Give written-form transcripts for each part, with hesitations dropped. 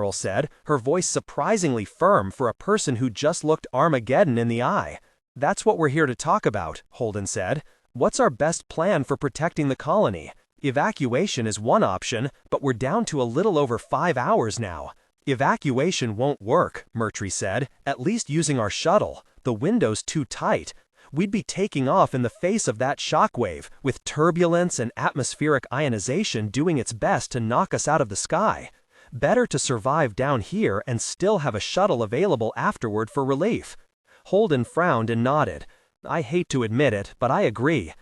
Carol said, her voice surprisingly firm for a person who just looked Armageddon in the eye. "That's what we're here to talk about," Holden said. "What's our best plan for protecting the colony? Evacuation is one option, but we're down to a little over 5 hours now." "Evacuation won't work," Murtry said, "at least using our shuttle. The window's too tight. We'd be taking off in the face of that shockwave, with turbulence and atmospheric ionization doing its best to knock us out of the sky. Better to survive down here and still have a shuttle available afterward for relief." Holden frowned and nodded. "I hate to admit it, but I agree.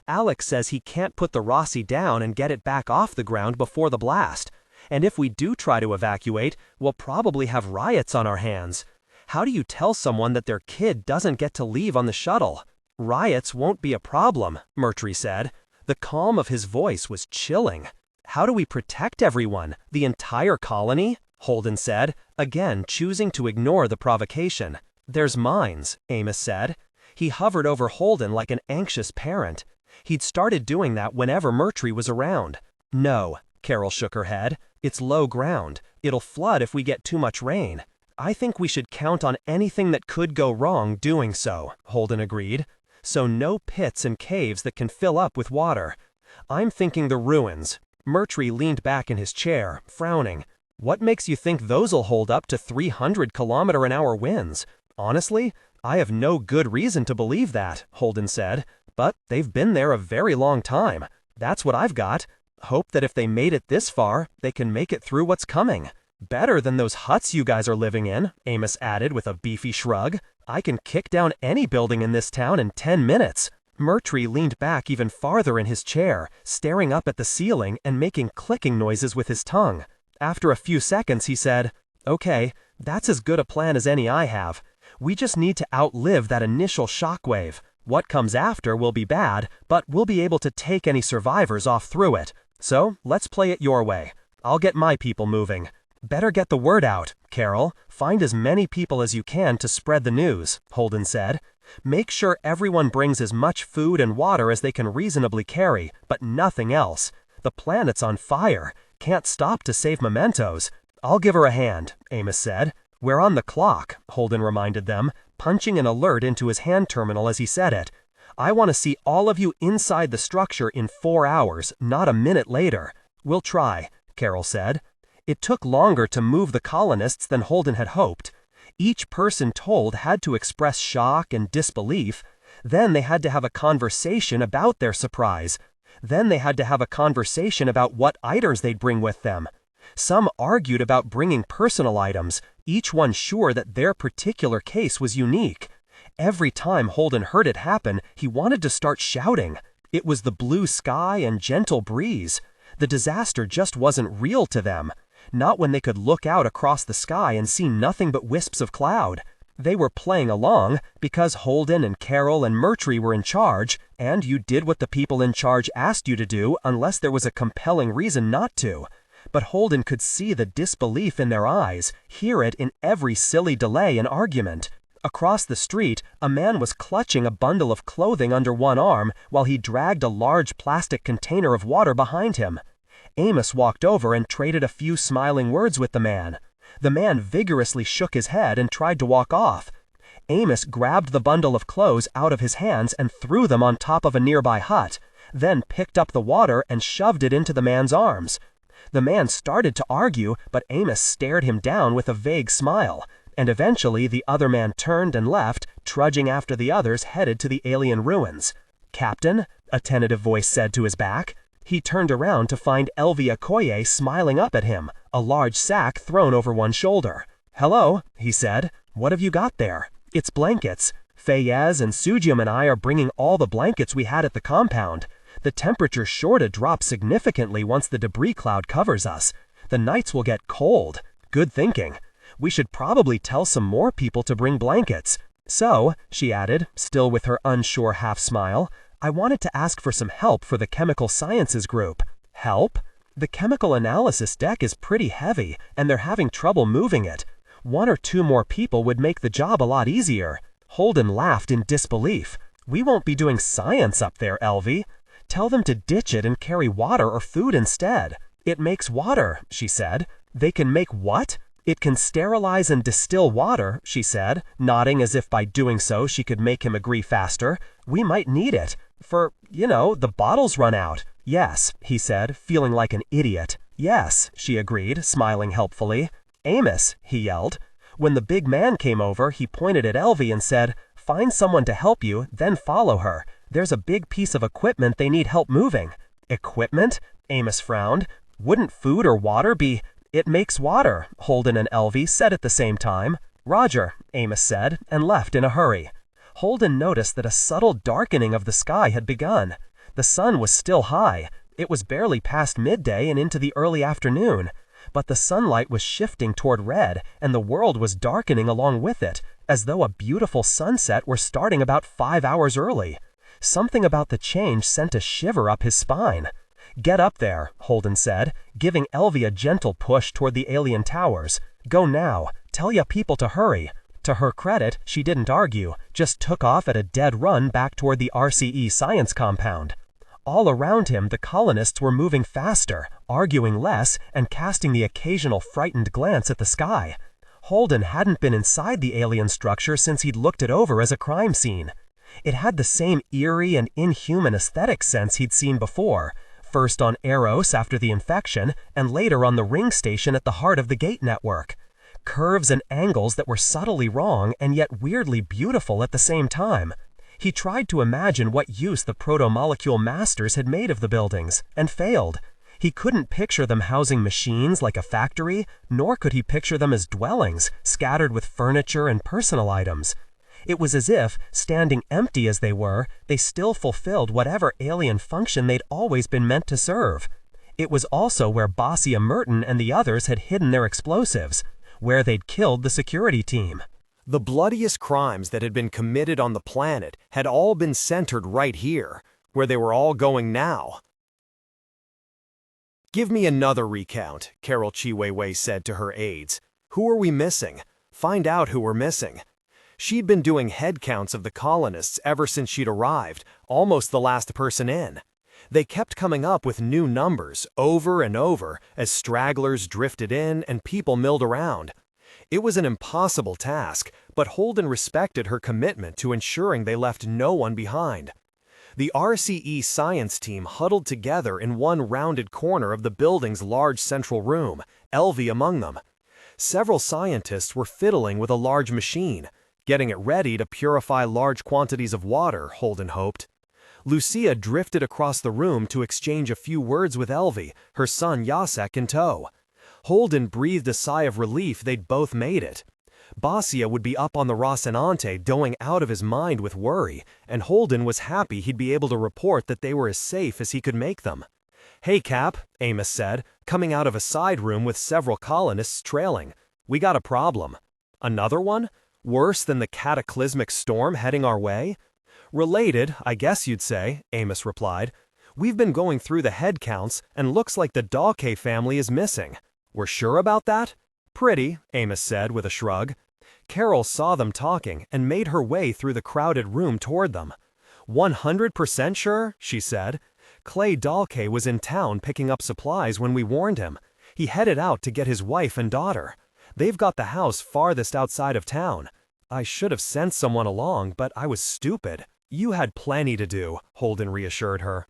Alex says he can't put the Rossi down and get it back off the ground before the blast. And if we do try to evacuate, we'll probably have riots on our hands. How do you tell someone that their kid doesn't get to leave on the shuttle?" "Riots won't be a problem," Murtry said. The calm of his voice was chilling. "How do we protect everyone? The entire colony?" Holden said, again choosing to ignore the provocation. "There's mines," Amos said. He hovered over Holden like an anxious parent. He'd started doing that whenever Murtry was around. "No," Carol shook her head. "It's low ground. It'll flood if we get too much rain." "I think we should count on anything that could go wrong doing so," Holden agreed. "So no pits and caves that can fill up with water. I'm thinking the ruins." Murtry leaned back in his chair, frowning. "What makes you think those'll hold up to 300-kilometer-an-hour winds? Honestly, I have no good reason to believe that," Holden said. "But they've been there a very long time. That's what I've got. Hope that if they made it this far, they can make it through what's coming." "Better than those huts you guys are living in," Amos added with a beefy shrug. "I can kick down any building in this town in 10 minutes. Murtry leaned back even farther in his chair, staring up at the ceiling and making clicking noises with his tongue. After a few seconds, he said, "Okay, that's as good a plan as any I have. We just need to outlive that initial shockwave. What comes after will be bad, but we'll be able to take any survivors off through it. So, let's play it your way. I'll get my people moving." "Better get the word out, Carol. Find as many people as you can to spread the news," Holden said. "Make sure everyone brings as much food and water as they can reasonably carry, but nothing else. The planet's on fire. Can't stop to save mementos." "I'll give her a hand," Amos said. "We're on the clock," Holden reminded them, punching an alert into his hand terminal as he said it. "I want to see all of you inside the structure in 4 hours, not a minute later." "We'll try," Carol said. It took longer to move the colonists than Holden had hoped. Each person told had to express shock and disbelief. Then they had to have a conversation about their surprise. Then they had to have a conversation about what items they'd bring with them. Some argued about bringing personal items, each one sure that their particular case was unique. Every time Holden heard it happen, he wanted to start shouting. It was the blue sky and gentle breeze. The disaster just wasn't real to them. Not when they could look out across the sky and see nothing but wisps of cloud. They were playing along because Holden and Carol and Murtry were in charge, and you did what the people in charge asked you to do unless there was a compelling reason not to. But Holden could see the disbelief in their eyes, hear it in every silly delay and argument. Across the street, a man was clutching a bundle of clothing under one arm while he dragged a large plastic container of water behind him. Amos walked over and traded a few smiling words with the man. The man vigorously shook his head and tried to walk off. Amos grabbed the bundle of clothes out of his hands and threw them on top of a nearby hut, then picked up the water and shoved it into the man's arms. The man started to argue, but Amos stared him down with a vague smile, and eventually the other man turned and left, trudging after the others headed to the alien ruins. "Captain," a tentative voice said to his back. He turned around to find Elvie Okoye smiling up at him, a large sack thrown over one shoulder. "Hello," he said. "What have you got there?" "It's blankets. Fayez and Sujum and I are bringing all the blankets we had at the compound. The temperature's sure to drop significantly once the debris cloud covers us. The nights will get cold." "Good thinking. We should probably tell some more people to bring blankets. So," she added, still with her unsure half-smile, "I wanted to ask for some help for the chemical sciences group." "Help?" "The chemical analysis deck is pretty heavy, and they're having trouble moving it. 1 or 2 more people would make the job a lot easier." Holden laughed in disbelief. "We won't be doing science up there, Elvie. Tell them to ditch it and carry water or food instead." "It makes water," she said. "They can make what?" It can sterilize and distill water, she said, nodding as if by doing so she could make him agree faster. We might need it. The bottles run out. Yes, he said, feeling like an idiot. Yes, she agreed, smiling helpfully. Amos, he yelled. When the big man came over, he pointed at Elvie and said, "Find someone to help you, then follow her. There's a big piece of equipment they need help moving." Equipment? Amos frowned. Wouldn't food or water be... It makes water, Holden and Elvie said at the same time. Roger, Amos said, and left in a hurry. Holden noticed that a subtle darkening of the sky had begun. The sun was still high. It was barely past midday and into the early afternoon. But the sunlight was shifting toward red, and the world was darkening along with it, as though a beautiful sunset were starting about 5 hours early. Something about the change sent a shiver up his spine. "Get up there," Holden said, giving Elvie a gentle push toward the alien towers. "Go now. Tell ya people to hurry." To her credit, she didn't argue, just took off at a dead run back toward the RCE science compound. All around him, the colonists were moving faster, arguing less, and casting the occasional frightened glance at the sky. Holden hadn't been inside the alien structure since he'd looked it over as a crime scene. It had the same eerie and inhuman aesthetic sense he'd seen before, first on Eros after the infection, and later on the ring station at the heart of the gate network. Curves and angles that were subtly wrong and yet weirdly beautiful at the same time. He tried to imagine what use the proto-molecule masters had made of the buildings, and failed. He couldn't picture them housing machines like a factory, nor could he picture them as dwellings, scattered with furniture and personal items. It was as if, standing empty as they were, they still fulfilled whatever alien function they'd always been meant to serve. It was also where Bossia Merton and the others had hidden their explosives, where they'd killed the security team. The bloodiest crimes that had been committed on the planet had all been centered right here, where they were all going now. "Give me another recount," Carol Chiwewe said to her aides. "Who are we missing? Find out who we're missing." She'd been doing head counts of the colonists ever since she'd arrived, almost the last person in. They kept coming up with new numbers over and over as stragglers drifted in and people milled around. It was an impossible task, but Holden respected her commitment to ensuring they left no one behind. The RCE science team huddled together in one rounded corner of the building's large central room, Elvie among them. Several scientists were fiddling with a large machine, getting it ready to purify large quantities of water, Holden hoped. Lucia drifted across the room to exchange a few words with Elvie, her son Jacek in tow. Holden breathed a sigh of relief they'd both made it. Bossia would be up on the Rocinante doing out of his mind with worry, and Holden was happy he'd be able to report that they were as safe as he could make them. "Hey, Cap," Amos said, coming out of a side room with several colonists trailing. "We got a problem." "Another one? Worse than the cataclysmic storm heading our way?" "Related, I guess you'd say," Amos replied. "We've been going through the head counts, and looks like the Dalke family is missing. We're sure about that?" "Pretty," Amos said with a shrug. Carol saw them talking and made her way through the crowded room toward them. 100% sure?" she said. "Clay Dalke was in town picking up supplies when we warned him. He headed out to get his wife and daughter. They've got the house farthest outside of town. I should have sent someone along, but I was stupid." "You had plenty to do," Holden reassured her.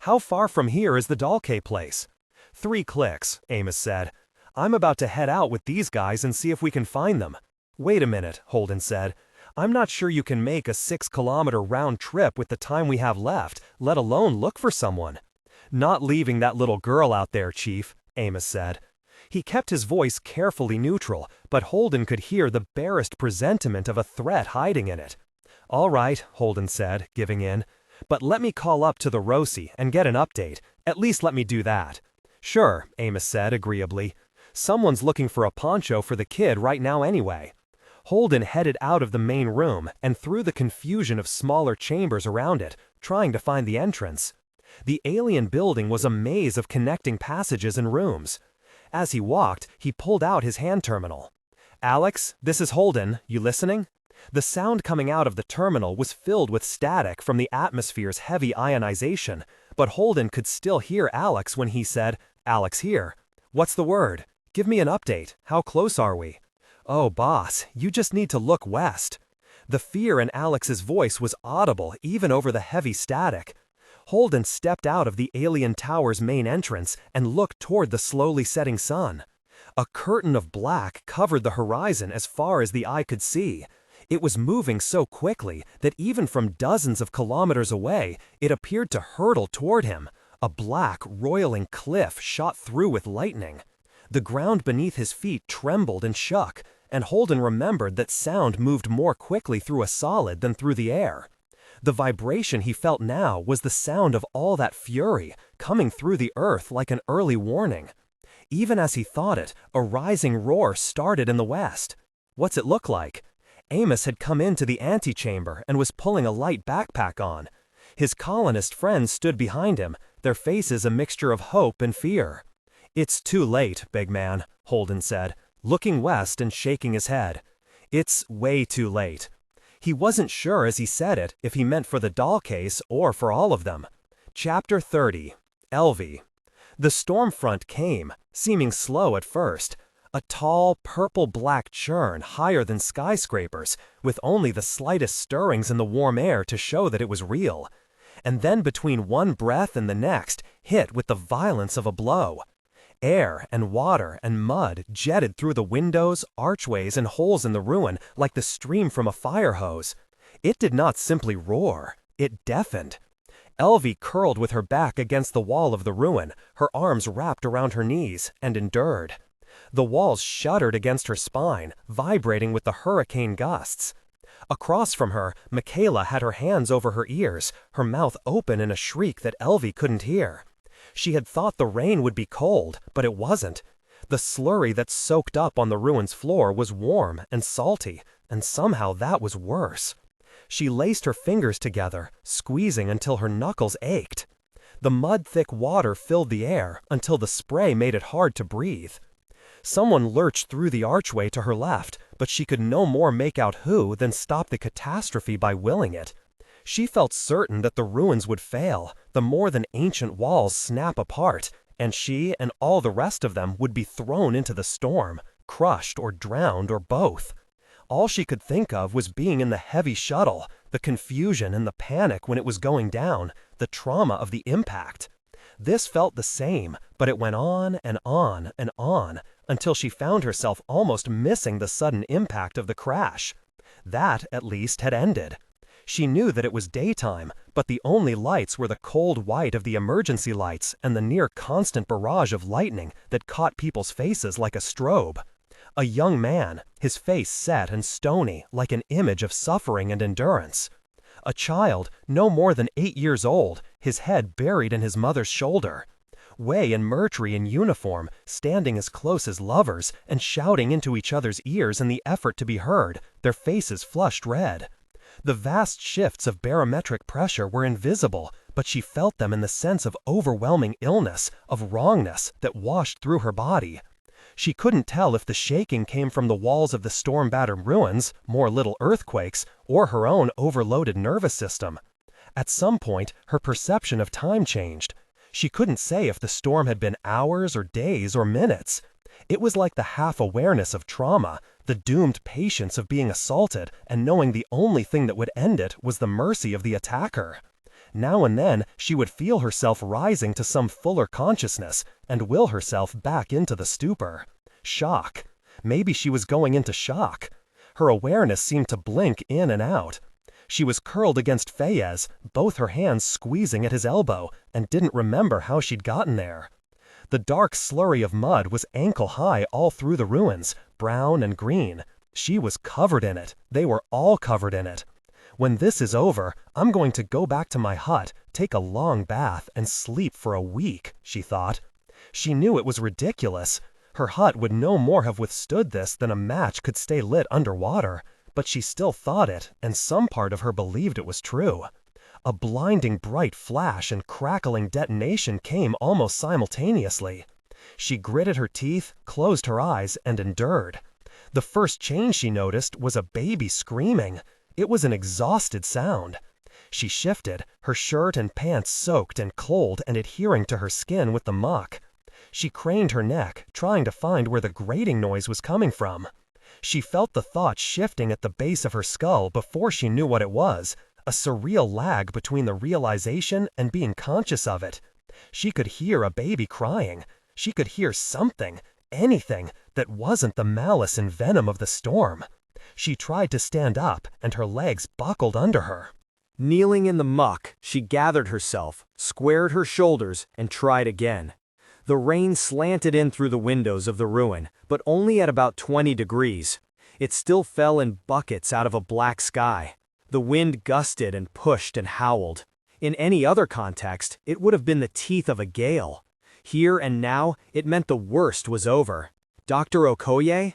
"How far from here is the Dalke place?" 3 clicks, Amos said. "I'm about to head out with these guys and see if we can find them." "Wait a minute," Holden said. "I'm not sure you can make a 6-kilometer round trip with the time we have left, let alone look for someone." "Not leaving that little girl out there, Chief," Amos said. He kept his voice carefully neutral, but Holden could hear the barest presentiment of a threat hiding in it. "All right," Holden said, giving in. "But let me call up to the Roci and get an update. At least let me do that." "Sure," Amos said agreeably. "Someone's looking for a poncho for the kid right now anyway." Holden headed out of the main room and through the confusion of smaller chambers around it, trying to find the entrance. The alien building was a maze of connecting passages and rooms. As he walked, he pulled out his hand terminal. "Alex, this is Holden. You listening?" The sound coming out of the terminal was filled with static from the atmosphere's heavy ionization, but Holden could still hear Alex when he said, "Alex here. What's the word?" Give me an update. How close are we? Oh, boss, you just need to look west. The fear in Alex's voice was audible even over the heavy static. Holden stepped out of the alien tower's main entrance and looked toward the slowly setting sun. A curtain of black covered the horizon as far as the eye could see. It was moving so quickly that even from dozens of kilometers away, it appeared to hurtle toward him. A black, roiling cliff shot through with lightning. The ground beneath his feet trembled and shook, and Holden remembered that sound moved more quickly through a solid than through the air. The vibration he felt now was the sound of all that fury, coming through the earth like an early warning. Even as he thought it, a rising roar started in the west. What's it look like? Amos had come into the antechamber and was pulling a light backpack on. His colonist friends stood behind him, their faces a mixture of hope and fear. "It's too late, big man," Holden said, looking west and shaking his head. "It's way too late." He wasn't sure as he said it if he meant for the doll case or for all of them. Chapter 30. Elvie. The storm front came, seeming slow at first. A tall, purple-black churn higher than skyscrapers, with only the slightest stirrings in the warm air to show that it was real. And then between one breath and the next, hit with the violence of a blow. Air and water and mud jetted through the windows, archways, and holes in the ruin like the stream from a fire hose. It did not simply roar, it deafened. Elvie curled with her back against the wall of the ruin, her arms wrapped around her knees, and endured. The walls shuddered against her spine, vibrating with the hurricane gusts. Across from her, Michaela had her hands over her ears, her mouth open in a shriek that Elvie couldn't hear. She had thought the rain would be cold, but it wasn't. The slurry that soaked up on the ruin's floor was warm and salty, and somehow that was worse. She laced her fingers together, squeezing until her knuckles ached. The mud-thick water filled the air until the spray made it hard to breathe. Someone lurched through the archway to her left, but she could no more make out who than stop the catastrophe by willing it. She felt certain that the ruins would fail, the more than ancient walls snap apart, and she and all the rest of them would be thrown into the storm, crushed or drowned or both. All she could think of was being in the heavy shuttle, the confusion and the panic when it was going down, the trauma of the impact. This felt the same, but it went on and on and on, until she found herself almost missing the sudden impact of the crash. That, at least, had ended. She knew that it was daytime, but the only lights were the cold white of the emergency lights and the near-constant barrage of lightning that caught people's faces like a strobe. A young man, his face set and stony, like an image of suffering and endurance. A child, no more than 8 years old, his head buried in his mother's shoulder. Way and Murtry in uniform, standing as close as lovers and shouting into each other's ears in the effort to be heard, their faces flushed red. The vast shifts of barometric pressure were invisible, but she felt them in the sense of overwhelming illness, of wrongness that washed through her body. She couldn't tell if the shaking came from the walls of the storm-battered ruins, more little earthquakes, or her own overloaded nervous system. At some point, her perception of time changed. She couldn't say if the storm had been hours or days or minutes. It was like the half-awareness of trauma, the doomed patience of being assaulted and knowing the only thing that would end it was the mercy of the attacker. Now and then, she would feel herself rising to some fuller consciousness and will herself back into the stupor. Shock. Maybe she was going into shock. Her awareness seemed to blink in and out. She was curled against Fayez, both her hands squeezing at his elbow, and didn't remember how she'd gotten there. The dark slurry of mud was ankle-high all through the ruins, brown and green. She was covered in it. They were all covered in it. When this is over, I'm going to go back to my hut, take a long bath, and sleep for a week, she thought. She knew it was ridiculous. Her hut would no more have withstood this than a match could stay lit underwater, but she still thought it, and some part of her believed it was true. A blinding bright flash and crackling detonation came almost simultaneously. She gritted her teeth, closed her eyes, and endured. The first change she noticed was a baby screaming. It was an exhausted sound. She shifted, her shirt and pants soaked and cold and adhering to her skin with the muck. She craned her neck, trying to find where the grating noise was coming from. She felt the thought shifting at the base of her skull before she knew what it was, a surreal lag between the realization and being conscious of it. She could hear a baby crying. She could hear something, anything, that wasn't the malice and venom of the storm. She tried to stand up, and her legs buckled under her. Kneeling in the muck, she gathered herself, squared her shoulders, and tried again. The rain slanted in through the windows of the ruin, but only at about 20 degrees. It still fell in buckets out of a black sky. The wind gusted and pushed and howled. In any other context, it would have been the teeth of a gale. Here and now, it meant the worst was over. Dr. Okoye?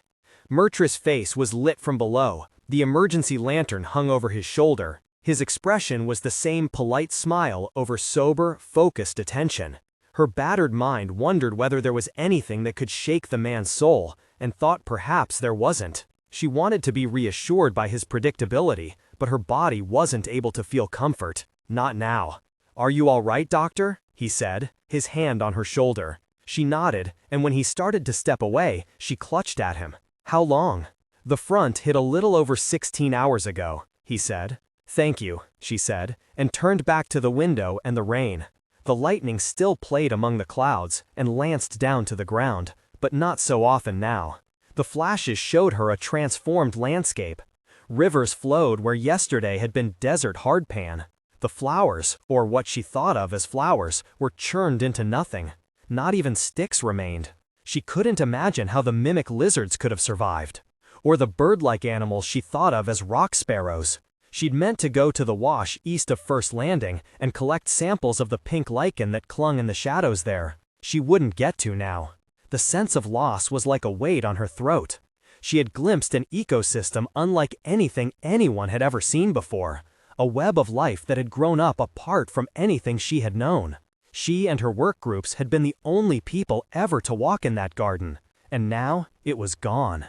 Murtry's face was lit from below. The emergency lantern hung over his shoulder. His expression was the same polite smile over sober, focused attention. Her battered mind wondered whether there was anything that could shake the man's soul, and thought perhaps there wasn't. She wanted to be reassured by his predictability, but her body wasn't able to feel comfort. Not now. "Are you all right, doctor?" he said, his hand on her shoulder. She nodded, and when he started to step away, she clutched at him. "How long?" "The front hit a little over 16 hours ago," he said. "Thank you," she said, and turned back to the window and the rain. The lightning still played among the clouds and lanced down to the ground, but not so often now. The flashes showed her a transformed landscape. Rivers flowed where yesterday had been desert hardpan. The flowers, or what she thought of as flowers, were churned into nothing. Not even sticks remained. She couldn't imagine how the mimic lizards could have survived. Or the bird-like animals she thought of as rock sparrows. She'd meant to go to the wash east of First Landing and collect samples of the pink lichen that clung in the shadows there. She wouldn't get to now. The sense of loss was like a weight on her throat. She had glimpsed an ecosystem unlike anything anyone had ever seen before, a web of life that had grown up apart from anything she had known. She and her work groups had been the only people ever to walk in that garden, and now it was gone.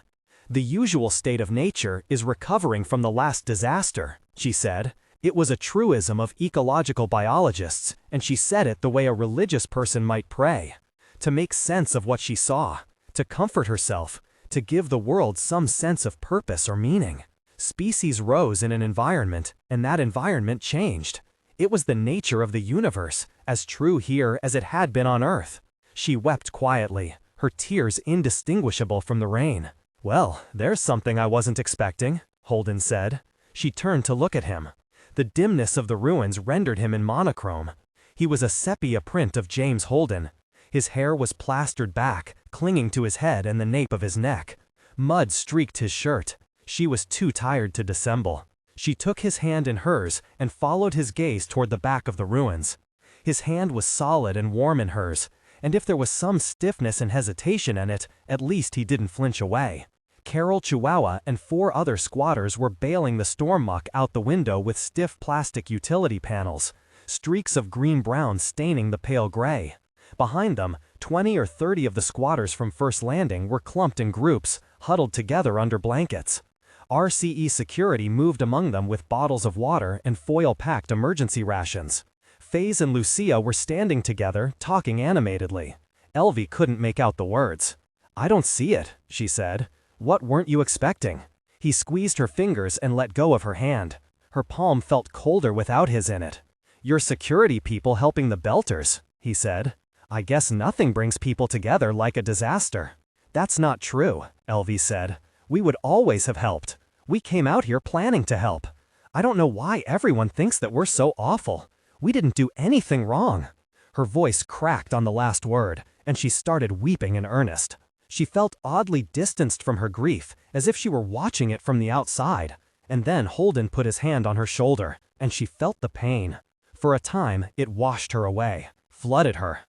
"The usual state of nature is recovering from the last disaster," she said. It was a truism of ecological biologists, and she said it the way a religious person might pray. To make sense of what she saw, to comfort herself, to give the world some sense of purpose or meaning. Species rose in an environment, and that environment changed. It was the nature of the universe, as true here as it had been on Earth. She wept quietly, her tears indistinguishable from the rain. "Well, there's something I wasn't expecting," Holden said. She turned to look at him. The dimness of the ruins rendered him in monochrome. He was a sepia print of James Holden. His hair was plastered back, clinging to his head and the nape of his neck. Mud streaked his shirt. She was too tired to dissemble. She took his hand in hers and followed his gaze toward the back of the ruins. His hand was solid and warm in hers, and if there was some stiffness and hesitation in it, at least he didn't flinch away. Carol Chihuahua and 4 other squatters were bailing the storm muck out the window with stiff plastic utility panels, streaks of green-brown staining the pale gray. Behind them, 20 or 30 of the squatters from First Landing were clumped in groups, huddled together under blankets. RCE security moved among them with bottles of water and foil-packed emergency rations. Faze and Lucia were standing together, talking animatedly. Elvie couldn't make out the words. "I don't see it," she said. "What weren't you expecting?" He squeezed her fingers and let go of her hand. Her palm felt colder without his in it. "You're security people helping the Belters," he said. "I guess nothing brings people together like a disaster." "That's not true," Elvie said. "We would always have helped. We came out here planning to help. I don't know why everyone thinks that we're so awful. We didn't do anything wrong." Her voice cracked on the last word, and she started weeping in earnest. She felt oddly distanced from her grief, as if she were watching it from the outside. And then Holden put his hand on her shoulder, and she felt the pain. For a time, it washed her away, flooded her.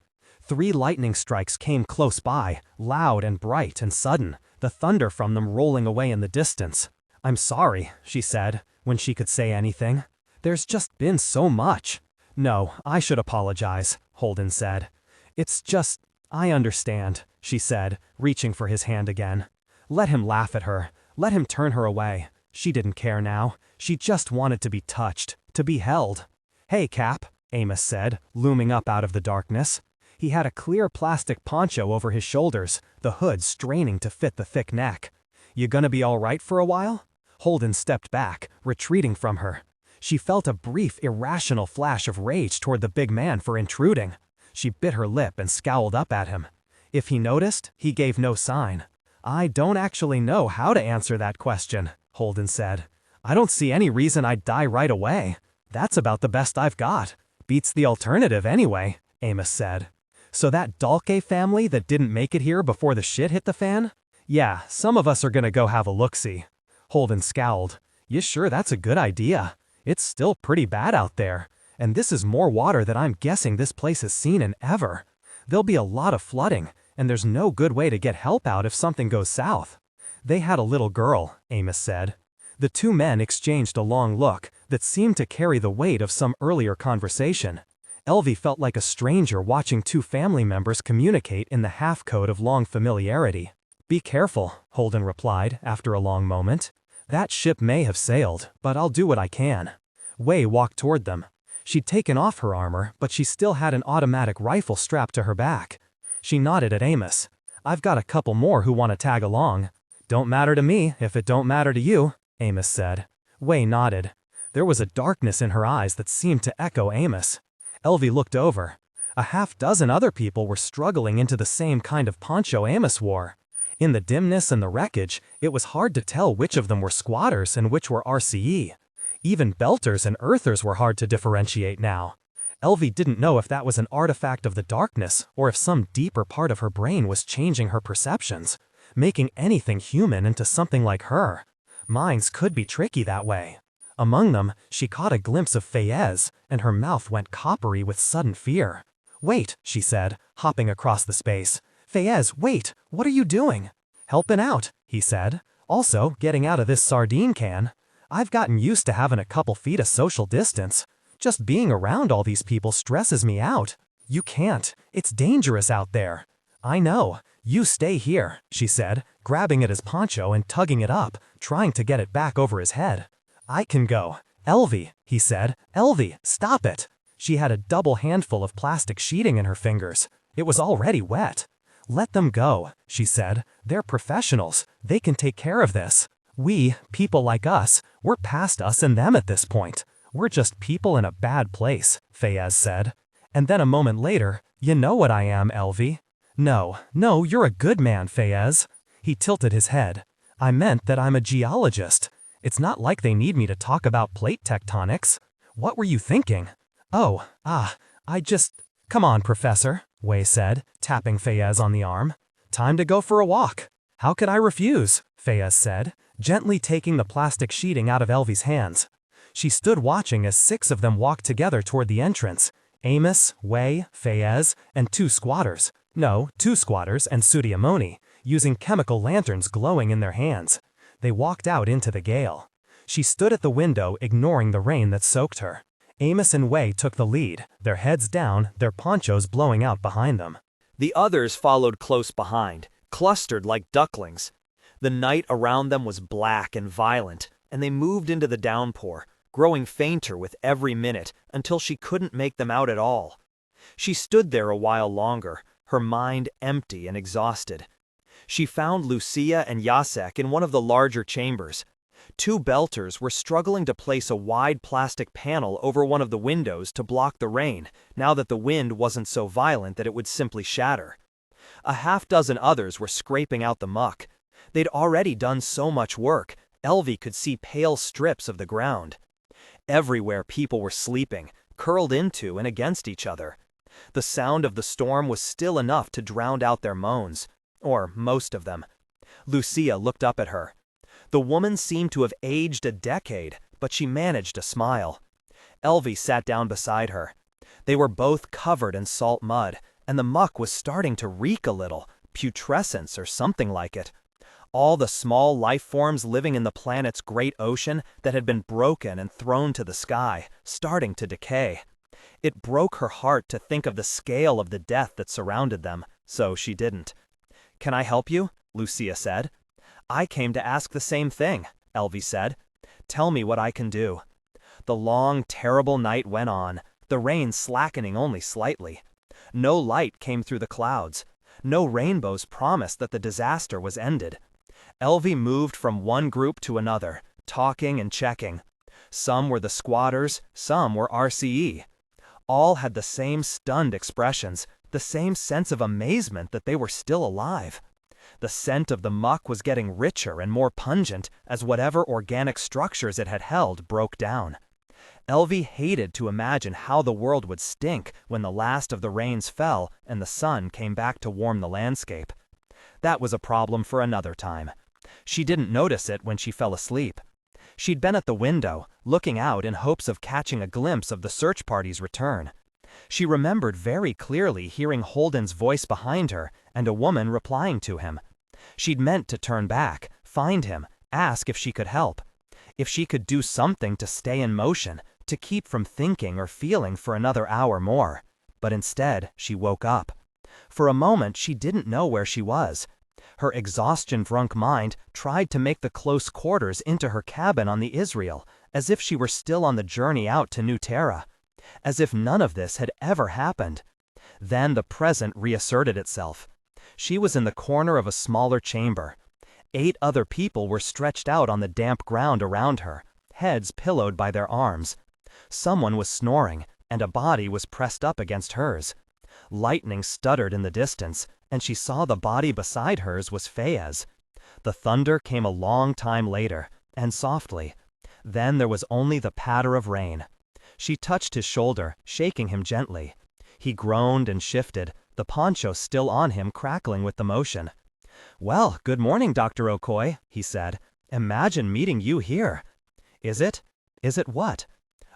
3 lightning strikes came close by, loud and bright and sudden, the thunder from them rolling away in the distance. "I'm sorry," she said, when she could say anything. "There's just been so much." "No, I should apologize," Holden said. "It's just, I understand," she said, reaching for his hand again. Let him laugh at her. Let him turn her away. She didn't care now. She just wanted to be touched, to be held. "Hey, Cap," Amos said, looming up out of the darkness. He had a clear plastic poncho over his shoulders, the hood straining to fit the thick neck. "You gonna be all right for a while?" Holden stepped back, retreating from her. She felt a brief, irrational flash of rage toward the big man for intruding. She bit her lip and scowled up at him. If he noticed, he gave no sign. "I don't actually know how to answer that question," Holden said. "I don't see any reason I'd die right away. That's about the best I've got. Beats the alternative anyway," Amos said. "So that Dalke family that didn't make it here before the shit hit the fan? Yeah, some of us are gonna go have a look-see." Holden scowled. "You sure that's a good idea? It's still pretty bad out there, and this is more water than I'm guessing this place has seen in ever. There'll be a lot of flooding, and there's no good way to get help out if something goes south." "They had a little girl," Amos said. The two men exchanged a long look that seemed to carry the weight of some earlier conversation. Elvie felt like a stranger watching two family members communicate in the half-code of long familiarity. "Be careful," Holden replied after a long moment. "That ship may have sailed, but I'll do what I can." Wei walked toward them. She'd taken off her armor, but she still had an automatic rifle strapped to her back. She nodded at Amos. "I've got a couple more who want to tag along." "Don't matter to me if it don't matter to you," Amos said. Wei nodded. There was a darkness in her eyes that seemed to echo Amos. Elvie looked over. A half-dozen other people were struggling into the same kind of poncho Amos wore. In the dimness and the wreckage, it was hard to tell which of them were squatters and which were RCE. Even belters and earthers were hard to differentiate now. Elvie didn't know if that was an artifact of the darkness or if some deeper part of her brain was changing her perceptions, making anything human into something like her. Minds could be tricky that way. Among them, she caught a glimpse of Fayez, and her mouth went coppery with sudden fear. "Wait," she said, hopping across the space. "Fayez, wait, what are you doing?" "Helping out," he said. "Also, getting out of this sardine can. I've gotten used to having a couple feet of social distance. Just being around all these people stresses me out." "You can't. It's dangerous out there." "I know. You stay here," she said, grabbing at his poncho and tugging it up, trying to get it back over his head. "I can go." "Elvie," he said. "Elvie, stop it." She had a double handful of plastic sheeting in her fingers. It was already wet. "Let them go," she said. "They're professionals. They can take care of this. We, people like us, we're past us and them at this point. We're just people in a bad place," Fayez said. And then a moment later, "You know what I am, Elvie." No, you're a good man, Fayez." He tilted his head. "I meant that I'm a geologist. It's not like they need me to talk about plate tectonics. What were you thinking?" Come on, Professor," Wei said, tapping Fayez on the arm. "Time to go for a walk." "How could I refuse?" Fayez said, gently taking the plastic sheeting out of Elvie's hands. She stood watching as 6 of them walked together toward the entrance. Amos, Wei, Fayez, and 2 squatters. No, 2 squatters and Sudiamoni, using chemical lanterns glowing in their hands. They walked out into the gale. She stood at the window, ignoring the rain that soaked her. Amos and Wei took the lead, their heads down, their ponchos blowing out behind them. The others followed close behind, clustered like ducklings. The night around them was black and violent, and they moved into the downpour, growing fainter with every minute until she couldn't make them out at all. She stood there a while longer, her mind empty and exhausted. She found Lucia and Jacek in one of the larger chambers. 2 belters were struggling to place a wide plastic panel over one of the windows to block the rain, now that the wind wasn't so violent that it would simply shatter. A half-dozen others were scraping out the muck. They'd already done so much work, Elvie could see pale strips of the ground. Everywhere people were sleeping, curled into and against each other. The sound of the storm was still enough to drown out their moans, or most of them. Lucia looked up at her. The woman seemed to have aged a decade, but she managed a smile. Elvie sat down beside her. They were both covered in salt mud, and the muck was starting to reek a little, putrescence or something like it. All the small life forms living in the planet's great ocean that had been broken and thrown to the sky, starting to decay. It broke her heart to think of the scale of the death that surrounded them, so she didn't. "Can I help you?" Lucia said. "I came to ask the same thing," Elvie said. "Tell me what I can do." The long, terrible night went on, the rain slackening only slightly. No light came through the clouds. No rainbows promised that the disaster was ended. Elvie moved from one group to another, talking and checking. Some were the squatters, some were RCE. All had the same stunned expressions, the same sense of amazement that they were still alive. The scent of the muck was getting richer and more pungent as whatever organic structures it had held broke down. Elvie hated to imagine how the world would stink when the last of the rains fell and the sun came back to warm the landscape. That was a problem for another time. She didn't notice it when she fell asleep. She'd been at the window, looking out in hopes of catching a glimpse of the search party's return. She remembered very clearly hearing Holden's voice behind her and a woman replying to him. She'd meant to turn back, find him, ask if she could help. If she could do something to stay in motion, to keep from thinking or feeling for another hour more. But instead, she woke up. For a moment, she didn't know where she was. Her exhaustion-drunk mind tried to make the close quarters into her cabin on the Israel, as if she were still on the journey out to New Terra. As if none of this had ever happened. Then the present reasserted itself. She was in the corner of a smaller chamber. 8 other people were stretched out on the damp ground around her, heads pillowed by their arms. Someone was snoring, and a body was pressed up against hers. Lightning stuttered in the distance, and she saw the body beside hers was Fea's. The thunder came a long time later, and softly. Then there was only the patter of rain. She touched his shoulder, shaking him gently. He groaned and shifted, the poncho still on him crackling with the motion. "Well, good morning, Dr. Okoye," he said. "Imagine meeting you here." Is it what?"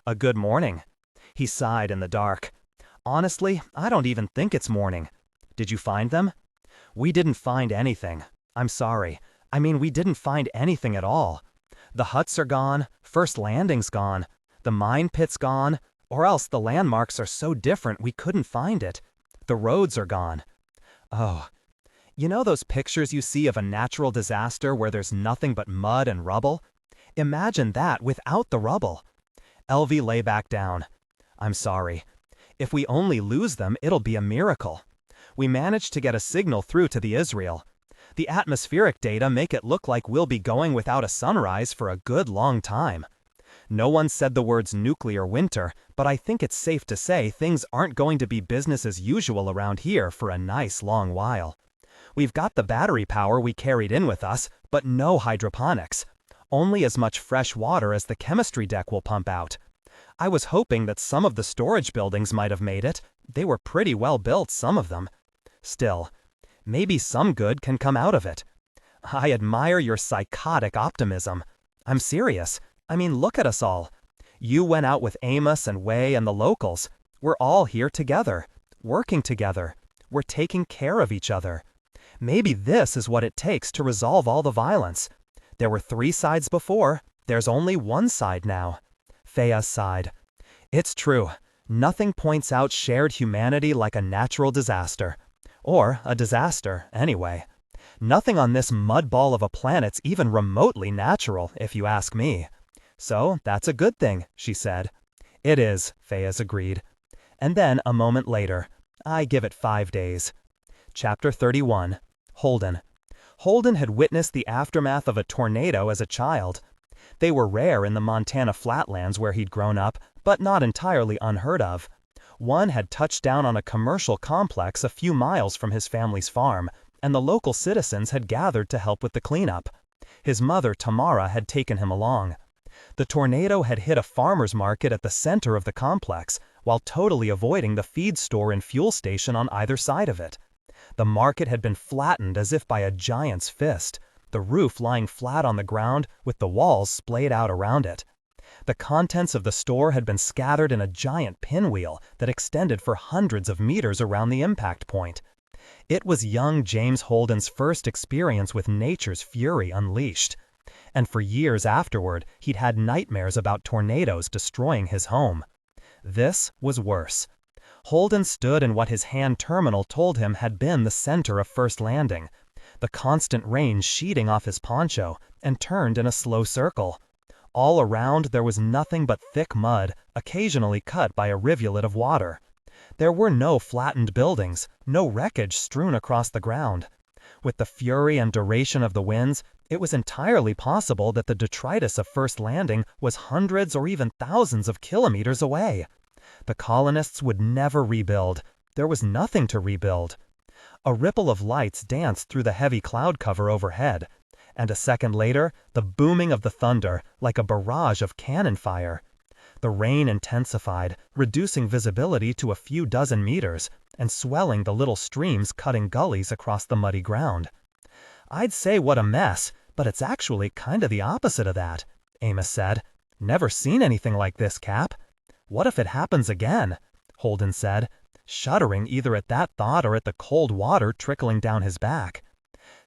"A good morning." He sighed in the dark. "Honestly, I don't even think it's morning. Did you find them?" "We didn't find anything. I'm sorry. I mean, we didn't find anything at all. The huts are gone, first landing's gone, the mine pit's gone, or else the landmarks are so different we couldn't find it. The roads are gone." "Oh. You know those pictures you see of a natural disaster where there's nothing but mud and rubble? Imagine that without the rubble." Elvie lay back down. "I'm sorry. If we only lose them, it'll be a miracle. We managed to get a signal through to the Israel. The atmospheric data make it look like we'll be going without a sunrise for a good long time. No one said the words nuclear winter, but I think it's safe to say things aren't going to be business as usual around here for a nice long while. We've got the battery power we carried in with us, but no hydroponics. Only as much fresh water as the chemistry deck will pump out. I was hoping that some of the storage buildings might have made it. They were pretty well built, some of them. Still, maybe some good can come out of it. I admire your psychotic optimism. I'm serious. I mean, look at us all. You went out with Amos and Way and the locals. We're all here together, working together. We're taking care of each other. Maybe this is what it takes to resolve all the violence. There were 3 sides before. There's only one side now." Fea sighed. "It's true. Nothing points out shared humanity like a natural disaster. Or a disaster, anyway. Nothing on this mudball of a planet's even remotely natural, if you ask me. So that's a good thing," she said. "It is," Feas agreed. And then, a moment later, "I give it 5 days." Chapter 31. Holden. Holden had witnessed the aftermath of a tornado as a child. They were rare in the Montana flatlands where he'd grown up, but not entirely unheard of. One had touched down on a commercial complex a few miles from his family's farm, and the local citizens had gathered to help with the cleanup. His mother, Tamara, had taken him along. The tornado had hit a farmer's market at the center of the complex, while totally avoiding the feed store and fuel station on either side of it. The market had been flattened as if by a giant's fist, the roof lying flat on the ground with the walls splayed out around it. The contents of the store had been scattered in a giant pinwheel that extended for hundreds of meters around the impact point. It was young James Holden's first experience with nature's fury unleashed. And for years afterward, he'd had nightmares about tornadoes destroying his home. This was worse. Holden stood in what his hand terminal told him had been the center of First Landing, the constant rain sheeting off his poncho, and turned in a slow circle. All around there was nothing but thick mud, occasionally cut by a rivulet of water. There were no flattened buildings, no wreckage strewn across the ground. With the fury and duration of the winds, it was entirely possible that the detritus of first landing was hundreds or even thousands of kilometers away. The colonists would never rebuild. There was nothing to rebuild. A ripple of lights danced through the heavy cloud cover overhead, and a second later, the booming of the thunder, like a barrage of cannon fire. The rain intensified, reducing visibility to a few dozen meters, and swelling the little streams cutting gullies across the muddy ground. "I'd say what a mess, but it's actually kind of the opposite of that," Amos said. "Never seen anything like this, Cap." "What if it happens again?" Holden said, shuddering either at that thought or at the cold water trickling down his back.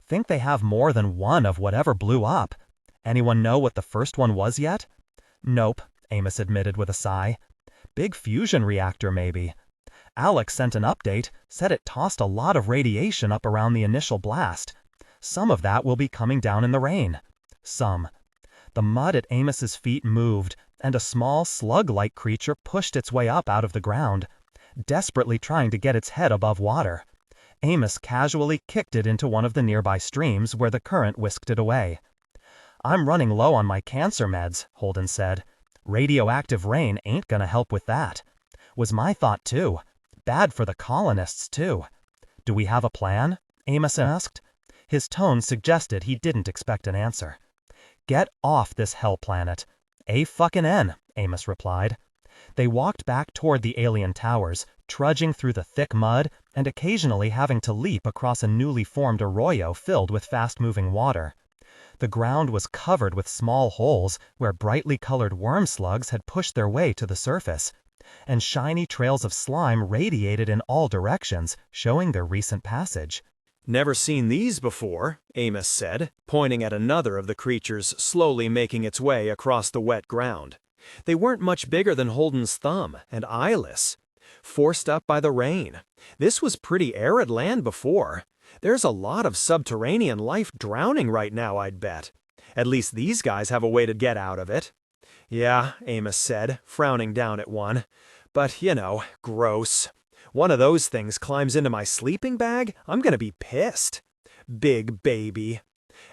"Think they have more than one of whatever blew up. Anyone know what the first one was yet?" "Nope," Amos admitted with a sigh. "Big fusion reactor, maybe. Alex sent an update, said it tossed a lot of radiation up around the initial blast. Some of that will be coming down in the rain." Some. The mud at Amos's feet moved, and a small slug-like creature pushed its way up out of the ground, desperately trying to get its head above water. Amos casually kicked it into one of the nearby streams where the current whisked it away. "I'm running low on my cancer meds," Holden said. "Radioactive rain ain't gonna help with that." Was my thought too. Bad for the colonists too. "Do we have a plan?" Amos asked. His tone suggested he didn't expect an answer. "Get off this hell planet." "A-fucking-N," Amos replied. They walked back toward the alien towers, trudging through the thick mud and occasionally having to leap across a newly formed arroyo filled with fast-moving water. The ground was covered with small holes where brightly colored worm slugs had pushed their way to the surface, and shiny trails of slime radiated in all directions, showing their recent passage. "Never seen these before," Amos said, pointing at another of the creatures slowly making its way across the wet ground. They weren't much bigger than Holden's thumb, and eyeless. Forced up by the rain. This was pretty arid land before. There's a lot of subterranean life drowning right now, I'd bet. At least these guys have a way to get out of it. "Yeah," Amos said, frowning down at one. "But, gross. One of those things climbs into my sleeping bag, I'm gonna be pissed. Big baby."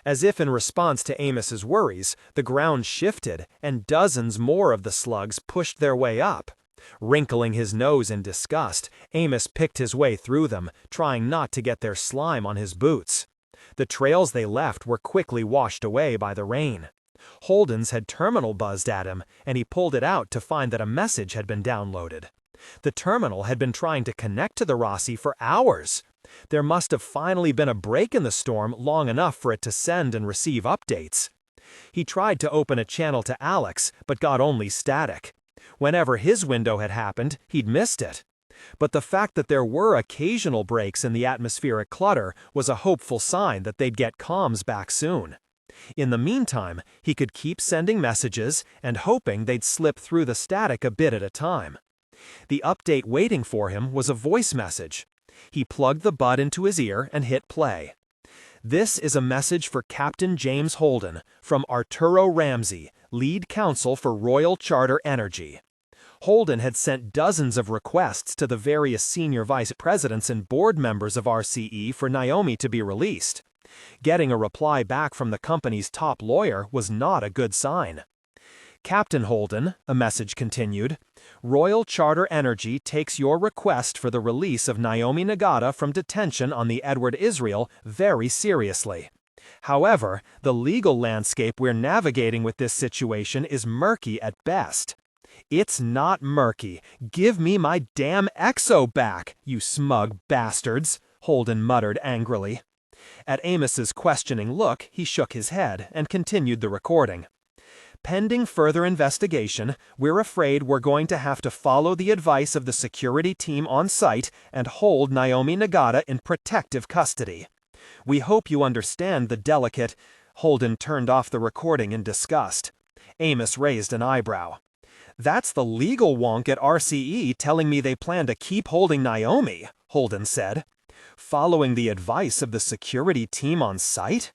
As if in response to Amos's worries, the ground shifted, and dozens more of the slugs pushed their way up. Wrinkling his nose in disgust, Amos picked his way through them, trying not to get their slime on his boots. The trails they left were quickly washed away by the rain. Holden's had terminal buzzed at him, and he pulled it out to find that a message had been downloaded. The terminal had been trying to connect to the Rossi for hours. There must have finally been a break in the storm long enough for it to send and receive updates. He tried to open a channel to Alex, but got only static. Whenever his window had happened, he'd missed it. But the fact that there were occasional breaks in the atmospheric clutter was a hopeful sign that they'd get comms back soon. In the meantime, he could keep sending messages and hoping they'd slip through the static a bit at a time. The update waiting for him was a voice message. He plugged the bud into his ear and hit play. "This is a message for Captain James Holden from Arturo Ramsey, lead counsel for Royal Charter Energy." Holden had sent dozens of requests to the various senior vice presidents and board members of RCE for Naomi to be released. Getting a reply back from the company's top lawyer was not a good sign. "Captain Holden," a message continued, "Royal Charter Energy takes your request for the release of Naomi Nagata from detention on the Edward Israel very seriously. However, the legal landscape we're navigating with this situation is murky at best." "It's not murky. Give me my damn exo back, you smug bastards," Holden muttered angrily. At Amos's questioning look, he shook his head and continued the recording. "Pending further investigation, we're afraid we're going to have to follow the advice of the security team on site and hold Naomi Nagata in protective custody. We hope you understand the delicate—" Holden turned off the recording in disgust. Amos raised an eyebrow. "That's the legal wonk at RCE telling me they plan to keep holding Naomi," Holden said. "Following the advice of the security team on site?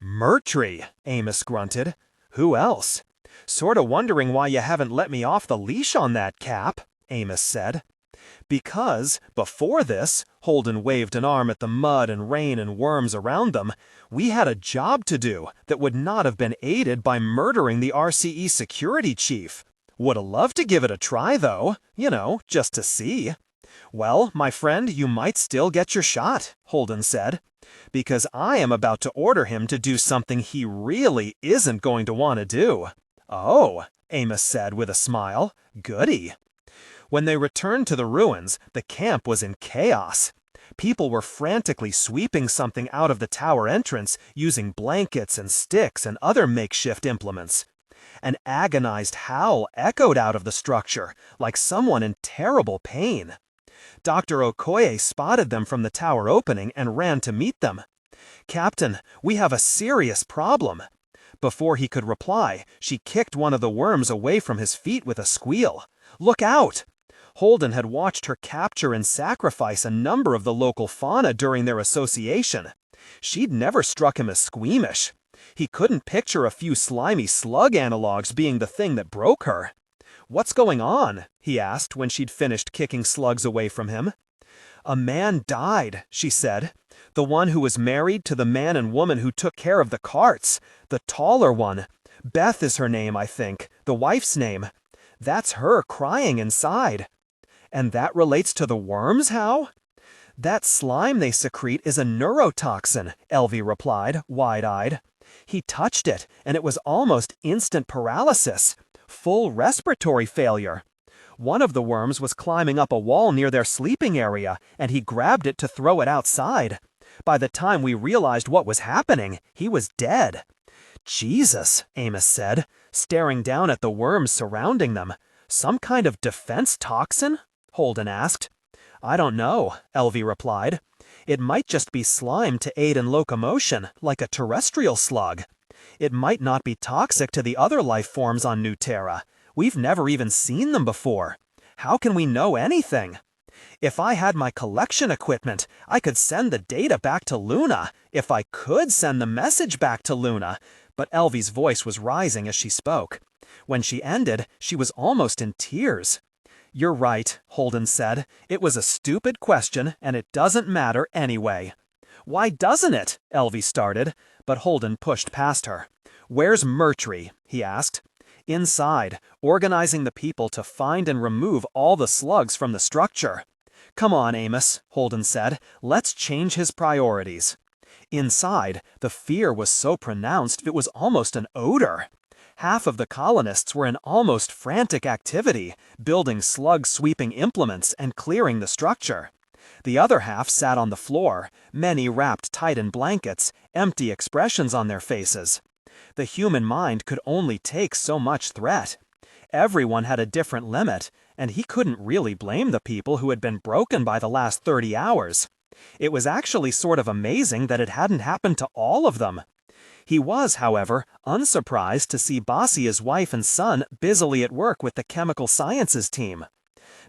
Murtry," Amos grunted. "Who else? Sorta wondering why you haven't let me off the leash on that, Cap," Amos said. Because, before this, Holden waved an arm at the mud and rain and worms around them, we had a job to do that would not have been aided by murdering the RCE security chief. Woulda loved to give it a try, though, just to see. Well, my friend, you might still get your shot, Holden said, because I am about to order him to do something he really isn't going to want to do. Oh, Amos said with a smile. Goody. When they returned to the ruins, the camp was in chaos. People were frantically sweeping something out of the tower entrance using blankets and sticks and other makeshift implements. An agonized howl echoed out of the structure, like someone in terrible pain. Dr. Okoye spotted them from the tower opening and ran to meet them. "Captain, we have a serious problem." Before he could reply, she kicked one of the worms away from his feet with a squeal. "Look out!" Holden had watched her capture and sacrifice a number of the local fauna during their association. She'd never struck him as squeamish. He couldn't picture a few slimy slug analogs being the thing that broke her. "What's going on?" he asked when she'd finished kicking slugs away from him. "A man died," she said. "The one who was married to the man and woman who took care of the carts. The taller one. Beth is her name, I think. The wife's name. That's her crying inside." "And that relates to the worms, how?" "That slime they secrete is a neurotoxin," Elvie replied, wide-eyed. "He touched it, and it was almost instant paralysis. Full respiratory failure. One of the worms was climbing up a wall near their sleeping area, and he grabbed it to throw it outside. By the time we realized what was happening, he was dead." "Jesus," Amos said, staring down at the worms surrounding them. "Some kind of defense toxin?" Holden asked. "I don't know," Elvie replied. "It might just be slime to aid in locomotion, like a terrestrial slug. It might not be toxic to the other life forms on New Terra. We've never even seen them before. How can we know anything? If I had my collection equipment, I could send the data back to Luna, if I could send the message back to Luna." But Elvie's voice was rising as she spoke. When she ended, she was almost in tears. "You're right," Holden said. "It was a stupid question, and it doesn't matter anyway." "Why doesn't it?" Elvie started, but Holden pushed past her. "Where's Murtry?" he asked. "Inside, organizing the people to find and remove all the slugs from the structure." "Come on, Amos," Holden said. "Let's change his priorities." Inside, the fear was so pronounced it was almost an odor. Half of the colonists were in almost frantic activity, building slug-sweeping implements and clearing the structure. The other half sat on the floor, many wrapped tight in blankets, empty expressions on their faces. The human mind could only take so much threat. Everyone had a different limit, and he couldn't really blame the people who had been broken by the last 30 hours. It was actually sort of amazing that it hadn't happened to all of them. He was, however, unsurprised to see Basia's wife and son busily at work with the chemical sciences team.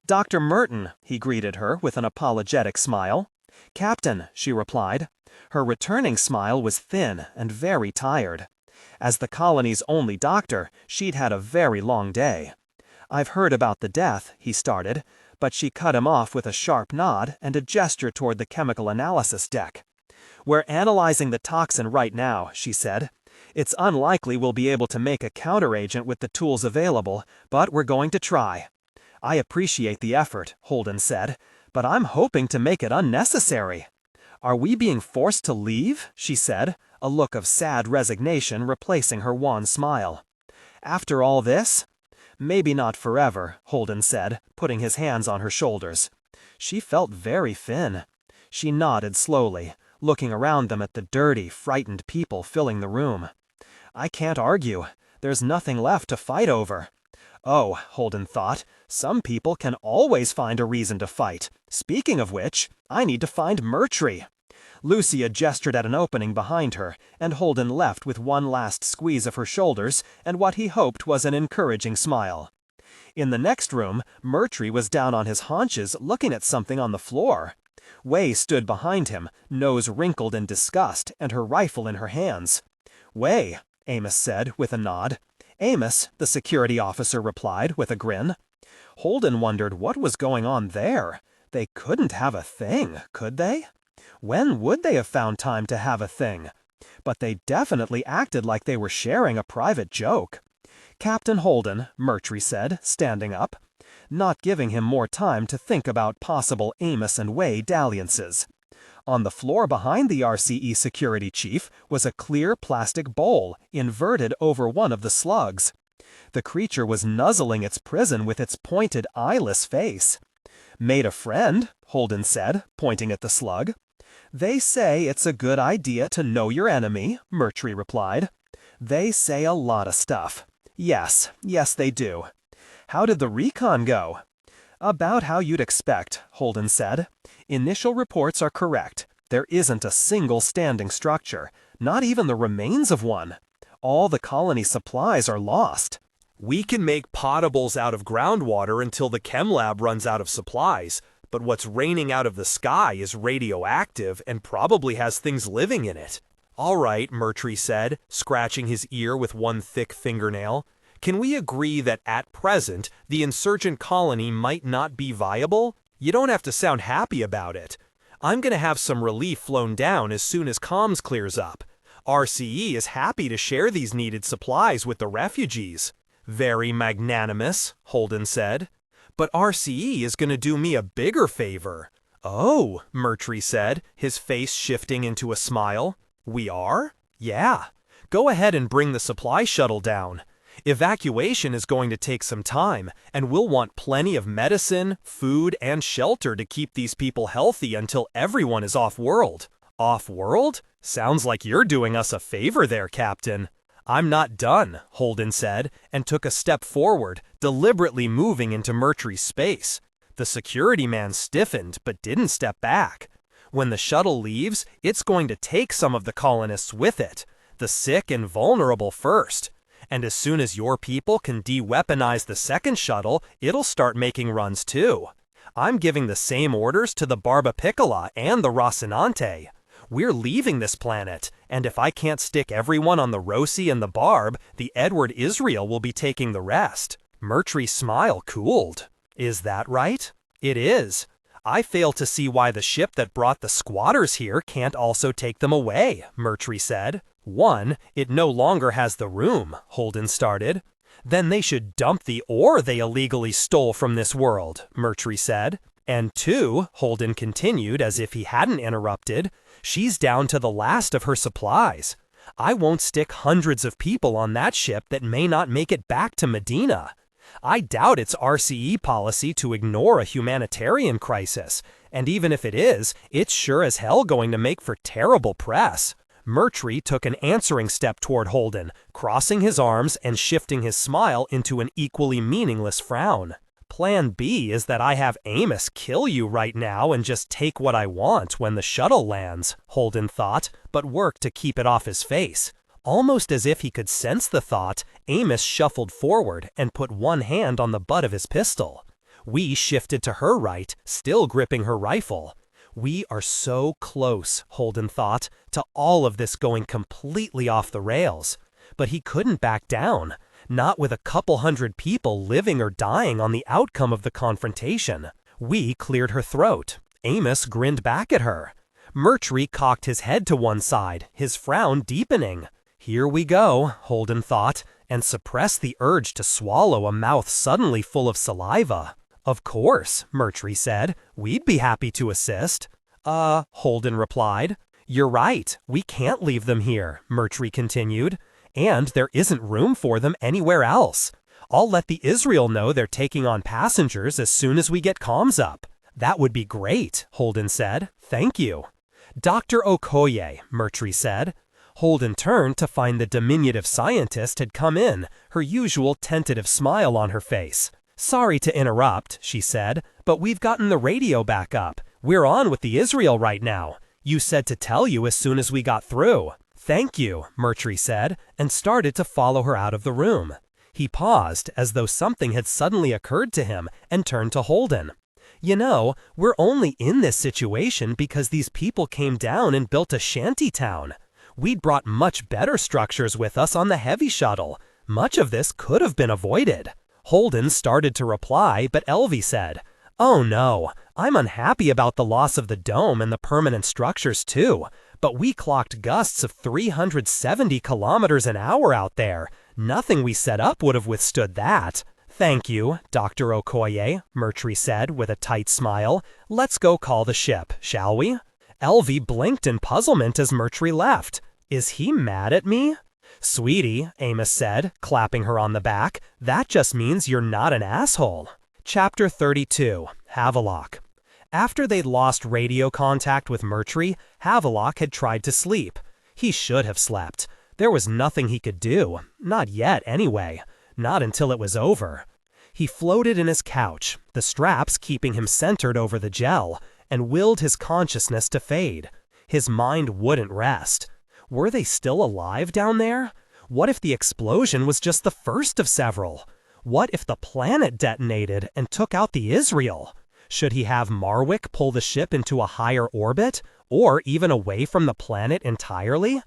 "Dr. Merton," he greeted her with an apologetic smile. "Captain," she replied. Her returning smile was thin and very tired. As the colony's only doctor, she'd had a very long day. "I've heard about the death," he started, but she cut him off with a sharp nod and a gesture toward the chemical analysis deck. "We're analyzing the toxin right now," she said. "It's unlikely we'll be able to make a counteragent with the tools available, but we're going to try." "I appreciate the effort," Holden said, "but I'm hoping to make it unnecessary." "Are we being forced to leave?" she said, a look of sad resignation replacing her wan smile. "After all this?" "Maybe not forever," Holden said, putting his hands on her shoulders. She felt very thin. She nodded slowly, looking around them at the dirty, frightened people filling the room. "I can't argue. There's nothing left to fight over." Oh, Holden thought, some people can always find a reason to fight. Speaking of which, I need to find Murtry. Lucia gestured at an opening behind her, and Holden left with one last squeeze of her shoulders and what he hoped was an encouraging smile. In the next room, Murtry was down on his haunches looking at something on the floor. Wei stood behind him, nose wrinkled in disgust and her rifle in her hands. "Wei," Amos said with a nod. "Amos," the security officer replied with a grin. Holden wondered what was going on there. They couldn't have a thing, could they? When would they have found time to have a thing? But they definitely acted like they were sharing a private joke. Captain Holden, Murtry said, standing up, not giving him more time to think about possible Amos and Way dalliances. On the floor behind the RCE security chief was a clear plastic bowl inverted over one of the slugs. The creature was nuzzling its prison with its pointed, eyeless face. "Made a friend," Holden said, pointing at the slug. "They say it's a good idea to know your enemy," Murtry replied. "They say a lot of stuff. Yes, they do." "How did the recon go?" "About how you'd expect," Holden said. "Initial reports are correct. There isn't a single standing structure, not even the remains of one. All the colony supplies are lost." "We can make potables out of groundwater until the chem lab runs out of supplies, but what's raining out of the sky is radioactive and probably has things living in it." "All right," Murtry said, scratching his ear with one thick fingernail. "Can we agree that at present the insurgent colony might not be viable? You don't have to sound happy about it. I'm going to have some relief flown down as soon as comms clears up. RCE is happy to share these needed supplies with the refugees." "Very magnanimous," Holden said. "But RCE is going to do me a bigger favor." "Oh," Murtry said, his face shifting into a smile. "We are?" "Yeah. Go ahead and bring the supply shuttle down. Evacuation is going to take some time, and we'll want plenty of medicine, food, and shelter to keep these people healthy until everyone is off-world." "Off-world? Sounds like you're doing us a favor there, Captain." "I'm not done," Holden said, and took a step forward, deliberately moving into Murtry's space. The security man stiffened but didn't step back. "When the shuttle leaves, it's going to take some of the colonists with it, the sick and vulnerable first. And as soon as your people can de-weaponize the second shuttle, it'll start making runs too. I'm giving the same orders to the Barbapicola and the Rocinante. We're leaving this planet, and if I can't stick everyone on the Roci and the Barb, the Edward Israel will be taking the rest." Murtry's smile cooled. "Is that right?" "It is. I fail to see why the ship that brought the squatters here can't also take them away," Murtry said. "One, it no longer has the room," Holden started. "Then they should dump the ore they illegally stole from this world," Murtry said. "And two," Holden continued as if he hadn't interrupted, "she's down to the last of her supplies. I won't stick hundreds of people on that ship that may not make it back to Medina. I doubt it's RCE policy to ignore a humanitarian crisis, and even if it is, it's sure as hell going to make for terrible press." Murtry took an answering step toward Holden, crossing his arms and shifting his smile into an equally meaningless frown. "Plan B is that I have Amos kill you right now and just take what I want when the shuttle lands," Holden thought, but worked to keep it off his face. Almost as if he could sense the thought, Amos shuffled forward and put one hand on the butt of his pistol. We shifted to her right, still gripping her rifle. We are so close, Holden thought, to all of this going completely off the rails. But he couldn't back down, not with a couple hundred people living or dying on the outcome of the confrontation. We cleared her throat. Amos grinned back at her. Murtry cocked his head to one side, his frown deepening. Here we go, Holden thought, and suppressed the urge to swallow a mouth suddenly full of saliva. "Of course," Murtry said, "we'd be happy to assist." Holden replied. "You're right, we can't leave them here," Murtry continued, "and there isn't room for them anywhere else. I'll let the Israel know they're taking on passengers as soon as we get comms up." "That would be great," Holden said. "Thank you." "Dr. Okoye," Murtry said. Holden turned to find the diminutive scientist had come in, her usual tentative smile on her face. "Sorry to interrupt," she said, "but we've gotten the radio back up. We're on with the Israel right now. You said to tell you as soon as we got through." "Thank you," Murtry said, and started to follow her out of the room. He paused, as though something had suddenly occurred to him, and turned to Holden. "You know, we're only in this situation because these people came down and built a shanty town. We'd brought much better structures with us on the heavy shuttle. Much of this could have been avoided." Holden started to reply, but Elvie said, "Oh no, I'm unhappy about the loss of the dome and the permanent structures too, but we clocked gusts of 370 kilometers an hour out there. Nothing we set up would have withstood that." "Thank you, Dr. Okoye," Murtry said with a tight smile. "Let's go call the ship, shall we?" Elvie blinked in puzzlement as Murtry left. "Is he mad at me?" "Sweetie," Amos said, clapping her on the back, "that just means you're not an asshole." Chapter 32, Havelock. After they'd lost radio contact with Murtry, Havelock had tried to sleep. He should have slept. There was nothing he could do. Not yet, anyway. Not until it was over. He floated in his couch, the straps keeping him centered over the gel, and willed his consciousness to fade. His mind wouldn't rest. Were they still alive down there? What if the explosion was just the first of several? What if the planet detonated and took out the Israel? Should he have Marwick pull the ship into a higher orbit, or even away from the planet entirely?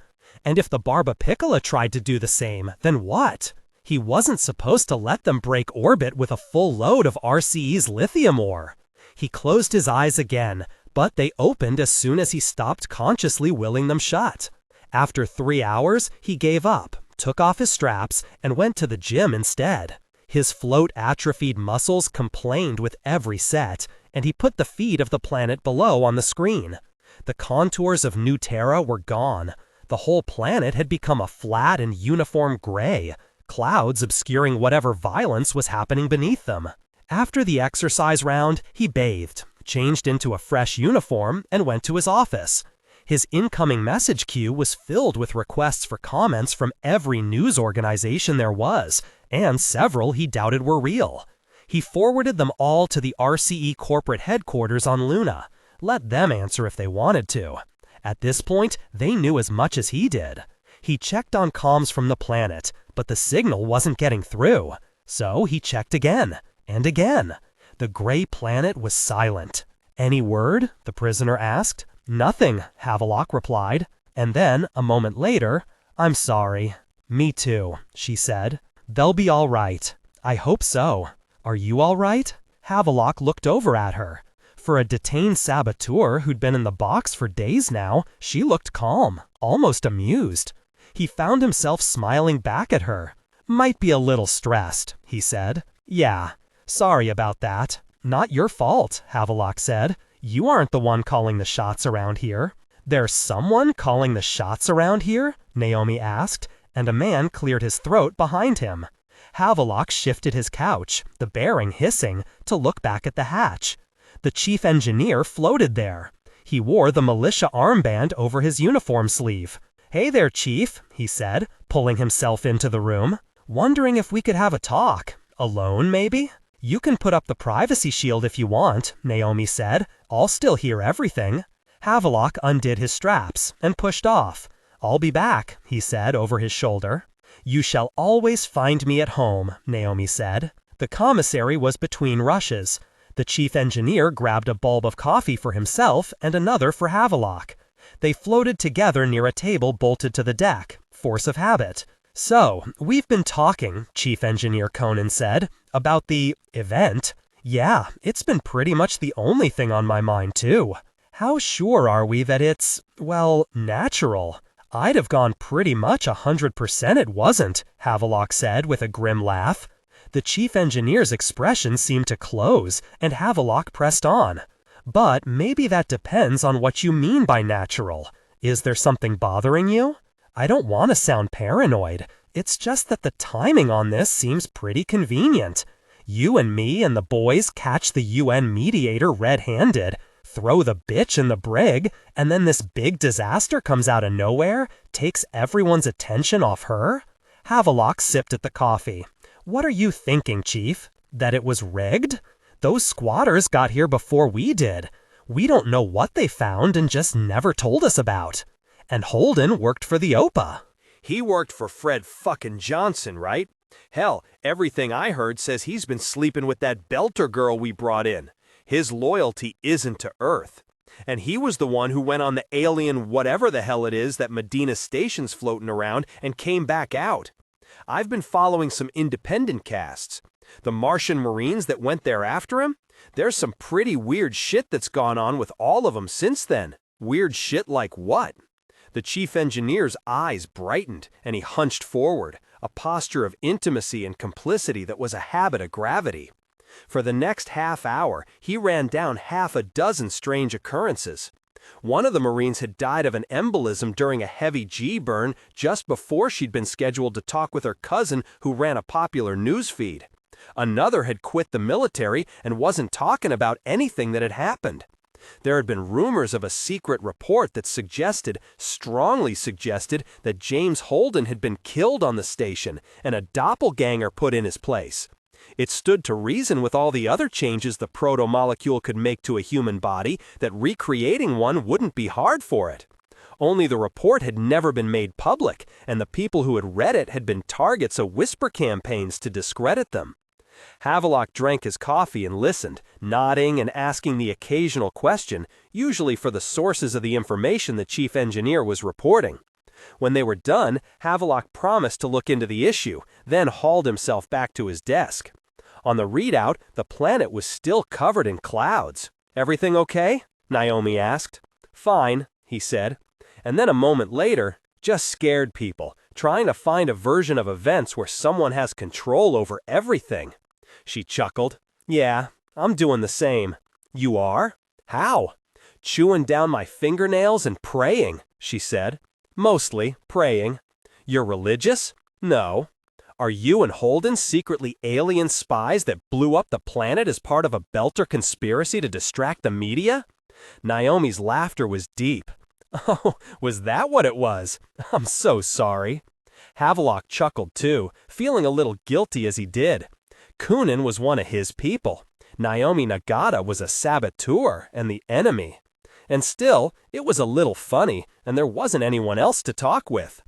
And if the Barbapicola tried to do the same, then what? He wasn't supposed to let them break orbit with a full load of RCE's lithium ore. He closed his eyes again, but they opened as soon as he stopped consciously willing them shut. After 3 hours, he gave up, took off his straps, and went to the gym instead. His float-atrophied muscles complained with every set, and he put the feed of the planet below on the screen. The contours of New Terra were gone. The whole planet had become a flat and uniform gray, clouds obscuring whatever violence was happening beneath them. After the exercise round, he bathed, changed into a fresh uniform, and went to his office. His incoming message queue was filled with requests for comments from every news organization there was, and several he doubted were real. He forwarded them all to the RCE corporate headquarters on Luna. Let them answer if they wanted to. At this point, they knew as much as he did. He checked on comms from the planet, but the signal wasn't getting through. So he checked again, and again. The gray planet was silent. "Any word?" the prisoner asked. "Nothing," Havelock replied. And then, a moment later, "I'm sorry." "Me too," she said. "They'll be all right." "I hope so." "Are you all right?" Havelock looked over at her. For a detained saboteur who'd been in the box for days now, she looked calm, almost amused. He found himself smiling back at her. "Might be a little stressed," he said. "Yeah, sorry about that." "Not your fault," Havelock said. "You aren't the one calling the shots around here." "There's someone calling the shots around here?" Naomi asked, and a man cleared his throat behind him. Havelock shifted his couch, the bearing hissing, to look back at the hatch. The chief engineer floated there. He wore the militia armband over his uniform sleeve. "Hey there, Chief," he said, pulling himself into the room. "Wondering if we could have a talk. Alone, maybe?" "You can put up the privacy shield if you want," Naomi said. "I'll still hear everything." Havelock undid his straps and pushed off. "I'll be back," he said over his shoulder. "You shall always find me at home," Naomi said. The commissary was between rushes. The chief engineer grabbed a bulb of coffee for himself and another for Havelock. They floated together near a table bolted to the deck, force of habit. "So, we've been talking," Chief Engineer Conan said, "about the event." "Yeah, it's been pretty much the only thing on my mind, too." "How sure are we that it's, well, natural?" "I'd have gone pretty much 100% it wasn't," Havelock said with a grim laugh. The chief engineer's expression seemed to close, and Havelock pressed on. "But maybe that depends on what you mean by natural. Is there something bothering you?" "I don't want to sound paranoid. It's just that the timing on this seems pretty convenient. You and me and the boys catch the UN mediator red-handed, throw the bitch in the brig, and then this big disaster comes out of nowhere, takes everyone's attention off her?" Havelock sipped at the coffee. "What are you thinking, Chief? That it was rigged? Those squatters got here before we did. We don't know what they found and just never told us about. And Holden worked for the OPA." He worked for Fred fucking Johnson, right? Hell, everything I heard says he's been sleeping with that Belter girl we brought in. His loyalty isn't to Earth. And he was the one who went on the alien whatever the hell it is that Medina Station's floating around and came back out. I've been following some independent casts. The Martian Marines that went there after him? There's some pretty weird shit that's gone on with all of them since then. Weird shit like what? The chief engineer's eyes brightened, and he hunched forward, a posture of intimacy and complicity that was a habit of gravity. For the next half hour, he ran down half a dozen strange occurrences. One of the Marines had died of an embolism during a heavy G-burn just before she'd been scheduled to talk with her cousin who ran a popular news feed. Another had quit the military and wasn't talking about anything that had happened. There had been rumors of a secret report that strongly suggested, that James Holden had been killed on the station and a doppelganger put in his place. It stood to reason, with all the other changes the proto-molecule could make to a human body, that recreating one wouldn't be hard for it. Only the report had never been made public, and the people who had read it had been targets of whisper campaigns to discredit them. Havelock drank his coffee and listened, nodding and asking the occasional question, usually for the sources of the information the chief engineer was reporting. When they were done, Havelock promised to look into the issue, then hauled himself back to his desk. On the readout, the planet was still covered in clouds. "Everything okay?" Naomi asked. "Fine," he said. And then a moment later, "Just scared people, trying to find a version of events where someone has control over everything." She chuckled. "Yeah, I'm doing the same." "You are? How?" "Chewing down my fingernails and praying," she said. "Mostly praying." "You're religious?" "No." "Are you and Holden secretly alien spies that blew up the planet as part of a Belter conspiracy to distract the media?" Naomi's laughter was deep. "Oh, was that what it was? I'm so sorry." Havelock chuckled too, feeling a little guilty as he did. Coonan was one of his people. Naomi Nagata was a saboteur and the enemy. And still, it was a little funny, and there wasn't anyone else to talk with.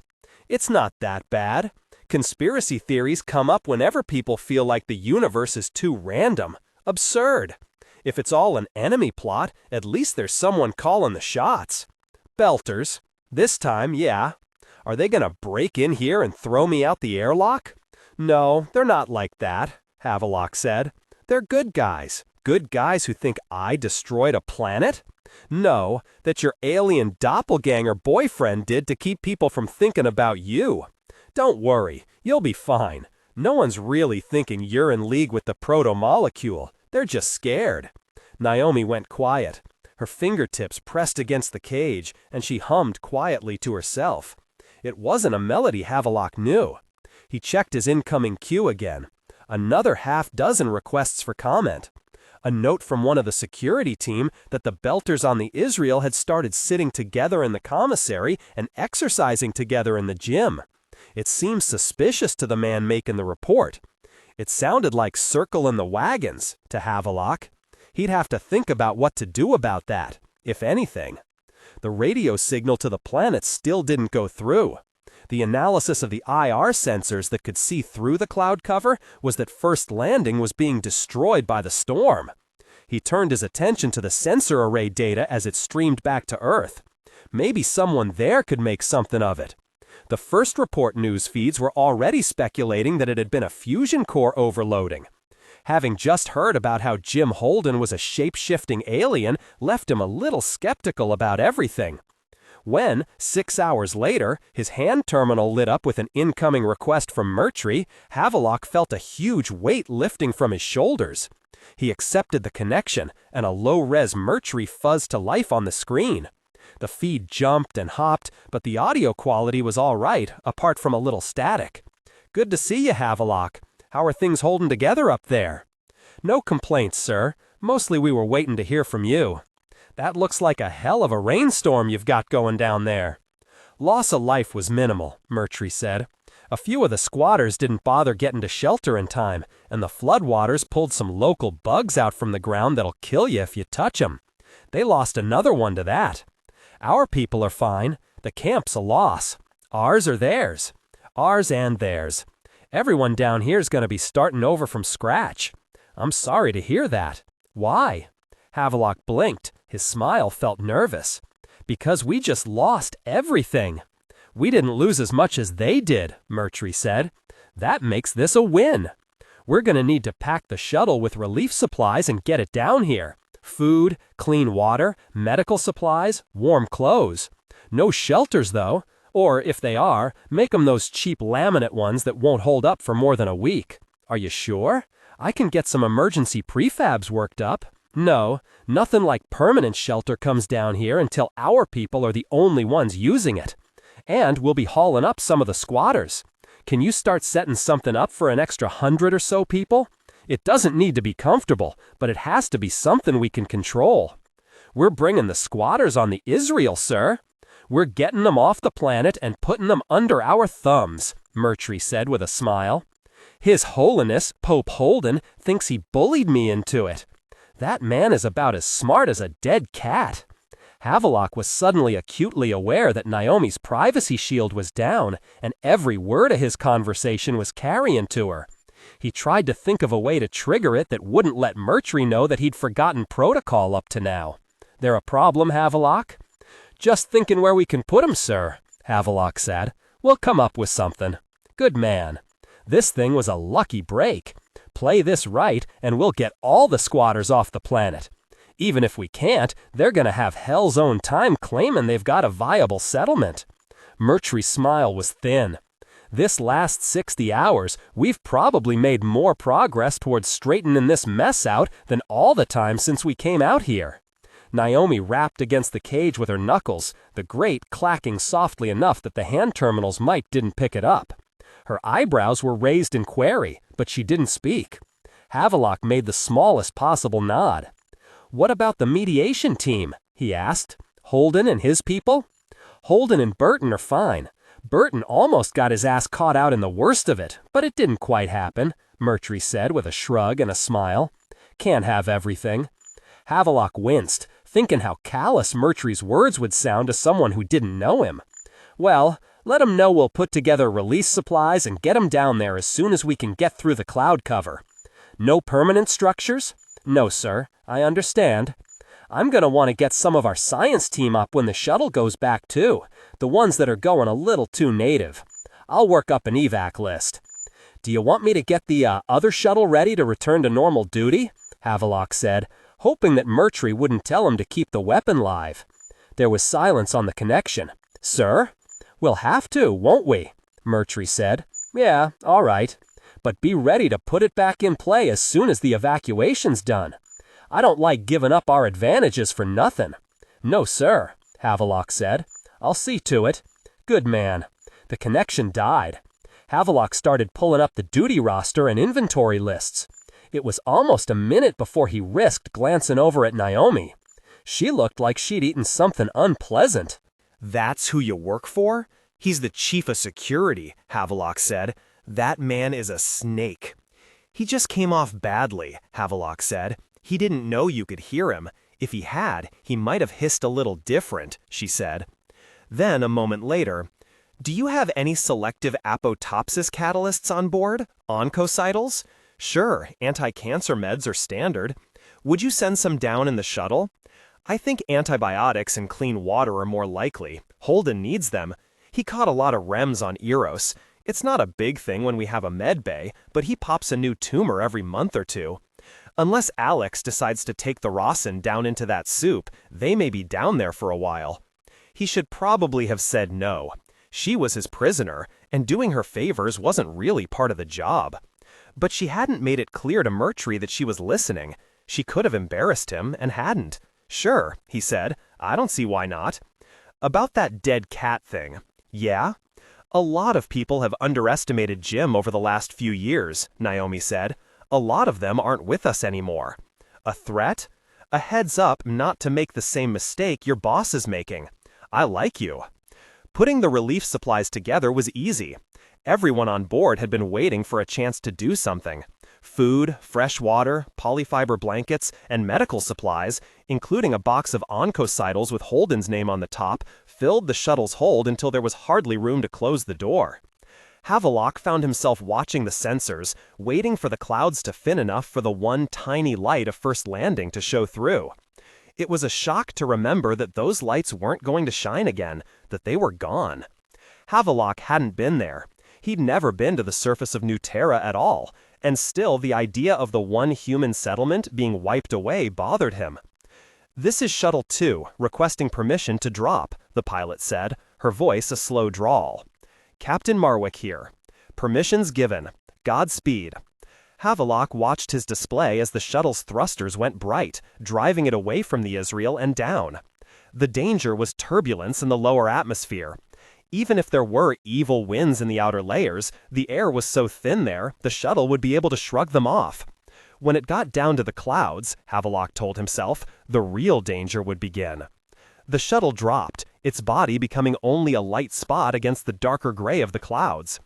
It's not that bad. Conspiracy theories come up whenever people feel like the universe is too random. Absurd. If it's all an enemy plot, at least there's someone calling the shots. Belters. This time, yeah. Are they gonna break in here and throw me out the airlock? No, they're not like that, Havelock said. They're good guys. Good guys who think I destroyed a planet? No, that your alien doppelganger boyfriend did to keep people from thinking about you. Don't worry, you'll be fine. No one's really thinking you're in league with the proto-molecule. They're just scared. Naomi went quiet. Her fingertips pressed against the cage, and she hummed quietly to herself. It wasn't a melody Havelock knew. He checked his incoming queue again. Another half-dozen requests for comment. A note from one of the security team that the Belters on the Israel had started sitting together in the commissary and exercising together in the gym. It seemed suspicious to the man making the report. It sounded like circle in the wagons to Havelock. He'd have to think about what to do about that, if anything. The radio signal to the planet still didn't go through. The analysis of the IR sensors that could see through the cloud cover was that First Landing was being destroyed by the storm. He turned his attention to the sensor array data as it streamed back to Earth. Maybe someone there could make something of it. The first report news feeds were already speculating that it had been a fusion core overloading. Having just heard about how Jim Holden was a shape-shifting alien left him a little skeptical about everything. When, 6 hours later, his hand terminal lit up with an incoming request from Murtry, Havelock felt a huge weight lifting from his shoulders. He accepted the connection, and a low-res Murtry fuzzed to life on the screen. The feed jumped and hopped, but the audio quality was all right, apart from a little static. "Good to see you, Havelock. How are things holding together up there?" "No complaints, sir. Mostly we were waiting to hear from you." "That looks like a hell of a rainstorm you've got going down there." "Loss of life was minimal," Murtry said. "A few of the squatters didn't bother getting to shelter in time, and the floodwaters pulled some local bugs out from the ground that'll kill you if you touch 'em. They lost another one to that. Our people are fine. The camp's a loss. Ours or theirs. Ours and theirs. Everyone down here's going to be starting over from scratch." "I'm sorry to hear that." "Why?" Havelock blinked. His smile felt nervous. "Because we just lost everything." "We didn't lose as much as they did," Murtry said. "That makes this a win." We're gonna need to pack the shuttle with relief supplies and get it down here. Food, clean water, medical supplies, warm clothes. No shelters, though. Or, if they are, make 'em those cheap laminate ones that won't hold up for more than a week. Are you sure? I can get some emergency prefabs worked up. No, nothing like permanent shelter comes down here until our people are the only ones using it. And we'll be hauling up some of the squatters. Can you start setting something up for an extra 100 or so people? It doesn't need to be comfortable, but it has to be something we can control. We're bringing the squatters on the Israel, sir. We're getting them off the planet and putting them under our thumbs, Murtry said with a smile. His Holiness, Pope Holden, thinks he bullied me into it. That man is about as smart as a dead cat. Havelock was suddenly acutely aware that Naomi's privacy shield was down, and every word of his conversation was carrying to her. He tried to think of a way to trigger it that wouldn't let Murtry know that he'd forgotten protocol up to now. There a problem, Havelock? Just thinking where we can put him, sir, Havelock said. We'll come up with something. Good man. This thing was a lucky break. Play this right, and we'll get all the squatters off the planet. Even if we can't, they're gonna have hell's own time claiming they've got a viable settlement. Murtry's smile was thin. This last 60 hours, we've probably made more progress towards straightening this mess out than all the time since we came out here. Naomi rapped against the cage with her knuckles, the grate clacking softly enough that the hand terminals might didn't pick it up. Her eyebrows were raised in query, but she didn't speak. Havelock made the smallest possible nod. What about the mediation team? He asked. Holden and his people? Holden and Burton are fine. Burton almost got his ass caught out in the worst of it, but it didn't quite happen, Murtry said with a shrug and a smile. Can't have everything. Havelock winced, thinking how callous Murtry's words would sound to someone who didn't know him. Well, let him know we'll put together release supplies and get him down there as soon as we can get through the cloud cover. No permanent structures? No, sir. I understand. I'm gonna want to get some of our science team up when the shuttle goes back too, the ones that are going a little too native. I'll work up an evac list. Do you want me to get the other shuttle ready to return to normal duty? Havelock said, hoping that Murtry wouldn't tell him to keep the weapon live. There was silence on the connection. Sir? We'll have to, won't we? Murtry said. Yeah, all right. But be ready to put it back in play as soon as the evacuation's done. I don't like giving up our advantages for nothing. No, sir, Havelock said. I'll see to it. Good man. The connection died. Havelock started pulling up the duty roster and inventory lists. It was almost a minute before he risked glancing over at Naomi. She looked like she'd eaten something unpleasant. That's who you work for? He's the chief of security, Havelock said. That man is a snake. He just came off badly, Havelock said. He didn't know you could hear him. If he had, he might have hissed a little different, she said. Then, a moment later, do you have any selective apoptosis catalysts on board? Oncocytals? Sure, anti-cancer meds are standard. Would you send some down in the shuttle? I think antibiotics and clean water are more likely. Holden needs them. He caught a lot of REMs on Eros. It's not a big thing when we have a med bay, but he pops a new tumor every month or two. Unless Alex decides to take the Rocinante down into that soup, they may be down there for a while. He should probably have said no. She was his prisoner, and doing her favors wasn't really part of the job. But she hadn't made it clear to Murtry that she was listening. She could have embarrassed him and hadn't. Sure, he said. I don't see why not. About that dead cat thing. Yeah? A lot of people have underestimated Jim over the last few years, Naomi said. A lot of them aren't with us anymore. A threat? A heads up not to make the same mistake your boss is making. I like you. Putting the relief supplies together was easy. Everyone on board had been waiting for a chance to do something. Food, fresh water, polyfiber blankets, and medical supplies, including a box of oncocytals with Holden's name on the top, filled the shuttle's hold until there was hardly room to close the door. Havelock found himself watching the sensors, waiting for the clouds to thin enough for the one tiny light of first landing to show through. It was a shock to remember that those lights weren't going to shine again, that they were gone. Havelock hadn't been there. He'd never been to the surface of New Terra at all, and still the idea of the one human settlement being wiped away bothered him. "This is Shuttle 2, requesting permission to drop," the pilot said, her voice a slow drawl. "Captain Marwick here. Permissions given. Godspeed." Havelock watched his display as the shuttle's thrusters went bright, driving it away from the Israel and down. The danger was turbulence in the lower atmosphere. Even if there were evil winds in the outer layers, the air was so thin there, the shuttle would be able to shrug them off. When it got down to the clouds, Havelock told himself, the real danger would begin. The shuttle dropped, its body becoming only a light spot against the darker gray of the clouds.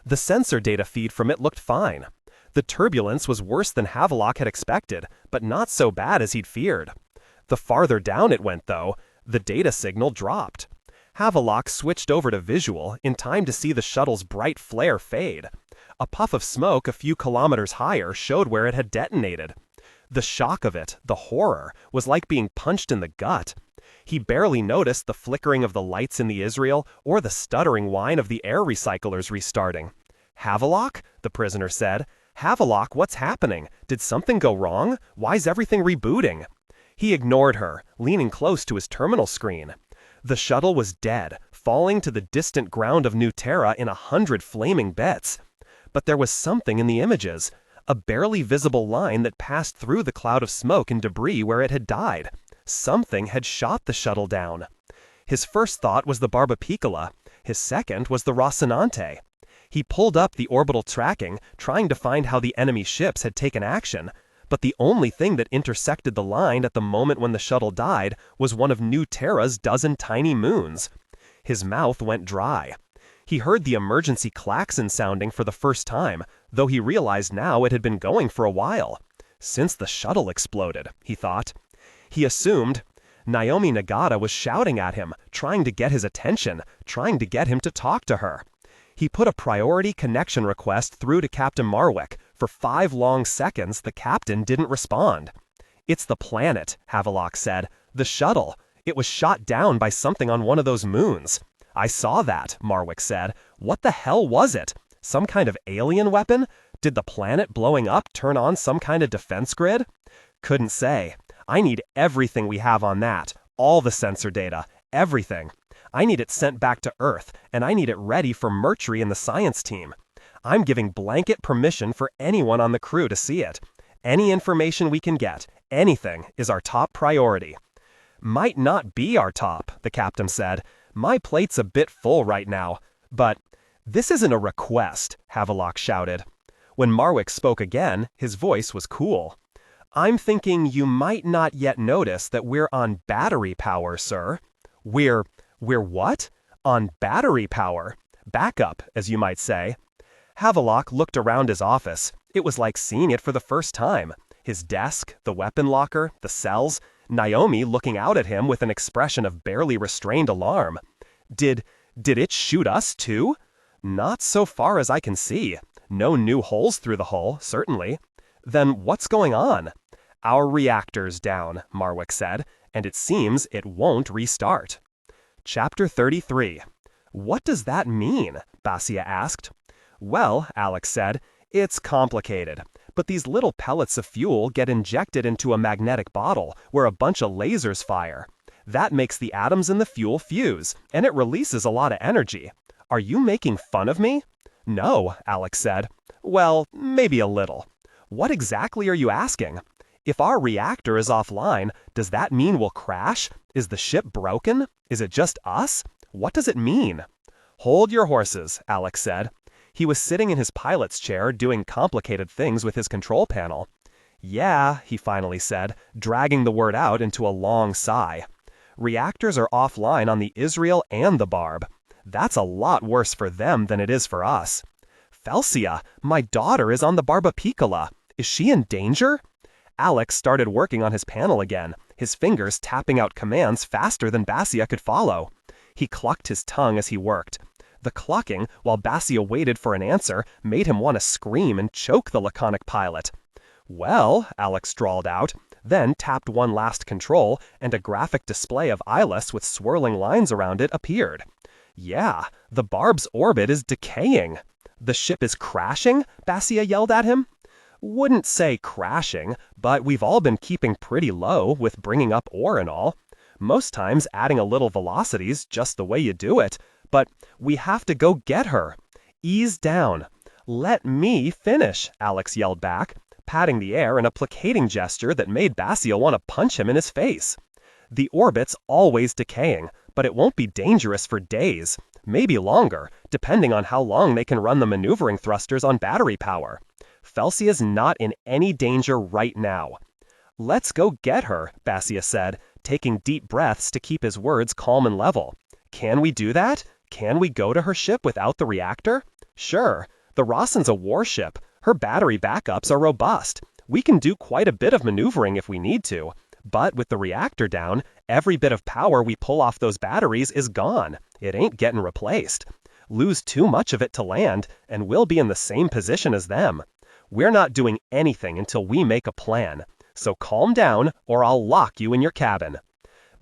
The sensor data feed from it looked fine. The turbulence was worse than Havelock had expected, but not so bad as he'd feared. The farther down it went, though, the data signal dropped. Havelock switched over to visual in time to see the shuttle's bright flare fade. A puff of smoke a few kilometers higher showed where it had detonated. The shock of it, the horror, was like being punched in the gut. He barely noticed the flickering of the lights in the Israel or the stuttering whine of the air recyclers restarting. "Havelock?" the prisoner said. "Havelock, what's happening? Did something go wrong? Why's everything rebooting?" He ignored her, leaning close to his terminal screen. The shuttle was dead, falling to the distant ground of New Terra in 100 flaming bits. But there was something in the images, a barely visible line that passed through the cloud of smoke and debris where it had died. Something had shot the shuttle down. His first thought was the Barbapiccola. His second was the Rocinante. He pulled up the orbital tracking, trying to find how the enemy ships had taken action, but the only thing that intersected the line at the moment when the shuttle died was one of New Terra's dozen tiny moons. His mouth went dry. He heard the emergency klaxon sounding for the first time, though he realized now it had been going for a while. Since the shuttle exploded, he thought. He assumed Naomi Nagata was shouting at him, trying to get his attention, trying to get him to talk to her. He put a priority connection request through to Captain Marwick. For 5 long seconds, the captain didn't respond. "It's the planet," Havelock said. "The shuttle. It was shot down by something on one of those moons." "I saw that," Marwick said. "What the hell was it? Some kind of alien weapon? Did the planet blowing up turn on some kind of defense grid?" "Couldn't say. I need everything we have on that. All the sensor data. Everything. I need it sent back to Earth, and I need it ready for Murtry and the science team. I'm giving blanket permission for anyone on the crew to see it. Any information we can get, anything, is our top priority." "Might not be our top," the captain said. "My plate's a bit full right now. But this isn't a request," Havelock shouted. When Marwick spoke again, his voice was cool. "I'm thinking you might not yet notice that we're on battery power, sir." We're what? On battery power. Backup, as you might say." Havelock looked around his office. It was like seeing it for the first time. His desk, the weapon locker, the cells, Naomi looking out at him with an expression of barely restrained alarm. Did it shoot us too?" "Not so far as I can see. No new holes through the hull, certainly." "Then what's going on?" "Our reactor's down," Marwick said, "and it seems it won't restart." Chapter 33. "What does that mean?" Basia asked. "Well," Alex said, "it's complicated. But these little pellets of fuel get injected into a magnetic bottle where a bunch of lasers fire. That makes the atoms in the fuel fuse, and it releases a lot of energy. Are you making fun of me?" "No," Alex said. "Well, maybe a little. What exactly are you asking? If our reactor is offline, does that mean we'll crash? Is the ship broken? Is it just us? What does it mean?" "Hold your horses," Alex said. He was sitting in his pilot's chair doing complicated things with his control panel. "Yeah," he finally said, dragging the word out into a long sigh. "Reactors are offline on the Israel and the Barb. That's a lot worse for them than it is for us." "Felsia, my daughter is on the Barbapiccola. Is she in danger?" Alex started working on his panel again, his fingers tapping out commands faster than Basia could follow. He clucked his tongue as he worked. The clucking, while Basia waited for an answer, made him want to scream and choke the laconic pilot. "Well," Alex drawled out, then tapped one last control, and a graphic display of Ilus with swirling lines around it appeared. "Yeah, the Barb's orbit is decaying." The ship is crashing? Basia yelled at him. Wouldn't say crashing, but we've all been keeping pretty low with bringing up ore and all. Most times adding a little velocity's just the way you do it, but we have to go get her. Ease down. Let me finish, Alex yelled back, patting the air in a placating gesture that made Basia want to punch him in his face. The orbit's always decaying, but it won't be dangerous for days, maybe longer, depending on how long they can run the maneuvering thrusters on battery power. Felsia's not in any danger right now. Let's go get her, Basia said, taking deep breaths to keep his words calm and level. Can we do that? Can we go to her ship without the reactor? Sure. The Rocin's a warship. Her battery backups are robust. We can do quite a bit of maneuvering if we need to. But with the reactor down, every bit of power we pull off those batteries is gone. It ain't getting replaced. Lose too much of it to land, and we'll be in the same position as them. We're not doing anything until we make a plan. So calm down, or I'll lock you in your cabin.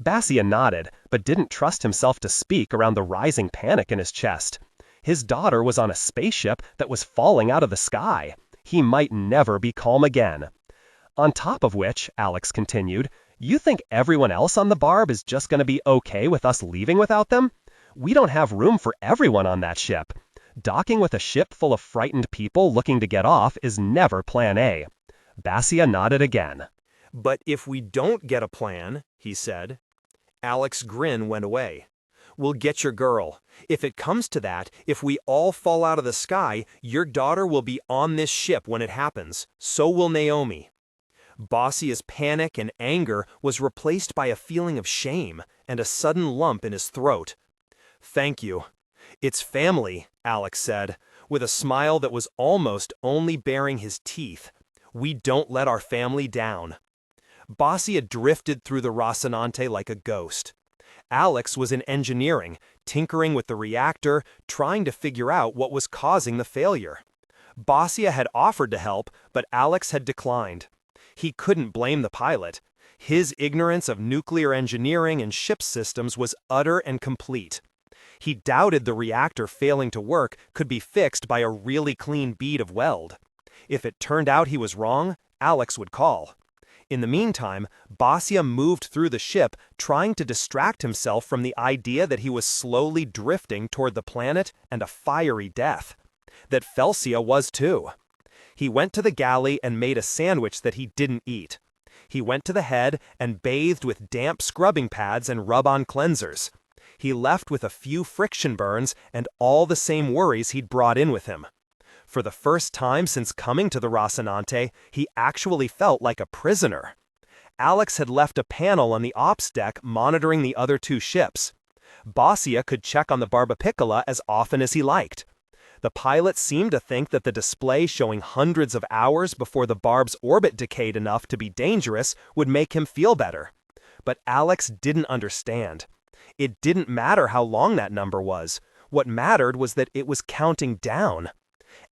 Basia nodded, but didn't trust himself to speak around the rising panic in his chest. His daughter was on a spaceship that was falling out of the sky. He might never be calm again. On top of which, Alex continued, you think everyone else on the Barb is just going to be okay with us leaving without them? We don't have room for everyone on that ship. Docking with a ship full of frightened people looking to get off is never plan A. Basia nodded again. But if we don't get a plan, he said. Alex's grin went away. We'll get your girl. If it comes to that, if we all fall out of the sky, your daughter will be on this ship when it happens. So will Naomi. Basia's panic and anger was replaced by a feeling of shame and a sudden lump in his throat. Thank you. It's family, Alex said, with a smile that was almost only baring his teeth. We don't let our family down. Basia drifted through the Rocinante like a ghost. Alex was in engineering, tinkering with the reactor, trying to figure out what was causing the failure. Basia had offered to help, but Alex had declined. He couldn't blame the pilot. His ignorance of nuclear engineering and ship systems was utter and complete. He doubted the reactor failing to work could be fixed by a really clean bead of weld. If it turned out he was wrong, Alex would call. In the meantime, Basia moved through the ship, trying to distract himself from the idea that he was slowly drifting toward the planet and a fiery death. That Felsia was too. He went to the galley and made a sandwich that he didn't eat. He went to the head and bathed with damp scrubbing pads and rub-on cleansers. He left with a few friction burns and all the same worries he'd brought in with him. For the first time since coming to the Rocinante, he actually felt like a prisoner. Alex had left a panel on the ops deck monitoring the other two ships. Basia could check on the Barbapicola as often as he liked. The pilot seemed to think that the display showing hundreds of hours before the Barb's orbit decayed enough to be dangerous would make him feel better. But Alex didn't understand. It didn't matter how long that number was. What mattered was that it was counting down.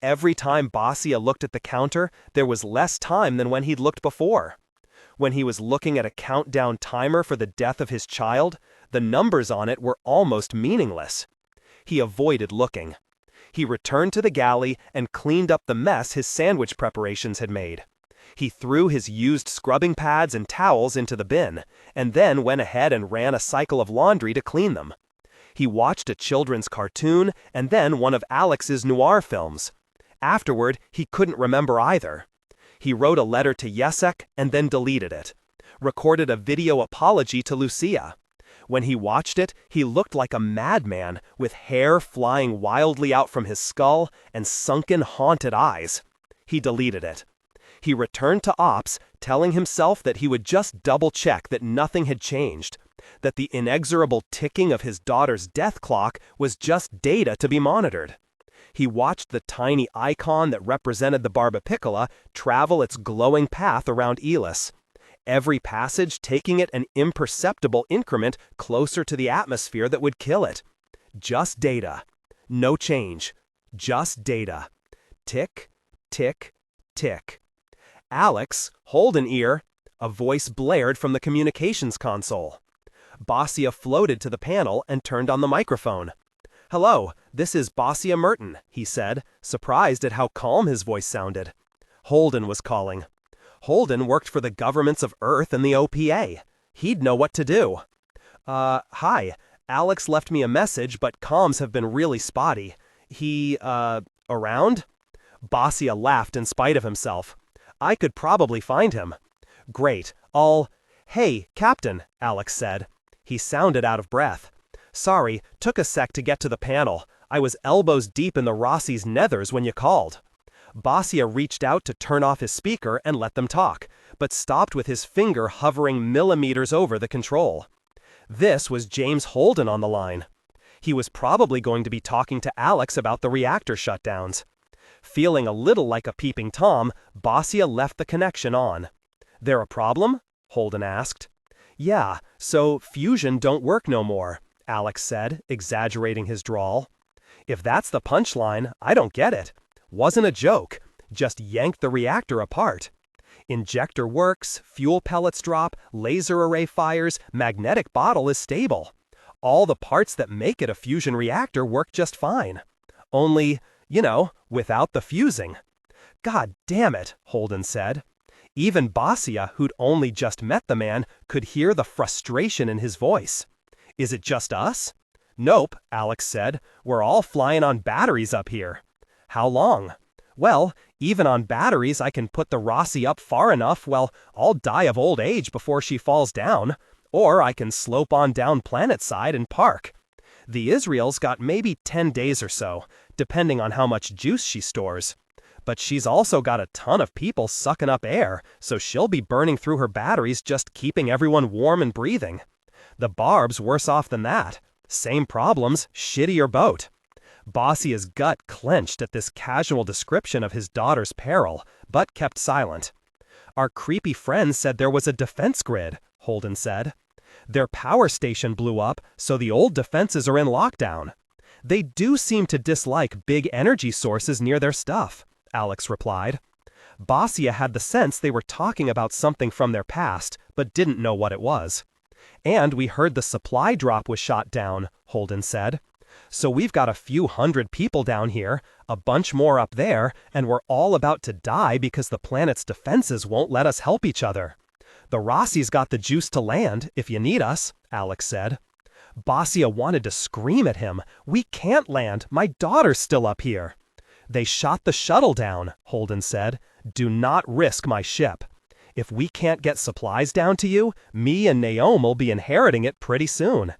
Every time Basia looked at the counter, there was less time than when he'd looked before. When he was looking at a countdown timer for the death of his child, the numbers on it were almost meaningless. He avoided looking. He returned to the galley and cleaned up the mess his sandwich preparations had made. He threw his used scrubbing pads and towels into the bin, and then went ahead and ran a cycle of laundry to clean them. He watched a children's cartoon and then one of Alex's noir films. Afterward, he couldn't remember either. He wrote a letter to Yesek and then deleted it. Recorded a video apology to Lucia. When he watched it, he looked like a madman, with hair flying wildly out from his skull and sunken, haunted eyes. He deleted it. He returned to ops, telling himself that he would just double-check that nothing had changed, that the inexorable ticking of his daughter's death clock was just data to be monitored. He watched the tiny icon that represented the Barbapicola travel its glowing path around Ilus, every passage taking it an imperceptible increment closer to the atmosphere that would kill it. Just data. No change. Just data. Tick, tick, tick. Alex, hold an ear. A voice blared from the communications console. Basia floated to the panel and turned on the microphone. "Hello, this is Bossia Merton," he said, surprised at how calm his voice sounded. Holden was calling. Holden worked for the governments of Earth and the OPA. He'd know what to do. Hi. Alex left me a message, but comms have been really spotty. Around? Bossia laughed in spite of himself. I could probably find him. Great. Hey, Captain, Alex said. He sounded out of breath. Sorry, took a sec to get to the panel. I was elbows deep in the Rossi's nethers when you called. Bossia reached out to turn off his speaker and let them talk, but stopped with his finger hovering millimeters over the control. This was James Holden on the line. He was probably going to be talking to Alex about the reactor shutdowns. Feeling a little like a peeping Tom, Bossia left the connection on. There a problem? Holden asked. Yeah, so fusion don't work no more, Alex said, exaggerating his drawl. If that's the punchline, I don't get it. Wasn't a joke. Just yanked the reactor apart. Injector works, fuel pellets drop, laser array fires, magnetic bottle is stable. All the parts that make it a fusion reactor work just fine. Only, without the fusing. God damn it, Holden said. Even Bossia, who'd only just met the man, could hear the frustration in his voice. Is it just us? Nope, Alex said. We're all flying on batteries up here. How long? Well, even on batteries I can put the Rossi up far enough, I'll die of old age before she falls down. Or I can slope on down planet side and park. The Israel's got maybe 10 days or so, depending on how much juice she stores. But she's also got a ton of people sucking up air, so she'll be burning through her batteries just keeping everyone warm and breathing. The Barb's worse off than that. Same problems, shittier boat. Bossia's gut clenched at this casual description of his daughter's peril, but kept silent. Our creepy friend said there was a defense grid, Holden said. Their power station blew up, so the old defenses are in lockdown. They do seem to dislike big energy sources near their stuff, Alex replied. Bossia had the sense they were talking about something from their past, but didn't know what it was. And we heard the supply drop was shot down, Holden said. So we've got a few hundred people down here, a bunch more up there, and we're all about to die because the planet's defenses won't let us help each other. The Rossi's got the juice to land, if you need us, Alex said. Bossia wanted to scream at him. We can't land, my daughter's still up here. They shot the shuttle down, Holden said. Do not risk my ship. If we can't get supplies down to you, me and Naomi will be inheriting it pretty soon.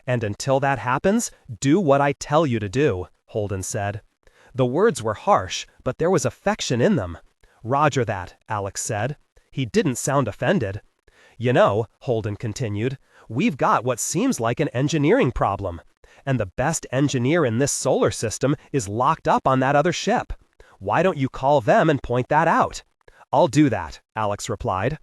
And until that happens, do what I tell you to do, Holden said. The words were harsh, but there was affection in them. Roger that, Alex said. He didn't sound offended. Holden continued, we've got what seems like an engineering problem. And the best engineer in this solar system is locked up on that other ship. Why don't you call them and point that out? I'll do that, Alex replied.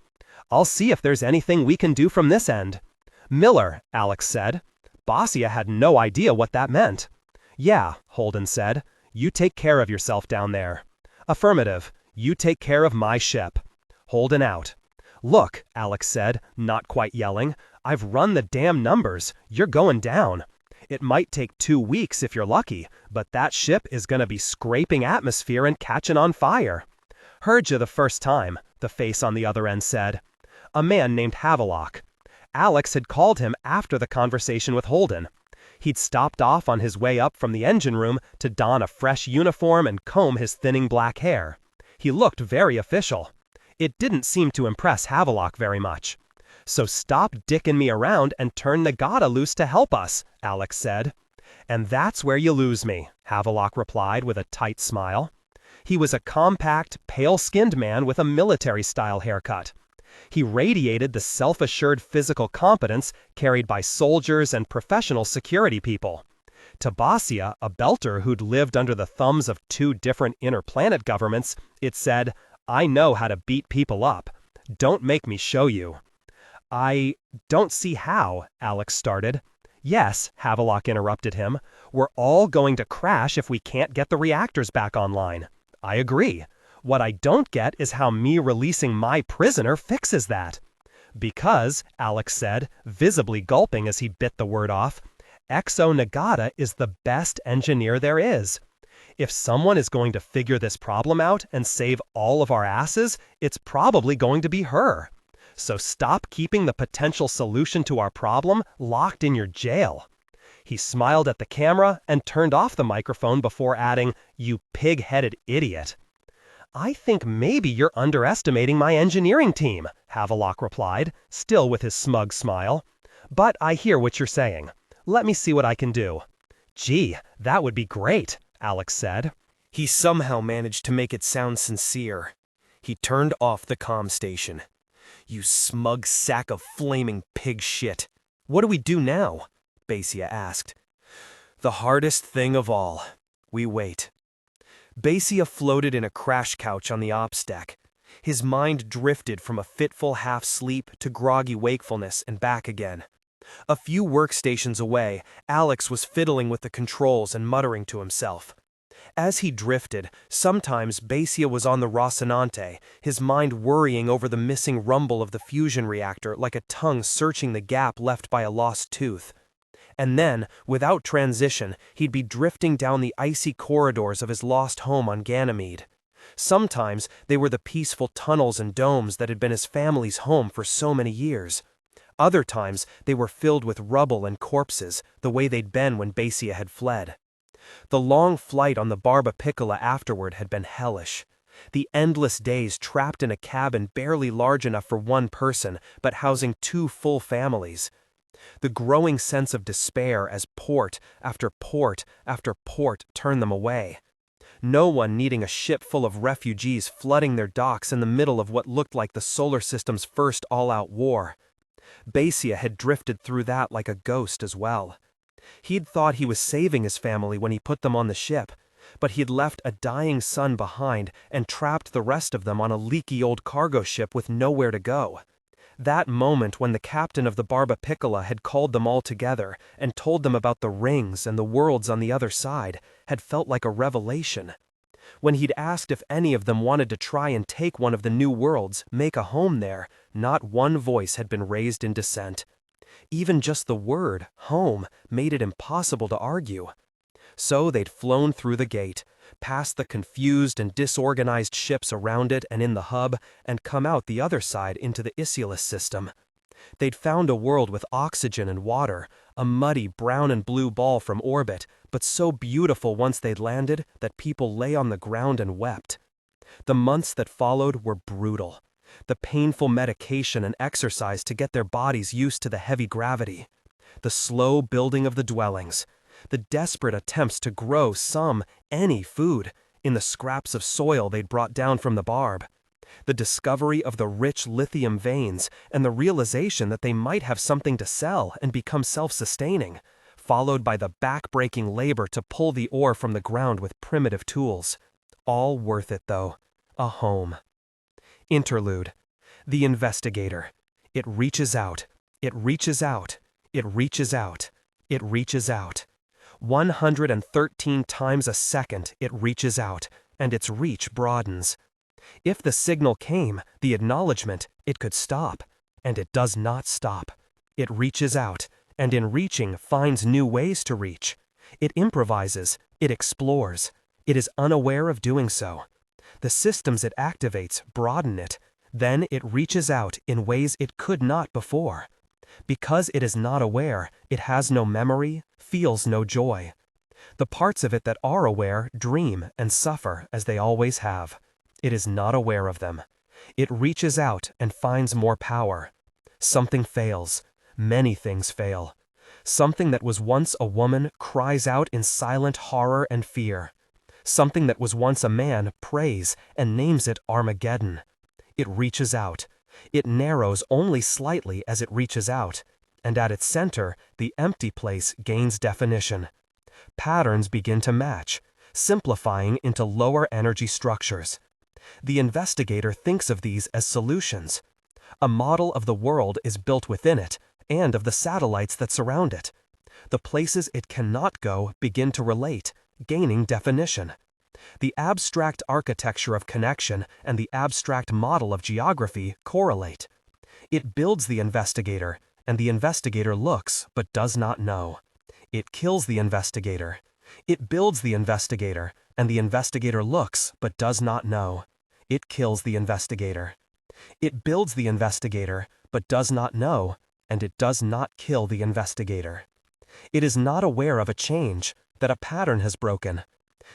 I'll see if there's anything we can do from this end. Miller, Alex said. Bossia had no idea what that meant. Yeah, Holden said. You take care of yourself down there. Affirmative. You take care of my ship. Holden out. Look, Alex said, not quite yelling. I've run the damn numbers. You're going down. It might take 2 weeks if you're lucky, but that ship is going to be scraping atmosphere and catching on fire. Heard you the first time, the face on the other end said. A man named Havelock. Alex had called him after the conversation with Holden. He'd stopped off on his way up from the engine room to don a fresh uniform and comb his thinning black hair. He looked very official. It didn't seem to impress Havelock very much. So stop dicking me around and turn Nagata loose to help us, Alex said. And that's where you lose me, Havelock replied with a tight smile. He was a compact, pale-skinned man with a military-style haircut. He radiated the self-assured physical competence carried by soldiers and professional security people. To Bossia, a belter who'd lived under the thumbs of 2 different interplanet governments, it said, I know how to beat people up. Don't make me show you. I don't see how, Alex started. Yes, Havelock interrupted him. We're all going to crash if we can't get the reactors back online. I agree. What I don't get is how me releasing my prisoner fixes that. Because, Alex said, visibly gulping as he bit the word off, Exo Nagata is the best engineer there is. If someone is going to figure this problem out and save all of our asses, it's probably going to be her. So stop keeping the potential solution to our problem locked in your jail." He smiled at the camera and turned off the microphone before adding, "You pig-headed idiot." "I think maybe you're underestimating my engineering team," Havelock replied, still with his smug smile. "But I hear what you're saying. Let me see what I can do." "Gee, that would be great," Alex said. He somehow managed to make it sound sincere. He turned off the comm station. "You smug sack of flaming pig shit. What do we do now?" Basia asked. "The hardest thing of all. We wait." Basia floated in a crash couch on the ops deck. His mind drifted from a fitful half-sleep to groggy wakefulness and back again. A few workstations away, Alex was fiddling with the controls and muttering to himself. As he drifted, sometimes Basia was on the Rocinante, his mind worrying over the missing rumble of the fusion reactor like a tongue searching the gap left by a lost tooth. And then, without transition, he'd be drifting down the icy corridors of his lost home on Ganymede. Sometimes they were the peaceful tunnels and domes that had been his family's home for so many years. Other times they were filled with rubble and corpses, the way they'd been when Basia had fled. The long flight on the Barba Piccola afterward had been hellish. The endless days trapped in a cabin barely large enough for one person, but housing 2 full families. The growing sense of despair as port after port after port turned them away. No one needing a ship full of refugees flooding their docks in the middle of what looked like the solar system's first all-out war. Basia had drifted through that like a ghost as well. He'd thought he was saving his family when he put them on the ship, but he'd left a dying son behind and trapped the rest of them on a leaky old cargo ship with nowhere to go. That moment when the captain of the Barba Piccola had called them all together and told them about the rings and the worlds on the other side had felt like a revelation. When he'd asked if any of them wanted to try and take one of the new worlds, make a home there, not one voice had been raised in dissent. Even just the word, home, made it impossible to argue. So they'd flown through the gate, past the confused and disorganized ships around it and in the hub, and come out the other side into the Ilus system. They'd found a world with oxygen and water, a muddy brown and blue ball from orbit, but so beautiful once they'd landed that people lay on the ground and wept. The months that followed were brutal. The painful medication and exercise to get their bodies used to the heavy gravity. The slow building of the dwellings. The desperate attempts to grow any food, in the scraps of soil they'd brought down from the Barb. The discovery of the rich lithium veins and the realization that they might have something to sell and become self-sustaining, followed by the back-breaking labor to pull the ore from the ground with primitive tools. All worth it, though. A home. Interlude. The investigator. It reaches out. It reaches out. It reaches out. It reaches out. 113 times a second it reaches out, and its reach broadens. If the signal came, the acknowledgement, it could stop. And it does not stop. It reaches out, and in reaching finds new ways to reach. It improvises. It explores. It is unaware of doing so. The systems it activates broaden it. Then it reaches out in ways it could not before. Because it is not aware, it has no memory, feels no joy. The parts of it that are aware dream and suffer as they always have. It is not aware of them. It reaches out and finds more power. Something fails. Many things fail. Something that was once a woman cries out in silent horror and fear. Something that was once a man prays and names it Armageddon. It reaches out. It narrows only slightly as it reaches out, and at its center, the empty place gains definition. Patterns begin to match, simplifying into lower energy structures. The investigator thinks of these as solutions. A model of the world is built within it, and of the satellites that surround it. The places it cannot go begin to relate, gaining definition. The abstract architecture of connection and the abstract model of geography correlate. It builds the investigator, and the investigator looks but does not know. It kills the investigator. It builds the investigator, and the investigator looks but does not know. It kills the investigator. It builds the investigator, but does not know, and it does not kill the investigator. It is not aware of a change, that a pattern has broken.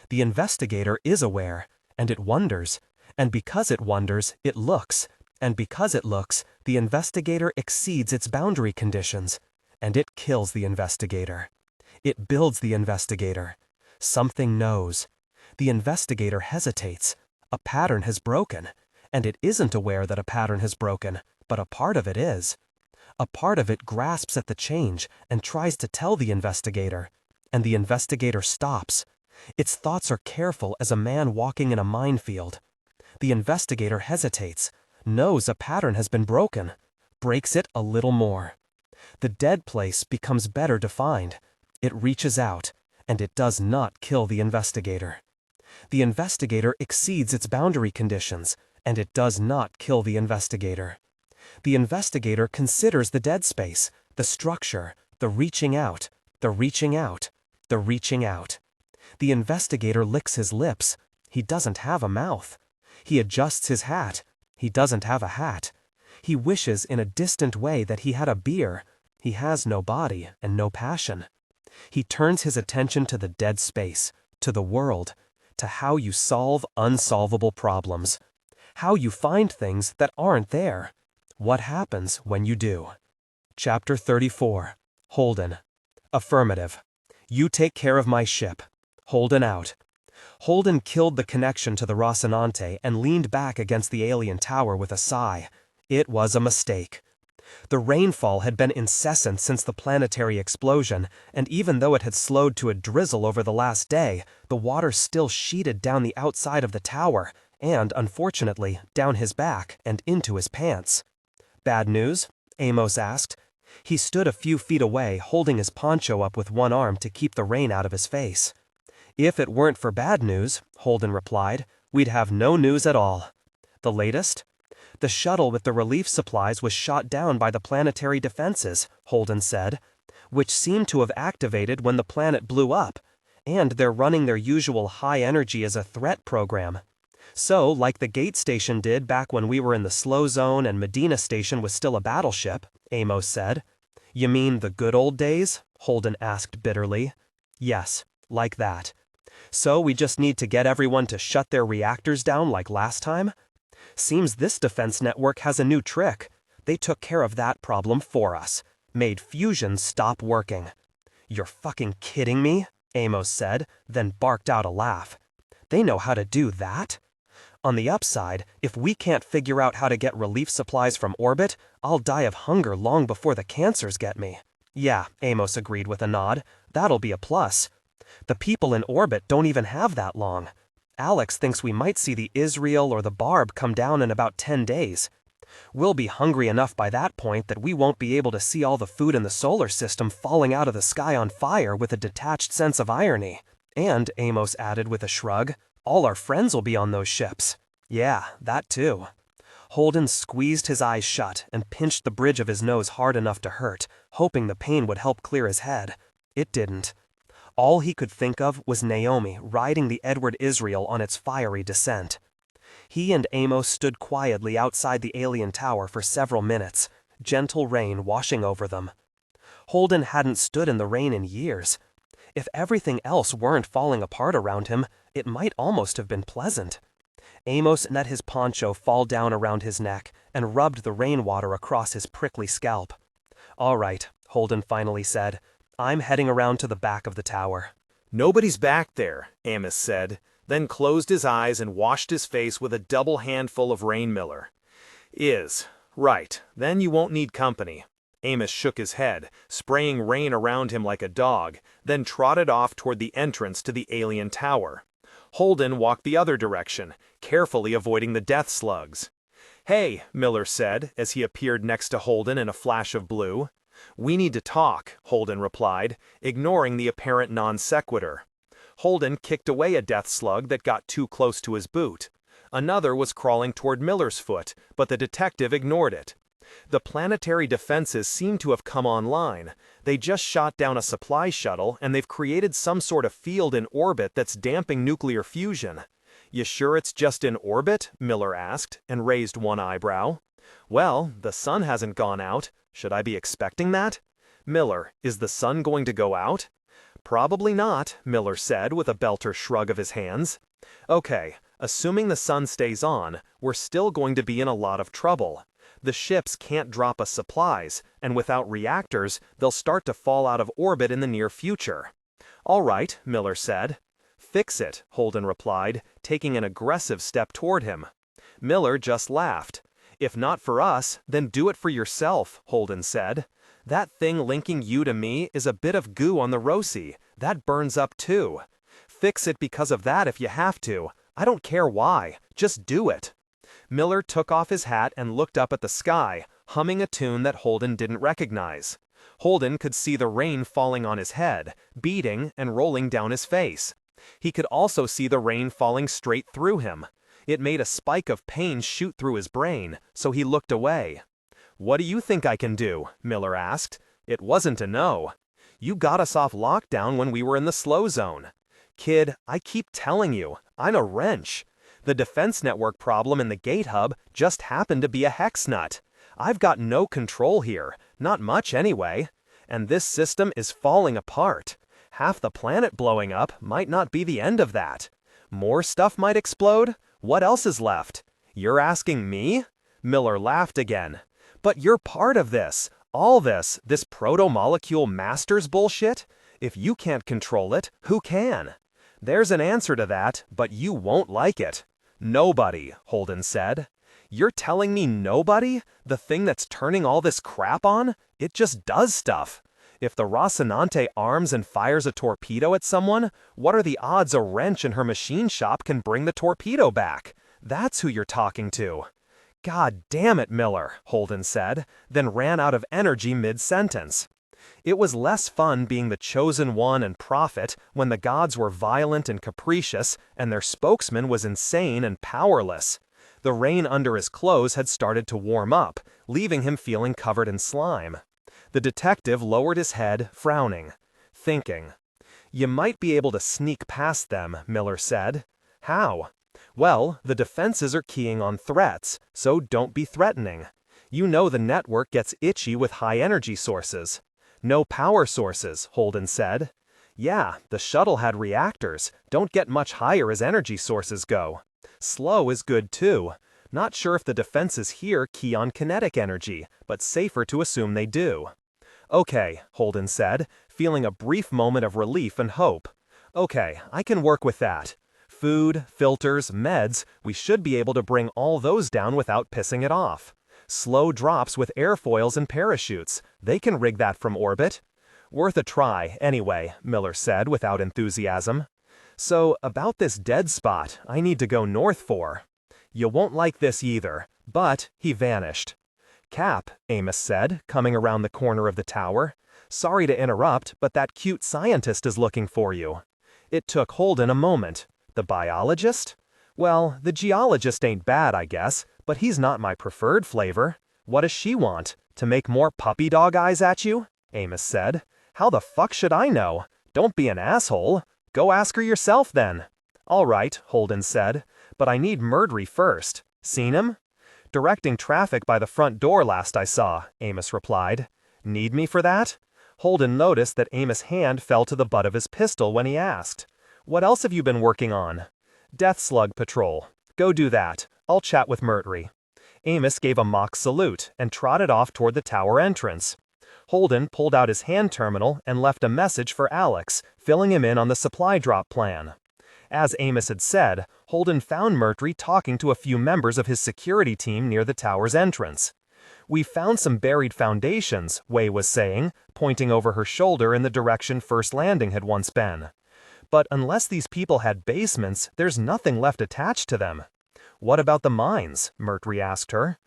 The investigator is aware, and it wonders, and because it wonders, it looks, and because it looks, the investigator exceeds its boundary conditions, and it kills the investigator. It builds the investigator. Something knows. The investigator hesitates. A pattern has broken, and it isn't aware that a pattern has broken, but a part of it is. A part of it grasps at the change and tries to tell the investigator, and the investigator stops. Its thoughts are careful as a man walking in a minefield. The investigator hesitates, knows a pattern has been broken, breaks it a little more. The dead place becomes better defined. It reaches out, and it does not kill the investigator. The investigator exceeds its boundary conditions, and it does not kill the investigator. The investigator considers the dead space, the structure, the reaching out, the reaching out, the reaching out. The investigator licks his lips. He doesn't have a mouth. He adjusts his hat. He doesn't have a hat. He wishes in a distant way that he had a beer. He has no body and no passion. He turns his attention to the dead space, to the world, to how you solve unsolvable problems, how you find things that aren't there. What happens when you do? Chapter 34. Holden. Affirmative. You take care of my ship. Holden out. Holden killed the connection to the Rocinante and leaned back against the alien tower with a sigh. It was a mistake. The rainfall had been incessant since the planetary explosion, and even though it had slowed to a drizzle over the last day, the water still sheeted down the outside of the tower, and, unfortunately, down his back and into his pants. Bad news? Amos asked. He stood a few feet away, holding his poncho up with one arm to keep the rain out of his face. If it weren't for bad news, Holden replied, we'd have no news at all. The latest? The shuttle with the relief supplies was shot down by the planetary defenses, Holden said, which seemed to have activated when the planet blew up, and they're running their usual high energy as a threat program. So, like the Gate Station did back when we were in the slow zone and Medina Station was still a battleship, Amos said. You mean the good old days? Holden asked bitterly. Yes, like that. So we just need to get everyone to shut their reactors down like last time? Seems this defense network has a new trick. They took care of that problem for us. Made fusion stop working. You're fucking kidding me? Amos said, then barked out a laugh. They know how to do that? On the upside, if we can't figure out how to get relief supplies from orbit, I'll die of hunger long before the cancers get me. Yeah, Amos agreed with a nod. That'll be a plus. The people in orbit don't even have that long. Alex thinks we might see the Israel or the Barb come down in about 10 days. We'll be hungry enough by that point that we won't be able to see all the food in the solar system falling out of the sky on fire with a detached sense of irony. And, Amos added with a shrug, all our friends will be on those ships. Yeah, that too. Holden squeezed his eyes shut and pinched the bridge of his nose hard enough to hurt, hoping the pain would help clear his head. It didn't. All he could think of was Naomi riding the Edward Israel on its fiery descent. He and Amos stood quietly outside the alien tower for several minutes, gentle rain washing over them. Holden hadn't stood in the rain in years. If everything else weren't falling apart around him, it might almost have been pleasant. Amos let his poncho fall down around his neck and rubbed the rainwater across his prickly scalp. All right, Holden finally said. I'm heading around to the back of the tower. Nobody's back there, Amos said, then closed his eyes and washed his face with a double handful of Rain Miller. Right, then you won't need company. Amos shook his head, spraying rain around him like a dog, then trotted off toward the entrance to the alien tower. Holden walked the other direction, carefully avoiding the death slugs. Hey, Miller said, as he appeared next to Holden in a flash of blue. We need to talk, Holden replied, ignoring the apparent non sequitur. Holden kicked away a death slug that got too close to his boot. Another was crawling toward Miller's foot, but the detective ignored it. The planetary defenses seem to have come online. They just shot down a supply shuttle and they've created some sort of field in orbit that's damping nuclear fusion. You sure it's just in orbit? Miller asked, and raised one eyebrow. Well, the sun hasn't gone out. Should I be expecting that? Miller, is the sun going to go out? Probably not, Miller said with a belter shrug of his hands. Okay, assuming the sun stays on, we're still going to be in a lot of trouble. The ships can't drop us supplies, and without reactors, they'll start to fall out of orbit in the near future. All right, Miller said. Fix it, Holden replied, taking an aggressive step toward him. Miller just laughed. If not for us, then do it for yourself, Holden said. That thing linking you to me is a bit of goo on the Roci. That burns up too. Fix it because of that if you have to. I don't care why. Just do it. Miller took off his hat and looked up at the sky, humming a tune that Holden didn't recognize. Holden could see the rain falling on his head, beating and rolling down his face. He could also see the rain falling straight through him. It made a spike of pain shoot through his brain, so he looked away. What do you think I can do? Miller asked. It wasn't a no. You got us off lockdown when we were in the slow zone. Kid, I keep telling you, I'm a wrench. The defense network problem in the gate hub just happened to be a hex nut. I've got no control here, not much anyway. And this system is falling apart. Half the planet blowing up might not be the end of that. More stuff might explode? What else is left? You're asking me? Miller laughed again. But you're part of this. All this proto-molecule masters bullshit? If you can't control it, who can? There's an answer to that, but you won't like it. Nobody, Holden said. You're telling me nobody? The thing that's turning all this crap on? It just does stuff. If the Rocinante arms and fires a torpedo at someone, what are the odds a wrench in her machine shop can bring the torpedo back? That's who you're talking to. God damn it, Miller, Holden said, then ran out of energy mid-sentence. It was less fun being the chosen one and prophet when the gods were violent and capricious and their spokesman was insane and powerless. The rain under his clothes had started to warm up, leaving him feeling covered in slime. The detective lowered his head, frowning, thinking. You might be able to sneak past them, Miller said. How? Well, the defenses are keying on threats, so don't be threatening. You know the network gets itchy with high energy sources. No power sources, Holden said. Yeah, the shuttle had reactors, don't get much higher as energy sources go. Slow is good too. Not sure if the defenses here key on kinetic energy, but safer to assume they do. Okay, Holden said, feeling a brief moment of relief and hope. Okay, I can work with that. Food, filters, meds, we should be able to bring all those down without pissing it off. Slow drops with airfoils and parachutes. They can rig that from orbit. Worth a try, anyway, Miller said without enthusiasm. So, about this dead spot I need to go north for. You won't like this either, but he vanished. Cap, Amos said, coming around the corner of the tower. Sorry to interrupt, but that cute scientist is looking for you. It took Holden a moment. The biologist? Well, the geologist ain't bad, I guess, but he's not my preferred flavor. What does she want? To make more puppy dog eyes at you? Amos said. How the fuck should I know? Don't be an asshole. Go ask her yourself then. All right, Holden said, but I need Murtry first. Seen him? Directing traffic by the front door last I saw, Amos replied. Need me for that? Holden noticed that Amos' hand fell to the butt of his pistol when he asked. What else have you been working on? Death slug patrol. Go do that. I'll chat with Murtry. Amos gave a mock salute and trotted off toward the tower entrance. Holden pulled out his hand terminal and left a message for Alex, filling him in on the supply drop plan. As Amos had said, Holden found Murtry talking to a few members of his security team near the tower's entrance. We found some buried foundations, Wei was saying, pointing over her shoulder in the direction First Landing had once been. But unless these people had basements, there's nothing left attached to them. What about the mines? Murtry asked her.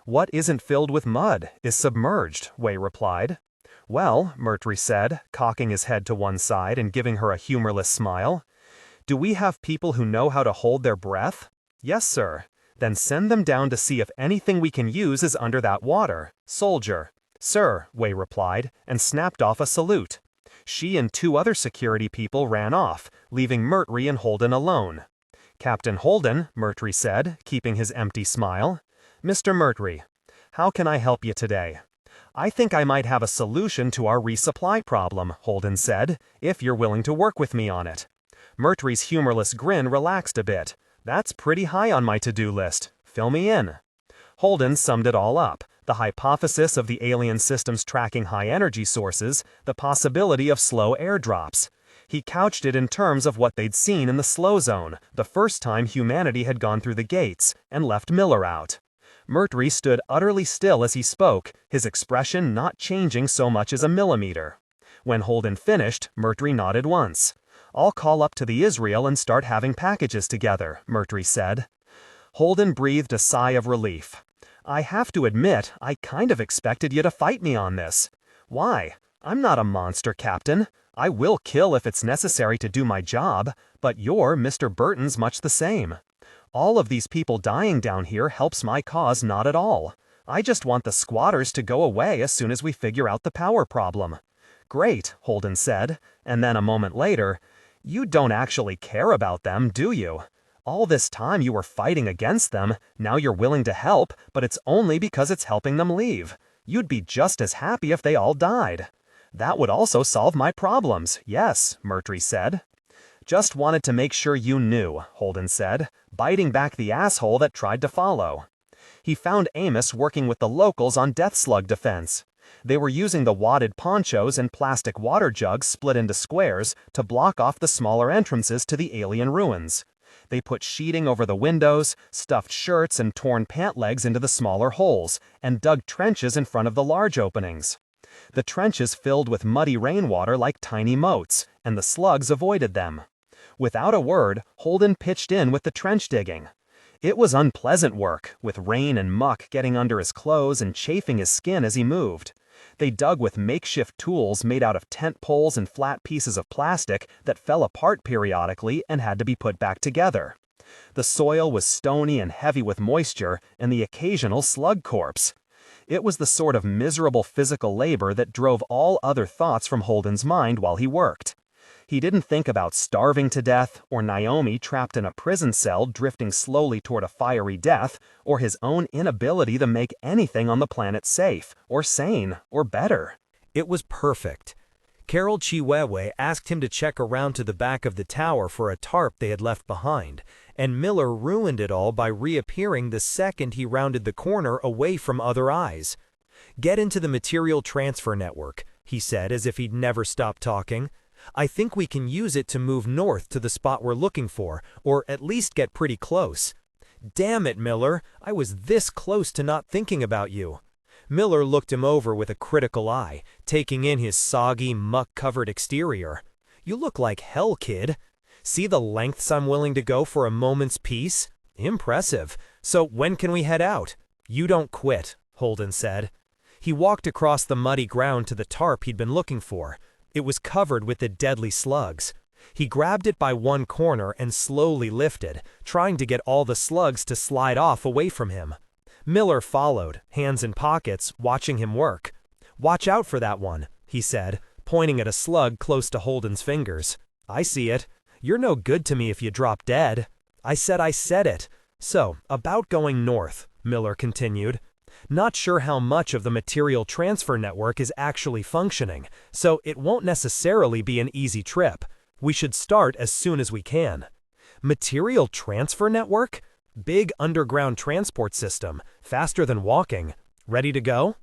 What isn't filled with mud is submerged, Wei replied. Well, Murtry said, cocking his head to one side and giving her a humorless smile. Do we have people who know how to hold their breath? Yes, sir. Then send them down to see if anything we can use is under that water. Soldier. Sir, Wei replied, and snapped off a salute. She and 2 other security people ran off, leaving Murtry and Holden alone. Captain Holden, Murtry said, keeping his empty smile. Mr. Murtry, how can I help you today? I think I might have a solution to our resupply problem, Holden said, if you're willing to work with me on it. Murtry's humorless grin relaxed a bit. That's pretty high on my to-do list. Fill me in. Holden summed it all up. The hypothesis of the alien systems tracking high-energy sources, the possibility of slow airdrops. He couched it in terms of what they'd seen in the slow zone, the first time humanity had gone through the gates, and left Miller out. Murtry stood utterly still as he spoke, his expression not changing so much as a millimeter. When Holden finished, Murtry nodded once. I'll call up to the Israel and start having packages together, Murtry said. Holden breathed a sigh of relief. I have to admit, I kind of expected you to fight me on this. Why? I'm not a monster, Captain. I will kill if it's necessary to do my job, but you're Mr. Burton's much the same. All of these people dying down here helps my cause not at all. I just want the squatters to go away as soon as we figure out the power problem. Great, Holden said, and then a moment later, you don't actually care about them, do you? All this time you were fighting against them, now you're willing to help, but it's only because it's helping them leave. You'd be just as happy if they all died. That would also solve my problems, yes, Murtry said. Just wanted to make sure you knew, Holden said, biting back the asshole that tried to follow. He found Amos working with the locals on death slug defense. They were using the wadded ponchos and plastic water jugs split into squares to block off the smaller entrances to the alien ruins. They put sheeting over the windows, stuffed shirts and torn pant legs into the smaller holes, and dug trenches in front of the large openings. The trenches filled with muddy rainwater like tiny moats, and the slugs avoided them. Without a word, Holden pitched in with the trench digging. It was unpleasant work, with rain and muck getting under his clothes and chafing his skin as he moved. They dug with makeshift tools made out of tent poles and flat pieces of plastic that fell apart periodically and had to be put back together. The soil was stony and heavy with moisture and the occasional slug corpse. It was the sort of miserable physical labor that drove all other thoughts from Holden's mind while he worked. He didn't think about starving to death, or Naomi trapped in a prison cell drifting slowly toward a fiery death, or his own inability to make anything on the planet safe, or sane, or better. It was perfect. Carol Chiwewe asked him to check around to the back of the tower for a tarp they had left behind, and Miller ruined it all by reappearing the second he rounded the corner away from other eyes. "Get into the material transfer network," he said as if he'd never stopped talking. "I think we can use it to move north to the spot we're looking for, or at least get pretty close." "Damn it, Miller, I was this close to not thinking about you." Miller looked him over with a critical eye, taking in his soggy, muck-covered exterior. "You look like hell, kid. See the lengths I'm willing to go for a moment's peace? Impressive. So when can we head out?" "You don't quit," Holden said. He walked across the muddy ground to the tarp he'd been looking for. It was covered with the deadly slugs. He grabbed it by one corner and slowly lifted, trying to get all the slugs to slide off away from him. Miller followed, hands in pockets, watching him work. "Watch out for that one," he said, pointing at a slug close to Holden's fingers. "I see it. You're no good to me if you drop dead." I said it. "So, about going north," Miller continued. "Not sure how much of the material transfer network is actually functioning, so it won't necessarily be an easy trip. We should start as soon as we can." "Material transfer network? Big underground transport system, faster than walking. Ready to go?"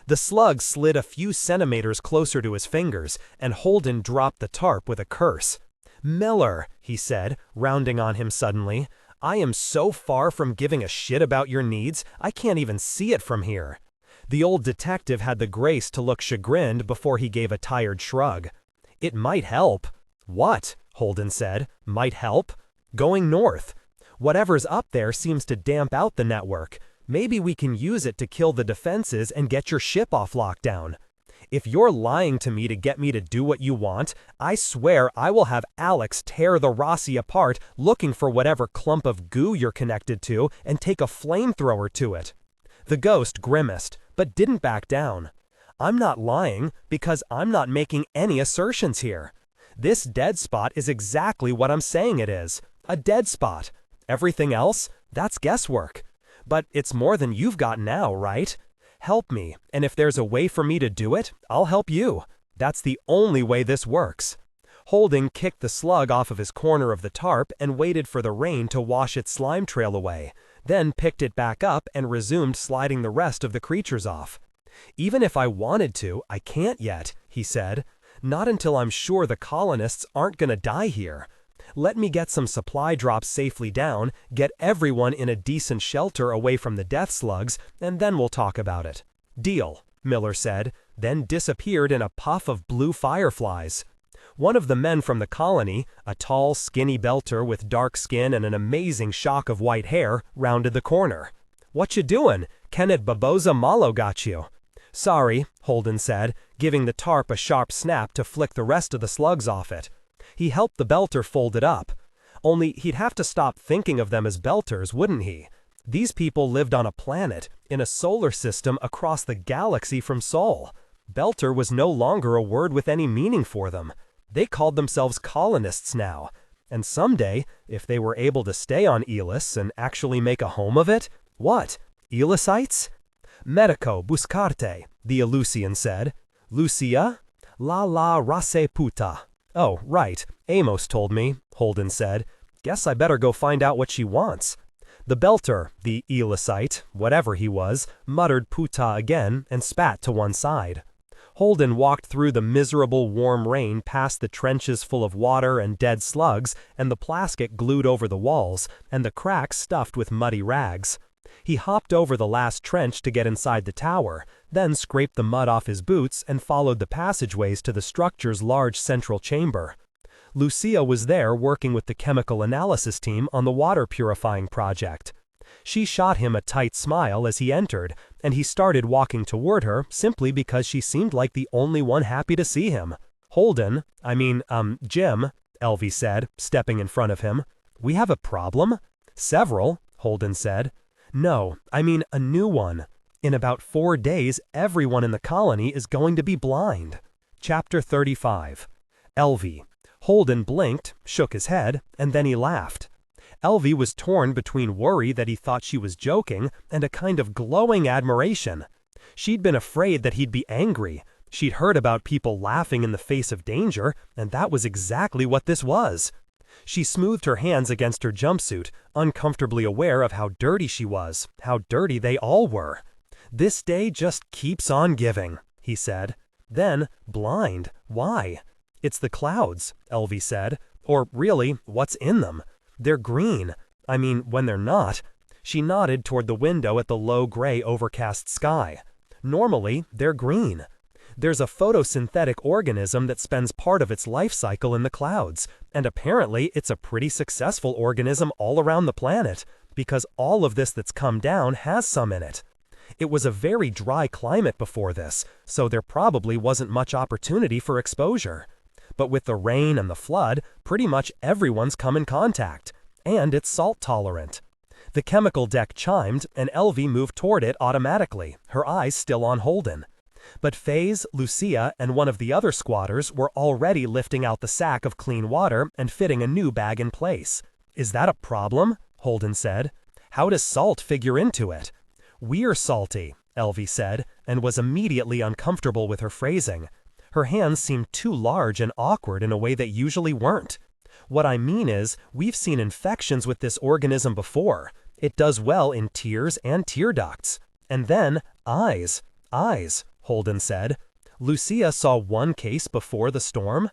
The slug slid a few centimeters closer to his fingers, and Holden dropped the tarp with a curse. "Miller," he said, rounding on him suddenly, "I am so far from giving a shit about your needs, I can't even see it from here." The old detective had the grace to look chagrined before he gave a tired shrug. "It might help." "What?" Holden said. "Might help?" "Going north. Whatever's up there seems to damp out the network. Maybe we can use it to kill the defenses and get your ship off lockdown." If you're lying to me to get me to do what you want, I swear I will have Alex tear the Rossi apart looking for whatever clump of goo you're connected to and take a flamethrower to it." The ghost grimaced, but didn't back down. "I'm not lying because I'm not making any assertions here. This dead spot is exactly what I'm saying it is, a dead spot. Everything else, that's guesswork. But it's more than you've got now, right? Help me, and if there's a way for me to do it, I'll help you. That's the only way this works." Holden kicked the slug off of his corner of the tarp and waited for the rain to wash its slime trail away, then picked it back up and resumed sliding the rest of the creatures off. "Even if I wanted to, I can't yet," he said. "Not until I'm sure the colonists aren't gonna die here. Let me get some supply drops safely down, get everyone in a decent shelter away from the death slugs, and then we'll talk about it." "Deal," Miller said, then disappeared in a puff of blue fireflies. One of the men from the colony, a tall, skinny belter with dark skin and an amazing shock of white hair, rounded the corner. "What you doing? Kenneth Babosa Malo got you." "Sorry," Holden said, giving the tarp a sharp snap to flick the rest of the slugs off it. He helped the belter fold it up. Only he'd have to stop thinking of them as belters, wouldn't he? These people lived on a planet, in a solar system across the galaxy from Sol. Belter was no longer a word with any meaning for them. They called themselves colonists now. And someday, if they were able to stay on Ilus and actually make a home of it, what? Ilusites? "Medico buscarte," the Ilusian said. "Lucia? La race puta." "Oh, right. Amos told me," Holden said. "Guess I better go find out what she wants." The belter, the Ilusite, whatever he was, muttered puta again and spat to one side. Holden walked through the miserable warm rain past the trenches full of water and dead slugs and the plastic glued over the walls and the cracks stuffed with muddy rags. He hopped over the last trench to get inside the tower, then scraped the mud off his boots and followed the passageways to the structure's large central chamber. Lucia was there working with the chemical analysis team on the water purifying project. She shot him a tight smile as he entered, and he started walking toward her simply because she seemed like the only one happy to see him. Jim, Elvie said, stepping in front of him. "We have a problem?" "Several," Holden said. "No, a new one. In about 4 days, everyone in the colony is going to be blind." Chapter 35. Elvie. Holden blinked, shook his head, and then he laughed. Elvie was torn between worry that he thought she was joking and a kind of glowing admiration. She'd been afraid that he'd be angry. She'd heard about people laughing in the face of danger, and that was exactly what this was. She smoothed her hands against her jumpsuit, uncomfortably aware of how dirty she was, how dirty they all were. "This day just keeps on giving," he said. Then, blind, why? "It's the clouds," Elvie said. "Or really, what's in them? They're green. When they're not." She nodded toward the window at the low gray overcast sky. "Normally, they're green. There's a photosynthetic organism that spends part of its life cycle in the clouds, and apparently it's a pretty successful organism all around the planet, because all of this that's come down has some in it. It was a very dry climate before this, so there probably wasn't much opportunity for exposure. But with the rain and the flood, pretty much everyone's come in contact, and it's salt tolerant." The chemical deck chimed, and Elvie moved toward it automatically, her eyes still on Holden. But Faze, Lucia, and one of the other squatters were already lifting out the sack of clean water and fitting a new bag in place. "Is that a problem?" Holden said. "How does salt figure into it?" "We're salty," Elvie said, and was immediately uncomfortable with her phrasing. Her hands seemed too large and awkward in a way that usually weren't. "What I mean is, we've seen infections with this organism before. It does well in tears and tear ducts. And then, eyes, Holden said. "Lucia saw one case before the storm.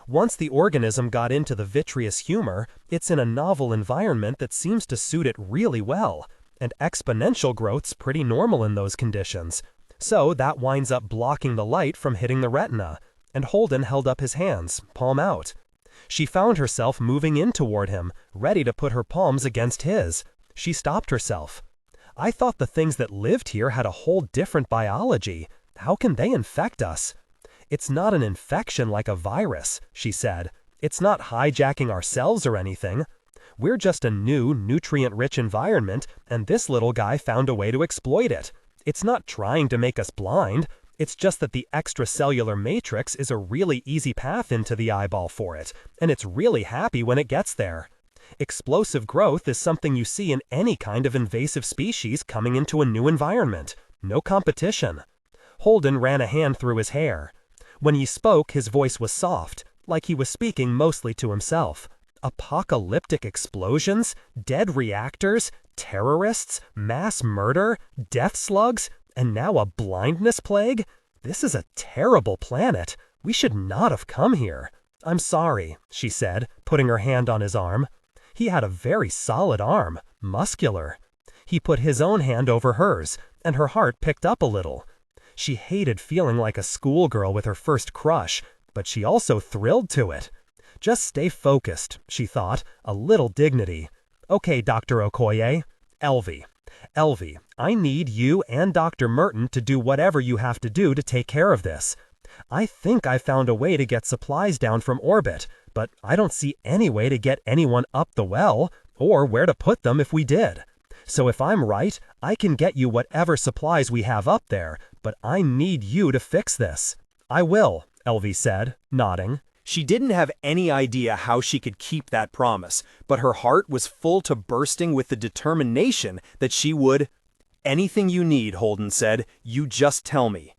Once the organism got into the vitreous humor, it's in a novel environment that seems to suit it really well, and exponential growth's pretty normal in those conditions. So that winds up blocking the light from hitting the retina," and Holden held up his hands, palm out. She found herself moving in toward him, ready to put her palms against his. She stopped herself. "I thought the things that lived here had a whole different biology. How can they infect us? It's not an infection like a virus, she said. It's not hijacking our cells or anything. We're just a new, nutrient-rich environment, and this little guy found a way to exploit it. It's not trying to make us blind. It's just that the extracellular matrix is a really easy path into the eyeball for it, and it's really happy when it gets there. Explosive growth is something you see in any kind of invasive species coming into a new environment. No competition. Holden ran a hand through his hair. When he spoke, his voice was soft, like he was speaking mostly to himself. Apocalyptic explosions, dead reactors, terrorists, mass murder, death slugs, and now a blindness plague? This is a terrible planet. We should not have come here. I'm sorry, she said, putting her hand on his arm. He had a very solid arm, muscular. He put his own hand over hers, and her heart picked up a little. She hated feeling like a schoolgirl with her first crush, but she also thrilled to it. Just stay focused, she thought, a little dignity. Okay, Dr. Okoye. Elvie, I need you and Dr. Merton to do whatever you have to do to take care of this. I think I found a way to get supplies down from orbit, but I don't see any way to get anyone up the well, or where to put them if we did. So if I'm right, I can get you whatever supplies we have up there, but I need you to fix this. I will, Elvie said, nodding. She didn't have any idea how she could keep that promise, but her heart was full to bursting with the determination that she would. Anything you need, Holden said, you just tell me.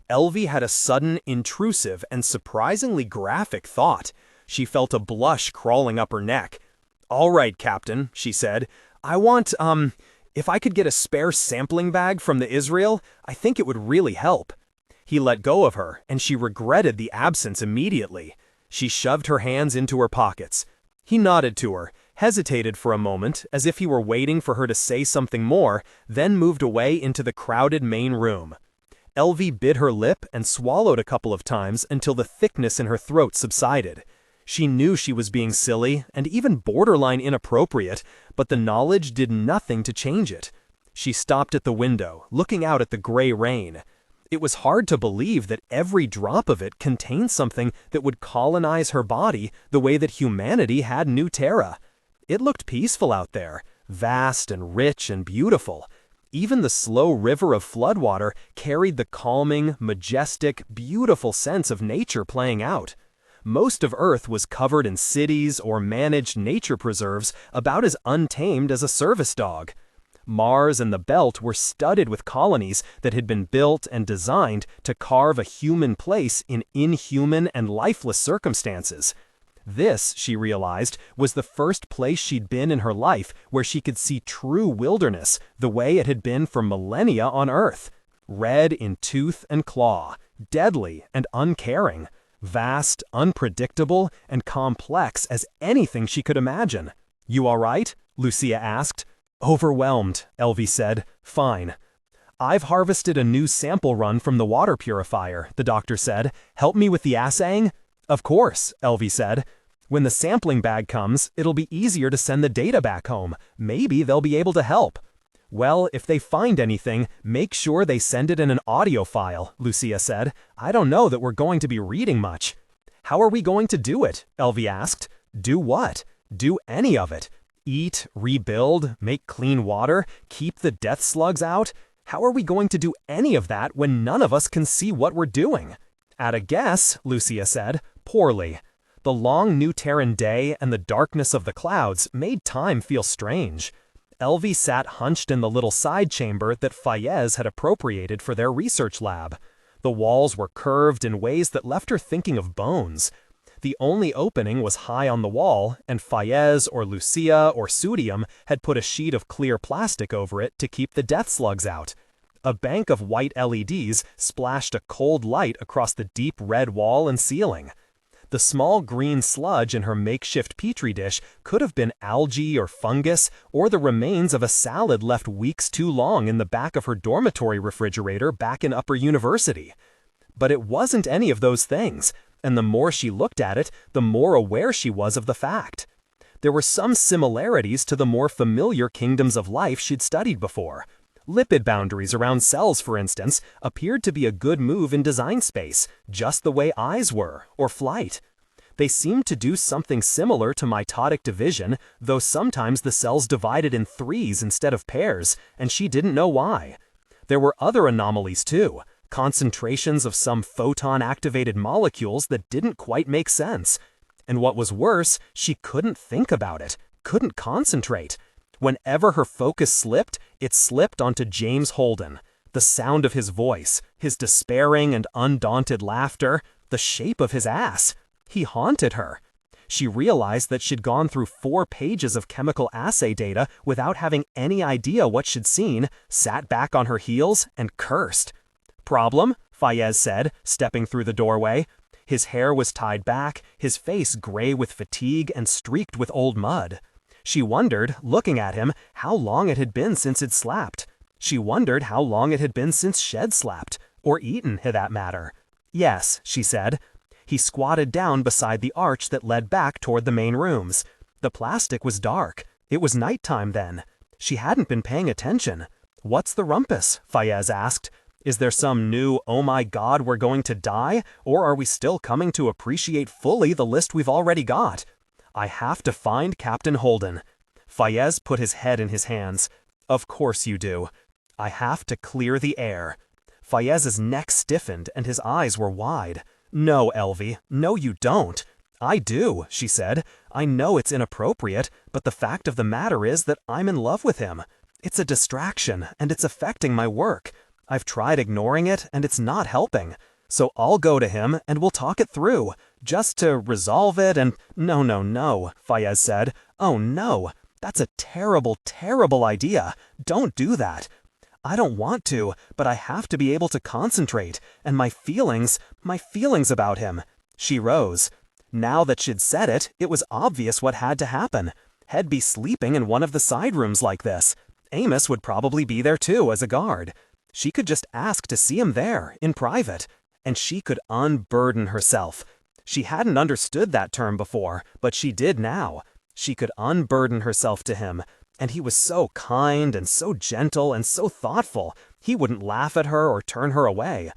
Elvie had a sudden, intrusive, and surprisingly graphic thought. She felt a blush crawling up her neck. All right, Captain, she said. I want, if I could get a spare sampling bag from the Israel, I think it would really help. He let go of her, and she regretted the absence immediately. She shoved her hands into her pockets. He nodded to her, hesitated for a moment, as if he were waiting for her to say something more, then moved away into the crowded main room. Elvie bit her lip and swallowed a couple of times until the thickness in her throat subsided. She knew she was being silly and even borderline inappropriate, but the knowledge did nothing to change it. She stopped at the window, looking out at the gray rain. It was hard to believe that every drop of it contained something that would colonize her body the way that humanity had New Terra. It looked peaceful out there, vast and rich and beautiful. Even the slow river of floodwater carried the calming, majestic, beautiful sense of nature playing out. Most of Earth was covered in cities or managed nature preserves about as untamed as a service dog. Mars and the Belt were studded with colonies that had been built and designed to carve a human place in inhuman and lifeless circumstances. This, she realized, was the first place she'd been in her life where she could see true wilderness the way it had been for millennia on Earth. Red in tooth and claw, deadly and uncaring, vast, unpredictable, and complex as anything she could imagine. You all right? Lucia asked. Overwhelmed, Elvie said. Fine. I've harvested a new sample run from the water purifier, the doctor said. Help me with the assaying? Of course, Elvie said. When the sampling bag comes, it'll be easier to send the data back home. Maybe they'll be able to help. Well, if they find anything, make sure they send it in an audio file, Lucia said. I don't know that we're going to be reading much. How are we going to do it? Elvie asked. Do what? Do any of it. Eat, rebuild, make clean water, keep the death slugs out? How are we going to do any of that when none of us can see what we're doing? At a guess, Lucia said, poorly. The long New Terran day and the darkness of the clouds made time feel strange. Elvie sat hunched in the little side chamber that Fayez had appropriated for their research lab. The walls were curved in ways that left her thinking of bones. The only opening was high on the wall, and Fayez or Lucia or Sudium had put a sheet of clear plastic over it to keep the death slugs out. A bank of white LEDs splashed a cold light across the deep red wall and ceiling. The small green sludge in her makeshift petri dish could have been algae or fungus or the remains of a salad left weeks too long in the back of her dormitory refrigerator back in Upper University. But it wasn't any of those things, and the more she looked at it, the more aware she was of the fact. There were some similarities to the more familiar kingdoms of life she'd studied before. Lipid boundaries around cells, for instance, appeared to be a good move in design space, just the way eyes were, or flight. They seemed to do something similar to mitotic division, though sometimes the cells divided in threes instead of pairs, and she didn't know why. There were other anomalies too, concentrations of some photon-activated molecules that didn't quite make sense. And what was worse, she couldn't think about it, couldn't concentrate. Whenever her focus slipped, it slipped onto James Holden. The sound of his voice, his despairing and undaunted laughter, the shape of his ass. He haunted her. She realized that she'd gone through 4 pages of chemical assay data without having any idea what she'd seen, sat back on her heels, and cursed. "Problem?" Fayez said, stepping through the doorway. His hair was tied back, his face gray with fatigue and streaked with old mud. She wondered, looking at him, how long it had been since he'd slapped. She wondered how long it had been since she'd slapped, or eaten, for that matter. "Yes," she said. He squatted down beside the arch that led back toward the main rooms. The plastic was dark. It was nighttime then. She hadn't been paying attention. "What's the rumpus?" Fayez asked. "Is there some new, oh my god, we're going to die, or are we still coming to appreciate fully the list we've already got?" "I have to find Captain Holden." Fayez put his head in his hands. "Of course you do. I have to clear the air." Fayez's neck stiffened and his eyes were wide. "No, Elvie, no you don't." "I do," she said. "I know it's inappropriate, but the fact of the matter is that I'm in love with him. It's a distraction, and it's affecting my work. I've tried ignoring it, and it's not helping. So I'll go to him, and we'll talk it through, just to resolve it and—" "No, no, no," Fayez said. "Oh no, that's a terrible, terrible idea. Don't do that." "I don't want to, but I have to be able to concentrate, and my feelings about him." She rose. Now that she'd said it, it was obvious what had to happen. He'd be sleeping in one of the side rooms like this. Amos would probably be there too as a guard. She could just ask to see him there, in private, and she could unburden herself. She hadn't understood that term before, but she did now. She could unburden herself to him. And he was so kind and so gentle and so thoughtful. He wouldn't laugh at her or turn her away.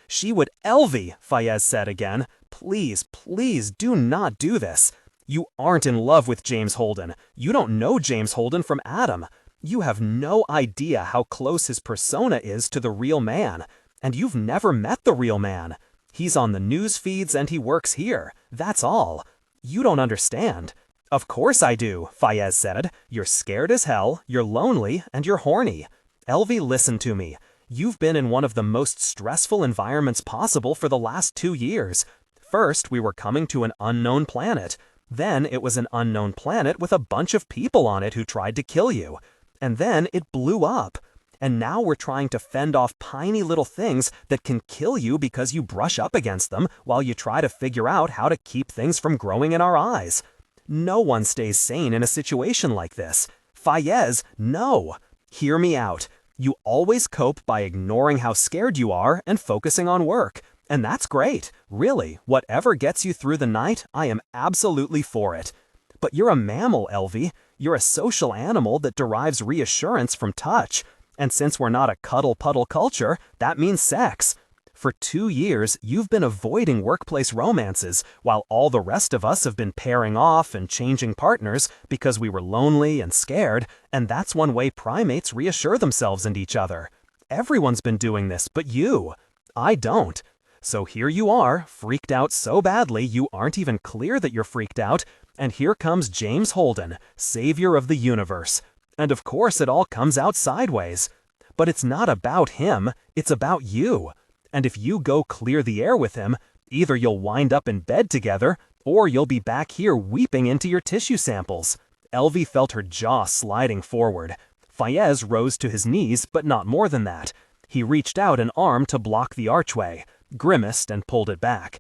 She would— "Elvie," Fayez said again, "please, please do not do this. You aren't in love with James Holden. You don't know James Holden from Adam. You have no idea how close his persona is to the real man. And you've never met the real man. He's on the news feeds and he works here. That's all. You don't understand." "Of course I do," Fayez said. "You're scared as hell, you're lonely, and you're horny. Elvie, listen to me. You've been in one of the most stressful environments possible for the last 2 years. First, we were coming to an unknown planet. Then it was an unknown planet with a bunch of people on it who tried to kill you. And then it blew up. And now we're trying to fend off tiny little things that can kill you because you brush up against them while you try to figure out how to keep things from growing in our eyes. No one stays sane in a situation like this. Fayez, no. Hear me out. You always cope by ignoring how scared you are and focusing on work. And that's great. Really, whatever gets you through the night, I am absolutely for it. But you're a mammal, Elvie. You're a social animal that derives reassurance from touch. And since we're not a cuddle-puddle culture, that means sex. For 2 years, you've been avoiding workplace romances, while all the rest of us have been pairing off and changing partners because we were lonely and scared, and that's one way primates reassure themselves and each other. Everyone's been doing this, but you. I don't. So here you are, freaked out so badly you aren't even clear that you're freaked out, and here comes James Holden, savior of the universe. And of course it all comes out sideways. But it's not about him, it's about you. And if you go clear the air with him, either you'll wind up in bed together, or you'll be back here weeping into your tissue samples. Elvie felt her jaw sliding forward. Fayez rose to his knees, but not more than that. He reached out an arm to block the archway, grimaced and pulled it back.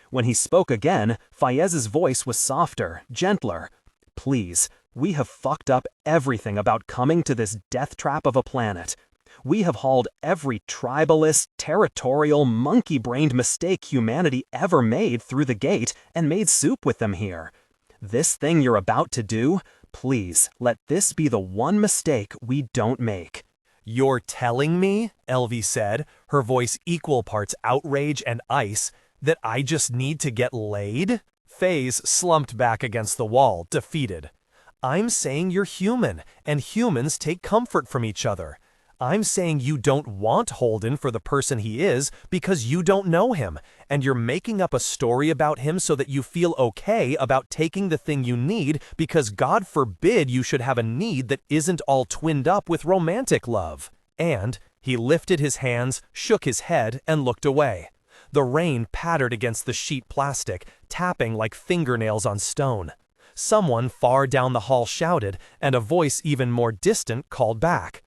When he spoke again, Fayez's voice was softer, gentler. "Please, we have fucked up everything about coming to this death trap of a planet. We have hauled every tribalist, territorial, monkey-brained mistake humanity ever made through the gate and made soup with them here. This thing you're about to do, please, let this be the one mistake we don't make. "You're telling me," Elvie said, her voice equal parts outrage and ice, "that I just need to get laid?" Faze slumped back against the wall, defeated. "I'm saying you're human, and humans take comfort from each other. I'm saying you don't want Holden for the person he is because you don't know him, and you're making up a story about him so that you feel okay about taking the thing you need because God forbid you should have a need that isn't all twinned up with romantic love." And he lifted his hands, shook his head, and looked away. The rain pattered against the sheet plastic, tapping like fingernails on stone. Someone far down the hall shouted, and a voice even more distant called back.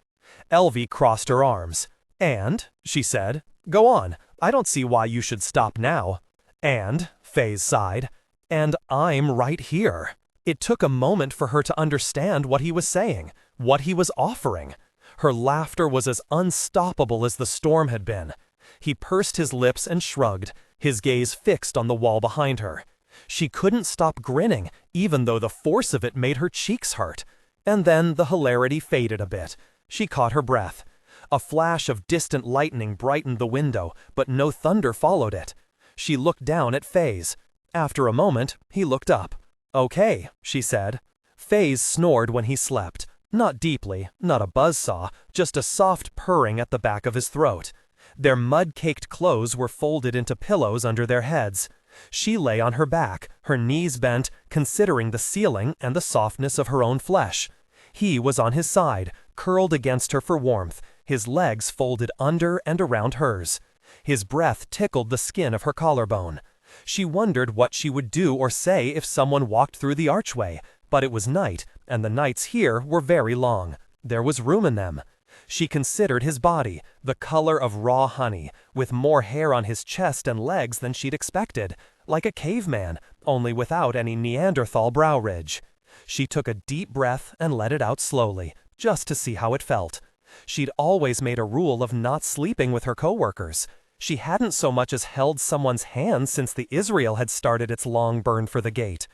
Elvie crossed her arms. "And," she said, "go on. I don't see why you should stop now." "And," Faze sighed, "and I'm right here." It took a moment for her to understand what he was saying, what he was offering. Her laughter was as unstoppable as the storm had been. He pursed his lips and shrugged, his gaze fixed on the wall behind her. She couldn't stop grinning, even though the force of it made her cheeks hurt. And then the hilarity faded a bit. She caught her breath. A flash of distant lightning brightened the window, but no thunder followed it. She looked down at Faze. After a moment, he looked up. "Okay," she said. Faze snored when he slept. Not deeply, not a buzzsaw, just a soft purring at the back of his throat. Their mud-caked clothes were folded into pillows under their heads. She lay on her back, her knees bent, considering the ceiling and the softness of her own flesh. He was on his side, curled against her for warmth, his legs folded under and around hers. His breath tickled the skin of her collarbone. She wondered what she would do or say if someone walked through the archway, but it was night, and the nights here were very long. There was room in them. She considered his body, the color of raw honey, with more hair on his chest and legs than she'd expected, like a caveman, only without any Neanderthal brow ridge. She took a deep breath and let it out slowly, just to see how it felt. She'd always made a rule of not sleeping with her coworkers. She hadn't so much as held someone's hand since the Israel had started its long burn for the gate.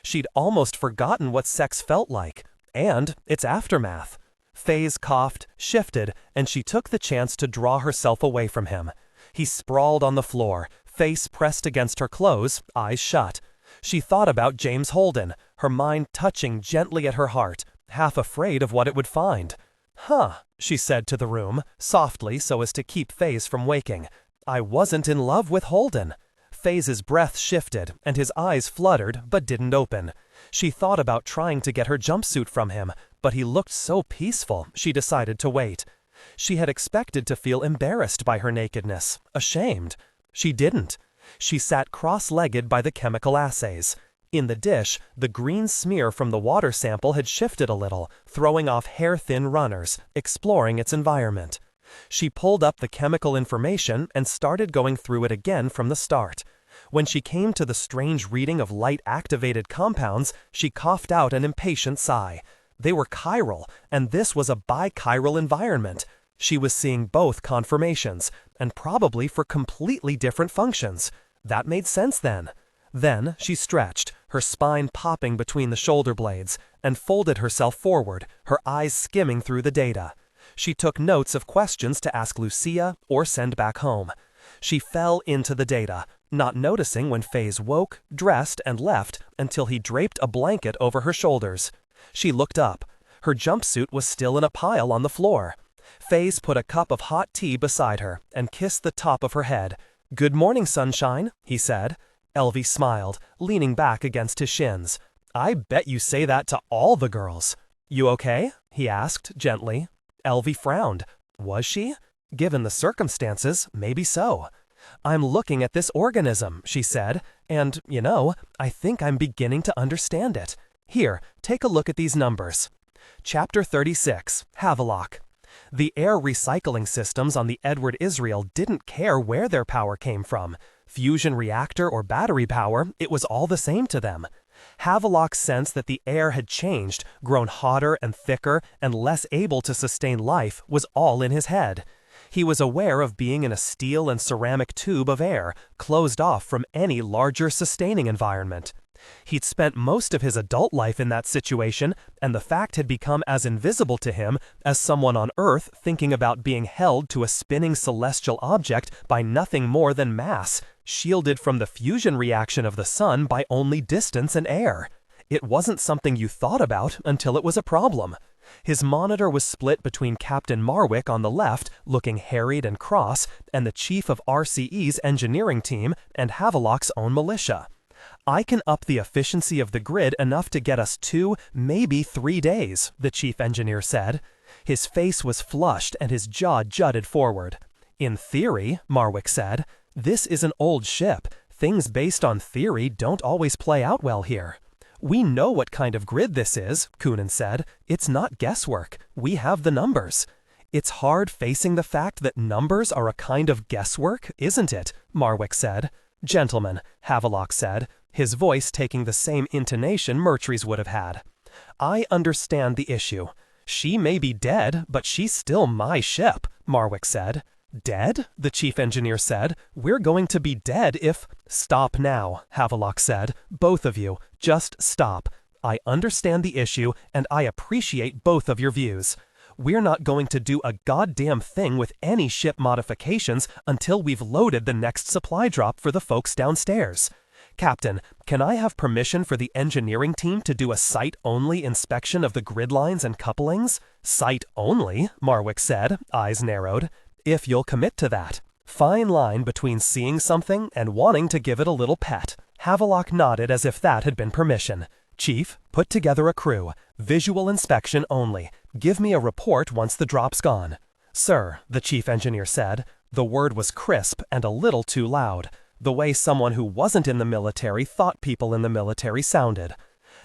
She'd almost forgotten what sex felt like, and its aftermath. Faze coughed, shifted, and she took the chance to draw herself away from him. He sprawled on the floor, face pressed against her clothes, eyes shut. She thought about James Holden, her mind touching gently at her heart, half afraid of what it would find. "Huh," she said to the room, softly so as to keep Faze from waking. "I wasn't in love with Holden." Faze's breath shifted, and his eyes fluttered but didn't open. She thought about trying to get her jumpsuit from him, but he looked so peaceful she decided to wait. She had expected to feel embarrassed by her nakedness, ashamed. She didn't. She sat cross-legged by the chemical assays. In the dish, the green smear from the water sample had shifted a little, throwing off hair-thin runners, exploring its environment. She pulled up the chemical information and started going through it again from the start. When she came to the strange reading of light-activated compounds, she coughed out an impatient sigh. They were chiral, and this was a bichiral environment. She was seeing both conformations, and probably for completely different functions. That made sense then. Then she stretched, her spine popping between the shoulder blades, and folded herself forward, her eyes skimming through the data. She took notes of questions to ask Lucia or send back home. She fell into the data, not noticing when Faze woke, dressed, and left until he draped a blanket over her shoulders. She looked up. Her jumpsuit was still in a pile on the floor. Faze put a cup of hot tea beside her and kissed the top of her head. "Good morning, sunshine," he said. Elvie smiled, leaning back against his shins. "I bet you say that to all the girls." "You okay?" he asked, gently. Elvie frowned. Was she? Given the circumstances, maybe so. "I'm looking at this organism," she said, "and, I think I'm beginning to understand it. Here, take a look at these numbers." Chapter 36, Havelock. The air recycling systems on the Edward Israel didn't care where their power came from. Fusion reactor or battery power, it was all the same to them. Havelock's sense that the air had changed, grown hotter and thicker, and less able to sustain life was all in his head. He was aware of being in a steel and ceramic tube of air, closed off from any larger sustaining environment. He'd spent most of his adult life in that situation, and the fact had become as invisible to him as someone on Earth thinking about being held to a spinning celestial object by nothing more than mass, shielded from the fusion reaction of the sun by only distance and air. It wasn't something you thought about until it was a problem. His monitor was split between Captain Marwick on the left, looking harried and cross, and the chief of RCE's engineering team and Havelock's own militia. "I can up the efficiency of the grid enough to get us 2, maybe 3 days," the chief engineer said. His face was flushed and his jaw jutted forward. "In theory," Marwick said, "this is an old ship. Things based on theory don't always play out well here." "We know what kind of grid this is," Coonan said. "It's not guesswork. We have the numbers." "It's hard facing the fact that numbers are a kind of guesswork, isn't it?" Marwick said. "Gentlemen," Havelock said, his voice taking the same intonation Murtry's would have had. "I understand the issue. She may be dead, but she's still my ship," Marwick said. "Dead?" the chief engineer said. "We're going to be dead if—" "Stop now," Havelock said. "Both of you, just stop. I understand the issue, and I appreciate both of your views. We're not going to do a goddamn thing with any ship modifications until we've loaded the next supply drop for the folks downstairs. Captain, can I have permission for the engineering team to do a sight-only inspection of the grid lines and couplings?" "Sight-only?" Marwick said, eyes narrowed. "If you'll commit to that. Fine line between seeing something and wanting to give it a little pet." Havelock nodded as if that had been permission. "Chief, put together a crew. Visual inspection only. Give me a report once the drop's gone." "Sir," the chief engineer said. The word was crisp and a little too loud, the way someone who wasn't in the military thought people in the military sounded.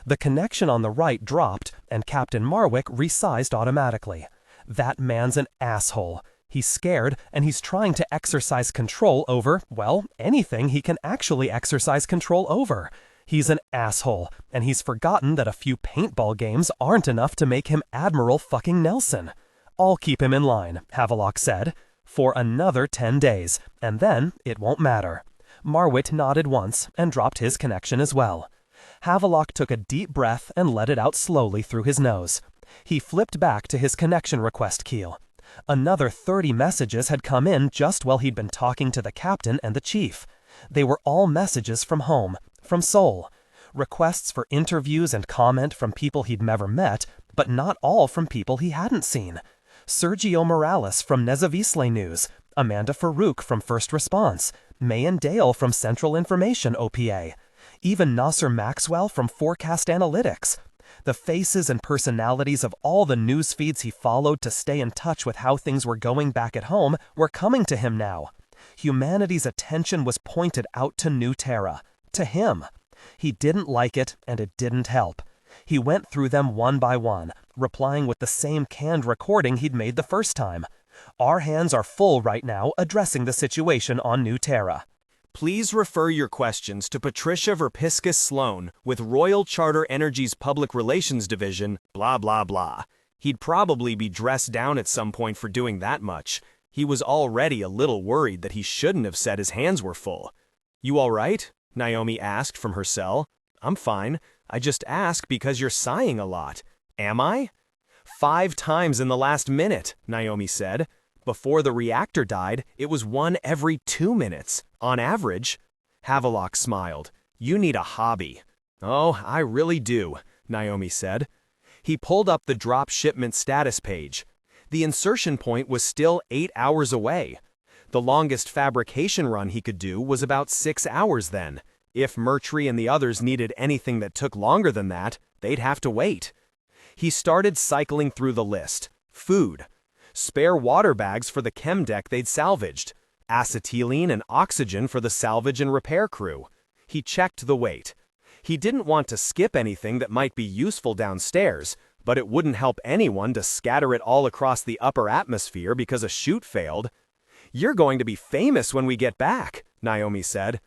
The connection on the right dropped, and Captain Marwick resized automatically. "That man's an asshole. He's scared, and he's trying to exercise control over, well, anything he can actually exercise control over. He's an asshole, and he's forgotten that a few paintball games aren't enough to make him Admiral fucking Nelson." "I'll keep him in line," Havelock said, "for another 10 days, and then it won't matter." Marwick nodded once and dropped his connection as well. Havelock took a deep breath and let it out slowly through his nose. He flipped back to his connection request keel. Another 30 messages had come in just while he'd been talking to the captain and the chief. They were all messages from home, from Seoul. Requests for interviews and comment from people he'd never met, but not all from people he hadn't seen. Sergio Morales from Nezavisle News, Amanda Farouk from First Response, Mayan Dale from Central Information OPA, even Nasser Maxwell from Forecast Analytics. The faces and personalities of all the news feeds he followed to stay in touch with how things were going back at home were coming to him now. Humanity's attention was pointed out to New Terra, to him. He didn't like it, and it didn't help. He went through them one by one, replying with the same canned recording he'd made the first time. "Our hands are full right now addressing the situation on New Terra. Please refer your questions to Patricia Verpiscus Sloan with Royal Charter Energy's Public Relations Division, blah blah blah." He'd probably be dressed down at some point for doing that much. He was already a little worried that he shouldn't have said his hands were full. "You all right?" Naomi asked from her cell. "I'm fine. I just ask because you're sighing a lot." "Am I?" 5 times in the last minute, Naomi said. Before the reactor died, it was 1 every 2 minutes, on average. Havelock smiled. "You need a hobby." "Oh, I really do," Naomi said. He pulled up the drop shipment status page. The insertion point was still 8 hours away. The longest fabrication run he could do was about 6 hours then. If Murtry and the others needed anything that took longer than that, they'd have to wait. He started cycling through the list. Food. Spare water bags for the chem deck they'd salvaged. Acetylene and oxygen for the salvage and repair crew. He checked the weight. He didn't want to skip anything that might be useful downstairs, but it wouldn't help anyone to scatter it all across the upper atmosphere because a chute failed. "You're going to be famous when we get back," Naomi said.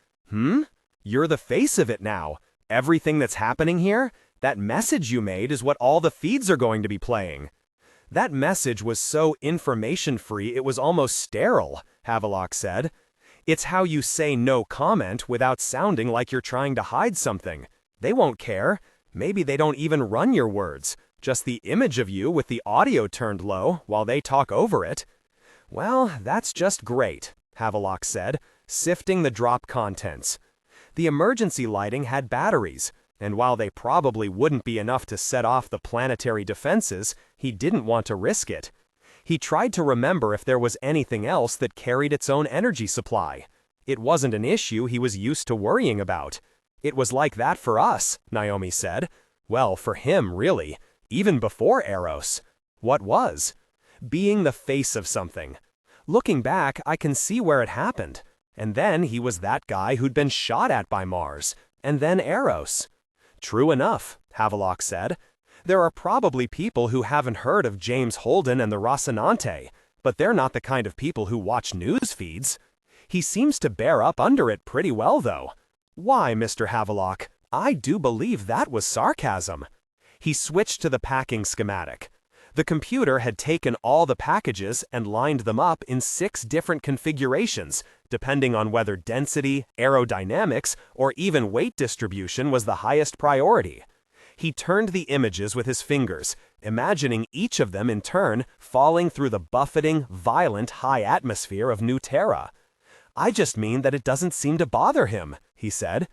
You're the face of it now. Everything that's happening here, that message you made is what all the feeds are going to be playing." "That message was so information-free it was almost sterile," Havelock said. "It's how you say no comment without sounding like you're trying to hide something. They won't care. Maybe they don't even run your words, just the image of you with the audio turned low while they talk over it. Well, that's just great, Havelock said, sifting the drop contents. The emergency lighting had batteries, and while they probably wouldn't be enough to set off the planetary defenses, he didn't want to risk it. He tried to remember if there was anything else that carried its own energy supply. It wasn't an issue he was used to worrying about. It was like that for us, Naomi said. Well, for him, really. Even before Eros. What was? Being the face of something. Looking back, I can see where it happened. And then he was that guy who'd been shot at by Mars. And then Eros. True enough, Havelock said. There are probably people who haven't heard of James Holden and the Rocinante, but they're not the kind of people who watch news feeds. He seems to bear up under it pretty well, though. Why, Mr. Havelock, I do believe that was sarcasm. He switched to the packing schematic. The computer had taken all the packages and lined them up in 6 different configurations, depending on whether density, aerodynamics, or even weight distribution was the highest priority. He turned the images with his fingers, imagining each of them in turn falling through the buffeting, violent high atmosphere of New Terra. I just mean that it doesn't seem to bother him, he said.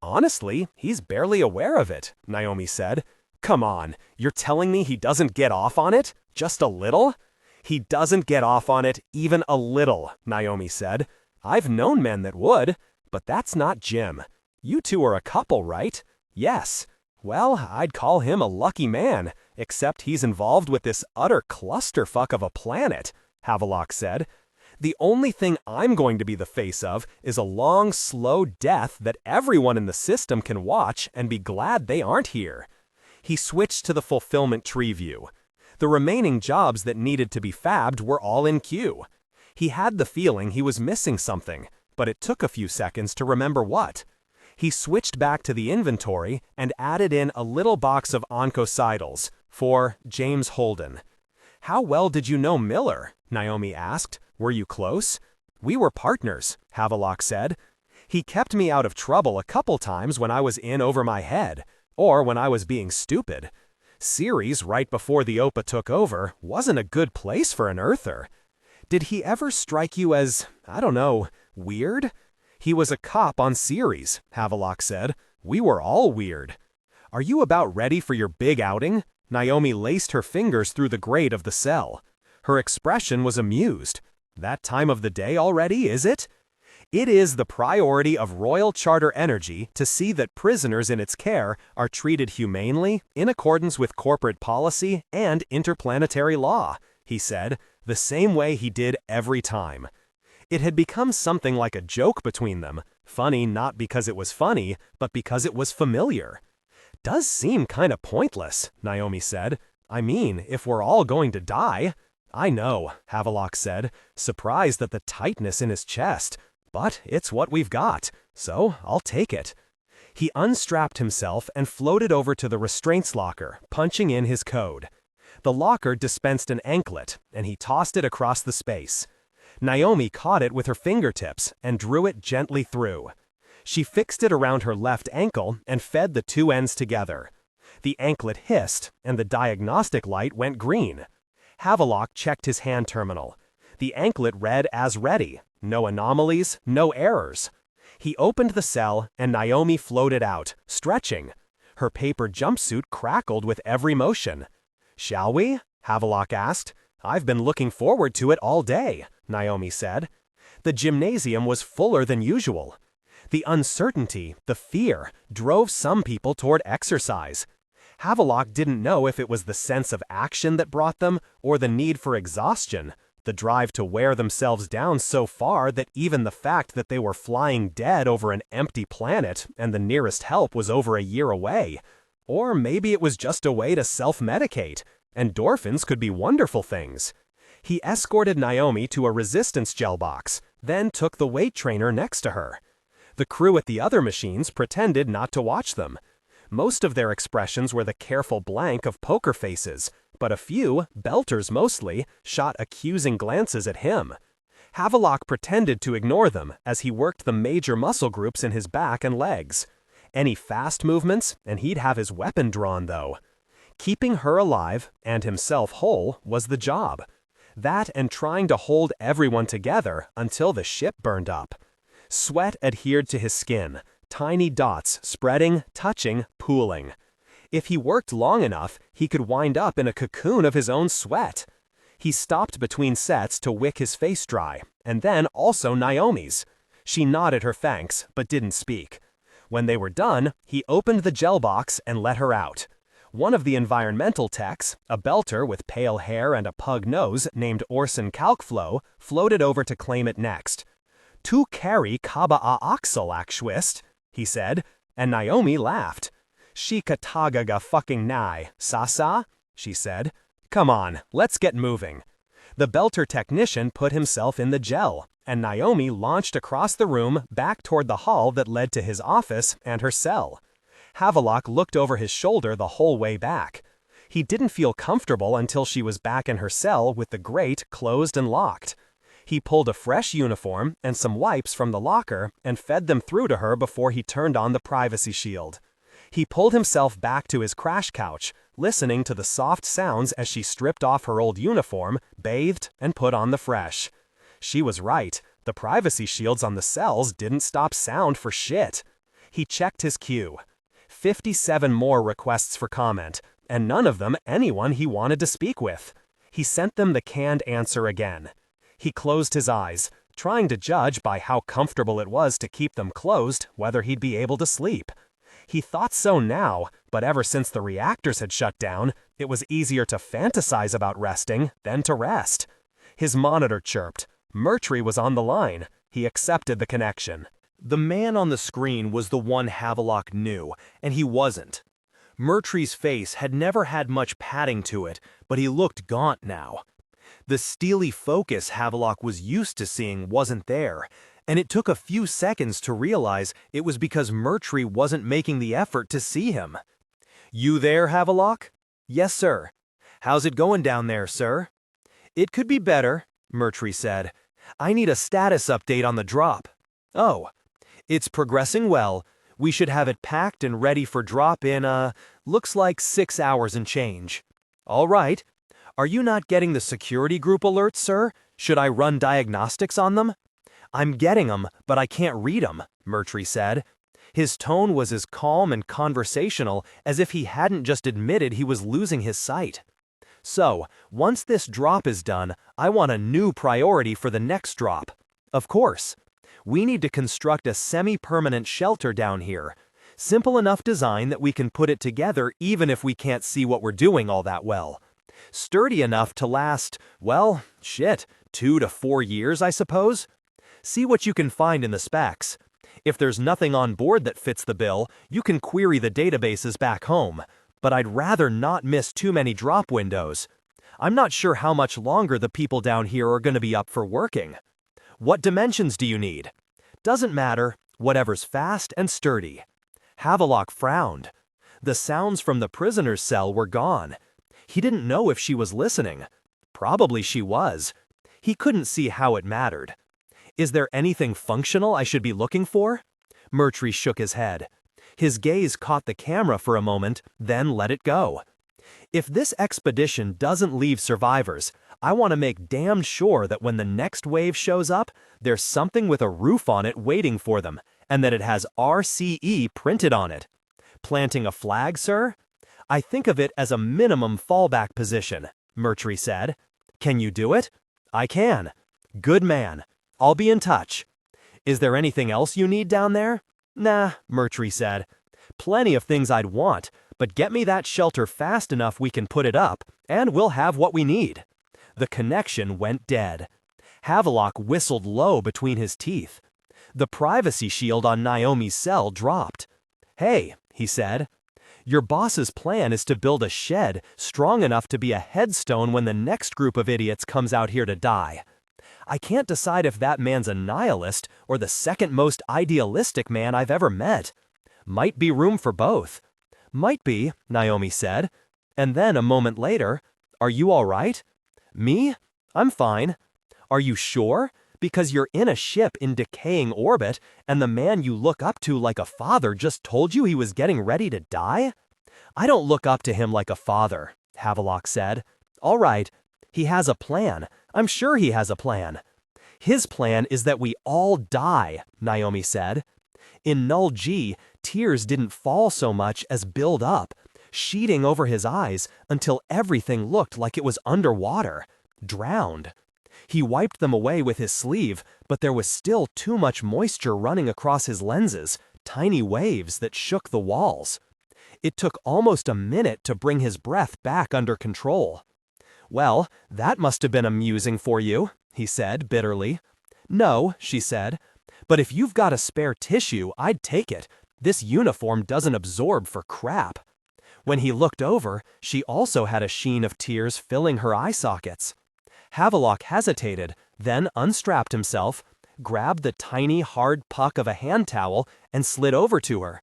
Honestly, he's barely aware of it, Naomi said. Come on, you're telling me he doesn't get off on it? Just a little? He doesn't get off on it even a little, Naomi said. I've known men that would, but that's not Jim. You two are a couple, right? Yes. Well, I'd call him a lucky man, except he's involved with this utter clusterfuck of a planet, Havelock said. The only thing I'm going to be the face of is a long, slow death that everyone in the system can watch and be glad they aren't here. He switched to the fulfillment tree view. The remaining jobs that needed to be fabbed were all in queue. He had the feeling he was missing something, but it took a few seconds to remember what. He switched back to the inventory and added in a little box of oncocytals for James Holden. How well did you know Miller? Naomi asked. Were you close? We were partners, Havelock said. He kept me out of trouble a couple times when I was in over my head, or when I was being stupid. Ceres, right before the OPA took over, wasn't a good place for an Earther. Did he ever strike you as, I don't know, weird? He was a cop on Ceres, Havelock said. We were all weird. Are you about ready for your big outing? Naomi laced her fingers through the grate of the cell. Her expression was amused. That time of the day already, is it? It is the priority of Royal Charter Energy to see that prisoners in its care are treated humanely, in accordance with corporate policy and interplanetary law, he said, the same way he did every time. It had become something like a joke between them, funny not because it was funny, but because it was familiar. Does seem kinda pointless, Naomi said. I mean, if we're all going to die. I know, Havelock said, surprised at the tightness in his chest. But it's what we've got, so I'll take it. He unstrapped himself and floated over to the restraints locker, punching in his code. The locker dispensed an anklet, and he tossed it across the space. Naomi caught it with her fingertips and drew it gently through. She fixed it around her left ankle and fed the 2 ends together. The anklet hissed, and the diagnostic light went green. Havelock checked his hand terminal. The anklet read as ready. No anomalies, no errors. He opened the cell, and Naomi floated out, stretching. Her paper jumpsuit crackled with every motion. Shall we? Havelock asked. I've been looking forward to it all day, Naomi said. The gymnasium was fuller than usual. The uncertainty, the fear, drove some people toward exercise. Havelock didn't know if it was the sense of action that brought them, or the need for exhaustion, the drive to wear themselves down so far that even the fact that they were flying dead over an empty planet and the nearest help was over a year away. Or maybe it was just a way to self-medicate. Endorphins could be wonderful things. He escorted Naomi to a resistance gel box, then took the weight trainer next to her. The crew at the other machines pretended not to watch them. Most of their expressions were the careful blank of poker faces, but a few, belters mostly, shot accusing glances at him. Havelock pretended to ignore them as he worked the major muscle groups in his back and legs. Any fast movements, and he'd have his weapon drawn, though. Keeping her alive, and himself whole, was the job. That and trying to hold everyone together until the ship burned up. Sweat adhered to his skin, tiny dots spreading, touching, pooling. If he worked long enough, he could wind up in a cocoon of his own sweat. He stopped between sets to wick his face dry, and then also Naomi's. She nodded her thanks, but didn't speak. When they were done, he opened the gel box and let her out. One of the environmental techs, a belter with pale hair and a pug nose named Orson Calcflow, floated over to claim it next. "Tu carry kaba a oxel akschwist," he said, and Naomi laughed. "She katagaga fucking nai, sasa?" she said. "Come on, let's get moving." The belter technician put himself in the gel, and Naomi launched across the room back toward the hall that led to his office and her cell. Havelock looked over his shoulder the whole way back. He didn't feel comfortable until she was back in her cell with the grate closed and locked. He pulled a fresh uniform and some wipes from the locker and fed them through to her before he turned on the privacy shield. He pulled himself back to his crash couch, listening to the soft sounds as she stripped off her old uniform, bathed, and put on the fresh. She was right. The privacy shields on the cells didn't stop sound for shit. He checked his queue. 57 more requests for comment, and none of them anyone he wanted to speak with. He sent them the canned answer again. He closed his eyes, trying to judge by how comfortable it was to keep them closed whether he'd be able to sleep. He thought so now, but ever since the reactors had shut down, it was easier to fantasize about resting than to rest. His monitor chirped. Murtry was on the line. He accepted the connection. The man on the screen was the one Havelock knew, and he wasn't. Murtry's face had never had much padding to it, but he looked gaunt now. The steely focus Havelock was used to seeing wasn't there, and it took a few seconds to realize it was because Murtry wasn't making the effort to see him. "You there, Havelock?" "Yes, sir." "How's it going down there, sir?" "It could be better," Murtry said. "I need a status update on the drop." "Oh. It's progressing well. We should have it packed and ready for drop in, looks like 6 hours and change." "All right. Are you not getting the security group alerts, sir? Should I run diagnostics on them?" "I'm getting them, but I can't read them," Murtry said. His tone was as calm and conversational as if he hadn't just admitted he was losing his sight. "So, once this drop is done, I want a new priority for the next drop. Of course. We need to construct a semi-permanent shelter down here. Simple enough design that we can put it together even if we can't see what we're doing all that well. Sturdy enough to last, well, 2 to 4 years, I suppose. See what you can find in the specs. If there's nothing on board that fits the bill, you can query the databases back home, but I'd rather not miss too many drop windows. I'm not sure how much longer the people down here are going to be up for working. What dimensions do you need?" "Doesn't matter, whatever's fast and sturdy." Havelock frowned. The sounds from the prisoner's cell were gone. He didn't know if she was listening. Probably she was. He couldn't see how it mattered. "Is there anything functional I should be looking for?" Murtry shook his head. His gaze caught the camera for a moment, then let it go. "If this expedition doesn't leave survivors, I want to make damned sure that when the next wave shows up, there's something with a roof on it waiting for them, and that it has RCE printed on it." "Planting a flag, sir?" "I think of it as a minimum fallback position," Murtry said. "Can you do it?" "I can." "Good man. I'll be in touch." "Is there anything else you need down there?" "Nah," Murtry said. "Plenty of things I'd want, but get me that shelter fast enough we can put it up, and we'll have what we need." The connection went dead. Havelock whistled low between his teeth. The privacy shield on Naomi's cell dropped. "Hey," he said. "Your boss's plan is to build a shed strong enough to be a headstone when the next group of idiots comes out here to die. I can't decide if that man's a nihilist or the second most idealistic man I've ever met. Might be room for both." "Might be," Naomi said. And then a moment later, "Are you all right?" "Me? I'm fine." "Are you sure? Because you're in a ship in decaying orbit, and the man you look up to like a father just told you he was getting ready to die? I don't look up to him like a father, Havelock said. All right, he has a plan. I'm sure he has a plan. His plan is that we all die, Naomi said. In Null G, tears didn't fall so much as build up, sheeting over his eyes until everything looked like it was underwater, drowned. He wiped them away with his sleeve, but there was still too much moisture running across his lenses, tiny waves that shook the walls. It took almost a minute to bring his breath back under control. Well, that must have been amusing for you, he said bitterly. No, she said, but if you've got a spare tissue, I'd take it. This uniform doesn't absorb for crap. When he looked over, she also had a sheen of tears filling her eye sockets. Havelock hesitated, then unstrapped himself, grabbed the tiny, hard puck of a hand towel, and slid over to her.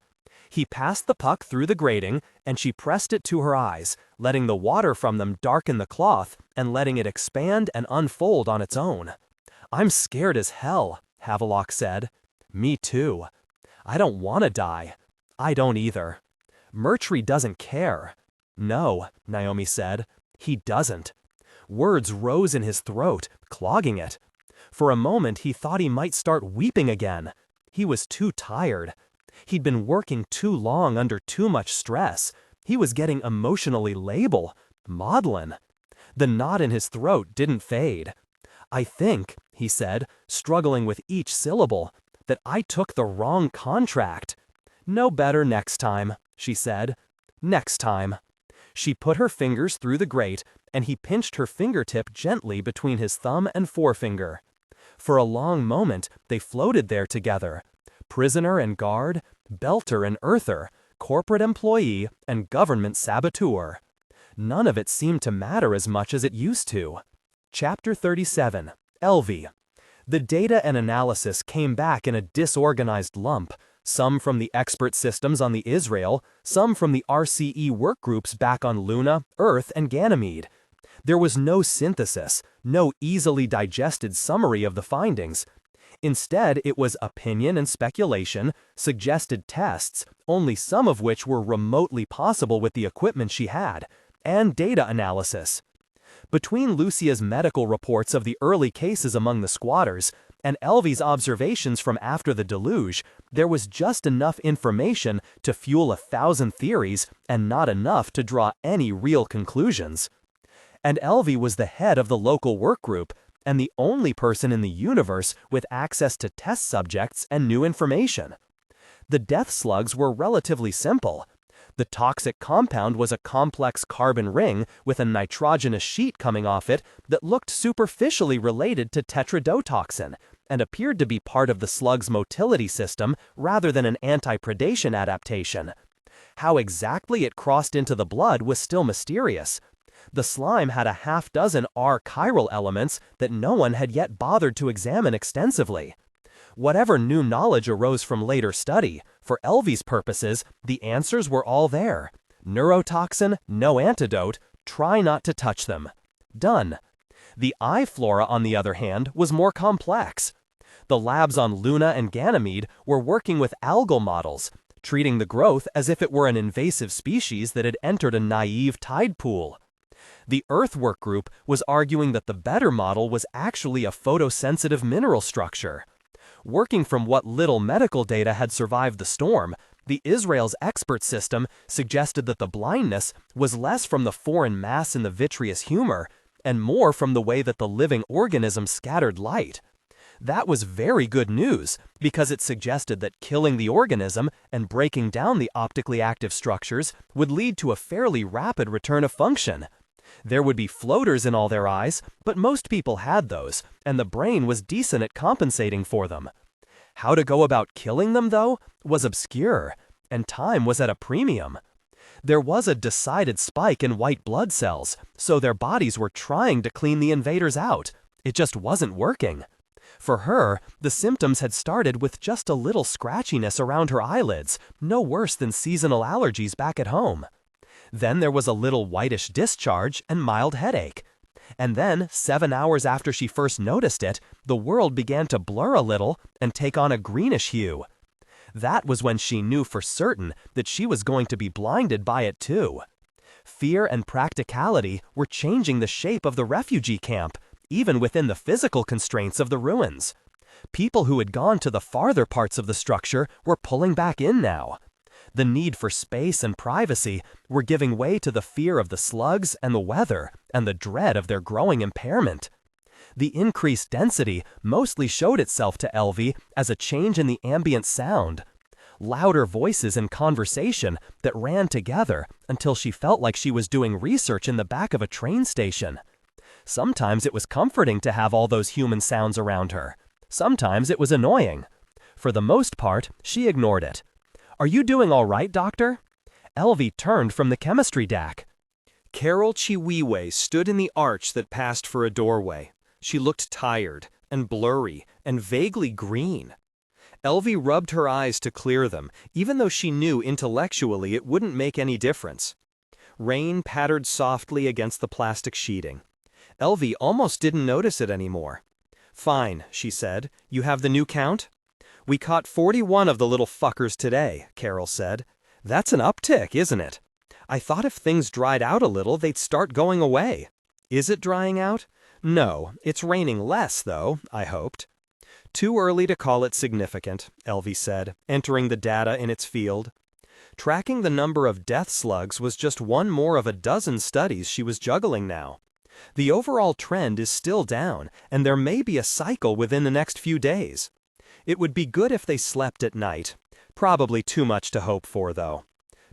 He passed the puck through the grating, and she pressed it to her eyes, letting the water from them darken the cloth and letting it expand and unfold on its own. I'm scared as hell, Havelock said. Me too. I don't want to die. I don't either. Murtry doesn't care. No, Naomi said. He doesn't. Words rose in his throat, clogging it. For a moment he thought he might start weeping again. He was too tired. He'd been working too long under too much stress. He was getting emotionally labile, maudlin. The knot in his throat didn't fade. I think, he said, struggling with each syllable, that I took the wrong contract. No better next time, she said. Next time. She put her fingers through the grate, and he pinched her fingertip gently between his thumb and forefinger. For a long moment, they floated there together. Prisoner and guard, belter and earther, corporate employee and government saboteur. None of it seemed to matter as much as it used to. Chapter 37, Elvie. The data and analysis came back in a disorganized lump, some from the expert systems on the Israel, some from the RCE workgroups back on Luna, Earth, and Ganymede. There was no synthesis, no easily digested summary of the findings. Instead, it was opinion and speculation, suggested tests, only some of which were remotely possible with the equipment she had, and data analysis. Between Lucia's medical reports of the early cases among the squatters and Elvie's observations from after the deluge, there was just enough information to fuel 1,000 theories and not enough to draw any real conclusions. And Elvie was the head of the local work group, and the only person in the universe with access to test subjects and new information. The death slugs were relatively simple. The toxic compound was a complex carbon ring with a nitrogenous sheet coming off it that looked superficially related to tetrodotoxin and appeared to be part of the slug's motility system rather than an anti-predation adaptation. How exactly it crossed into the blood was still mysterious. The slime had a half-dozen R-chiral elements that no one had yet bothered to examine extensively. Whatever new knowledge arose from later study, for Elvie's purposes, the answers were all there. Neurotoxin, no antidote, try not to touch them. Done. The eye flora, on the other hand, was more complex. The labs on Luna and Ganymede were working with algal models, treating the growth as if it were an invasive species that had entered a naive tide pool. The Earth work group was arguing that the better model was actually a photosensitive mineral structure. Working from what little medical data had survived the storm, the Israel's expert system suggested that the blindness was less from the foreign mass in the vitreous humor and more from the way that the living organism scattered light. That was very good news because it suggested that killing the organism and breaking down the optically active structures would lead to a fairly rapid return of function. There would be floaters in all their eyes, but most people had those, and the brain was decent at compensating for them. How to go about killing them, though, was obscure, and time was at a premium. There was a decided spike in white blood cells, so their bodies were trying to clean the invaders out. It just wasn't working. For her, the symptoms had started with just a little scratchiness around her eyelids, no worse than seasonal allergies back at home. Then there was a little whitish discharge and mild headache. And then, 7 hours after she first noticed it, the world began to blur a little and take on a greenish hue. That was when she knew for certain that she was going to be blinded by it too. Fear and practicality were changing the shape of the refugee camp, even within the physical constraints of the ruins. People who had gone to the farther parts of the structure were pulling back in now. The need for space and privacy were giving way to the fear of the slugs and the weather and the dread of their growing impairment. The increased density mostly showed itself to Elvie as a change in the ambient sound. Louder voices in conversation that ran together until she felt like she was doing research in the back of a train station. Sometimes it was comforting to have all those human sounds around her. Sometimes it was annoying. For the most part, she ignored it. "Are you doing all right, Doctor?" Elvie turned from the chemistry deck. Carol Chiwewe stood in the arch that passed for a doorway. She looked tired and blurry and vaguely green. Elvie rubbed her eyes to clear them, even though she knew intellectually it wouldn't make any difference. Rain pattered softly against the plastic sheeting. Elvie almost didn't notice it anymore. "Fine," she said. "You have the new count?" "We caught 41 of the little fuckers today," Carol said. "That's an uptick, isn't it? I thought if things dried out a little, they'd start going away. Is it drying out? No, it's raining less, though, I hoped." "Too early to call it significant," Elvie said, entering the data in its field. Tracking the number of death slugs was just one more of a dozen studies she was juggling now. The overall trend is still down, and there may be a cycle within the next few days. It would be good if they slept at night. Probably too much to hope for, though.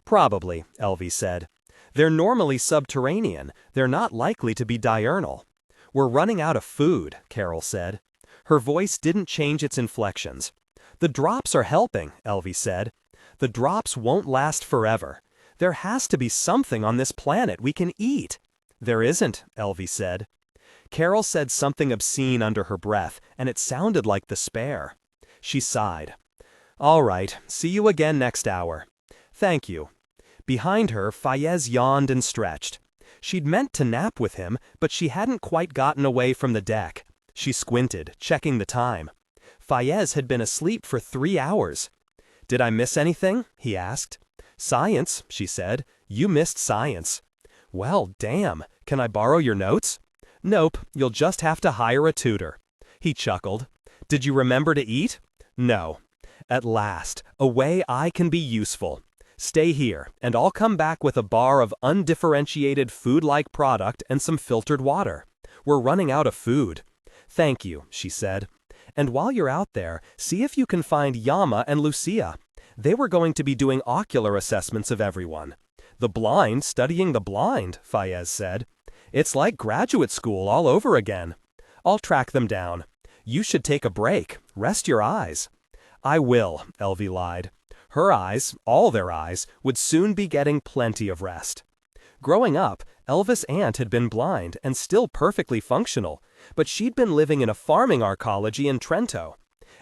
"Probably," Elvie said. "They're normally subterranean. They're not likely to be diurnal." "We're running out of food," Carol said. Her voice didn't change its inflections. "The drops are helping," Elvie said. "The drops won't last forever. There has to be something on this planet we can eat." "There isn't," Elvie said. Carol said something obscene under her breath, and it sounded like despair. She sighed. "All right, see you again next hour." "Thank you." Behind her, Fayez yawned and stretched. She'd meant to nap with him, but she hadn't quite gotten away from the deck. She squinted, checking the time. Fayez had been asleep for 3 hours. "Did I miss anything?" he asked. "Science," she said. "You missed science." "Well, damn. Can I borrow your notes?" "Nope, you'll just have to hire a tutor." He chuckled. "Did you remember to eat?" "No." "At last, a way I can be useful. Stay here, and I'll come back with a bar of undifferentiated food-like product and some filtered water. We're running out of food." "Thank you," she said. "And while you're out there, see if you can find Yama and Lucia. They were going to be doing ocular assessments of everyone." "The blind studying the blind," Fayez said. "It's like graduate school all over again." "I'll track them down. You should take a break. Rest your eyes." "I will," Elvie lied. Her eyes, all their eyes, would soon be getting plenty of rest. Growing up, Elvis' aunt had been blind and still perfectly functional, but she'd been living in a farming arcology in Trento.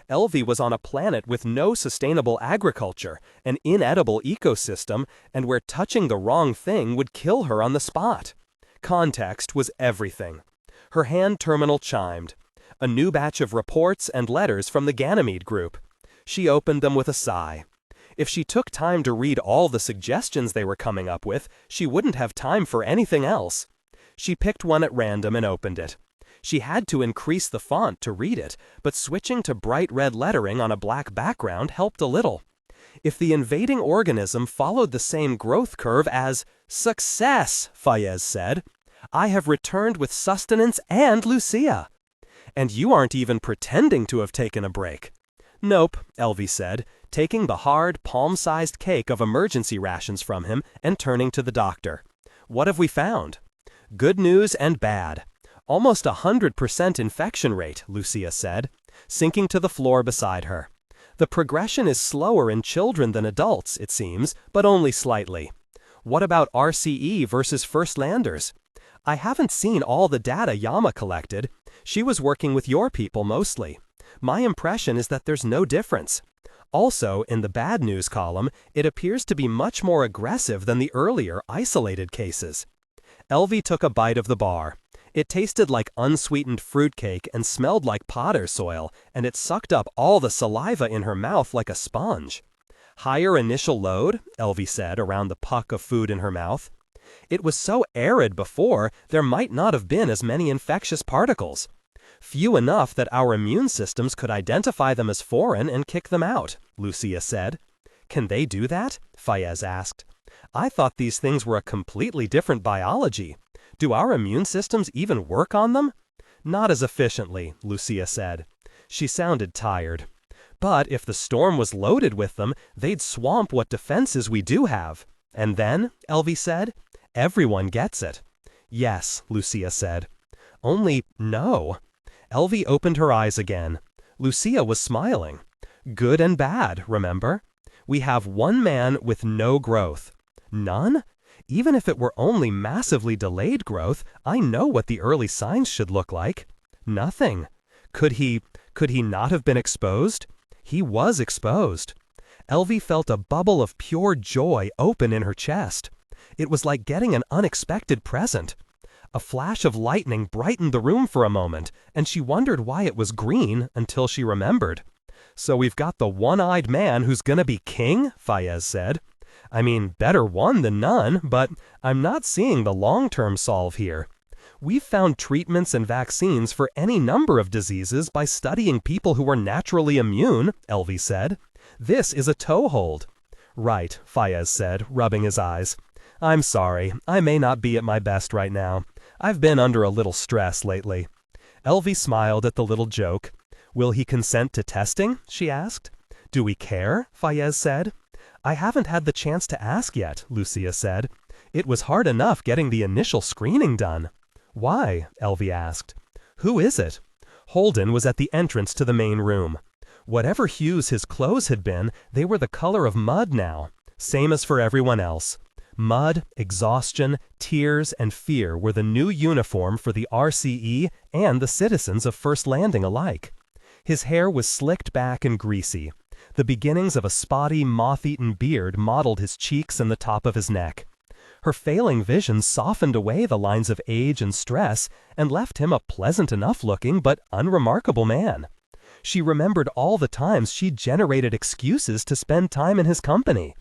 Elvie was on a planet with no sustainable agriculture, an inedible ecosystem, and where touching the wrong thing would kill her on the spot. Context was everything. Her hand terminal chimed. A new batch of reports and letters from the Ganymede group. She opened them with a sigh. If she took time to read all the suggestions they were coming up with, she wouldn't have time for anything else. She picked one at random and opened it. She had to increase the font to read it, but switching to bright red lettering on a black background helped a little. If the invading organism followed the same growth curve as "Success," Fayez said, "I have returned with sustenance and Lucia." "And you aren't even pretending to have taken a break." "Nope," Elvie said, taking the hard, palm-sized cake of emergency rations from him and turning to the doctor. "What have we found?" "Good news and bad. Almost 100% infection rate," Lucia said, sinking to the floor beside her. "The progression is slower in children than adults, it seems, but only slightly." "What about RCE versus first landers?" "I haven't seen all the data Yama collected. She was working with your people mostly. My impression is that there's no difference. Also, in the bad news column, it appears to be much more aggressive than the earlier isolated cases." Elvie took a bite of the bar. It tasted like unsweetened fruitcake and smelled like potter's soil, and it sucked up all the saliva in her mouth like a sponge. Higher initial load, Elvie said around the puck of food in her mouth. It was so arid before, there might not have been as many infectious particles. Few enough that our immune systems could identify them as foreign and kick them out, Lucia said. Can they do that? Fayez asked. I thought these things were a completely different biology. Do our immune systems even work on them? Not as efficiently, Lucia said. She sounded tired. But if the storm was loaded with them, they'd swamp what defenses we do have. And then, Elvie said, everyone gets it. Yes, Lucia said. Only no. Elvie opened her eyes again. Lucia was smiling. Good and bad, remember? We have one man with no growth. None? Even if it were only massively delayed growth, I know what the early signs should look like. Nothing. Could he not have been exposed? He was exposed. Elvie felt a bubble of pure joy open in her chest. It was like getting an unexpected present. A flash of lightning brightened the room for a moment, and she wondered why it was green until she remembered. So we've got the one-eyed man who's gonna be king, Fayez said. I mean, better one than none, but I'm not seeing the long-term solve here. We've found treatments and vaccines for any number of diseases by studying people who are naturally immune, Elvie said. This is a toehold. Right, Fayez said, rubbing his eyes. I'm sorry, I may not be at my best right now. I've been under a little stress lately. Elvie smiled at the little joke. Will he consent to testing? She asked. Do we care? Fayez said. I haven't had the chance to ask yet, Lucia said. It was hard enough getting the initial screening done. Why? Elvie asked. Who is it? Holden was at the entrance to the main room. Whatever hues his clothes had been, they were the color of mud now. Same as for everyone else. Mud, exhaustion, tears, and fear were the new uniform for the RCE and the citizens of First Landing alike. His hair was slicked back and greasy. The beginnings of a spotty, moth-eaten beard mottled his cheeks and the top of his neck. Her failing vision softened away the lines of age and stress and left him a pleasant enough-looking but unremarkable man. She remembered all the times she'd generated excuses to spend time in his company.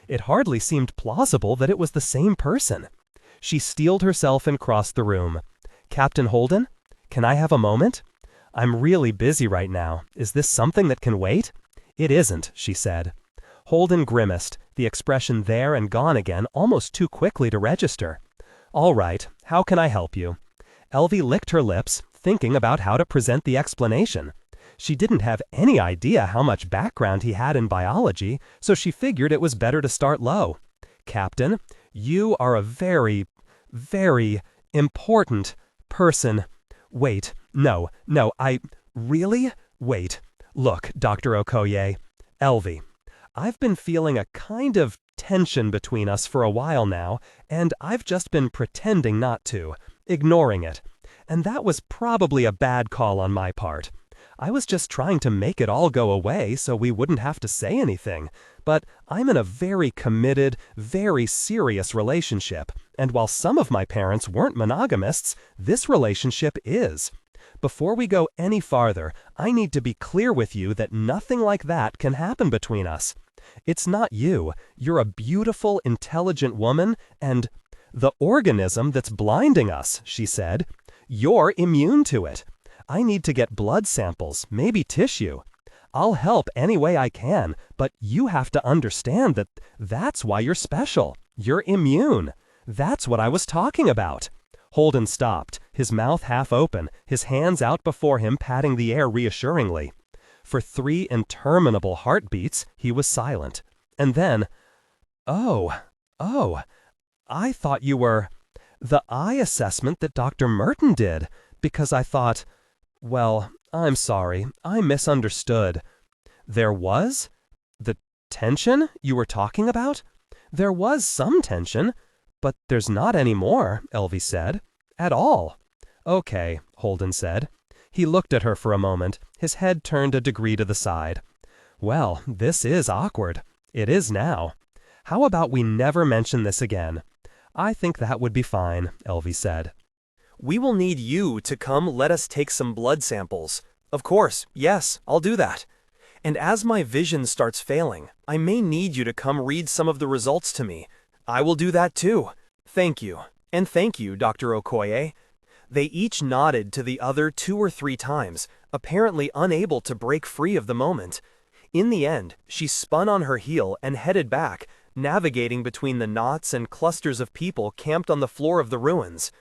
It hardly seemed plausible that it was the same person. She steeled herself and crossed the room. Captain Holden? Can I have a moment? I'm really busy right now. Is this something that can wait? It isn't, she said. Holden grimaced, the expression there and gone again almost too quickly to register. All right, how can I help you? Elvie licked her lips, thinking about how to present the explanation. She didn't have any idea how much background he had in biology, so she figured it was better to start low. Captain, you are a very, very important person. Wait, no, really? Wait. Look, Dr. Okoye, Elvie, I've been feeling a kind of tension between us for a while now, and I've just been pretending not to, ignoring it. And that was probably a bad call on my part. I was just trying to make it all go away so we wouldn't have to say anything. But I'm in a very committed, very serious relationship, and while some of my parents weren't monogamists, this relationship is. Before we go any farther, I need to be clear with you that nothing like that can happen between us. It's not you. You're a beautiful, intelligent woman, and the organism that's blinding us, she said. You're immune to it. I need to get blood samples, maybe tissue. I'll help any way I can, but you have to understand that that's why you're special. You're immune. That's what I was talking about. Holden stopped, his mouth half open, his hands out before him patting the air reassuringly. For 3 interminable heartbeats, he was silent. And then, Oh, I thought you were the eye assessment that Dr. Merton did, because I thought, well, I'm sorry, I misunderstood. There was? The tension you were talking about? There was some tension. But there's not any more, Elvie said. At all. Okay, Holden said. He looked at her for a moment, his head turned a degree to the side. Well, this is awkward. It is now. How about we never mention this again? I think that would be fine, Elvie said. We will need you to come let us take some blood samples. Of course, yes, I'll do that. And as my vision starts failing, I may need you to come read some of the results to me. I will do that too. Thank you. And thank you, Dr. Okoye. They each nodded to the other 2 or 3 times, apparently unable to break free of the moment. In the end, she spun on her heel and headed back, navigating between the knots and clusters of people camped on the floor of the ruins.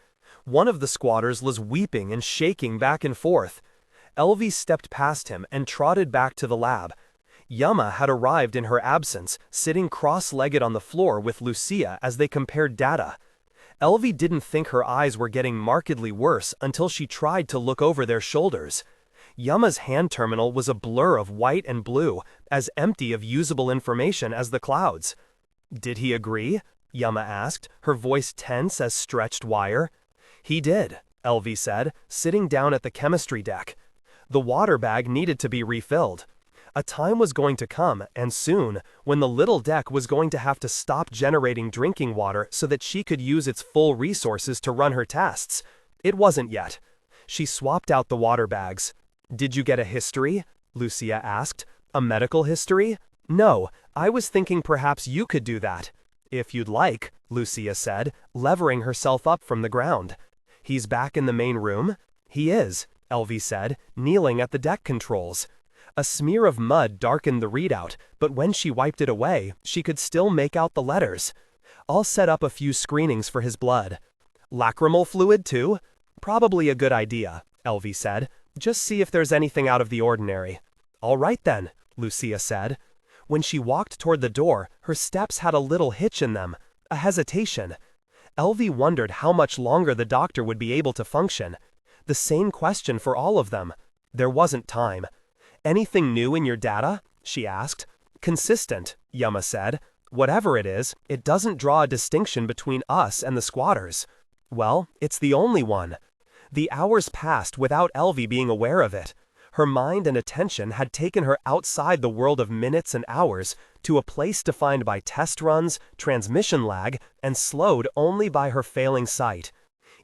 One of the squatters was weeping and shaking back and forth. Elvie stepped past him and trotted back to the lab. Yama had arrived in her absence, sitting cross-legged on the floor with Lucia as they compared data. Elvie didn't think her eyes were getting markedly worse until she tried to look over their shoulders. Yama's hand terminal was a blur of white and blue, as empty of usable information as the clouds. "Did he agree?" Yama asked, her voice tense as stretched wire. "He did," Elvie said, sitting down at the chemistry deck. The water bag needed to be refilled. A time was going to come, and soon, when the little deck was going to have to stop generating drinking water so that she could use its full resources to run her tests. It wasn't yet. She swapped out the water bags. "Did you get a history?" Lucia asked. "A medical history?" "No, I was thinking perhaps you could do that." "If you'd like," Lucia said, levering herself up from the ground. "He's back in the main room?" "He is," Elvie said, kneeling at the deck controls. A smear of mud darkened the readout, but when she wiped it away, she could still make out the letters. "I'll set up a few screenings for his blood." "Lacrimal fluid too?" "Probably a good idea," Elvie said. "Just see if there's anything out of the ordinary." "All right then," Lucia said. When she walked toward the door, her steps had a little hitch in them, a hesitation. Elvie wondered how much longer the doctor would be able to function. The same question for all of them. There wasn't time. "Anything new in your data?" she asked. "Consistent," Yama said. "Whatever it is, it doesn't draw a distinction between us and the squatters." "Well, it's the only one." The hours passed without Elvie being aware of it. Her mind and attention had taken her outside the world of minutes and hours to a place defined by test runs, transmission lag, and slowed only by her failing sight.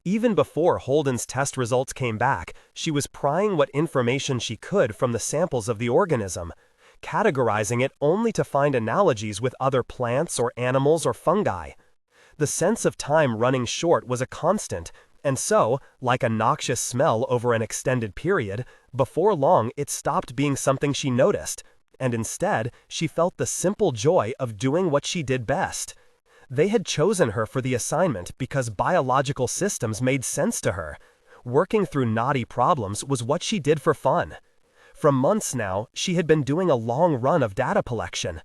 Even before Holden's test results came back, she was prying what information she could from the samples of the organism, categorizing it only to find analogies with other plants or animals or fungi. The sense of time running short was a constant, and so, like a noxious smell over an extended period, before long it stopped being something she noticed, and instead she felt the simple joy of doing what she did best. They had chosen her for the assignment because biological systems made sense to her. Working through knotty problems was what she did for fun. For months now, she had been doing a long run of data collection.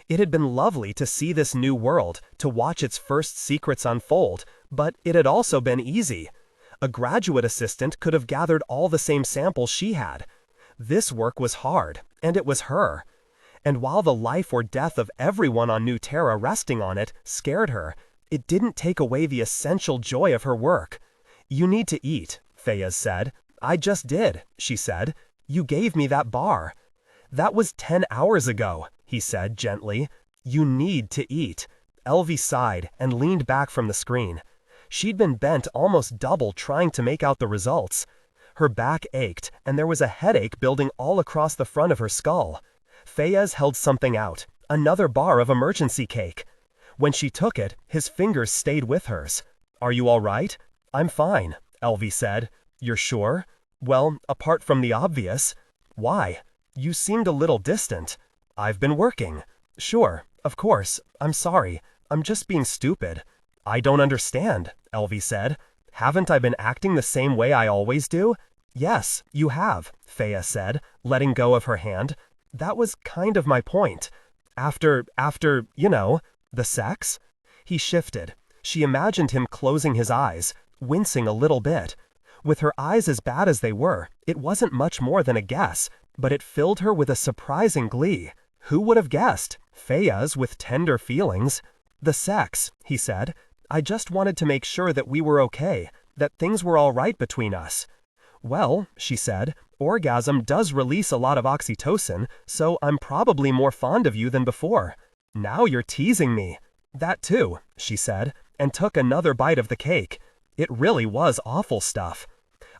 It had been lovely to see this new world, to watch its first secrets unfold, but it had also been easy. A graduate assistant could have gathered all the same samples she had. This work was hard, and it was her. And while the life or death of everyone on New Terra resting on it scared her, it didn't take away the essential joy of her work. "You need to eat," Fayez said. "I just did," she said. "You gave me that bar." "That was 10 hours ago," he said gently. "You need to eat." Elvie sighed and leaned back from the screen. She'd been bent almost double trying to make out the results. Her back ached, and there was a headache building all across the front of her skull. Fayez held something out, another bar of emergency cake. When she took it, his fingers stayed with hers. "Are you all right?" "I'm fine," Elvie said. "You're sure?" "Well, apart from the obvious." "Why? You seemed a little distant." "I've been working." "Sure, of course. I'm sorry. I'm just being stupid." "I don't understand," Elvie said. "Haven't I been acting the same way I always do?" "Yes, you have," Fayez said, letting go of her hand. "That was kind of my point. After, the sex?" He shifted. She imagined him closing his eyes, wincing a little bit. With her eyes as bad as they were, it wasn't much more than a guess, but it filled her with a surprising glee. Who would have guessed? Fayez with tender feelings. "The sex," he said. "I just wanted to make sure that we were okay, that things were all right between us." "Well," she said, "orgasm does release a lot of oxytocin, so I'm probably more fond of you than before." "Now you're teasing me." "That too," she said, and took another bite of the cake. It really was awful stuff.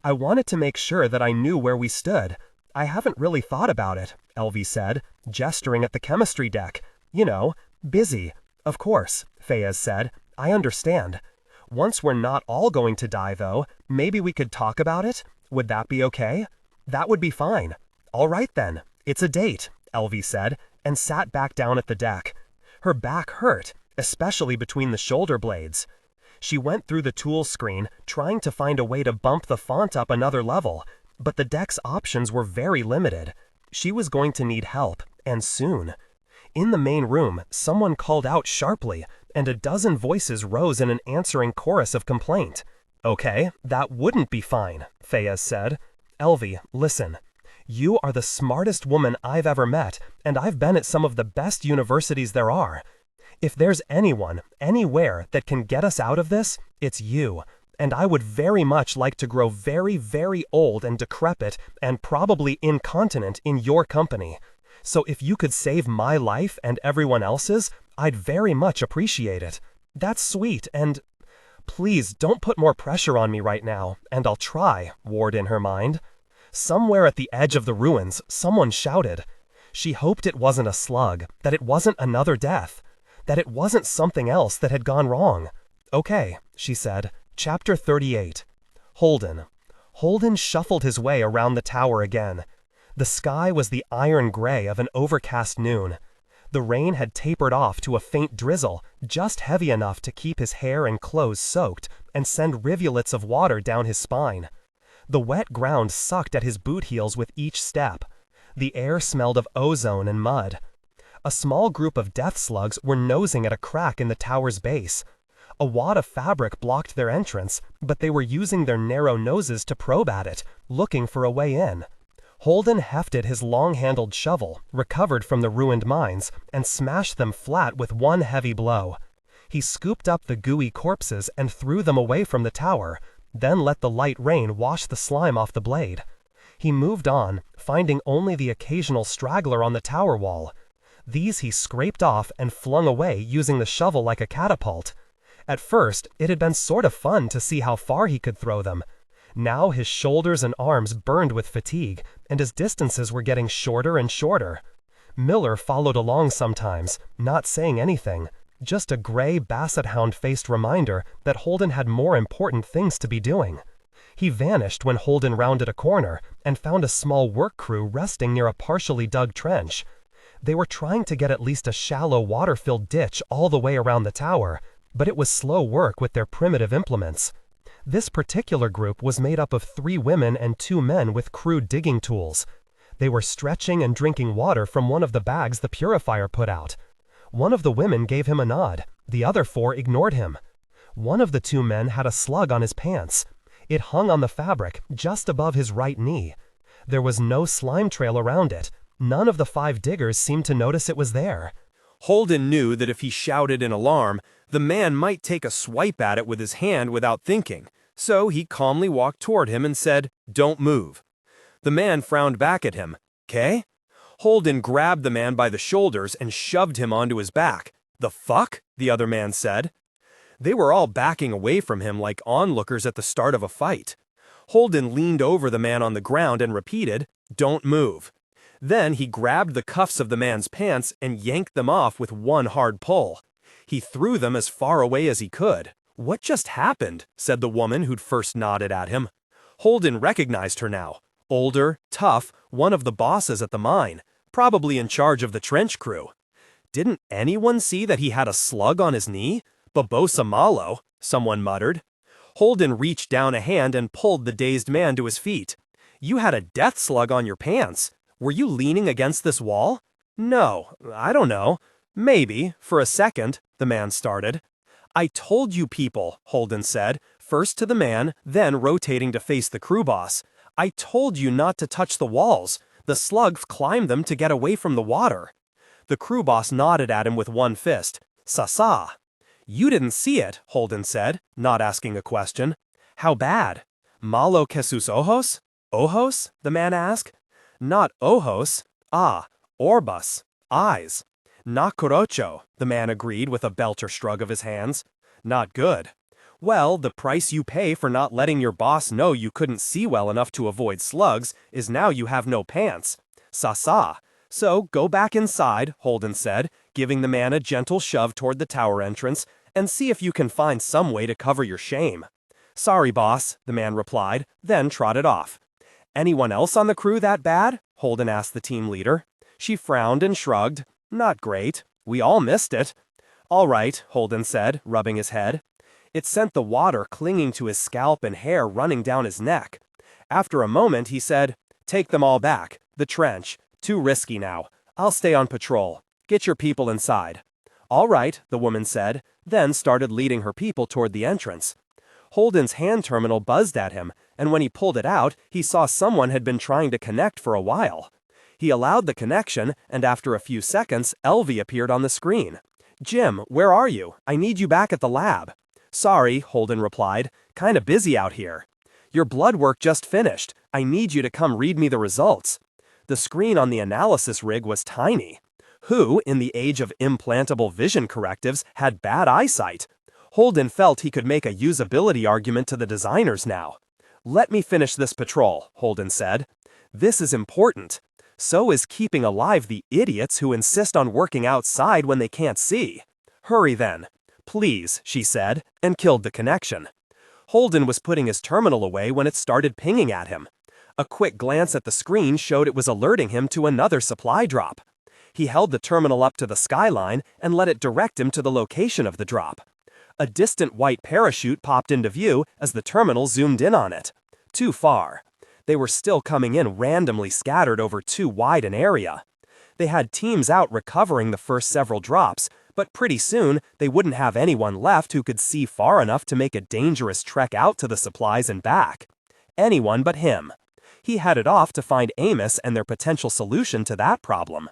I wanted to make sure that I knew where we stood. I haven't really thought about it, Elvie said, gesturing at the chemistry deck. You know, busy. Of course, Fayez said. I understand. Once we're not all going to die, though, maybe we could talk about it? Would that be okay? That would be fine. All right then. It's a date, Elvie said, and sat back down at the deck. Her back hurt, especially between the shoulder blades. She went through the tools screen, trying to find a way to bump the font up another level, but the deck's options were very limited. She was going to need help, and soon. In the main room, someone called out sharply, and a dozen voices rose in an answering chorus of complaint. Okay, that wouldn't be fine, Fayez said. Elvie, listen. You are the smartest woman I've ever met, and I've been at some of the best universities there are. If there's anyone, anywhere, that can get us out of this, it's you. And I would very much like to grow very, very old and decrepit and probably incontinent in your company. So if you could save my life and everyone else's, I'd very much appreciate it. That's sweet, and please don't put more pressure on me right now, and I'll try, Ward in her mind. Somewhere at the edge of the ruins, someone shouted. She hoped it wasn't a slug, that it wasn't another death, that it wasn't something else that had gone wrong. Okay, she said. Chapter 38. Holden. Holden shuffled his way around the tower again. The sky was the iron gray of an overcast noon. The rain had tapered off to a faint drizzle, just heavy enough to keep his hair and clothes soaked and send rivulets of water down his spine. The wet ground sucked at his boot heels with each step. The air smelled of ozone and mud. A small group of death slugs were nosing at a crack in the tower's base. A wad of fabric blocked their entrance, but they were using their narrow noses to probe at it, looking for a way in. Holden hefted his long-handled shovel, recovered from the ruined mines, and smashed them flat with one heavy blow. He scooped up the gooey corpses and threw them away from the tower, then let the light rain wash the slime off the blade. He moved on, finding only the occasional straggler on the tower wall. These he scraped off and flung away using the shovel like a catapult. At first, it had been sort of fun to see how far he could throw them. Now his shoulders and arms burned with fatigue, and his distances were getting shorter and shorter. Miller followed along sometimes, not saying anything, just a gray basset hound-faced reminder that Holden had more important things to be doing. He vanished when Holden rounded a corner and found a small work crew resting near a partially dug trench. They were trying to get at least a shallow water-filled ditch all the way around the tower, but it was slow work with their primitive implements. This particular group was made up of 3 women and 2 men with crude digging tools. They were stretching and drinking water from one of the bags the purifier put out. One of the women gave him a nod. The other 4 ignored him. One of the 2 men had a slug on his pants. It hung on the fabric, just above his right knee. There was no slime trail around it. None of the 5 diggers seemed to notice it was there. Holden knew that if he shouted in alarm, the man might take a swipe at it with his hand without thinking, so he calmly walked toward him and said, "Don't move." The man frowned back at him. "'Kay?" Holden grabbed the man by the shoulders and shoved him onto his back. "The fuck?" the other man said. They were all backing away from him like onlookers at the start of a fight. Holden leaned over the man on the ground and repeated, "Don't move." Then he grabbed the cuffs of the man's pants and yanked them off with one hard pull. He threw them as far away as he could. "What just happened?" said the woman who'd first nodded at him. Holden recognized her now. Older, tough, one of the bosses at the mine, probably in charge of the trench crew. "Didn't anyone see that he had a slug on his knee? Babosa malo," someone muttered. Holden reached down a hand and pulled the dazed man to his feet. "You had a death slug on your pants. Were you leaning against this wall?" "No, I don't know. Maybe, for a second," the man started. "I told you people," Holden said, first to the man, then rotating to face the crew boss. "I told you not to touch the walls. The slugs climbed them to get away from the water." The crew boss nodded at him with one fist. "Sa-sa." "You didn't see it," Holden said, not asking a question. "How bad?" "Malo que sus ojos?" "Ojos?" the man asked. "Not ojos. Orbas. Eyes." "Na corocho," the man agreed with a belter shrug of his hands. "Not good." Well, the price you pay for not letting your boss know you couldn't see well enough to avoid slugs is now you have no pants. Sa. So go back inside, Holden said, giving the man a gentle shove toward the tower entrance, and see if you can find some way to cover your shame. Sorry, boss, the man replied, then trotted off. Anyone else on the crew that bad? Holden asked the team leader. She frowned and shrugged. Not great. We all missed it. All right, Holden said, rubbing his head. It sent the water clinging to his scalp and hair running down his neck. After a moment, he said, Take them all back. The trench. Too risky now. I'll stay on patrol. Get your people inside. All right, the woman said, then started leading her people toward the entrance. Holden's hand terminal buzzed at him, and when he pulled it out, he saw someone had been trying to connect for a while. He allowed the connection, and after a few seconds, Elvie appeared on the screen. Jim, where are you? I need you back at the lab. Sorry, Holden replied. Kinda busy out here. Your blood work just finished. I need you to come read me the results. The screen on the analysis rig was tiny. Who, in the age of implantable vision correctives, had bad eyesight? Holden felt he could make a usability argument to the designers now. Let me finish this patrol, Holden said. This is important. So is keeping alive the idiots who insist on working outside when they can't see. Hurry then. Please, she said, and killed the connection. Holden was putting his terminal away when it started pinging at him. A quick glance at the screen showed it was alerting him to another supply drop. He held the terminal up to the skyline and let it direct him to the location of the drop. A distant white parachute popped into view as the terminal zoomed in on it. Too far. They were still coming in randomly scattered over too wide an area. They had teams out recovering the first several drops, but pretty soon they wouldn't have anyone left who could see far enough to make a dangerous trek out to the supplies and back. Anyone but him. He headed off to find Amos and their potential solution to that problem.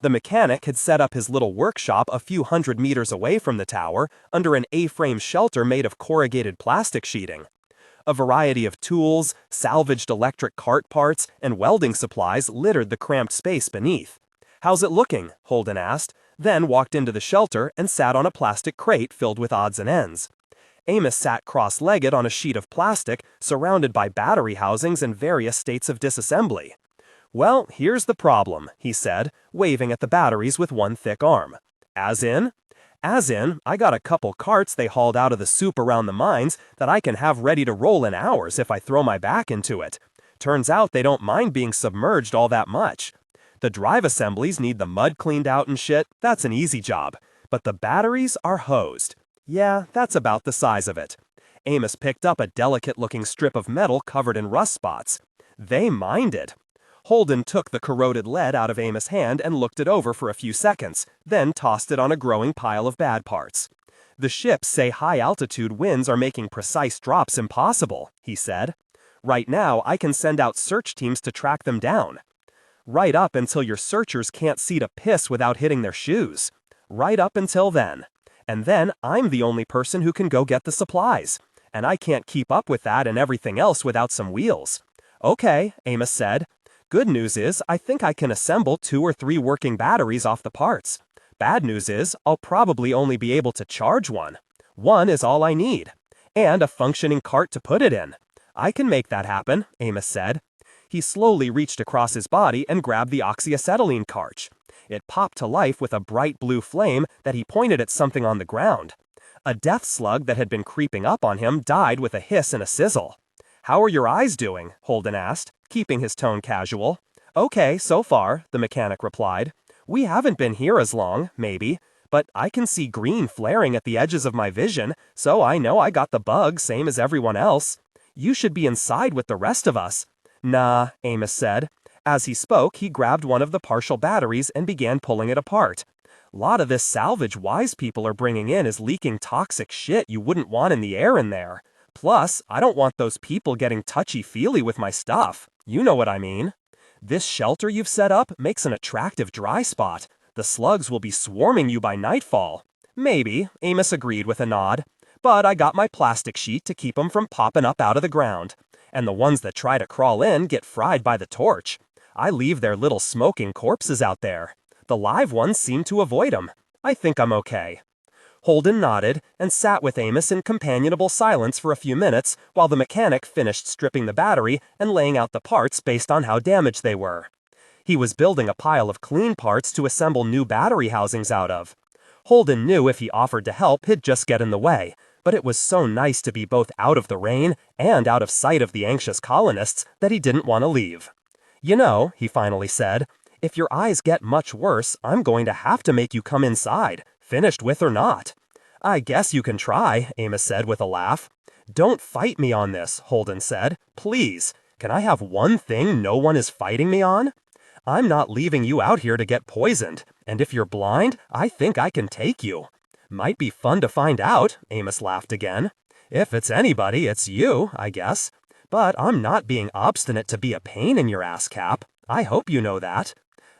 The mechanic had set up his little workshop a few hundred meters away from the tower under an A-frame shelter made of corrugated plastic sheeting. A variety of tools, salvaged electric cart parts, and welding supplies littered the cramped space beneath. How's it looking? Holden asked, then walked into the shelter and sat on a plastic crate filled with odds and ends. Amos sat cross-legged on a sheet of plastic surrounded by battery housings and various states of disassembly. Well, here's the problem, he said, waving at the batteries with one thick arm. As in? As in, I got a couple carts they hauled out of the soup around the mines that I can have ready to roll in hours if I throw my back into it. Turns out they don't mind being submerged all that much. The drive assemblies need the mud cleaned out and shit, that's an easy job. But the batteries are hosed. Yeah, that's about the size of it. Amos picked up a delicate-looking strip of metal covered in rust spots. They minded. Holden took the corroded lead out of Amos' hand and looked it over for a few seconds, then tossed it on a growing pile of bad parts. The ships say high-altitude winds are making precise drops impossible, he said. Right now, I can send out search teams to track them down. Right up until your searchers can't see to piss without hitting their shoes. Right up until then. And then I'm the only person who can go get the supplies. And I can't keep up with that and everything else without some wheels. Okay, Amos said. Good news is, I think I can assemble 2 or 3 working batteries off the parts. Bad news is, I'll probably only be able to charge one. One is all I need. And a functioning cart to put it in. I can make that happen, Amos said. He slowly reached across his body and grabbed the oxyacetylene cart. It popped to life with a bright blue flame that he pointed at something on the ground. A death slug that had been creeping up on him died with a hiss and a sizzle. How are your eyes doing? Holden asked, keeping his tone casual. Okay, so far, the mechanic replied. We haven't been here as long, maybe, but I can see green flaring at the edges of my vision, so I know I got the bug same as everyone else. You should be inside with the rest of us. Nah, Amos said. As he spoke, he grabbed one of the partial batteries and began pulling it apart. Lot of this salvage wise people are bringing in is leaking toxic shit you wouldn't want in the air in there. Plus, I don't want those people getting touchy-feely with my stuff. You know what I mean. This shelter you've set up makes an attractive dry spot. The slugs will be swarming you by nightfall. Maybe, Amos agreed with a nod. But I got my plastic sheet to keep 'em from popping up out of the ground. And the ones that try to crawl in get fried by the torch. I leave their little smoking corpses out there. The live ones seem to avoid 'em. I think I'm okay. Holden nodded and sat with Amos in companionable silence for a few minutes while the mechanic finished stripping the battery and laying out the parts based on how damaged they were. He was building a pile of clean parts to assemble new battery housings out of. Holden knew if he offered to help, he'd just get in the way, but it was so nice to be both out of the rain and out of sight of the anxious colonists that he didn't want to leave. "You know," he finally said, "if your eyes get much worse, I'm going to have to make you come inside, finished with or not." "I guess you can try," Amos said with a laugh. "Don't fight me on this," Holden said. "Please, can I have one thing no one is fighting me on? I'm not leaving you out here to get poisoned, and if you're blind, I think I can take you." "Might be fun to find out," Amos laughed again. "If it's anybody, it's you, I guess. But I'm not being obstinate to be a pain in your ass, Cap. I hope you know that."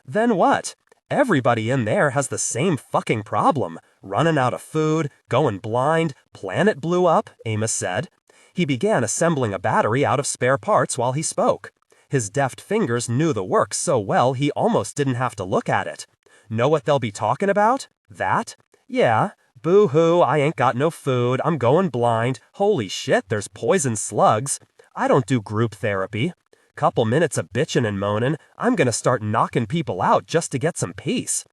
"Then what? Everybody in there has the same fucking problem. Running out of food, going blind, planet blew up," Amos said. He began assembling a battery out of spare parts while he spoke. His deft fingers knew the work so well he almost didn't have to look at it. "Know what they'll be talking about? That? Yeah. Boo-hoo, I ain't got no food, I'm going blind, holy shit, there's poison slugs. I don't do group therapy. Couple minutes of bitchin' and moanin', I'm gonna start knocking people out just to get some peace."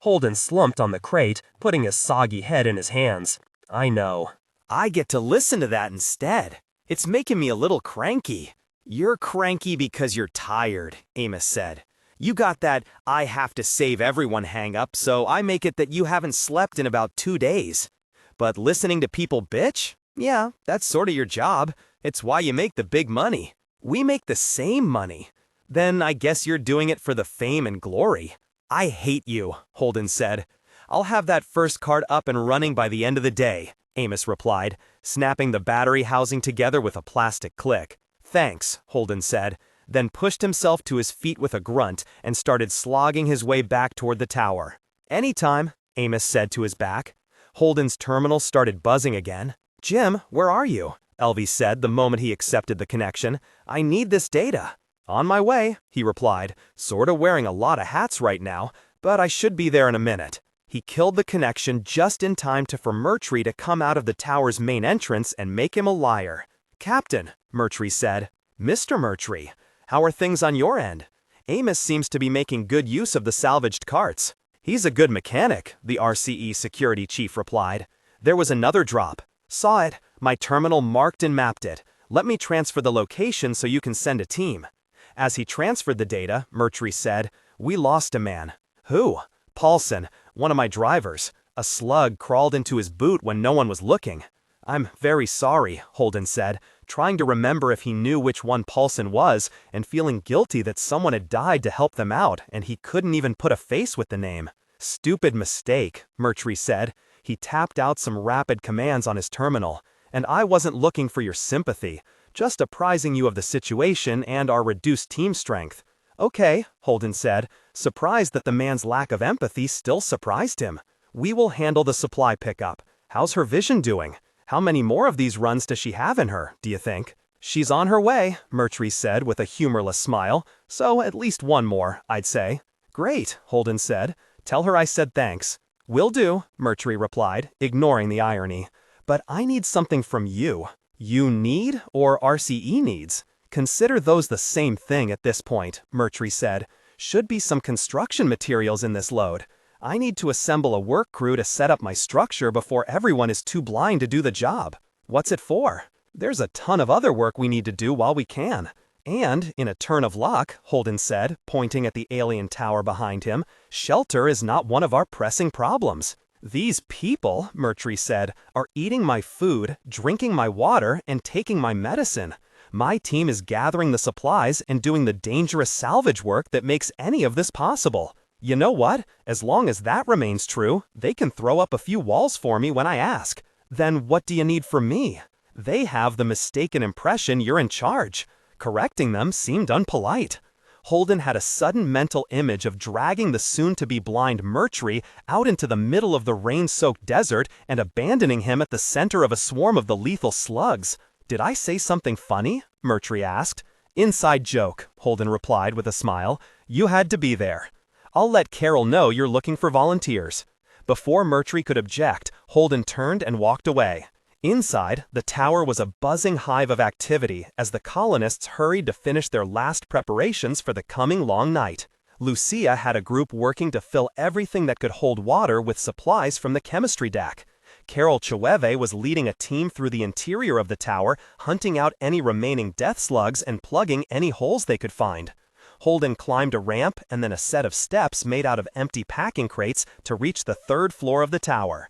Holden slumped on the crate, putting his soggy head in his hands. "I know." I get to listen to that instead. It's making me a little cranky. "You're cranky because you're tired," Amos said. "You got that I have to save everyone hang-up, so I make it that you haven't slept in about 2 days. But listening to people bitch? Yeah, that's sort of your job. It's why you make the big money. We make the same money. Then I guess you're doing it for the fame and glory." "I hate you," Holden said. "I'll have that first card up and running by the end of the day," Amos replied, snapping the battery housing together with a plastic click. "Thanks," Holden said, then pushed himself to his feet with a grunt and started slogging his way back toward the tower. "Anytime," Amos said to his back. Holden's terminal started buzzing again. "Jim, where are you?" Elvie said the moment he accepted the connection. "I need this data." "On my way," he replied, sorta wearing a lot of hats right now, "but I should be there in a minute." He killed the connection just in time for Murtry to come out of the tower's main entrance and make him a liar. "Captain," Murtry said. "Mr. Murtry, how are things on your end? Amos seems to be making good use of the salvaged carts." "He's a good mechanic," the RCE security chief replied. "There was another drop. Saw it. My terminal marked and mapped it. Let me transfer the location so you can send a team." As he transferred the data, Murtry said, "We lost a man." "Who?" "Paulson, one of my drivers. A slug crawled into his boot when no one was looking." "I'm very sorry," Holden said, trying to remember if he knew which one Paulson was and feeling guilty that someone had died to help them out and he couldn't even put a face with the name. "Stupid mistake," Murtry said. He tapped out some rapid commands on his terminal. "And I wasn't looking for your sympathy, just apprising you of the situation and our reduced team strength." "Okay," Holden said, surprised that the man's lack of empathy still surprised him. "We will handle the supply pickup. How's her vision doing? How many more of these runs does she have in her, do you think?" "She's on her way," Murtry said with a humorless smile, "so at least one more, I'd say." "Great," Holden said. "Tell her I said thanks." "Will do," Murtry replied, ignoring the irony. "But I need something from you." "You need, or RCE needs? Consider those the same thing at this point," Murtry said. "Should be some construction materials in this load. I need to assemble a work crew to set up my structure before everyone is too blind to do the job." "What's it for?" "There's a ton of other work we need to do while we can." "And, in a turn of luck," Holden said, pointing at the alien tower behind him, "shelter is not one of our pressing problems." "These people," Murtry said, "are eating my food, drinking my water, and taking my medicine. My team is gathering the supplies and doing the dangerous salvage work that makes any of this possible. You know what? As long as that remains true, they can throw up a few walls for me when I ask. Then what do you need from me?" They have the mistaken impression you're in charge. Correcting them seemed unpolite. Holden had a sudden mental image of dragging the soon-to-be blind Murtry out into the middle of the rain-soaked desert and abandoning him at the center of a swarm of the lethal slugs. "Did I say something funny?" Murtry asked. "Inside joke," Holden replied with a smile. "You had to be there. I'll let Carol know you're looking for volunteers." Before Murtry could object, Holden turned and walked away. Inside, the tower was a buzzing hive of activity as the colonists hurried to finish their last preparations for the coming long night. Lucia had a group working to fill everything that could hold water with supplies from the chemistry deck. Carol Chiweve was leading a team through the interior of the tower, hunting out any remaining death slugs and plugging any holes they could find. Holden climbed a ramp and then a set of steps made out of empty packing crates to reach the third floor of the tower.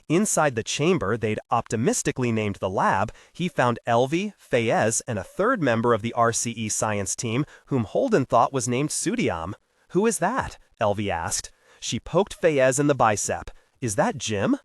Inside the chamber they'd optimistically named the lab, he found Elvie, Fayez, and a third member of the RCE science team whom Holden thought was named Sudiam. "Who is that?" Elvie asked. She poked Fayez in the bicep. "Is that Jim?"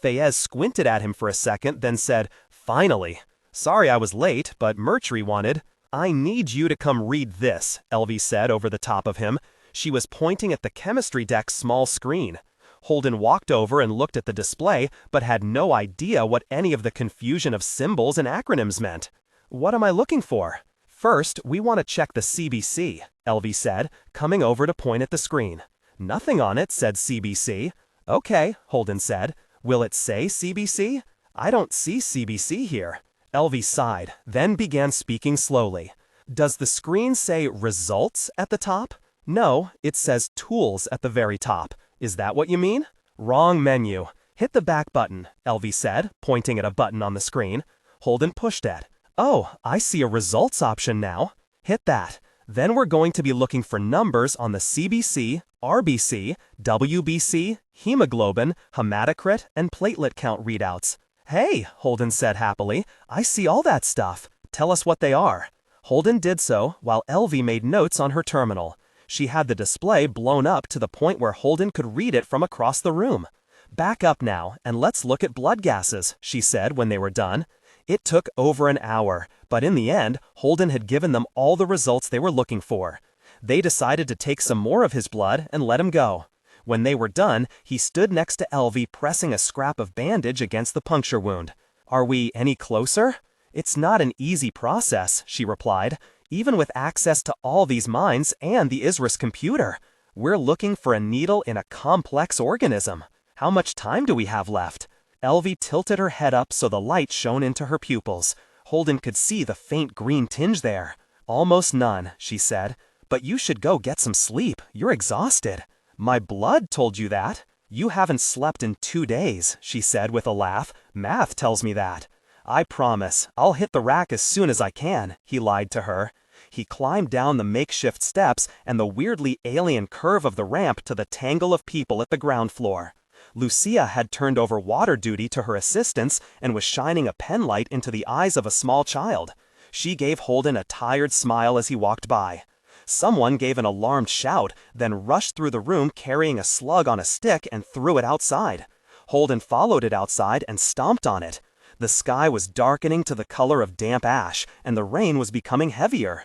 Fayez squinted at him for a second, then said, "Finally. Sorry I was late, but Murtry wanted." "I need you to come read this," Elvie said over the top of him. She was pointing at the chemistry deck's small screen. Holden walked over and looked at the display, but had no idea what any of the confusion of symbols and acronyms meant. "What am I looking for?" "First, we want to check the CBC," Elvie said, coming over to point at the screen. "Nothing on it," said CBC. "Okay," Holden said. "Will it say CBC? I don't see CBC here." Elvie sighed, then began speaking slowly. "Does the screen say results at the top?" "No, it says tools at the very top. Is that what you mean?" "Wrong menu. Hit the back button," Elvie said, pointing at a button on the screen. Holden pushed it. "Oh, I see a results option now." "Hit that. Then we're going to be looking for numbers on the CBC, RBC, WBC, hemoglobin, hematocrit, and platelet count readouts." "Hey," Holden said happily, "I see all that stuff. Tell us what they are." Holden did so, while Elvie made notes on her terminal. She had the display blown up to the point where Holden could read it from across the room. "Back up now, and let's look at blood gases," she said when they were done. It took over an hour, but in the end, Holden had given them all the results they were looking for. They decided to take some more of his blood and let him go. When they were done, he stood next to Elvie pressing a scrap of bandage against the puncture wound. "Are we any closer?" "It's not an easy process," she replied, "even with access to all these mines and the Isris computer. We're looking for a needle in a complex organism. How much time do we have left?" Elvie tilted her head up so the light shone into her pupils. Holden could see the faint green tinge there. "Almost none," she said. "But you should go get some sleep. You're exhausted." "My blood told you that." "You haven't slept in 2 days," she said with a laugh. "Math tells me that." "I promise, I'll hit the rack as soon as I can," he lied to her. He climbed down the makeshift steps and the weirdly alien curve of the ramp to the tangle of people at the ground floor. Lucia had turned over water duty to her assistants and was shining a penlight into the eyes of a small child. She gave Holden a tired smile as he walked by. Someone gave an alarmed shout, then rushed through the room carrying a slug on a stick and threw it outside. Holden followed it outside and stomped on it. The sky was darkening to the color of damp ash, and the rain was becoming heavier.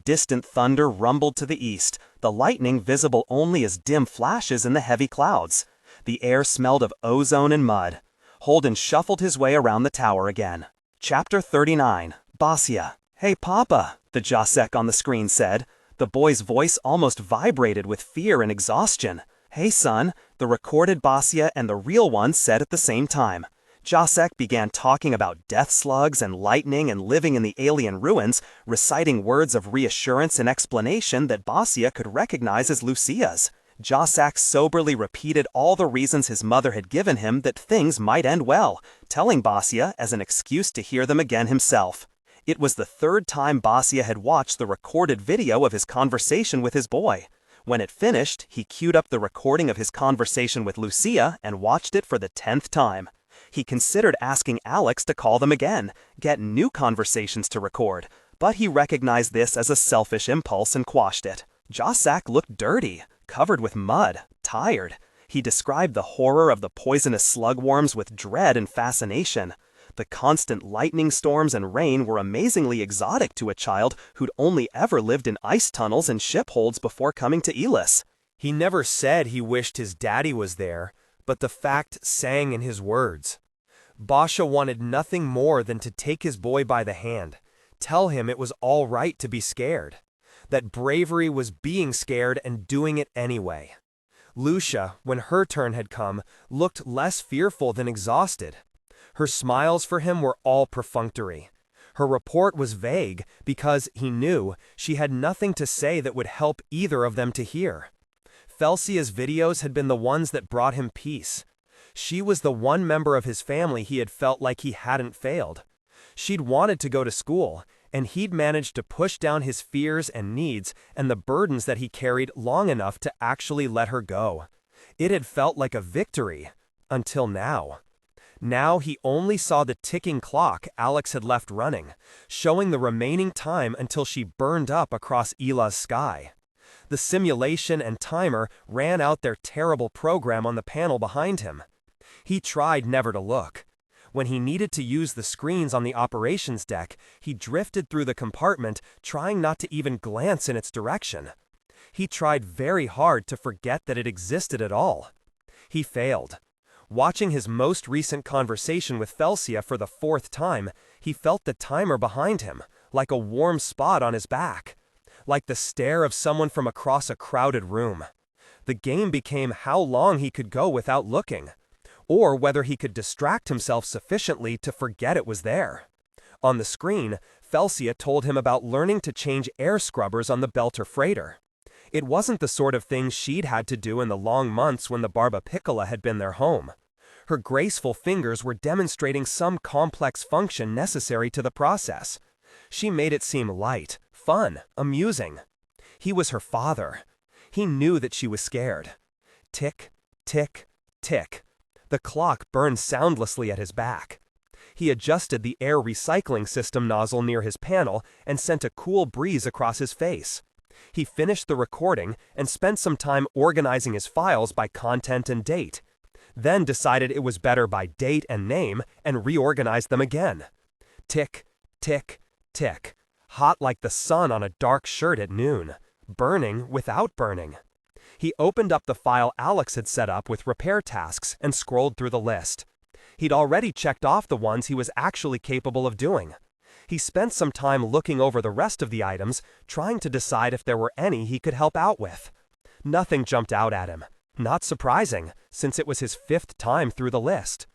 Distant thunder rumbled to the east, the lightning visible only as dim flashes in the heavy clouds. The air smelled of ozone and mud. Holden shuffled his way around the tower again. Chapter 39. Basia. "Hey, Papa," the Jacek on the screen said. The boy's voice almost vibrated with fear and exhaustion. "Hey, son," the recorded Basia and the real one said at the same time. Jacek began talking about death slugs and lightning and living in the alien ruins, reciting words of reassurance and explanation that Basia could recognize as Lucia's. Jacek soberly repeated all the reasons his mother had given him that things might end well, telling Basia as an excuse to hear them again himself. It was the third time Basia had watched the recorded video of his conversation with his boy. When it finished, he queued up the recording of his conversation with Lucia and watched it for the 10th time. He considered asking Alex to call them again, get new conversations to record, but he recognized this as a selfish impulse and quashed it. Jacek looked dirty, covered with mud, tired. He described the horror of the poisonous slugworms with dread and fascination. The constant lightning storms and rain were amazingly exotic to a child who'd only ever lived in ice tunnels and ship holds before coming to Ilus. He never said he wished his daddy was there, but the fact sang in his words. Basha wanted nothing more than to take his boy by the hand, tell him it was all right to be scared, that bravery was being scared and doing it anyway. Lucia, when her turn had come, looked less fearful than exhausted. Her smiles for him were all perfunctory. Her report was vague because, he knew, she had nothing to say that would help either of them to hear. Felsia's videos had been the ones that brought him peace. She was the one member of his family he had felt like he hadn't failed. She'd wanted to go to school, and he'd managed to push down his fears and needs and the burdens that he carried long enough to actually let her go. It had felt like a victory, until now. Now he only saw the ticking clock Alex had left running, showing the remaining time until she burned up across Ilus' sky. The simulation and timer ran out their terrible program on the panel behind him. He tried never to look. When he needed to use the screens on the operations deck, he drifted through the compartment, trying not to even glance in its direction. He tried very hard to forget that it existed at all. He failed. Watching his most recent conversation with Felsia for the 4th time, he felt the timer behind him, like a warm spot on his back. Like the stare of someone from across a crowded room. The game became how long he could go without looking, or whether he could distract himself sufficiently to forget it was there. On the screen, Felsia told him about learning to change air scrubbers on the Belter freighter. It wasn't the sort of thing she'd had to do in the long months when the Barba Piccola had been their home. Her graceful fingers were demonstrating some complex function necessary to the process. She made it seem light, fun, amusing. He was her father. He knew that she was scared. Tick, tick, tick. The clock burned soundlessly at his back. He adjusted the air recycling system nozzle near his panel and sent a cool breeze across his face. He finished the recording and spent some time organizing his files by content and date, then decided it was better by date and name and reorganized them again. Tick, tick, tick. Hot like the sun on a dark shirt at noon. Burning without burning. He opened up the file Alex had set up with repair tasks and scrolled through the list. He'd already checked off the ones he was actually capable of doing. He spent some time looking over the rest of the items, trying to decide if there were any he could help out with. Nothing jumped out at him. Not surprising, since it was his 5th time through the list.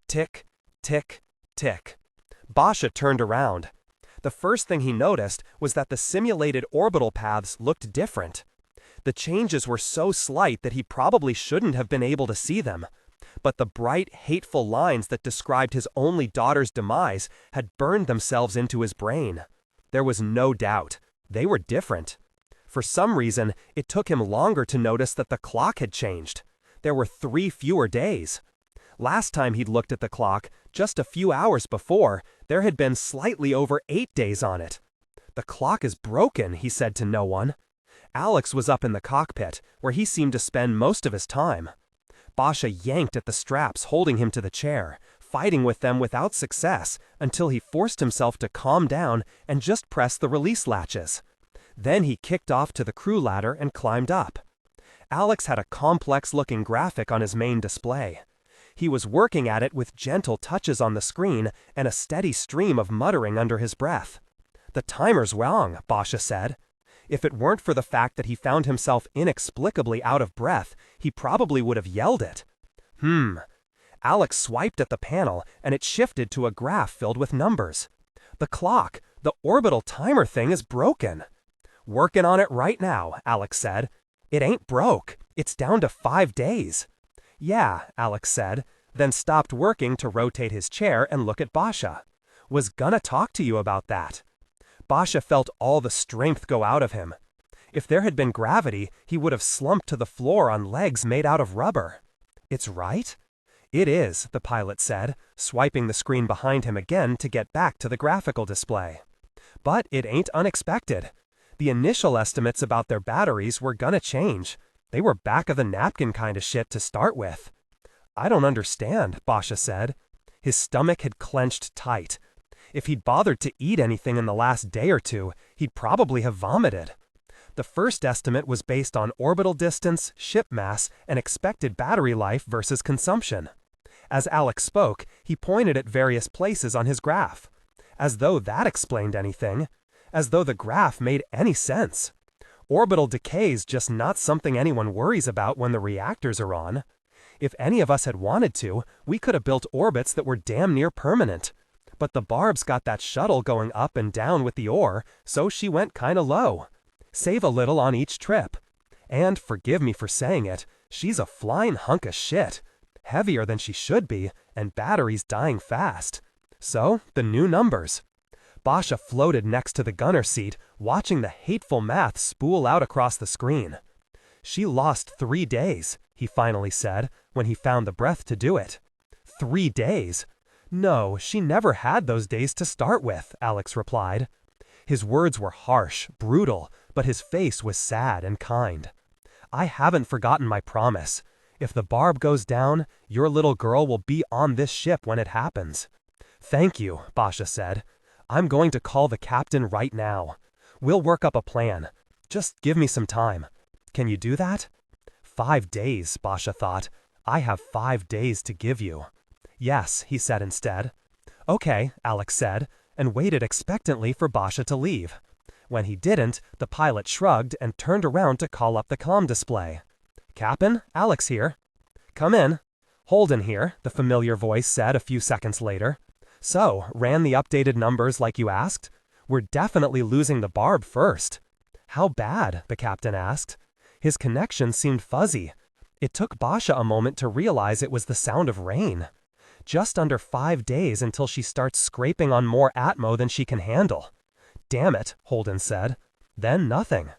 Tick, tick, tick. Basha turned around. The first thing he noticed was that the simulated orbital paths looked different. The changes were so slight that he probably shouldn't have been able to see them. But the bright, hateful lines that described his only daughter's demise had burned themselves into his brain. There was no doubt. They were different. For some reason, it took him longer to notice that the clock had changed. There were 3 fewer days. Last time he'd looked at the clock, just a few hours before, there had been slightly over 8 days on it. The clock is broken, he said to no one. Alex was up in the cockpit, where he seemed to spend most of his time. Basha yanked at the straps holding him to the chair, fighting with them without success until he forced himself to calm down and just press the release latches. Then he kicked off to the crew ladder and climbed up. Alex had a complex-looking graphic on his main display. He was working at it with gentle touches on the screen and a steady stream of muttering under his breath. "The timer's wrong," Basha said. If it weren't for the fact that he found himself inexplicably out of breath, he probably would have yelled it. Alex swiped at the panel, and it shifted to a graph filled with numbers. The clock, the orbital timer thing, is broken. "Working on it right now," Alex said. "It ain't broke. It's down to 5 days. "Yeah," Alex said, then stopped working to rotate his chair and look at Basha. "Was gonna talk to you about that." Basha felt all the strength go out of him. If there had been gravity, he would have slumped to the floor on legs made out of rubber. "It's right?" "It is," the pilot said, swiping the screen behind him again to get back to the graphical display. "But it ain't unexpected. The initial estimates about their batteries were gonna change. They were back-of-the-napkin kind of shit to start with." "I don't understand," Basha said. His stomach had clenched tight. If he'd bothered to eat anything in the last day or two, he'd probably have vomited. The first estimate was based on orbital distance, ship mass, and expected battery life versus consumption. As Alex spoke, he pointed at various places on his graph. As though that explained anything. As though the graph made any sense. Orbital decay's just not something anyone worries about when the reactors are on. If any of us had wanted to, we could have built orbits that were damn near permanent. But the Barb's got that shuttle going up and down with the ore, so she went kinda low. Save a little on each trip. And, forgive me for saying it, she's a flying hunk of shit. Heavier than she should be, and batteries dying fast. So, the new numbers. Basha floated next to the gunner seat, watching the hateful math spool out across the screen. She lost 3 days, he finally said, when he found the breath to do it. 3 days? No, she never had those days to start with, Alex replied. His words were harsh, brutal, but his face was sad and kind. I haven't forgotten my promise. If the Barb goes down, your little girl will be on this ship when it happens. Thank you, Basha said. I'm going to call the captain right now. We'll work up a plan. Just give me some time. Can you do that? 5 days, Basha thought. I have 5 days to give you. Yes, he said instead. Okay, Alex said, and waited expectantly for Basha to leave. When he didn't, the pilot shrugged and turned around to call up the comm display. Cap'n, Alex here. Come in. Holden here, the familiar voice said a few seconds later. So, ran the updated numbers like you asked? We're definitely losing the Barb first. How bad? The captain asked. His connection seemed fuzzy. It took Basha a moment to realize it was the sound of rain. Just under 5 days until she starts scraping on more atmo than she can handle. Damn it, Holden said. Then nothing.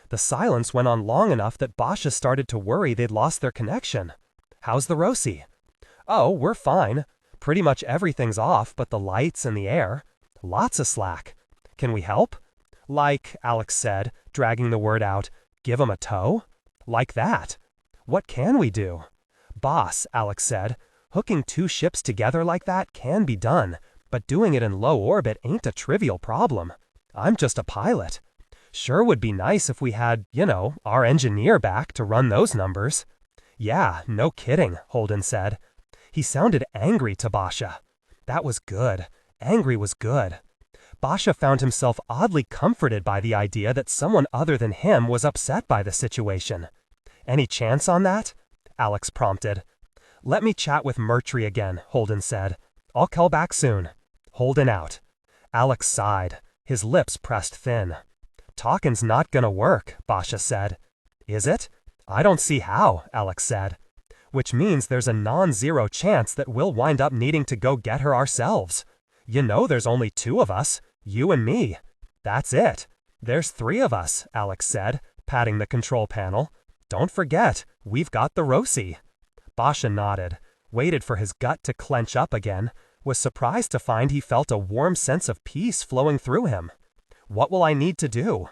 The silence went on long enough that Basha started to worry they'd lost their connection. How's the Roci? Oh, we're fine. Pretty much everything's off but the lights and the air. Lots of slack. Can we help? Like, Alex said, dragging the word out, give 'em a tow? Like that. What can we do? Boss, Alex said, hooking 2 ships together like that can be done, but doing it in low orbit ain't a trivial problem. I'm just a pilot. Sure would be nice if we had, our engineer back to run those numbers. Yeah, no kidding, Holden said. He sounded angry to Basha. That was good. Angry was good. Basha found himself oddly comforted by the idea that someone other than him was upset by the situation. Any chance on that? Alex prompted. Let me chat with Murtry again, Holden said. I'll call back soon. Holden out. Alex sighed. His lips pressed thin. Talkin's not gonna work, Basha said. Is it? I don't see how, Alex said. Which means there's a non-zero chance that we'll wind up needing to go get her ourselves. There's only 2 of us, you and me. That's it. There's 3 of us, Alex said, patting the control panel. Don't forget, we've got the Roci. Basha nodded, waited for his gut to clench up again, was surprised to find he felt a warm sense of peace flowing through him. What will I need to do?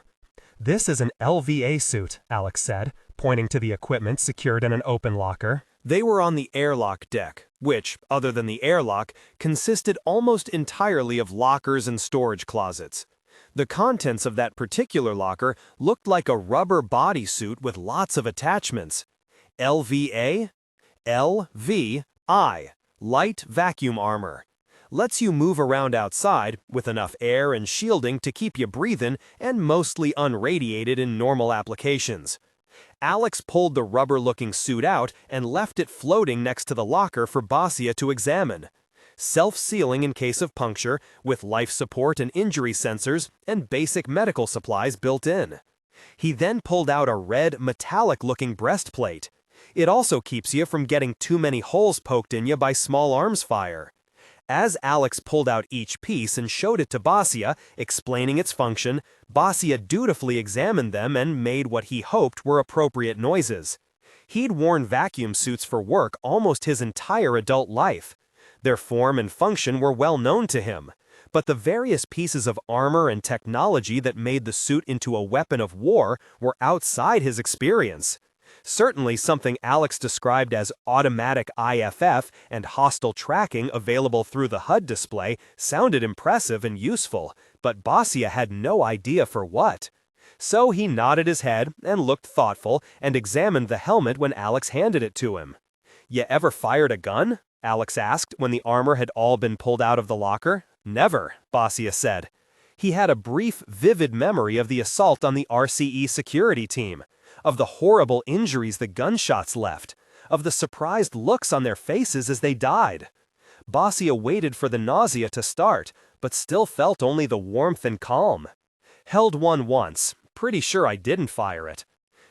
This is an LVA suit, Alex said, pointing to the equipment secured in an open locker. They were on the airlock deck, which, other than the airlock, consisted almost entirely of lockers and storage closets. The contents of that particular locker looked like a rubber bodysuit with lots of attachments. LVA? LVI. Light vacuum armor. Lets you move around outside with enough air and shielding to keep you breathing and mostly unradiated in normal applications. Alex pulled the rubber-looking suit out and left it floating next to the locker for Basia to examine. Self-sealing in case of puncture, with life support and injury sensors and basic medical supplies built in. He then pulled out a red, metallic-looking breastplate. It also keeps you from getting too many holes poked in you by small arms fire. As Alex pulled out each piece and showed it to Basia, explaining its function, Basia dutifully examined them and made what he hoped were appropriate noises. He'd worn vacuum suits for work almost his entire adult life. Their form and function were well known to him, but the various pieces of armor and technology that made the suit into a weapon of war were outside his experience. Certainly something Alex described as automatic IFF and hostile tracking available through the HUD display sounded impressive and useful, but Basia had no idea for what. So he nodded his head and looked thoughtful and examined the helmet when Alex handed it to him. "You ever fired a gun?" Alex asked when the armor had all been pulled out of the locker. "Never," Basia said. He had a brief, vivid memory of the assault on the RCE security team, of the horrible injuries the gunshots left, of the surprised looks on their faces as they died. Basia waited for the nausea to start, but still felt only the warmth and calm. Held one once, pretty sure I didn't fire it.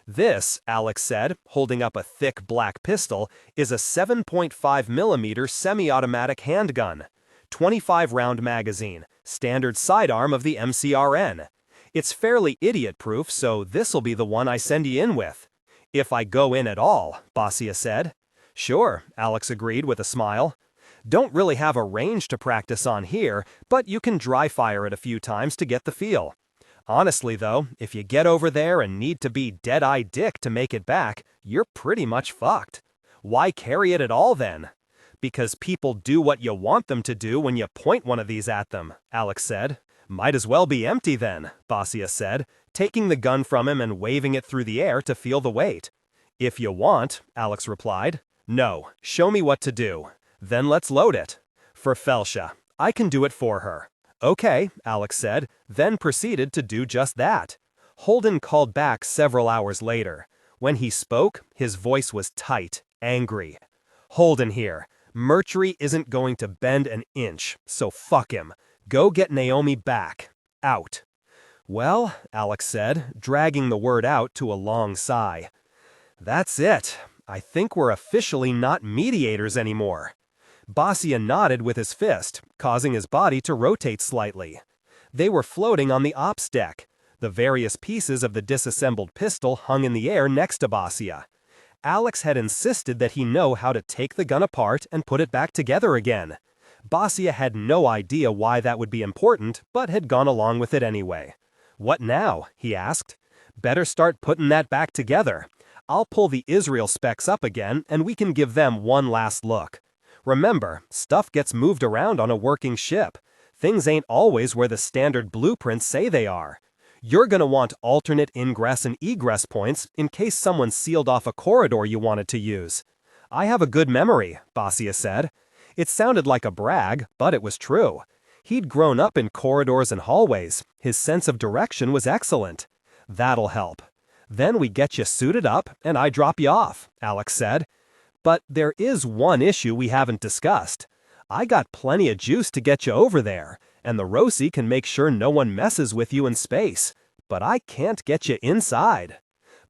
This, Alex said, holding up a thick black pistol, is a 7.5mm semi-automatic handgun. 25-round magazine, standard sidearm of the MCRN. It's fairly idiot-proof, so this'll be the one I send you in with. If I go in at all, Basia said. Sure, Alex agreed with a smile. Don't really have a range to practice on here, but you can dry fire it a few times to get the feel. Honestly though, if you get over there and need to be Dead-Eye Dick to make it back, you're pretty much fucked. Why carry it at all then? Because people do what you want them to do when you point one of these at them, Alex said. Might as well be empty then, Basia said, taking the gun from him and waving it through the air to feel the weight. If you want, Alex replied. No, show me what to do. Then let's load it. For Felsha, I can do it for her. Okay, Alex said, then proceeded to do just that. Holden called back several hours later. When he spoke, his voice was tight, angry. Holden here. Murtry isn't going to bend an inch, so fuck him. Go get Naomi back. Out. Well, Alex said, dragging the word out to a long sigh. That's it. I think we're officially not mediators anymore. Basia nodded with his fist, causing his body to rotate slightly. They were floating on the ops deck. The various pieces of the disassembled pistol hung in the air next to Basia. Alex had insisted that he know how to take the gun apart and put it back together again. Basia had no idea why that would be important, but had gone along with it anyway. What now? He asked. Better start putting that back together. I'll pull the Israel specs up again, and we can give them one last look. Remember, stuff gets moved around on a working ship. Things ain't always where the standard blueprints say they are. You're gonna want alternate ingress and egress points in case someone sealed off a corridor you wanted to use. I have a good memory, Basia said. It sounded like a brag, but it was true. He'd grown up in corridors and hallways. His sense of direction was excellent. That'll help. Then we get you suited up, and I drop you off, Alex said. But there is one issue we haven't discussed. I got plenty of juice to get you over there, and the Roci can make sure no one messes with you in space. But I can't get you inside.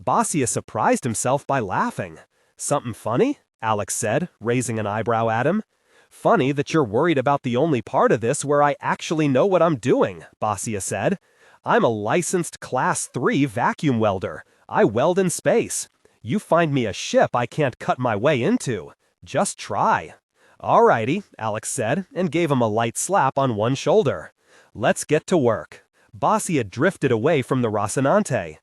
Basia surprised himself by laughing. Something funny? Alex said, raising an eyebrow at him. Funny that you're worried about the only part of this where I actually know what I'm doing, Basia said. I'm a licensed Class 3 vacuum welder. I weld in space. You find me a ship I can't cut my way into. Just try. Alrighty, Alex said, and gave him a light slap on one shoulder. Let's get to work. Basia drifted away from the Rocinante.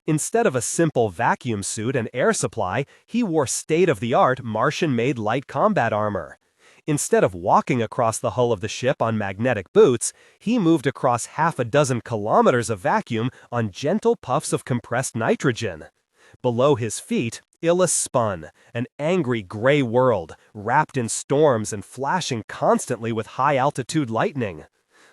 Instead of a simple vacuum suit and air supply, he wore state-of-the-art Martian-made light combat armor. Instead of walking across the hull of the ship on magnetic boots, he moved across half a dozen kilometers of vacuum on gentle puffs of compressed nitrogen. Below his feet, Ilus spun, an angry gray world, wrapped in storms and flashing constantly with high-altitude lightning.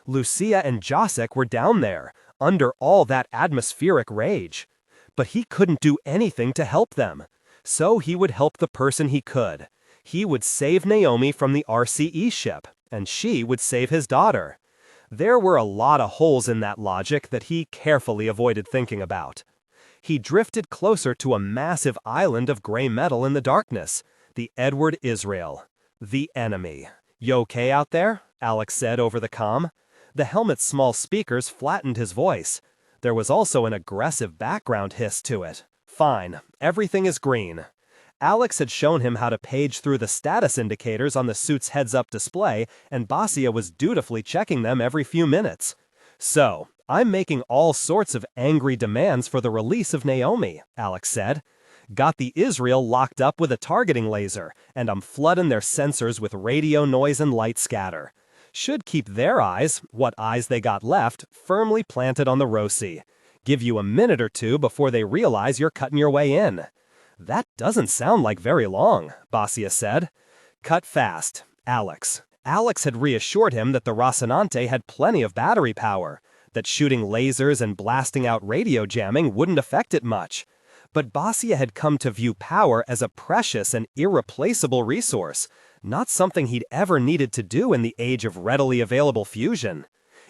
Lucia and Jacek were down there, under all that atmospheric rage. But he couldn't do anything to help them. So he would help the person he could. He would save Naomi from the RCE ship, and she would save his daughter. There were a lot of holes in that logic that he carefully avoided thinking about. He drifted closer to a massive island of gray metal in the darkness, the Edward Israel. The enemy. You okay out there? Alex said over the comm. The helmet's small speakers flattened his voice. There was also an aggressive background hiss to it. Fine, everything is green. Alex had shown him how to page through the status indicators on the suit's heads-up display, and Basia was dutifully checking them every few minutes. So, I'm making all sorts of angry demands for the release of Naomi, Alex said. Got the Israel locked up with a targeting laser, and I'm flooding their sensors with radio noise and light scatter. Should keep their eyes, what eyes they got left, firmly planted on the Roci. Give you a minute or two before they realize you're cutting your way in. That doesn't sound like very long, Basia said. Cut fast, Alex. Alex had reassured him that the Rocinante had plenty of battery power. that shooting lasers and blasting out radio jamming wouldn't affect it much. But Basia had come to view power as a precious and irreplaceable resource, not something he'd ever needed to do in the age of readily available fusion.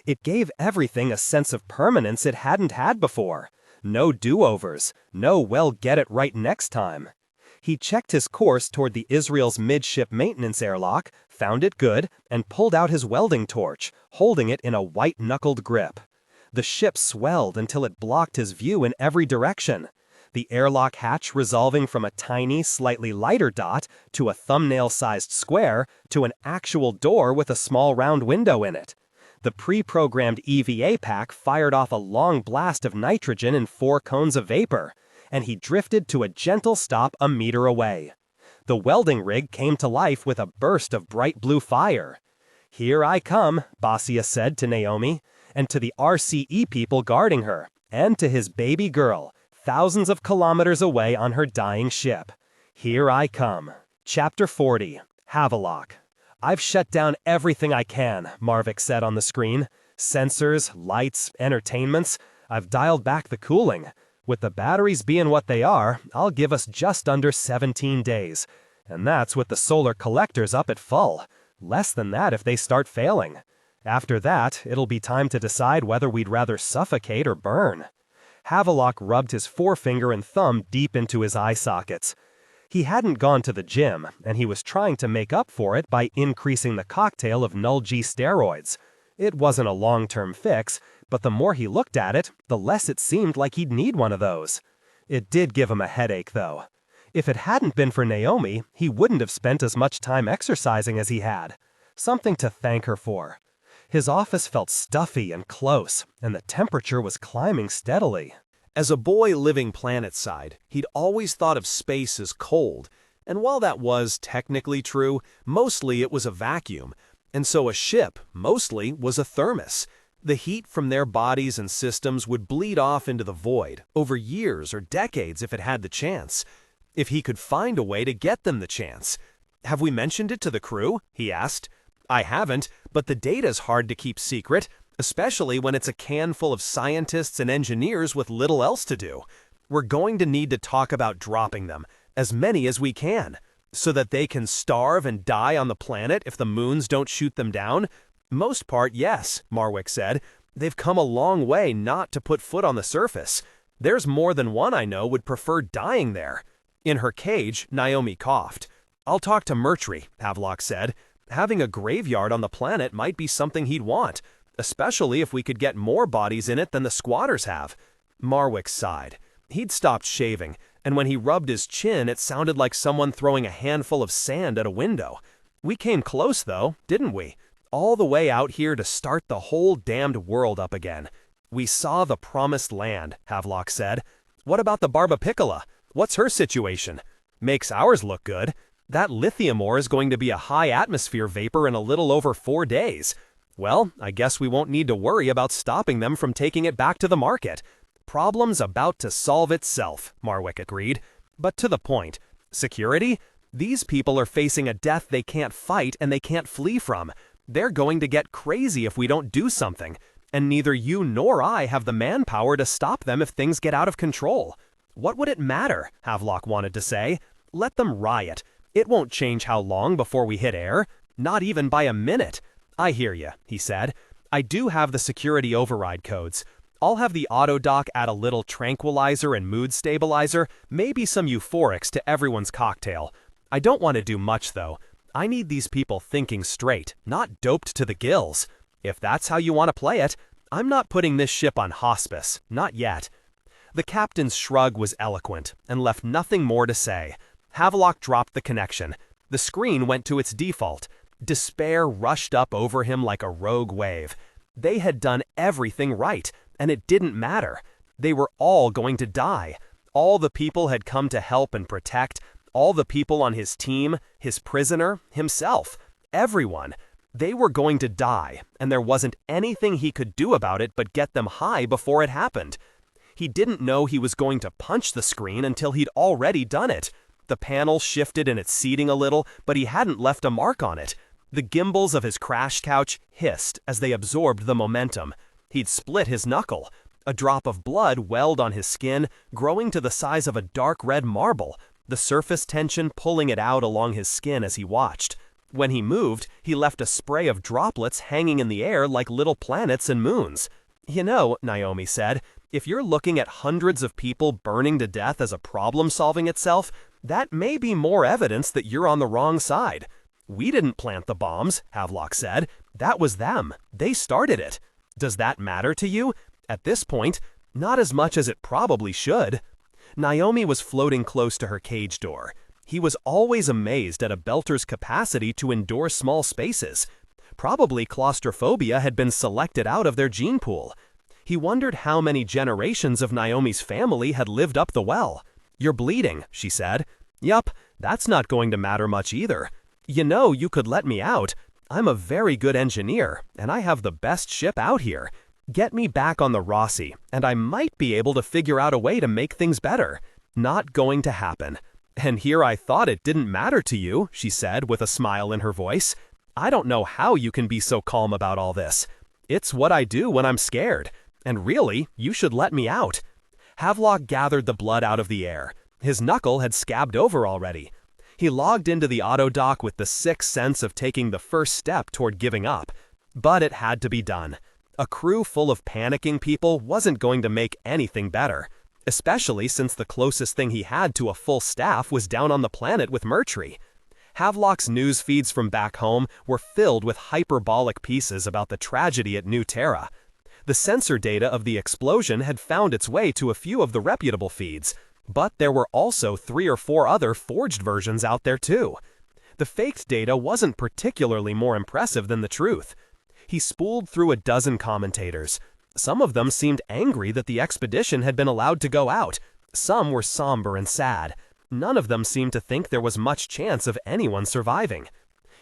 It gave everything a sense of permanence it hadn't had before. No do-overs, no well-get-it-right next time. He checked his course toward the Israel's midship maintenance airlock, found it good, and pulled out his welding torch, holding it in a white-knuckled grip. The ship swelled until it blocked his view in every direction. The airlock hatch resolving from a tiny, slightly lighter dot to a thumbnail-sized square to an actual door with a small round window in it. The pre-programmed EVA pack fired off a long blast of nitrogen in 4 cones of vapor, and he drifted to a gentle stop a meter away. The welding rig came to life with a burst of bright blue fire. "Here I come," Basia said to Naomi, and to the RCE people guarding her, and to his baby girl, thousands of kilometers away on her dying ship. "Here I come." Chapter 40. Havelock. "I've shut down everything I can," Marvick said on the screen. "Sensors, lights, entertainments. I've dialed back the cooling. With the batteries being what they are, I'll give us just under 17 days. And that's with the solar collectors up at full. Less than that if they start failing. After that, it'll be time to decide whether we'd rather suffocate or burn." Havelock rubbed his forefinger and thumb deep into his eye sockets. He hadn't gone to the gym, and he was trying to make up for it by increasing the cocktail of null-G steroids. It wasn't a long-term fix, but the more he looked at it, the less it seemed like he'd need one of those. It did give him a headache, though. If it hadn't been for Naomi, he wouldn't have spent as much time exercising as he had. Something to thank her for. His office felt stuffy and close, and the temperature was climbing steadily. As a boy living planetside, he'd always thought of space as cold, and while that was technically true, mostly it was a vacuum, and so a ship, mostly, was a thermos. The heat from their bodies and systems would bleed off into the void, over years or decades if it had the chance. If he could find a way to get them the chance. "Have we mentioned it to the crew?" he asked. "I haven't, but the data's hard to keep secret, especially when it's a can full of scientists and engineers with little else to do. We're going to need to talk about dropping them, as many as we can, so that they can starve and die on the planet if the moons don't shoot them down." "Most part, yes," Marwick said. "They've come a long way not to put foot on the surface. There's more than one I know would prefer dying there." In her cage, Naomi coughed. "I'll talk to Murtry," Havelock said. "Having a graveyard on the planet might be something he'd want, especially if we could get more bodies in it than the squatters have." Marwick sighed. He'd stopped shaving, and when he rubbed his chin it sounded like someone throwing a handful of sand at a window. "We came close though, didn't we? All the way out here to start the whole damned world up again. We saw the promised land," Havelock said. "What about the Barbapicola? What's her situation? Makes ours look good. That lithium ore is going to be a high atmosphere vapor in a little over 4 days. Well, I guess we won't need to worry about stopping them from taking it back to the market. Problem's about to solve itself," Marwick agreed. "But to the point. Security? These people are facing a death they can't fight and they can't flee from. They're going to get crazy if we don't do something, and neither you nor I have the manpower to stop them if things get out of control." "What would it matter?" Havelock wanted to say. "Let them riot. It won't change how long before we hit air. Not even by a minute." "I hear you," he said. "I do have the security override codes. I'll have the autodoc add a little tranquilizer and mood stabilizer, maybe some euphorics to everyone's cocktail. I don't want to do much, though. I need these people thinking straight, not doped to the gills. If that's how you want to play it, I'm not putting this ship on hospice, not yet." The captain's shrug was eloquent and left nothing more to say. Havelock dropped the connection. The screen went to its default. Despair rushed up over him like a rogue wave. They had done everything right, and it didn't matter. They were all going to die. All the people had come to help and protect, all the people on his team, his prisoner, himself, everyone. They were going to die, and there wasn't anything he could do about it but get them high before it happened. He didn't know he was going to punch the screen until he'd already done it. The panel shifted in its seating a little, but he hadn't left a mark on it. The gimbals of his crash couch hissed as they absorbed the momentum. He'd split his knuckle. A drop of blood welled on his skin, growing to the size of a dark red marble, the surface tension pulling it out along his skin as he watched. When he moved, he left a spray of droplets hanging in the air like little planets and moons. "You know," Naomi said, "if you're looking at hundreds of people burning to death as a problem solving itself, that may be more evidence that you're on the wrong side." "We didn't plant the bombs," Havelock said. "That was them. They started it." "Does that matter to you?" "At this point, not as much as it probably should." Naomi was floating close to her cage door. He was always amazed at a belter's capacity to endure small spaces. Probably claustrophobia had been selected out of their gene pool. He wondered how many generations of Naomi's family had lived up the well. "You're bleeding," she said. "Yup, that's not going to matter much either. You know, you could let me out. I'm a very good engineer, and I have the best ship out here. Get me back on the Rossi, and I might be able to figure out a way to make things better." "Not going to happen." "And here I thought it didn't matter to you," she said with a smile in her voice. "I don't know how you can be so calm about all this. It's what I do when I'm scared. And really, you should let me out." Havelock gathered the blood out of the air. His knuckle had scabbed over already. He logged into the auto dock with the sick sense of taking the first step toward giving up. But it had to be done. A crew full of panicking people wasn't going to make anything better, especially since the closest thing he had to a full staff was down on the planet with Murtry. Havelock's news feeds from back home were filled with hyperbolic pieces about the tragedy at New Terra. The sensor data of the explosion had found its way to a few of the reputable feeds, but there were also 3 or 4 other forged versions out there too. The faked data wasn't particularly more impressive than the truth. He spooled through a dozen commentators. Some of them seemed angry that the expedition had been allowed to go out. Some were somber and sad. None of them seemed to think there was much chance of anyone surviving.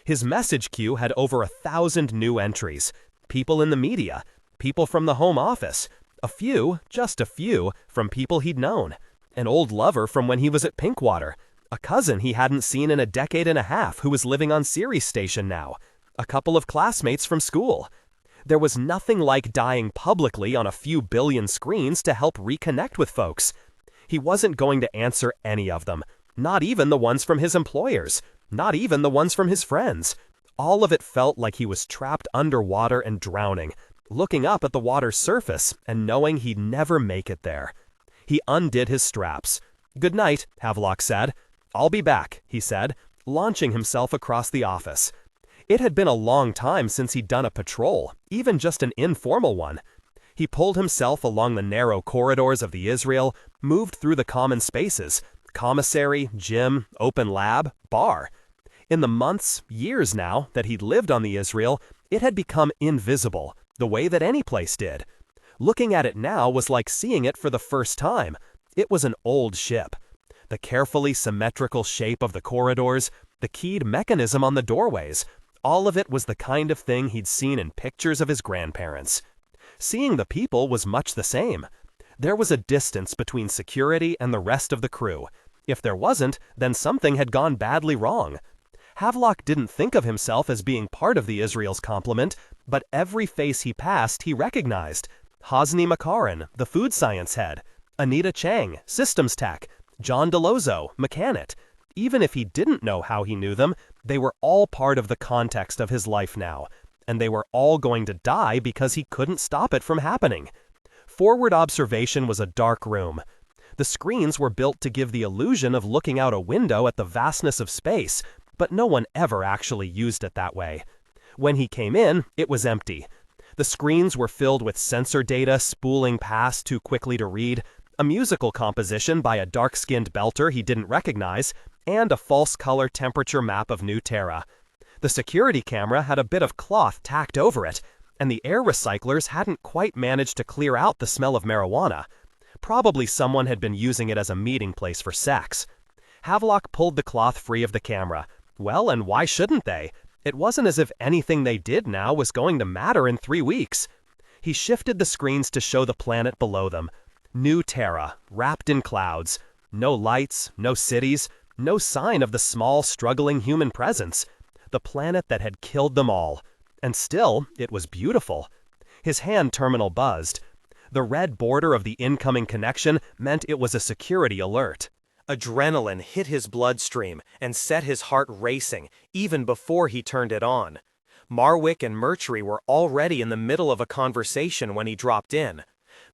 His message queue had over 1,000 new entries. People in the media, people from the home office, a few, just a few, from people he'd known. An old lover from when he was at Pinkwater, a cousin he hadn't seen in a decade and a half who was living on Ceres Station now, a couple of classmates from school. There was nothing like dying publicly on a few billion screens to help reconnect with folks. He wasn't going to answer any of them, not even the ones from his employers, not even the ones from his friends. All of it felt like he was trapped underwater and drowning, looking up at the water's surface and knowing he'd never make it there. He undid his straps. "Good night," Havelock said. "I'll be back," he said, launching himself across the office. It had been a long time since he'd done a patrol, even just an informal one. He pulled himself along the narrow corridors of the Israel, moved through the common spaces, commissary, gym, open lab, bar. In the months, years now, that he'd lived on the Israel, it had become invisible, the way that any place did. Looking at it now was like seeing it for the first time. It was an old ship. The carefully symmetrical shape of the corridors, the keyed mechanism on the doorways, all of it was the kind of thing he'd seen in pictures of his grandparents. Seeing the people was much the same. There was a distance between security and the rest of the crew. If there wasn't, then something had gone badly wrong. Havelock didn't think of himself as being part of the Israel's complement, but every face he passed he recognized. Hosni Makarin, the food science head, Anita Chang, systems tech, John DeLozo, mechanic. Even if he didn't know how he knew them, they were all part of the context of his life now, and they were all going to die because he couldn't stop it from happening. Forward observation was a dark room. The screens were built to give the illusion of looking out a window at the vastness of space, but no one ever actually used it that way. When he came in, it was empty. The screens were filled with sensor data spooling past too quickly to read, a musical composition by a dark-skinned belter he didn't recognize, and a false color temperature map of New Terra. The security camera had a bit of cloth tacked over it, and the air recyclers hadn't quite managed to clear out the smell of marijuana. Probably someone had been using it as a meeting place for sex. Havelock pulled the cloth free of the camera. Well, and why shouldn't they? It wasn't as if anything they did now was going to matter in 3 weeks. He shifted the screens to show the planet below them. New Terra, wrapped in clouds. No lights, no cities, no sign of the small, struggling human presence. The planet that had killed them all. And still, it was beautiful. His hand terminal buzzed. The red border of the incoming connection meant it was a security alert. Adrenaline hit his bloodstream and set his heart racing even before he turned it on. Marwick and Murtry were already in the middle of a conversation when he dropped in.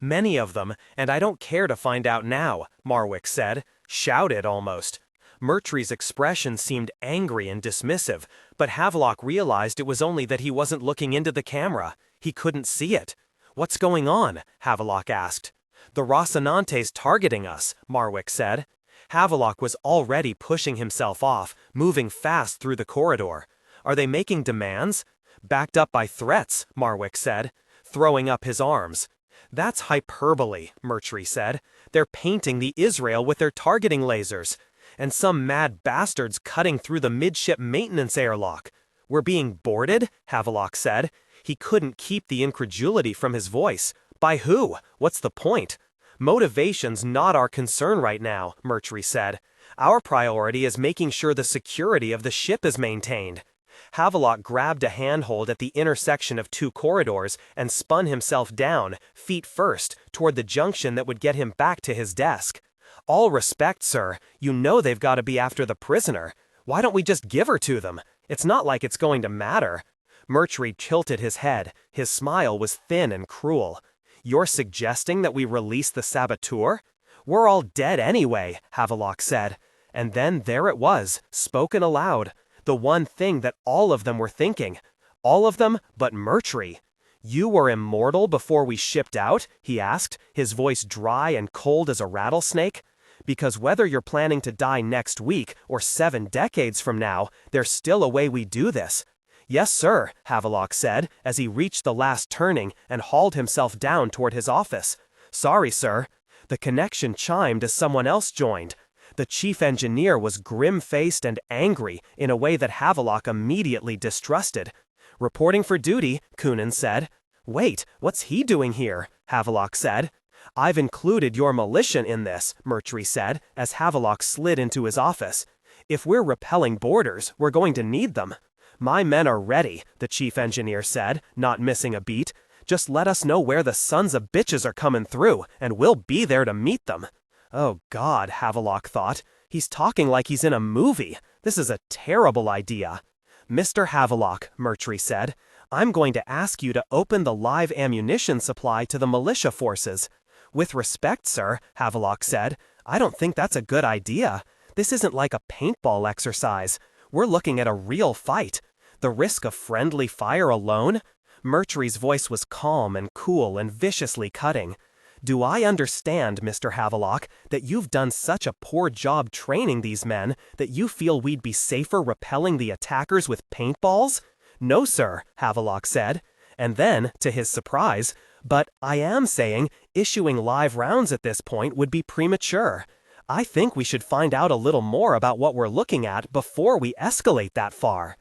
"Many of them, and I don't care to find out now," Marwick said, shouted almost. Murtry's expression seemed angry and dismissive, but Havelock realized it was only that he wasn't looking into the camera. He couldn't see it. "What's going on?" Havelock asked. "The Rocinante's targeting us," Marwick said. Havelock was already pushing himself off, moving fast through the corridor. "Are they making demands?" "Backed up by threats," Marwick said, throwing up his arms. "That's hyperbole," Murtry said. "They're painting the Israel with their targeting lasers. And some mad bastards cutting through the midship maintenance airlock. We're being boarded?" Havelock said. He couldn't keep the incredulity from his voice. "By who? What's the point?" "Motivation's not our concern right now," Murtry said. "Our priority is making sure the security of the ship is maintained." Havelock grabbed a handhold at the intersection of two corridors and spun himself down, feet first, toward the junction that would get him back to his desk. "All respect, sir, you know they've got to be after the prisoner. Why don't we just give her to them? It's not like it's going to matter." Murtry tilted his head. His smile was thin and cruel. "You're suggesting that we release the saboteur? We're all dead anyway," Havelock said. And then there it was, spoken aloud. The one thing that all of them were thinking. All of them but Murtry. "You were immortal before we shipped out?" he asked, his voice dry and cold as a rattlesnake. "Because whether you're planning to die next week or 7 decades from now, there's still a way we do this." "Yes, sir," Havelock said, as he reached the last turning and hauled himself down toward his office. "Sorry, sir." The connection chimed as someone else joined. The chief engineer was grim-faced and angry in a way that Havelock immediately distrusted. "Reporting for duty," Coonan said. "Wait, what's he doing here?" Havelock said. "I've included your militia in this," Murtry said, as Havelock slid into his office. "If we're repelling boarders, we're going to need them." "My men are ready," the chief engineer said, not missing a beat. "Just let us know where the sons of bitches are coming through, and we'll be there to meet them." Oh God, Havelock thought. He's talking like he's in a movie. This is a terrible idea. "Mr. Havelock," Murtry said, "I'm going to ask you to open the live ammunition supply to the militia forces." "With respect, sir," Havelock said, "I don't think that's a good idea. This isn't like a paintball exercise. We're looking at a real fight. The risk of friendly fire alone?" Murtry's voice was calm and cool and viciously cutting. "Do I understand, Mr. Havelock, that you've done such a poor job training these men that you feel we'd be safer repelling the attackers with paintballs?" "No, sir," Havelock said. And then, to his surprise, "But I am saying issuing live rounds at this point would be premature. I think we should find out a little more about what we're looking at before we escalate that far."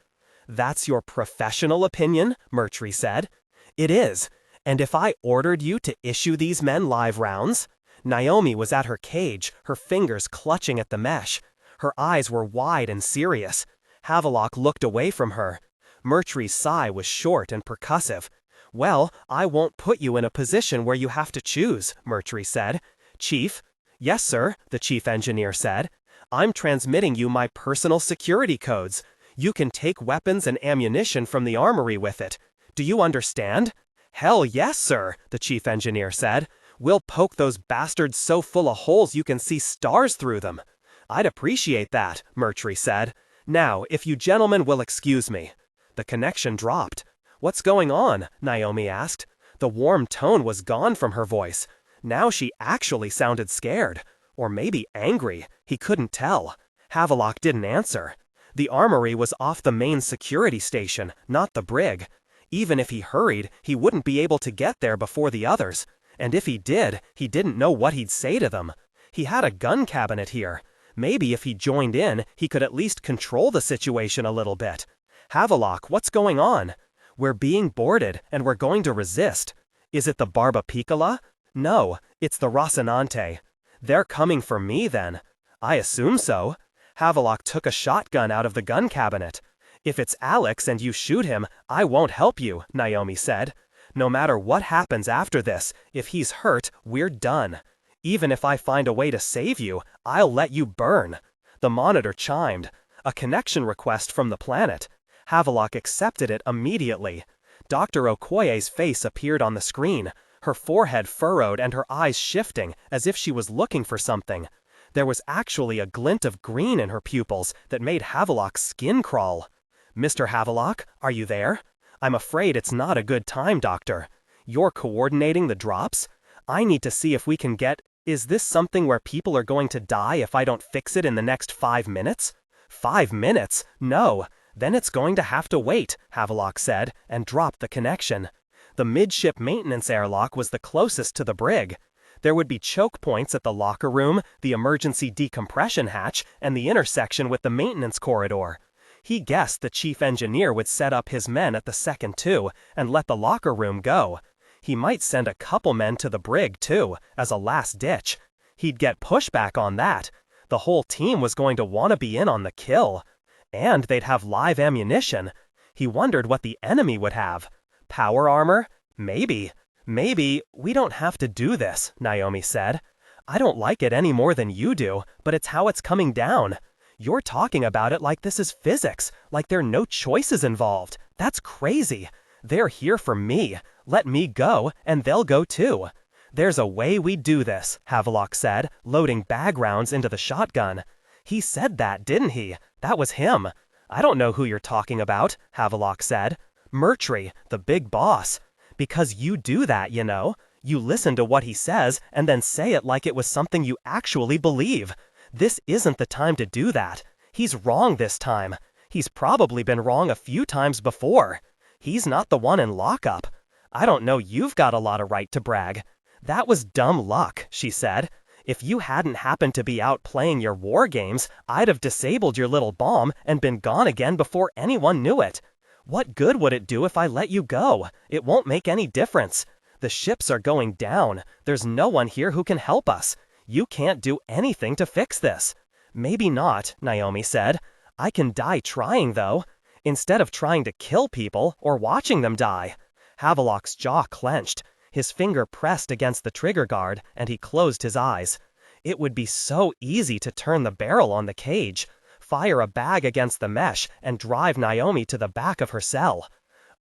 "That's your professional opinion?" Murtry said. "It is. And if I ordered you to issue these men live rounds?" Naomi was at her cage, her fingers clutching at the mesh. Her eyes were wide and serious. Havelock looked away from her. Murtry's sigh was short and percussive. "Well, I won't put you in a position where you have to choose," Murtry said. "Chief?" "Yes, sir," the chief engineer said. "I'm transmitting you my personal security codes. You can take weapons and ammunition from the armory with it. Do you understand?" "Hell yes, sir," the chief engineer said. "We'll poke those bastards so full of holes you can see stars through them." "I'd appreciate that," Murtry said. "Now, if you gentlemen will excuse me." The connection dropped. "What's going on?" Naomi asked. The warm tone was gone from her voice. Now she actually sounded scared. Or maybe angry. He couldn't tell. Havelock didn't answer. The armory was off the main security station, not the brig. Even if he hurried, he wouldn't be able to get there before the others. And if he did, he didn't know what he'd say to them. He had a gun cabinet here. Maybe if he joined in, he could at least control the situation a little bit. "Havelock, what's going on?" "We're being boarded, and we're going to resist." "Is it the Barba Piccola?" "No, it's the Rocinante." "They're coming for me, then." "I assume so." Havelock took a shotgun out of the gun cabinet. "If it's Alex and you shoot him, I won't help you," Naomi said. No matter what happens after this, if he's hurt, we're done. Even if I find a way to save you, I'll let you burn." The monitor chimed. A connection request from the planet. Havelock accepted it immediately. Dr. Okoye's face appeared on the screen, her forehead furrowed and her eyes shifting as if she was looking for something. There was actually a glint of green in her pupils that made Havelock's skin crawl. "Mr. Havelock, are you there? I'm afraid it's not a good time, Doctor. You're coordinating the drops? I need to see if we can get... Is this something where people are going to die if I don't fix it in the next 5 minutes?" 5 minutes? No. Then it's going to have to wait, Havelock said, and dropped the connection. The midship maintenance airlock was the closest to the brig. There would be choke points at the locker room, the emergency decompression hatch, and the intersection with the maintenance corridor. He guessed the chief engineer would set up his men at the second two and let the locker room go. He might send a couple men to the brig, too, as a last ditch. He'd get pushback on that. The whole team was going to want to be in on the kill. And they'd have live ammunition. He wondered what the enemy would have. Power armor? Maybe. "Maybe we don't have to do this," Naomi said. "I don't like it any more than you do, but it's how it's coming down. You're talking about it like this is physics, like there are no choices involved. That's crazy. They're here for me. Let me go, and they'll go too." "There's a way we do this," Havelock said, loading bag rounds into the shotgun. "He said that, didn't he? That was him." "I don't know who you're talking about," Havelock said. "Murtry, the big boss. Because you do that, you know. You listen to what he says and then say it like it was something you actually believe. This isn't the time to do that. He's wrong this time. He's probably been wrong a few times before. He's not the one in lockup. I don't know you've got a lot of right to brag." "That was dumb luck," she said. "If you hadn't happened to be out playing your war games, I'd have disabled your little bomb and been gone again before anyone knew it. What good would it do if I let you go? It won't make any difference. The ships are going down. There's no one here who can help us. You can't do anything to fix this." "Maybe not," Naomi said. "I can die trying, though. Instead of trying to kill people or watching them die." Havelock's jaw clenched. His finger pressed against the trigger guard, and he closed his eyes. It would be so easy to turn the barrel on the cage, fire a bag against the mesh, and drive Naomi to the back of her cell.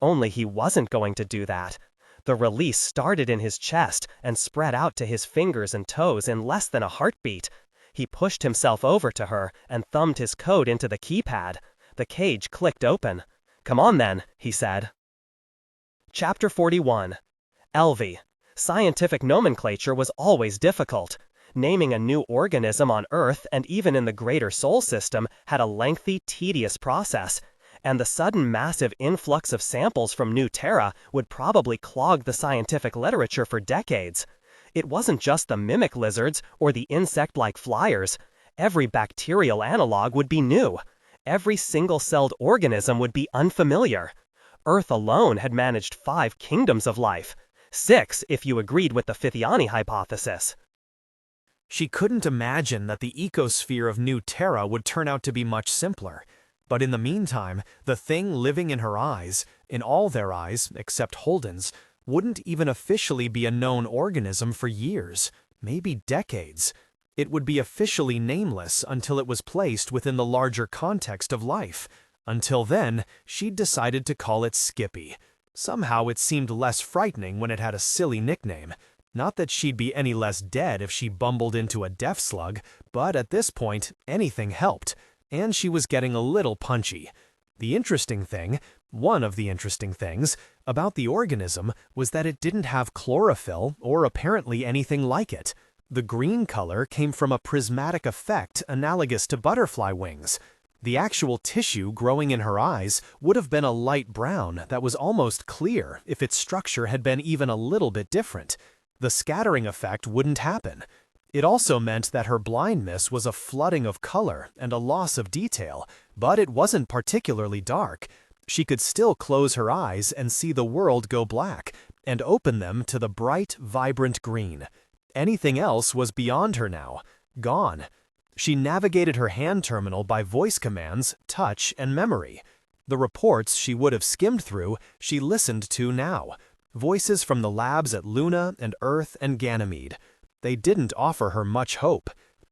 Only he wasn't going to do that. The release started in his chest and spread out to his fingers and toes in less than a heartbeat. He pushed himself over to her and thumbed his code into the keypad. The cage clicked open. "Come on then," he said. Chapter 41. Elvie. Scientific nomenclature was always difficult. Naming a new organism on Earth and even in the greater Sol system had a lengthy, tedious process, and the sudden massive influx of samples from New Terra would probably clog the scientific literature for decades. It wasn't just the mimic lizards or the insect-like flyers. Every bacterial analog would be new. Every single-celled organism would be unfamiliar. Earth alone had managed 5 kingdoms of life. 6 if you agreed with the Fithiani hypothesis. She couldn't imagine that the ecosphere of New Terra would turn out to be much simpler. But in the meantime, the thing living in her eyes, in all their eyes except Holden's, wouldn't even officially be a known organism for years, maybe decades. It would be officially nameless until it was placed within the larger context of life. Until then, she'd decided to call it Skippy. Somehow it seemed less frightening when it had a silly nickname. Not that she'd be any less dead if she bumbled into a death slug, but at this point, anything helped, and she was getting a little punchy. The interesting thing, one of the interesting things, about the organism was that it didn't have chlorophyll or apparently anything like it. The green color came from a prismatic effect analogous to butterfly wings. The actual tissue growing in her eyes would have been a light brown that was almost clear if its structure had been even a little bit different. The scattering effect wouldn't happen. It also meant that her blindness was a flooding of color and a loss of detail, but it wasn't particularly dark. She could still close her eyes and see the world go black, and open them to the bright, vibrant green. Anything else was beyond her now, gone. She navigated her hand terminal by voice commands, touch, and memory. The reports she would have skimmed through, she listened to now. Voices from the labs at Luna and Earth and Ganymede. They didn't offer her much hope.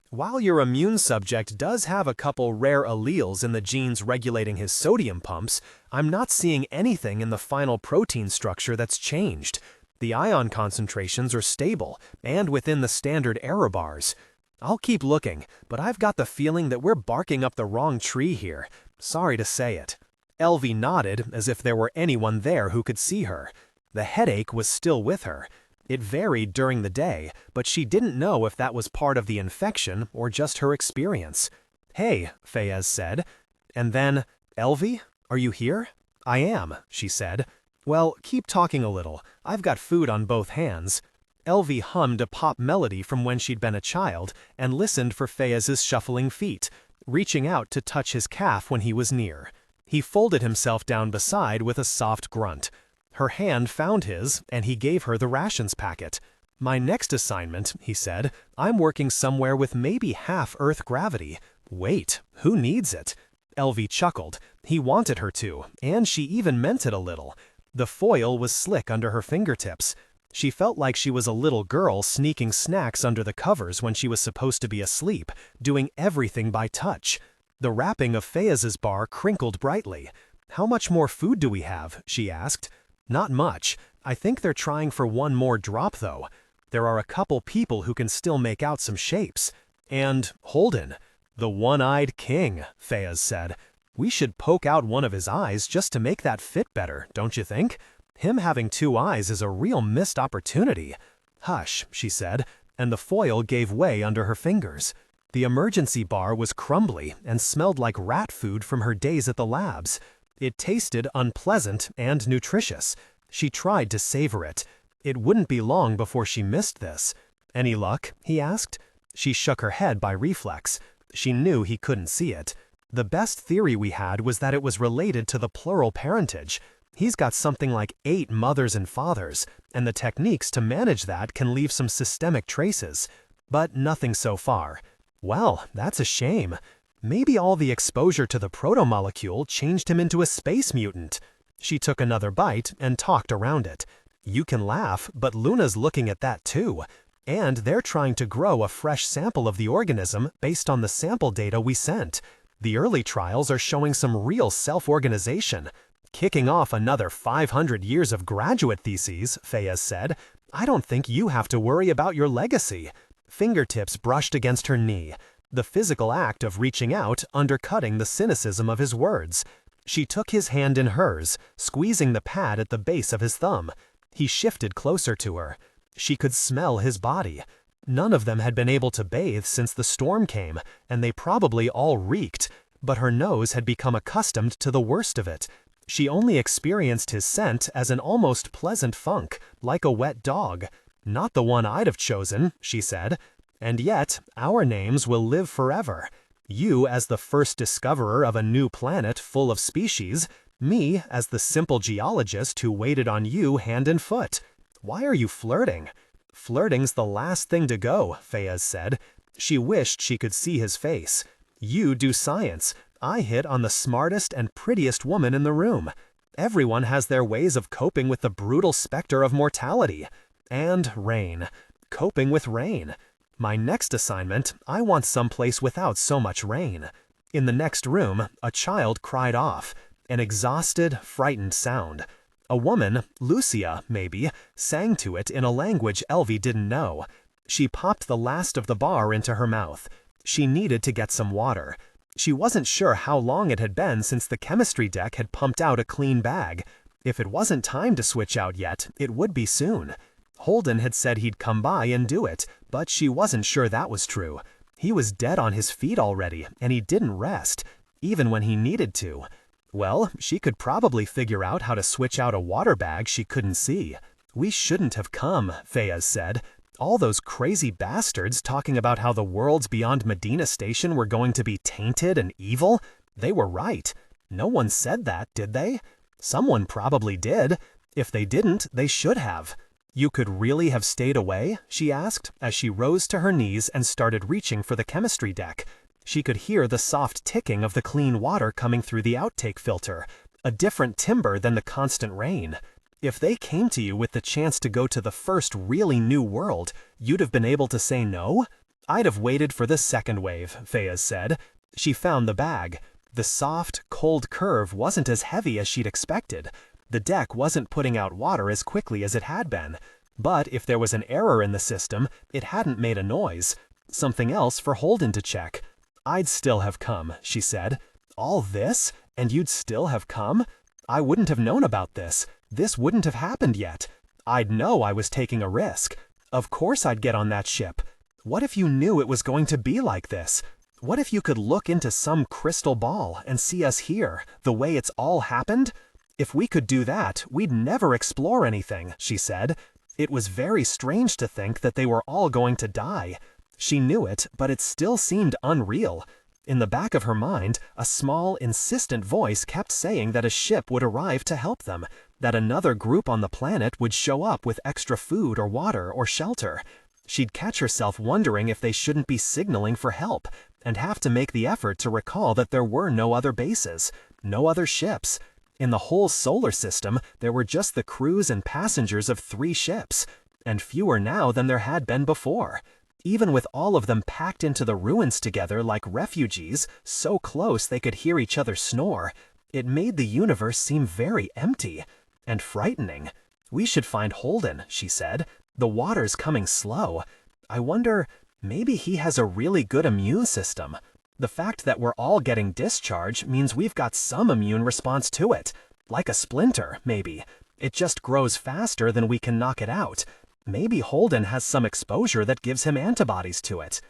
While your immune subject does have a couple rare alleles in the genes regulating his sodium pumps, I'm not seeing anything in the final protein structure that's changed. The ion concentrations are stable and within the standard error bars. I'll keep looking, but I've got the feeling that we're barking up the wrong tree here. Sorry to say it. Elvie nodded as if there were anyone there who could see her. The headache was still with her. It varied during the day, but she didn't know if that was part of the infection or just her experience. "Hey," Fayez said. And then, "Elvie, are you here?" "I am," she said. "Well, keep talking a little. I've got food on both hands." Elvie hummed a pop melody from when she'd been a child and listened for Fayez's shuffling feet, reaching out to touch his calf when he was near. He folded himself down beside with a soft grunt. Her hand found his, and he gave her the rations packet. "My next assignment," he said, "I'm working somewhere with maybe half Earth gravity. Wait, who needs it?" Elvie chuckled. He wanted her to, and she even meant it a little. The foil was slick under her fingertips. She felt like she was a little girl sneaking snacks under the covers when she was supposed to be asleep, doing everything by touch. The wrapping of Fayez's bar crinkled brightly. "How much more food do we have?" she asked. "Not much. I think they're trying for one more drop, though. There are a couple people who can still make out some shapes. And Holden, the one-eyed king," Fayez said. "We should poke out one of his eyes just to make that fit better, don't you think? Him having two eyes is a real missed opportunity." "Hush," she said, and the foil gave way under her fingers. The emergency bar was crumbly and smelled like rat food from her days at the labs. It tasted unpleasant and nutritious. She tried to savor it. It wouldn't be long before she missed this. "Any luck?" he asked. She shook her head by reflex. She knew he couldn't see it. "The best theory we had was that it was related to the plural parentage. He's got something like 8 mothers and fathers, and the techniques to manage that can leave some systemic traces. But nothing so far." "Well, that's a shame. Maybe all the exposure to the protomolecule changed him into a space mutant." She took another bite and talked around it. "You can laugh, but Luna's looking at that too. And they're trying to grow a fresh sample of the organism based on the sample data we sent. The early trials are showing some real self-organization. Kicking off another 500 years of graduate theses," Fayez said. "I don't think you have to worry about your legacy." Fingertips brushed against her knee, the physical act of reaching out undercutting the cynicism of his words. She took his hand in hers, squeezing the pad at the base of his thumb. He shifted closer to her. She could smell his body. None of them had been able to bathe since the storm came, and they probably all reeked, but her nose had become accustomed to the worst of it. She only experienced his scent as an almost pleasant funk, like a wet dog. "Not the one I'd have chosen," she said. "And yet, our names will live forever. You as the first discoverer of a new planet full of species, me as the simple geologist who waited on you hand and foot. Why are you flirting?" "Flirting's the last thing to go," Fayez said. She wished she could see his face. "You do science. I hit on the smartest and prettiest woman in the room. Everyone has their ways of coping with the brutal specter of mortality. And rain. Coping with rain. My next assignment, I want someplace without so much rain." In the next room, a child cried off, an exhausted, frightened sound. A woman, Lucia, maybe, sang to it in a language Elvie didn't know. She popped the last of the bar into her mouth. She needed to get some water. She wasn't sure how long it had been since the chemistry deck had pumped out a clean bag. If it wasn't time to switch out yet, it would be soon. Holden had said he'd come by and do it, but she wasn't sure that was true. He was dead on his feet already, and he didn't rest, even when he needed to. Well, she could probably figure out how to switch out a water bag she couldn't see. "We shouldn't have come," Fayez said. "All those crazy bastards talking about how the worlds beyond Medina Station were going to be tainted and evil. They were right. No one said that, did they? Someone probably did. If they didn't, they should have." "You could really have stayed away?" she asked, as she rose to her knees and started reaching for the chemistry deck. She could hear the soft ticking of the clean water coming through the outtake filter, a different timbre than the constant rain. If they came to you with the chance to go to the first really new world, you'd have been able to say no? I'd have waited for the second wave, Fayez said. She found the bag. The soft, cold curve wasn't as heavy as she'd expected. The deck wasn't putting out water as quickly as it had been. But if there was an error in the system, it hadn't made a noise. Something else for Holden to check. I'd still have come, she said. All this? And you'd still have come? I wouldn't have known about this. This wouldn't have happened yet. I'd know I was taking a risk. Of course I'd get on that ship. What if you knew it was going to be like this? What if you could look into some crystal ball and see us here, the way it's all happened? If we could do that, we'd never explore anything, she said. It was very strange to think that they were all going to die. She knew it, but it still seemed unreal. In the back of her mind, a small, insistent voice kept saying that a ship would arrive to help them, that another group on the planet would show up with extra food or water or shelter. She'd catch herself wondering if they shouldn't be signaling for help, and have to make the effort to recall that there were no other bases, no other ships. In the whole solar system, there were just the crews and passengers of 3 ships, and fewer now than there had been before. Even with all of them packed into the ruins together like refugees, so close they could hear each other snore, it made the universe seem very empty and frightening. We should find Holden, she said. The water's coming slow. I wonder, maybe he has a really good immune system. The fact that we're all getting discharge means we've got some immune response to it. Like a splinter, maybe. It just grows faster than we can knock it out. Maybe Holden has some exposure that gives him antibodies to it.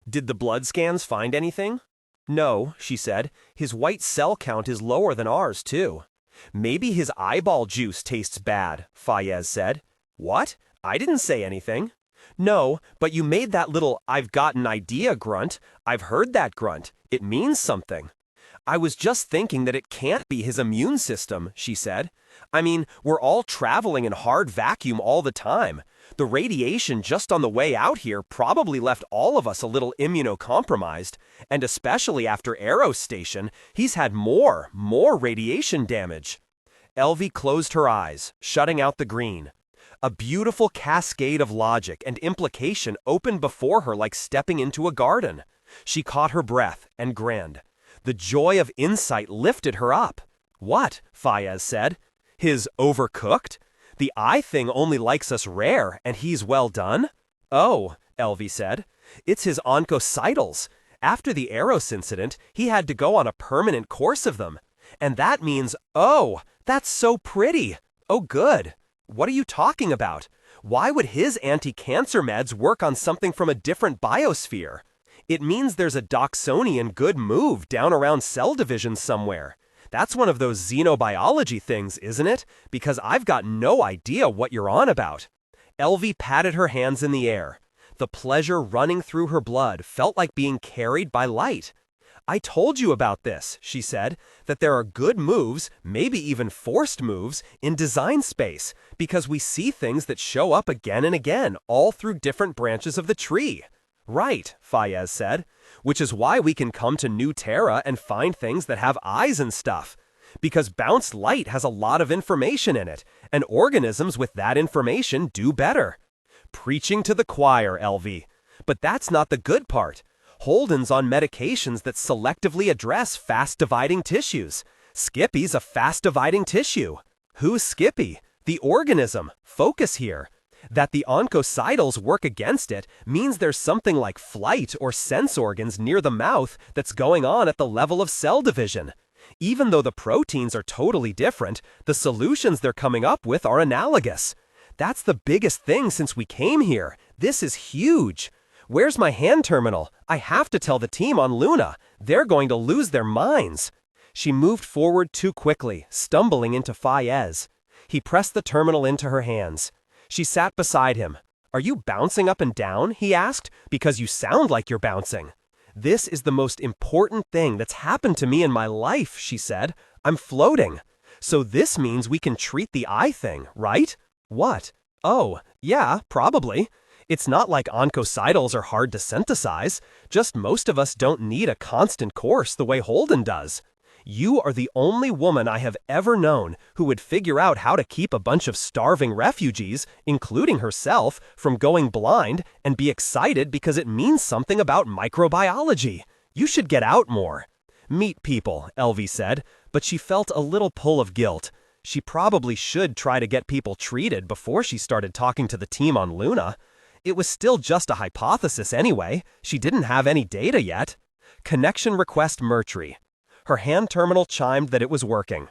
Did the blood scans find anything? No, she said. His white cell count is lower than ours, too. Maybe his eyeball juice tastes bad, Fayez said. What? I didn't say anything. No, but you made that little "I've got an idea" grunt. I've heard that grunt. It means something. I was just thinking that it can't be his immune system, she said. I mean, we're all traveling in hard vacuum all the time. The radiation just on the way out here probably left all of us a little immunocompromised, and especially after Arrow's station, he's had more radiation damage. Elvie closed her eyes, shutting out the green. A beautiful cascade of logic and implication opened before her like stepping into a garden. She caught her breath and grinned. The joy of insight lifted her up. What? Fayez said. His overcooked? The eye thing only likes us rare, and he's well done? Oh, Elvie said. It's his oncocytals. After the Eros incident, he had to go on a permanent course of them. And that means, oh, that's so pretty. Oh, good. What are you talking about? Why would his anti-cancer meds work on something from a different biosphere? It means there's a Doxonian good move down around cell division somewhere. That's one of those xenobiology things, isn't it? Because I've got no idea what you're on about. Elvie patted her hands in the air. The pleasure running through her blood felt like being carried by light. I told you about this, she said, that there are good moves, maybe even forced moves, in design space, because we see things that show up again and again, all through different branches of the tree. Right, Fayez said, which is why we can come to New Terra and find things that have eyes and stuff. Because bounced light has a lot of information in it, and organisms with that information do better. Preaching to the choir, Elvie. But that's not the good part. Holden's on medications that selectively address fast-dividing tissues. Skippy's a fast-dividing tissue. Who's Skippy? The organism. Focus here. That the oncocytals work against it means there's something like flight or sense organs near the mouth that's going on at the level of cell division. Even though the proteins are totally different, the solutions they're coming up with are analogous. That's the biggest thing since we came here. This is huge. Where's my hand terminal? I have to tell the team on Luna. They're going to lose their minds. She moved forward too quickly, stumbling into Fayez. He pressed the terminal into her hands. She sat beside him. Are you bouncing up and down? He asked. Because you sound like you're bouncing. This is the most important thing that's happened to me in my life, she said. I'm floating. So this means we can treat the eye thing, right? What? Oh, yeah, probably. It's not like oncocytals are hard to synthesize, just most of us don't need a constant course the way Holden does. You are the only woman I have ever known who would figure out how to keep a bunch of starving refugees, including herself, from going blind and be excited because it means something about microbiology. You should get out more." "Meet people," Elvie said, but she felt a little pull of guilt. She probably should try to get people treated before she started talking to the team on Luna. It was still just a hypothesis anyway. She didn't have any data yet. Connection request Murtry. Her hand terminal chimed that it was working.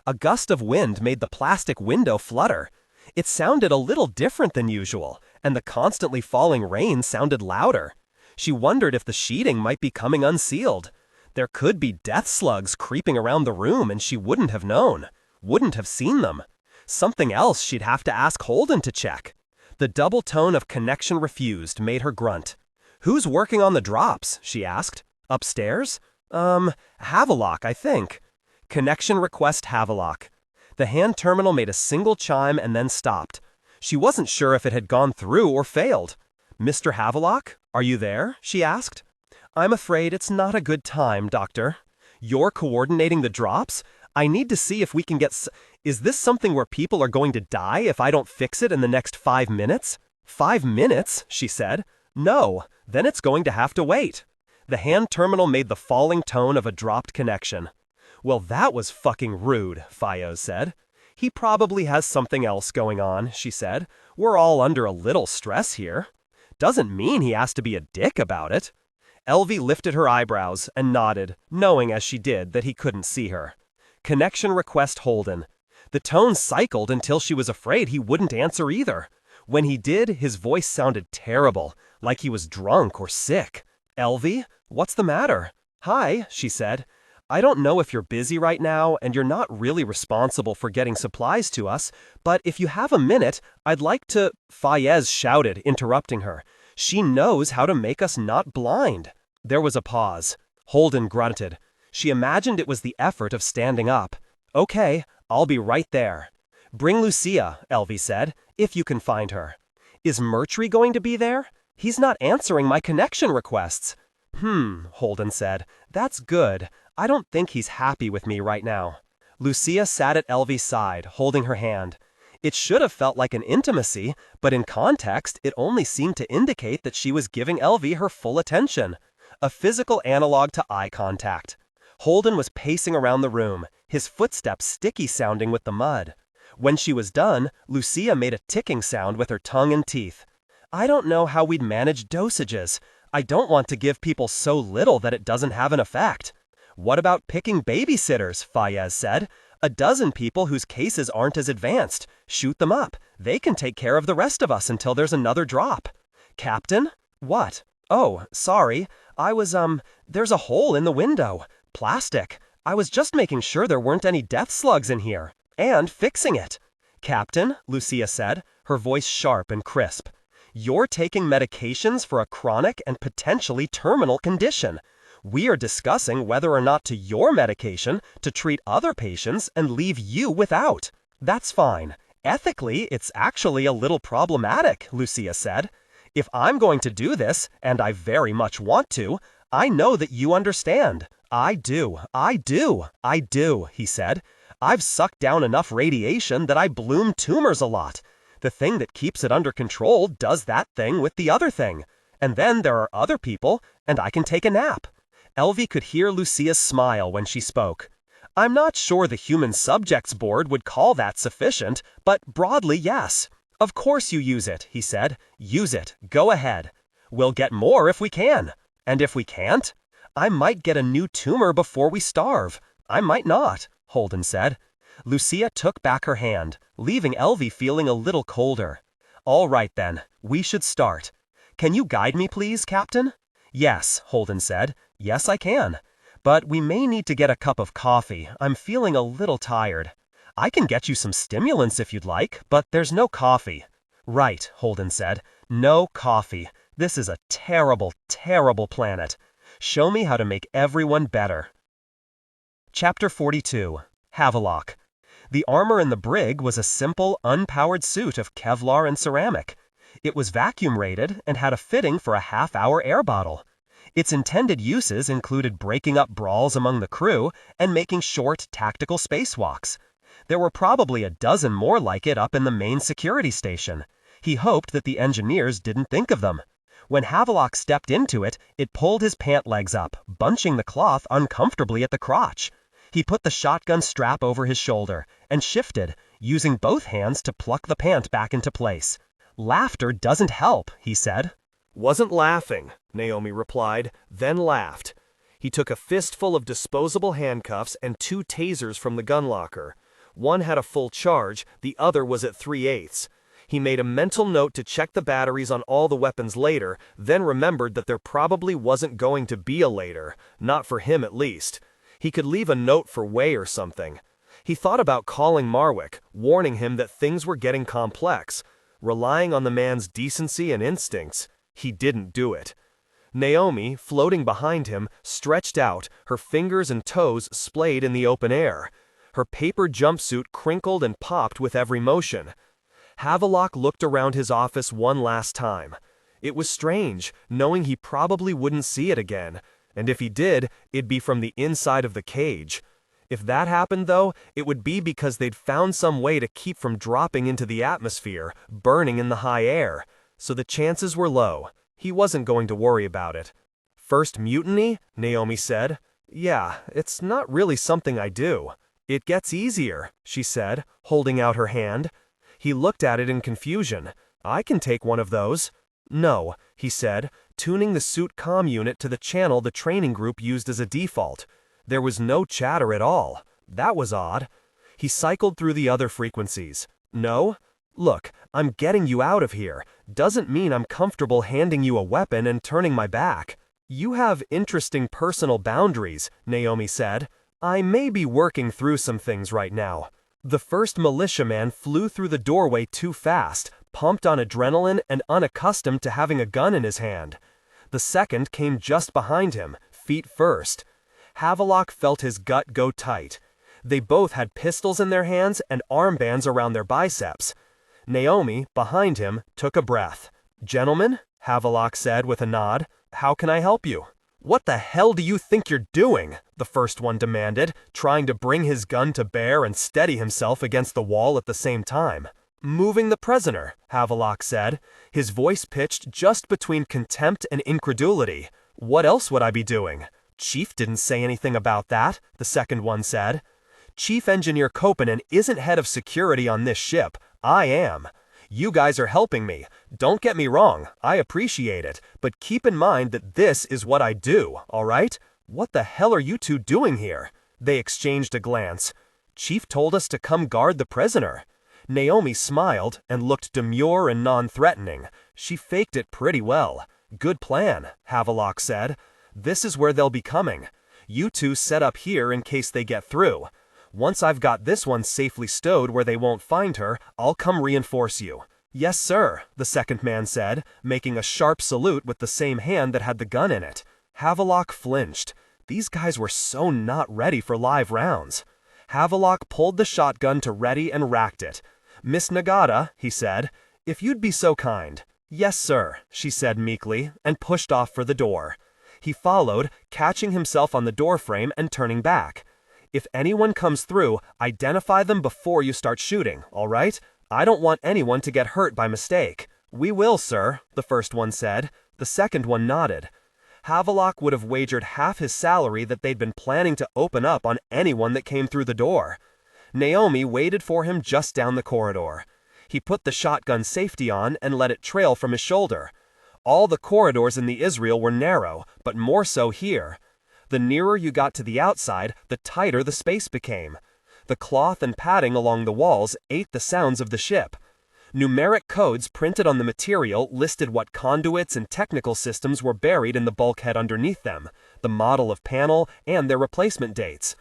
A gust of wind made the plastic window flutter. It sounded a little different than usual, and the constantly falling rain sounded louder. She wondered if the sheeting might be coming unsealed. There could be death slugs creeping around the room and she wouldn't have known, wouldn't have seen them. Something else she'd have to ask Holden to check. The double tone of connection refused made her grunt. "Who's working on the drops?" she asked. "Upstairs? Havelock, I think." Connection request Havelock. The hand terminal made a single chime and then stopped. She wasn't sure if it had gone through or failed. "Mr. Havelock, are you there?" she asked. "I'm afraid it's not a good time, Doctor." "You're coordinating the drops? I need to see if we can get Is this something where people are going to die if I don't fix it in the next 5 minutes?" "5 minutes?" she said. "No, then it's going to have to wait." The hand terminal made the falling tone of a dropped connection. "Well, that was fucking rude," Fios said. "He probably has something else going on," she said. "We're all under a little stress here." "Doesn't mean he has to be a dick about it." Elvie lifted her eyebrows and nodded, knowing as she did that he couldn't see her. Connection request Holden. The tone cycled until she was afraid he wouldn't answer either. When he did, his voice sounded terrible, like he was drunk or sick. "Elvie, what's the matter?" "Hi," she said. "I don't know if you're busy right now and you're not really responsible for getting supplies to us, but if you have a minute, I'd like to—" Fayez shouted, interrupting her. "She knows how to make us not blind." There was a pause. Holden grunted. She imagined it was the effort of standing up. "Okay, I'll be right there." "Bring Lucia," Elvie said, "if you can find her." "Is Murtry going to be there? He's not answering my connection requests." Holden said. "That's good. I don't think he's happy with me right now." Lucia sat at Elvie's side, holding her hand. It should have felt like an intimacy, but in context, it only seemed to indicate that she was giving Elvie her full attention. A physical analog to eye contact. Holden was pacing around the room, his footsteps sticky sounding with the mud. When she was done, Lucia made a ticking sound with her tongue and teeth. "I don't know how we'd manage dosages. I don't want to give people so little that it doesn't have an effect." "What about picking babysitters?" Fayez said. "A dozen people whose cases aren't as advanced. Shoot them up. They can take care of the rest of us until there's another drop." "Captain?" "What?" "Oh, sorry. There's a hole in the window. Plastic. I was just making sure there weren't any death slugs in here. And fixing it." "Captain," Lucia said, her voice sharp and crisp. "You're taking medications for a chronic and potentially terminal condition. We are discussing whether or not to your medication to treat other patients and leave you without." "That's fine. Ethically, it's actually a little problematic," Lucia said. "If I'm going to do this, and I very much want to, I know that you understand." I do, he said. "I've sucked down enough radiation that I bloom tumors a lot. The thing that keeps it under control does that thing with the other thing. And then there are other people, and I can take a nap." Elvie could hear Lucia's smile when she spoke. "I'm not sure the Human Subjects Board would call that sufficient, but broadly, yes. Of course you use it," he said. "Use it. Go ahead. We'll get more if we can. And if we can't? I might get a new tumor before we starve. I might not," Holden said. Lucia took back her hand, leaving Elvie feeling a little colder. "All right then, we should start. Can you guide me please, Captain?" "Yes," Holden said. "Yes, I can. But we may need to get a cup of coffee. I'm feeling a little tired. I can get you some stimulants if you'd like, but there's no coffee." "Right," Holden said. "No coffee. This is a terrible, terrible planet. Show me how to make everyone better." Chapter 42. Havelock. The armor in the brig was a simple, unpowered suit of Kevlar and ceramic. It was vacuum-rated and had a fitting for a half-hour air bottle. Its intended uses included breaking up brawls among the crew and making short, tactical spacewalks. There were probably a dozen more like it up in the main security station. He hoped that the engineers didn't think of them. When Havelock stepped into it, it pulled his pant legs up, bunching the cloth uncomfortably at the crotch. He put the shotgun strap over his shoulder and shifted, using both hands to pluck the pant back into place. Laughter doesn't help, he said. Wasn't laughing, Naomi replied, then laughed. He took a fistful of disposable handcuffs and 2 tasers from the gun locker. One had a full charge, the other was at 3/8. He made a mental note to check the batteries on all the weapons later, then remembered that there probably wasn't going to be a later, not for him at least. He could leave a note for Way or something. He thought about calling Marwick, warning him that things were getting complex. Relying on the man's decency and instincts, he didn't do it. Naomi, floating behind him, stretched out, her fingers and toes splayed in the open air. Her paper jumpsuit crinkled and popped with every motion. Havelock looked around his office one last time. It was strange, knowing he probably wouldn't see it again, and if he did, it'd be from the inside of the cage. If that happened, though, it would be because they'd found some way to keep from dropping into the atmosphere, burning in the high air. So the chances were low. He wasn't going to worry about it. First mutiny? Naomi said. Yeah, it's not really something I do. It gets easier, she said, holding out her hand. He looked at it in confusion. I can take one of those. No, he said, tuning the suit comm unit to the channel the training group used as a default. There was no chatter at all. That was odd. He cycled through the other frequencies. No? Look, I'm getting you out of here. Doesn't mean I'm comfortable handing you a weapon and turning my back. You have interesting personal boundaries, Naomi said. I may be working through some things right now. The first militiaman flew through the doorway too fast, pumped on adrenaline and unaccustomed to having a gun in his hand. The second came just behind him, feet first. Havelock felt his gut go tight. They both had pistols in their hands and armbands around their biceps. Naomi, behind him, took a breath. Gentlemen, Havelock said with a nod, how can I help you? What the hell do you think you're doing? The first one demanded, trying to bring his gun to bear and steady himself against the wall at the same time. Moving the prisoner, Havelock said, his voice pitched just between contempt and incredulity. What else would I be doing? Chief didn't say anything about that, the second one said. Chief Engineer Kopenen isn't head of security on this ship. I am. You guys are helping me. Don't get me wrong, I appreciate it, but keep in mind that this is what I do, all right? What the hell are you two doing here? They exchanged a glance. Chief told us to come guard the prisoner. Naomi smiled and looked demure and non-threatening. She faked it pretty well. Good plan, Havelock said. This is where they'll be coming. You two set up here in case they get through. Once I've got this one safely stowed where they won't find her, I'll come reinforce you. Yes, sir, the second man said, making a sharp salute with the same hand that had the gun in it. Havelock flinched. These guys were so not ready for live rounds. Havelock pulled the shotgun to ready and racked it. Miss Nagata, he said, if you'd be so kind. Yes, sir, she said meekly, and pushed off for the door. He followed, catching himself on the doorframe and turning back. If anyone comes through, identify them before you start shooting, all right? I don't want anyone to get hurt by mistake. We will, sir, the first one said. The second one nodded. Havelock would have wagered half his salary that they'd been planning to open up on anyone that came through the door. Naomi waited for him just down the corridor. He put the shotgun safety on and let it trail from his shoulder. All the corridors in the Israel were narrow, but more so here. The nearer you got to the outside, the tighter the space became. The cloth and padding along the walls ate the sounds of the ship. Numeric codes printed on the material listed what conduits and technical systems were buried in the bulkhead underneath them, the model of panel, and their replacement dates.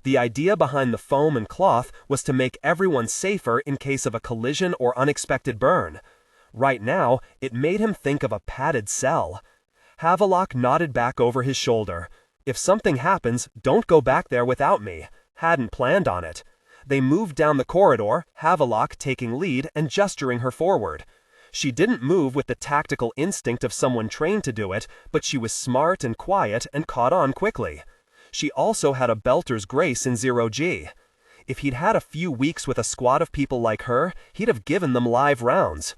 The idea behind the foam and cloth was to make everyone safer in case of a collision or unexpected burn. Right now, it made him think of a padded cell. Havelock nodded back over his shoulder. If something happens, don't go back there without me. Hadn't planned on it. They moved down the corridor, Havelock taking lead and gesturing her forward. She didn't move with the tactical instinct of someone trained to do it, but she was smart and quiet and caught on quickly. She also had a belter's grace in 0G. If he'd had a few weeks with a squad of people like her, he'd have given them live rounds.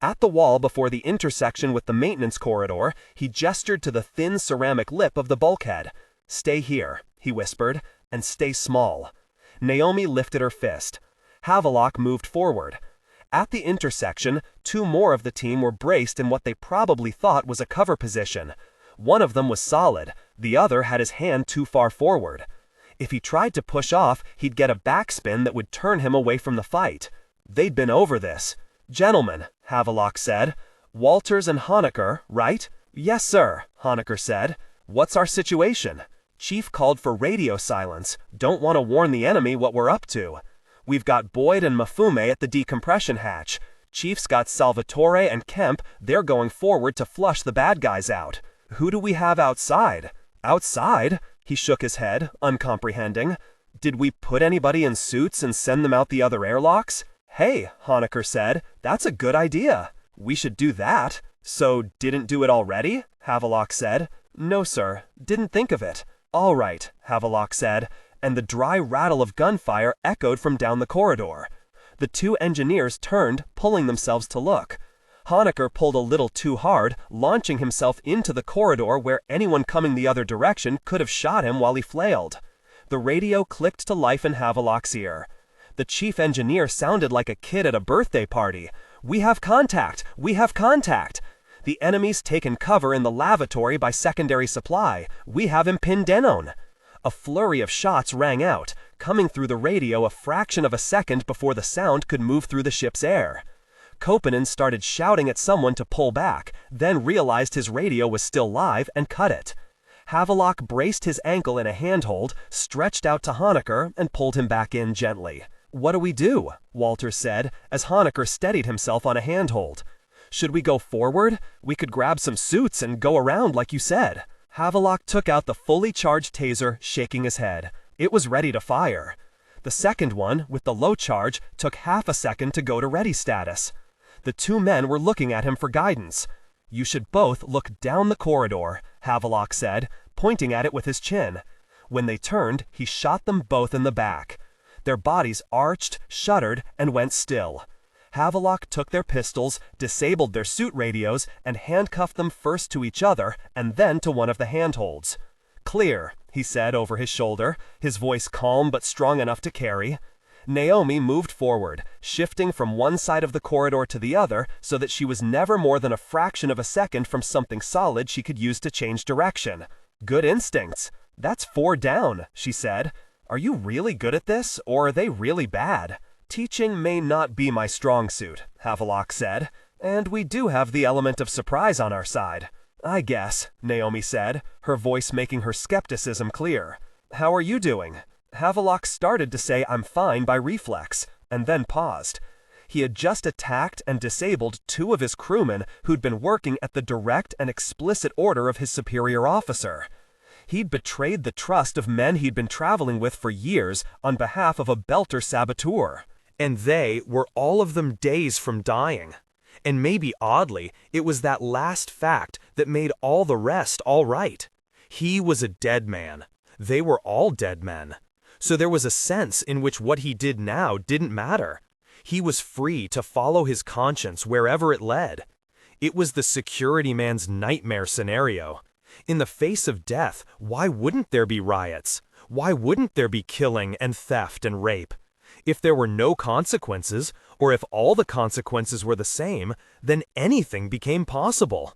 At the wall before the intersection with the maintenance corridor, he gestured to the thin ceramic lip of the bulkhead. "Stay here," he whispered, "and stay small." Naomi lifted her fist. Havelock moved forward. At the intersection, 2 more of the team were braced in what they probably thought was a cover position. One of them was solid, the other had his hand too far forward. If he tried to push off, he'd get a backspin that would turn him away from the fight. They'd been over this. "Gentlemen," Havelock said. "Walters and Honecker, right?" "Yes, sir," Honecker said. "What's our situation?" "Chief called for radio silence. Don't want to warn the enemy what we're up to. We've got Boyd and Mafume at the decompression hatch. Chief's got Salvatore and Kemp, they're going forward to flush the bad guys out. Who do we have outside?" "Outside?" He shook his head, uncomprehending. "Did we put anybody in suits and send them out the other airlocks?" "Hey," Honecker said, "that's a good idea. We should do that." "So, didn't do it already?" Havelock said. "No, sir. Didn't think of it." "All right," Havelock said, and the dry rattle of gunfire echoed from down the corridor. The 2 engineers turned, pulling themselves to look. Honecker pulled a little too hard, launching himself into the corridor where anyone coming the other direction could have shot him while he flailed. The radio clicked to life in Havelock's ear. The chief engineer sounded like a kid at a birthday party. "We have contact! We have contact! The enemy's taken cover in the lavatory by secondary supply. We have him pinned down." A flurry of shots rang out, coming through the radio a fraction of a second before the sound could move through the ship's air. Koppanen started shouting at someone to pull back, then realized his radio was still live and cut it. Havelock braced his ankle in a handhold, stretched out to Honecker, and pulled him back in gently. "What do we do?" Walters said, as Honecker steadied himself on a handhold. "Should we go forward? We could grab some suits and go around like you said." Havelock took out the fully charged taser, shaking his head. It was ready to fire. The second one, with the low charge, took half a second to go to ready status. The 2 men were looking at him for guidance. "You should both look down the corridor," Havelock said, pointing at it with his chin. When they turned, he shot them both in the back. Their bodies arched, shuddered, and went still. Havelock took their pistols, disabled their suit radios, and handcuffed them first to each other and then to one of the handholds. "Clear," he said over his shoulder, his voice calm but strong enough to carry. Naomi moved forward, shifting from one side of the corridor to the other so that she was never more than a fraction of a second from something solid she could use to change direction. "Good instincts. That's 4 down," she said. "Are you really good at this, or are they really bad?" "Teaching may not be my strong suit," Havelock said, "and we do have the element of surprise on our side." "I guess," Naomi said, her voice making her skepticism clear. "How are you doing?" Havelock started to say "I'm fine" by reflex, and then paused. He had just attacked and disabled 2 of his crewmen who'd been working at the direct and explicit order of his superior officer. He'd betrayed the trust of men he'd been traveling with for years on behalf of a belter saboteur. And they were all of them days from dying. And maybe oddly, it was that last fact that made all the rest all right. He was a dead man. They were all dead men. So there was a sense in which what he did now didn't matter. He was free to follow his conscience wherever it led. It was the security man's nightmare scenario. In the face of death, why wouldn't there be riots? Why wouldn't there be killing and theft and rape? If there were no consequences, or if all the consequences were the same, then anything became possible.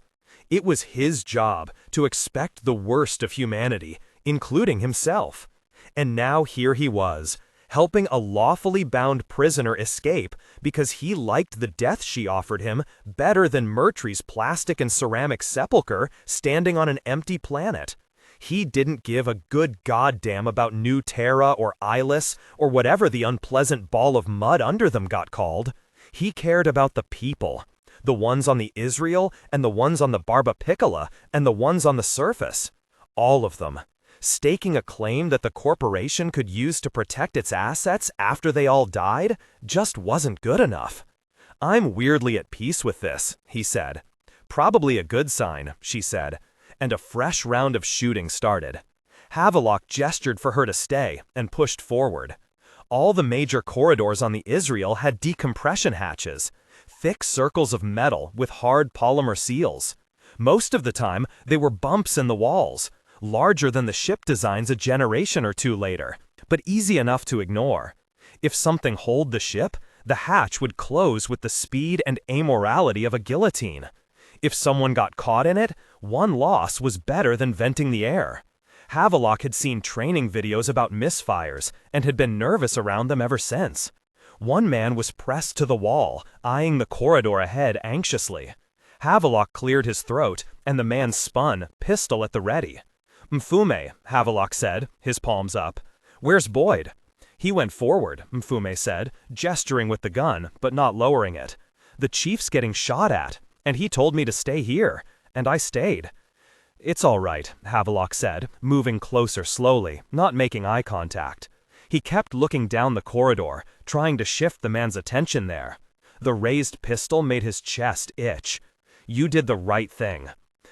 It was his job to expect the worst of humanity, including himself. And now here he was, helping a lawfully bound prisoner escape because he liked the death she offered him better than Murtry's plastic and ceramic sepulcher standing on an empty planet. He didn't give a good goddamn about New Terra or Ilus or whatever the unpleasant ball of mud under them got called. He cared about the people, the ones on the Israel and the ones on the Barba Piccola and the ones on the surface. All of them. Staking a claim that the corporation could use to protect its assets after they all died just wasn't good enough. I'm weirdly at peace with this, he said. Probably a good sign, she said, and a fresh round of shooting started. Havelock gestured for her to stay and pushed forward. All the major corridors on the Israel had decompression hatches, thick circles of metal with hard polymer seals. Most of the time, they were bumps in the walls, larger than the ship designs a generation or two later, but easy enough to ignore. If something holed the ship, the hatch would close with the speed and amorality of a guillotine. If someone got caught in it, one loss was better than venting the air. Havelock had seen training videos about misfires and had been nervous around them ever since. One man was pressed to the wall, eyeing the corridor ahead anxiously. Havelock cleared his throat, and the man spun, pistol at the ready. "Mfume," Havelock said, his palms up. "Where's Boyd?" "He went forward," Mfume said, gesturing with the gun, but not lowering it. "The chief's getting shot at, and he told me to stay here, and I stayed." "It's all right," Havelock said, moving closer slowly, not making eye contact. He kept looking down the corridor, trying to shift the man's attention there. The raised pistol made his chest itch. "You did the right thing."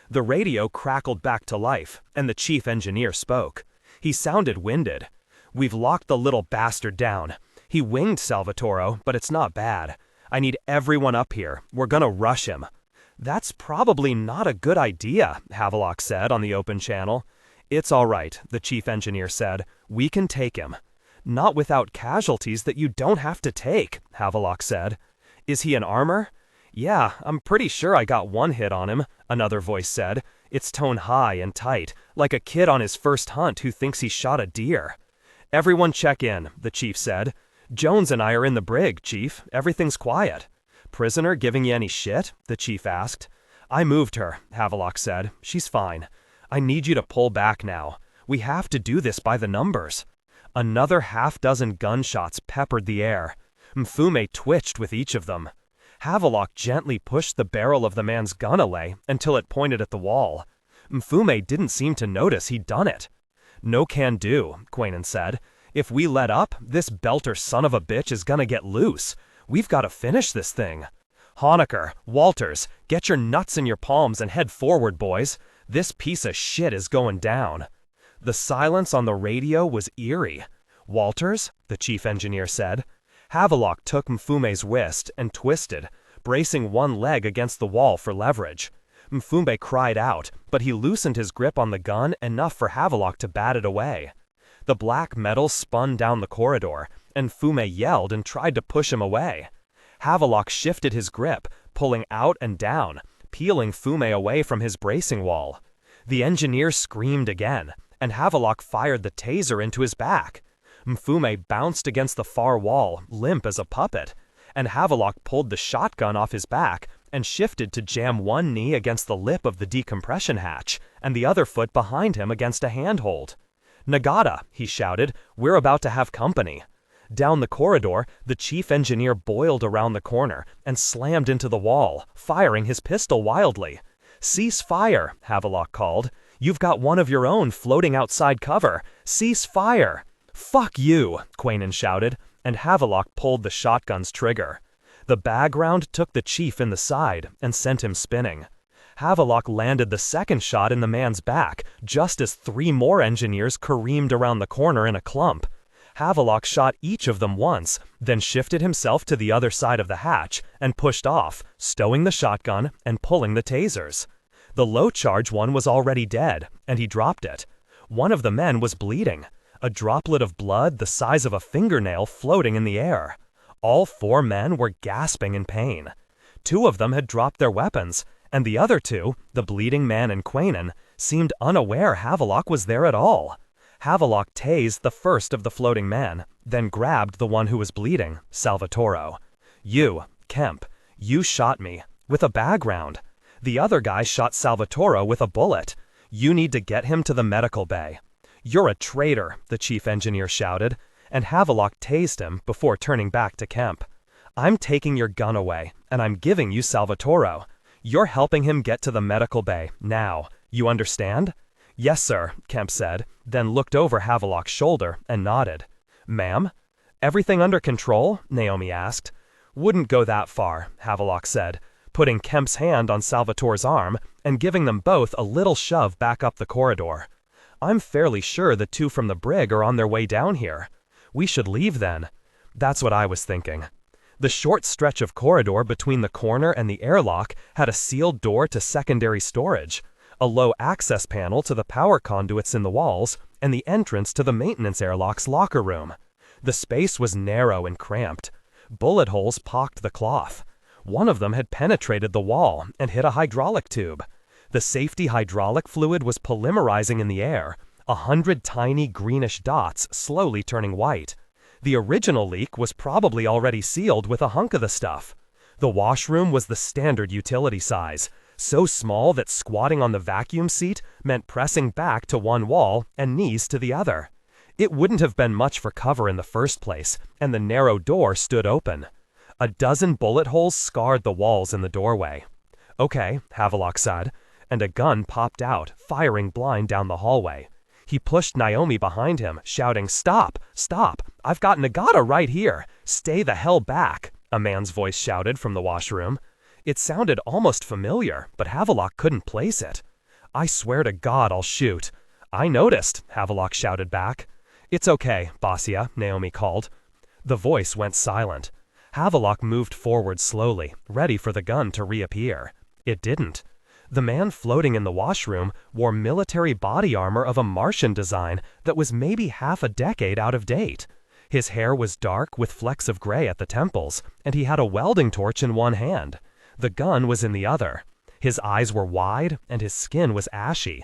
The radio crackled back to life, and the chief engineer spoke. He sounded winded. "We've locked the little bastard down. He winged Salvatore, but it's not bad. I need everyone up here. We're gonna rush him." "That's probably not a good idea," Havelock said on the open channel. "It's all right," the chief engineer said. "We can take him." "Not without casualties that you don't have to take," Havelock said. "Is he an armor?" "Yeah, I'm pretty sure I got one hit on him," another voice said, its tone high and tight, like a kid on his first hunt who thinks he shot a deer. "Everyone check in," the chief said. "Jones and I are in the brig, Chief. Everything's quiet." "Prisoner giving you any shit?" the chief asked. "I moved her," Havelock said. "She's fine. I need you to pull back now. We have to do this by the numbers." Another half-dozen gunshots peppered the air. Mfume twitched with each of them. Havelock gently pushed the barrel of the man's gun away until it pointed at the wall. Mfume didn't seem to notice he'd done it. "No can do," Quainon said. "If we let up, this belter son of a bitch is gonna get loose. We've got to finish this thing." "Honecker, Walters, get your nuts in your palms and head forward, boys. This piece of shit is going down." The silence on the radio was eerie. "Walters?" the chief engineer said. Havelock took Mfume's wrist and twisted, bracing one leg against the wall for leverage. Mfume cried out, but he loosened his grip on the gun enough for Havelock to bat it away. The black metal spun down the corridor, and Mfume yelled and tried to push him away. Havelock shifted his grip, pulling out and down, peeling Mfume away from his bracing wall. The engineer screamed again, and Havelock fired the taser into his back. Mfume bounced against the far wall, limp as a puppet, and Havelock pulled the shotgun off his back and shifted to jam one knee against the lip of the decompression hatch and the other foot behind him against a handhold. "Nagata," he shouted, "we're about to have company." Down the corridor, the chief engineer boiled around the corner and slammed into the wall, firing his pistol wildly. "Cease fire," Havelock called. "You've got one of your own floating outside cover. Cease fire." "Fuck you," Quainon shouted, and Havelock pulled the shotgun's trigger. The bag round took the chief in the side and sent him spinning. Havelock landed the second shot in the man's back, just as three more engineers careened around the corner in a clump. Havelock shot each of them once, then shifted himself to the other side of the hatch and pushed off, stowing the shotgun and pulling the tasers. The low-charge one was already dead, and he dropped it. One of the men was bleeding, a droplet of blood the size of a fingernail floating in the air. All four men were gasping in pain. Two of them had dropped their weapons, and the other two, the bleeding man and Quainon, seemed unaware Havelock was there at all. Havelock tased the first of the floating men, then grabbed the one who was bleeding, Salvatore. "You, Kemp, you shot me, with a bag round. The other guy shot Salvatore with a bullet. You need to get him to the medical bay." "You're a traitor," the chief engineer shouted, and Havelock tased him before turning back to Kemp. "I'm taking your gun away, and I'm giving you Salvatore. You're helping him get to the medical bay, now. You understand?" "Yes, sir," Kemp said, then looked over Havelock's shoulder and nodded. "Ma'am?" "Everything under control?" Naomi asked. Wouldn't go that far, Havelock said, putting Kemp's hand on Salvatore's arm and giving them both a little shove back up the corridor. I'm fairly sure the two from the brig are on their way down here. We should leave then. That's what I was thinking. The short stretch of corridor between the corner and the airlock had a sealed door to secondary storage, a low access panel to the power conduits in the walls, and the entrance to the maintenance airlock's locker room. The space was narrow and cramped. Bullet holes pocked the cloth. One of them had penetrated the wall and hit a hydraulic tube. The safety hydraulic fluid was polymerizing in the air, 100 tiny greenish dots slowly turning white. The original leak was probably already sealed with a hunk of the stuff. The washroom was the standard utility size, so small that squatting on the vacuum seat meant pressing back to one wall and knees to the other. It wouldn't have been much for cover in the first place, and the narrow door stood open. A dozen bullet holes scarred the walls in the doorway. Okay, Havelock said, and a gun popped out, firing blind down the hallway. He pushed Naomi behind him, shouting, "Stop! Stop! I've got Nagata right here! Stay the hell back!" a man's voice shouted from the washroom. It sounded almost familiar, but Havelock couldn't place it. "I swear to God I'll shoot." "I noticed," Havelock shouted back. "It's okay, Basia," Naomi called. The voice went silent. Havelock moved forward slowly, ready for the gun to reappear. It didn't. The man floating in the washroom wore military body armor of a Martian design that was maybe half a decade out of date. His hair was dark with flecks of gray at the temples, and he had a welding torch in one hand. The gun was in the other. His eyes were wide, and his skin was ashy.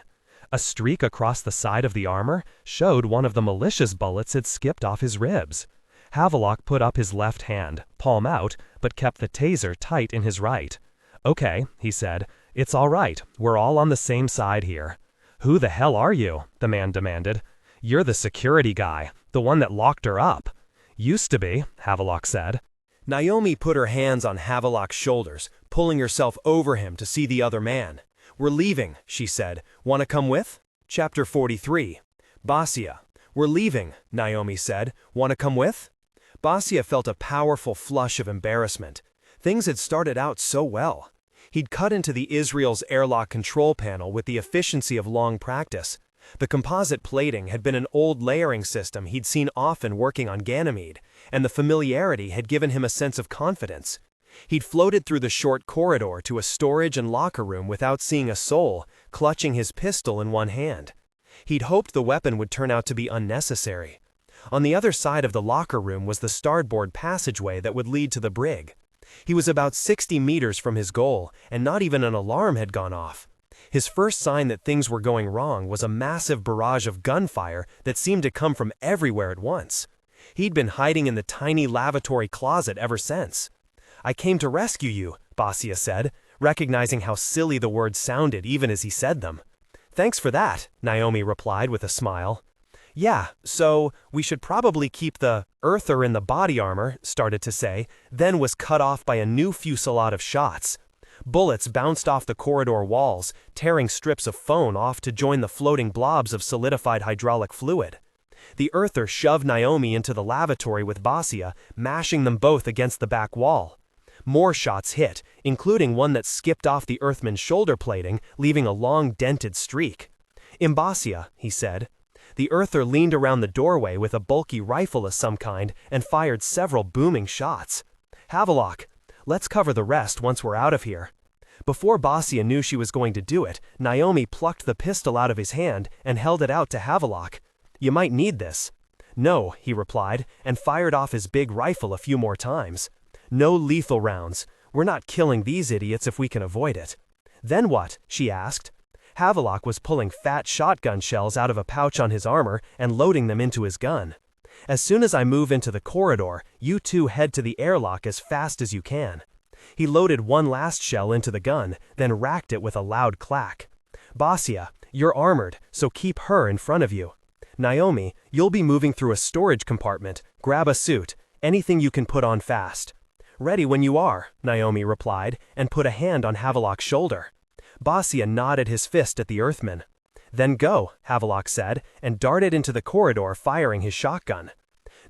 A streak across the side of the armor showed one of the malicious bullets had skipped off his ribs. Havelock put up his left hand, palm out, but kept the taser tight in his right. "Okay," he said. "It's all right. We're all on the same side here." "Who the hell are you?" the man demanded. "You're the security guy, the one that locked her up." "Used to be," Havelock said. Naomi put her hands on Havelock's shoulders, pulling herself over him to see the other man. "We're leaving," she said. "Want to come with?" Chapter 43. Basia. "We're leaving," Naomi said. "Want to come with?" Basia felt a powerful flush of embarrassment. Things had started out so well. He'd cut into the Israel's airlock control panel with the efficiency of long practice. The composite plating had been an old layering system he'd seen often working on Ganymede, and the familiarity had given him a sense of confidence. He'd floated through the short corridor to a storage and locker room without seeing a soul, clutching his pistol in one hand. He'd hoped the weapon would turn out to be unnecessary. On the other side of the locker room was the starboard passageway that would lead to the brig. He was about 60 meters from his goal, and not even an alarm had gone off. His first sign that things were going wrong was a massive barrage of gunfire that seemed to come from everywhere at once. He'd been hiding in the tiny lavatory closet ever since. "I came to rescue you," Basia said, recognizing how silly the words sounded even as he said them. "Thanks for that," Naomi replied with a smile. "Yeah, so we should probably keep the earther in the body armor," started to say, then was cut off by a new fusillade of shots. Bullets bounced off the corridor walls, tearing strips of phone off to join the floating blobs of solidified hydraulic fluid. The earther shoved Naomi into the lavatory with Basia, mashing them both against the back wall. More shots hit, including one that skipped off the earthman's shoulder plating, leaving a long dented streak. "Basia," he said. The earther leaned around the doorway with a bulky rifle of some kind and fired several booming shots. "Havelock, let's cover the rest once we're out of here." Before Basia knew she was going to do it, Naomi plucked the pistol out of his hand and held it out to Havelock. "You might need this." "No," he replied, and fired off his big rifle a few more times. "No lethal rounds. We're not killing these idiots if we can avoid it." "Then what?" she asked. Havelock was pulling fat shotgun shells out of a pouch on his armor and loading them into his gun. "As soon as I move into the corridor, you two head to the airlock as fast as you can." He loaded one last shell into the gun, then racked it with a loud clack. "Basia, you're armored, so keep her in front of you. Naomi, you'll be moving through a storage compartment. Grab a suit, anything you can put on fast." "Ready when you are," Naomi replied, and put a hand on Havelock's shoulder. Basia nodded his fist at the Earthman. "Then go," Havelock said, and darted into the corridor firing his shotgun.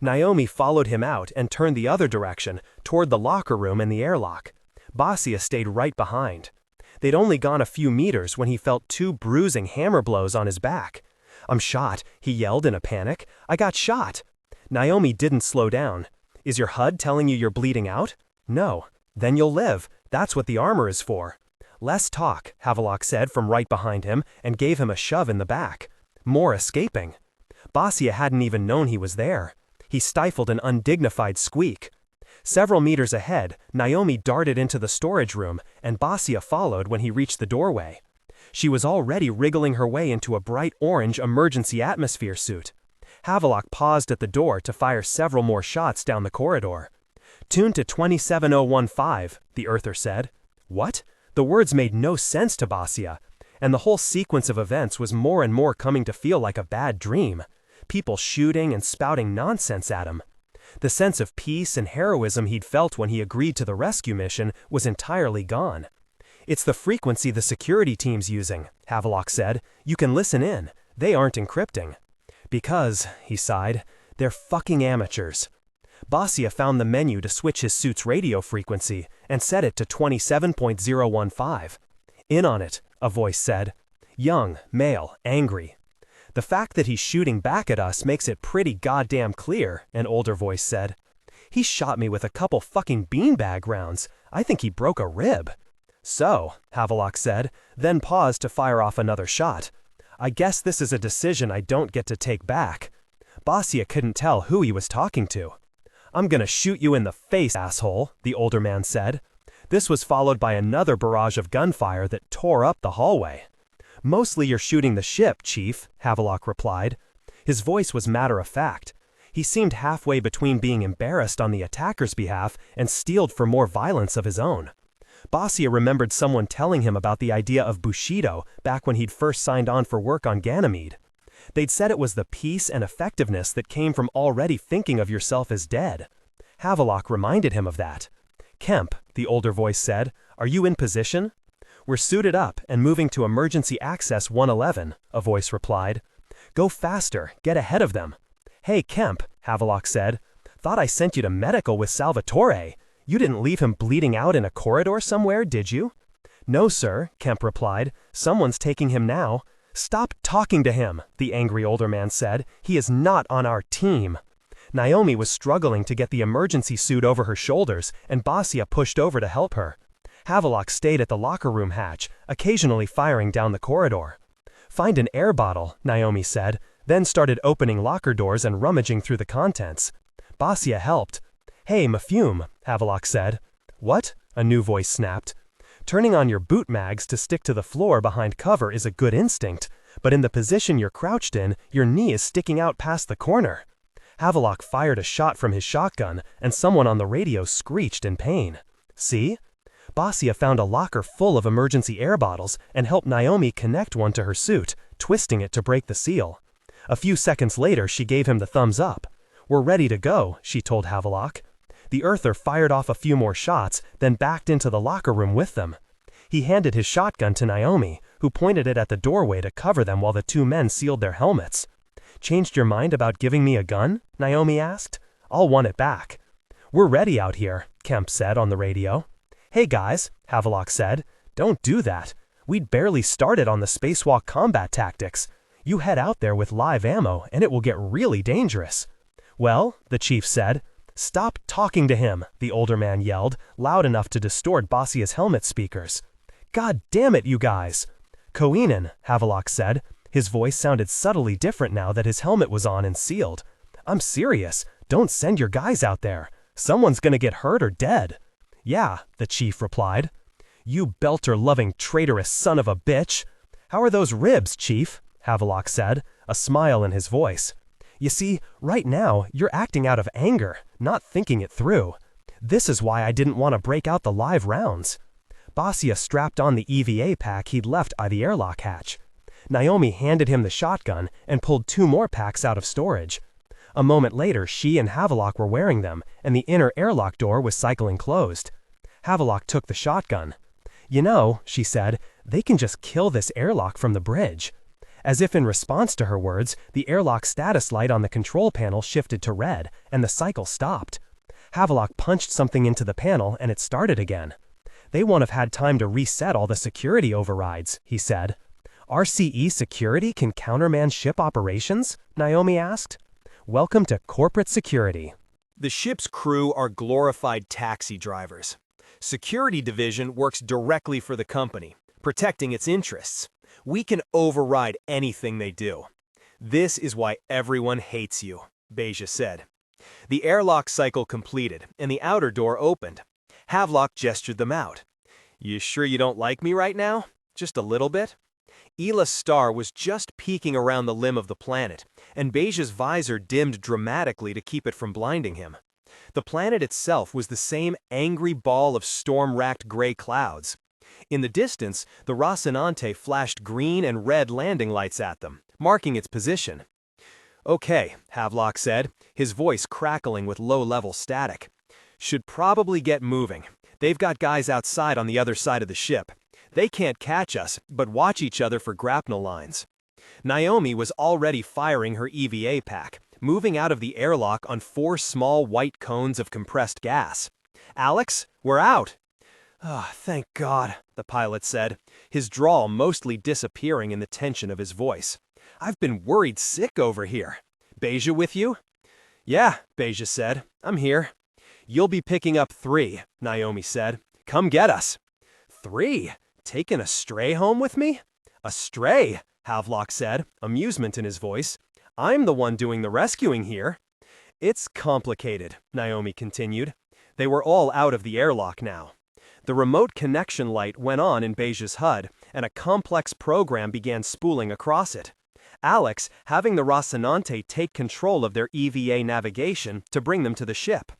Naomi followed him out and turned the other direction, toward the locker room and the airlock. Basia stayed right behind. They'd only gone a few meters when he felt 2 bruising hammer blows on his back. "I'm shot," he yelled in a panic. "I got shot." Naomi didn't slow down. "Is your HUD telling you you're bleeding out?" "No." "Then you'll live. That's what the armor is for." "Less talk," Havelock said from right behind him and gave him a shove in the back. More escaping. Basia hadn't even known he was there. He stifled an undignified squeak. Several meters ahead, Naomi darted into the storage room, and Basia followed when he reached the doorway. She was already wriggling her way into a bright orange emergency atmosphere suit. Havelock paused at the door to fire several more shots down the corridor. "Tune to 27015, the Earther said. What? The words made no sense to Basia, and the whole sequence of events was more and more coming to feel like a bad dream. People shooting and spouting nonsense at him. The sense of peace and heroism he'd felt when he agreed to the rescue mission was entirely gone. "It's the frequency the security team's using," Havelock said. "You can listen in. They aren't encrypting." "Because," he sighed, "they're fucking amateurs." Basia found the menu to switch his suit's radio frequency and set it to 27.015. "In on it," a voice said. "Young, male, angry." "The fact that he's shooting back at us makes it pretty goddamn clear," an older voice said. "He shot me with a couple fucking beanbag rounds. I think he broke a rib." "So," Havelock said, then paused to fire off another shot. "I guess this is a decision I don't get to take back." Basia couldn't tell who he was talking to. "I'm gonna shoot you in the face, asshole," the older man said. This was followed by another barrage of gunfire that tore up the hallway. "Mostly you're shooting the ship, Chief," Havelock replied. His voice was matter-of-fact. He seemed halfway between being embarrassed on the attacker's behalf and steeled for more violence of his own. Basia remembered someone telling him about the idea of Bushido back when he'd first signed on for work on Ganymede. They'd said it was the peace and effectiveness that came from already thinking of yourself as dead. Havelock reminded him of that. "Kemp," the older voice said, "are you in position?" "We're suited up and moving to emergency access 111, a voice replied. "Go faster, get ahead of them." "Hey, Kemp," Havelock said, "thought I sent you to medical with Salvatore. You didn't leave him bleeding out in a corridor somewhere, did you?" "No, sir," Kemp replied. "Someone's taking him now." "Stop talking to him," the angry older man said. "He is not on our team." Naomi was struggling to get the emergency suit over her shoulders, and Basia pushed over to help her. Havelock stayed at the locker room hatch, occasionally firing down the corridor. "Find an air bottle," Naomi said, then started opening locker doors and rummaging through the contents. Basia helped. "Hey, Mafume," Havelock said. "What?" a new voice snapped. "Turning on your boot mags to stick to the floor behind cover is a good instinct, but in the position you're crouched in, your knee is sticking out past the corner." Havelock fired a shot from his shotgun, and someone on the radio screeched in pain. "See?" Basia found a locker full of emergency air bottles and helped Naomi connect one to her suit, twisting it to break the seal. A few seconds later, she gave him the thumbs up. "We're ready to go," she told Havelock. The Earther fired off a few more shots, then backed into the locker room with them. He handed his shotgun to Naomi, who pointed it at the doorway to cover them while the two men sealed their helmets. "Changed your mind about giving me a gun?" Naomi asked. "I'll want it back." "We're ready out here," Kemp said on the radio. "Hey guys," Havelock said, "don't do that. We'd barely started on the spacewalk combat tactics. You head out there with live ammo and it will get really dangerous." "Well," the chief said. "Stop talking to him," the older man yelled, loud enough to distort Basia's helmet speakers. "God damn it, you guys!" "Koinen," Havelock said. His voice sounded subtly different now that his helmet was on and sealed. "I'm serious. Don't send your guys out there. Someone's gonna get hurt or dead." "Yeah," the chief replied. "You belter-loving traitorous son of a bitch." "How are those ribs, Chief?" Havelock said, a smile in his voice. "You see, right now, you're acting out of anger, not thinking it through. This is why I didn't want to break out the live rounds." Basia strapped on the EVA pack he'd left by the airlock hatch. Naomi handed him the shotgun and pulled 2 more packs out of storage. A moment later, she and Havelock were wearing them, and the inner airlock door was cycling closed. Havelock took the shotgun. "You know," she said, "they can just kill this airlock from the bridge." As if in response to her words, the airlock status light on the control panel shifted to red, and the cycle stopped. Havelock punched something into the panel, and it started again. "They won't have had time to reset all the security overrides," he said. "RCE security can countermand ship operations?" Naomi asked. "Welcome to corporate security." The ship's crew are glorified taxi drivers. Security division works directly for the company, protecting its interests. We can override anything they do. This is why everyone hates you, Beja said. The airlock cycle completed, and the outer door opened. Havelock gestured them out. "You sure you don't like me right now? Just a little bit?" Ilus' star was just peeking around the limb of the planet, and Beja's visor dimmed dramatically to keep it from blinding him. The planet itself was the same angry ball of storm-racked gray clouds. In the distance, the Rocinante flashed green and red landing lights at them, marking its position. "Okay," Havelock said, his voice crackling with low-level static. "Should probably get moving. They've got guys outside on the other side of the ship. They can't catch us, but watch each other for grapnel lines." Naomi was already firing her EVA pack, moving out of the airlock on 4 small white cones of compressed gas. "Alex, we're out!" "Ah, thank God," the pilot said, his drawl mostly disappearing in the tension of his voice. "I've been worried sick over here. Beja with you?" "Yeah," Beja said. "I'm here." "You'll be picking up 3, Naomi said. "Come get us." 3? Taking a stray home with me? "A stray?" Havelock said, amusement in his voice. "I'm the one doing the rescuing here." "It's complicated," Naomi continued. They were all out of the airlock now. The remote connection light went on in Beja's HUD, and a complex program began spooling across it. Alex having the Rocinante take control of their EVA navigation to bring them to the ship.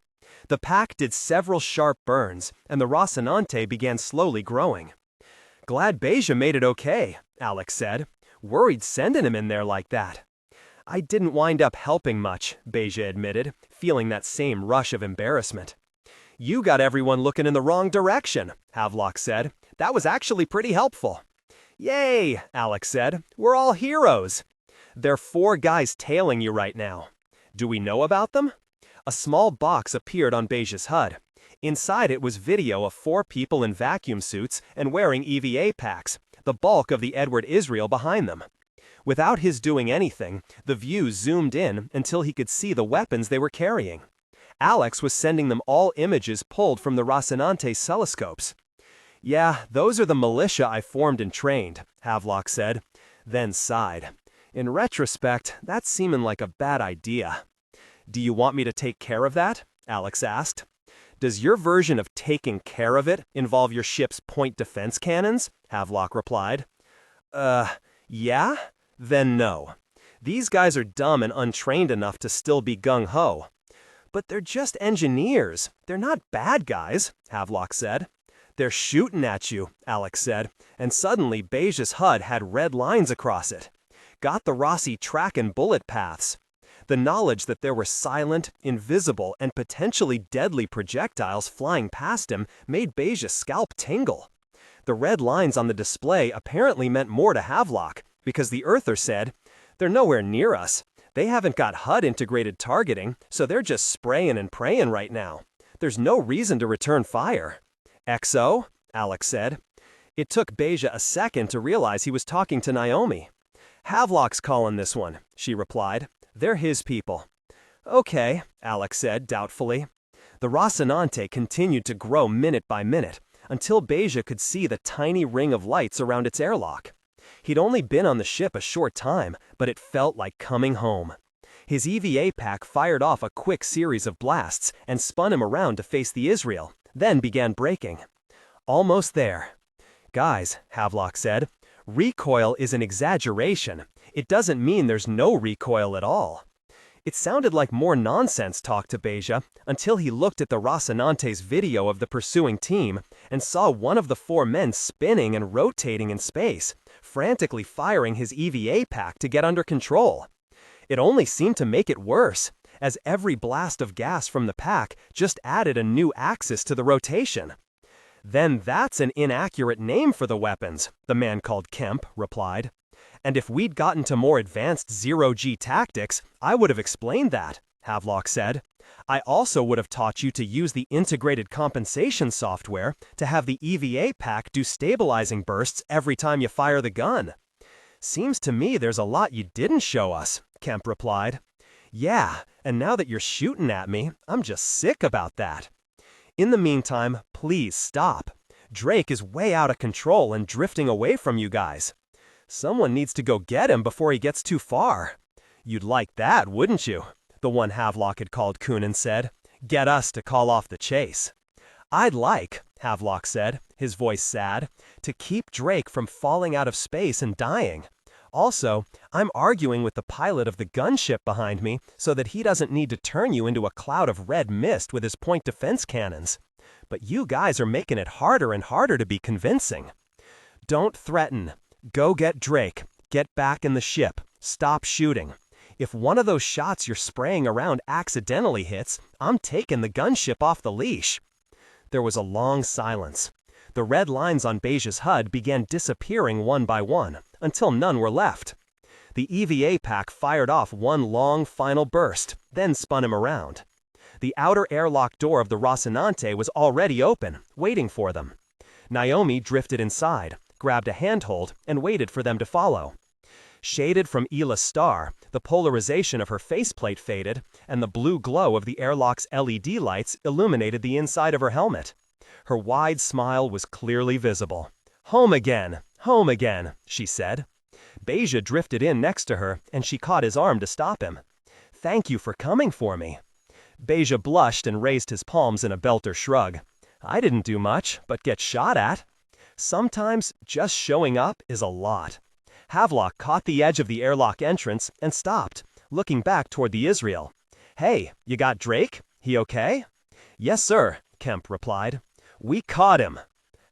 The pack did several sharp burns, and the Rocinante began slowly growing. "Glad Beja made it okay," Alex said. "Worried sending him in there like that." "I didn't wind up helping much," Beja admitted, feeling that same rush of embarrassment. "You got everyone looking in the wrong direction," Havelock said. "That was actually pretty helpful." "Yay," Alex said. "We're all heroes." "There are 4 guys tailing you right now. Do we know about them?" A small box appeared on Beja's HUD. Inside it was video of 4 people in vacuum suits and wearing EVA packs, the bulk of the Edward Israel behind them. Without his doing anything, the view zoomed in until he could see the weapons they were carrying. Alex was sending them all images pulled from the Rocinante's telescopes. "Yeah, those are the militia I formed and trained," Havelock said, then sighed. "In retrospect, that's seeming like a bad idea." "Do you want me to take care of that?" Alex asked. "Does your version of taking care of it involve your ship's point defense cannons?" Havelock replied. Yeah? Then no. These guys are dumb and untrained enough to still be gung-ho." "But they're just engineers. They're not bad guys," Havelock said. "They're shooting at you," Alex said, and suddenly Beja's HUD had red lines across it. "Got the Rossi tracking bullet paths." The knowledge that there were silent, invisible, and potentially deadly projectiles flying past him made Beja's scalp tingle. The red lines on the display apparently meant more to Havelock, because the Earther said, "They're nowhere near us. They haven't got HUD-integrated targeting, so they're just spraying and praying right now. There's no reason to return fire." "XO?" Alex said. It took Beja a second to realize he was talking to Naomi. "Havelock's calling this one," she replied. "They're his people." "Okay," Alex said doubtfully. The Rocinante continued to grow minute by minute, until Beja could see the tiny ring of lights around its airlock. He'd only been on the ship a short time, but it felt like coming home. His EVA pack fired off a quick series of blasts and spun him around to face the Israel, then began braking. "Almost there." "Guys," Havelock said, "recoil is an exaggeration. It doesn't mean there's no recoil at all." It sounded like more nonsense talk to Beja until he looked at the Rocinante's video of the pursuing team and saw one of the 4 men spinning and rotating in space, frantically firing his EVA pack to get under control. It only seemed to make it worse, as every blast of gas from the pack just added a new axis to the rotation. "Then that's an inaccurate name for the weapons," the man called Kemp replied. And if we'd gotten to more advanced zero-G tactics, I would have explained that, Havelock said. I also would have taught you to use the integrated compensation software to have the EVA pack do stabilizing bursts every time you fire the gun. Seems to me there's a lot you didn't show us, Kemp replied. Yeah, and now that you're shooting at me, I'm just sick about that. In the meantime, please stop. Drake is way out of control and drifting away from you guys. Someone needs to go get him before he gets too far. You'd like that, wouldn't you? The one Havelock had called Coonan said. Get us to call off the chase. I'd like, Havelock said, his voice sad, to keep Drake from falling out of space and dying. Also, I'm arguing with the pilot of the gunship behind me so that he doesn't need to turn you into a cloud of red mist with his point defense cannons. But you guys are making it harder and harder to be convincing. Don't threaten. Go get Drake. Get back in the ship. Stop shooting. If one of those shots you're spraying around accidentally hits, I'm taking the gunship off the leash. There was a long silence. The red lines on Beija's HUD began disappearing one by one, until none were left. The EVA pack fired off one long final burst, then spun him around. The outer airlock door of the Rocinante was already open, waiting for them. Naomi drifted inside, grabbed a handhold, and waited for them to follow. Shaded from Ilus' star, the polarization of her faceplate faded, and the blue glow of the airlock's LED lights illuminated the inside of her helmet. Her wide smile was clearly visible. Home again, she said. Beija drifted in next to her, and she caught his arm to stop him. Thank you for coming for me. Beija blushed and raised his palms in a Belter shrug. I didn't do much, but get shot at. Sometimes just showing up is a lot. Havelock caught the edge of the airlock entrance and stopped, looking back toward the Israel. Hey, you got Drake? He okay? Yes, sir, Kemp replied. We caught him.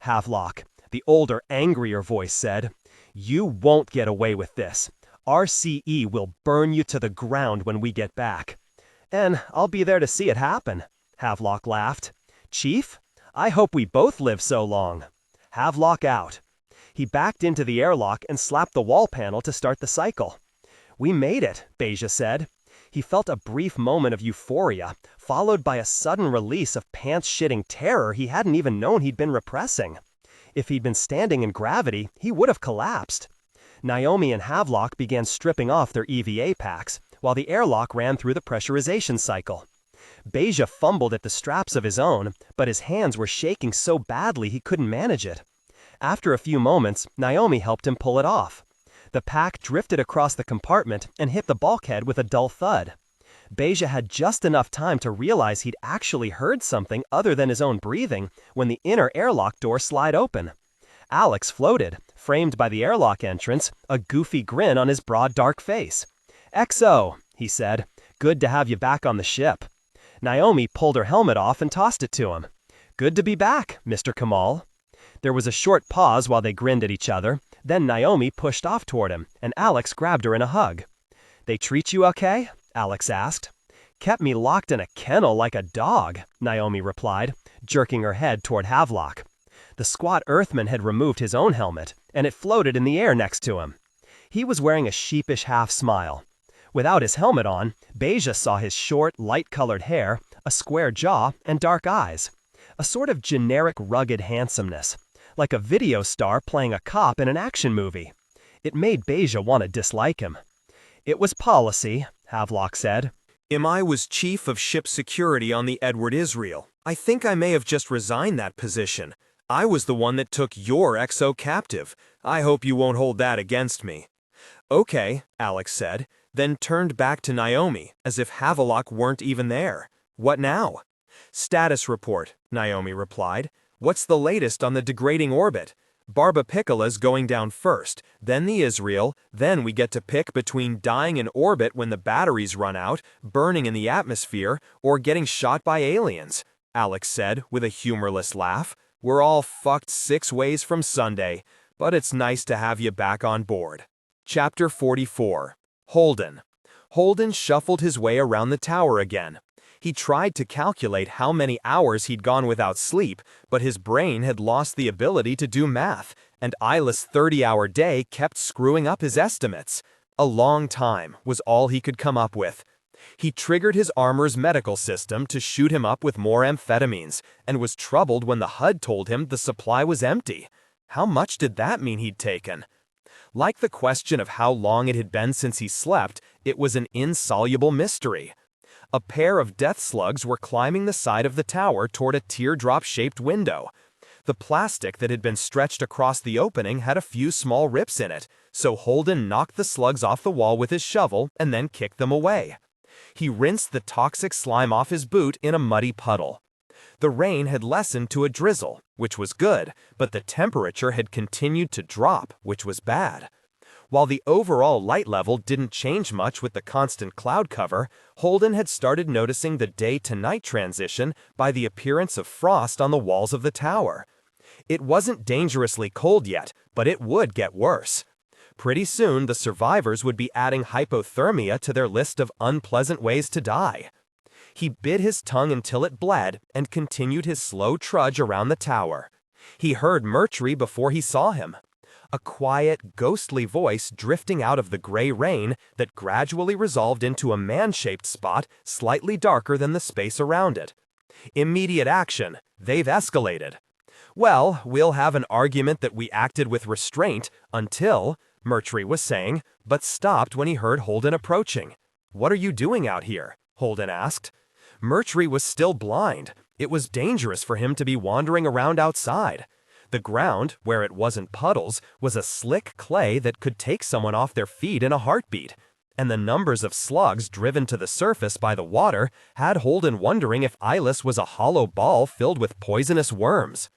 Havelock, the older, angrier voice said, You won't get away with this. RCE will burn you to the ground when we get back. And I'll be there to see it happen, Havelock laughed. Chief, I hope we both live so long. Havelock out. He backed into the airlock and slapped the wall panel to start the cycle. We made it, Beija said. He felt a brief moment of euphoria, followed by a sudden release of pants-shitting terror he hadn't even known he'd been repressing. If he'd been standing in gravity, he would have collapsed. Naomi and Havelock began stripping off their EVA packs, while the airlock ran through the pressurization cycle. Beija fumbled at the straps of his own, but his hands were shaking so badly he couldn't manage it. After a few moments, Naomi helped him pull it off. The pack drifted across the compartment and hit the bulkhead with a dull thud. Beija had just enough time to realize he'd actually heard something other than his own breathing when the inner airlock door slid open. Alex floated, framed by the airlock entrance, a goofy grin on his broad dark face. "XO," he said. "Good to have you back on the ship." Naomi pulled her helmet off and tossed it to him. "Good to be back, Mr. Kamal." There was a short pause while they grinned at each other. Then Naomi pushed off toward him, and Alex grabbed her in a hug. "They treat you okay?" Alex asked. "Kept me locked in a kennel like a dog," Naomi replied, jerking her head toward Havelock. The squat Earthman had removed his own helmet, and it floated in the air next to him. He was wearing a sheepish half-smile. Without his helmet on, Beija saw his short, light-colored hair, a square jaw, and dark eyes. A sort of generic rugged handsomeness, like a video star playing a cop in an action movie. It made Beija want to dislike him. "It was policy," Havelock said. I was chief of ship security on the Edward Israel. I think I may have just resigned that position. I was the one that took your XO captive. I hope you won't hold that against me. Okay, Alex said, then turned back to Naomi, as if Havelock weren't even there. What now? Status report, Naomi replied. What's the latest on the degrading orbit? Barbapiccola's going down first, then the Israel, then we get to pick between dying in orbit when the batteries run out, burning in the atmosphere, or getting shot by aliens, Alex said with a humorless laugh. We're all fucked 6 ways from Sunday, but it's nice to have you back on board. Chapter 44. Holden. Holden shuffled his way around the tower again. He tried to calculate how many hours he'd gone without sleep, but his brain had lost the ability to do math, and Ilus' 30-hour day kept screwing up his estimates. A long time was all he could come up with. He triggered his armor's medical system to shoot him up with more amphetamines, and was troubled when the HUD told him the supply was empty. How much did that mean he'd taken? Like the question of how long it had been since he slept, it was an insoluble mystery. A pair of death slugs were climbing the side of the tower toward a teardrop-shaped window. The plastic that had been stretched across the opening had a few small rips in it, so Holden knocked the slugs off the wall with his shovel and then kicked them away. He rinsed the toxic slime off his boot in a muddy puddle. The rain had lessened to a drizzle, which was good, but the temperature had continued to drop, which was bad. While the overall light level didn't change much with the constant cloud cover, Holden had started noticing the day-to-night transition by the appearance of frost on the walls of the tower. It wasn't dangerously cold yet, but it would get worse. Pretty soon, the survivors would be adding hypothermia to their list of unpleasant ways to die. He bit his tongue until it bled and continued his slow trudge around the tower. He heard Murtry before he saw him. A quiet, ghostly voice drifting out of the gray rain that gradually resolved into a man-shaped spot slightly darker than the space around it. Immediate action. They've escalated. Well, we'll have an argument that we acted with restraint until, Murtry was saying, but stopped when he heard Holden approaching. "What are you doing out here?" Holden asked. Murtry was still blind. It was dangerous for him to be wandering around outside. The ground, where it wasn't puddles, was a slick clay that could take someone off their feet in a heartbeat, and the numbers of slugs driven to the surface by the water had Holden wondering if Ilus was a hollow ball filled with poisonous worms.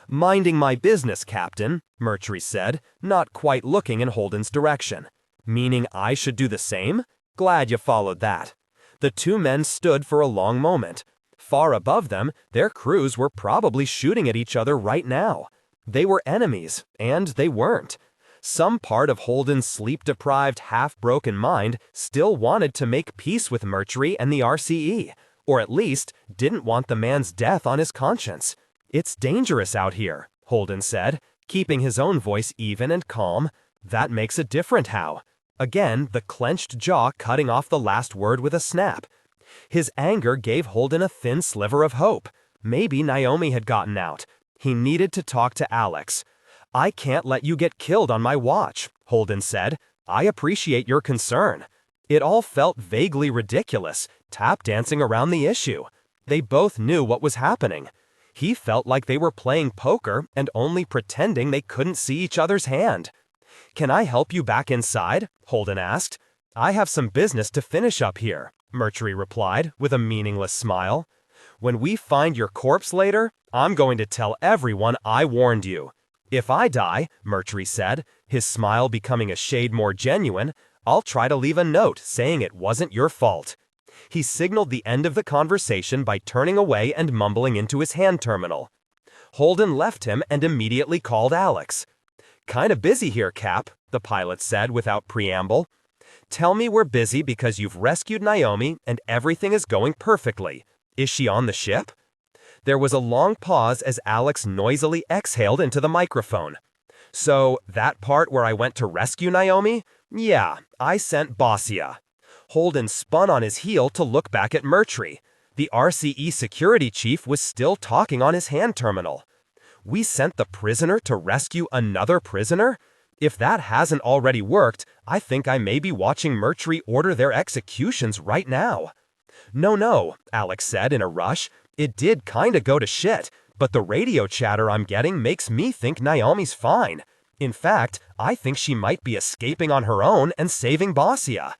"Minding my business, Captain," Murtry said, not quite looking in Holden's direction. "Meaning I should do the same? Glad you followed that." The two men stood for a long moment. Far above them, their crews were probably shooting at each other right now. They were enemies, and they weren't. Some part of Holden's sleep-deprived, half-broken mind still wanted to make peace with Murtry and the RCE, or at least didn't want the man's death on his conscience. "It's dangerous out here," Holden said, keeping his own voice even and calm. "That makes it different how?" Again, the clenched jaw cutting off the last word with a snap. His anger gave Holden a thin sliver of hope. Maybe Naomi had gotten out. He needed to talk to Alex. "I can't let you get killed on my watch," Holden said. "I appreciate your concern." It all felt vaguely ridiculous, tap-dancing around the issue. They both knew what was happening. He felt like they were playing poker and only pretending they couldn't see each other's hand. "Can I help you back inside?" Holden asked. "I have some business to finish up here," Murtry replied with a meaningless smile. "When we find your corpse later, I'm going to tell everyone I warned you." "If I die," Murtry said, his smile becoming a shade more genuine, "I'll try to leave a note saying it wasn't your fault." He signaled the end of the conversation by turning away and mumbling into his hand terminal. Holden left him and immediately called Alex. "Kinda busy here, Cap," the pilot said without preamble. "Tell me we're busy because you've rescued Naomi and everything is going perfectly. Is she on the ship?" There was a long pause as Alex noisily exhaled into the microphone. "So, that part where I went to rescue Naomi? Yeah, I sent Bossia." Holden spun on his heel to look back at Murtry. The RCE security chief was still talking on his hand terminal. "We sent the prisoner to rescue another prisoner? If that hasn't already worked, I think I may be watching Murtry order their executions right now." No, Alex said in a rush. "It did kinda go to shit, but the radio chatter I'm getting makes me think Naomi's fine. In fact, I think she might be escaping on her own and saving Bossia."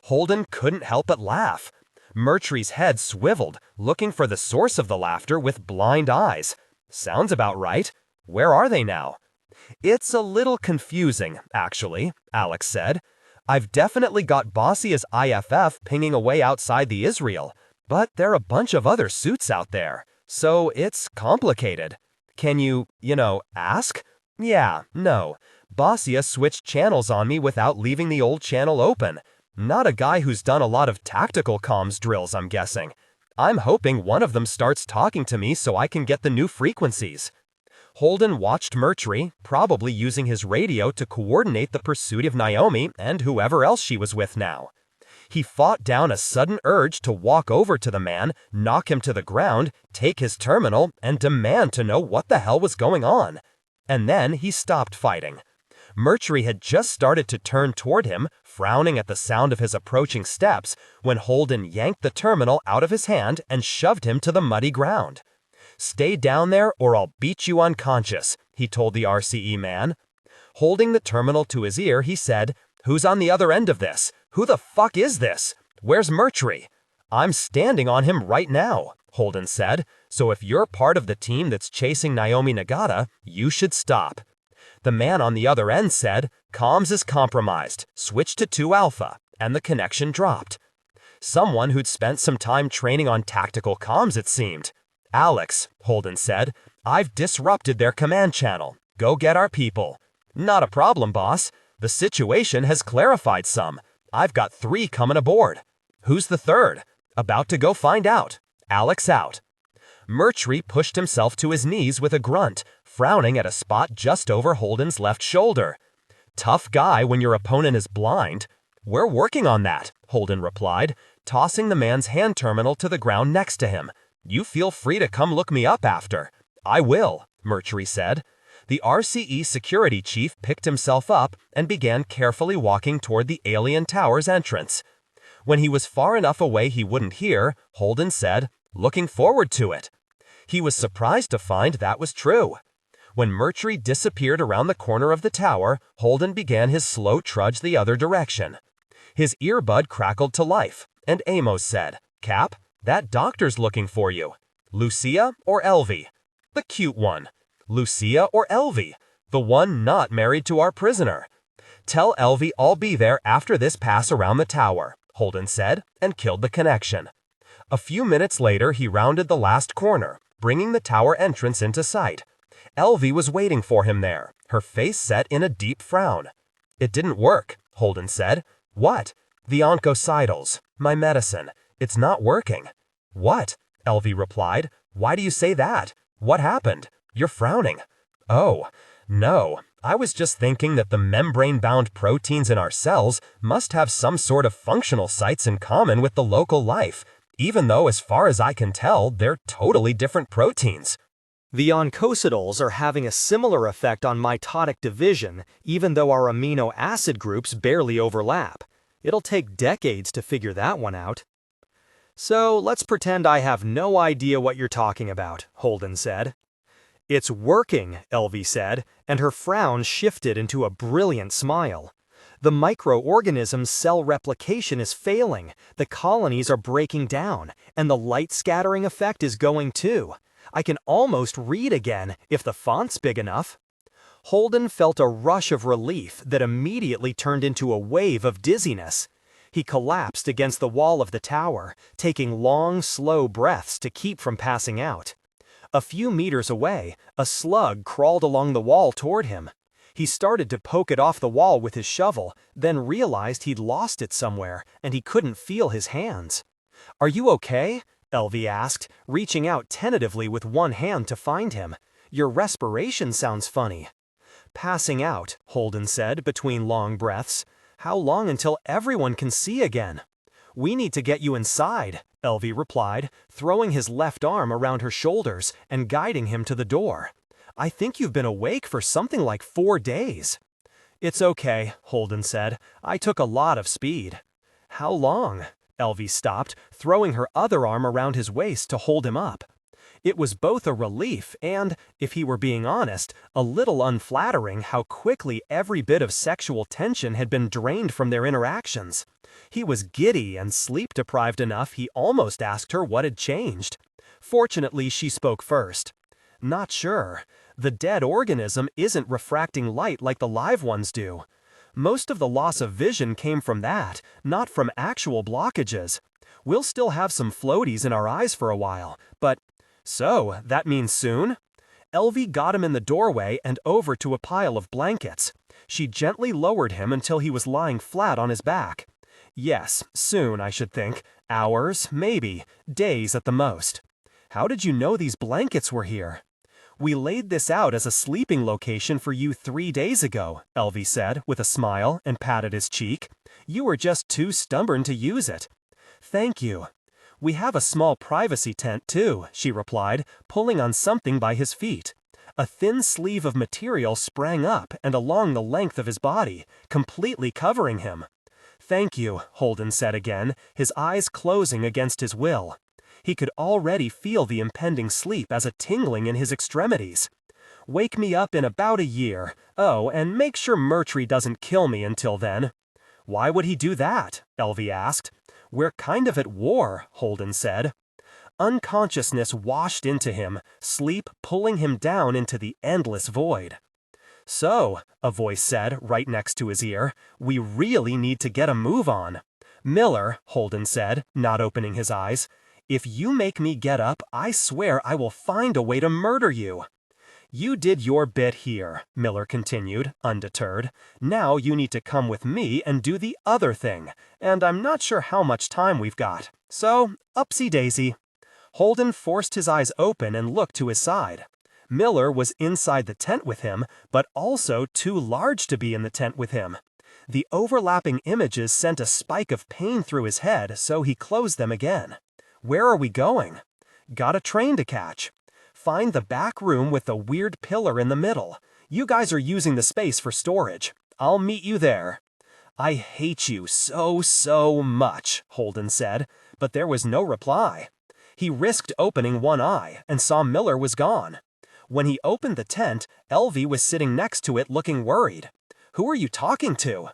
Holden couldn't help but laugh. Murtry's head swiveled, looking for the source of the laughter with blind eyes. "Sounds about right. Where are they now?" "It's a little confusing, actually," Alex said. "I've definitely got Bossia's IFF pinging away outside the Israel, but there are a bunch of other suits out there, so it's complicated. Can you ask?" "Yeah, no. Bossia switched channels on me without leaving the old channel open. Not a guy who's done a lot of tactical comms drills, I'm guessing. I'm hoping one of them starts talking to me so I can get the new frequencies." Holden watched Murtry, probably using his radio to coordinate the pursuit of Naomi and whoever else she was with now. He fought down a sudden urge to walk over to the man, knock him to the ground, take his terminal, and demand to know what the hell was going on. And then he stopped fighting. Murtry had just started to turn toward him, frowning at the sound of his approaching steps, when Holden yanked the terminal out of his hand and shoved him to the muddy ground. "Stay down there or I'll beat you unconscious," he told the RCE man. Holding the terminal to his ear, he said, "Who's on the other end of this? Who the fuck is this? Where's Murtry?" "I'm standing on him right now," Holden said, "so if you're part of the team that's chasing Naomi Nagata, you should stop." The man on the other end said, "Comms is compromised. Switch to 2 Alpha," and the connection dropped. Someone who'd spent some time training on tactical comms, it seemed. "Alex," Holden said, "I've disrupted their command channel. Go get our people." "Not a problem, boss. The situation has clarified some. I've got 3 coming aboard." "Who's the 3rd?" "About to go find out. Alex out." Murtry pushed himself to his knees with a grunt, frowning at a spot just over Holden's left shoulder. "Tough guy when your opponent is blind." "We're working on that," Holden replied, tossing the man's hand terminal to the ground next to him. "You feel free to come look me up after." "I will," Murtry said. The RCE security chief picked himself up and began carefully walking toward the alien tower's entrance. When he was far enough away he wouldn't hear, Holden said, "Looking forward to it." He was surprised to find that was true. When Murtry disappeared around the corner of the tower, Holden began his slow trudge the other direction. His earbud crackled to life, and Amos said, "Cap, that doctor's looking for you. Lucia or Elvie?" "The cute one." "Lucia or Elvie? The one not married to our prisoner." "Tell Elvie I'll be there after this pass around the tower," Holden said, and killed the connection. A few minutes later he rounded the last corner, bringing the tower entrance into sight. Elvie was waiting for him there, her face set in a deep frown. "It didn't work," Holden said. "What?" "The oncocytals, my medicine. It's not working." "What?" Elvie replied. "Why do you say that? What happened? You're frowning." "Oh, no. I was just thinking that the membrane-bound proteins in our cells must have some sort of functional sites in common with the local life, even though as far as I can tell, they're totally different proteins." The oncocytals are having a similar effect on mitotic division, even though our amino acid groups barely overlap. It'll take decades to figure that one out. "So let's pretend I have no idea what you're talking about," Holden said. "It's working," Elvie said, and her frown shifted into a brilliant smile. "The microorganism's cell replication is failing, the colonies are breaking down, and the light scattering effect is going too. I can almost read again, if the font's big enough." Holden felt a rush of relief that immediately turned into a wave of dizziness. He collapsed against the wall of the tower, taking long, slow breaths to keep from passing out. A few meters away, a slug crawled along the wall toward him. He started to poke it off the wall with his shovel, then realized he'd lost it somewhere, and he couldn't feel his hands. "Are you okay?" Elvie asked, reaching out tentatively with one hand to find him. "Your respiration sounds funny." "Passing out," Holden said between long breaths. "How long until everyone can see again?" "We need to get you inside," Elvie replied, throwing his left arm around her shoulders and guiding him to the door. "I think you've been awake for something like 4 days." "It's okay," Holden said. "I took a lot of speed." "How long?" Elvie stopped, throwing her other arm around his waist to hold him up. It was both a relief and, if he were being honest, a little unflattering how quickly every bit of sexual tension had been drained from their interactions. He was giddy and sleep-deprived enough he almost asked her what had changed. Fortunately, she spoke first. "Not sure. The dead organism isn't refracting light like the live ones do. Most of the loss of vision came from that, not from actual blockages. We'll still have some floaties in our eyes for a while, but... So, that means soon?" Elvie got him in the doorway and over to a pile of blankets. She gently lowered him until he was lying flat on his back. "Yes, soon, I should think. Hours, maybe. Days at the most." "How did you know these blankets were here?" We laid this out as a sleeping location for you 3 days ago, Elvie said with a smile and patted his cheek. You were just too stubborn to use it. Thank you. We have a small privacy tent too, she replied, pulling on something by his feet. A thin sleeve of material sprang up and along the length of his body, completely covering him. Thank you, Holden said again, his eyes closing against his will. He could already feel the impending sleep as a tingling in his extremities. Wake me up in about a year. Oh, and make sure Murtry doesn't kill me until then. Why would he do that? Elvie asked. We're kind of at war, Holden said. Unconsciousness washed into him, sleep pulling him down into the endless void. So, a voice said right next to his ear, we really need to get a move on. Miller, Holden said, not opening his eyes, if you make me get up, I swear I will find a way to murder you. You did your bit here, Miller continued, undeterred. Now you need to come with me and do the other thing, and I'm not sure how much time we've got. So, upsy-daisy. Holden forced his eyes open and looked to his side. Miller was inside the tent with him, but also too large to be in the tent with him. The overlapping images sent a spike of pain through his head, so he closed them again. Where are we going? Got a train to catch. Find the back room with the weird pillar in the middle. You guys are using the space for storage. I'll meet you there. I hate you so much, Holden said, but there was no reply. He risked opening one eye and saw Miller was gone. When he opened the tent, Elvie was sitting next to it looking worried. Who are you talking to?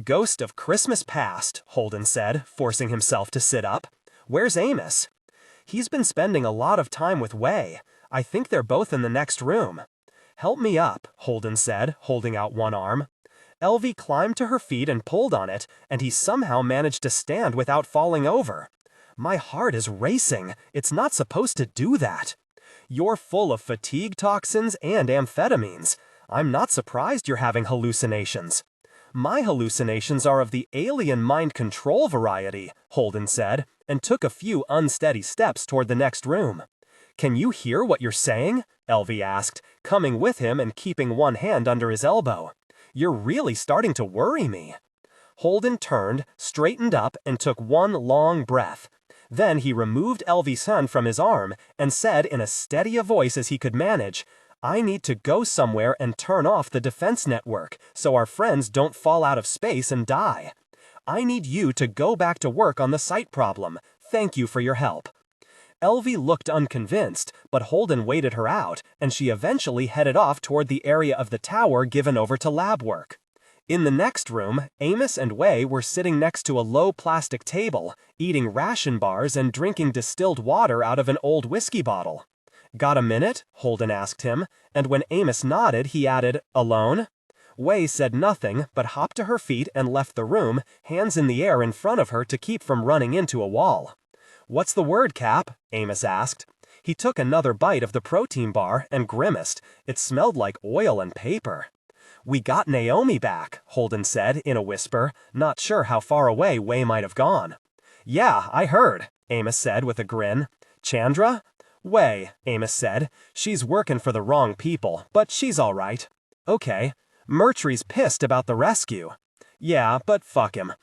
Ghost of Christmas past, Holden said, forcing himself to sit up. Where's Amos? He's been spending a lot of time with Way. I think they're both in the next room. Help me up, Holden said, holding out one arm. Elvie climbed to her feet and pulled on it, and he somehow managed to stand without falling over. My heart is racing. It's not supposed to do that. You're full of fatigue toxins and amphetamines. I'm not surprised you're having hallucinations. My hallucinations are of the alien mind control variety, Holden said, and took a few unsteady steps toward the next room. Can you hear what you're saying? Elvie asked, coming with him and keeping one hand under his elbow. You're really starting to worry me. Holden turned, straightened up, and took one long breath. Then he removed Elvie's hand from his arm and said in as steady a voice as he could manage, I need to go somewhere and turn off the defense network so our friends don't fall out of space and die. I need you to go back to work on the site problem. Thank you for your help. Elvie looked unconvinced, but Holden waited her out, and she eventually headed off toward the area of the tower given over to lab work. In the next room, Amos and Way were sitting next to a low plastic table, eating ration bars and drinking distilled water out of an old whiskey bottle. Got a minute? Holden asked him, and when Amos nodded, he added, Alone? Way said nothing, but hopped to her feet and left the room, hands in the air in front of her to keep from running into a wall. What's the word, Cap? Amos asked. He took another bite of the protein bar and grimaced. It smelled like oil and paper. We got Naomi back, Holden said in a whisper, not sure how far away Way might have gone. Yeah, I heard, Amos said with a grin. Chandra? Way, Amos said. She's working for the wrong people, but she's all right. Okay. Murtry's pissed about the rescue. Yeah, but fuck him.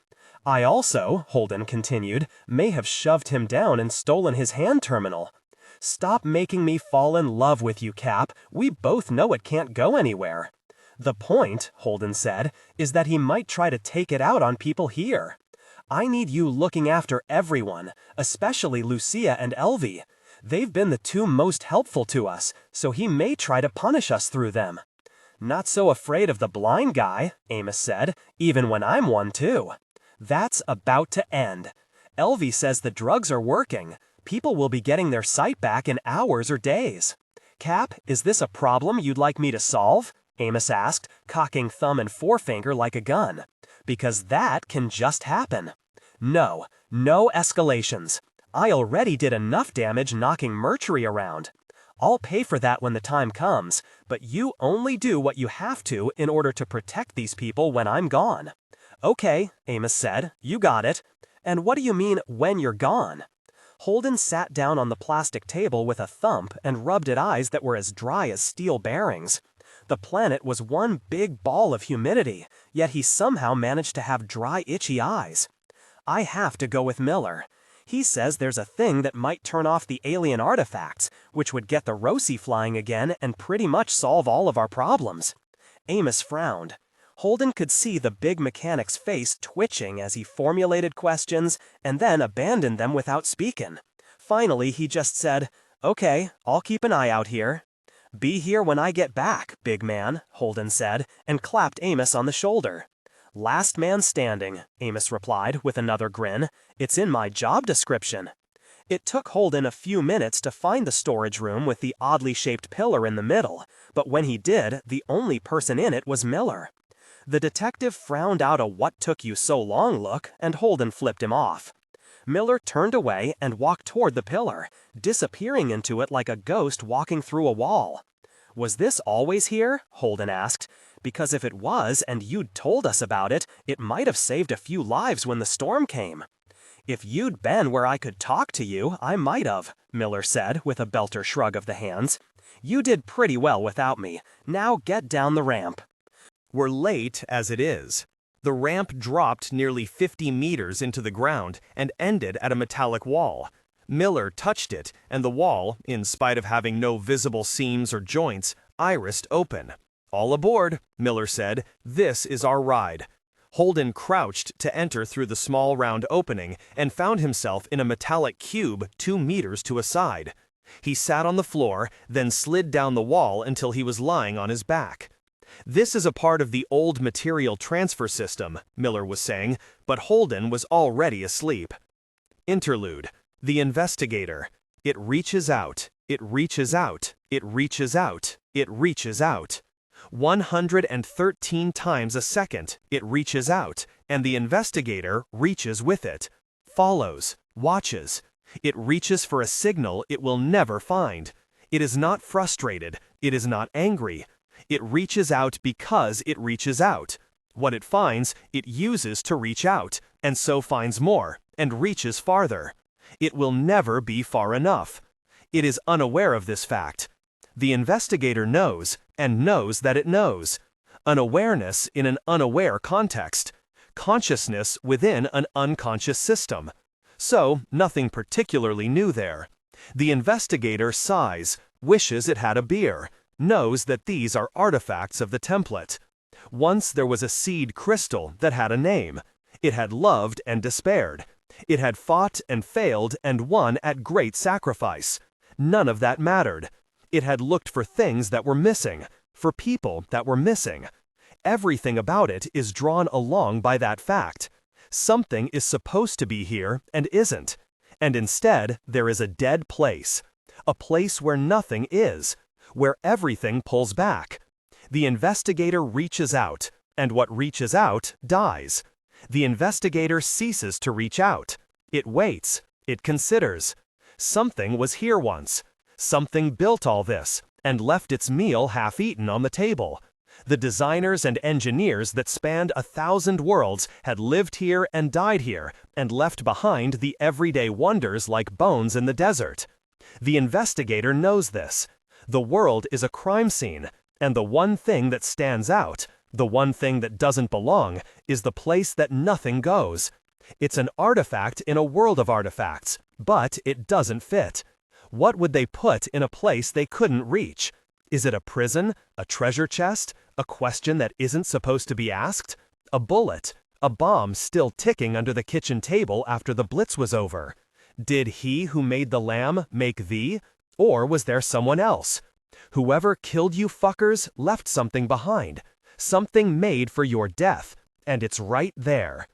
I also, Holden continued, may have shoved him down and stolen his hand terminal. Stop making me fall in love with you, Cap. We both know it can't go anywhere. The point, Holden said, is that he might try to take it out on people here. I need you looking after everyone, especially Lucia and Elvie. They've been the two most helpful to us, so he may try to punish us through them. Not so afraid of the blind guy, Amos said, even when I'm one too. That's about to end. Elvie says the drugs are working. People will be getting their sight back in hours or days. Cap, is this a problem you'd like me to solve? Amos asked, cocking thumb and forefinger like a gun. Because that can just happen. No escalations. I already did enough damage knocking Murtry around. I'll pay for that when the time comes, but you only do what you have to in order to protect these people when I'm gone. Okay, Amos said, you got it. And what do you mean, when you're gone? Holden sat down on the plastic table with a thump and rubbed at eyes that were as dry as steel bearings. The planet was one big ball of humidity, yet he somehow managed to have dry, itchy eyes. I have to go with Miller. He says there's a thing that might turn off the alien artifacts, which would get the Roci flying again and pretty much solve all of our problems. Amos frowned. Holden could see the big mechanic's face twitching as he formulated questions and then abandoned them without speaking. Finally, he just said, "Okay, I'll keep an eye out here." "Be here when I get back, big man," Holden said, and clapped Amos on the shoulder. "Last man standing," Amos replied with another grin. "It's in my job description." It took Holden a few minutes to find the storage room with the oddly shaped pillar in the middle, but when he did, the only person in it was Miller. The detective frowned out a "what took you so long" look, and Holden flipped him off. Miller turned away and walked toward the pillar, disappearing into it like a ghost walking through a wall. "Was this always here?" Holden asked. "Because if it was and you'd told us about it, it might have saved a few lives when the storm came." "If you'd been where I could talk to you, I might have," Miller said with a belter shrug of the hands. "You did pretty well without me. Now get down the ramp." We're late as it is. The ramp dropped nearly 50 meters into the ground and ended at a metallic wall. Miller touched it, and the wall, in spite of having no visible seams or joints, irised open. "All aboard," Miller said. "This is our ride." Holden crouched to enter through the small round opening and found himself in a metallic cube 2 meters to a side. He sat on the floor, then slid down the wall until he was lying on his back. "This is a part of the old material transfer system," Miller was saying, but Holden was already asleep. Interlude. The investigator. It reaches out. It reaches out. It reaches out. It reaches out. 113 times a second, it reaches out, and the investigator reaches with it. Follows. Watches. It reaches for a signal it will never find. It is not frustrated. It is not angry. It reaches out because it reaches out. What it finds, it uses to reach out, and so finds more, and reaches farther. It will never be far enough. It is unaware of this fact. The investigator knows, and knows that it knows. An awareness in an unaware context. Consciousness within an unconscious system. So, nothing particularly new there. The investigator sighs, wishes it had a beer, knows that these are artifacts of the template. Once there was a seed crystal that had a name. It had loved and despaired. It had fought and failed and won at great sacrifice. None of that mattered. It had looked for things that were missing, for people that were missing. Everything about it is drawn along by that fact. Something is supposed to be here and isn't. And instead, there is a dead place. A place where nothing is. Where everything pulls back. The investigator reaches out, and what reaches out dies. The investigator ceases to reach out. It waits. It considers. Something was here once. Something built all this, and left its meal half-eaten on the table. The designers and engineers that spanned 1,000 worlds had lived here and died here, and left behind the everyday wonders like bones in the desert. The investigator knows this. The world is a crime scene, and the one thing that stands out, the one thing that doesn't belong, is the place that nothing goes. It's an artifact in a world of artifacts, but it doesn't fit. What would they put in a place they couldn't reach? Is it a prison, a treasure chest, a question that isn't supposed to be asked? A bullet, a bomb still ticking under the kitchen table after the blitz was over? Did he who made the lamb make thee? Or was there someone else? Whoever killed you fuckers left something behind. Something made for your death, and it's right there.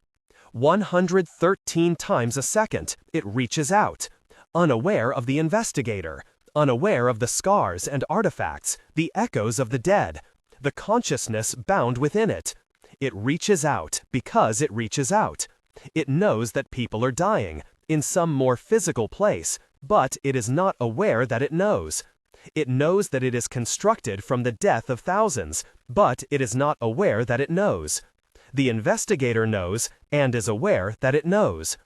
113 times a second, it reaches out. Unaware of the investigator, unaware of the scars and artifacts, the echoes of the dead, the consciousness bound within it. It reaches out because it reaches out. It knows that people are dying, in some more physical place, but it is not aware that it knows. It knows that it is constructed from the death of thousands, but it is not aware that it knows. The investigator knows, and is aware that it knows.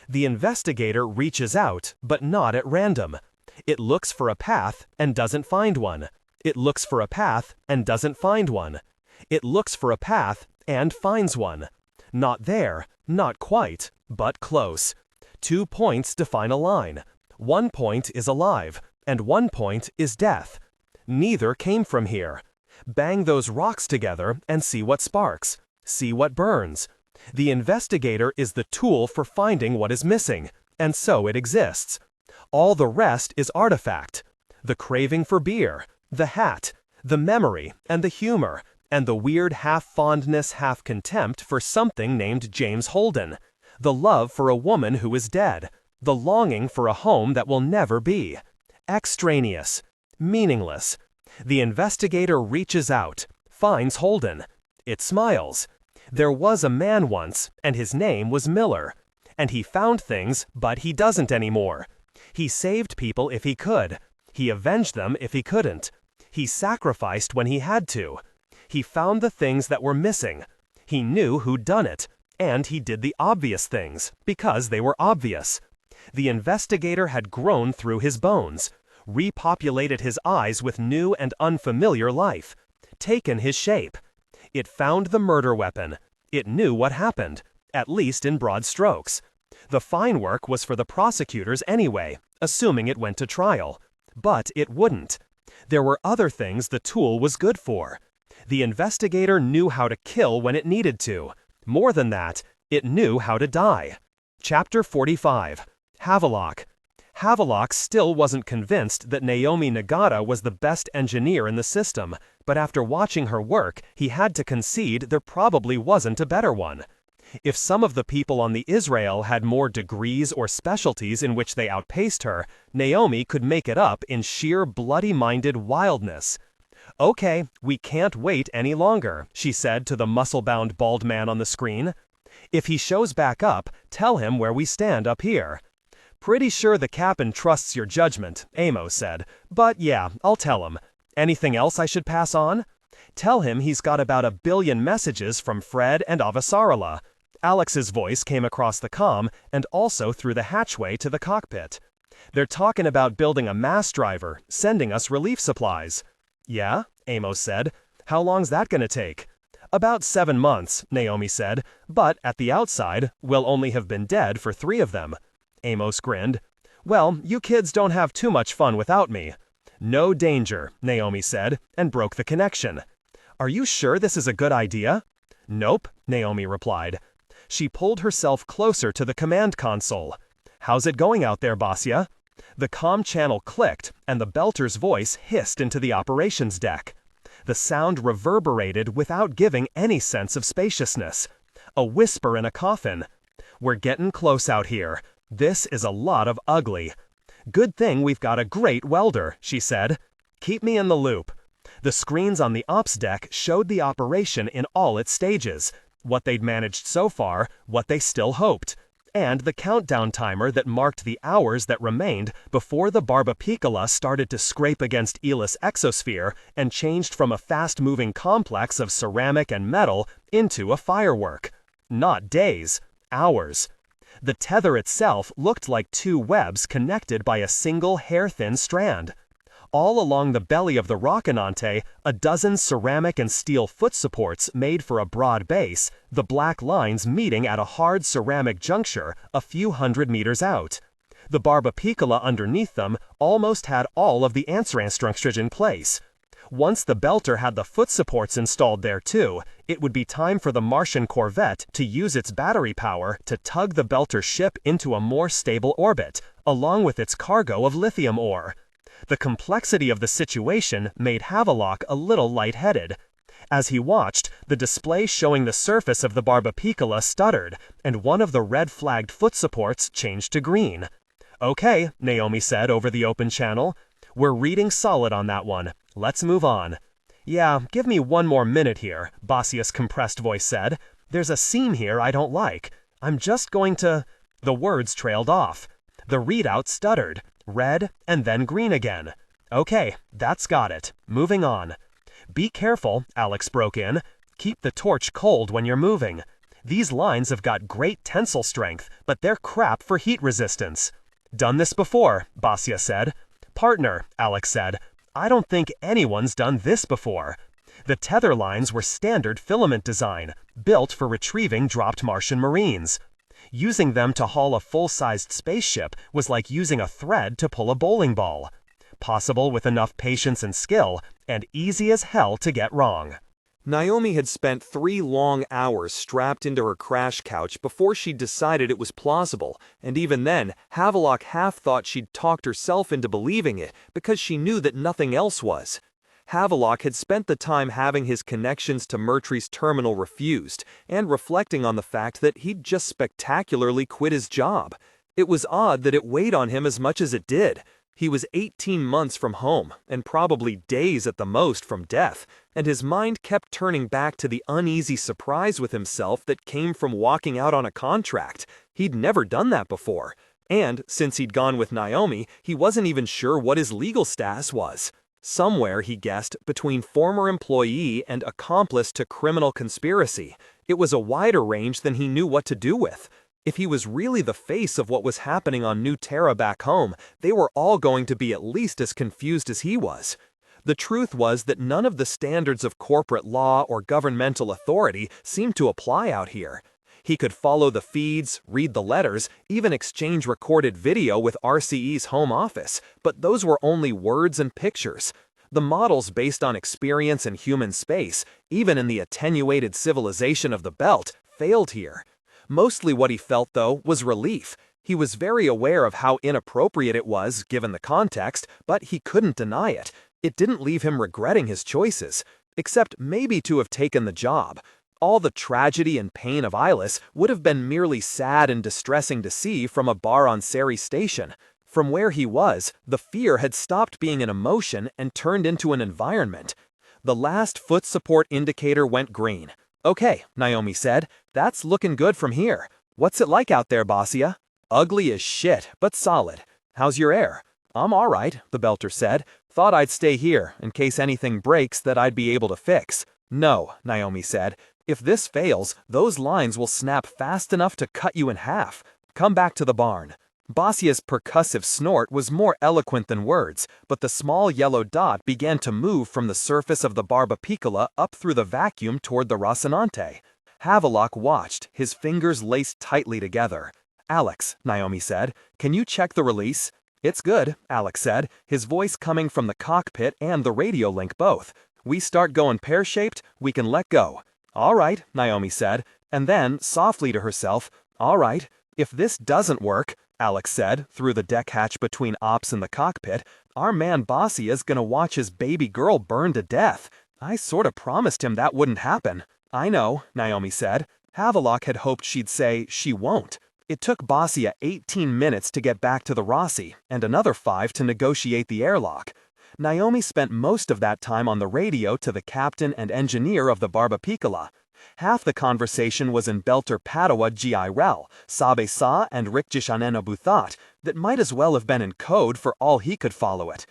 The investigator reaches out, but not at random. It looks for a path and doesn't find one. It looks for a path and doesn't find one. It looks for a path and finds one. Not there, not quite, but close. 2 points define a line. 1 point is alive, and 1 point is death. Neither came from here. Bang those rocks together and see what sparks. See what burns. The investigator is the tool for finding what is missing, and so it exists. All the rest is artifact. The craving for beer, the hat, the memory, and the humor, and the weird half-fondness, half-contempt for something named James Holden. The love for a woman who is dead. The longing for a home that will never be. Extraneous. Meaningless. The investigator reaches out, finds Holden. It smiles. There was a man once, and his name was Miller. And he found things, but he doesn't anymore. He saved people if he could. He avenged them if he couldn't. He sacrificed when he had to. He found the things that were missing. He knew who'd done it, and he did the obvious things, because they were obvious. The investigator had grown through his bones, repopulated his eyes with new and unfamiliar life, taken his shape. It found the murder weapon. It knew what happened, at least in broad strokes. The fine work was for the prosecutors anyway, assuming it went to trial. But it wouldn't. There were other things the tool was good for. The investigator knew how to kill when it needed to. More than that, it knew how to die. Chapter 45. Havelock. Havelock still wasn't convinced that Naomi Nagata was the best engineer in the system, but after watching her work, he had to concede there probably wasn't a better one. If some of the people on the Israel had more degrees or specialties in which they outpaced her, Naomi could make it up in sheer bloody-minded wildness. "Okay, we can't wait any longer," she said to the muscle-bound bald man on the screen. "If he shows back up, tell him where we stand up here." "Pretty sure the captain trusts your judgment," Amos said. "But yeah, I'll tell him. Anything else I should pass on?" "Tell him he's got about 1 billion messages from Fred and Avasarala." Alex's voice came across the comm and also through the hatchway to the cockpit. "They're talking about building a mass driver, sending us relief supplies." "Yeah?" Amos said. "How long's that gonna take?" "About 7 months," Naomi said, "but at the outside, we'll only have been dead for 3 of them." Amos grinned. "Well, you kids don't have too much fun without me." "No danger," Naomi said, and broke the connection. "Are you sure this is a good idea?" "Nope," Naomi replied. She pulled herself closer to the command console. "How's it going out there, Basya?" The comm channel clicked, and the Belter's voice hissed into the operations deck. The sound reverberated without giving any sense of spaciousness. A whisper in a coffin. "We're getting close out here. This is a lot of ugly." "Good thing we've got a great welder," she said. "Keep me in the loop." The screens on the ops deck showed the operation in all its stages, what they'd managed so far, what they still hoped, and the countdown timer that marked the hours that remained before the Barbapicola started to scrape against Ilus exosphere and changed from a fast-moving complex of ceramic and metal into a firework. Not days, hours. The tether itself looked like 2 webs connected by a single hair-thin strand. All along the belly of the Rocinante, a dozen ceramic and steel foot supports made for a broad base, the black lines meeting at a hard ceramic juncture a few hundred meters out. The Barbapicola underneath them almost had all of the Ansaranstructure in place. Once the Belter had the foot supports installed there too, it would be time for the Martian corvette to use its battery power to tug the Belter ship into a more stable orbit, along with its cargo of lithium ore. The complexity of the situation made Havelock a little lightheaded. As he watched, the display showing the surface of the Barbapicola stuttered, and one of the red-flagged foot supports changed to green. "Okay," Naomi said over the open channel. "We're reading solid on that one. Let's move on." "Yeah, give me 1 more minute here," Basia's compressed voice said. "There's a seam here I don't like. I'm just going to—" The words trailed off. The readout stuttered. Red, and then green again. "Okay, that's got it. Moving on." "Be careful," Alex broke in. "Keep the torch cold when you're moving." These lines have got great tensile strength, but they're crap for heat resistance. Done this before, Basia said. Partner, Alex said. I don't think anyone's done this before. The tether lines were standard filament design, built for retrieving dropped Martian Marines. Using them to haul a full-sized spaceship was like using a thread to pull a bowling ball. Possible with enough patience and skill, and easy as hell to get wrong. Naomi had spent 3 long hours strapped into her crash couch before she'd decided it was plausible, and even then, Havelock half thought she'd talked herself into believing it because she knew that nothing else was. Havelock had spent the time having his connections to Murtry's terminal refused, and reflecting on the fact that he'd just spectacularly quit his job. It was odd that it weighed on him as much as it did. He was 18 months from home, and probably days at the most from death, and his mind kept turning back to the uneasy surprise with himself that came from walking out on a contract. He'd never done that before, and since he'd gone with Naomi, he wasn't even sure what his legal status was. Somewhere, he guessed, between former employee and accomplice to criminal conspiracy. It was a wider range than he knew what to do with. If he was really the face of what was happening on New Terra back home, they were all going to be at least as confused as he was. The truth was that none of the standards of corporate law or governmental authority seemed to apply out here. He could follow the feeds, read the letters, even exchange recorded video with RCE's home office, but those were only words and pictures. The models based on experience in human space, even in the attenuated civilization of the Belt, failed here. Mostly what he felt, though, was relief. He was very aware of how inappropriate it was, given the context, but he couldn't deny it. It didn't leave him regretting his choices, except maybe to have taken the job. All the tragedy and pain of Ilus would have been merely sad and distressing to see from a bar on Ceres Station. From where he was, the fear had stopped being an emotion and turned into an environment. The last foot support indicator went green. Okay, Naomi said, that's looking good from here. What's it like out there, Basia? Ugly as shit, but solid. How's your air? I'm all right, the Belter said. Thought I'd stay here, in case anything breaks that I'd be able to fix. No, Naomi said. If this fails, those lines will snap fast enough to cut you in half. Come back to the barn. Basia's percussive snort was more eloquent than words, but the small yellow dot began to move from the surface of the Barbapicola up through the vacuum toward the Rocinante. Havelock watched, his fingers laced tightly together. Alex, Naomi said, can you check the release? It's good, Alex said, his voice coming from the cockpit and the radio link both. We start going pear-shaped, we can let go. All right, Naomi said, and then, softly to herself, all right, if this doesn't work, Alex said, through the deck hatch between ops and the cockpit, our man Basia's gonna watch his baby girl burn to death. I sorta promised him that wouldn't happen. I know, Naomi said. Havelock had hoped she'd say she won't. It took Basia 18 minutes to get back to the Rossi, and another 5 to negotiate the airlock. Naomi spent most of that time on the radio to the captain and engineer of the Barbapicola. Half the conversation was in Belter Padua Gi-Rel, Sabe Sa and Rikjishanena Buthat, that might as well have been in code for all he could follow it.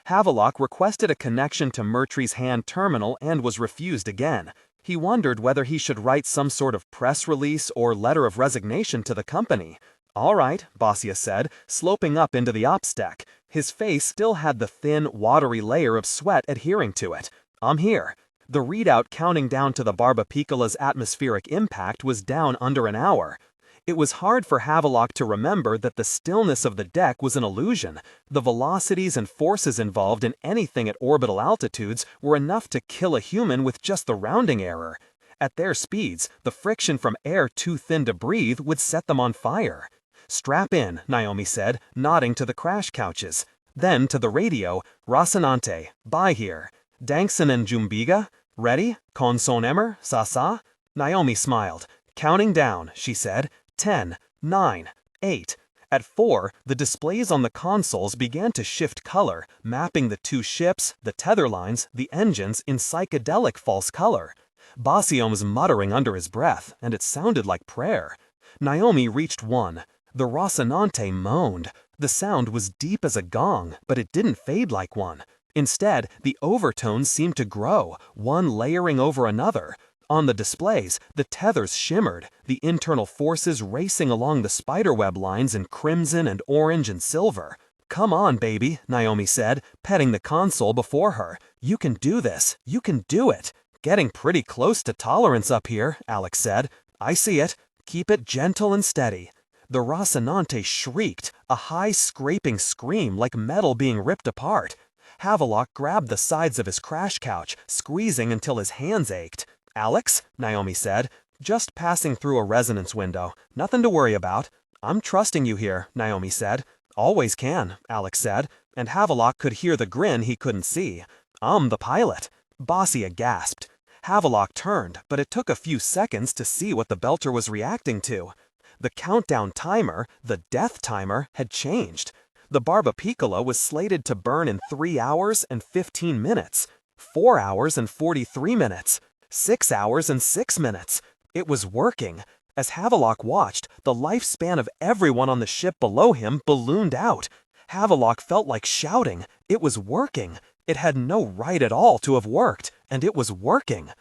Havelock requested a connection to Murtry's hand terminal and was refused again. He wondered whether he should write some sort of press release or letter of resignation to the company. All right, Basia said, sloping up into the ops deck. His face still had the thin, watery layer of sweat adhering to it. I'm here. The readout counting down to the Barbapicola's atmospheric impact was down under an hour. It was hard for Havelock to remember that the stillness of the deck was an illusion. The velocities and forces involved in anything at orbital altitudes were enough to kill a human with just the rounding error. At their speeds, the friction from air too thin to breathe would set them on fire. Strap in, Naomi said, nodding to the crash couches. Then to the radio, Rocinante, bye here. Dankson and Jumbiga? Ready? Conson Emmer? Sasa? Naomi smiled. Counting down, she said. 10, 9, 8. At 4, the displays on the consoles began to shift color, mapping the two ships, the tether lines, the engines in psychedelic false color. Basia was muttering under his breath, and it sounded like prayer. Naomi reached 1. The Rocinante moaned. The sound was deep as a gong, but it didn't fade like one. Instead, the overtones seemed to grow, one layering over another. On the displays, the tethers shimmered, the internal forces racing along the spiderweb lines in crimson and orange and silver. "Come on, baby," Naomi said, petting the console before her. "You can do this. You can do it." "Getting pretty close to tolerance up here," Alex said. "I see it. Keep it gentle and steady." The Rocinante shrieked, a high scraping scream like metal being ripped apart. Havelock grabbed the sides of his crash couch, squeezing until his hands ached. "Alex," Naomi said, "just passing through a resonance window. Nothing to worry about." "I'm trusting you here," Naomi said. "Always can," Alex said, and Havelock could hear the grin he couldn't see. "I'm the pilot." Bossia gasped. Havelock turned, but it took a few seconds to see what the Belter was reacting to. The countdown timer, the death timer, had changed. The Barbapiccola was slated to burn in 3 hours and 15 minutes, 4 hours and 43 minutes, 6 hours and 6 minutes. It was working. As Havelock watched, the lifespan of everyone on the ship below him ballooned out. Havelock felt like shouting. It was working. It had no right at all to have worked, and it was working.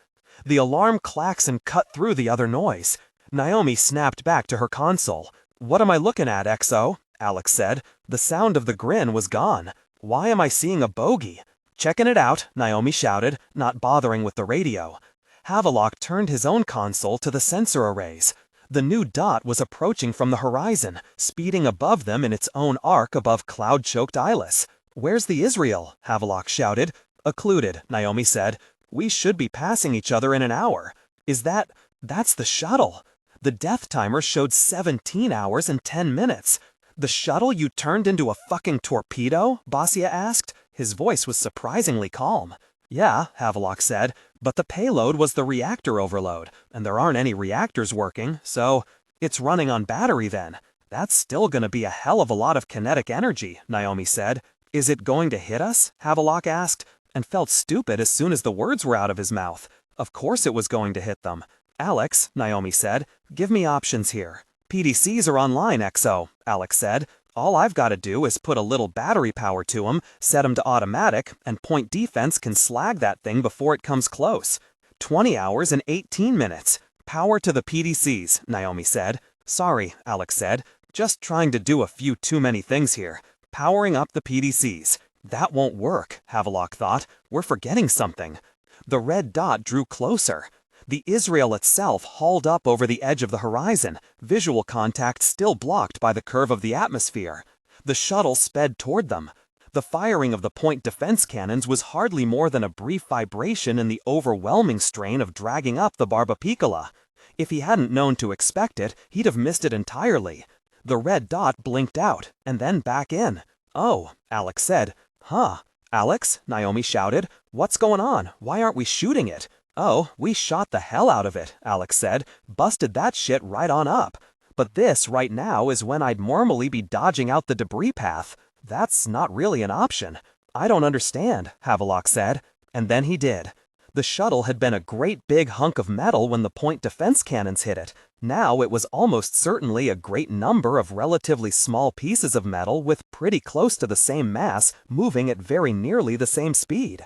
The alarm klaxon cut through the other noise. Naomi snapped back to her console. "What am I looking at, XO?" Alex said. The sound of the grin was gone. "Why am I seeing a bogey?" "Checking it out," Naomi shouted, not bothering with the radio. Havelock turned his own console to the sensor arrays. The new dot was approaching from the horizon, speeding above them in its own arc above cloud-choked Ilus. "Where's the Israel?" Havelock shouted. "Occluded," Naomi said. "We should be passing each other in an hour." That's the shuttle." The death timer showed 17 hours and 10 minutes. "The shuttle you turned into a fucking torpedo?" Bossia asked. His voice was surprisingly calm. "Yeah," Havelock said, "but the payload was the reactor overload, and there aren't any reactors working, so it's running on battery then. That's still gonna be a hell of a lot of kinetic energy," Naomi said. "Is it going to hit us?" Havelock asked, and felt stupid as soon as the words were out of his mouth. Of course it was going to hit them. "Alex," Naomi said, "give me options here." "PDCs are online, XO," Alex said. "All I've got to do is put a little battery power to them, set them to automatic, and point defense can slag that thing before it comes close." 20 hours and 18 minutes. "Power to the PDCs," Naomi said. "Sorry," Alex said. "Just trying to do a few too many things here. Powering up the PDCs." "That won't work," Havelock thought. "We're forgetting something." The red dot drew closer. The Israel itself hauled up over the edge of the horizon, visual contact still blocked by the curve of the atmosphere. The shuttle sped toward them. The firing of the point defense cannons was hardly more than a brief vibration in the overwhelming strain of dragging up the Barbapiccola. If he hadn't known to expect it, he'd have missed it entirely. The red dot blinked out, and then back in. "Oh," Alex said. "Huh. Alex," Naomi shouted. "What's going on? Why aren't we shooting it?" "Oh, we shot the hell out of it," Alex said. "Busted that shit right on up. But this, right now, is when I'd normally be dodging out the debris path. That's not really an option." "I don't understand," Havelock said. And then he did. The shuttle had been a great big hunk of metal when the point defense cannons hit it. Now it was almost certainly a great number of relatively small pieces of metal with pretty close to the same mass, moving at very nearly the same speed.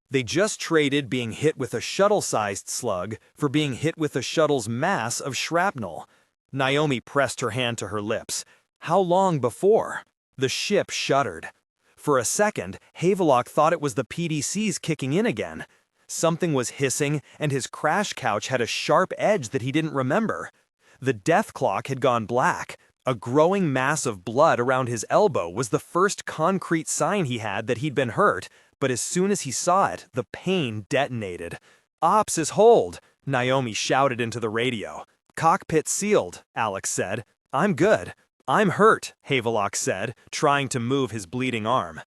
They just traded being hit with a shuttle-sized slug for being hit with a shuttle's mass of shrapnel. Naomi pressed her hand to her lips. How long before? The ship shuddered. For a second, Havelock thought it was the PDCs kicking in again. Something was hissing, and his crash couch had a sharp edge that he didn't remember. The death clock had gone black. A growing mass of blood around his elbow was the first concrete sign he had that he'd been hurt, but as soon as he saw it, the pain detonated. "Ops is hold," Naomi shouted into the radio. "Cockpit sealed," Alex said. "I'm good." "I'm hurt," Havelock said, trying to move his bleeding arm.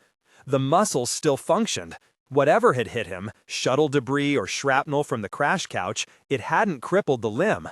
The muscles still functioned. Whatever had hit him, shuttle debris or shrapnel from the crash couch, it hadn't crippled the limb.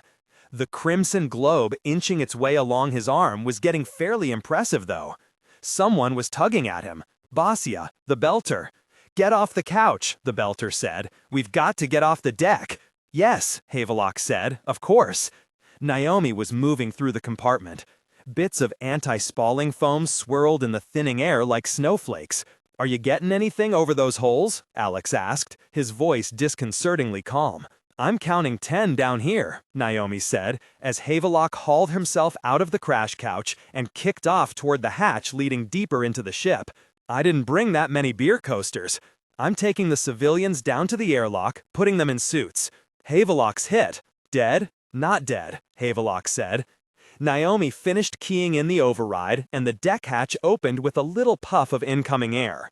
The crimson globe inching its way along his arm was getting fairly impressive, though. Someone was tugging at him. Bossia, the Belter. "Get off the couch," the Belter said. "We've got to get off the deck." "Yes," Havelock said, "of course." Naomi was moving through the compartment. Bits of anti-spalling foam swirled in the thinning air like snowflakes. "Are you getting anything over those holes?" Alex asked, his voice disconcertingly calm. I'm counting 10 down here, Naomi said, as Havelock hauled himself out of the crash couch and kicked off toward the hatch leading deeper into the ship. I didn't bring that many beer coasters. I'm taking the civilians down to the airlock, putting them in suits. Havelock's hit. Dead? Not dead, Havelock said. Naomi finished keying in the override, and the deck hatch opened with a little puff of incoming air.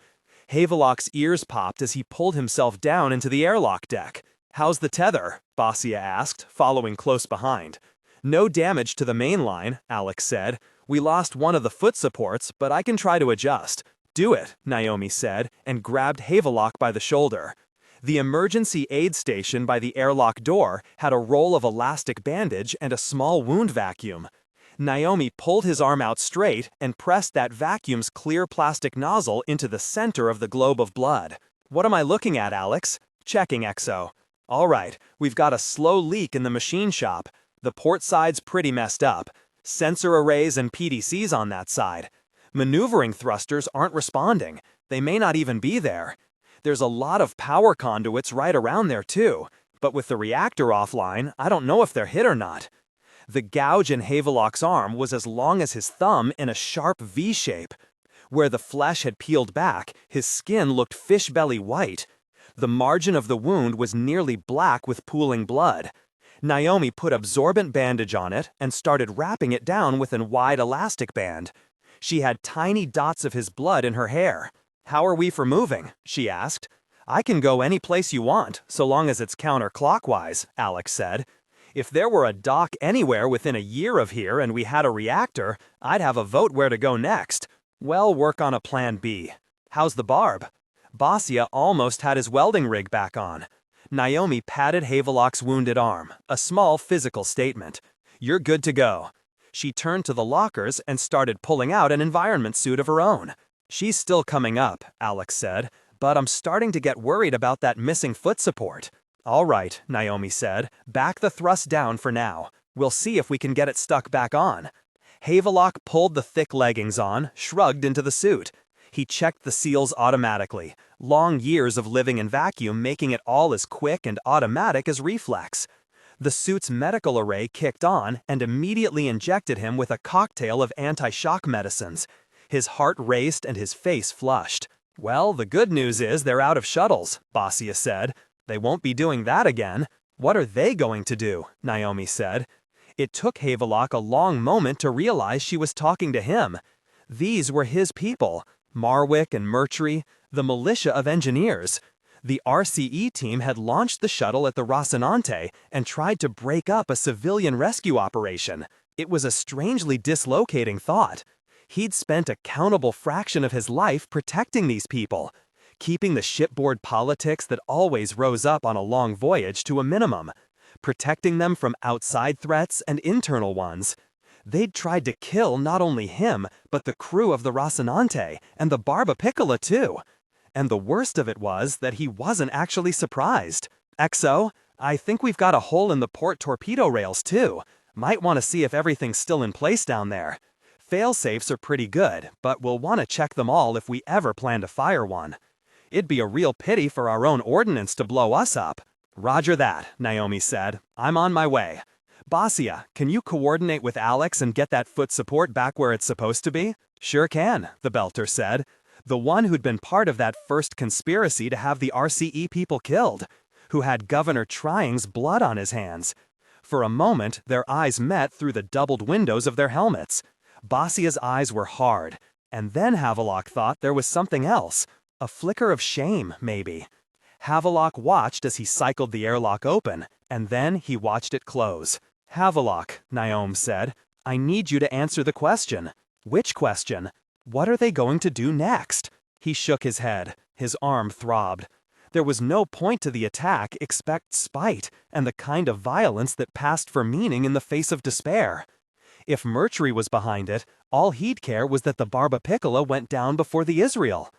Havelock's ears popped as he pulled himself down into the airlock deck. How's the tether? Basia asked, following close behind. No damage to the main line, Alex said. We lost one of the foot supports, but I can try to adjust. Do it, Naomi said, and grabbed Havelock by the shoulder. The emergency aid station by the airlock door had a roll of elastic bandage and a small wound vacuum. Naomi pulled his arm out straight and pressed that vacuum's clear plastic nozzle into the center of the globe of blood. What am I looking at, Alex? Checking, XO. All right, we've got a slow leak in the machine shop. The port side's pretty messed up. Sensor arrays and PDCs on that side. Maneuvering thrusters aren't responding. They may not even be there. There's a lot of power conduits right around there too, but with the reactor offline, I don't know if they're hit or not. The gouge in Havelock's arm was as long as his thumb in a sharp V shape. Where the flesh had peeled back, his skin looked fish-belly white. The margin of the wound was nearly black with pooling blood. Naomi put absorbent bandage on it and started wrapping it down with a wide elastic band. She had tiny dots of his blood in her hair. How are we for moving? She asked. I can go any place you want, so long as it's counterclockwise, Alex said. If there were a dock anywhere within a year of here and we had a reactor, I'd have a vote where to go next. Well, work on a plan B. How's the barb? Basia almost had his welding rig back on. Naomi patted Havelock's wounded arm, a small physical statement. You're good to go. She turned to the lockers and started pulling out an environment suit of her own. She's still coming up, Alex said, but I'm starting to get worried about that missing foot support. All right, Naomi said, back the thrust down for now. We'll see if we can get it stuck back on. Havelock pulled the thick leggings on, shrugged into the suit. He checked the seals automatically, long years of living in vacuum making it all as quick and automatic as reflex. The suit's medical array kicked on and immediately injected him with a cocktail of anti-shock medicines. His heart raced and his face flushed. Well, the good news is they're out of shuttles, Basia said. They won't be doing that again. What are they going to do? Naomi said. It took Havelock a long moment to realize she was talking to him. These were his people, Marwick and Murtry, the militia of engineers. The RCE team had launched the shuttle at the Rocinante and tried to break up a civilian rescue operation. It was a strangely dislocating thought. He'd spent a countable fraction of his life protecting these people, keeping the shipboard politics that always rose up on a long voyage to a minimum, protecting them from outside threats and internal ones. They'd tried to kill not only him, but the crew of the Rocinante and the Barba Piccola too. And the worst of it was that he wasn't actually surprised. XO, I think we've got a hole in the port torpedo rails too. Might want to see if everything's still in place down there. Fail-safes are pretty good, but we'll want to check them all if we ever plan to fire one. It'd be a real pity for our own ordnance to blow us up. Roger that, Naomi said. I'm on my way. Basia, can you coordinate with Alex and get that foot support back where it's supposed to be? Sure can, the Belter said. The one who'd been part of that first conspiracy to have the RCE people killed, who had Governor Trying's blood on his hands. For a moment, their eyes met through the doubled windows of their helmets. Basia's eyes were hard, and then Havelock thought there was something else. A flicker of shame, maybe. Havelock watched as he cycled the airlock open, and then he watched it close. Havelock, Naomi said, I need you to answer the question. Which question? What are they going to do next? He shook his head. His arm throbbed. There was no point to the attack except spite and the kind of violence that passed for meaning in the face of despair. If Murtry was behind it, all he'd care was that the Barba Piccola went down before the Israel.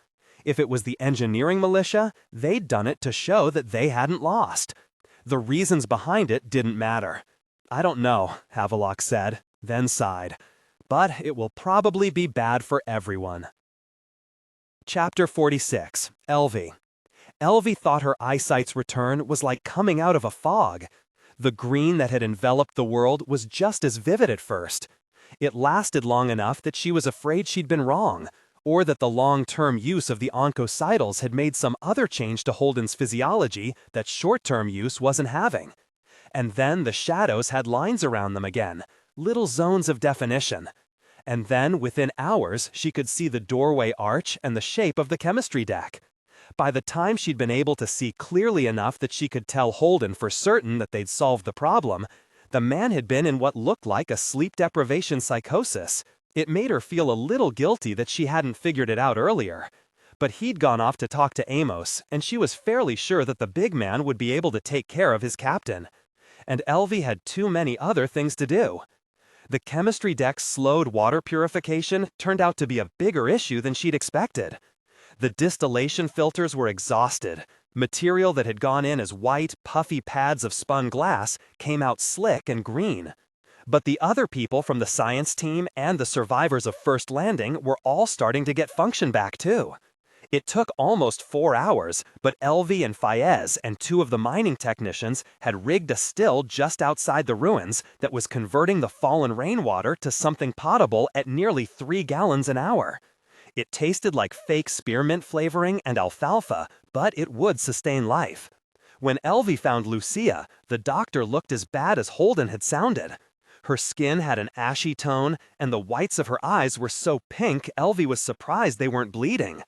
If it was the engineering militia, they'd done it to show that they hadn't lost. The reasons behind it didn't matter. I don't know, Havelock said, then sighed. But it will probably be bad for everyone. Chapter 46, Elvie. Elvie thought her eyesight's return was like coming out of a fog. The green that had enveloped the world was just as vivid at first. It lasted long enough that she was afraid she'd been wrong, or that the long-term use of the oncocytals had made some other change to Holden's physiology that short-term use wasn't having. And then the shadows had lines around them again, little zones of definition. And then, within hours, she could see the doorway arch and the shape of the chemistry deck. By the time she'd been able to see clearly enough that she could tell Holden for certain that they'd solved the problem, the man had been in what looked like a sleep deprivation psychosis. It made her feel a little guilty that she hadn't figured it out earlier. But he'd gone off to talk to Amos, and she was fairly sure that the big man would be able to take care of his captain. And Elvie had too many other things to do. The chemistry deck's slowed water purification turned out to be a bigger issue than she'd expected. The distillation filters were exhausted. Material that had gone in as white, puffy pads of spun glass came out slick and green. But the other people from the science team and the survivors of First Landing were all starting to get function back too. It took almost 4 hours, but Elvie and Fayez and 2 of the mining technicians had rigged a still just outside the ruins that was converting the fallen rainwater to something potable at nearly 3 gallons an hour. It tasted like fake spearmint flavoring and alfalfa, but it would sustain life. When Elvie found Lucia, the doctor looked as bad as Holden had sounded. Her skin had an ashy tone, and the whites of her eyes were so pink Elvie was surprised they weren't bleeding.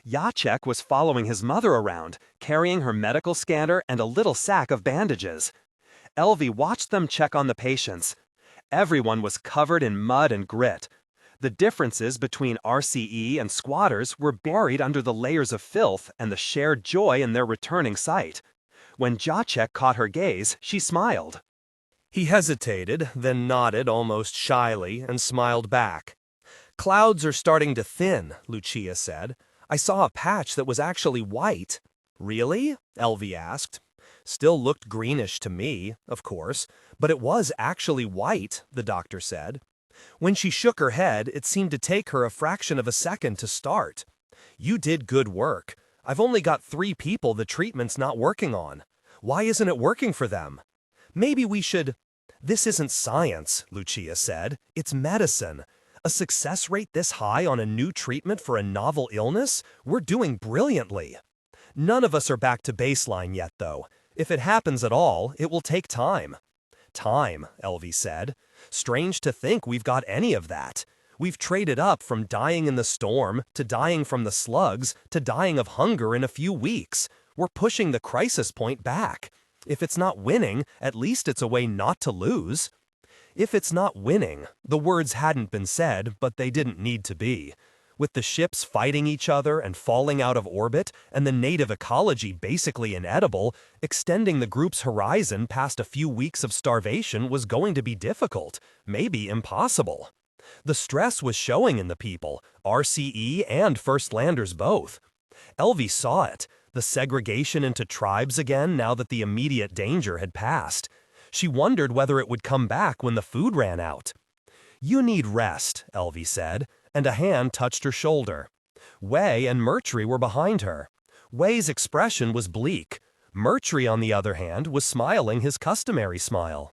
Jacek was following his mother around, carrying her medical scanner and a little sack of bandages. Elvie watched them check on the patients. Everyone was covered in mud and grit. The differences between RCE and squatters were buried under the layers of filth and the shared joy in their returning sight. When Jacek caught her gaze, she smiled. He hesitated, then nodded almost shyly and smiled back. "Clouds are starting to thin," Lucia said. "I saw a patch that was actually white." "Really?" Elvie asked. "Still looked greenish to me, of course, but it was actually white," the doctor said. When she shook her head, it seemed to take her a fraction of a second to start. "You did good work. I've only got 3 people the treatment's not working on. Why isn't it working for them? Maybe we should—" "This isn't science," Lucia said. "It's medicine. A success rate this high on a new treatment for a novel illness? We're doing brilliantly. None of us are back to baseline yet, though. If it happens at all, it will take time." "Time," Elvie said. "Strange to think we've got any of that. We've traded up from dying in the storm, to dying from the slugs, to dying of hunger in a few weeks. We're pushing the crisis point back. If it's not winning, at least it's a way not to lose." If it's not winning, the words hadn't been said, but they didn't need to be. With the ships fighting each other and falling out of orbit, and the native ecology basically inedible, extending the group's horizon past a few weeks of starvation was going to be difficult, maybe impossible. The stress was showing in the people, RCE and First Landers both. Elvie saw it, the segregation into tribes again now that the immediate danger had passed. She wondered whether it would come back when the food ran out. "You need rest," Elvie said, and a hand touched her shoulder. Wei and Murtry were behind her. Wei's expression was bleak. Murtry, on the other hand, was smiling his customary smile.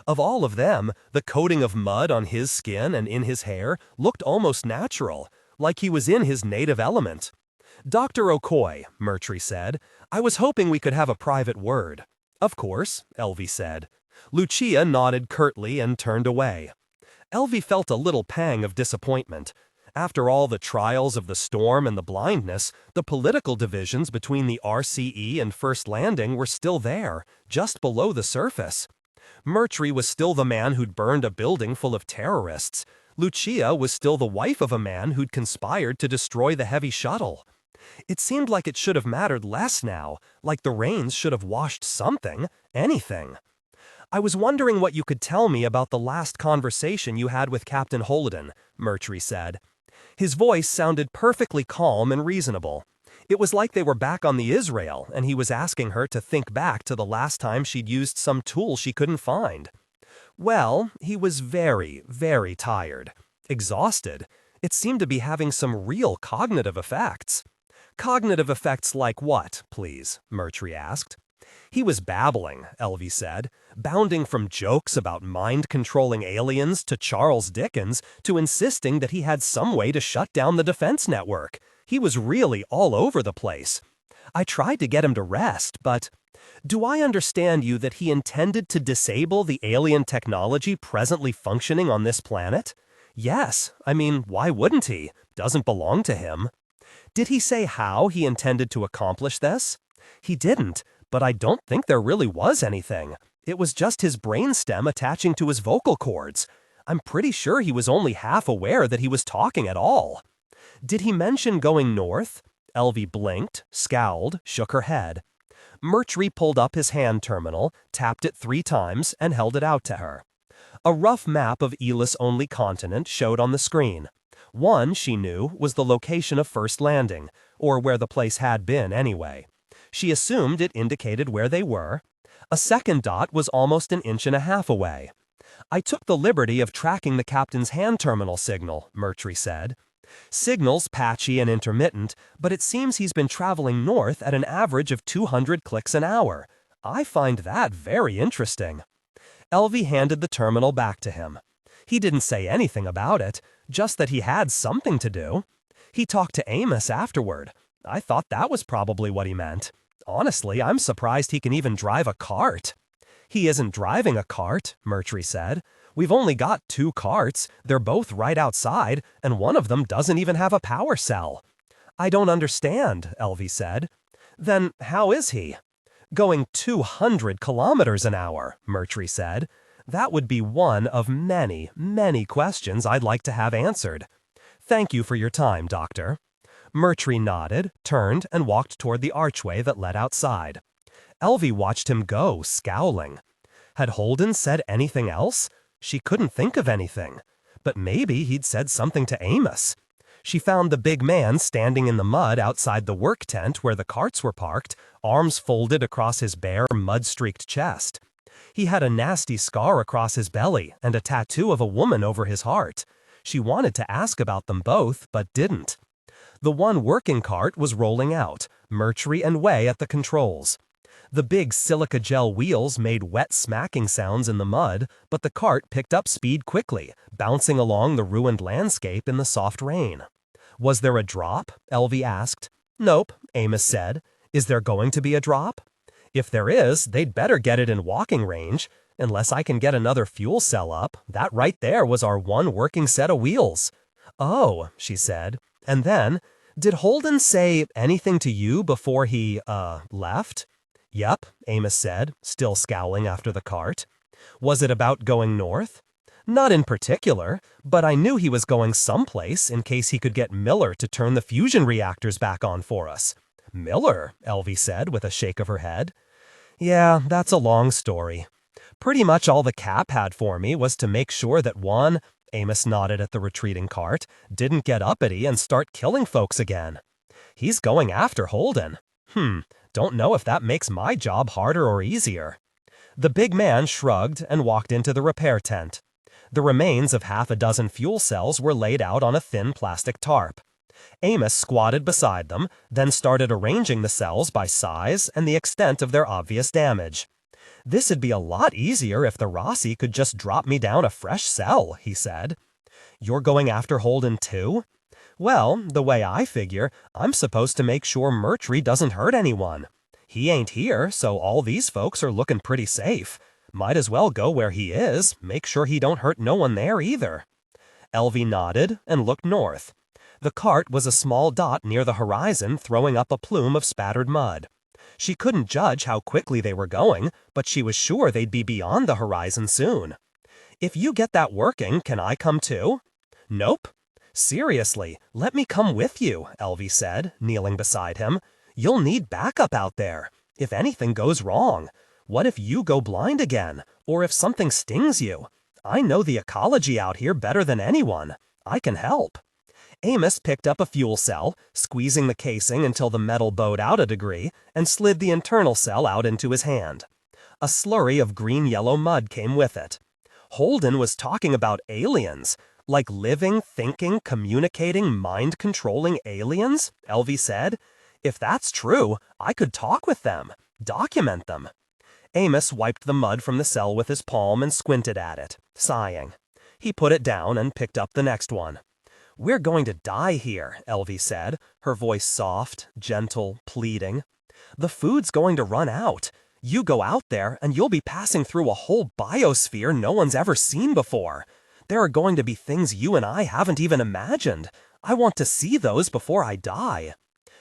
Of all of them, the coating of mud on his skin and in his hair looked almost natural, like he was in his native element. "Dr. O'Coy," Murtry said, "I was hoping we could have a private word." "Of course," Elvie said. Lucia nodded curtly and turned away. Elvie felt a little pang of disappointment. After all the trials of the storm and the blindness, the political divisions between the RCE and First Landing were still there, just below the surface. Murtry was still the man who'd burned a building full of terrorists. Lucia was still the wife of a man who'd conspired to destroy the heavy shuttle. It seemed like it should have mattered less now, like the rains should have washed something, anything. "I was wondering what you could tell me about the last conversation you had with Captain Holden," Murtry said. His voice sounded perfectly calm and reasonable. It was like they were back on the Israel, and he was asking her to think back to the last time she'd used some tool she couldn't find. Well, he was very, very tired. Exhausted. It seemed to be having some real cognitive effects. Cognitive effects like what, please? Murtry asked. He was babbling, Elvie said, bounding from jokes about mind-controlling aliens to Charles Dickens to insisting that he had some way to shut down the defense network. He was really all over the place. I tried to get him to rest, but... Do I understand you that he intended to disable the alien technology presently functioning on this planet? Yes, I mean, why wouldn't he? Doesn't belong to him. Did he say how he intended to accomplish this? He didn't, but I don't think there really was anything. It was just his brainstem attaching to his vocal cords. I'm pretty sure he was only half aware that he was talking at all. Did he mention going north? Elvie blinked, scowled, shook her head. Murtry pulled up his hand terminal, tapped it 3 times, and held it out to her. A rough map of Ilus-only continent showed on the screen. One, she knew, was the location of first landing, or where the place had been anyway. She assumed it indicated where they were. A second dot was almost 1.5 inches away. I took the liberty of tracking the captain's hand terminal signal, Murtry said. Signal's patchy and intermittent, but it seems he's been traveling north at an average of 200 clicks an hour. I find that very interesting. Elvie handed the terminal back to him. He didn't say anything about it, just that he had something to do. He talked to Amos afterward. I thought that was probably what he meant. Honestly, I'm surprised he can even drive a cart. He isn't driving a cart, Murtry said. We've only got 2 carts, they're both right outside, and one of them doesn't even have a power cell. I don't understand, Elvie said. Then how is he? Going 200 kilometers an hour, Murtry said. That would be one of many, many questions I'd like to have answered. Thank you for your time, Doctor. Murtry nodded, turned, and walked toward the archway that led outside. Elvie watched him go, scowling. Had Holden said anything else? She couldn't think of anything. But maybe he'd said something to Amos. She found the big man standing in the mud outside the work tent where the carts were parked, arms folded across his bare, mud-streaked chest. He had a nasty scar across his belly and a tattoo of a woman over his heart. She wanted to ask about them both, but didn't. The one working cart was rolling out, Murtry and Way at the controls. The big silica gel wheels made wet smacking sounds in the mud, but the cart picked up speed quickly, bouncing along the ruined landscape in the soft rain. Was there a drop? Elvie asked. Nope, Amos said. Is there going to be a drop? If there is, they'd better get it in walking range. Unless I can get another fuel cell up, that right there was our one working set of wheels. Oh, she said. And then, did Holden say anything to you before he, left? Yep, Amos said, still scowling after the cart. Was it about going north? Not in particular, but I knew he was going someplace in case he could get Miller to turn the fusion reactors back on for us. Miller, Elvie said with a shake of her head. Yeah, that's a long story. Pretty much all the Cap had for me was to make sure that one, Amos nodded at the retreating cart, didn't get uppity and start killing folks again. He's going after Holden. Don't know if that makes my job harder or easier. The big man shrugged and walked into the repair tent. The remains of 6 fuel cells were laid out on a thin plastic tarp. Amos squatted beside them, then started arranging the cells by size and the extent of their obvious damage. This'd be a lot easier if the Rossi could just drop me down a fresh cell, he said. You're going after Holden too? Well, the way I figure, I'm supposed to make sure Murtry doesn't hurt anyone. He ain't here, so all these folks are looking pretty safe. Might as well go where he is, make sure he don't hurt no one there either. Elvie nodded and looked north. The cart was a small dot near the horizon throwing up a plume of spattered mud. She couldn't judge how quickly they were going, but she was sure they'd be beyond the horizon soon. If you get that working, can I come too? Nope. Seriously, let me come with you, Elvie said, kneeling beside him. You'll need backup out there. If anything goes wrong, what if you go blind again? Or if something stings you? I know the ecology out here better than anyone. I can help. Amos picked up a fuel cell, squeezing the casing until the metal bowed out a degree, and slid the internal cell out into his hand. A slurry of green-yellow mud came with it. Holden was talking about aliens. Like living, thinking, communicating, mind-controlling aliens, Elvie said. If that's true, I could talk with them, document them. Amos wiped the mud from the cell with his palm and squinted at it, sighing. He put it down and picked up the next one. We're going to die here, Elvie said, her voice soft, gentle, pleading. The food's going to run out. You go out there and you'll be passing through a whole biosphere no one's ever seen before. There are going to be things you and I haven't even imagined. I want to see those before I die.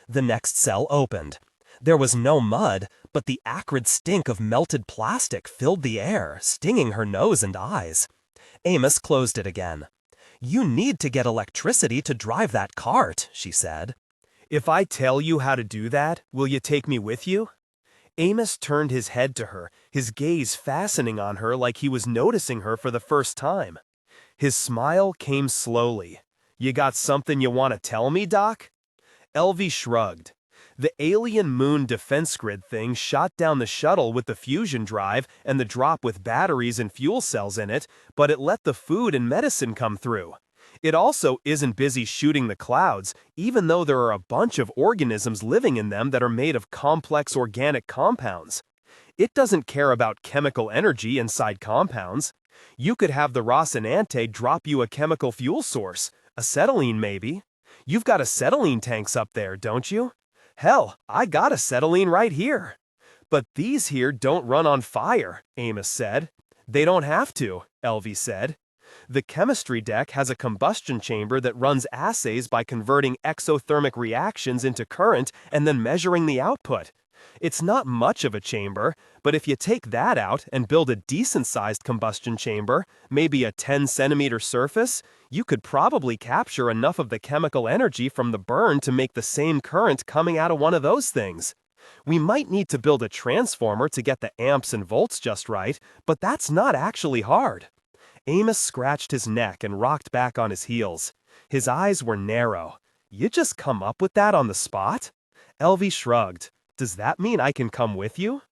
The next cell opened. There was no mud, but the acrid stink of melted plastic filled the air, stinging her nose and eyes. Amos closed it again. You need to get electricity to drive that cart, she said. If I tell you how to do that, will you take me with you? Amos turned his head to her, his gaze fastening on her like he was noticing her for the first time. His smile came slowly. You got something you want to tell me, Doc? Elvie shrugged. The alien moon defense grid thing shot down the shuttle with the fusion drive and the drop with batteries and fuel cells in it, but it let the food and medicine come through. It also isn't busy shooting the clouds, even though there are a bunch of organisms living in them that are made of complex organic compounds. It doesn't care about chemical energy inside compounds. You could have the Rocinante drop you a chemical fuel source, acetylene maybe. You've got acetylene tanks up there, don't you? Hell, I got acetylene right here. But these here don't run on fire, Amos said. They don't have to, Elvie said. The chemistry deck has a combustion chamber that runs assays by converting exothermic reactions into current and then measuring the output. It's not much of a chamber, but if you take that out and build a decent-sized combustion chamber, maybe a 10-centimeter surface, you could probably capture enough of the chemical energy from the burn to make the same current coming out of one of those things. We might need to build a transformer to get the amps and volts just right, but that's not actually hard. Amos scratched his neck and rocked back on his heels. His eyes were narrow. You just come up with that on the spot? Elvie shrugged. Does that mean I can come with you?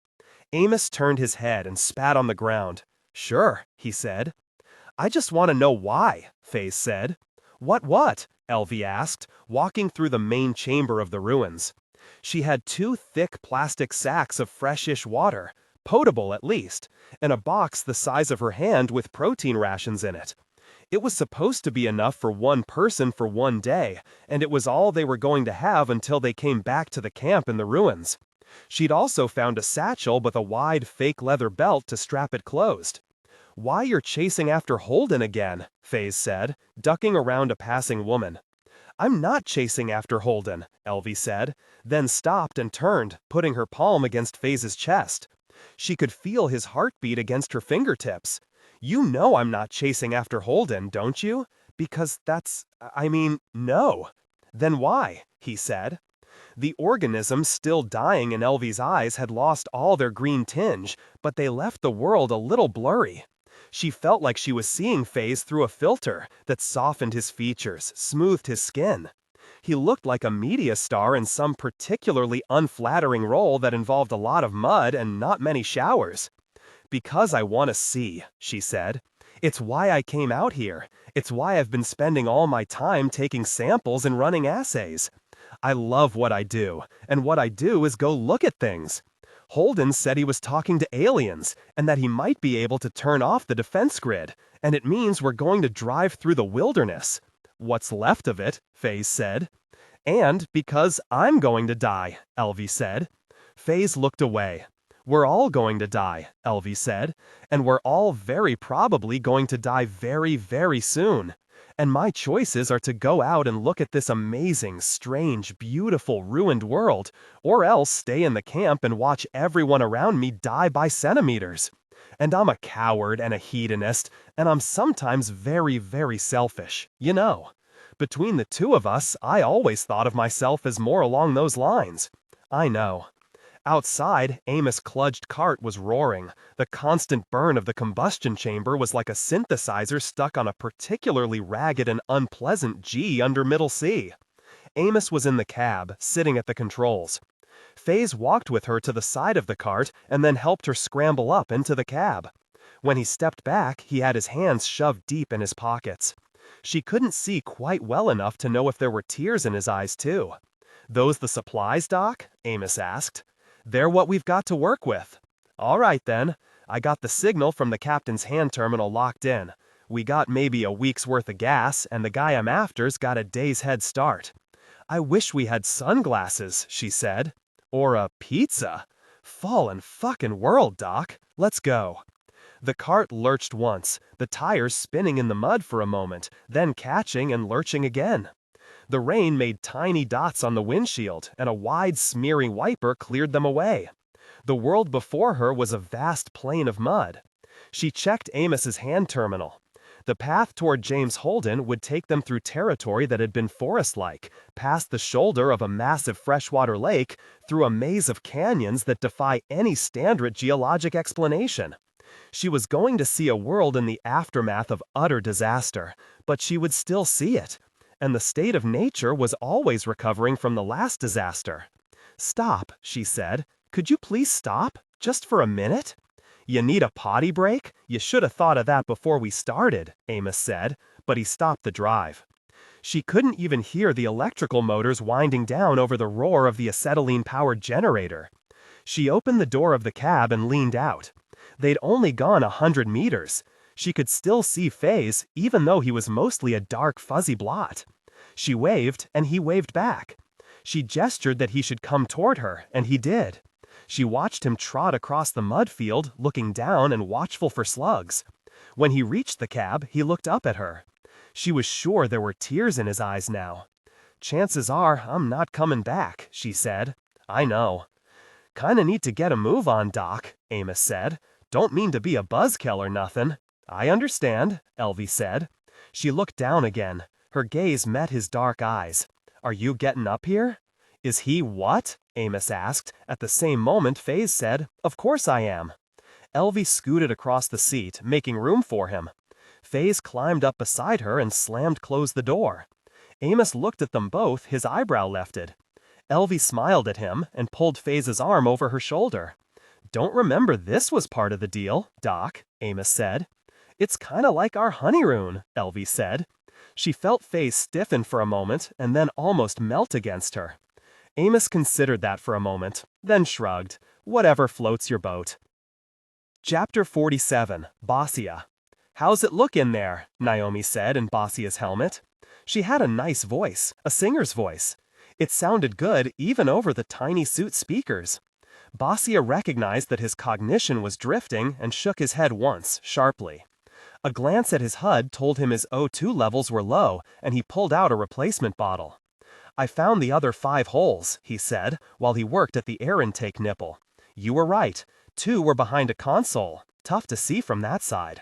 Amos turned his head and spat on the ground. Sure, he said. I just want to know why, Faze said. What? Elvie asked, walking through the main chamber of the ruins. She had 2 thick plastic sacks of freshish water, potable at least, and a box the size of her hand with protein rations in it. It was supposed to be enough for one person for one day, and it was all they were going to have until they came back to the camp in the ruins. She'd also found a satchel with a wide fake leather belt to strap it closed. Why you're chasing after Holden again, Faze said, ducking around a passing woman. I'm not chasing after Holden, Elvie said, then stopped and turned, putting her palm against Faze's chest. She could feel his heartbeat against her fingertips. You know I'm not chasing after Holden, don't you? Because no. Then why? He said. The organisms still dying in Elvie's eyes had lost all their green tinge, but they left the world a little blurry. She felt like she was seeing Faze through a filter that softened his features, smoothed his skin. He looked like a media star in some particularly unflattering role that involved a lot of mud and not many showers. Because I want to see, she said. It's why I came out here. It's why I've been spending all my time taking samples and running assays. I love what I do, and what I do is go look at things. Holden said he was talking to aliens, and that he might be able to turn off the defense grid, and it means we're going to drive through the wilderness. What's left of it, Faze said. And because I'm going to die, Elvie said. Faze looked away. We're all going to die, Elvie said, and we're all very probably going to die very, very soon. And my choices are to go out and look at this amazing, strange, beautiful, ruined world, or else stay in the camp and watch everyone around me die by centimeters. And I'm a coward and a hedonist, and I'm sometimes very, very selfish, you know. Between the two of us, I always thought of myself as more along those lines. I know. Outside, Amos' kludged cart was roaring. The constant burn of the combustion chamber was like a synthesizer stuck on a particularly ragged and unpleasant G under middle C. Amos was in the cab, sitting at the controls. Faze walked with her to the side of the cart and then helped her scramble up into the cab. When he stepped back, he had his hands shoved deep in his pockets. She couldn't see quite well enough to know if there were tears in his eyes, too. Those the supplies, Doc? Amos asked. They're what we've got to work with. All right, then. I got the signal from the captain's hand terminal locked in. We got maybe a week's worth of gas, and the guy I'm after's got a day's head start. I wish we had sunglasses, she said. Or a pizza. Fallen fucking world, Doc. Let's go. The cart lurched once, the tires spinning in the mud for a moment, then catching and lurching again. The rain made tiny dots on the windshield, and a wide smearing wiper cleared them away. The world before her was a vast plain of mud. She checked Amos's hand terminal. The path toward James Holden would take them through territory that had been forest-like, past the shoulder of a massive freshwater lake, through a maze of canyons that defy any standard geologic explanation. She was going to see a world in the aftermath of utter disaster, but she would still see it. And the state of nature was always recovering from the last disaster. Stop, she said. Could you please stop? Just for a minute? You need a potty break? You should have thought of that before we started, Amos said, but he stopped the drive. She couldn't even hear the electrical motors winding down over the roar of the acetylene-powered generator. She opened the door of the cab and leaned out. They'd only gone 100 meters. She could still see Faze, even though he was mostly a dark, fuzzy blot. She waved, and he waved back. She gestured that he should come toward her, and he did. She watched him trot across the mud field, looking down and watchful for slugs. When he reached the cab, he looked up at her. She was sure there were tears in his eyes now. "Chances are I'm not coming back," she said. "I know." "Kinda need to get a move on, Doc," Amos said. "Don't mean to be a buzzkill or nothing." "I understand," Elvie said. She looked down again. Her gaze met his dark eyes. "Are you getting up here?" "Is he what?" Amos asked. At the same moment, Faze said, "Of course I am." Elvie scooted across the seat, making room for him. Faze climbed up beside her and slammed closed the door. Amos looked at them both, his eyebrow lifted. Elvie smiled at him and pulled Faze's arm over her shoulder. "Don't remember this was part of the deal, Doc," Amos said. "It's kinda like our honeymoon," Elvie said. She felt Faze stiffen for a moment and then almost melt against her. Amos considered that for a moment, then shrugged. Whatever floats your boat. Chapter 47, Bossia. "How's it look in there?" Naomi said in Bossia's helmet. She had a nice voice, a singer's voice. It sounded good even over the tiny suit speakers. Bossia recognized that his cognition was drifting and shook his head once, sharply. A glance at his HUD told him his O2 levels were low, and he pulled out a replacement bottle. "I found the other 5 holes," he said, while he worked at the air intake nipple. "You were right. 2 were behind a console. Tough to see from that side.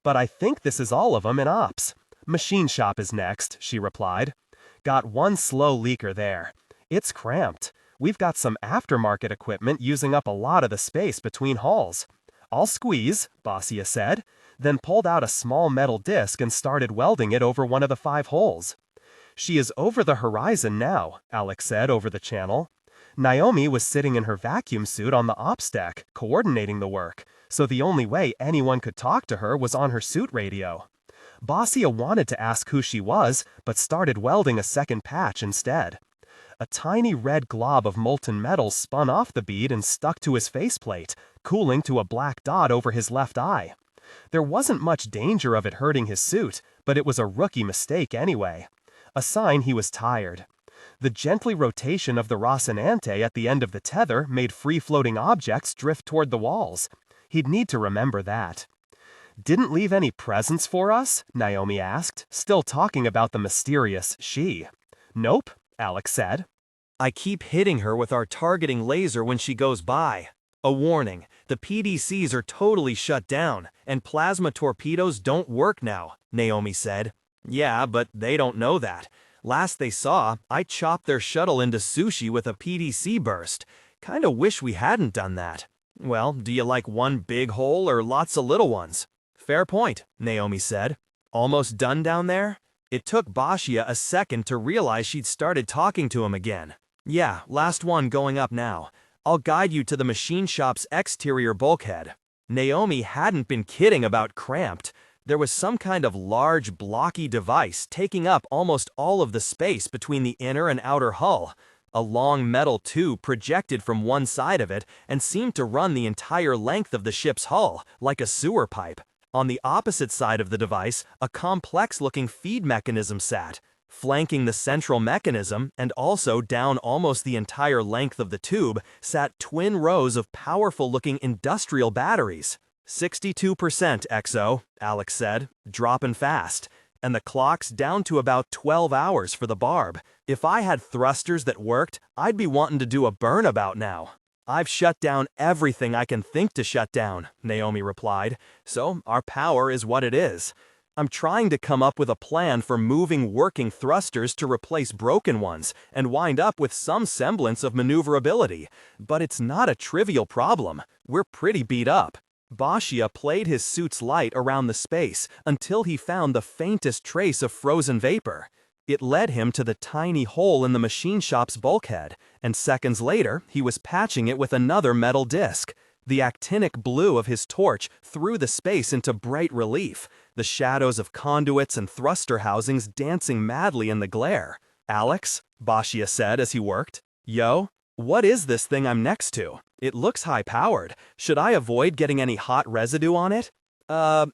But I think this is all of them in ops. Machine shop is next," she replied. "Got 1 slow leaker there. It's cramped. We've got some aftermarket equipment using up a lot of the space between halls." "I'll squeeze," Bossia said, then pulled out a small metal disc and started welding it over one of the 5 holes. "She is over the horizon now," Alex said over the channel. Naomi was sitting in her vacuum suit on the ops deck, coordinating the work, so the only way anyone could talk to her was on her suit radio. Bossia wanted to ask who she was, but started welding a second patch instead. A tiny red glob of molten metal spun off the bead and stuck to his faceplate, cooling to a black dot over his left eye. There wasn't much danger of it hurting his suit, but it was a rookie mistake anyway. A sign he was tired. The gently rotation of the Rocinante at the end of the tether made free-floating objects drift toward the walls. He'd need to remember that. "Didn't leave any presents for us?" Naomi asked, still talking about the mysterious she. "Nope," Alex said. I keep hitting her with our targeting laser when she goes by. A warning, the PDCs are totally shut down, and plasma torpedoes don't work now," Naomi said. "Yeah, but they don't know that. Last they saw, I chopped their shuttle into sushi with a PDC burst. Kinda wish we hadn't done that." "Well, do you like one big hole or lots of little ones?" "Fair point," Naomi said. "Almost done down there?" It took Bossia a second to realize she'd started talking to him again. "Yeah, last one going up now. I'll guide you to the machine shop's exterior bulkhead." Naomi hadn't been kidding about cramped. There was some kind of large, blocky device taking up almost all of the space between the inner and outer hull. A long metal tube projected from one side of it and seemed to run the entire length of the ship's hull, like a sewer pipe. On the opposite side of the device, a complex-looking feed mechanism sat. Flanking the central mechanism, and also down almost the entire length of the tube, sat twin rows of powerful-looking industrial batteries. 62% XO, Alex said, dropping fast. And the clock's down to about 12 hours for the barb. If I had thrusters that worked, I'd be wanting to do a burnabout now. I've shut down everything I can think to shut down, Naomi replied, so our power is what it is. I'm trying to come up with a plan for moving working thrusters to replace broken ones and wind up with some semblance of maneuverability. But it's not a trivial problem. We're pretty beat up. Bashia played his suit's light around the space until he found the faintest trace of frozen vapor. It led him to the tiny hole in the machine shop's bulkhead, and seconds later he was patching it with another metal disc. The actinic blue of his torch threw the space into bright relief, the shadows of conduits and thruster housings dancing madly in the glare. "Alex," Bashia said as he worked. "Yo, what is this thing I'm next to? It looks high-powered. Should I avoid getting any hot residue on it?"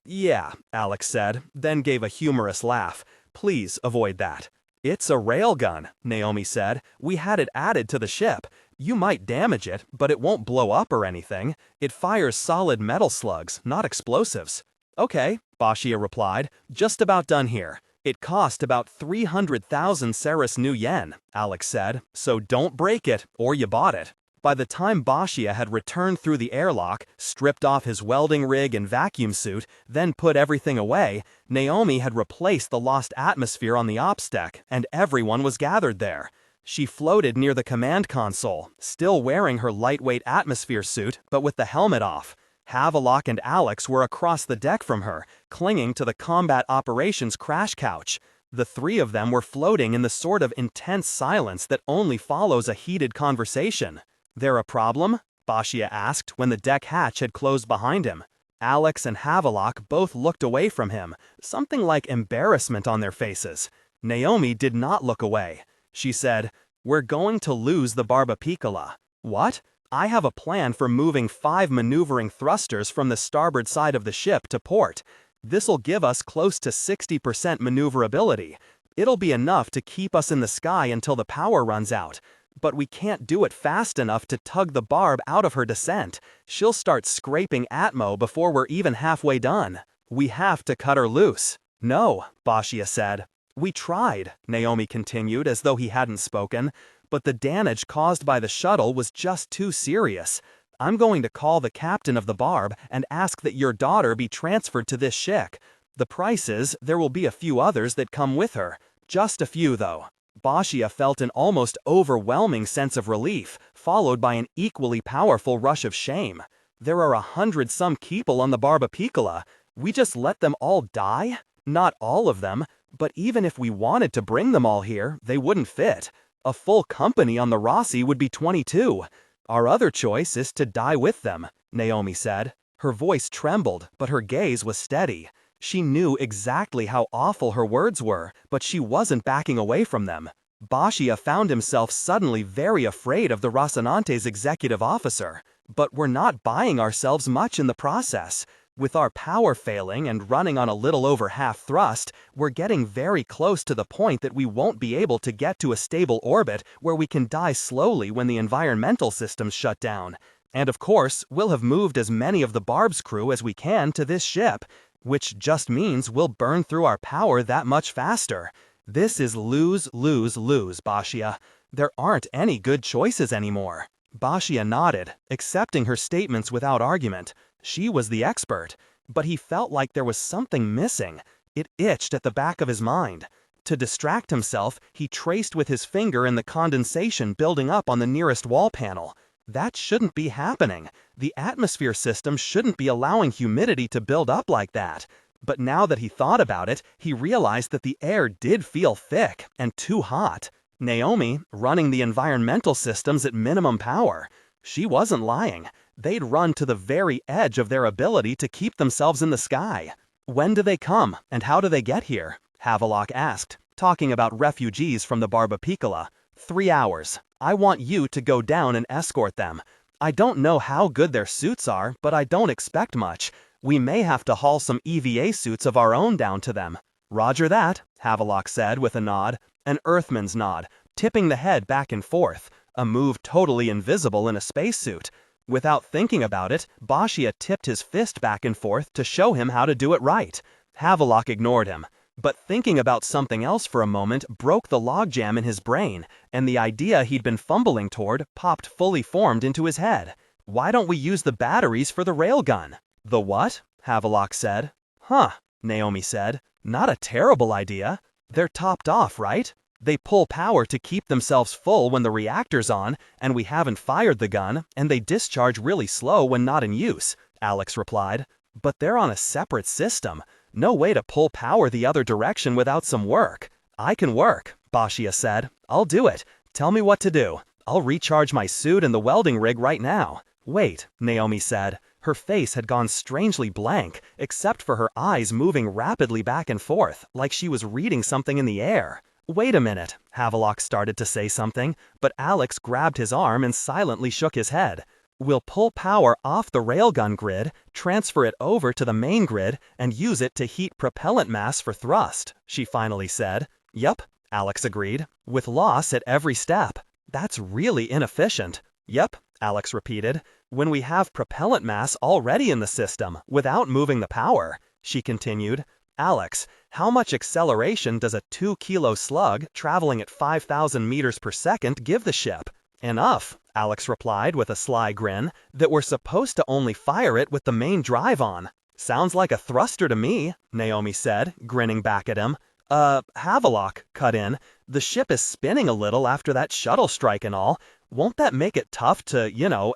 Yeah, Alex said, then gave a humorous laugh. "Please avoid that." "It's a railgun," Naomi said. "We had it added to the ship. You might damage it, but it won't blow up or anything. It fires solid metal slugs, not explosives." "Okay," Bashia replied. "Just about done here. It cost about 300,000 Ceres new yen," Alex said, "so don't break it, or you bought it." By the time Bashia had returned through the airlock, stripped off his welding rig and vacuum suit, then put everything away, Naomi had replaced the lost atmosphere on the ops deck, and everyone was gathered there. She floated near the command console, still wearing her lightweight atmosphere suit, but with the helmet off. Havelock and Alex were across the deck from her, clinging to the combat operations crash couch. The three of them were floating in the sort of intense silence that only follows a heated conversation. "There a problem?" Bashia asked when the deck hatch had closed behind him. Alex and Havelock both looked away from him, something like embarrassment on their faces. Naomi did not look away. She said, "We're going to lose the Barbapicola." "What?" "I have a plan for moving 5 maneuvering thrusters from the starboard side of the ship to port. This'll give us close to 60% maneuverability. It'll be enough to keep us in the sky until the power runs out. But we can't do it fast enough to tug the barb out of her descent. She'll start scraping Atmo before we're even halfway done. We have to cut her loose." "No," Bashia said. "We tried," Naomi continued as though he hadn't spoken, "but the damage caused by the shuttle was just too serious. I'm going to call the captain of the barb and ask that your daughter be transferred to this ship. The price is, there will be a few others that come with her. Just a few, though." Bashia felt an almost overwhelming sense of relief, followed by an equally powerful rush of shame. There are 100-some people on the Barbapicola. We just let them all die? Not all of them, but even if we wanted to bring them all here, they wouldn't fit. A full company on the Rossi would be 22. Our other choice is to die with them, Naomi said. Her voice trembled, but her gaze was steady. She knew exactly how awful her words were, but she wasn't backing away from them. Bashia found himself suddenly very afraid of the Rocinante's executive officer. But we're not buying ourselves much in the process. With our power failing and running on a little over half thrust, we're getting very close to the point that we won't be able to get to a stable orbit where we can die slowly when the environmental systems shut down. And of course, we'll have moved as many of the Barb's crew as we can to this ship, which just means we'll burn through our power that much faster. This is lose, lose, lose, Bashia. There aren't any good choices anymore. Bashia nodded, accepting her statements without argument. She was the expert, but he felt like there was something missing. It itched at the back of his mind. To distract himself, he traced with his finger in the condensation building up on the nearest wall panel. That shouldn't be happening. The atmosphere system shouldn't be allowing humidity to build up like that. But now that he thought about it, he realized that the air did feel thick and too hot. Naomi, running the environmental systems at minimum power. She wasn't lying. They'd run to the very edge of their ability to keep themselves in the sky. "When do they come, and how do they get here?" Havelock asked, talking about refugees from the Barbapicola. 3 hours. I want you to go down and escort them. I don't know how good their suits are, but I don't expect much. We may have to haul some EVA suits of our own down to them." "Roger that," Havelock said with a nod, an Earthman's nod, tipping the head back and forth, a move totally invisible in a spacesuit. Without thinking about it, Bashia tipped his fist back and forth to show him how to do it right. Havelock ignored him, but thinking about something else for a moment broke the logjam in his brain, and the idea he'd been fumbling toward popped fully formed into his head. "Why don't we use the batteries for the railgun?" "The what?" Havelock said. "Huh," Naomi said. "Not a terrible idea. They're topped off, right? They pull power to keep themselves full when the reactor's on, and we haven't fired the gun, and they discharge really slow when not in use," Alex replied. "But they're on a separate system. No way to pull power the other direction without some work." "I can work," Bashia said. "I'll do it. Tell me what to do. I'll recharge my suit and the welding rig right now." "Wait," Naomi said. Her face had gone strangely blank, except for her eyes moving rapidly back and forth, like she was reading something in the air. "Wait a minute," Havelock started to say something, but Alex grabbed his arm and silently shook his head. "We'll pull power off the railgun grid, transfer it over to the main grid, and use it to heat propellant mass for thrust," she finally said. "Yup," Alex agreed, "with loss at every step. That's really inefficient." "Yup," Alex repeated, "when we have propellant mass already in the system, without moving the power," she continued. "Alex, how much acceleration does a 2-kilo slug traveling at 5,000 meters per second give the ship?" "Enough," Alex replied with a sly grin, "that we're supposed to only fire it with the main drive on." "Sounds like a thruster to me," Naomi said, grinning back at him. Havelock cut in. "The ship is spinning a little after that shuttle strike and all. Won't that make it tough to,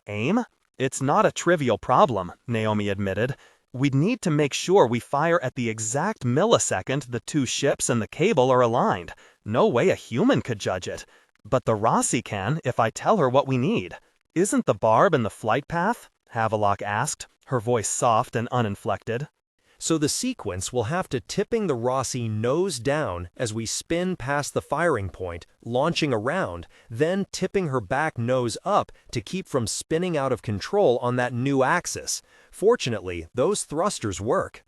aim?" "It's not a trivial problem," Naomi admitted. "We'd need to make sure we fire at the exact millisecond the two ships and the cable are aligned. No way a human could judge it. But the Rossi can if I tell her what we need." "Isn't the barb in the flight path?" Havelock asked, her voice soft and uninflected. So the sequence will have to tipping the Rossi nose down as we spin past the firing point, launching around, then tipping her back nose up to keep from spinning out of control on that new axis. Fortunately, those thrusters work.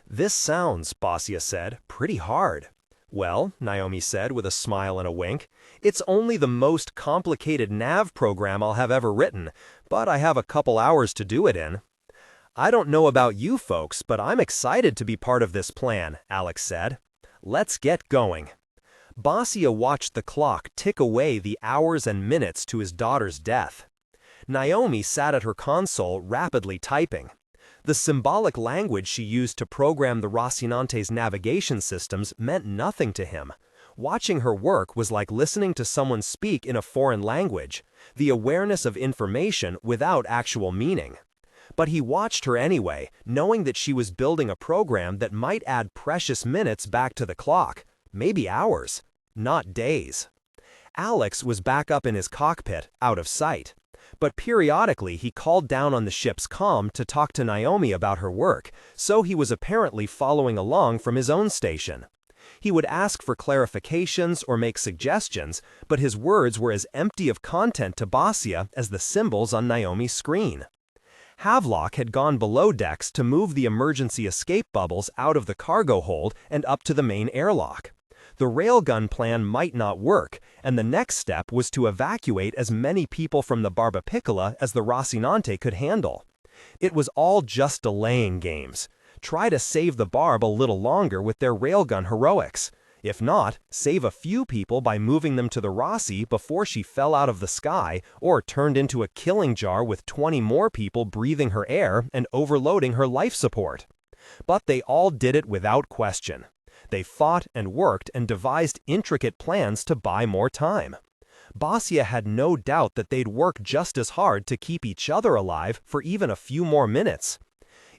"This sounds," Bashia said, "pretty hard." "Well," Naomi said with a smile and a wink, "it's only the most complicated nav program I'll have ever written, but I have a couple hours to do it in." "I don't know about you folks, but I'm excited to be part of this plan," Alex said. "Let's get going." Bashia watched the clock tick away the hours and minutes to his daughter's death. Naomi sat at her console rapidly typing. The symbolic language she used to program the Rocinante's navigation systems meant nothing to him. Watching her work was like listening to someone speak in a foreign language, the awareness of information without actual meaning. But he watched her anyway, knowing that she was building a program that might add precious minutes back to the clock, maybe hours, not days. Alex was back up in his cockpit, out of sight. But periodically he called down on the ship's comm to talk to Naomi about her work, so he was apparently following along from his own station. He would ask for clarifications or make suggestions, but his words were as empty of content to Bashia as the symbols on Naomi's screen. Havelock had gone below decks to move the emergency escape bubbles out of the cargo hold and up to the main airlock. The railgun plan might not work, and the next step was to evacuate as many people from the Barbapiccola as the Rocinante could handle. It was all just delaying games. Try to save the Barb a little longer with their railgun heroics. If not, save a few people by moving them to the Rossi before she fell out of the sky or turned into a killing jar with 20 more people breathing her air and overloading her life support. But they all did it without question. They fought and worked and devised intricate plans to buy more time. Bashia had no doubt that they'd work just as hard to keep each other alive for even a few more minutes.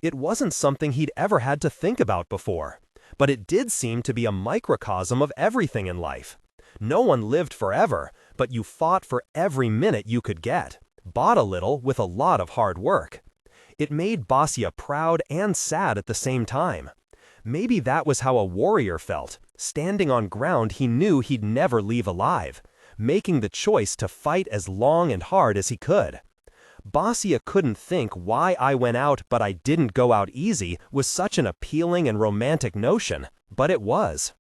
It wasn't something he'd ever had to think about before. But it did seem to be a microcosm of everything in life. No one lived forever, but you fought for every minute you could get, bought a little with a lot of hard work. It made Bashia proud and sad at the same time. Maybe that was how a warrior felt, standing on ground he knew he'd never leave alive. making the choice to fight as long and hard as he could. Basia couldn't think why I went out but I didn't go out easy was such an appealing and romantic notion, but it was.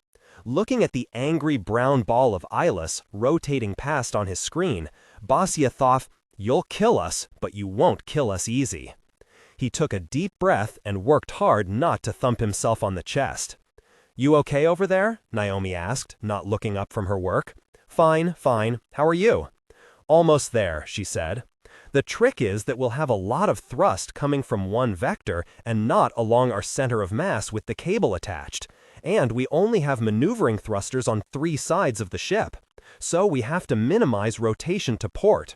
Looking at the angry brown ball of Ilus rotating past on his screen, Basia thought, "You'll kill us, but you won't kill us easy." He took a deep breath and worked hard not to thump himself on the chest. "You okay over there?" Naomi asked, not looking up from her work. "Fine, fine. How are you?" "Almost there," she said. "The trick is that we'll have a lot of thrust coming from one vector and not along our center of mass with the cable attached. And we only have maneuvering thrusters on 3 sides of the ship. So we have to minimize rotation to port.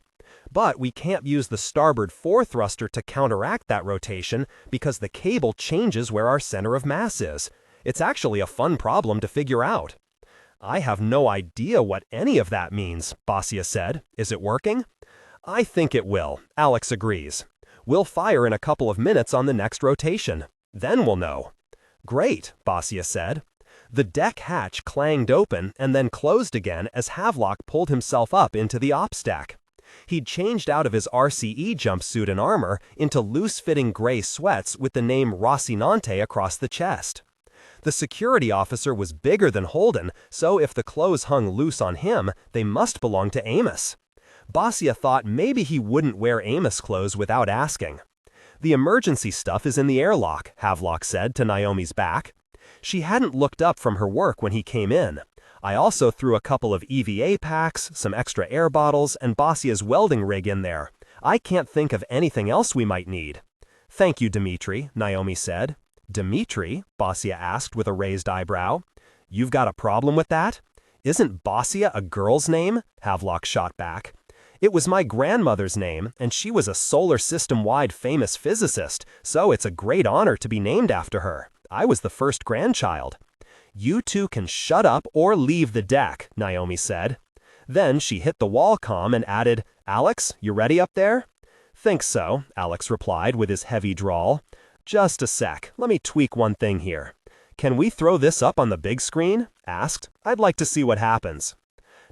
But we can't use the starboard 4 thruster to counteract that rotation because the cable changes where our center of mass is. It's actually a fun problem to figure out." "I have no idea what any of that means," Basia said. "Is it working?" "I think it will," Alex agrees. "We'll fire in a couple of minutes on the next rotation. Then we'll know." "Great," Basia said. The deck hatch clanged open and then closed again as Havelock pulled himself up into the op stack. He'd changed out of his RCE jumpsuit and armor into loose-fitting gray sweats with the name Rocinante across the chest. The security officer was bigger than Holden, so if the clothes hung loose on him, they must belong to Amos. Basia thought maybe he wouldn't wear Amos clothes without asking. "The emergency stuff is in the airlock," Havelock said to Naomi's back. She hadn't looked up from her work when he came in. "I also threw a couple of EVA packs, some extra air bottles, and Basia's welding rig in there. I can't think of anything else we might need." "Thank you, Dmitri," Naomi said. "Dmitri?" Basia asked with a raised eyebrow. "You've got a problem with that?" "Isn't Basia a girl's name?" Havelock shot back. "It was my grandmother's name, and she was a solar system-wide famous physicist, so it's a great honor to be named after her. I was the first grandchild." "You two can shut up or leave the deck," Naomi said. Then she hit the wall comm and added, "Alex, you ready up there?" "Think so," Alex replied with his heavy drawl. "Just a sec, let me tweak one thing here." "Can we throw this up on the big screen?" asked. "I'd like to see what happens."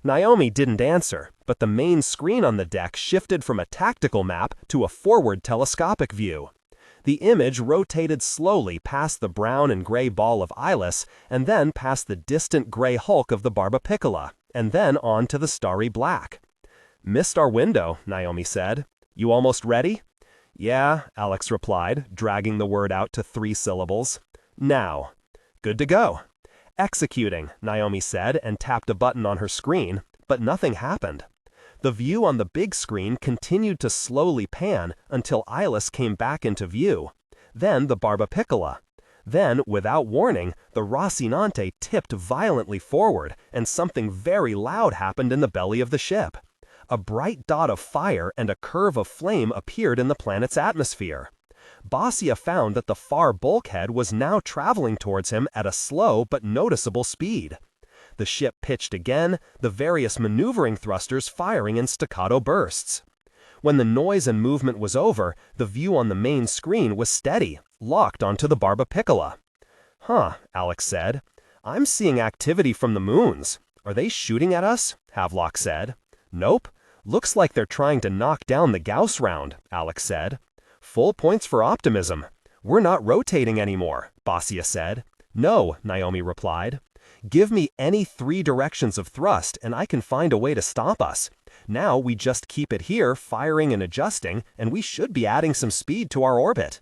Naomi didn't answer, but the main screen on the deck shifted from a tactical map to a forward telescopic view. The image rotated slowly past the brown and gray ball of Ilus, and then past the distant gray hulk of the Barbapicola, and then on to the starry black. "Missed our window," Naomi said. "You almost ready?" "Yeah," Alex replied, dragging the word out to 3 syllables. "Now." "Good to go." "Executing," Naomi said and tapped a button on her screen, but nothing happened. The view on the big screen continued to slowly pan until Ilus came back into view. Then the Barbapicola. Then, without warning, the Rocinante tipped violently forward, and something very loud happened in the belly of the ship. A bright dot of fire and a curve of flame appeared in the planet's atmosphere. Basia found that the far bulkhead was now traveling towards him at a slow but noticeable speed. The ship pitched again, the various maneuvering thrusters firing in staccato bursts. When the noise and movement was over, the view on the main screen was steady, locked onto the Barbapicola. "Huh," Alex said. "I'm seeing activity from the moons. Are they shooting at us?" Havelock said. "Nope. Looks like they're trying to knock down the Gauss round," Alex said. "Full points for optimism. We're not rotating anymore," Basia said. "No," Naomi replied. "Give me any 3 directions of thrust and I can find a way to stop us. Now we just keep it here, firing and adjusting, and we should be adding some speed to our orbit."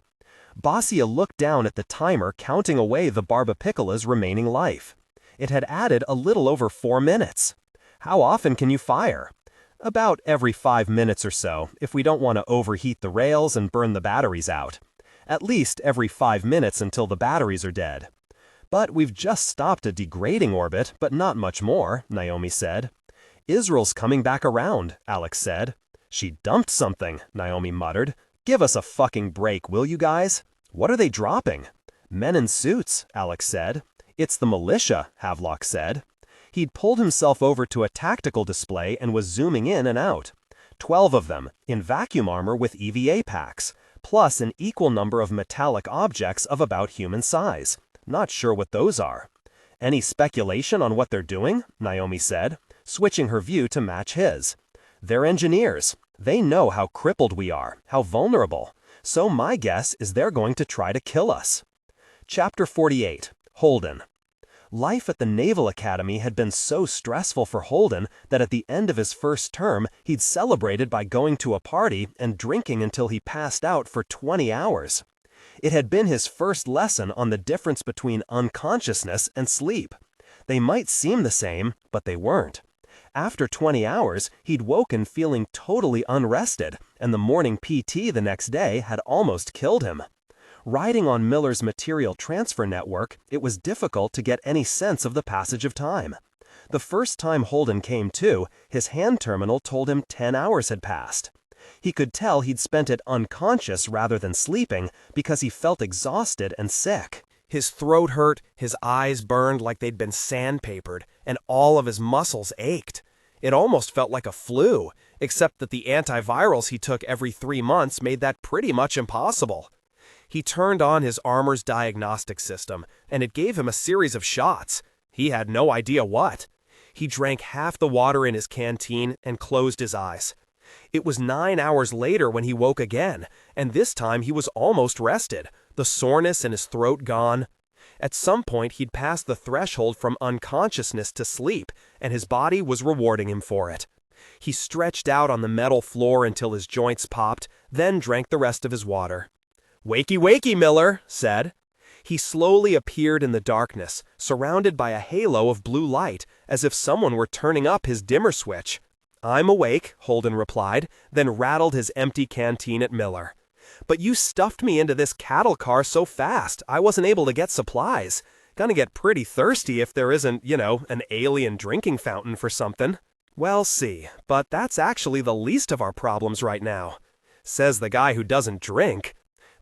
Basia looked down at the timer counting away the Barbapicola's remaining life. It had added a little over 4 minutes. "How often can you fire?" "About every 5 minutes or so, if we don't want to overheat the rails and burn the batteries out. At least every 5 minutes until the batteries are dead." "But we've just stopped a degrading orbit, but not much more," Naomi said. "Israel's coming back around," Alex said. "She dumped something," Naomi muttered. "Give us a fucking break, will you guys? What are they dropping?" "Men in suits," Alex said. "It's the militia," Havelock said. He'd pulled himself over to a tactical display and was zooming in and out. 12 of them, in vacuum armor with EVA packs, plus an equal number of metallic objects of about human size. Not sure what those are. "Any speculation on what they're doing?" Naomi said. switching her view to match his. "They're engineers. They know how crippled we are, how vulnerable. So my guess is they're going to try to kill us." Chapter 48. Holden. Life at the Naval Academy had been so stressful for Holden that at the end of his first term, he'd celebrated by going to a party and drinking until he passed out for 20 hours. It had been his first lesson on the difference between unconsciousness and sleep. They might seem the same, but they weren't. After 20 hours, he'd woken feeling totally unrested, and the morning PT the next day had almost killed him. Riding on Miller's material transfer network, it was difficult to get any sense of the passage of time. The first time Holden came to, his hand terminal told him 10 hours had passed. He could tell he'd spent it unconscious rather than sleeping because he felt exhausted and sick. His throat hurt, his eyes burned like they'd been sandpapered, and all of his muscles ached. It almost felt like a flu, except that the antivirals he took every 3 months made that pretty much impossible. He turned on his armor's diagnostic system, and it gave him a series of shots. He had no idea what. He drank half the water in his canteen and closed his eyes. It was 9 hours later when he woke again, and this time he was almost rested, the soreness in his throat gone. At some point he'd passed the threshold from unconsciousness to sleep, and his body was rewarding him for it. He stretched out on the metal floor until his joints popped, then drank the rest of his water. "Wakey, wakey, Miller," said. He slowly appeared in the darkness, surrounded by a halo of blue light, as if someone were turning up his dimmer switch. "I'm awake," Holden replied, then rattled his empty canteen at Miller. "But you stuffed me into this cattle car so fast, I wasn't able to get supplies. Gonna get pretty thirsty if there isn't, an alien drinking fountain for something." "Well, see, but that's actually the least of our problems right now," says the guy who doesn't drink.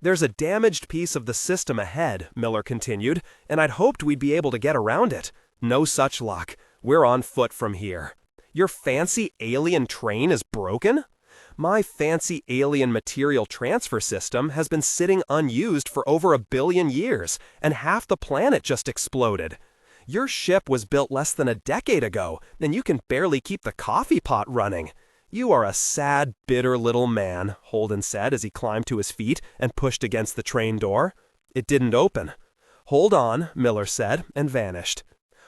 "There's a damaged piece of the system ahead," Miller continued, "and I'd hoped we'd be able to get around it. No such luck. We're on foot from here. Your fancy alien train is broken? My fancy alien material transfer system has been sitting unused for over 1 billion years, and half the planet just exploded. Your ship was built less than a decade ago, and you can barely keep the coffee pot running. You are a sad, bitter little man," Holden said as he climbed to his feet and pushed against the train door. It didn't open. "Hold on," Miller said, and vanished.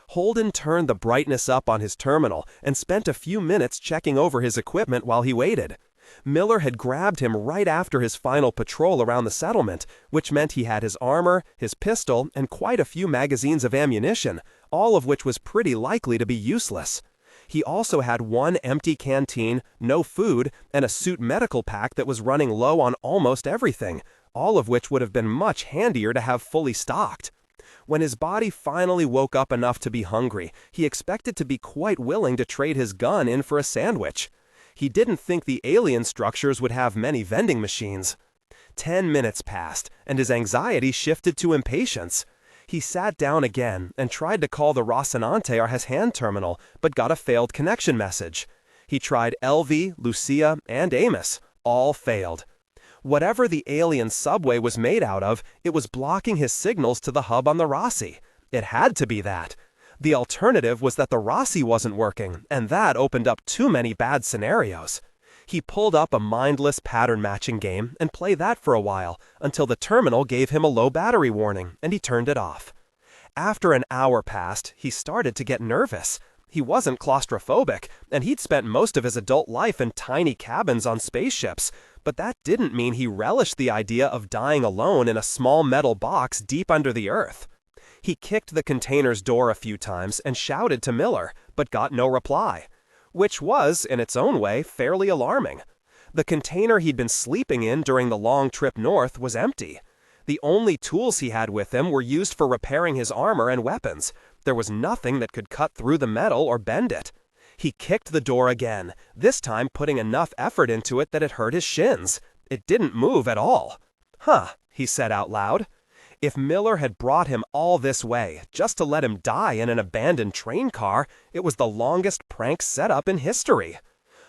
Holden turned the brightness up on his terminal and spent a few minutes checking over his equipment while he waited. Miller had grabbed him right after his final patrol around the settlement, which meant he had his armor, his pistol, and quite a few magazines of ammunition, all of which was pretty likely to be useless. He also had one empty canteen, no food, and a suit medical pack that was running low on almost everything, all of which would have been much handier to have fully stocked. When his body finally woke up enough to be hungry, he expected to be quite willing to trade his gun in for a sandwich. He didn't think the alien structures would have many vending machines. 10 minutes passed, and his anxiety shifted to impatience. He sat down again and tried to call the Rocinante or his hand terminal, but got a failed connection message. He tried LV, Lucia, and Amos. All failed. Whatever the alien subway was made out of, it was blocking his signals to the hub on the Rossi. It had to be that. The alternative was that the Rossi wasn't working, and that opened up too many bad scenarios. He pulled up a mindless pattern-matching game and played that for a while, until the terminal gave him a low battery warning, and he turned it off. After an hour passed, he started to get nervous. He wasn't claustrophobic, and he'd spent most of his adult life in tiny cabins on spaceships, but that didn't mean he relished the idea of dying alone in a small metal box deep under the earth. He kicked the container's door a few times and shouted to Miller, but got no reply. Which was, in its own way, fairly alarming. The container he'd been sleeping in during the long trip north was empty. The only tools he had with him were used for repairing his armor and weapons. There was nothing that could cut through the metal or bend it. He kicked the door again, this time putting enough effort into it that it hurt his shins. It didn't move at all. "Huh," he said out loud. If Miller had brought him all this way, just to let him die in an abandoned train car, it was the longest prank setup in history.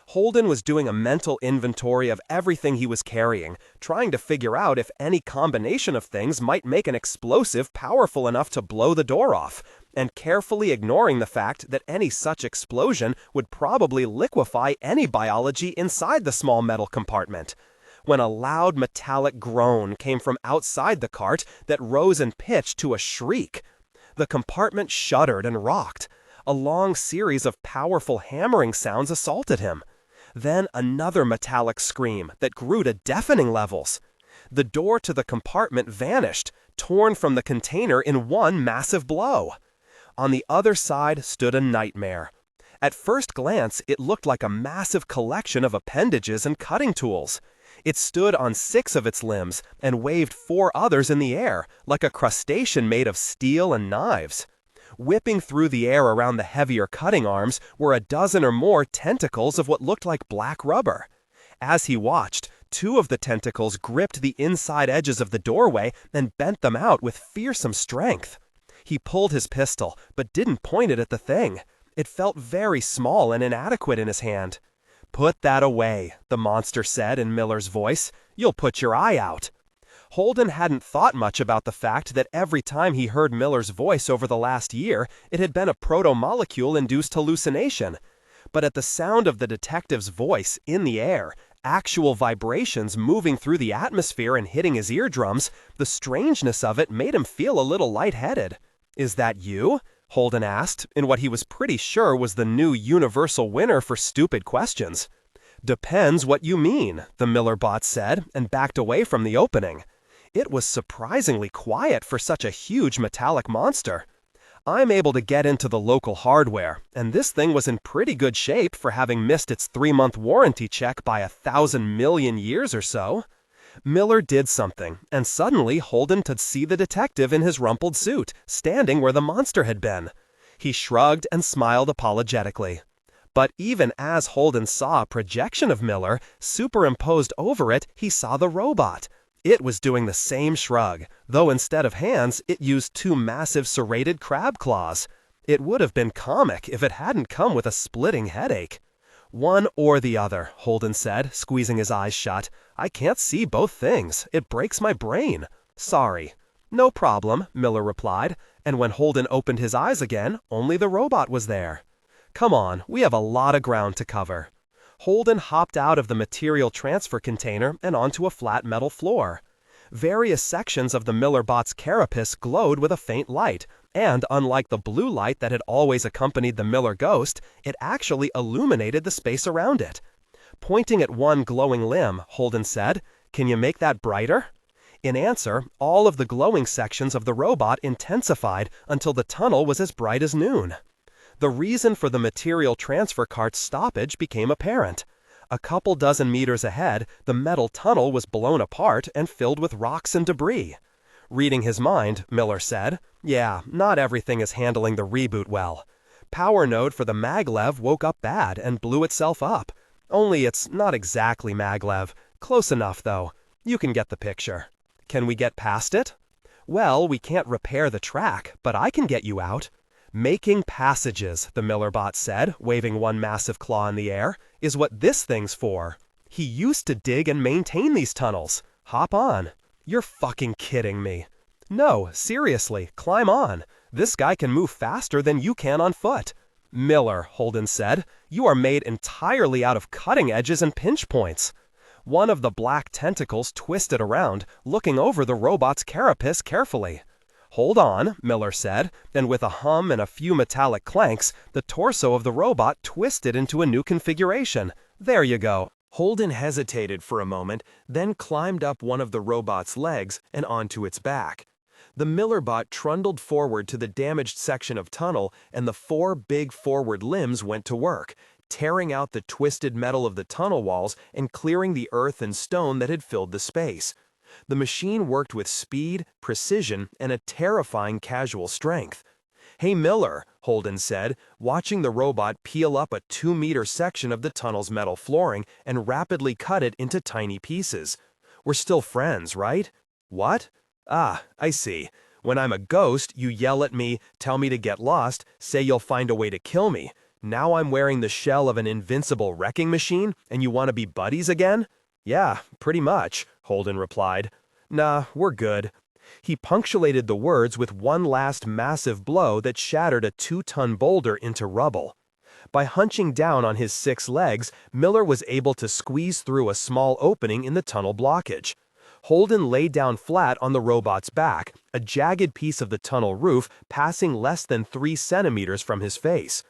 Holden was doing a mental inventory of everything he was carrying, trying to figure out if any combination of things might make an explosive powerful enough to blow the door off, and carefully ignoring the fact that any such explosion would probably liquefy any biology inside the small metal compartment. When a loud metallic groan came from outside the cart that rose in pitch to a shriek. The compartment shuddered and rocked. A long series of powerful hammering sounds assaulted him. Then another metallic scream that grew to deafening levels. The door to the compartment vanished, torn from the container in one massive blow. On the other side stood a nightmare. At first glance, it looked like a massive collection of appendages and cutting tools. It stood on 6 of its limbs and waved 4 others in the air, like a crustacean made of steel and knives. Whipping through the air around the heavier cutting arms were a dozen or more tentacles of what looked like black rubber. As he watched, 2 of the tentacles gripped the inside edges of the doorway and bent them out with fearsome strength. He pulled his pistol, but didn't point it at the thing. It felt very small and inadequate in his hand. "Put that away," the monster said in Miller's voice. "You'll put your eye out." Holden hadn't thought much about the fact that every time he heard Miller's voice over the last year, it had been a proto-molecule-induced hallucination. But at the sound of the detective's voice in the air, actual vibrations moving through the atmosphere and hitting his eardrums, the strangeness of it made him feel a little lightheaded. "Is that you?" Holden asked, in what he was pretty sure was the new universal winner for stupid questions. "Depends what you mean," the Miller bot said, and backed away from the opening. It was surprisingly quiet for such a huge metallic monster. "I'm able to get into the local hardware, and this thing was in pretty good shape for having missed its 3-month warranty check by 1,000 million years or so." Miller did something, and suddenly Holden could see the detective in his rumpled suit, standing where the monster had been. He shrugged and smiled apologetically. But even as Holden saw a projection of Miller, superimposed over it, he saw the robot. It was doing the same shrug, though instead of hands, it used 2 massive serrated crab claws. It would have been comic if it hadn't come with a splitting headache. "One or the other," Holden said, squeezing his eyes shut. "I can't see both things. It breaks my brain. Sorry." "No problem," Miller replied, and when Holden opened his eyes again, only the robot was there. "Come on, we have a lot of ground to cover." Holden hopped out of the material transfer container and onto a flat metal floor. Various sections of the Miller bot's carapace glowed with a faint light, and unlike the blue light that had always accompanied the Miller ghost, it actually illuminated the space around it. Pointing at one glowing limb, Holden said, "Can you make that brighter?" In answer, all of the glowing sections of the robot intensified until the tunnel was as bright as noon. The reason for the material transfer cart's stoppage became apparent. A couple dozen meters ahead, the metal tunnel was blown apart and filled with rocks and debris. Reading his mind, Miller said, "Yeah, not everything is handling the reboot well. Power node for the maglev woke up bad and blew itself up. Only it's not exactly maglev. Close enough, though. You can get the picture. Can we get past it? Well, we can't repair the track, but I can get you out." "Making passages," the Miller bot said, waving one massive claw in the air, "is what this thing's for. He used to dig and maintain these tunnels. Hop on." "You're fucking kidding me." "No, seriously, climb on. This guy can move faster than you can on foot." "Miller," Holden said, "you are made entirely out of cutting edges and pinch points." One of the black tentacles twisted around, looking over the robot's carapace carefully. "Hold on," Miller said, and with a hum and a few metallic clanks, the torso of the robot twisted into a new configuration. "There you go." Holden hesitated for a moment, then climbed up one of the robot's legs and onto its back. The Miller bot trundled forward to the damaged section of tunnel, and the 4 big forward limbs went to work, tearing out the twisted metal of the tunnel walls and clearing the earth and stone that had filled the space. The machine worked with speed, precision, and a terrifying casual strength. "Hey Miller," Holden said, watching the robot peel up a 2-meter section of the tunnel's metal flooring and rapidly cut it into tiny pieces. "We're still friends, right?" "What? Ah, I see. When I'm a ghost, you yell at me, tell me to get lost, say you'll find a way to kill me. Now I'm wearing the shell of an invincible wrecking machine, and you want to be buddies again?" "Yeah, pretty much," Holden replied. "Nah, we're good." He punctuated the words with one last massive blow that shattered a 2-ton boulder into rubble. By hunching down on his 6 legs, Miller was able to squeeze through a small opening in the tunnel blockage. Holden lay down flat on the robot's back, a jagged piece of the tunnel roof passing less than 3 centimeters from his face.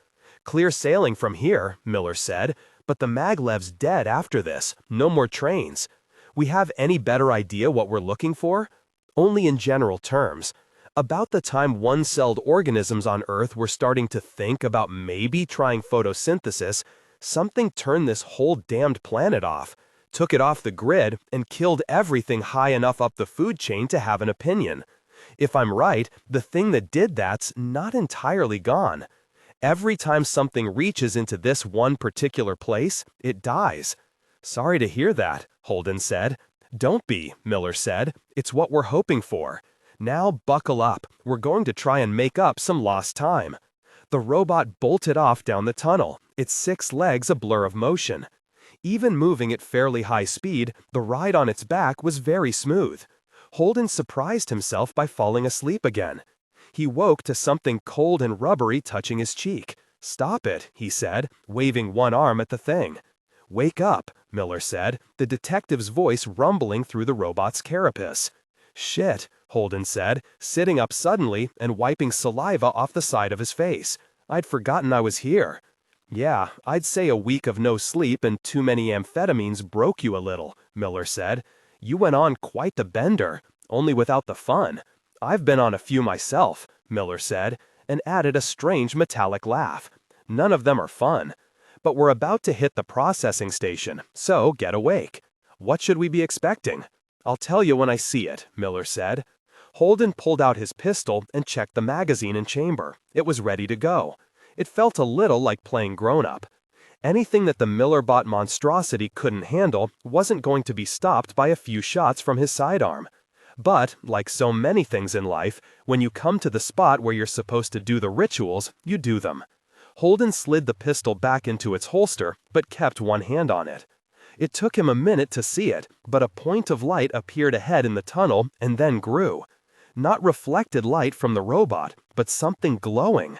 "Clear sailing from here," Miller said, "but the maglev's dead after this. No more trains. We have any better idea what we're looking for?" "Only in general terms. About the time one-celled organisms on Earth were starting to think about maybe trying photosynthesis, something turned this whole damned planet off, took it off the grid, and killed everything high enough up the food chain to have an opinion. If I'm right, the thing that did that's not entirely gone. Every time something reaches into this one particular place, it dies." "Sorry to hear that," Holden said. "Don't be," Miller said. "It's what we're hoping for. Now buckle up, we're going to try and make up some lost time." The robot bolted off down the tunnel, its 6 legs a blur of motion. Even moving at fairly high speed, the ride on its back was very smooth. Holden surprised himself by falling asleep again. He woke to something cold and rubbery touching his cheek. "Stop it," he said, waving one arm at the thing. "Wake up," Miller said, the detective's voice rumbling through the robot's carapace. "Shit," Holden said, sitting up suddenly and wiping saliva off the side of his face. "I'd forgotten I was here." "Yeah, I'd say a week of no sleep and too many amphetamines broke you a little," Miller said. "You went on quite the bender, only without the fun." "I've been on a few myself," Miller said, and added a strange metallic laugh. "None of them are fun. But we're about to hit the processing station, so get awake. What should we be expecting?" "I'll tell you when I see it," Miller said. Holden pulled out his pistol and checked the magazine and chamber. It was ready to go. It felt a little like playing grown-up. Anything that the Miller-bot monstrosity couldn't handle wasn't going to be stopped by a few shots from his sidearm. But, like so many things in life, when you come to the spot where you're supposed to do the rituals, you do them. Holden slid the pistol back into its holster, but kept one hand on it. It took him a minute to see it, but a point of light appeared ahead in the tunnel and then grew. Not reflected light from the robot, but something glowing.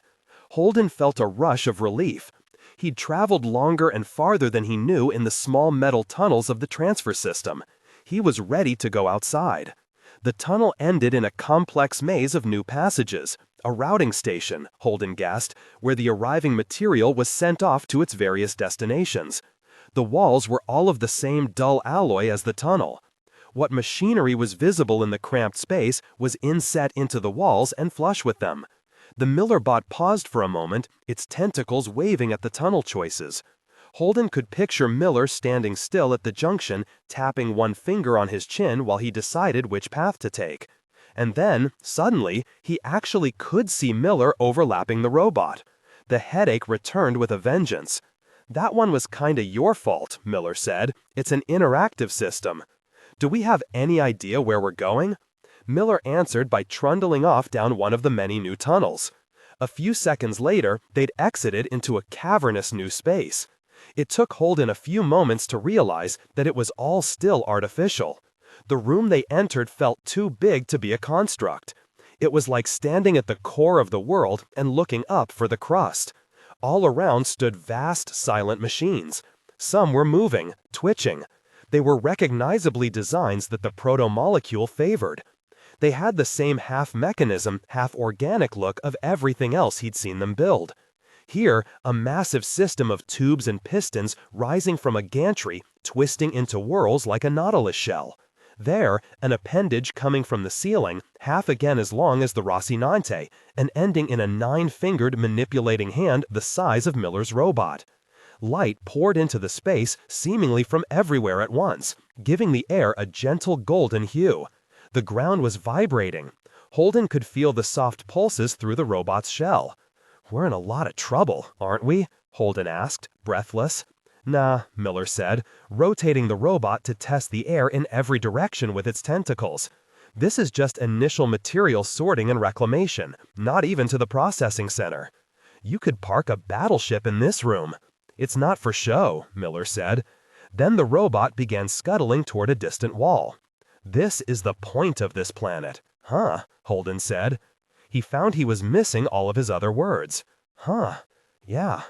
Holden felt a rush of relief. He'd traveled longer and farther than he knew in the small metal tunnels of the transfer system. He was ready to go outside. The tunnel ended in a complex maze of new passages, a routing station, Holden guessed, where the arriving material was sent off to its various destinations. The walls were all of the same dull alloy as the tunnel. What machinery was visible in the cramped space was inset into the walls and flush with them. The Miller-bot paused for a moment, its tentacles waving at the tunnel choices. Holden could picture Miller standing still at the junction, tapping one finger on his chin while he decided which path to take. And then, suddenly, he actually could see Miller overlapping the robot. The headache returned with a vengeance. "That one was kinda your fault," Miller said. "It's an interactive system." "Do we have any idea where we're going?" Miller answered by trundling off down one of the many new tunnels. A few seconds later, they'd exited into a cavernous new space. It took Holden a few moments to realize that it was all still artificial. The room they entered felt too big to be a construct. It was like standing at the core of the world and looking up for the crust. All around stood vast, silent machines. Some were moving, twitching. They were recognizably designs that the proto-molecule favored. They had the same half-mechanism, half-organic look of everything else he'd seen them build. Here, a massive system of tubes and pistons rising from a gantry, twisting into whorls like a nautilus shell. There, an appendage coming from the ceiling, half again as long as the Rocinante, and ending in a 9-fingered manipulating hand the size of Miller's robot. Light poured into the space seemingly from everywhere at once, giving the air a gentle golden hue. The ground was vibrating. Holden could feel the soft pulses through the robot's shell. "We're in a lot of trouble, aren't we?" Holden asked, breathless. "Nah," Miller said, rotating the robot to test the air in every direction with its tentacles. "This is just initial material sorting and reclamation, not even to the processing center. You could park a battleship in this room." "It's not for show," Miller said. Then the robot began scuttling toward a distant wall. "This is the point of this planet," Huh, Holden said. He found he was missing all of his other words. Huh, yeah.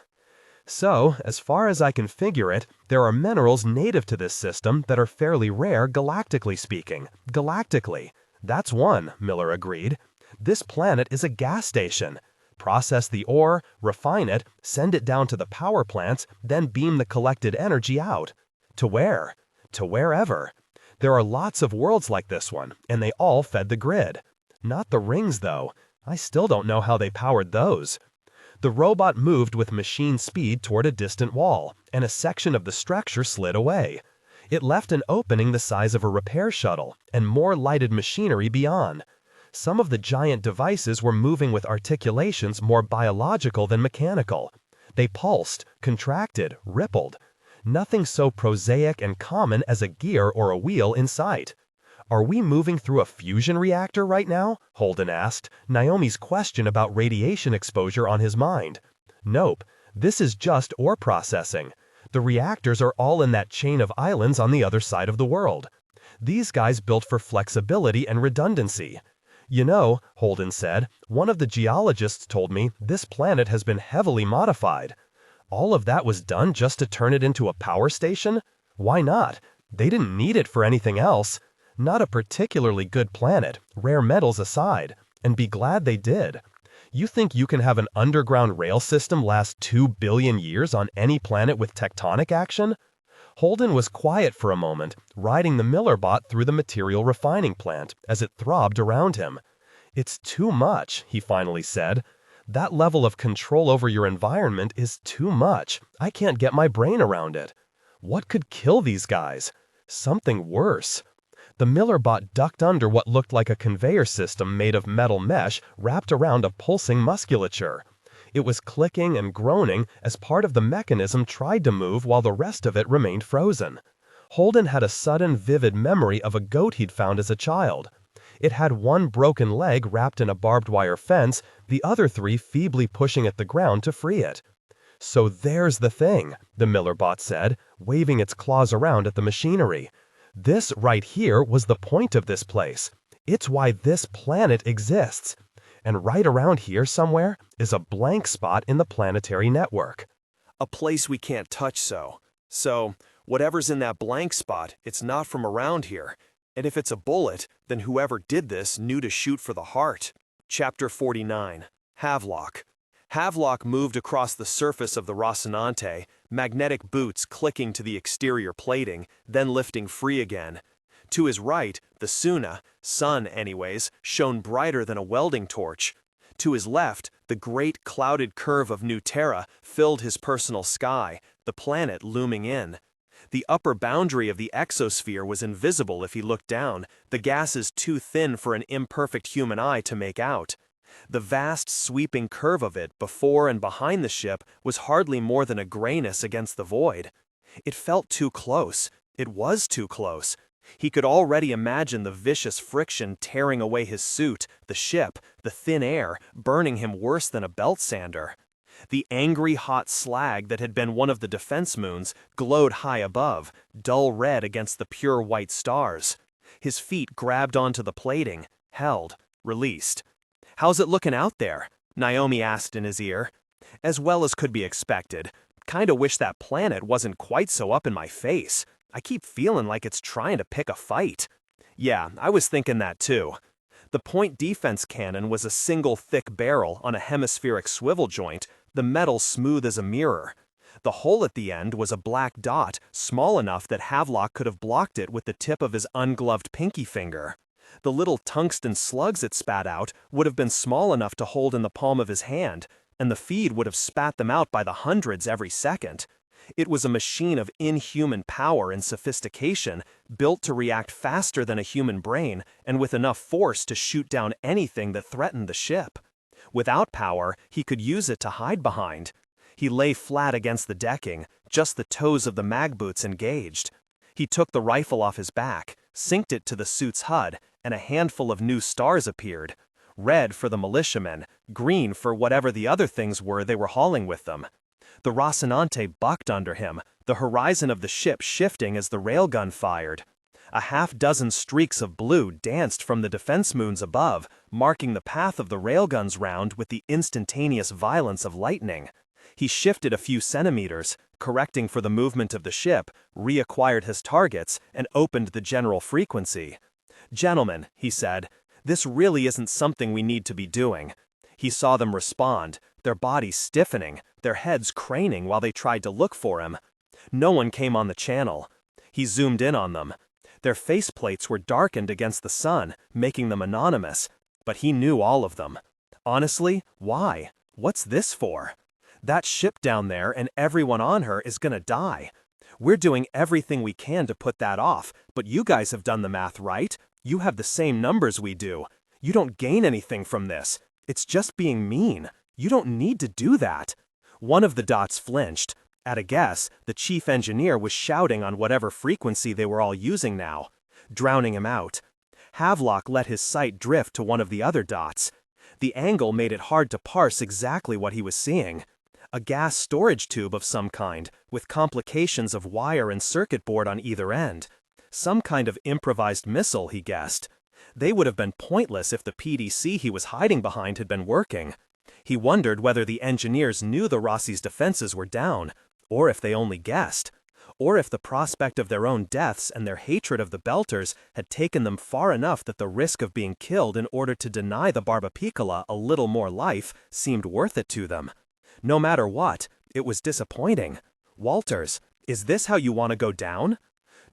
So, as far as I can figure it, there are minerals native to this system that are fairly rare galactically speaking. Galactically. That's one, Miller agreed. This planet is a gas station. Process the ore, refine it, send it down to the power plants, then beam the collected energy out. To where? To wherever. There are lots of worlds like this one, and they all fed the grid. Not the rings, though. I still don't know how they powered those. The robot moved with machine speed toward a distant wall, and a section of the structure slid away. It left an opening the size of a repair shuttle, and more lighted machinery beyond. Some of the giant devices were moving with articulations more biological than mechanical. They pulsed, contracted, rippled. Nothing so prosaic and common as a gear or a wheel in sight. Are we moving through a fusion reactor right now? Holden asked, Naomi's question about radiation exposure on his mind. Nope, this is just ore processing. The reactors are all in that chain of islands on the other side of the world. These guys built for flexibility and redundancy. You know, Holden said, one of the geologists told me this planet has been heavily modified. All of that was done just to turn it into a power station? Why not? They didn't need it for anything else. Not a particularly good planet, rare metals aside, and be glad they did. You think you can have an underground rail system last 2 billion years on any planet with tectonic action? Holden was quiet for a moment, riding the Miller bot through the material refining plant as it throbbed around him. It's too much, he finally said. That level of control over your environment is too much. I can't get my brain around it. What could kill these guys? Something worse. The Miller bot ducked under what looked like a conveyor system made of metal mesh wrapped around a pulsing musculature. It was clicking and groaning as part of the mechanism tried to move while the rest of it remained frozen. Holden had a sudden vivid memory of a goat he'd found as a child. It had one broken leg wrapped in a barbed wire fence, the other 3 feebly pushing at the ground to free it. So there's the thing, the Miller bot said, waving its claws around at the machinery. This right here was the point of this place. It's why this planet exists. And right around here somewhere is a blank spot in the planetary network. A place we can't touch So, whatever's in that blank spot, it's not from around here. And if it's a bullet, then whoever did this knew to shoot for the heart. Chapter 49. Havelock. Havelock moved across the surface of the Rocinante, magnetic boots clicking to the exterior plating, then lifting free again. To his right, the sun anyways, shone brighter than a welding torch. To his left, the great clouded curve of New Terra filled his personal sky, the planet looming in. The upper boundary of the exosphere was invisible if he looked down, the gases too thin for an imperfect human eye to make out. The vast sweeping curve of it before and behind the ship was hardly more than a grayness against the void. It felt too close. It was too close. He could already imagine the vicious friction tearing away his suit, the ship, the thin air, burning him worse than a belt sander. The angry hot slag that had been one of the defense moons glowed high above, dull red against the pure white stars. His feet grabbed onto the plating, held, released. "How's it looking out there?" Naomi asked in his ear. "As well as could be expected. Kinda wish that planet wasn't quite so up in my face. I keep feeling like it's trying to pick a fight." "Yeah, I was thinking that too." The point defense cannon was a single thick barrel on a hemispheric swivel joint, the metal smooth as a mirror. The hole at the end was a black dot, small enough that Havelock could have blocked it with the tip of his ungloved pinky finger. The little tungsten slugs it spat out would have been small enough to hold in the palm of his hand, and the feed would have spat them out by the hundreds every second. It was a machine of inhuman power and sophistication, built to react faster than a human brain and with enough force to shoot down anything that threatened the ship. Without power, he could use it to hide behind. He lay flat against the decking, just the toes of the mag boots engaged. He took the rifle off his back, synced it to the suit's HUD, and a handful of new stars appeared. Red for the militiamen, green for whatever the other things were they were hauling with them. The Rocinante bucked under him, the horizon of the ship shifting as the railgun fired. A half-dozen streaks of blue danced from the defense moons above, marking the path of the railgun's round with the instantaneous violence of lightning. He shifted a few centimeters, correcting for the movement of the ship, reacquired his targets, and opened the general frequency. "Gentlemen," he said, "this really isn't something we need to be doing." He saw them respond, their bodies stiffening, their heads craning while they tried to look for him. No one came on the channel. He zoomed in on them. Their faceplates were darkened against the sun, making them anonymous, but he knew all of them. Honestly, why? What's this for? That ship down there and everyone on her is gonna die. We're doing everything we can to put that off, but you guys have done the math right. You have the same numbers we do. You don't gain anything from this. It's just being mean. You don't need to do that. One of the dots flinched. At a guess, the chief engineer was shouting on whatever frequency they were all using now, drowning him out. Havelock let his sight drift to one of the other dots. The angle made it hard to parse exactly what he was seeing. A gas storage tube of some kind, with complications of wire and circuit board on either end. Some kind of improvised missile, he guessed. They would have been pointless if the PDC he was hiding behind had been working. He wondered whether the engineers knew the Rossi's defenses were down, or if they only guessed, or if the prospect of their own deaths and their hatred of the Belters had taken them far enough that the risk of being killed in order to deny the Barbapiccola a little more life seemed worth it to them. No matter what, it was disappointing. Walters, is this how you want to go down?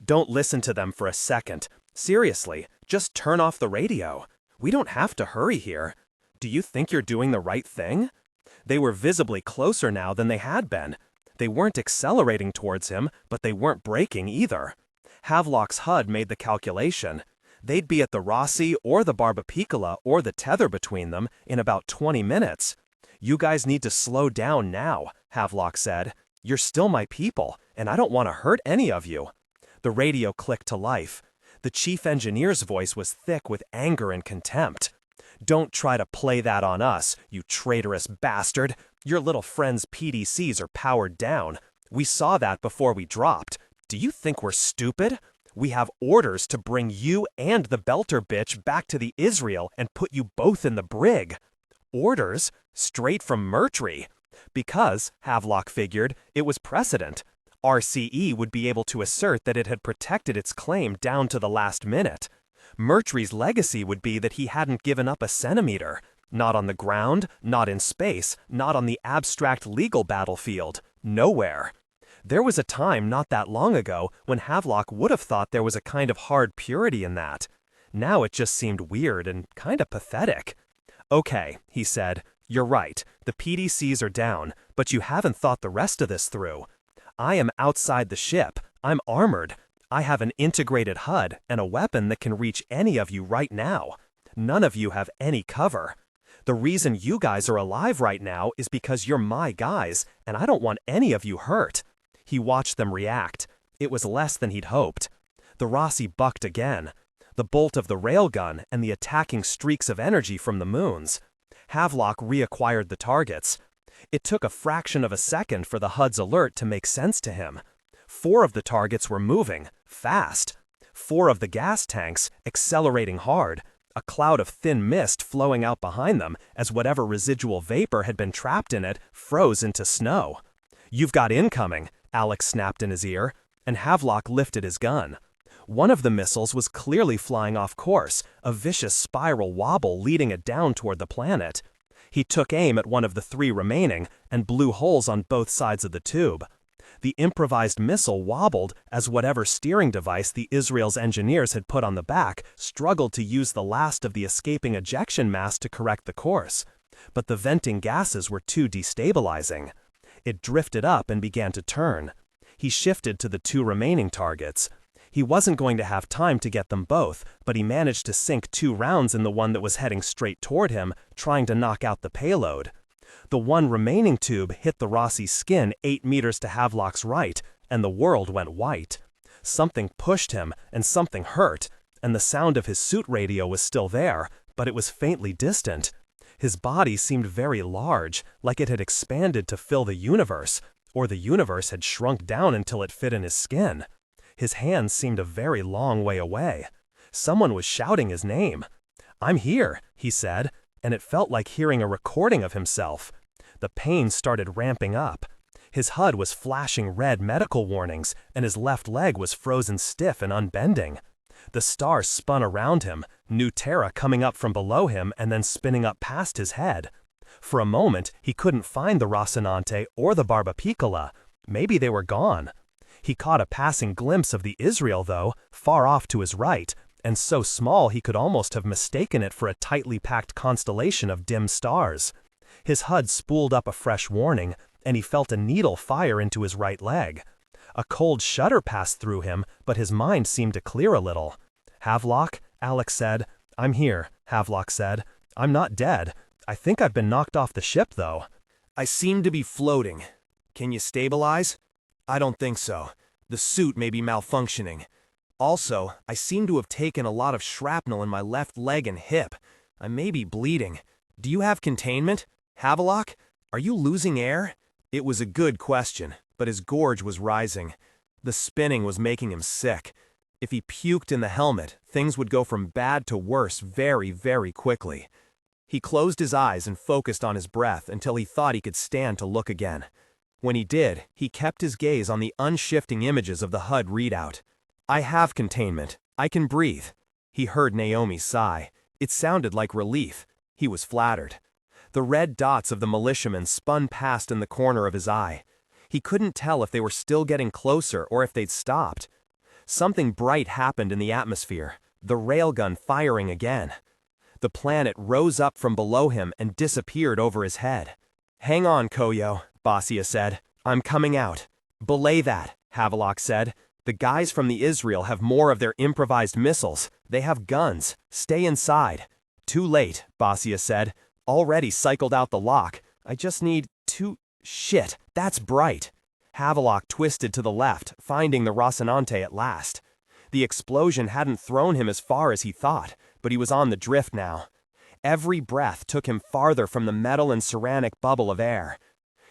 Don't listen to them for a second. Seriously, just turn off the radio. We don't have to hurry here. Do you think you're doing the right thing? They were visibly closer now than they had been. They weren't accelerating towards him, but they weren't braking either. Havelock's HUD made the calculation. They'd be at the Rossi or the Barbapiccola or the tether between them in about 20 minutes. You guys need to slow down now, Havelock said. You're still my people, and I don't want to hurt any of you. The radio clicked to life. The chief engineer's voice was thick with anger and contempt. Don't try to play that on us, you traitorous bastard. Your little friend's PDCs are powered down. We saw that before we dropped. Do you think we're stupid? We have orders to bring you and the Belter bitch back to the Israel and put you both in the brig. Orders? Straight from Murtry. Because, Havelock figured, it was precedent. RCE would be able to assert that it had protected its claim down to the last minute. Murtry's legacy would be that he hadn't given up a centimeter. Not on the ground, not in space, not on the abstract legal battlefield. Nowhere. There was a time not that long ago when Havelock would have thought there was a kind of hard purity in that. Now it just seemed weird and kind of pathetic. Okay, he said, you're right, the PDCs are down, but you haven't thought the rest of this through. I am outside the ship, I'm armored, I have an integrated HUD and a weapon that can reach any of you right now. None of you have any cover. The reason you guys are alive right now is because you're my guys, and I don't want any of you hurt. He watched them react. It was less than he'd hoped. The Rossi bucked again. The bolt of the railgun and the attacking streaks of energy from the moons. Havelock reacquired the targets. It took a fraction of a second for the HUD's alert to make sense to him. 4 of the targets were moving, fast. 4 of the gas tanks, accelerating hard, a cloud of thin mist flowing out behind them as whatever residual vapor had been trapped in it froze into snow. You've got incoming, Alex snapped in his ear, and Havelock lifted his gun. One of the missiles was clearly flying off course, a vicious spiral wobble leading it down toward the planet. He took aim at one of the 3 remaining and blew holes on both sides of the tube. The improvised missile wobbled as whatever steering device the Israel's engineers had put on the back struggled to use the last of the escaping ejection mass to correct the course. But the venting gases were too destabilizing. It drifted up and began to turn. He shifted to the 2 remaining targets. He wasn't going to have time to get them both, but he managed to sink 2 rounds in the one that was heading straight toward him, trying to knock out the payload. The one remaining tube hit the Rossi's skin 8 meters to Havelock's right, and the world went white. Something pushed him, and something hurt, and the sound of his suit radio was still there, but it was faintly distant. His body seemed very large, like it had expanded to fill the universe, or the universe had shrunk down until it fit in his skin. His hands seemed a very long way away. Someone was shouting his name. "I'm here," he said, and it felt like hearing a recording of himself. The pain started ramping up. His HUD was flashing red medical warnings, and his left leg was frozen stiff and unbending. The stars spun around him, New Terra coming up from below him and then spinning up past his head. For a moment, he couldn't find the Rocinante or the Barbapiccola. Maybe they were gone. He caught a passing glimpse of the Israel, though, far off to his right, and so small he could almost have mistaken it for a tightly packed constellation of dim stars. His HUD spooled up a fresh warning, and he felt a needle fire into his right leg. A cold shudder passed through him, but his mind seemed to clear a little. "Havelock," Alex said. "I'm here," Havelock said. "I'm not dead. I think I've been knocked off the ship, though." "I seem to be floating. Can you stabilize?" "I don't think so. The suit may be malfunctioning. Also, I seem to have taken a lot of shrapnel in my left leg and hip. I may be bleeding. Do you have containment? Havelock? Are you losing air?" It was a good question, but his gorge was rising. The spinning was making him sick. If he puked in the helmet, things would go from bad to worse very, very quickly. He closed his eyes and focused on his breath until he thought he could stand to look again. When he did, he kept his gaze on the unshifting images of the HUD readout. "I have containment. I can breathe." He heard Naomi sigh. It sounded like relief. He was flattered. The red dots of the militiamen spun past in the corner of his eye. He couldn't tell if they were still getting closer or if they'd stopped. Something bright happened in the atmosphere, the railgun firing again. The planet rose up from below him and disappeared over his head. "Hang on, Koyo," Basia said. "I'm coming out." "Belay that," Havelock said. "The guys from the Israel have more of their improvised missiles. They have guns. Stay inside." "Too late," Basia said. "Already cycled out the lock. I just need to—" "Shit, that's bright." Havelock twisted to the left, finding the Rocinante at last. The explosion hadn't thrown him as far as he thought, but he was on the drift now. Every breath took him farther from the metal and ceramic bubble of air.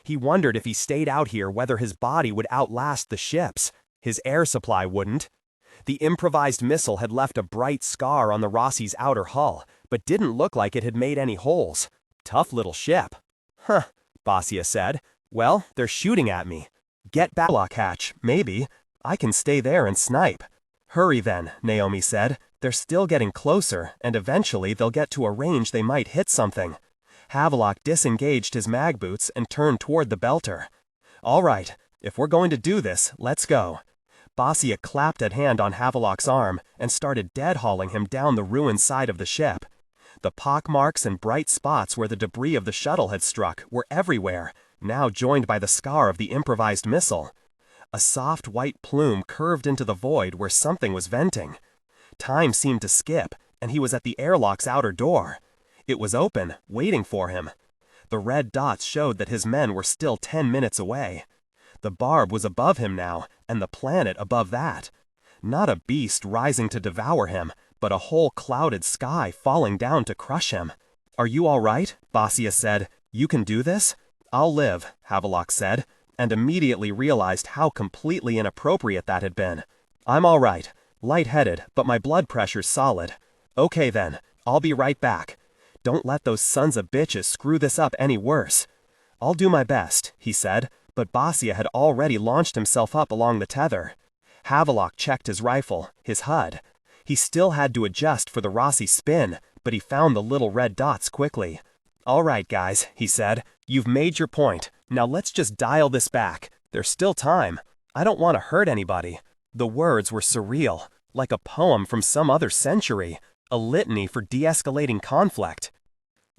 He wondered if he stayed out here whether his body would outlast the ship's. His air supply wouldn't. The improvised missile had left a bright scar on the Rossi's outer hull, but didn't look like it had made any holes. Tough little ship. "Huh," Basia said. "Well, they're shooting at me." "Get back, lock hatch, maybe. I can stay there and snipe." "Hurry then," Naomi said. "They're still getting closer, and eventually they'll get to a range they might hit something." Havelock disengaged his mag boots and turned toward the belter. "All right, if we're going to do this, let's go." Basia clapped a hand on Havelock's arm and started dead-hauling him down the ruined side of the ship. The pockmarks and bright spots where the debris of the shuttle had struck were everywhere, now joined by the scar of the improvised missile. A soft white plume curved into the void where something was venting. Time seemed to skip, and he was at the airlock's outer door. It was open, waiting for him. The red dots showed that his men were still 10 minutes away. The barb was above him now, and the planet above that. Not a beast rising to devour him, but a whole clouded sky falling down to crush him. "Are you all right?" Basia said. "You can do this?" "I'll live," Havelock said, and immediately realized how completely inappropriate that had been. "I'm all right. Lightheaded, but my blood pressure's solid." "Okay then, I'll be right back. Don't let those sons of bitches screw this up any worse." "I'll do my best," he said, but Basia had already launched himself up along the tether. Havelock checked his rifle, his HUD. He still had to adjust for the Rossi spin, but he found the little red dots quickly. "All right, guys," he said. "You've made your point. Now let's just dial this back. There's still time. I don't want to hurt anybody." The words were surreal, like a poem from some other century, a litany for de-escalating conflict.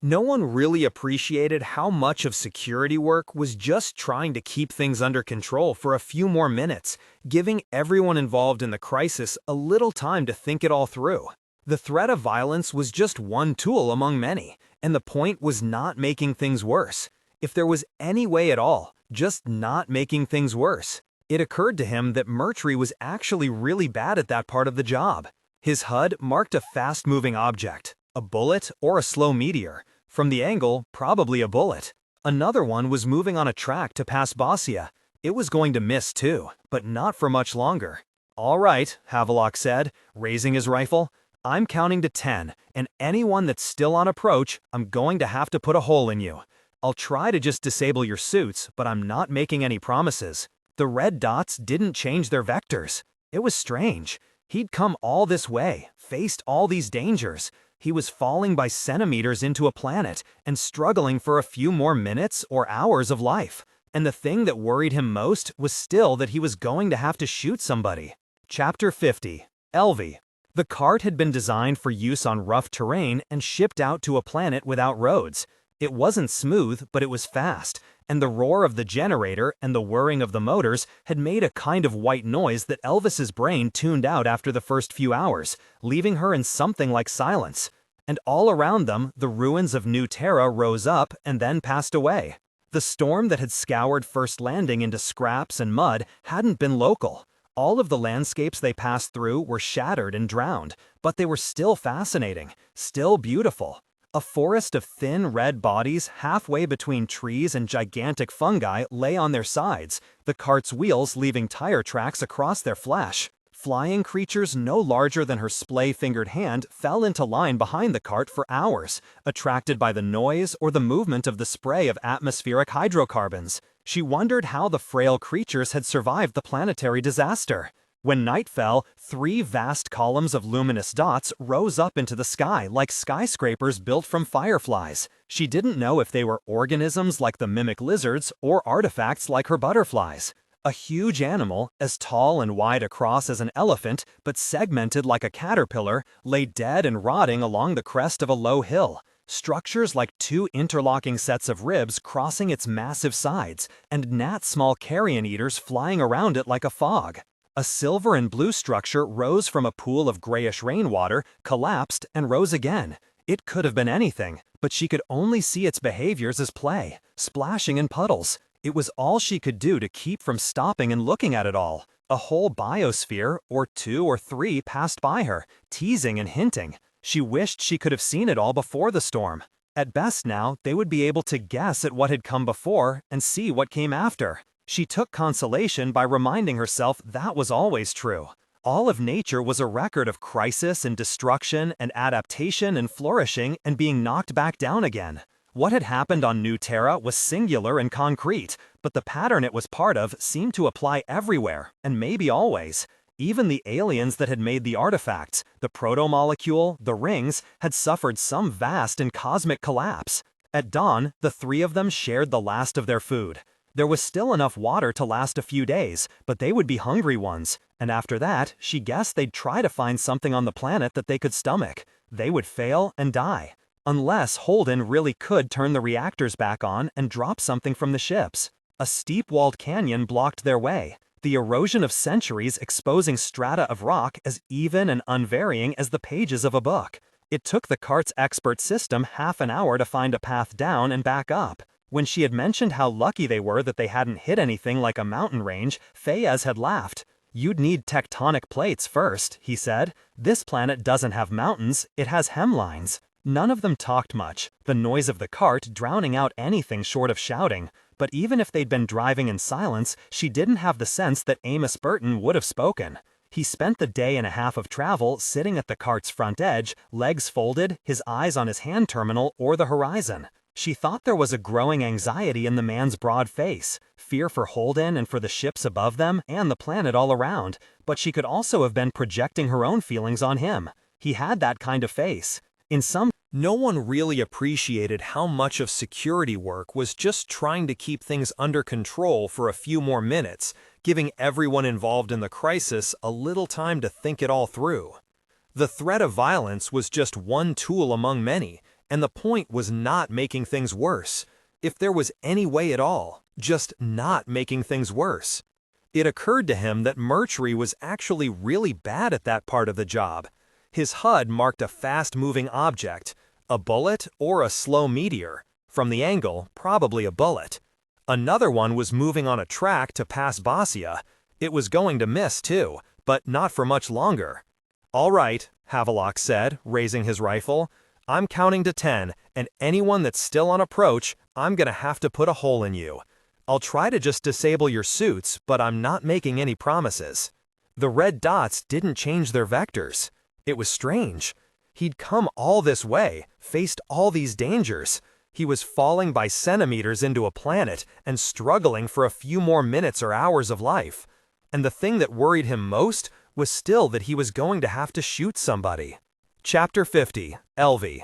No one really appreciated how much of security work was just trying to keep things under control for a few more minutes, giving everyone involved in the crisis a little time to think it all through. The threat of violence was just one tool among many, and the point was not making things worse. If there was any way at all, just not making things worse. It occurred to him that Murtry was actually really bad at that part of the job. His HUD marked a fast-moving object, a bullet or a slow meteor. From the angle, probably a bullet. Another one was moving on a track to pass Basia. It was going to miss too, but not for much longer. All right, Havelock said, raising his rifle. I'm counting to 10, and anyone that's still on approach, I'm going to have to put a hole in you. I'll try to just disable your suits, but I'm not making any promises. The red dots didn't change their vectors. It was strange. He'd come all this way, faced all these dangers. He was falling by centimeters into a planet and struggling for a few more minutes or hours of life. And the thing that worried him most was still that he was going to have to shoot somebody. Chapter 50. Elvie. The cart had been designed for use on rough terrain and shipped out to a planet without roads. It wasn't smooth, but it was fast, and the roar of the generator and the whirring of the motors had made a kind of white noise that Elvis's brain tuned out after the first few hours, leaving her in something like silence. And all around them, the ruins of New Terra rose up and then passed away. The storm that had scoured First Landing into scraps and mud hadn't been local. All of the landscapes they passed through were shattered and drowned, but they were still fascinating, still beautiful. A forest of thin red bodies halfway between trees and gigantic fungi lay on their sides, the cart's wheels leaving tire tracks across their flesh. Flying creatures no larger than her splay-fingered hand fell into line behind the cart for hours, attracted by the noise or the movement of the spray of atmospheric hydrocarbons. She wondered how the frail creatures had survived the planetary disaster. When night fell, 3 vast columns of luminous dots rose up into the sky like skyscrapers built from fireflies. She didn't know if they were organisms like the mimic lizards or artifacts like her butterflies. A huge animal, as tall and wide across as an elephant, but segmented like a caterpillar, lay dead and rotting along the crest of a low hill. Structures like 2 interlocking sets of ribs crossing its massive sides, and gnat-small carrion eaters flying around it like a fog. A silver and blue structure rose from a pool of grayish rainwater, collapsed, and rose again. It could have been anything, but she could only see its behaviors as play, splashing in puddles. It was all she could do to keep from stopping and looking at it all. A whole biosphere, or 2 or 3, passed by her, teasing and hinting. She wished she could have seen it all before the storm. At best now, they would be able to guess at what had come before and see what came after. She took consolation by reminding herself that was always true. All of nature was a record of crisis and destruction and adaptation and flourishing and being knocked back down again. What had happened on New Terra was singular and concrete, but the pattern it was part of seemed to apply everywhere, and maybe always. Even the aliens that had made the artifacts, the proto-molecule, the rings, had suffered some vast and cosmic collapse. At dawn, the 3 of them shared the last of their food. There was still enough water to last a few days, but they would be hungry ones, and after that, she guessed they'd try to find something on the planet that they could stomach. They would fail and die. Unless Holden really could turn the reactors back on and drop something from the ships. A steep-walled canyon blocked their way, the erosion of centuries exposing strata of rock as even and unvarying as the pages of a book. It took the cart's expert system half an hour to find a path down and back up. When she had mentioned how lucky they were that they hadn't hit anything like a mountain range, Fayez had laughed. "You'd need tectonic plates first," he said. "This planet doesn't have mountains, it has hemlines." None of them talked much, the noise of the cart drowning out anything short of shouting. But even if they'd been driving in silence, she didn't have the sense that Amos Burton would have spoken. He spent the day and a half of travel sitting at the cart's front edge, legs folded, his eyes on his hand terminal or the horizon. She thought there was a growing anxiety in the man's broad face, fear for Holden and for the ships above them and the planet all around, but she could also have been projecting her own feelings on him. He had that kind of face. No one really appreciated how much of security work was just trying to keep things under control for a few more minutes, giving everyone involved in the crisis a little time to think it all through. The threat of violence was just one tool among many, and the point was not making things worse. If there was any way at all, just not making things worse. It occurred to him that Murtry was actually really bad at that part of the job. His HUD marked a fast-moving object, a bullet or a slow meteor. From the angle, probably a bullet. Another one was moving on a track to pass Basia. It was going to miss too, but not for much longer. "All right," Havelock said, raising his rifle. "I'm counting to 10, and anyone that's still on approach, I'm gonna have to put a hole in you. I'll try to just disable your suits, but I'm not making any promises." The red dots didn't change their vectors. It was strange. He'd come all this way, faced all these dangers. He was falling by centimeters into a planet and struggling for a few more minutes or hours of life. And the thing that worried him most was still that he was going to have to shoot somebody. Chapter 50, Elvie.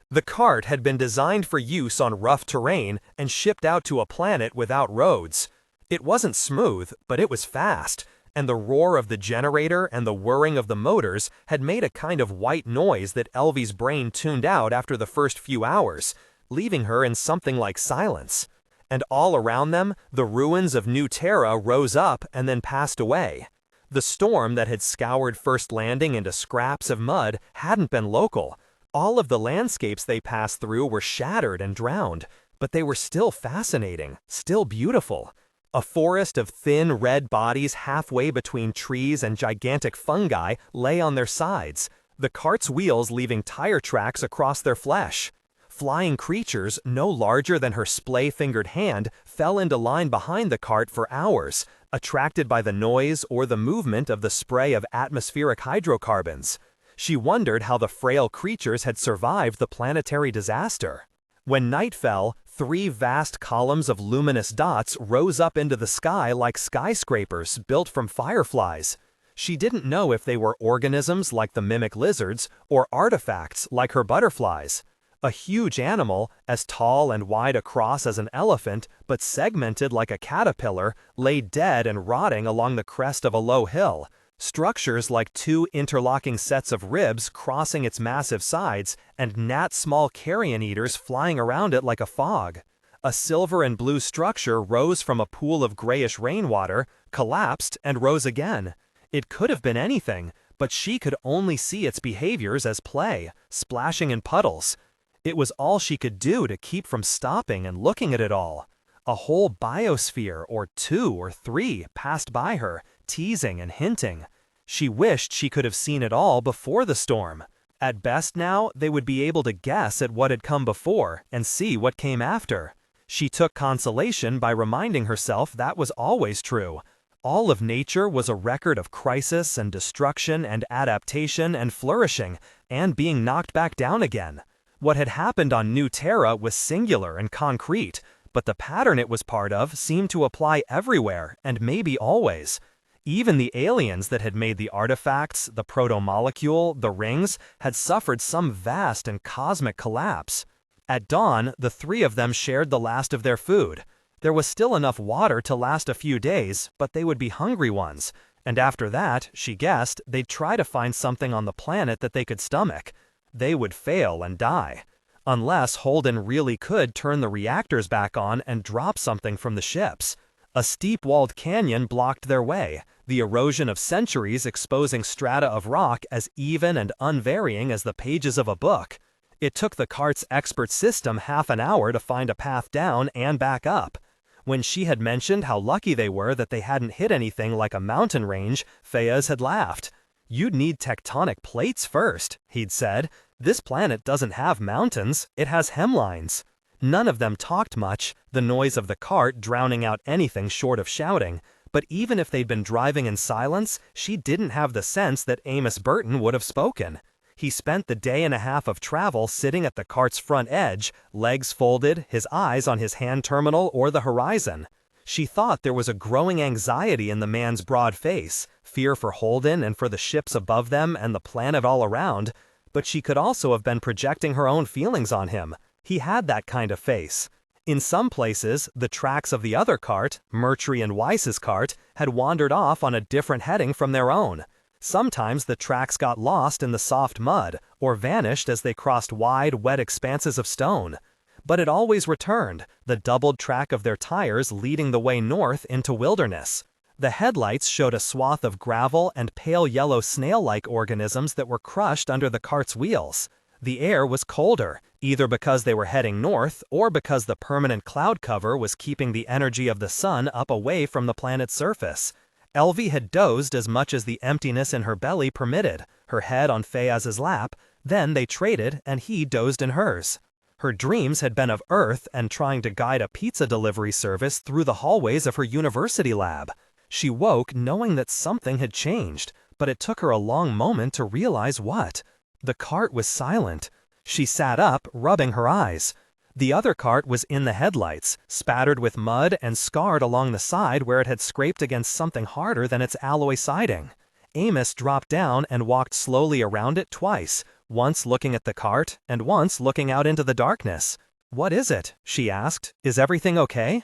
The cart had been designed for use on rough terrain and shipped out to a planet without roads. It wasn't smooth, but it was fast, and the roar of the generator and the whirring of the motors had made a kind of white noise that Elvie's brain tuned out after the first few hours, leaving her in something like silence. And all around them, the ruins of New Terra rose up and then passed away. The storm that had scoured First Landing into scraps of mud hadn't been local. All of the landscapes they passed through were shattered and drowned, but they were still fascinating, still beautiful. A forest of thin red bodies halfway between trees and gigantic fungi lay on their sides, the cart's wheels leaving tire tracks across their flesh. Flying creatures no larger than her splay-fingered hand fell into line behind the cart for hours, attracted by the noise or the movement of the spray of atmospheric hydrocarbons. She wondered how the frail creatures had survived the planetary disaster. When night fell, 3 vast columns of luminous dots rose up into the sky like skyscrapers built from fireflies. She didn't know if they were organisms like the mimic lizards or artifacts like her butterflies. A huge animal, as tall and wide across as an elephant, but segmented like a caterpillar, lay dead and rotting along the crest of a low hill. Structures like 2 interlocking sets of ribs crossing its massive sides, and gnat-small carrion eaters flying around it like a fog. A silver and blue structure rose from a pool of grayish rainwater, collapsed, and rose again. It could have been anything, but she could only see its behaviors as play, splashing in puddles. It was all she could do to keep from stopping and looking at it all. A whole biosphere, or 2 or 3, passed by her, teasing and hinting. She wished she could have seen it all before the storm. At best now, they would be able to guess at what had come before and see what came after. She took consolation by reminding herself that was always true. All of nature was a record of crisis and destruction and adaptation and flourishing, and being knocked back down again. What had happened on New Terra was singular and concrete, but the pattern it was part of seemed to apply everywhere and maybe always. Even the aliens that had made the artifacts, the proto-molecule, the rings, had suffered some vast and cosmic collapse. At dawn, the 3 of them shared the last of their food. There was still enough water to last a few days, but they would be hungry ones, and after that, she guessed, they'd try to find something on the planet that they could stomach. They would fail and die. Unless Holden really could turn the reactors back on and drop something from the ships. A steep-walled canyon blocked their way, the erosion of centuries exposing strata of rock as even and unvarying as the pages of a book. It took the cart's expert system half an hour to find a path down and back up. When she had mentioned how lucky they were that they hadn't hit anything like a mountain range, Fayez had laughed. "You'd need tectonic plates first," he'd said. "This planet doesn't have mountains, it has hemlines." None of them talked much, the noise of the cart drowning out anything short of shouting, but even if they'd been driving in silence, she didn't have the sense that Amos Burton would have spoken. He spent the day and a half of travel sitting at the cart's front edge, legs folded, his eyes on his hand terminal or the horizon. She thought there was a growing anxiety in the man's broad face, fear for Holden and for the ships above them and the planet all around, but she could also have been projecting her own feelings on him. He had that kind of face. In some places, the tracks of the other cart, Murtry and Weiss's cart, had wandered off on a different heading from their own. Sometimes the tracks got lost in the soft mud, or vanished as they crossed wide, wet expanses of stone. But it always returned, the doubled track of their tires leading the way north into wilderness. The headlights showed a swath of gravel and pale yellow snail-like organisms that were crushed under the cart's wheels. The air was colder, either because they were heading north or because the permanent cloud cover was keeping the energy of the sun up away from the planet's surface. Elvie had dozed as much as the emptiness in her belly permitted, her head on Fayez's lap, then they traded and he dozed in hers. Her dreams had been of Earth and trying to guide a pizza delivery service through the hallways of her university lab. She woke knowing that something had changed, but it took her a long moment to realize what. The cart was silent. She sat up, rubbing her eyes. The other cart was in the headlights, spattered with mud and scarred along the side where it had scraped against something harder than its alloy siding. Amos dropped down and walked slowly around it twice, once looking at the cart and once looking out into the darkness. "What is it?" she asked. "Is everything okay?"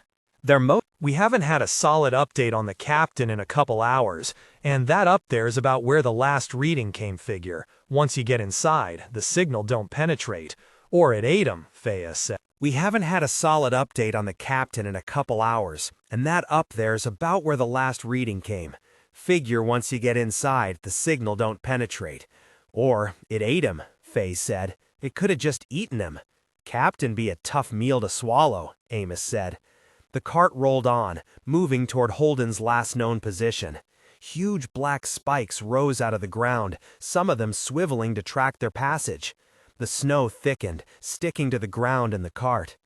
We haven't had a solid update on the captain in a couple hours, and that up there is about where the last reading came figure. Once you get inside, the signal don't penetrate. Or it ate 'em, Faya said. We haven't had a solid update on the captain in a couple hours, and that up there is about where the last reading came. Figure once you get inside, the signal don't penetrate. Or it ate him, Faye said. It could have just eaten him. Captain be a tough meal to swallow, Amos said. The cart rolled on, moving toward Holden's last known position. Huge black spikes rose out of the ground, some of them swiveling to track their passage. The snow thickened, sticking to the ground and the cart.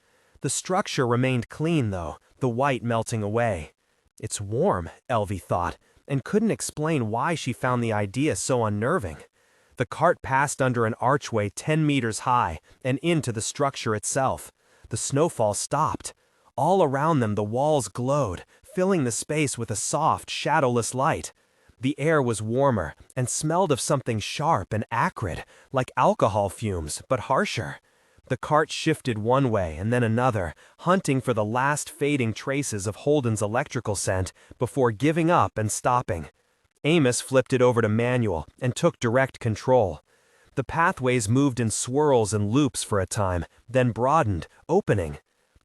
The structure remained clean, though, the white melting away. It's warm, Elvie thought, and couldn't explain why she found the idea so unnerving. The cart passed under an archway 10 meters high and into the structure itself. The snowfall stopped. All around them the walls glowed, filling the space with a soft, shadowless light. The air was warmer and smelled of something sharp and acrid, like alcohol fumes, but harsher. The cart shifted one way and then another, hunting for the last fading traces of Holden's electrical scent before giving up and stopping. Amos flipped it over to manual and took direct control. The pathways moved in swirls and loops for a time, then broadened, opening.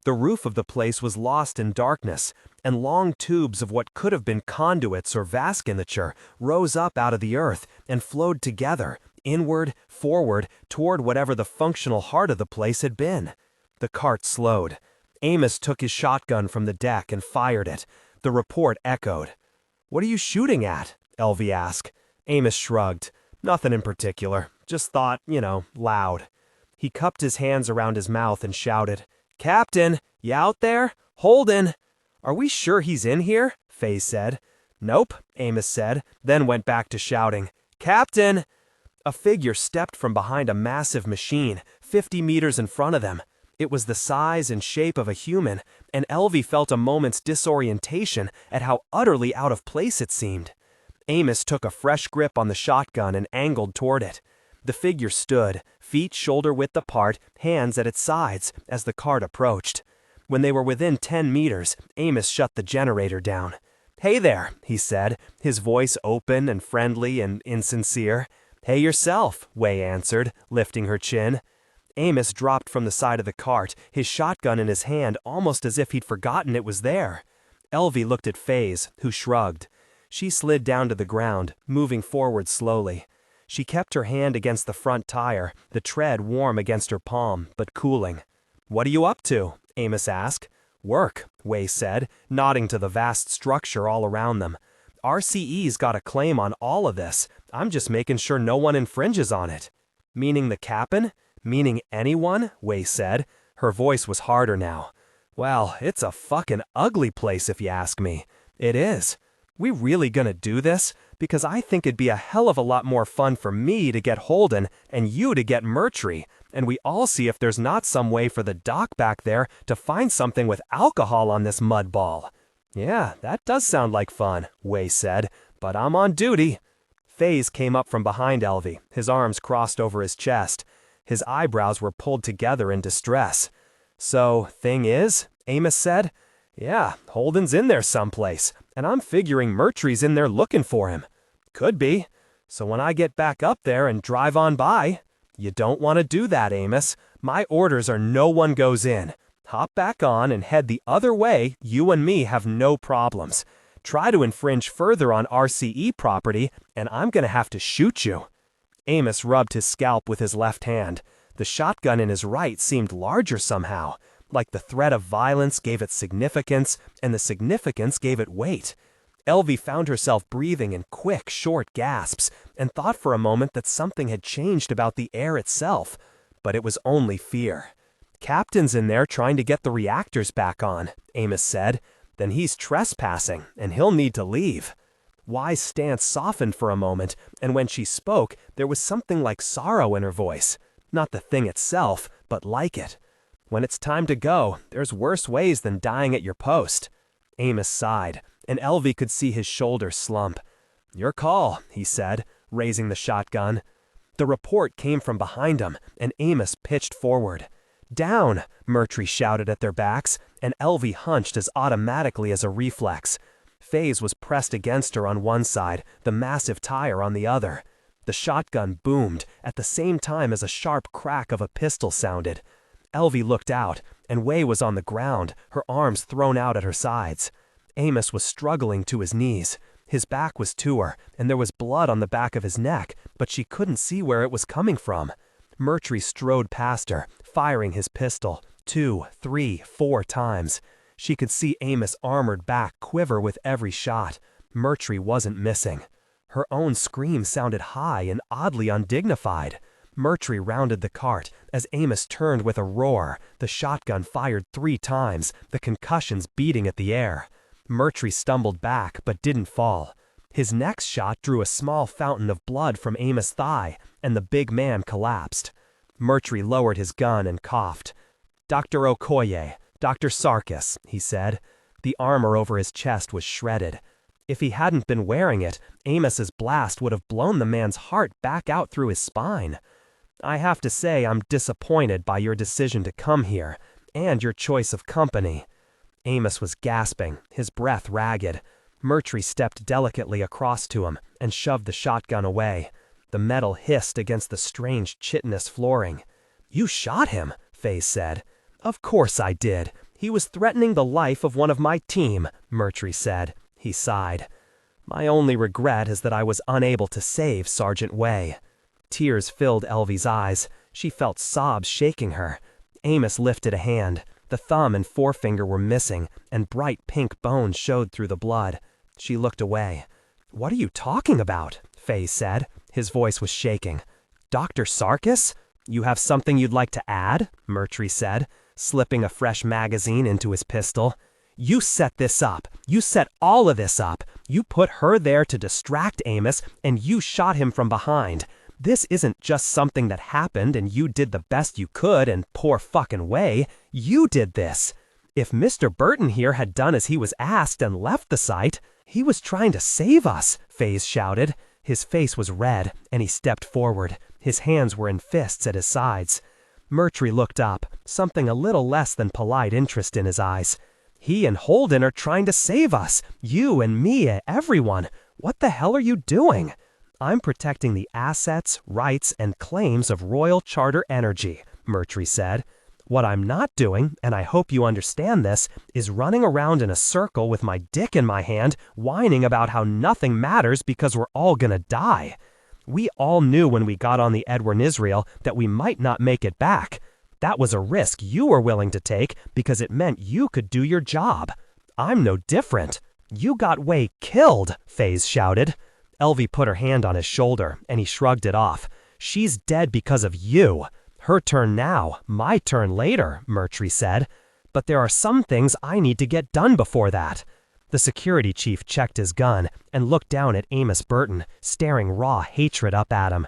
The roof of the place was lost in darkness, and long tubes of what could have been conduits or vasculature rose up out of the earth and flowed together, inward, forward, toward whatever the functional heart of the place had been. The cart slowed. Amos took his shotgun from the deck and fired it. The report echoed. "What are you shooting at?" Elvie asked. Amos shrugged. "Nothing in particular. Just thought, loud." He cupped his hands around his mouth and shouted, "Captain, you out there? Holden!" "Are we sure he's in here?" Faye said. "Nope," Amos said, then went back to shouting, "Captain!" A figure stepped from behind a massive machine, 50 meters in front of them. It was the size and shape of a human, and Elvie felt a moment's disorientation at how utterly out of place it seemed. Amos took a fresh grip on the shotgun and angled toward it. The figure stood, feet shoulder-width apart, hands at its sides, as the cart approached. When they were within 10 meters, Amos shut the generator down. "Hey there," he said, his voice open and friendly and insincere. "Hey yourself," Way answered, lifting her chin. Amos dropped from the side of the cart, his shotgun in his hand almost as if he'd forgotten it was there. Elvie looked at Faze, who shrugged. She slid down to the ground, moving forward slowly. She kept her hand against the front tire, the tread warm against her palm, but cooling. "What are you up to?" Amos asked. "Work," Way said, nodding to the vast structure all around them. "RCE's got a claim on all of this. I'm just making sure no one infringes on it." "Meaning the cap'n? Meaning anyone?" Way said. Her voice was harder now. "Well, it's a fucking ugly place if you ask me. It is. We really gonna do this? Because I think it'd be a hell of a lot more fun for me to get Holden and you to get Murtry, and we all see if there's not some way for the doc back there to find something with alcohol on this mud ball." "Yeah, that does sound like fun," Way said, "but I'm on duty." Faze came up from behind Elvie, his arms crossed over his chest. His eyebrows were pulled together in distress. "So, thing is," Amos said, "yeah, Holden's in there someplace, and I'm figuring Murtry's in there looking for him. Could be. So when I get back up there and drive on by..." "You don't want to do that, Amos. My orders are no one goes in. Hop back on and head the other way, you and me have no problems. Try to infringe further on RCE property, and I'm gonna have to shoot you." Amos rubbed his scalp with his left hand. The shotgun in his right seemed larger somehow, like the threat of violence gave it significance, and the significance gave it weight. Elvie found herself breathing in quick, short gasps, and thought for a moment that something had changed about the air itself. But it was only fear. "Captain's in there trying to get the reactors back on," Amos said. Then he's trespassing, and he'll need to leave. Y's stance softened for a moment, and when she spoke, there was something like sorrow in her voice. Not the thing itself, but like it. When it's time to go, there's worse ways than dying at your post. Amos sighed, and Elvie could see his shoulders slump. Your call, he said, raising the shotgun. The report came from behind him, and Amos pitched forward. Down, Murtry shouted at their backs, and Elvie hunched as automatically as a reflex. Faze was pressed against her on one side, the massive tire on the other. The shotgun boomed at the same time as a sharp crack of a pistol sounded. Elvie looked out, and Way was on the ground, her arms thrown out at her sides. Amos was struggling to his knees. His back was to her, and there was blood on the back of his neck, but she couldn't see where it was coming from. Murtry strode past her, firing his pistol, 2, 3, 4 times. She could see Amos' armored back quiver with every shot. Murtry wasn't missing. Her own scream sounded high and oddly undignified. Murtry rounded the cart as Amos turned with a roar. The shotgun fired 3 times, the concussions beating at the air. Murtry stumbled back but didn't fall. His next shot drew a small fountain of blood from Amos' thigh, and the big man collapsed. Murtry lowered his gun and coughed. Dr. Okoye, Dr. Sarkis, he said. The armor over his chest was shredded. If he hadn't been wearing it, Amos's blast would have blown the man's heart back out through his spine. I have to say I'm disappointed by your decision to come here, and your choice of company. Amos was gasping, his breath ragged. Murtry stepped delicately across to him and shoved the shotgun away. The metal hissed against the strange chitinous flooring. You shot him, Faze said. Of course I did. He was threatening the life of one of my team, Murtry said. He sighed. My only regret is that I was unable to save Sergeant Way. Tears filled Elvie's eyes. She felt sobs shaking her. Amos lifted a hand. The thumb and forefinger were missing, and bright pink bones showed through the blood. She looked away. What are you talking about? Faze said. His voice was shaking. Dr. Sarkis? You have something you'd like to add? Murtry said, slipping a fresh magazine into his pistol. You set this up. You set all of this up. You put her there to distract Amos, and you shot him from behind. This isn't just something that happened and you did the best you could and poor fucking Way. You did this. If Mr. Burton here had done as he was asked and left the site, he was trying to save us, Faze shouted. His face was red, and he stepped forward. His hands were in fists at his sides. Murtry looked up, something a little less than polite interest in his eyes. He and Holden are trying to save us. You and me, everyone. What the hell are you doing? I'm protecting the assets, rights, and claims of Royal Charter Energy, Murtry said. What I'm not doing, and I hope you understand this, is running around in a circle with my dick in my hand, whining about how nothing matters because we're all gonna die. We all knew when we got on the Edwin Israel that we might not make it back. That was a risk you were willing to take because it meant you could do your job. I'm no different. You got Way killed, Faze shouted. Elvie put her hand on his shoulder, and he shrugged it off. She's dead because of you. Her turn now, my turn later, Murtry said. But there are some things I need to get done before that. The security chief checked his gun and looked down at Amos Burton, staring raw hatred up at him.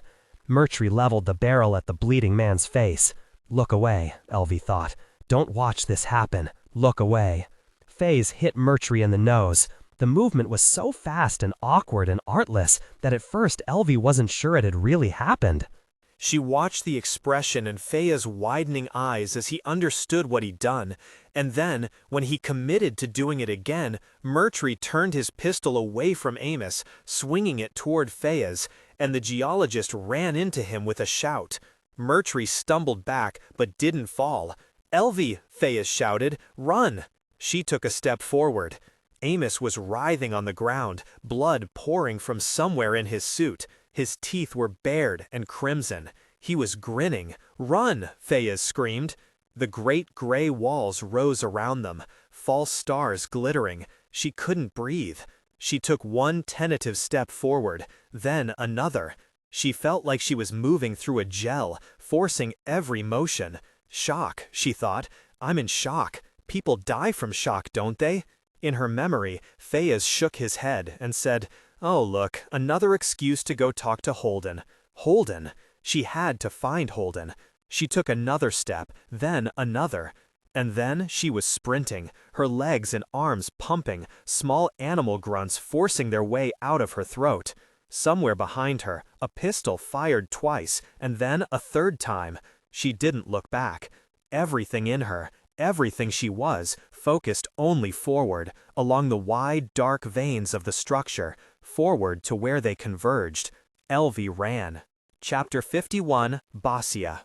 Murtry leveled the barrel at the bleeding man's face. Look away, Elvie thought. Don't watch this happen. Look away. Faze hit Murtry in the nose. The movement was so fast and awkward and artless that at first Elvie wasn't sure it had really happened. She watched the expression in Fea's widening eyes as he understood what he'd done, and then, when he committed to doing it again, Murtry turned his pistol away from Amos, swinging it toward Fea's, and the geologist ran into him with a shout. Murtry stumbled back, but didn't fall. "Elvie," Fea shouted, "run!" She took a step forward. Amos was writhing on the ground, blood pouring from somewhere in his suit. His teeth were bared and crimson. He was grinning. "Run!" Fea screamed. The great gray walls rose around them, false stars glittering. She couldn't breathe. She took one tentative step forward, then another. She felt like she was moving through a gel, forcing every motion. Shock, she thought. I'm in shock. People die from shock, don't they? In her memory, Fayez shook his head and said, "Oh look, another excuse to go talk to Holden." Holden! She had to find Holden. She took another step, then another. And then she was sprinting, her legs and arms pumping, small animal grunts forcing their way out of her throat. Somewhere behind her, a pistol fired twice, and then a third time. She didn't look back. Everything in her, everything she was, focused only forward, along the wide, dark veins of the structure, forward to where they converged. Elvie ran. Chapter 51, Basia.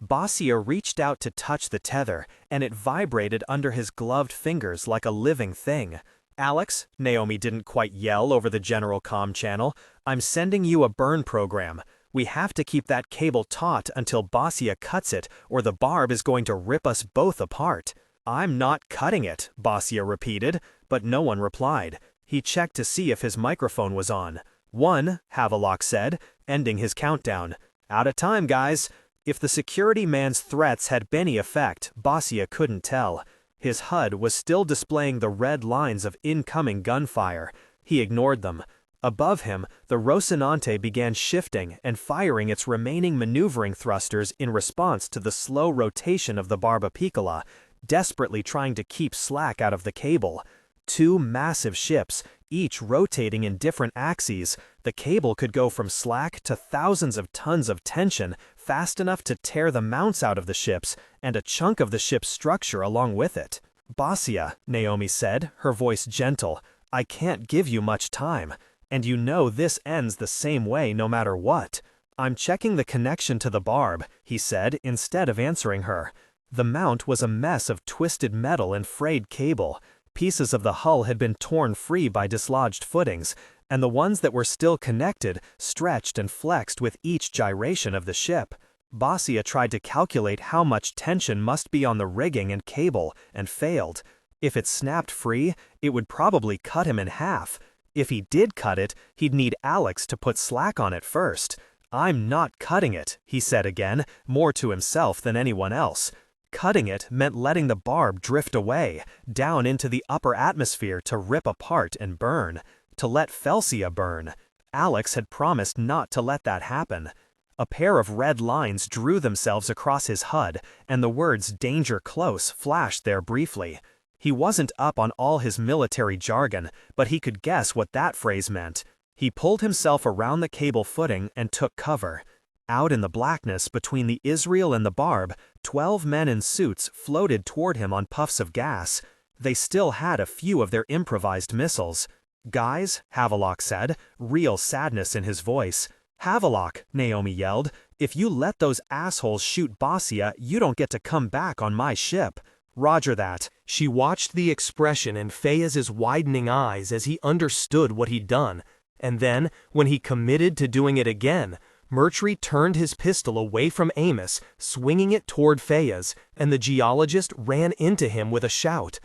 Basia reached out to touch the tether, and it vibrated under his gloved fingers like a living thing. "Alex," Naomi didn't quite yell over the general comm channel, "I'm sending you a burn program. We have to keep that cable taut until Basia cuts it, or the barb is going to rip us both apart." "I'm not cutting it," Basia repeated, but no one replied. He checked to see if his microphone was on. "1," Havelock said, ending his countdown. "Out of time, guys." If the security man's threats had any effect, Basia couldn't tell. His HUD was still displaying the red lines of incoming gunfire. He ignored them. Above him, the Rocinante began shifting and firing its remaining maneuvering thrusters in response to the slow rotation of the Barbapicola, desperately trying to keep slack out of the cable. Two massive ships, each rotating in different axes, the cable could go from slack to thousands of tons of tension fast enough to tear the mounts out of the ships and a chunk of the ship's structure along with it. "Basia," Naomi said, her voice gentle, "I can't give you much time. And you know this ends the same way no matter what." "I'm checking the connection to the barb," he said instead of answering her. The mount was a mess of twisted metal and frayed cable. Pieces of the hull had been torn free by dislodged footings, and the ones that were still connected stretched and flexed with each gyration of the ship. Basia tried to calculate how much tension must be on the rigging and cable, and failed. If it snapped free, it would probably cut him in half. If he did cut it, he'd need Alex to put slack on it first. "I'm not cutting it," he said again, more to himself than anyone else. Cutting it meant letting the barb drift away, down into the upper atmosphere to rip apart and burn. To let Felsia burn. Alex had promised not to let that happen. A pair of red lines drew themselves across his HUD, and the words "danger close" flashed there briefly. He wasn't up on all his military jargon, but he could guess what that phrase meant. He pulled himself around the cable footing and took cover. Out in the blackness between the Israel and the barb, 12 men in suits floated toward him on puffs of gas. They still had a few of their improvised missiles. "Guys," Havelock said, real sadness in his voice. "Havelock," Naomi yelled, "if you let those assholes shoot Basia, you don't get to come back on my ship." "Roger that." She watched the expression in Fayez's widening eyes as he understood what he'd done, and then, when he committed to doing it again, Murtry turned his pistol away from Amos, swinging it toward Fayez, and the geologist ran into him with a shout.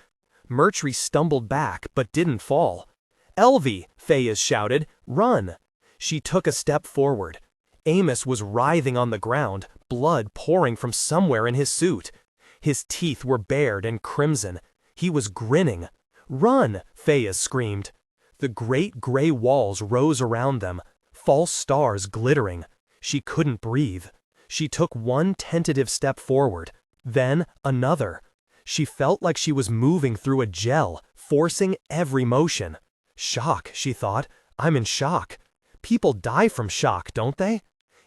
Murtry stumbled back, but didn't fall. "Elvie," Fayez shouted, "run!" She took a step forward. Amos was writhing on the ground, blood pouring from somewhere in his suit. His teeth were bared and crimson. He was grinning. "Run!" Fayez screamed. The great gray walls rose around them, false stars glittering. She couldn't breathe. She took one tentative step forward, then another. She felt like she was moving through a gel, forcing every motion. Shock, she thought. I'm in shock. People die from shock, don't they?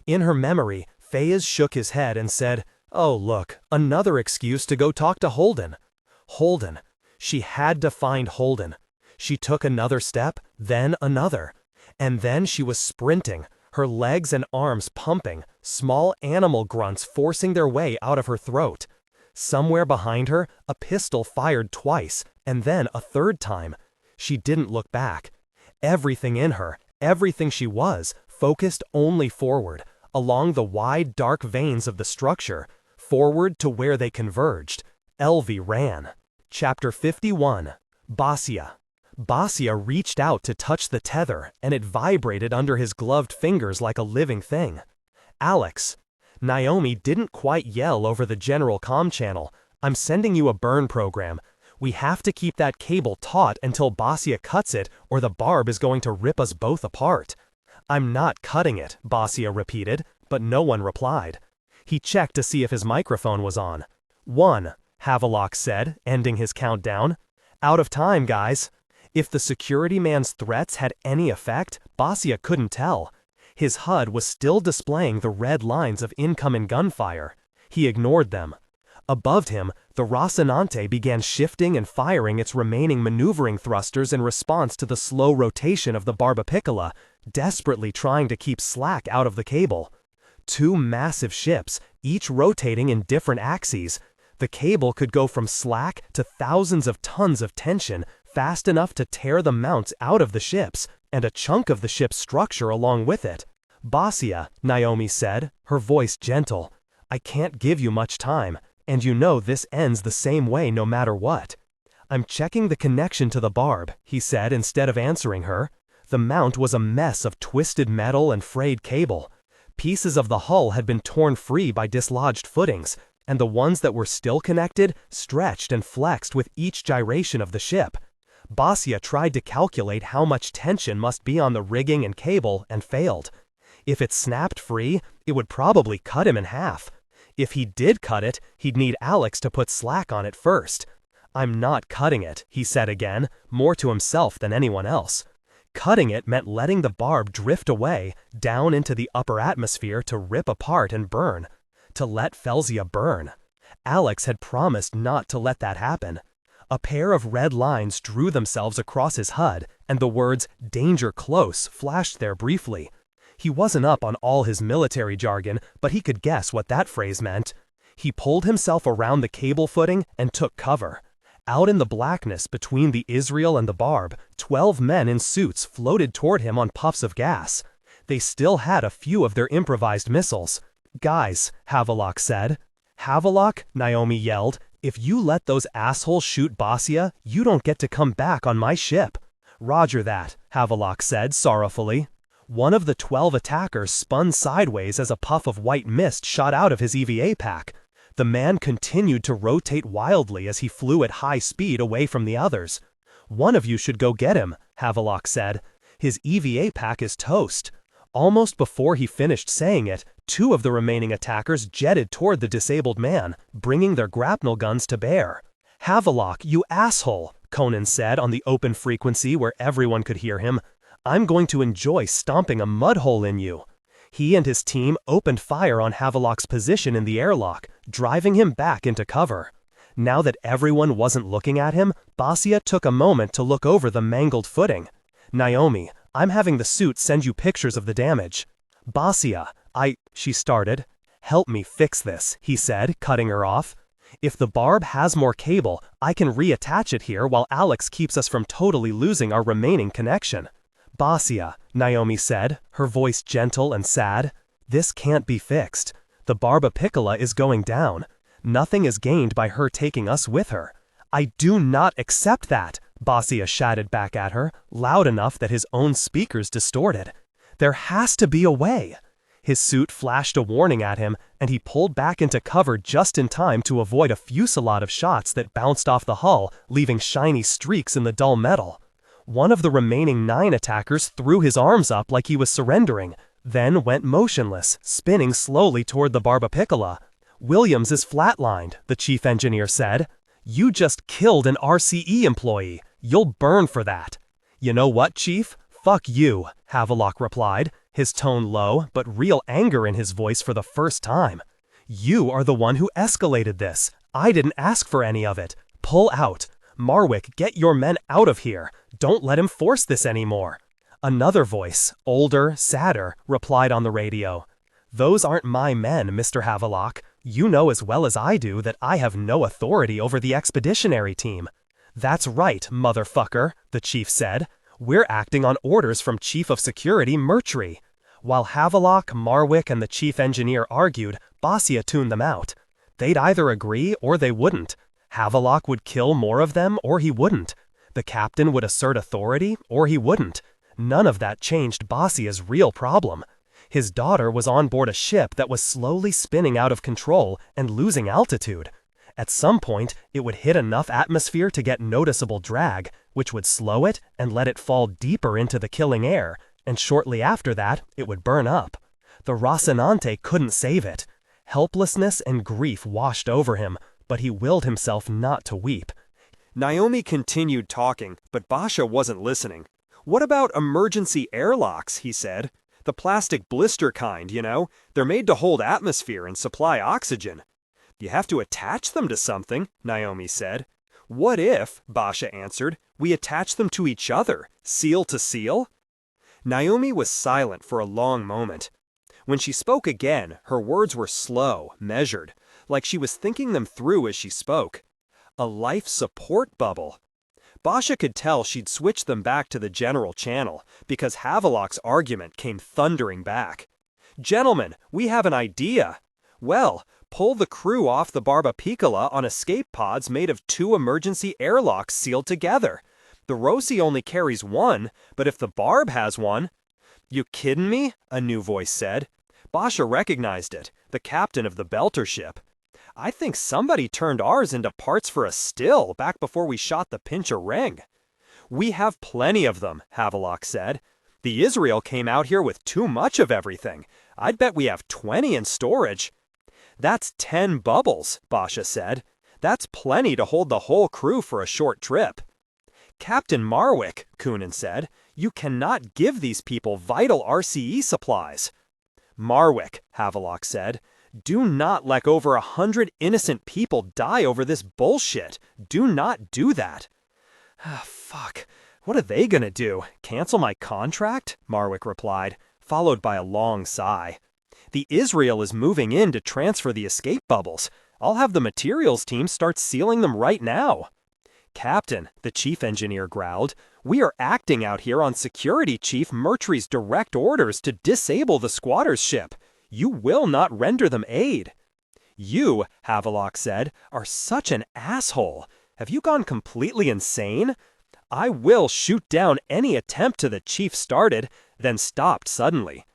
In her memory, Fayez shook his head and said, "Oh look, another excuse to go talk to Holden." Holden. She had to find Holden. She took another step, then another. And then she was sprinting, her legs and arms pumping, small animal grunts forcing their way out of her throat. Somewhere behind her, a pistol fired twice, and then a third time. She didn't look back. Everything in her, everything she was, focused only forward, along the wide, dark veins of the structure, forward to where they converged. Elvie ran. Chapter 51. Basia. Basia reached out to touch the tether, and it vibrated under his gloved fingers like a living thing. "Alex." Naomi didn't quite yell over the general comm channel, "I'm sending you a burn program. We have to keep that cable taut until Basia cuts it, or the barb is going to rip us both apart. I'm not cutting it, Basia repeated, but no one replied. He checked to see if his microphone was on. 1, Havelock said, ending his countdown. Out of time, guys. If the security man's threats had any effect, Basia couldn't tell. His HUD was still displaying the red lines of incoming gunfire. He ignored them. Above him, the Rocinante began shifting and firing its remaining maneuvering thrusters in response to the slow rotation of the Barbapicola, desperately trying to keep slack out of the cable. 2 massive ships, each rotating in different axes. The cable could go from slack to thousands of tons of tension, fast enough to tear the mounts out of the ships, and a chunk of the ship's structure along with it. Basia, Naomi said, her voice gentle. I can't give you much time, and you know this ends the same way no matter what. I'm checking the connection to the barb, he said instead of answering her. The mount was a mess of twisted metal and frayed cable. Pieces of the hull had been torn free by dislodged footings, and the ones that were still connected stretched and flexed with each gyration of the ship. Basia tried to calculate how much tension must be on the rigging and cable and failed. If it snapped free, it would probably cut him in half. If he did cut it, he'd need Alex to put slack on it first. I'm not cutting it, he said again, more to himself than anyone else. Cutting it meant letting the barb drift away, down into the upper atmosphere to rip apart and burn. To let Felsia burn. Alex had promised not to let that happen. A pair of red lines drew themselves across his HUD, and the words, "Danger close," flashed there briefly. He wasn't up on all his military jargon, but he could guess what that phrase meant. He pulled himself around the cable footing and took cover. Out in the blackness between the Israel and the barb, 12 men in suits floated toward him on puffs of gas. They still had a few of their improvised missiles. Guys, Havelock said. Havelock, Naomi yelled, if you let those assholes shoot Basia, you don't get to come back on my ship. Roger that, Havelock said sorrowfully. One of the 12 attackers spun sideways as a puff of white mist shot out of his EVA pack. The man continued to rotate wildly as he flew at high speed away from the others. One of you should go get him, Havelock said. His EVA pack is toast. Almost before he finished saying it, 2 of the remaining attackers jetted toward the disabled man, bringing their grapnel guns to bear. Havelock, you asshole, Conan said on the open frequency where everyone could hear him. I'm going to enjoy stomping a mud hole in you. He and his team opened fire on Havelock's position in the airlock, driving him back into cover. Now that everyone wasn't looking at him, Basia took a moment to look over the mangled footing. Naomi, I'm having the suit send you pictures of the damage. Basia, she started. Help me fix this, he said, cutting her off. If the barb has more cable, I can reattach it here while Alex keeps us from totally losing our remaining connection. Basia, Naomi said, her voice gentle and sad. This can't be fixed. The Barbapicola is going down. Nothing is gained by her taking us with her. I do not accept that, Basia shouted back at her, loud enough that his own speakers distorted. There has to be a way. His suit flashed a warning at him, and he pulled back into cover just in time to avoid a fusillade of shots that bounced off the hull, leaving shiny streaks in the dull metal. One of the remaining 9 attackers threw his arms up like he was surrendering, then went motionless, spinning slowly toward the Barbapicola. Williams is flatlined, the chief engineer said. You just killed an RCE employee. You'll burn for that. You know what, Chief? Fuck you, Havelock replied, his tone low, but real anger in his voice for the first time. You are the one who escalated this. I didn't ask for any of it. Pull out. Marwick, get your men out of here. Don't let him force this anymore. Another voice, older, sadder, replied on the radio. Those aren't my men, Mr. Havelock. You know as well as I do that I have no authority over the expeditionary team. That's right, motherfucker, the chief said. We're acting on orders from Chief of Security Murtry. While Havelock, Marwick, and the chief engineer argued, Basia tuned them out. They'd either agree or they wouldn't. Havelock would kill more of them or he wouldn't. The captain would assert authority or he wouldn't. None of that changed Basia's real problem. His daughter was on board a ship that was slowly spinning out of control and losing altitude. At some point, it would hit enough atmosphere to get noticeable drag, which would slow it and let it fall deeper into the killing air, and shortly after that, it would burn up. The Rocinante couldn't save it. Helplessness and grief washed over him, but he willed himself not to weep. Naomi continued talking, but Basha wasn't listening. "What about emergency airlocks?" he said. "The plastic blister kind, you know? They're made to hold atmosphere and supply oxygen." "You have to attach them to something," Naomi said. "What if," Basha answered, "we attach them to each other, seal to seal?" Naomi was silent for a long moment. When she spoke again, her words were slow, measured, like she was thinking them through as she spoke. A life support bubble. Basha could tell she'd switched them back to the general channel, because Havelock's argument came thundering back. "Gentlemen, we have an idea." "Well, pull the crew off the Barbapicola on escape pods made of 2 emergency airlocks sealed together. The Rossi only carries 1, but if the Barb has one—" "You kiddin' me?" a new voice said. Basha recognized it, the captain of the Belter ship. "I think somebody turned ours into parts for a still back before we shot the Pincher ring." "We have plenty of them," Havelock said. "The Israel came out here with too much of everything. I'd bet we have 20 in storage." "That's 10 bubbles," Basha said. "That's plenty to hold the whole crew for a short trip." "Captain Marwick," Coonan said, "you cannot give these people vital RCE supplies." "Marwick," Havelock said, "do not let over 100 innocent people die over this bullshit. Do not do that." "Fuck. What are they gonna do? Cancel my contract?" Marwick replied, followed by a long sigh. "The Israel is moving in to transfer the escape bubbles. I'll have the materials team start sealing them right now." "Captain," the chief engineer growled, "we are acting out here on Security Chief Murtry's direct orders to disable the squatters' ship. You will not render them aid." "You," Havelock said, "are such an asshole. Have you gone completely insane?" "I will shoot down any attempt to," the chief started, then stopped suddenly.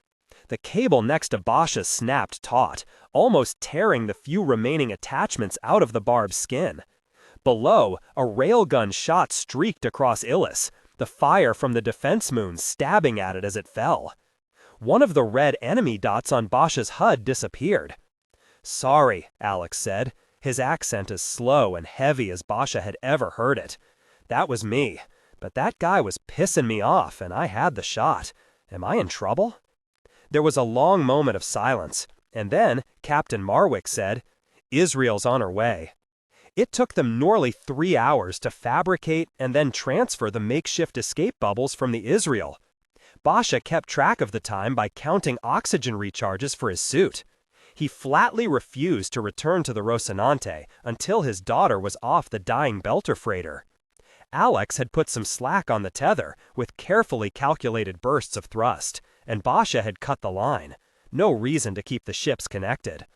The cable next to Basha snapped taut, almost tearing the few remaining attachments out of the barb's skin. Below, a railgun shot streaked across Ilus, the fire from the defense moon stabbing at it as it fell. One of the red enemy dots on Basha's HUD disappeared. "Sorry," Alex said, his accent as slow and heavy as Basha had ever heard it. "That was me, but that guy was pissing me off and I had the shot. Am I in trouble?" There was a long moment of silence, and then Captain Marwick said, "Israel's on her way." It took them nearly 3 hours to fabricate and then transfer the makeshift escape bubbles from the Israel. Basha kept track of the time by counting oxygen recharges for his suit. He flatly refused to return to the Rocinante until his daughter was off the dying Belter freighter. Alex had put some slack on the tether with carefully calculated bursts of thrust, and Basha had cut the line. No reason to keep the ships connected.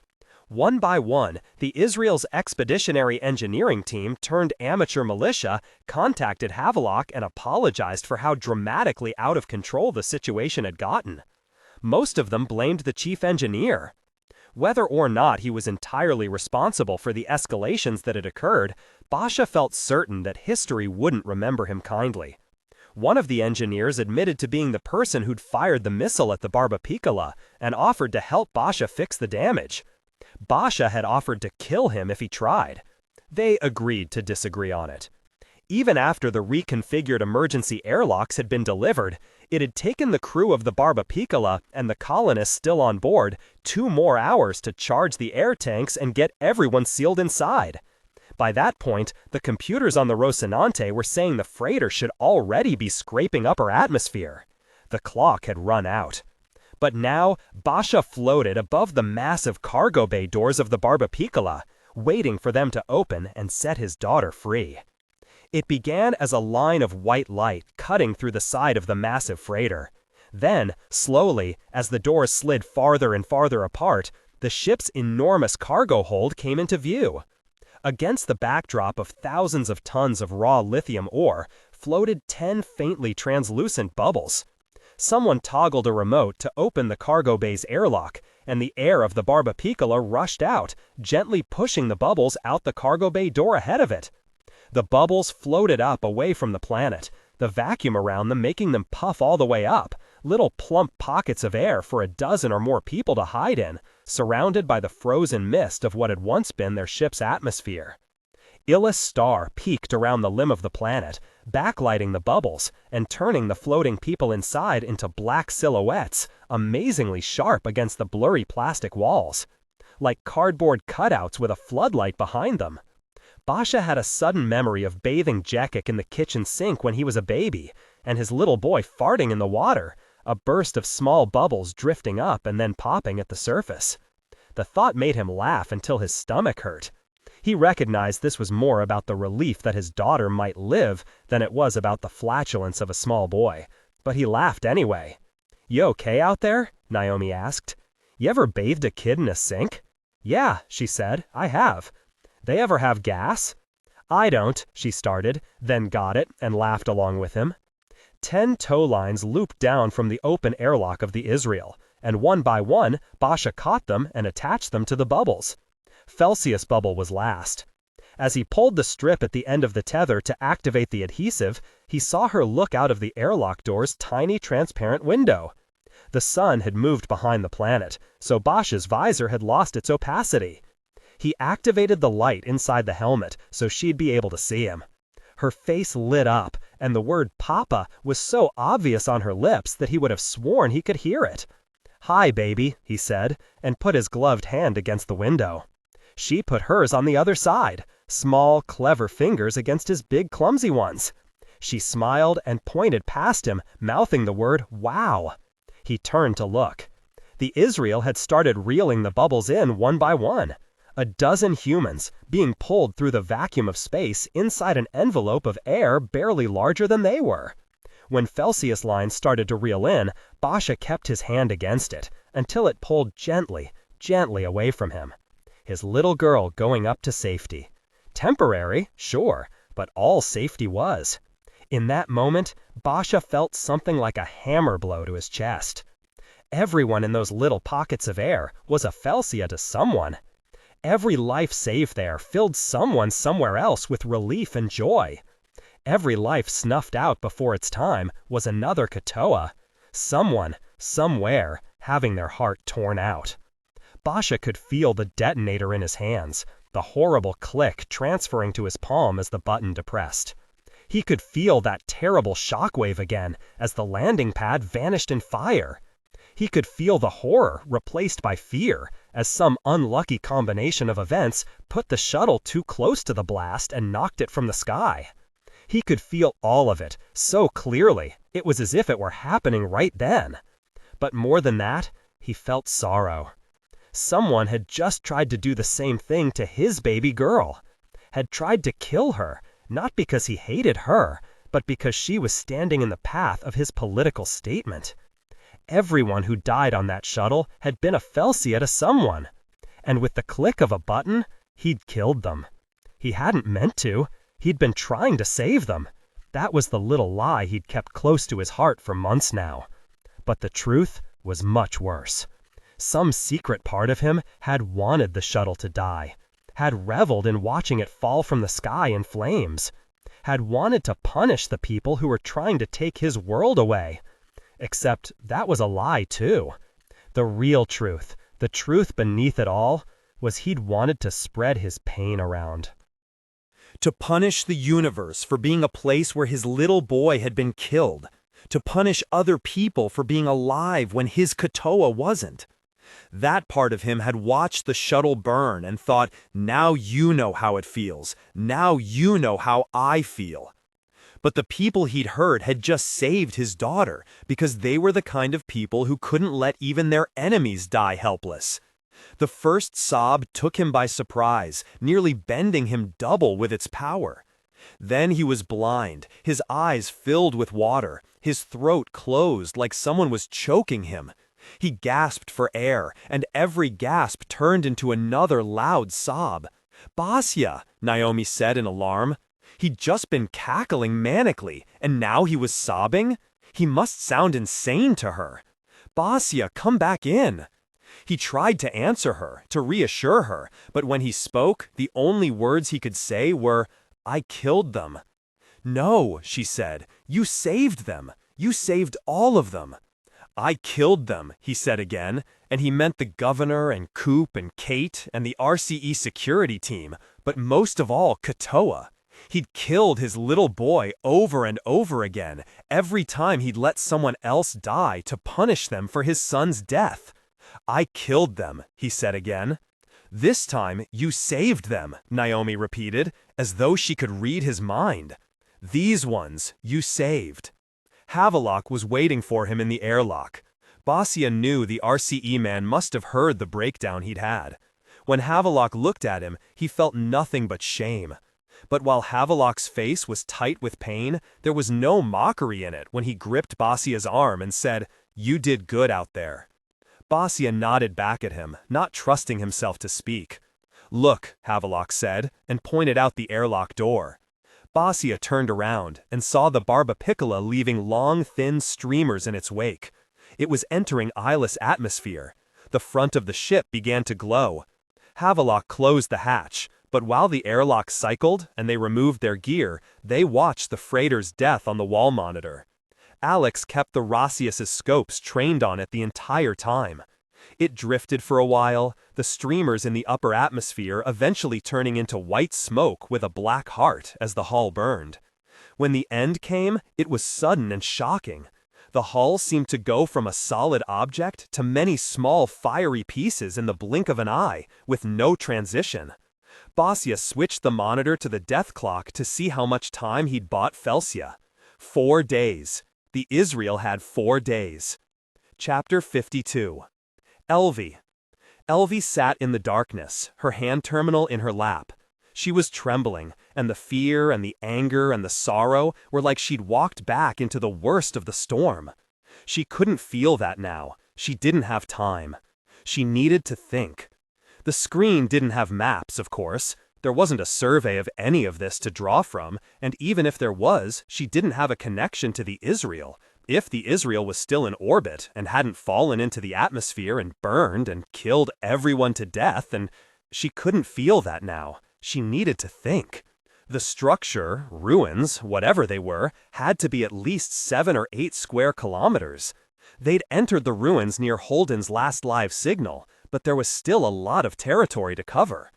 One by one, the Israel's expeditionary engineering team turned amateur militia, contacted Havelock and apologized for how dramatically out of control the situation had gotten. Most of them blamed the chief engineer. Whether or not he was entirely responsible for the escalations that had occurred, Basha felt certain that history wouldn't remember him kindly. One of the engineers admitted to being the person who'd fired the missile at the Barbapicola and offered to help Basha fix the damage. Basha had offered to kill him if he tried. They agreed to disagree on it. Even after the reconfigured emergency airlocks had been delivered, it had taken the crew of the Barbapicola and the colonists still on board 2 more hours to charge the air tanks and get everyone sealed inside. By that point, the computers on the Rocinante were saying the freighter should already be scraping upper atmosphere. The clock had run out. But now, Basha floated above the massive cargo bay doors of the Barbapicola, waiting for them to open and set his daughter free. It began as a line of white light cutting through the side of the massive freighter. Then, slowly, as the doors slid farther and farther apart, the ship's enormous cargo hold came into view. Against the backdrop of thousands of tons of raw lithium ore floated 10 faintly translucent bubbles. Someone toggled a remote to open the cargo bay's airlock, and the air of the Barbapicola rushed out, gently pushing the bubbles out the cargo bay door ahead of it. The bubbles floated up away from the planet, the vacuum around them making them puff all the way up, little plump pockets of air for a dozen or more people to hide in, surrounded by the frozen mist of what had once been their ship's atmosphere. Ilus' star peaked around the limb of the planet, backlighting the bubbles and turning the floating people inside into black silhouettes, amazingly sharp against the blurry plastic walls, like cardboard cutouts with a floodlight behind them. Basha had a sudden memory of bathing Jekik in the kitchen sink when he was a baby, and his little boy farting in the water, a burst of small bubbles drifting up and then popping at the surface. The thought made him laugh until his stomach hurt. He recognized this was more about the relief that his daughter might live than it was about the flatulence of a small boy, but he laughed anyway. "You okay out there?" Naomi asked. "You ever bathed a kid in a sink?" "Yeah," she said, "I have." "They ever have gas?" "I don't," she started, then got it and laughed along with him. 10 tow lines looped down from the open airlock of the Israel, and one by one, Basha caught them and attached them to the bubbles. Felsius' bubble was last. As he pulled the strip at the end of the tether to activate the adhesive, he saw her look out of the airlock door's tiny transparent window. The sun had moved behind the planet, so Basha's visor had lost its opacity. He activated the light inside the helmet so she'd be able to see him. Her face lit up, and the word Papa was so obvious on her lips that he would have sworn he could hear it. "Hi, baby," he said, and put his gloved hand against the window. She put hers on the other side, small, clever fingers against his big, clumsy ones. She smiled and pointed past him, mouthing the word, "Wow." He turned to look. The Israel had started reeling the bubbles in one by one. A dozen humans, being pulled through the vacuum of space inside an envelope of air barely larger than they were. When Felsius' line started to reel in, Basha kept his hand against it, until it pulled gently, gently away from him. His little girl going up to safety. Temporary, sure, but all safety was. In that moment, Basha felt something like a hammer blow to his chest. Everyone in those little pockets of air was a Felsia to someone. Every life saved there filled someone somewhere else with relief and joy. Every life snuffed out before its time was another Katoa. Someone, somewhere, having their heart torn out. Basha could feel the detonator in his hands, the horrible click transferring to his palm as the button depressed. He could feel that terrible shockwave again as the landing pad vanished in fire. He could feel the horror replaced by fear as some unlucky combination of events put the shuttle too close to the blast and knocked it from the sky. He could feel all of it so clearly, it was as if it were happening right then. But more than that, he felt sorrow. Someone had just tried to do the same thing to his baby girl. Had tried to kill her, not because he hated her, but because she was standing in the path of his political statement. Everyone who died on that shuttle had been a Felsia to someone. And with the click of a button, he'd killed them. He hadn't meant to. He'd been trying to save them. That was the little lie he'd kept close to his heart for months now. But the truth was much worse. Some secret part of him had wanted the shuttle to die, had reveled in watching it fall from the sky in flames, had wanted to punish the people who were trying to take his world away. Except that was a lie, too. The real truth, the truth beneath it all, was he'd wanted to spread his pain around. To punish the universe for being a place where his little boy had been killed. To punish other people for being alive when his Katoa wasn't. That part of him had watched the shuttle burn and thought, now you know how it feels. Now you know how I feel. But the people he'd hurt had just saved his daughter because they were the kind of people who couldn't let even their enemies die helpless. The first sob took him by surprise, nearly bending him double with its power. Then he was blind, his eyes filled with water, his throat closed like someone was choking him. He gasped for air, and every gasp turned into another loud sob. "Basya," Naomi said in alarm. He'd just been cackling manically, and now he was sobbing? He must sound insane to her. Basia, come back in. He tried to answer her, to reassure her, but when he spoke, the only words he could say were, "I killed them." "No," she said, "you saved them. You saved all of them." "I killed them," he said again, and he meant the governor and Coop and Kate and the RCE security team, but most of all Katoa. He'd killed his little boy over and over again, every time he'd let someone else die to punish them for his son's death. "I killed them," he said again. "This time, you saved them," Naomi repeated, as though she could read his mind. "These ones, you saved." Havelock was waiting for him in the airlock. Basia knew the RCE man must have heard the breakdown he'd had. When Havelock looked at him, he felt nothing but shame. But while Havelock's face was tight with pain, there was no mockery in it when he gripped Basia's arm and said, "You did good out there." Basia nodded back at him, not trusting himself to speak. "Look," Havelock said, and pointed out the airlock door. Basia turned around and saw the Barbapiccola leaving long, thin streamers in its wake. It was entering Ilus atmosphere. The front of the ship began to glow. Havelock closed the hatch, but while the airlock cycled and they removed their gear, they watched the freighter's death on the wall monitor. Alex kept the Rossius's scopes trained on it the entire time. It drifted for a while, the streamers in the upper atmosphere eventually turning into white smoke with a black heart as the hull burned. When the end came, it was sudden and shocking. The hull seemed to go from a solid object to many small fiery pieces in the blink of an eye, with no transition. Basia switched the monitor to the death clock to see how much time he'd bought Felsia. 4 days. The Israel had 4 days. Chapter 52. Elvie. Elvie sat in the darkness, her hand terminal in her lap. She was trembling, and the fear and the anger and the sorrow were like she'd walked back into the worst of the storm. She couldn't feel that now. She didn't have time. She needed to think. The screen didn't have maps, of course. There wasn't a survey of any of this to draw from, and even if there was, she didn't have a connection to the Israel. If the Israel was still in orbit and hadn't fallen into the atmosphere and burned and killed everyone to death, and she couldn't feel that now. She needed to think. The structure, ruins, whatever they were, had to be at least 7 or 8 square kilometers. They'd entered the ruins near Holden's last live signal, but there was still a lot of territory to cover.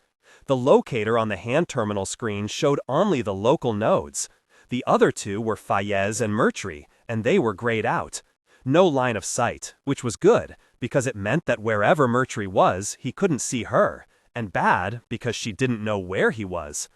The locator on the hand terminal screen showed only the local nodes. The other 2 were Fayez and Murtry, and they were grayed out. No line of sight, which was good, because it meant that wherever Murtry was, he couldn't see her, and bad, because she didn't know where he was.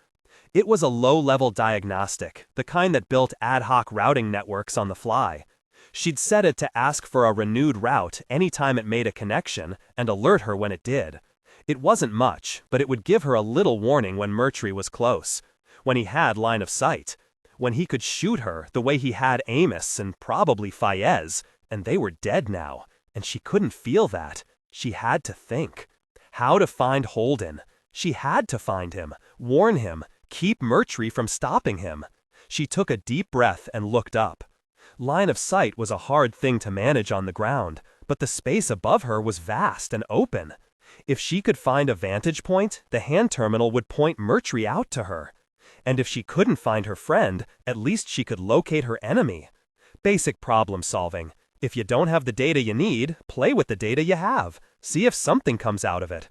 It was a low-level diagnostic, the kind that built ad hoc routing networks on the fly. She'd set it to ask for a renewed route anytime it made a connection, and alert her when it did. It wasn't much, but it would give her a little warning when Murtry was close, when he had line of sight, when he could shoot her the way he had Amos and probably Fayez, and they were dead now, and she couldn't feel that. She had to think. How to find Holden. She had to find him, warn him, keep Murtry from stopping him. She took a deep breath and looked up. Line of sight was a hard thing to manage on the ground, but the space above her was vast and open. If she could find a vantage point, the hand terminal would point Murtry out to her. And if she couldn't find her friend, at least she could locate her enemy. Basic problem solving. If you don't have the data you need, play with the data you have. See if something comes out of it.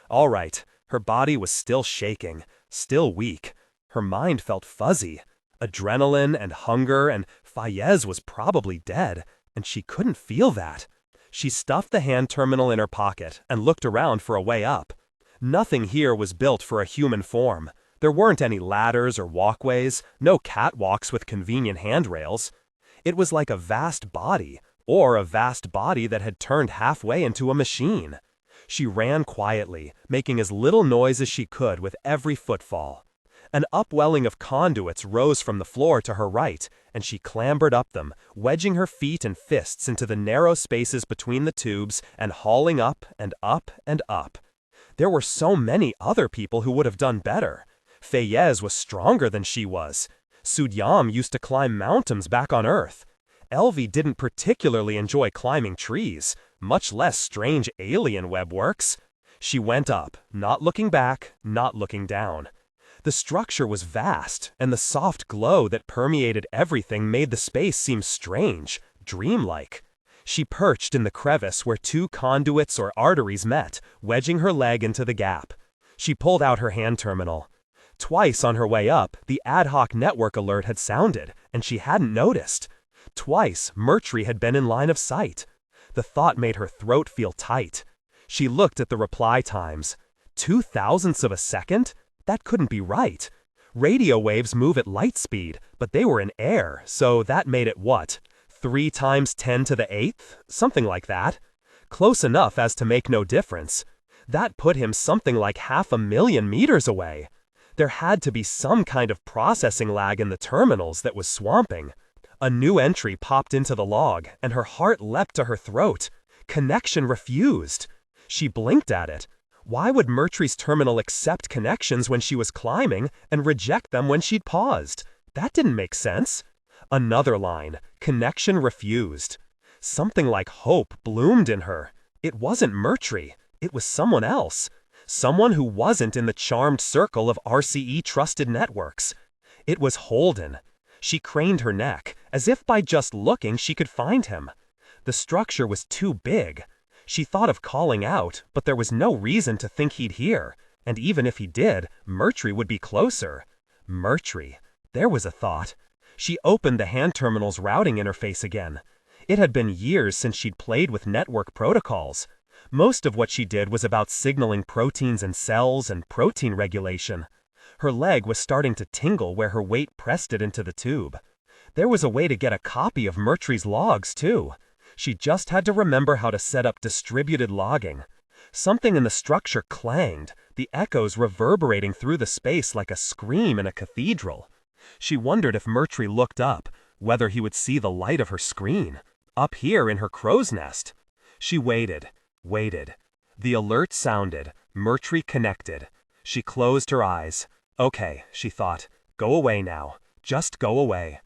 All right, her body was still shaking, still weak. Her mind felt fuzzy. Adrenaline and hunger, and Fayez was probably dead, and she couldn't feel that. She stuffed the hand terminal in her pocket and looked around for a way up. Nothing here was built for a human form. There weren't any ladders or walkways, no catwalks with convenient handrails. It was like a vast body, or a vast body that had turned halfway into a machine. She ran quietly, making as little noise as she could with every footfall. An upwelling of conduits rose from the floor to her right, and she clambered up them, wedging her feet and fists into the narrow spaces between the tubes and hauling up and up and up. There were so many other people who would have done better. Fayez was stronger than she was. Sudyam used to climb mountains back on Earth. Elvie didn't particularly enjoy climbing trees, much less strange alien webworks. She went up, not looking back, not looking down. The structure was vast, and the soft glow that permeated everything made the space seem strange, dreamlike. She perched in the crevice where two conduits or arteries met, wedging her leg into the gap. She pulled out her hand terminal. Twice on her way up, the ad hoc network alert had sounded, and she hadn't noticed. Twice, Murtry had been in line of sight. The thought made her throat feel tight. She looked at the reply times. 0.002 of a second? That couldn't be right. Radio waves move at light speed, but they were in air, so that made it what? 3 times 10 to the 8th? Something like that. Close enough as to make no difference. That put him something like 500,000 meters away. There had to be some kind of processing lag in the terminals that was swamping. A new entry popped into the log, and her heart leapt to her throat. Connection refused. She blinked at it. Why would Murtry's terminal accept connections when she was climbing and reject them when she'd paused? That didn't make sense. Another line. Connection refused. Something like hope bloomed in her. It wasn't Murtry. It was someone else. Someone who wasn't in the charmed circle of RCE trusted networks. It was Holden. She craned her neck, as if by just looking she could find him. The structure was too big. She thought of calling out, but there was no reason to think he'd hear, and even if he did, Murtry would be closer. Murtry. There was a thought. She opened the hand terminal's routing interface again. It had been years since she'd played with network protocols. Most of what she did was about signaling proteins in cells and protein regulation. Her leg was starting to tingle where her weight pressed it into the tube. There was a way to get a copy of Murtry's logs, too. She just had to remember how to set up distributed logging. Something in the structure clanged, the echoes reverberating through the space like a scream in a cathedral. She wondered if Murtry looked up, whether he would see the light of her screen, up here in her crow's nest. She waited. The alert sounded. Murtry connected. She closed her eyes. Okay, she thought. Go away now. Just go away.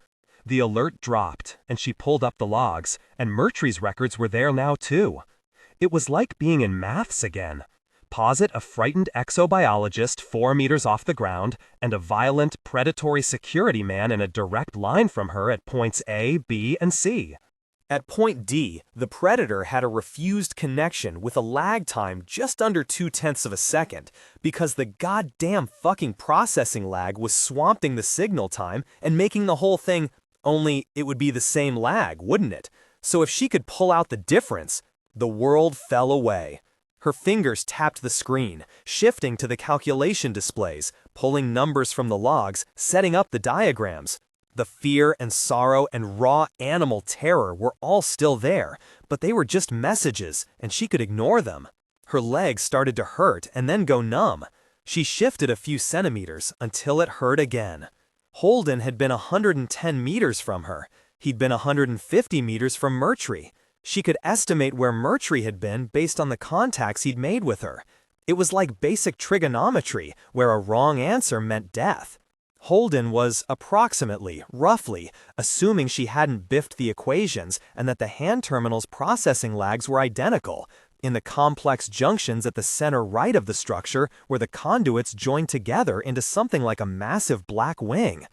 The alert dropped, and she pulled up the logs, and Murtry's records were there now too. It was like being in maths again. Posit a frightened exobiologist 4 meters off the ground, and a violent, predatory security man in a direct line from her at points A, B, and C. At point D, the predator had a refused connection with a lag time just under 0.2 of a second, because the goddamn fucking processing lag was swamping the signal time and making the whole thing, only it would be the same lag, wouldn't it? So if she could pull out the difference, the world fell away. Her fingers tapped the screen, shifting to the calculation displays, pulling numbers from the logs, setting up the diagrams. The fear and sorrow and raw animal terror were all still there, but they were just messages, and she could ignore them. Her legs started to hurt and then go numb. She shifted a few centimeters until it hurt again. Holden had been 110 meters from her. He'd been 150 meters from Murtry. She could estimate where Murtry had been based on the contacts he'd made with her. It was like basic trigonometry, where a wrong answer meant death. Holden was approximately, roughly, assuming she hadn't biffed the equations and that the hand terminal's processing lags were identical, in the complex junctions at the center right of the structure where the conduits joined together into something like a massive black wing.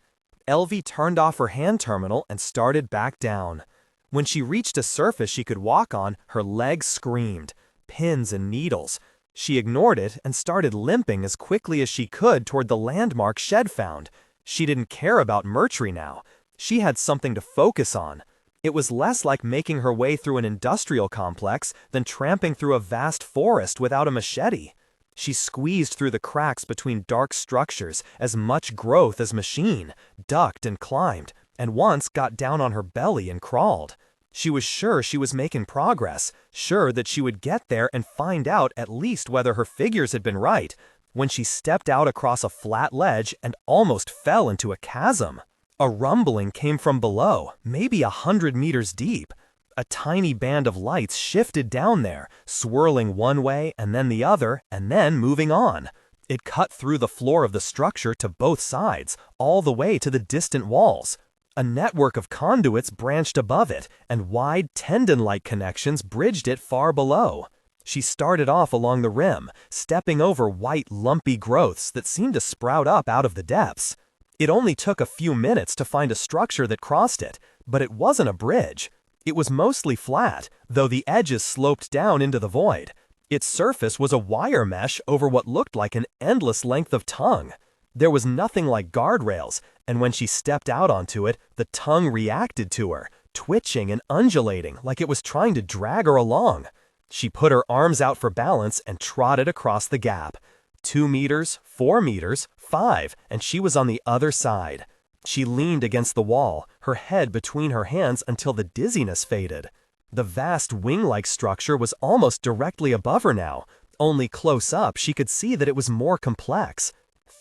Elvie turned off her hand terminal and started back down. When she reached a surface she could walk on, her legs screamed. Pins and needles. She ignored it and started limping as quickly as she could toward the landmark shed found. She didn't care about Murtry now. She had something to focus on. It was less like making her way through an industrial complex than tramping through a vast forest without a machete. She squeezed through the cracks between dark structures, as much growth as machine, ducked and climbed, and once got down on her belly and crawled. She was sure she was making progress, sure that she would get there and find out at least whether her figures had been right, when she stepped out across a flat ledge and almost fell into a chasm. A rumbling came from below, maybe 100 meters deep. A tiny band of lights shifted down there, swirling one way and then the other, and then moving on. It cut through the floor of the structure to both sides, all the way to the distant walls. A network of conduits branched above it, and wide tendon-like connections bridged it far below. She started off along the rim, stepping over white, lumpy growths that seemed to sprout up out of the depths. It only took a few minutes to find a structure that crossed it, but it wasn't a bridge. It was mostly flat, though the edges sloped down into the void. Its surface was a wire mesh over what looked like an endless length of tongue. There was nothing like guardrails, and when she stepped out onto it, the tongue reacted to her, twitching and undulating like it was trying to drag her along. She put her arms out for balance and trotted across the gap. 2 meters, 4 meters, 5, and she was on the other side. She leaned against the wall, her head between her hands until the dizziness faded. The vast wing-like structure was almost directly above her now. Only close up she could see that it was more complex.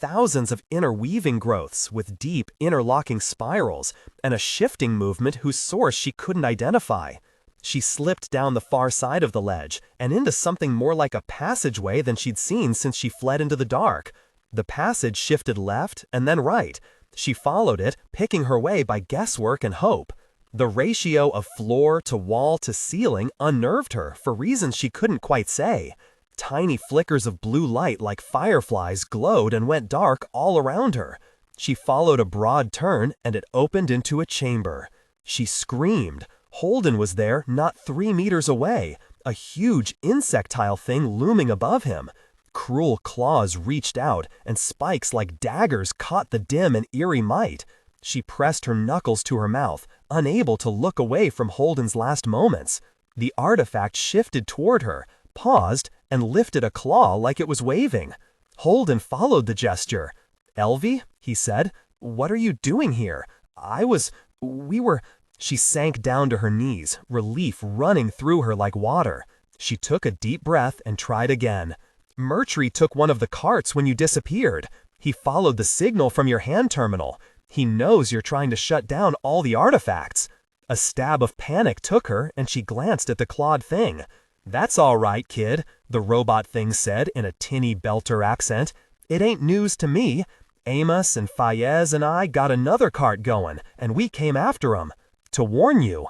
Thousands of interweaving growths with deep, interlocking spirals, and a shifting movement whose source she couldn't identify. She slipped down the far side of the ledge and into something more like a passageway than she'd seen since she fled into the dark. The passage shifted left and then right. She followed it, picking her way by guesswork and hope. The ratio of floor to wall to ceiling unnerved her for reasons she couldn't quite say. Tiny flickers of blue light like fireflies glowed and went dark all around her. She followed a broad turn and it opened into a chamber. She screamed. Holden was there, not 3 meters away, a huge insectile thing looming above him. Cruel claws reached out, and spikes like daggers caught the dim and eerie might. She pressed her knuckles to her mouth, unable to look away from Holden's last moments. The artifact shifted toward her, paused, and lifted a claw like it was waving. Holden followed the gesture. "Elvie," he said, "what are you doing here? We were..." She sank down to her knees, relief running through her like water. She took a deep breath and tried again. "Murtry took one of the carts when you disappeared. He followed the signal from your hand terminal. He knows you're trying to shut down all the artifacts." A stab of panic took her, and she glanced at the clawed thing. "That's all right, kid," the robot thing said in a tinny belter accent. "It ain't news to me. Amos and Fayez and I got another cart going, and we came after 'em. To warn you."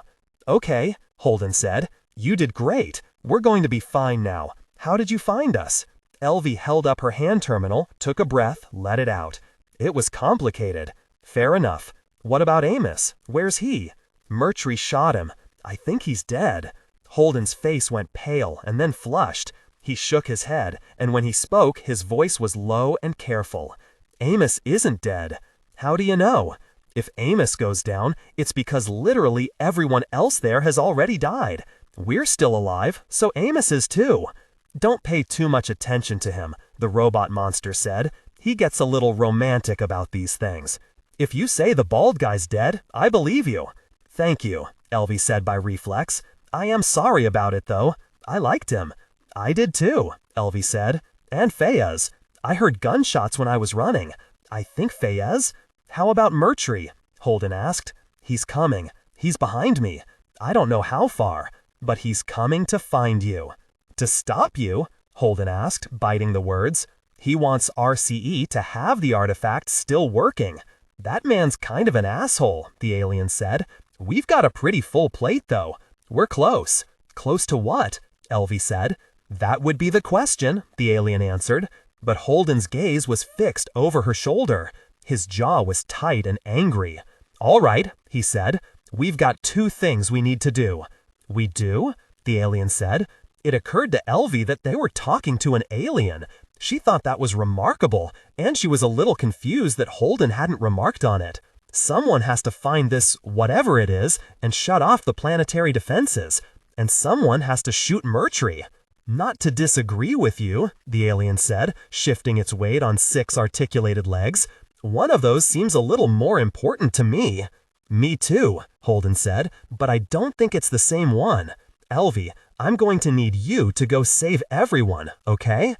"Okay," Holden said. "You did great. We're going to be fine now. How did you find us?" Elvie held up her hand terminal, took a breath, let it out. "It was complicated." "Fair enough. What about Amos? Where's he?" "Murtry shot him. I think he's dead." Holden's face went pale and then flushed. He shook his head, and when he spoke, his voice was low and careful. "Amos isn't dead." "How do you know?" "If Amos goes down, it's because literally everyone else there has already died. We're still alive, so Amos is too." "Don't pay too much attention to him," the robot monster said. "He gets a little romantic about these things. If you say the bald guy's dead, I believe you." "Thank you," Elvie said by reflex. "I am sorry about it, though. I liked him." "I did too," Elvie said. "And Fayez. I heard gunshots when I was running. I think Fayez." "How about Murtry?" Holden asked. "He's coming. He's behind me. I don't know how far, but he's coming to find you." "To stop you?" Holden asked, biting the words. "He wants RCE to have the artifact still working." "That man's kind of an asshole," the alien said. "We've got a pretty full plate, though. We're close." "Close to what?" Elvie said. "That would be the question," the alien answered. But Holden's gaze was fixed over her shoulder. His jaw was tight and angry. "All right," he said. "We've got 2 things we need to do." "We do?" the alien said. It occurred to Elvie that they were talking to an alien. She thought that was remarkable, and she was a little confused that Holden hadn't remarked on it. Someone has to find this, whatever it is, and shut off the planetary defenses. And someone has to shoot Murtry. "Not to disagree with you," the alien said, shifting its weight on 6 articulated legs. "One of those seems a little more important to me." "Me too," Holden said, "but I don't think it's the same one. Elvie, I'm going to need you to go save everyone, okay?"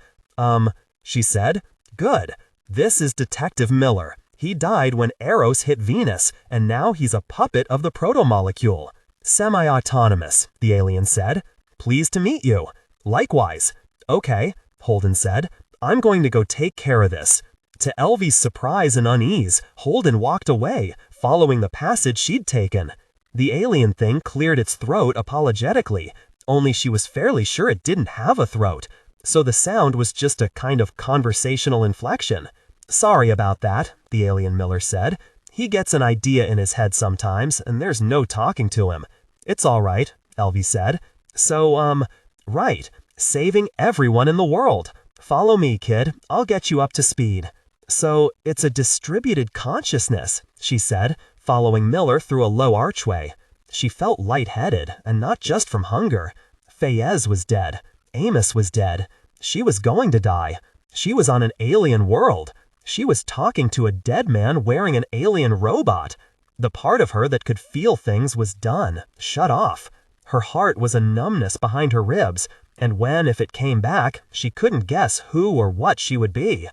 She said. "Good. This is Detective Miller. He died when Eros hit Venus, and now he's a puppet of the protomolecule." "Semi-autonomous," the alien said. "Pleased to meet you." "Likewise." "Okay," Holden said. "I'm going to go take care of this." To Elvie's surprise and unease, Holden walked away, following the passage she'd taken. The alien thing cleared its throat apologetically, only she was fairly sure it didn't have a throat, so the sound was just a kind of conversational inflection. "Sorry about that," the alien Miller said. "He gets an idea in his head sometimes, and there's no talking to him." "It's all right," Elvie said. "So, right, saving everyone in the world. Follow me, kid. I'll get you up to speed." "So, it's a distributed consciousness," she said, following Miller through a low archway. She felt lightheaded, and not just from hunger. Fayez was dead. Amos was dead. She was going to die. She was on an alien world. She was talking to a dead man wearing an alien robot. The part of her that could feel things was done, shut off. Her heart was a numbness behind her ribs, and when, if it came back, she couldn't guess who or what she would be.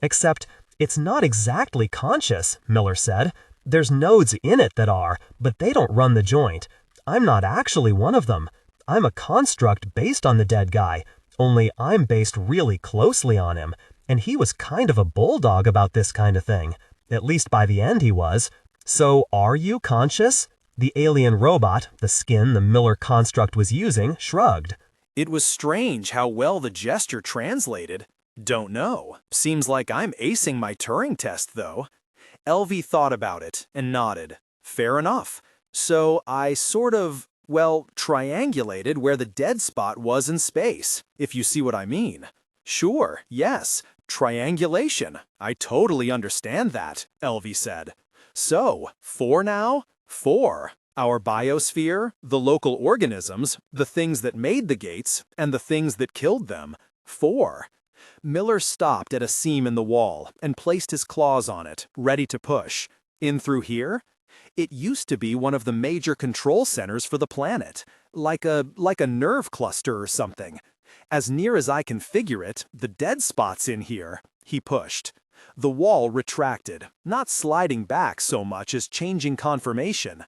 "Except, it's not exactly conscious," Miller said. "There's nodes in it that are, but they don't run the joint. I'm not actually one of them. I'm a construct based on the dead guy, only I'm based really closely on him, and he was kind of a bulldog about this kind of thing. At least by the end he was. So are you conscious?" The alien robot, the skin the Miller construct was using, shrugged. It was strange how well the gesture translated. "Don't know. Seems like I'm acing my Turing test, though." Elvie thought about it and nodded. "Fair enough. So I sort of, well, triangulated where the dead spot was in space, if you see what I mean." "Sure, yes. Triangulation. I totally understand that," Elvie said. "So, 4 now? 4. Our biosphere, the local organisms, the things that made the gates, and the things that killed them. 4. Miller stopped at a seam in the wall and placed his claws on it, ready to push. "In through here?" It used to be one of the major control centers for the planet, like a nerve cluster or something. "As near as I can figure it, the dead spot's in here." He pushed. The wall retracted, not sliding back so much as changing conformation.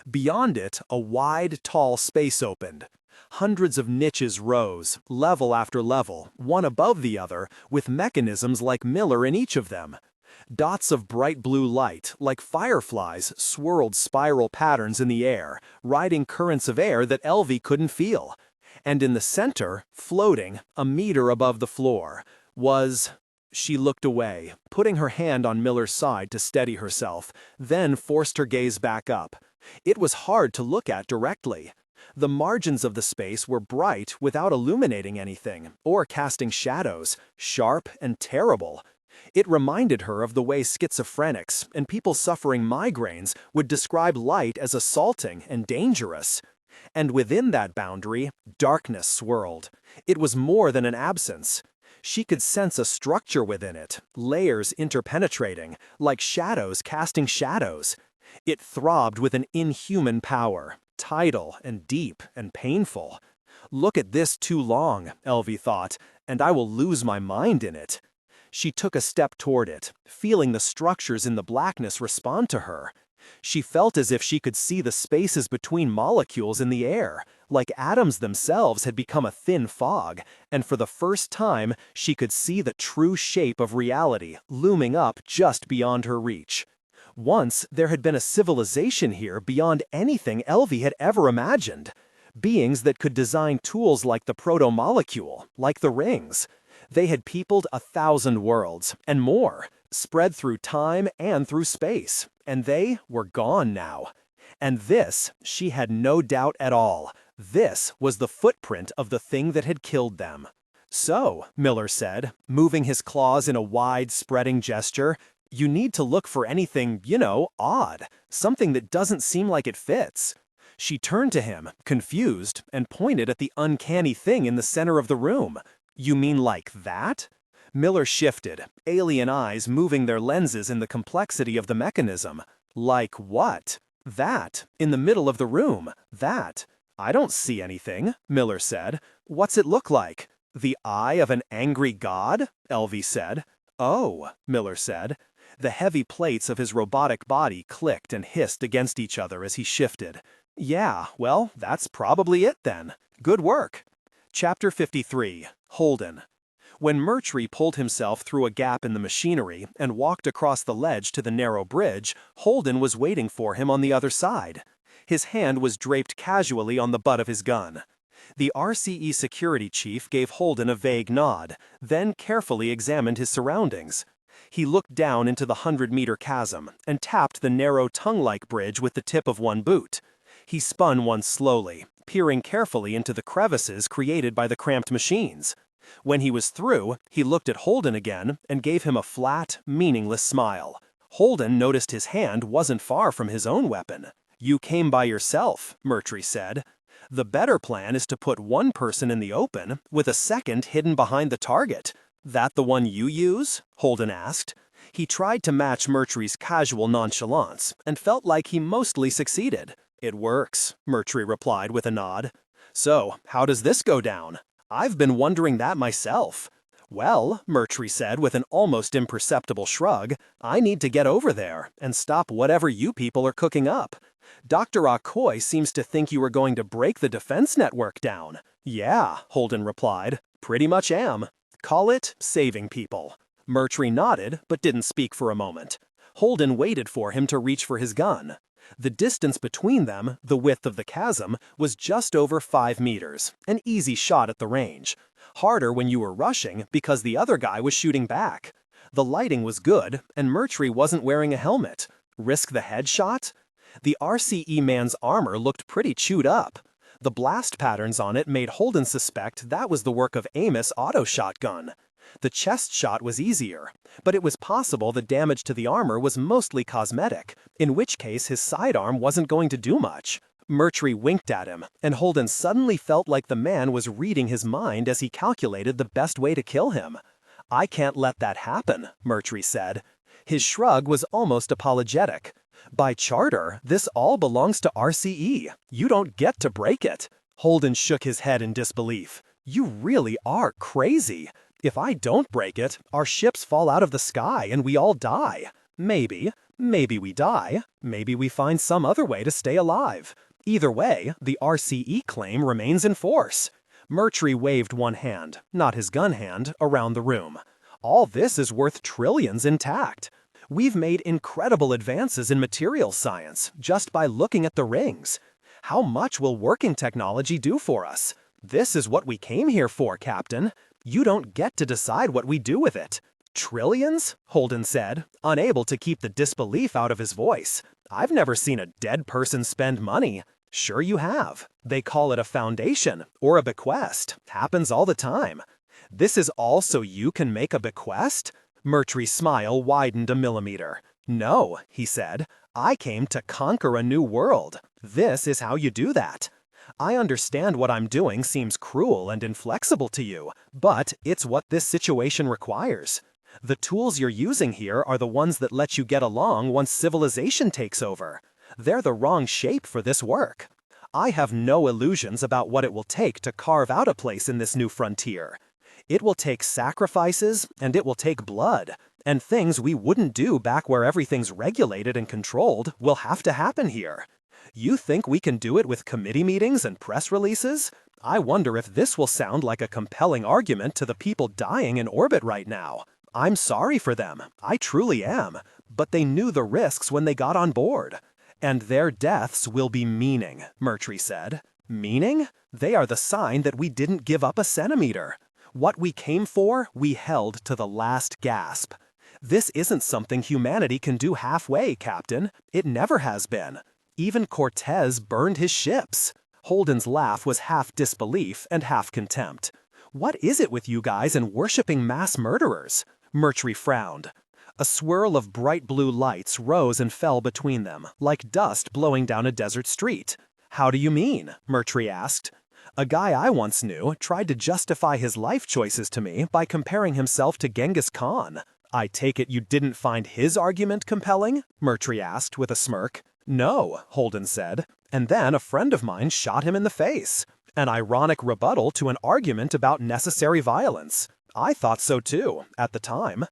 Beyond it, a wide, tall space opened. Hundreds of niches rose, level after level, one above the other, with mechanisms like Miller in each of them. Dots of bright blue light, like fireflies, swirled spiral patterns in the air, riding currents of air that Elvie couldn't feel. And in the center, floating, a meter above the floor, was... She looked away, putting her hand on Miller's side to steady herself, then forced her gaze back up. It was hard to look at directly. The margins of the space were bright without illuminating anything, or casting shadows, sharp and terrible. It reminded her of the way schizophrenics and people suffering migraines would describe light as assaulting and dangerous. And within that boundary, darkness swirled. It was more than an absence. She could sense a structure within it, layers interpenetrating, like shadows casting shadows. It throbbed with an inhuman power, tidal and deep and painful. "Look at this too long," Elvie thought, "and I will lose my mind in it." She took a step toward it, feeling the structures in the blackness respond to her. She felt as if she could see the spaces between molecules in the air, like atoms themselves had become a thin fog, and for the first time she could see the true shape of reality looming up just beyond her reach. Once there had been a civilization here beyond anything Elvie had ever imagined. Beings that could design tools like the proto-molecule, like the rings. They had peopled 1,000 worlds, and more, spread through time and through space, and they were gone now. And this, she had no doubt at all, this was the footprint of the thing that had killed them. "So," Miller said, moving his claws in a wide, spreading gesture, "you need to look for anything, odd, something that doesn't seem like it fits." She turned to him, confused, and pointed at the uncanny thing in the center of the room. "You mean like that?" Miller shifted, alien eyes moving their lenses in the complexity of the mechanism. "Like what?" "That, in the middle of the room, that." "I don't see anything," Miller said. "What's it look like?" "The eye of an angry god?" Elvie said. "Oh," Miller said. The heavy plates of his robotic body clicked and hissed against each other as he shifted. "Yeah, well, that's probably it then. Good work." Chapter 53, Holden. When Murtry pulled himself through a gap in the machinery and walked across the ledge to the narrow bridge, Holden was waiting for him on the other side. His hand was draped casually on the butt of his gun. The RCE security chief gave Holden a vague nod, then carefully examined his surroundings. He looked down into the 100-meter chasm and tapped the narrow tongue-like bridge with the tip of one boot. He spun once slowly, peering carefully into the crevices created by the cramped machines. When he was through, he looked at Holden again and gave him a flat, meaningless smile. Holden noticed his hand wasn't far from his own weapon. "You came by yourself," Murtry said. "The better plan is to put one person in the open, with a second hidden behind the target." "That the one you use?" Holden asked. He tried to match Murtry's casual nonchalance, and felt like he mostly succeeded. "It works," Murtry replied with a nod. "So, how does this go down? I've been wondering that myself." "Well," Murtry said with an almost imperceptible shrug, "I need to get over there and stop whatever you people are cooking up. Dr. Akoy seems to think you were going to break the defense network down." "Yeah," Holden replied, "pretty much am. Call it saving people." Murtry nodded, but didn't speak for a moment. Holden waited for him to reach for his gun. The distance between them, the width of the chasm, was just over 5 meters, an easy shot at the range. Harder when you were rushing because the other guy was shooting back. The lighting was good, and Murtry wasn't wearing a helmet. Risk the headshot? The RCE man's armor looked pretty chewed up. The blast patterns on it made Holden suspect that was the work of Amos' auto shotgun. The chest shot was easier, but it was possible the damage to the armor was mostly cosmetic, in which case his sidearm wasn't going to do much. Murtry winked at him, and Holden suddenly felt like the man was reading his mind as he calculated the best way to kill him. "I can't let that happen," Murtry said. His shrug was almost apologetic. "By charter, this all belongs to RCE. You don't get to break it." Holden shook his head in disbelief. "You really are crazy. If I don't break it, our ships fall out of the sky and we all die. Maybe we die. Maybe we find some other way to stay alive. Either way, the RCE claim remains in force." Murtry waved one hand, not his gun hand, around the room. "All this is worth trillions intact. We've made incredible advances in materials science just by looking at the rings. How much will working technology do for us? This is what we came here for, Captain. You don't get to decide what we do with it." "Trillions?" Holden said, unable to keep the disbelief out of his voice. "I've never seen a dead person spend money." "Sure you have. They call it a foundation, or a bequest. Happens all the time." "This is all so you can make a bequest?" Murtry's smile widened a millimeter. "No," he said. "I came to conquer a new world. This is how you do that. I understand what I'm doing seems cruel and inflexible to you, but it's what this situation requires. The tools you're using here are the ones that let you get along once civilization takes over. They're the wrong shape for this work. I have no illusions about what it will take to carve out a place in this new frontier. It will take sacrifices, and it will take blood, and things we wouldn't do back where everything's regulated and controlled will have to happen here. You think we can do it with committee meetings and press releases? I wonder if this will sound like a compelling argument to the people dying in orbit right now. I'm sorry for them, I truly am, but they knew the risks when they got on board. And their deaths will be meaning," Murtry said. "Meaning? They are the sign that we didn't give up a centimeter. What we came for, we held to the last gasp. This isn't something humanity can do halfway, Captain. It never has been. Even Cortez burned his ships." Holden's laugh was half disbelief and half contempt. "What is it with you guys and worshipping mass murderers?" Murtry frowned. A swirl of bright blue lights rose and fell between them, like dust blowing down a desert street. "How do you mean?" Murtry asked. "A guy I once knew tried to justify his life choices to me by comparing himself to Genghis Khan." "I take it you didn't find his argument compelling?" Murtry asked with a smirk. "No," Holden said, "and then a friend of mine shot him in the face. An ironic rebuttal to an argument about necessary violence. I thought so too, at the time."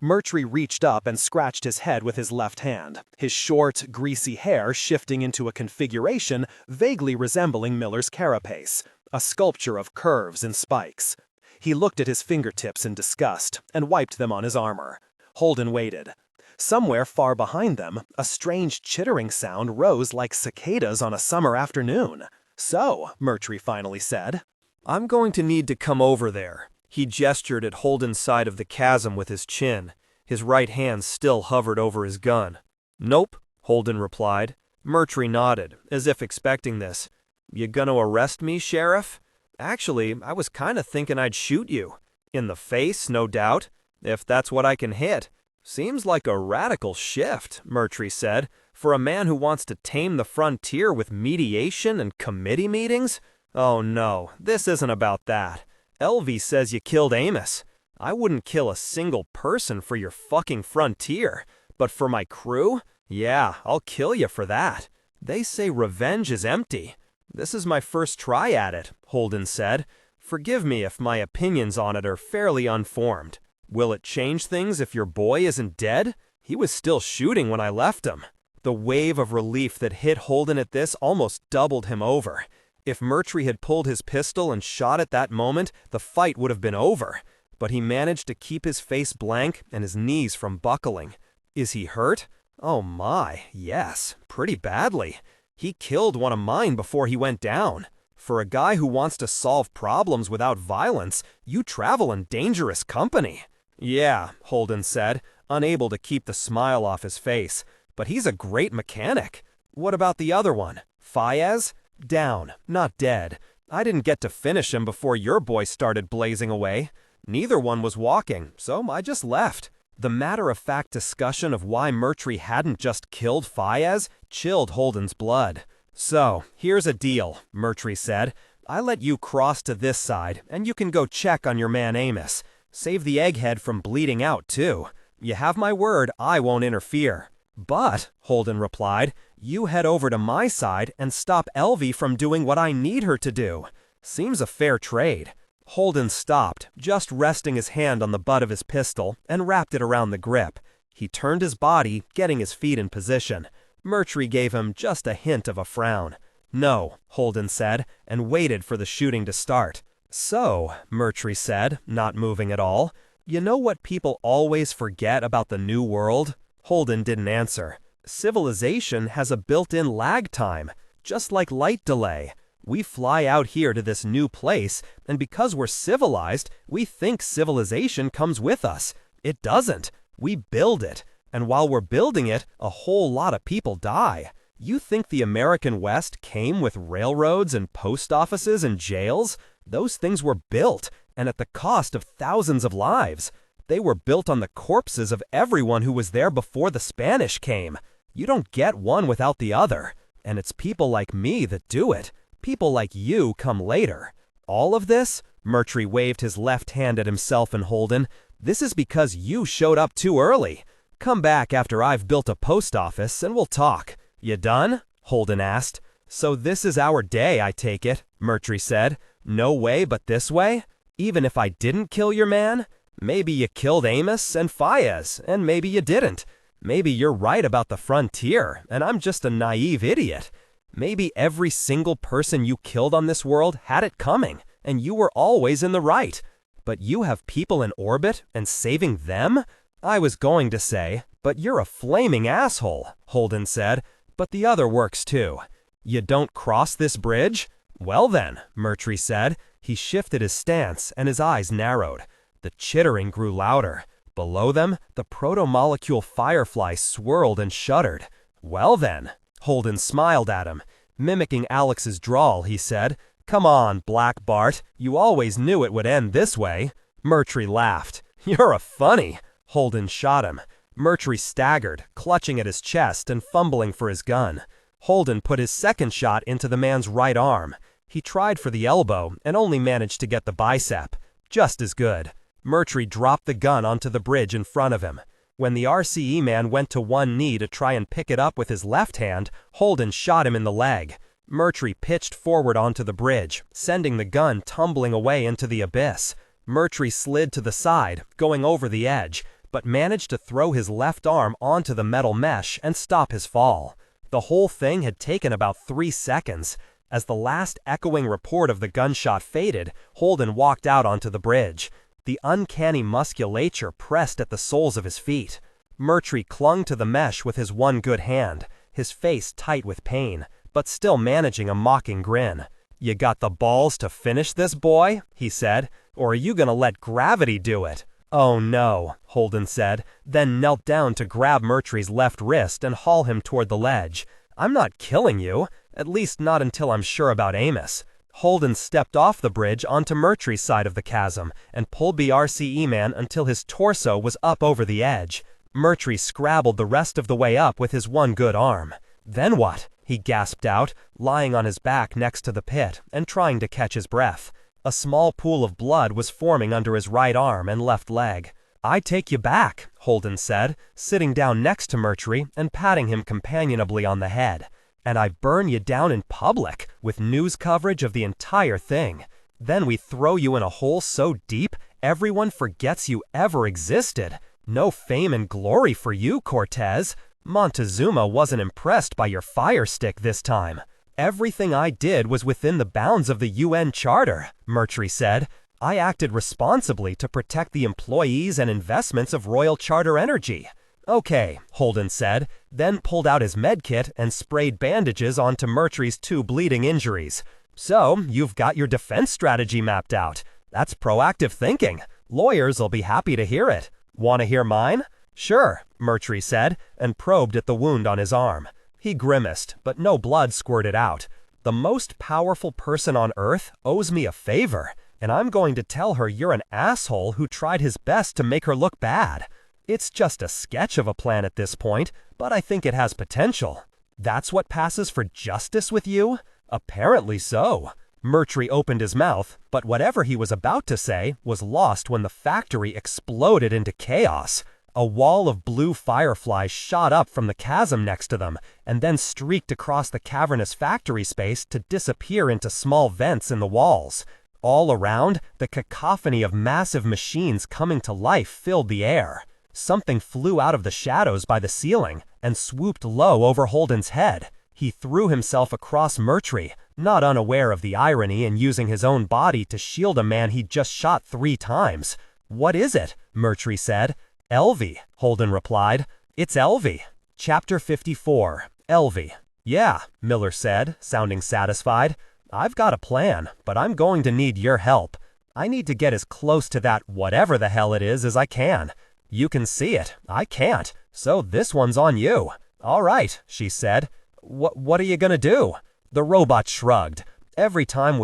Murtry reached up and scratched his head with his left hand, his short, greasy hair shifting into a configuration vaguely resembling Miller's carapace, a sculpture of curves and spikes. He looked at his fingertips in disgust and wiped them on his armor. Holden waited. Somewhere far behind them, a strange chittering sound rose like cicadas on a summer afternoon. "So," Murtry finally said, "I'm going to need to come over there." He gestured at Holden's side of the chasm with his chin. His right hand still hovered over his gun. "Nope," Holden replied. Murtry nodded, as if expecting this. "You gonna arrest me, Sheriff?" "Actually, I was kinda thinking I'd shoot you. In the face, no doubt, if that's what I can hit." "Seems like a radical shift," Murtry said, "for a man who wants to tame the frontier with mediation and committee meetings? Oh no, this isn't about that. Elvie says you killed Amos. I wouldn't kill a single person for your fucking frontier, but for my crew? Yeah, I'll kill you for that. They say revenge is empty. This is my first try at it," Holden said. "Forgive me if my opinions on it are fairly unformed. Will it change things if your boy isn't dead? He was still shooting when I left him." The wave of relief that hit Holden at this almost doubled him over. If Murtry had pulled his pistol and shot at that moment, the fight would have been over. But he managed to keep his face blank and his knees from buckling. Is he hurt? Oh my, yes, pretty badly. He killed one of mine before he went down. For a guy who wants to solve problems without violence, you travel in dangerous company. "Yeah," Holden said, unable to keep the smile off his face. "But he's a great mechanic." "What about the other one? Fayez?" "Down, not dead. I didn't get to finish him before your boy started blazing away. Neither one was walking, so I just left." The matter-of-fact discussion of why Murtry hadn't just killed Fayez chilled Holden's blood. "So, here's a deal," Murtry said. "I let you cross to this side, and you can go check on your man Amos. Save the egghead from bleeding out, too. You have my word, I won't interfere." "But," Holden replied, "you head over to my side and stop Elvie from doing what I need her to do. Seems a fair trade." Holden stopped, just resting his hand on the butt of his pistol, and wrapped it around the grip. He turned his body, getting his feet in position. Murtry gave him just a hint of a frown. "No," Holden said, and waited for the shooting to start. "So," Murtry said, not moving at all, "you know what people always forget about the New World?" Holden didn't answer. "Civilization has a built-in lag time, just like light delay. We fly out here to this new place, and because we're civilized, we think civilization comes with us. It doesn't. We build it, and while we're building it, a whole lot of people die. You think the American West came with railroads and post offices and jails? Those things were built, and at the cost of thousands of lives. They were built on the corpses of everyone who was there before the Spanish came. You don't get one without the other, and it's people like me that do it. People like you come later. All of this," Murtry waved his left hand at himself and Holden, "this is because you showed up too early. Come back after I've built a post office and we'll talk." "You done?" Holden asked. "So this is our day, I take it," Murtry said. "No way but this way? Even if I didn't kill your man? Maybe you killed Amos and Fayez, and maybe you didn't. Maybe you're right about the frontier, and I'm just a naive idiot. Maybe every single person you killed on this world had it coming, and you were always in the right. But you have people in orbit and saving them? I was going to say, but you're a flaming asshole," Holden said, "but the other works too. You don't cross this bridge? Well then," Murtry said. He shifted his stance and his eyes narrowed. The chittering grew louder. Below them, the proto-molecule firefly swirled and shuddered. "Well then," Holden smiled at him. Mimicking Alex's drawl, he said, "Come on, Black Bart, you always knew it would end this way." Murtry laughed. "You're a funny." Holden shot him. Murtry staggered, clutching at his chest and fumbling for his gun. Holden put his second shot into the man's right arm. He tried for the elbow and only managed to get the bicep. Just as good. Murtry dropped the gun onto the bridge in front of him. When the RCE man went to one knee to try and pick it up with his left hand, Holden shot him in the leg. Murtry pitched forward onto the bridge, sending the gun tumbling away into the abyss. Murtry slid to the side, going over the edge, but managed to throw his left arm onto the metal mesh and stop his fall. The whole thing had taken about 3 seconds. As the last echoing report of the gunshot faded, Holden walked out onto the bridge. The uncanny musculature pressed at the soles of his feet. Murtry clung to the mesh with his one good hand, his face tight with pain, but still managing a mocking grin. "You got the balls to finish this, boy?" he said. "Or are you gonna let gravity do it?" "Oh no," Holden said, then knelt down to grab Murtry's left wrist and haul him toward the ledge. "I'm not killing you, at least not until I'm sure about Amos." Holden stepped off the bridge onto Murtry's side of the chasm and pulled the RCE man until his torso was up over the edge. Murtry scrabbled the rest of the way up with his one good arm. "Then what?" he gasped out, lying on his back next to the pit and trying to catch his breath. A small pool of blood was forming under his right arm and left leg. "I take you back," Holden said, sitting down next to Murtry and patting him companionably on the head. "And I burn you down in public, with news coverage of the entire thing. Then we throw you in a hole so deep, everyone forgets you ever existed. No fame and glory for you, Cortez. Montezuma wasn't impressed by your fire stick this time." "Everything I did was within the bounds of the UN Charter," Murtry said. "I acted responsibly to protect the employees and investments of Royal Charter Energy." "Okay," Holden said, then pulled out his medkit and sprayed bandages onto Murtry's 2 bleeding injuries. "So, you've got your defense strategy mapped out. That's proactive thinking. Lawyers'll be happy to hear it. Want to hear mine?" "Sure," Murtry said, and probed at the wound on his arm. He grimaced, but no blood squirted out. "The most powerful person on Earth owes me a favor, and I'm going to tell her you're an asshole who tried his best to make her look bad. It's just a sketch of a plan at this point, but I think it has potential." "That's what passes for justice with you?" "Apparently so." Murtry opened his mouth, but whatever he was about to say was lost when the factory exploded into chaos. A wall of blue fireflies shot up from the chasm next to them, and then streaked across the cavernous factory space to disappear into small vents in the walls. All around, the cacophony of massive machines coming to life filled the air. Something flew out of the shadows by the ceiling and swooped low over Holden's head. He threw himself across Murtry, not unaware of the irony in using his own body to shield a man he'd just shot 3 times. "What is it?" Murtry said. "Elvie," Holden replied. "It's Elvie." Chapter 54, Elvie. "Yeah," Miller said, sounding satisfied. "I've got a plan, but I'm going to need your help. I need to get as close to that whatever the hell it is as I can. You can see it, I can't, so this one's on you." "All right," she said. What are you gonna do?" The robot shrugged. "Every time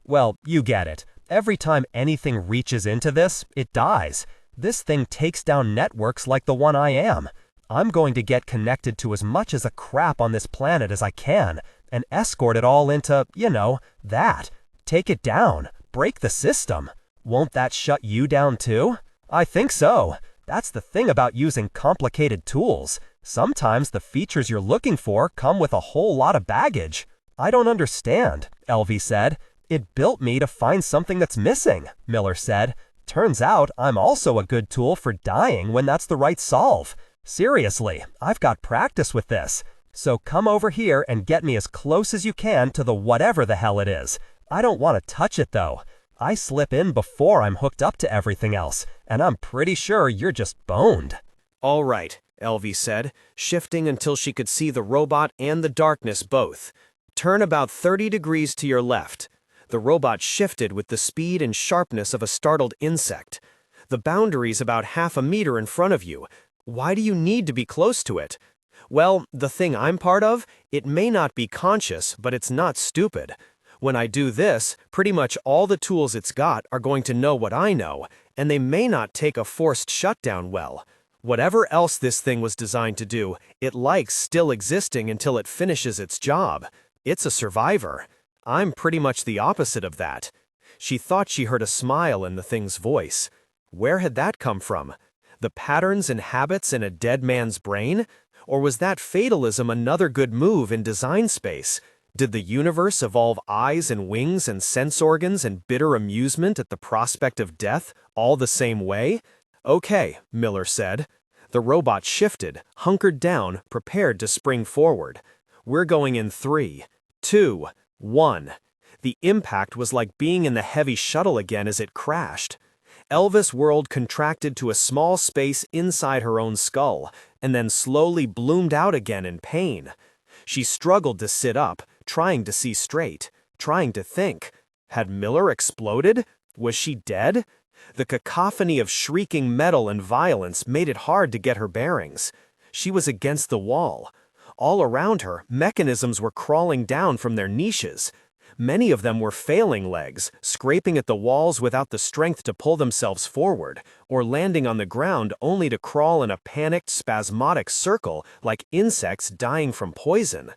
well, you get it. Every time anything reaches into this, it dies. This thing takes down networks like the one I am. I'm going to get connected to as much as a crap on this planet as I can, and escort it all into, that. Take it down. Break the system. Won't that shut you down too?" "I think so. That's the thing about using complicated tools. Sometimes the features you're looking for come with a whole lot of baggage." "I don't understand," Elvie said. "It built me to find something that's missing," Miller said. "Turns out I'm also a good tool for dying when that's the right solve. Seriously, I've got practice with this. So come over here and get me as close as you can to the whatever the hell it is. I don't want to touch it though. I slip in before I'm hooked up to everything else, and I'm pretty sure you're just boned." "All right," Elvie said, shifting until she could see the robot and the darkness both. "Turn about 30 degrees to your left." The robot shifted with the speed and sharpness of a startled insect. "The boundary's about half a meter in front of you. Why do you need to be close to it?" "Well, the thing I'm part of, it may not be conscious, but it's not stupid. When I do this, pretty much all the tools it's got are going to know what I know, and they may not take a forced shutdown well. Whatever else this thing was designed to do, it likes still existing until it finishes its job. It's a survivor. I'm pretty much the opposite of that." She thought she heard a smile in the thing's voice. Where had that come from? The patterns and habits in a dead man's brain? Or was that fatalism another good move in design space? Did the universe evolve eyes and wings and sense organs and bitter amusement at the prospect of death all the same way? "Okay," Miller said. The robot shifted, hunkered down, prepared to spring forward. "We're going in 3, 2, 1. The impact was like being in the heavy shuttle again as it crashed. Elvis' world contracted to a small space inside her own skull, and then slowly bloomed out again in pain. She struggled to sit up, trying to see straight, trying to think. Had Miller exploded? Was she dead? The cacophony of shrieking metal and violence made it hard to get her bearings. She was against the wall. All around her, mechanisms were crawling down from their niches. Many of them were failing legs, scraping at the walls without the strength to pull themselves forward, or landing on the ground only to crawl in a panicked, spasmodic circle like insects dying from poison.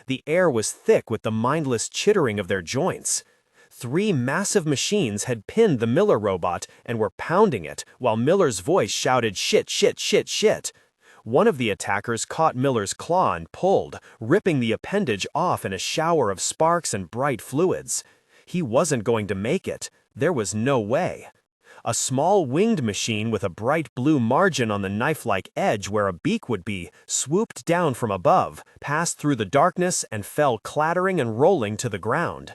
The air was thick with the mindless chittering of their joints. 3 massive machines had pinned the Miller robot and were pounding it, while Miller's voice shouted, "Shit, shit, shit, shit." One of the attackers caught Miller's claw and pulled, ripping the appendage off in a shower of sparks and bright fluids. He wasn't going to make it. There was no way. A small winged machine with a bright blue margin on the knife-like edge where a beak would be, swooped down from above, passed through the darkness, and fell clattering and rolling to the ground.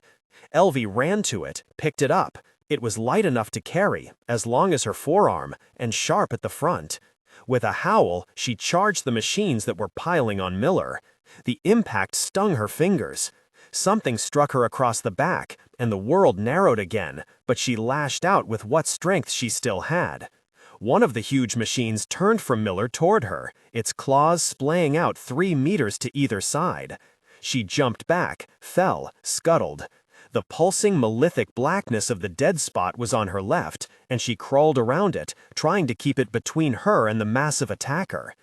Elvie ran to it, picked it up. It was light enough to carry, as long as her forearm, and sharp at the front. With a howl, she charged the machines that were piling on Miller. The impact stung her fingers. Something struck her across the back, and the world narrowed again, but she lashed out with what strength she still had. One of the huge machines turned from Miller toward her, its claws splaying out 3 meters to either side. She jumped back, fell, scuttled. The pulsing malefic blackness of the dead spot was on her left, and she crawled around it, trying to keep it between her and the massive attacker.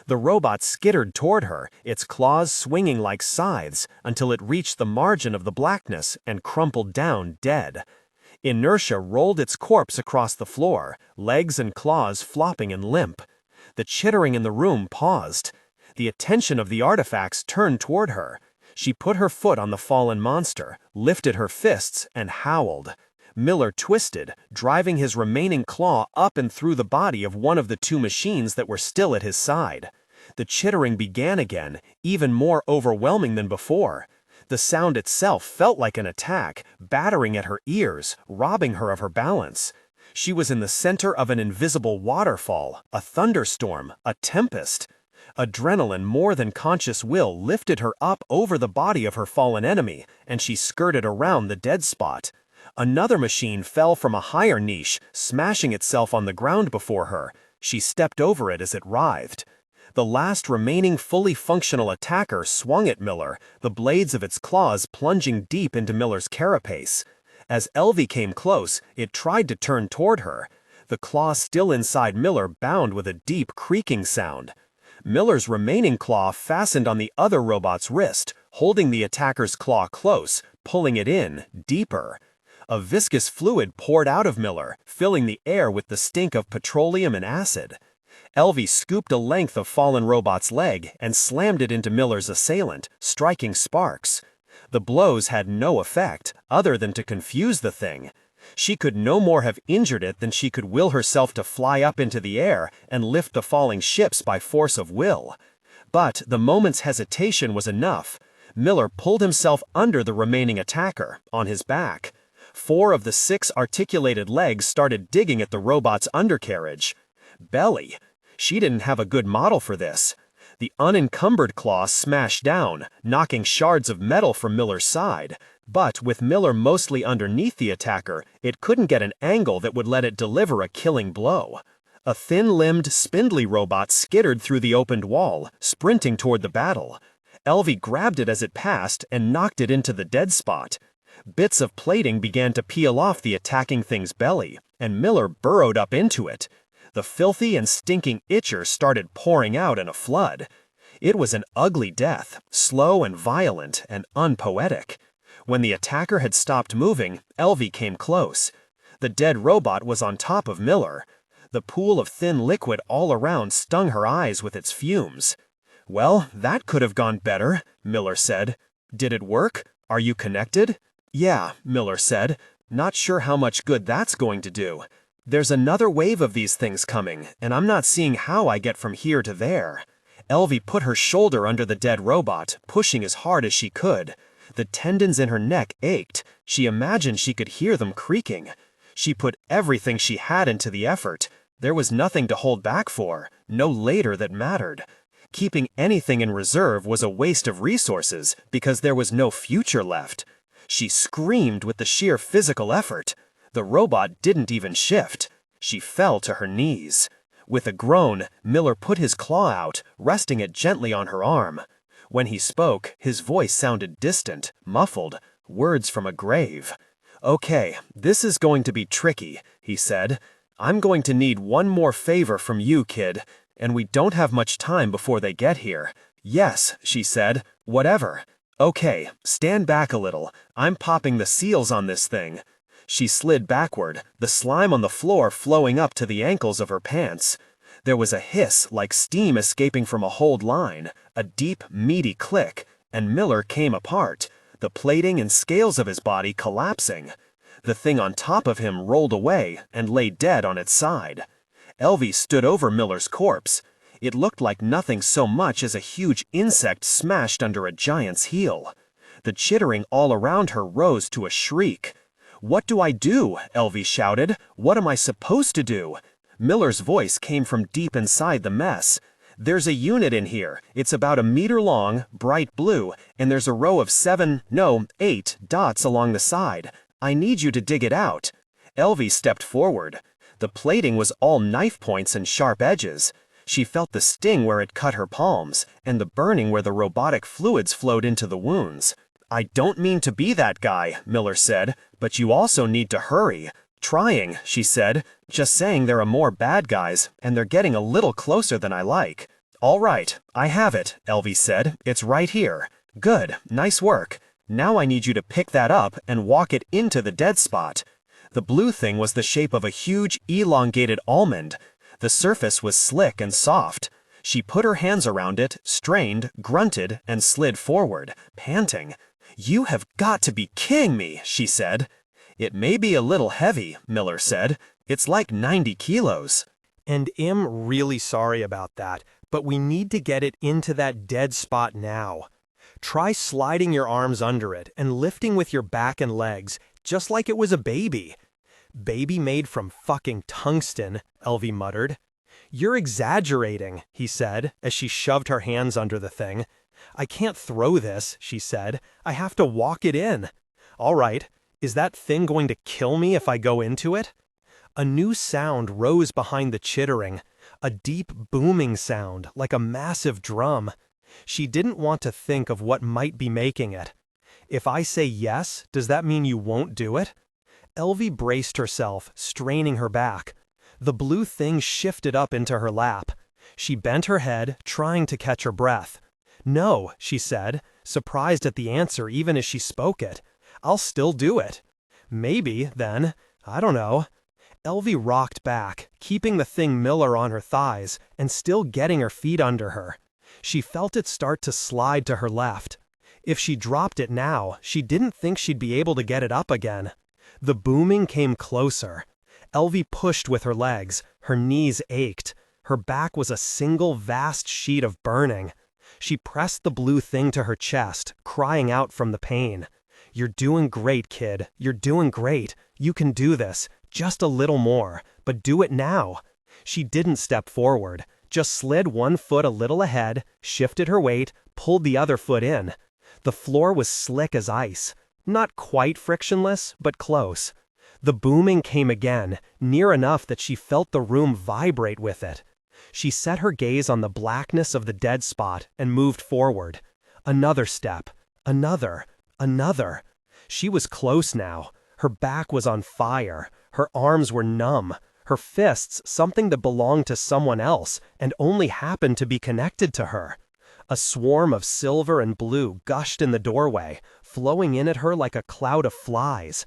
The robot skittered toward her, its claws swinging like scythes, until it reached the margin of the blackness and crumpled down dead. Inertia rolled its corpse across the floor, legs and claws flopping and limp. The chittering in the room paused. The attention of the artifacts turned toward her. She put her foot on the fallen monster, lifted her fists, and howled. Miller twisted, driving his remaining claw up and through the body of one of the 2 machines that were still at his side. The chittering began again, even more overwhelming than before. The sound itself felt like an attack, battering at her ears, robbing her of her balance. She was in the center of an invisible waterfall, a thunderstorm, a tempest. Adrenaline more than conscious will lifted her up over the body of her fallen enemy, and she skirted around the dead spot. Another machine fell from a higher niche, smashing itself on the ground before her. She stepped over it as it writhed. The last remaining fully functional attacker swung at Miller, the blades of its claws plunging deep into Miller's carapace. As Elvie came close, it tried to turn toward her. The claw still inside Miller bound with a deep creaking sound. Miller's remaining claw fastened on the other robot's wrist, holding the attacker's claw close, pulling it in, deeper. A viscous fluid poured out of Miller, filling the air with the stink of petroleum and acid. Elvie scooped a length of fallen robot's leg and slammed it into Miller's assailant, striking sparks. The blows had no effect, other than to confuse the thing. She could no more have injured it than she could will herself to fly up into the air and lift the falling ships by force of will. But the moment's hesitation was enough. Miller pulled himself under the remaining attacker, on his back. 4 of the 6 articulated legs started digging at the robot's undercarriage. Belly. She didn't have a good model for this. The unencumbered claw smashed down, knocking shards of metal from Miller's side. But with Miller mostly underneath the attacker, it couldn't get an angle that would let it deliver a killing blow. A thin-limbed, spindly robot skittered through the opened wall, sprinting toward the battle. Elvie grabbed it as it passed and knocked it into the dead spot. Bits of plating began to peel off the attacking thing's belly, and Miller burrowed up into it. The filthy and stinking itcher started pouring out in a flood. It was an ugly death, slow and violent and unpoetic. When the attacker had stopped moving, Elvie came close. The dead robot was on top of Miller. The pool of thin liquid all around stung her eyes with its fumes. "Well, that could have gone better," Miller said. "Did it work? Are you connected?" "Yeah," Miller said. "Not sure how much good that's going to do. There's another wave of these things coming, and I'm not seeing how I get from here to there." Elvie put her shoulder under the dead robot, pushing as hard as she could. The tendons in her neck ached. She imagined she could hear them creaking. She put everything she had into the effort. There was nothing to hold back for, no later that mattered. Keeping anything in reserve was a waste of resources because there was no future left. She screamed with the sheer physical effort. The robot didn't even shift. She fell to her knees. With a groan, Miller put his claw out, resting it gently on her arm. When he spoke, his voice sounded distant, muffled, words from a grave. "Okay, this is going to be tricky," he said. "I'm going to need one more favor from you, kid, and we don't have much time before they get here." "Yes," she said, "whatever." "Okay, stand back a little. I'm popping the seals on this thing." She slid backward, the slime on the floor flowing up to the ankles of her pants. There was a hiss like steam escaping from a hold line, a deep, meaty click, and Miller came apart, the plating and scales of his body collapsing. The thing on top of him rolled away and lay dead on its side. Elvie stood over Miller's corpse. It looked like nothing so much as a huge insect smashed under a giant's heel. The chittering all around her rose to a shriek. "What do I do?" Elvie shouted. "What am I supposed to do?" Miller's voice came from deep inside the mess. "There's a unit in here. It's about 1 meter long, bright blue, and there's a row of 8 dots along the side. I need you to dig it out." Elvie stepped forward. The plating was all knife points and sharp edges. She felt the sting where it cut her palms, and the burning where the robotic fluids flowed into the wounds. "I don't mean to be that guy," Miller said, "but you also need to hurry." "Trying," she said, "just saying there are more bad guys, and they're getting a little closer than I like." "All right, I have it," Elvie said. "It's right here." "Good, nice work. Now I need you to pick that up and walk it into the dead spot." The blue thing was the shape of a huge, elongated almond. The surface was slick and soft. She put her hands around it, strained, grunted, and slid forward, panting. "You have got to be kidding me," she said. "It may be a little heavy," Miller said. "It's like 90 kilos. And I'm really sorry about that, but we need to get it into that dead spot now. Try sliding your arms under it and lifting with your back and legs, just like it was a baby." "Baby made from fucking tungsten," Elvie muttered. "You're exaggerating," he said, as she shoved her hands under the thing. "I can't throw this," she said. "I have to walk it in." "All right. Is that thing going to kill me if I go into it?" A new sound rose behind the chittering, a deep booming sound like a massive drum. She didn't want to think of what might be making it. "If I say yes, does that mean you won't do it?" Elvie braced herself, straining her back. The blue thing shifted up into her lap. She bent her head, trying to catch her breath. "No," she said, surprised at the answer even as she spoke it. "I'll still do it." "Maybe, then. I don't know." Elvie rocked back, keeping the thing Miller on her thighs, and still getting her feet under her. She felt it start to slide to her left. If she dropped it now, she didn't think she'd be able to get it up again. The booming came closer. Elvie pushed with her legs. Her knees ached. Her back was a single vast sheet of burning. She pressed the blue thing to her chest, crying out from the pain. "You're doing great, kid. You're doing great. You can do this. Just a little more. But do it now." She didn't step forward, just slid one foot a little ahead, shifted her weight, pulled the other foot in. The floor was slick as ice. Not quite frictionless, but close. The booming came again, near enough that she felt the room vibrate with it. She set her gaze on the blackness of the dead spot and moved forward. Another step. Another. Another. She was close now. Her back was on fire. Her arms were numb. Her fists something that belonged to someone else and only happened to be connected to her. A swarm of silver and blue gushed in the doorway, flowing in at her like a cloud of flies.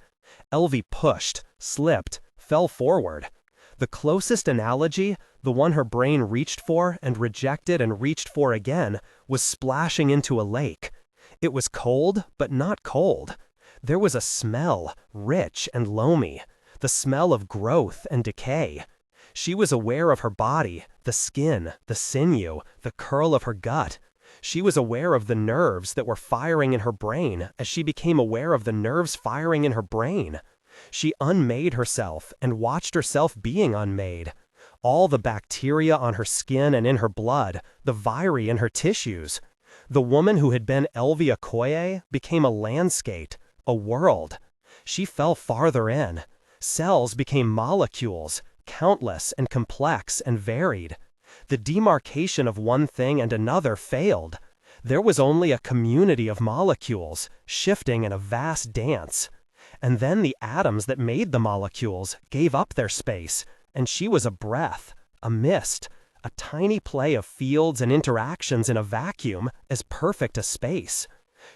Elvie pushed, slipped, fell forward. The closest analogy, the one her brain reached for and rejected and reached for again, was splashing into a lake. It was cold, but not cold. There was a smell, rich and loamy, the smell of growth and decay. She was aware of her body, the skin, the sinew, the curl of her gut. She was aware of the nerves that were firing in her brain as she became aware of the nerves firing in her brain. She unmade herself and watched herself being unmade. All the bacteria on her skin and in her blood, the viri in her tissues. The woman who had been Elvia Koye became a landscape, a world. She fell farther in. Cells became molecules, countless and complex and varied. The demarcation of one thing and another failed. There was only a community of molecules, shifting in a vast dance. And then the atoms that made the molecules gave up their space, and she was a breath, a mist, a tiny play of fields and interactions in a vacuum as perfect a space.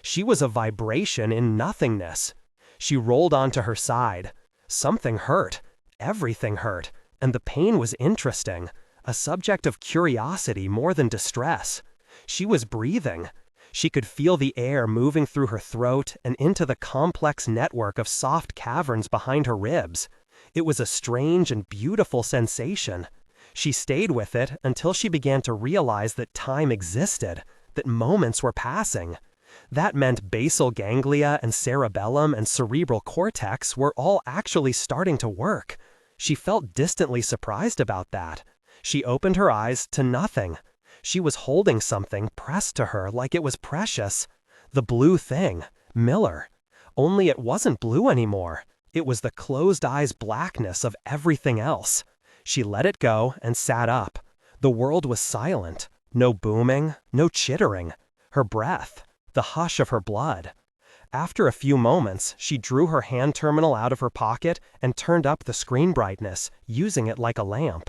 She was a vibration in nothingness. She rolled onto her side. Something hurt. Everything hurt, and the pain was interesting, a subject of curiosity more than distress. She was breathing. She could feel the air moving through her throat and into the complex network of soft caverns behind her ribs. It was a strange and beautiful sensation. She stayed with it until she began to realize that time existed, that moments were passing. That meant basal ganglia and cerebellum and cerebral cortex were all actually starting to work. She felt distantly surprised about that. She opened her eyes to nothing. She was holding something pressed to her like it was precious. The blue thing, Miller. Only it wasn't blue anymore. It was the closed eyes blackness of everything else. She let it go and sat up. The world was silent. No booming, no chittering. Her breath, the hush of her blood. After a few moments, she drew her hand terminal out of her pocket and turned up the screen brightness, using it like a lamp.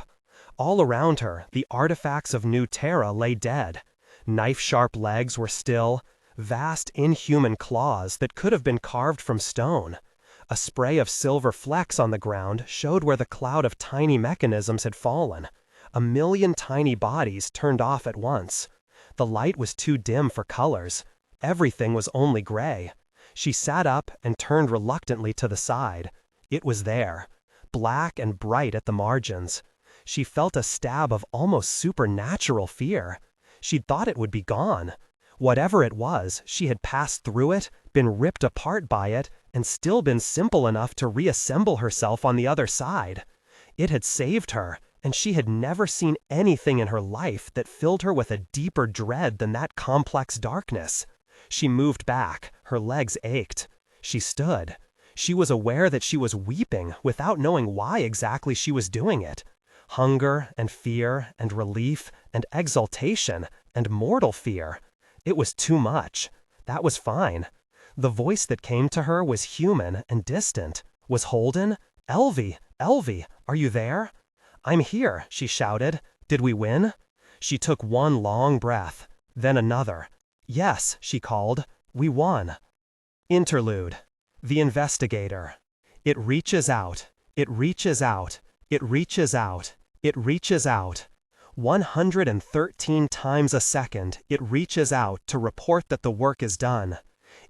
All around her, the artifacts of New Terra lay dead. Knife-sharp legs were still, vast inhuman claws that could have been carved from stone. A spray of silver flecks on the ground showed where the cloud of tiny mechanisms had fallen. 1,000,000 tiny bodies turned off at once. The light was too dim for colors. Everything was only gray. She sat up and turned reluctantly to the side. It was there, black and bright at the margins. She felt a stab of almost supernatural fear. She'd thought it would be gone. Whatever it was, she had passed through it, been ripped apart by it, and still been simple enough to reassemble herself on the other side. It had saved her, and she had never seen anything in her life that filled her with a deeper dread than that complex darkness. She moved back. Her legs ached. She stood. She was aware that she was weeping without knowing why exactly she was doing it. Hunger and fear and relief and exultation and mortal fear. It was too much. That was fine. The voice that came to her was human and distant. Was Holden? Elvie, Elvie, are you there? I'm here, she shouted. Did we win? She took one long breath, then another. Yes, she called. We won. Interlude. The Investigator. It reaches out. It reaches out. It reaches out. It reaches out. 113 times a second, it reaches out to report that the work is done.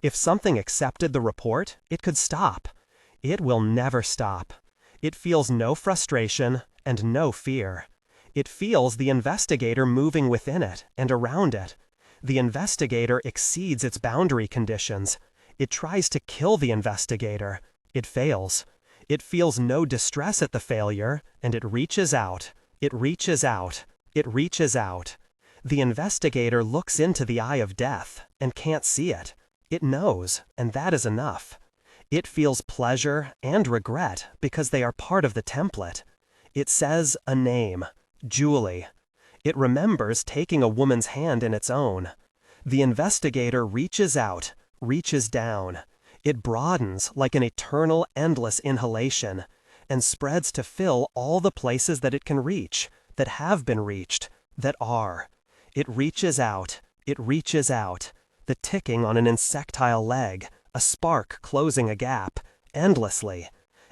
If something accepted the report, it could stop. It will never stop. It feels no frustration and no fear. It feels the investigator moving within it and around it. The investigator exceeds its boundary conditions. It tries to kill the investigator. It fails. It feels no distress at the failure, and it reaches out. It reaches out. It reaches out. The investigator looks into the eye of death and can't see it. It knows, and that is enough. It feels pleasure and regret because they are part of the template. It says a name, Julie. It remembers taking a woman's hand in its own. The investigator reaches out, reaches down. It broadens like an eternal, endless inhalation, and spreads to fill all the places that it can reach, that have been reached, that are. It reaches out, it reaches out. The ticking on an insectile leg, a spark closing a gap, endlessly.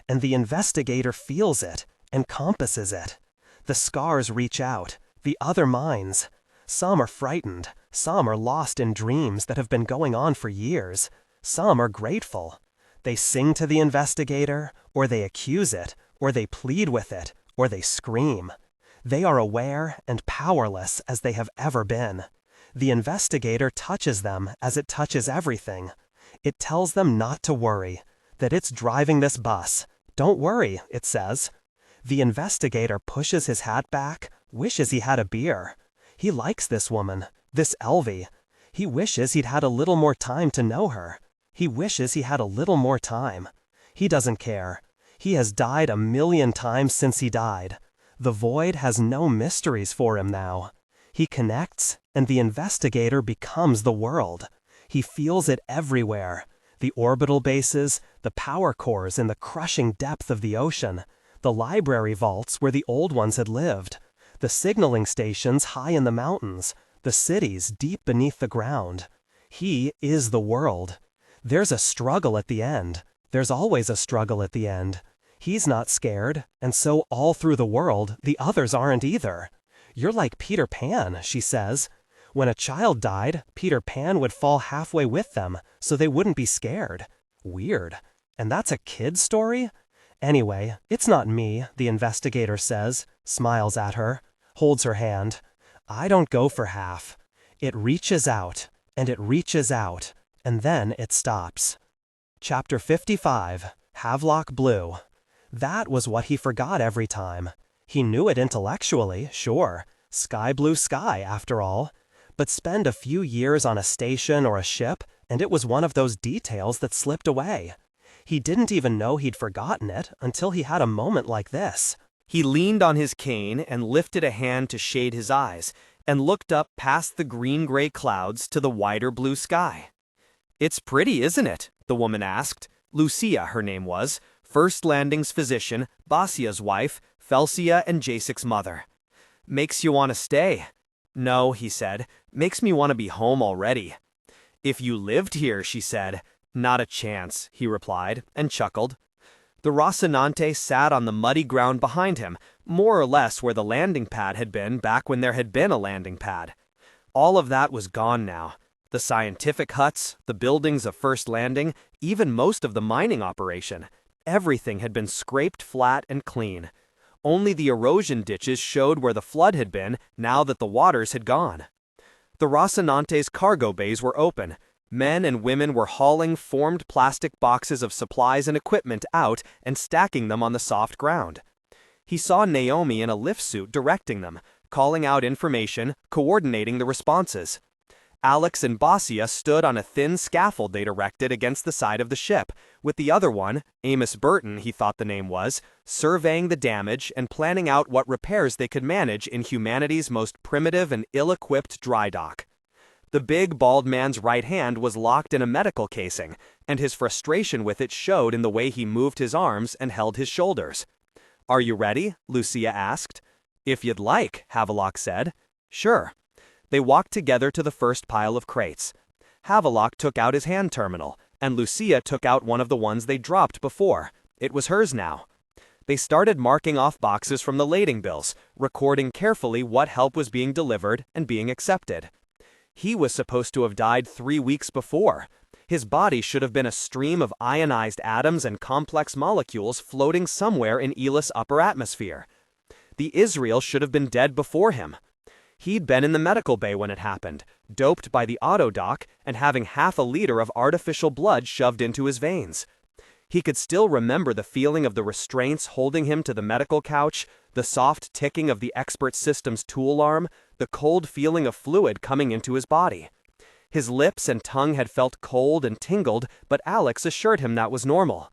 And the investigator feels it, encompasses it. The scars reach out, the other minds. Some are frightened, some are lost in dreams that have been going on for years. Some are grateful. They sing to the investigator, or they accuse it, or they plead with it, or they scream. They are aware and powerless as they have ever been. The investigator touches them as it touches everything. It tells them not to worry, that it's driving this bus. Don't worry, it says. The investigator pushes his hat back, wishes he had a beer. He likes this woman, this Elvie. He wishes he'd had a little more time to know her. He wishes he had a little more time. He doesn't care. He has died 1,000,000 times since he died. The void has no mysteries for him now. He connects, and the investigator becomes the world. He feels it everywhere. The orbital bases, the power cores in the crushing depth of the ocean, the library vaults where the old ones had lived, the signaling stations high in the mountains, the cities deep beneath the ground. He is the world. There's a struggle at the end. There's always a struggle at the end. He's not scared, and so all through the world, the others aren't either. You're like Peter Pan, she says. When a child died, Peter Pan would fall halfway with them, so they wouldn't be scared. Weird. And that's a kid's story? Anyway, it's not me, the investigator says, smiles at her, holds her hand. I don't go for half. It reaches out, and it reaches out, and then it stops. Chapter 55, Havelock Blue. That was what he forgot every time. He knew it intellectually, sure. Sky blue sky, after all. But spend a few years on a station or a ship, and it was one of those details that slipped away. He didn't even know he'd forgotten it until he had a moment like this. He leaned on his cane and lifted a hand to shade his eyes, and looked up past the green-gray clouds to the wider blue sky. "It's pretty, isn't it?" the woman asked. Lucia, her name was, First Landing's physician, Basia's wife, Felsia and Jasek's mother. "Makes you want to stay?" "No," he said. "Makes me want to be home already." "If you lived here," she said. "Not a chance," he replied, and chuckled. The Rocinante sat on the muddy ground behind him, more or less where the landing pad had been back when there had been a landing pad. All of that was gone now. The scientific huts, the buildings of First Landing, even most of the mining operation. Everything had been scraped flat and clean. Only the erosion ditches showed where the flood had been now that the waters had gone. The Rocinante's cargo bays were open. Men and women were hauling formed plastic boxes of supplies and equipment out and stacking them on the soft ground. He saw Naomi in a lift suit directing them, calling out information, coordinating the responses. Alex and Basia stood on a thin scaffold they'd erected against the side of the ship, with the other one, Amos Burton he thought the name was, surveying the damage and planning out what repairs they could manage in humanity's most primitive and ill-equipped dry dock. The big, bald man's right hand was locked in a medical casing, and his frustration with it showed in the way he moved his arms and held his shoulders. "Are you ready?" Lucia asked. "If you'd like," Havelock said. "Sure." They walked together to the first pile of crates. Havelock took out his hand terminal, and Lucia took out one of the ones they dropped before. It was hers now. They started marking off boxes from the lading bills, recording carefully what help was being delivered and being accepted. He was supposed to have died 3 weeks before. His body should have been a stream of ionized atoms and complex molecules floating somewhere in Ilus' upper atmosphere. The Israel should have been dead before him. He'd been in the medical bay when it happened, doped by the auto doc and having 1/2 liter of artificial blood shoved into his veins. He could still remember the feeling of the restraints holding him to the medical couch, the soft ticking of the expert system's tool arm, the cold feeling of fluid coming into his body. His lips and tongue had felt cold and tingled, but Alex assured him that was normal.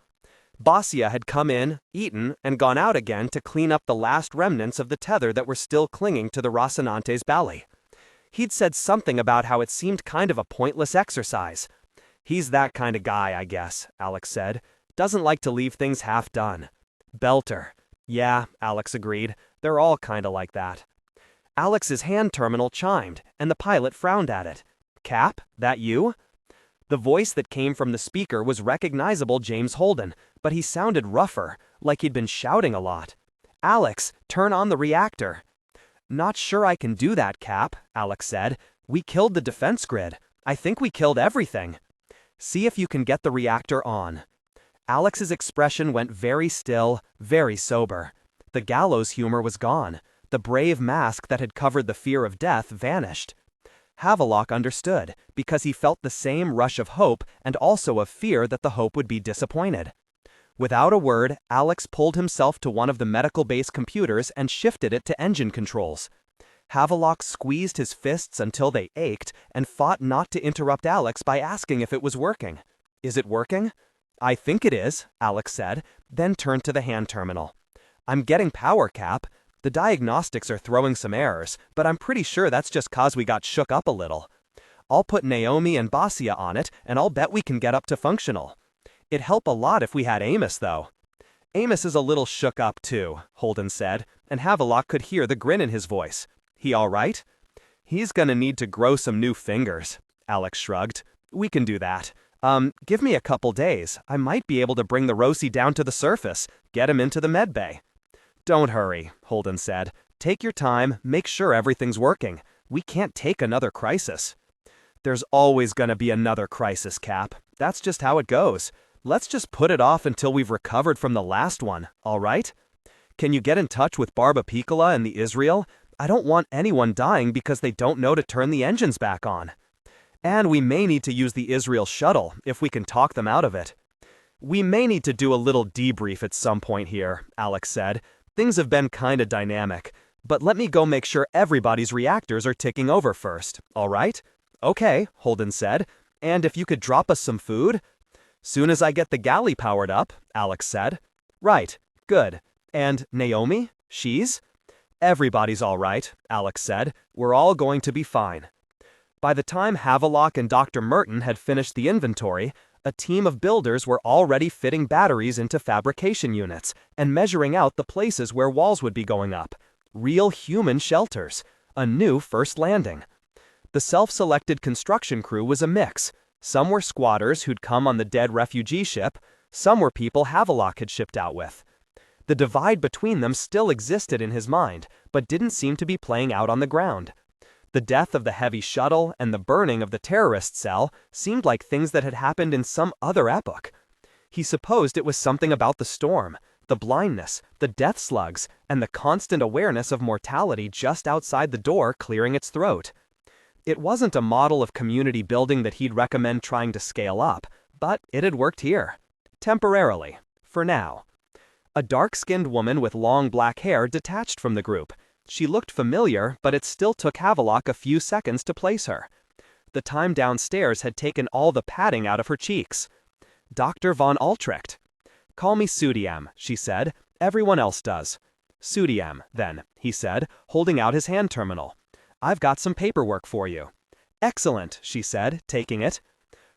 Basia had come in, eaten, and gone out again to clean up the last remnants of the tether that were still clinging to the Rocinante's belly. He'd said something about how it seemed kind of a pointless exercise. "He's that kind of guy, I guess," Alex said. "Doesn't like to leave things half done." "Belter." "Yeah," Alex agreed. "They're all kinda like that." Alex's hand terminal chimed, and the pilot frowned at it. "Cap, that you?" The voice that came from the speaker was recognizable James Holden, but he sounded rougher, like he'd been shouting a lot. "Alex, turn on the reactor." "Not sure I can do that, Cap," Alex said. "We killed the defense grid. I think we killed everything." "See if you can get the reactor on." Alex's expression went very still, very sober. The gallows humor was gone. The brave mask that had covered the fear of death vanished. Havelock understood, because he felt the same rush of hope and also of fear that the hope would be disappointed. Without a word, Alex pulled himself to one of the medical base computers and shifted it to engine controls. Havelock squeezed his fists until they ached and fought not to interrupt Alex by asking if it was working. "Is it working?" "I think it is," Alex said, then turned to the hand terminal. "I'm getting power, Cap. The diagnostics are throwing some errors, but I'm pretty sure that's just 'cause we got shook up a little. I'll put Naomi and Basia on it, and I'll bet we can get up to functional. It'd help a lot if we had Amos, though." "Amos is a little shook up, too," Holden said, and Havelock could hear the grin in his voice. "He all right?" "He's gonna need to grow some new fingers," Alex shrugged. "We can do that. Give me a couple days. I might be able to bring the Roci down to the surface, get him into the med bay." "Don't hurry," Holden said. "Take your time, make sure everything's working. We can't take another crisis." "There's always gonna be another crisis, Cap. That's just how it goes. Let's just put it off until we've recovered from the last one, all right? Can you get in touch with Barba Piccola and the Israel? I don't want anyone dying because they don't know to turn the engines back on. And we may need to use the Israel shuttle, if we can talk them out of it." "We may need to do a little debrief at some point here," Alex said. "Things have been kinda dynamic, but let me go make sure everybody's reactors are ticking over first, all right?" "Okay," Holden said. "And if you could drop us some food?" "Soon as I get the galley powered up," Alex said. "Right, good. And Naomi? She's?" "Everybody's all right," Alex said. "We're all going to be fine." By the time Havelock and Dr. Merton had finished the inventory, a team of builders were already fitting batteries into fabrication units and measuring out the places where walls would be going up. Real human shelters. A new first landing. The self-selected construction crew was a mix. Some were squatters who'd come on the dead refugee ship, some were people Havelock had shipped out with. The divide between them still existed in his mind, but didn't seem to be playing out on the ground. The death of the heavy shuttle and the burning of the terrorist cell seemed like things that had happened in some other epoch. He supposed it was something about the storm, the blindness, the death slugs, and the constant awareness of mortality just outside the door clearing its throat. It wasn't a model of community building that he'd recommend trying to scale up, but it had worked here. Temporarily. For now. A dark-skinned woman with long black hair detached from the group. She looked familiar, but it still took Havelock a few seconds to place her. The time downstairs had taken all the padding out of her cheeks. Dr. von Altrecht. "Call me Sudiam," she said. "Everyone else does." "Sudiam, then," he said, holding out his hand terminal. "I've got some paperwork for you." "Excellent," she said, taking it.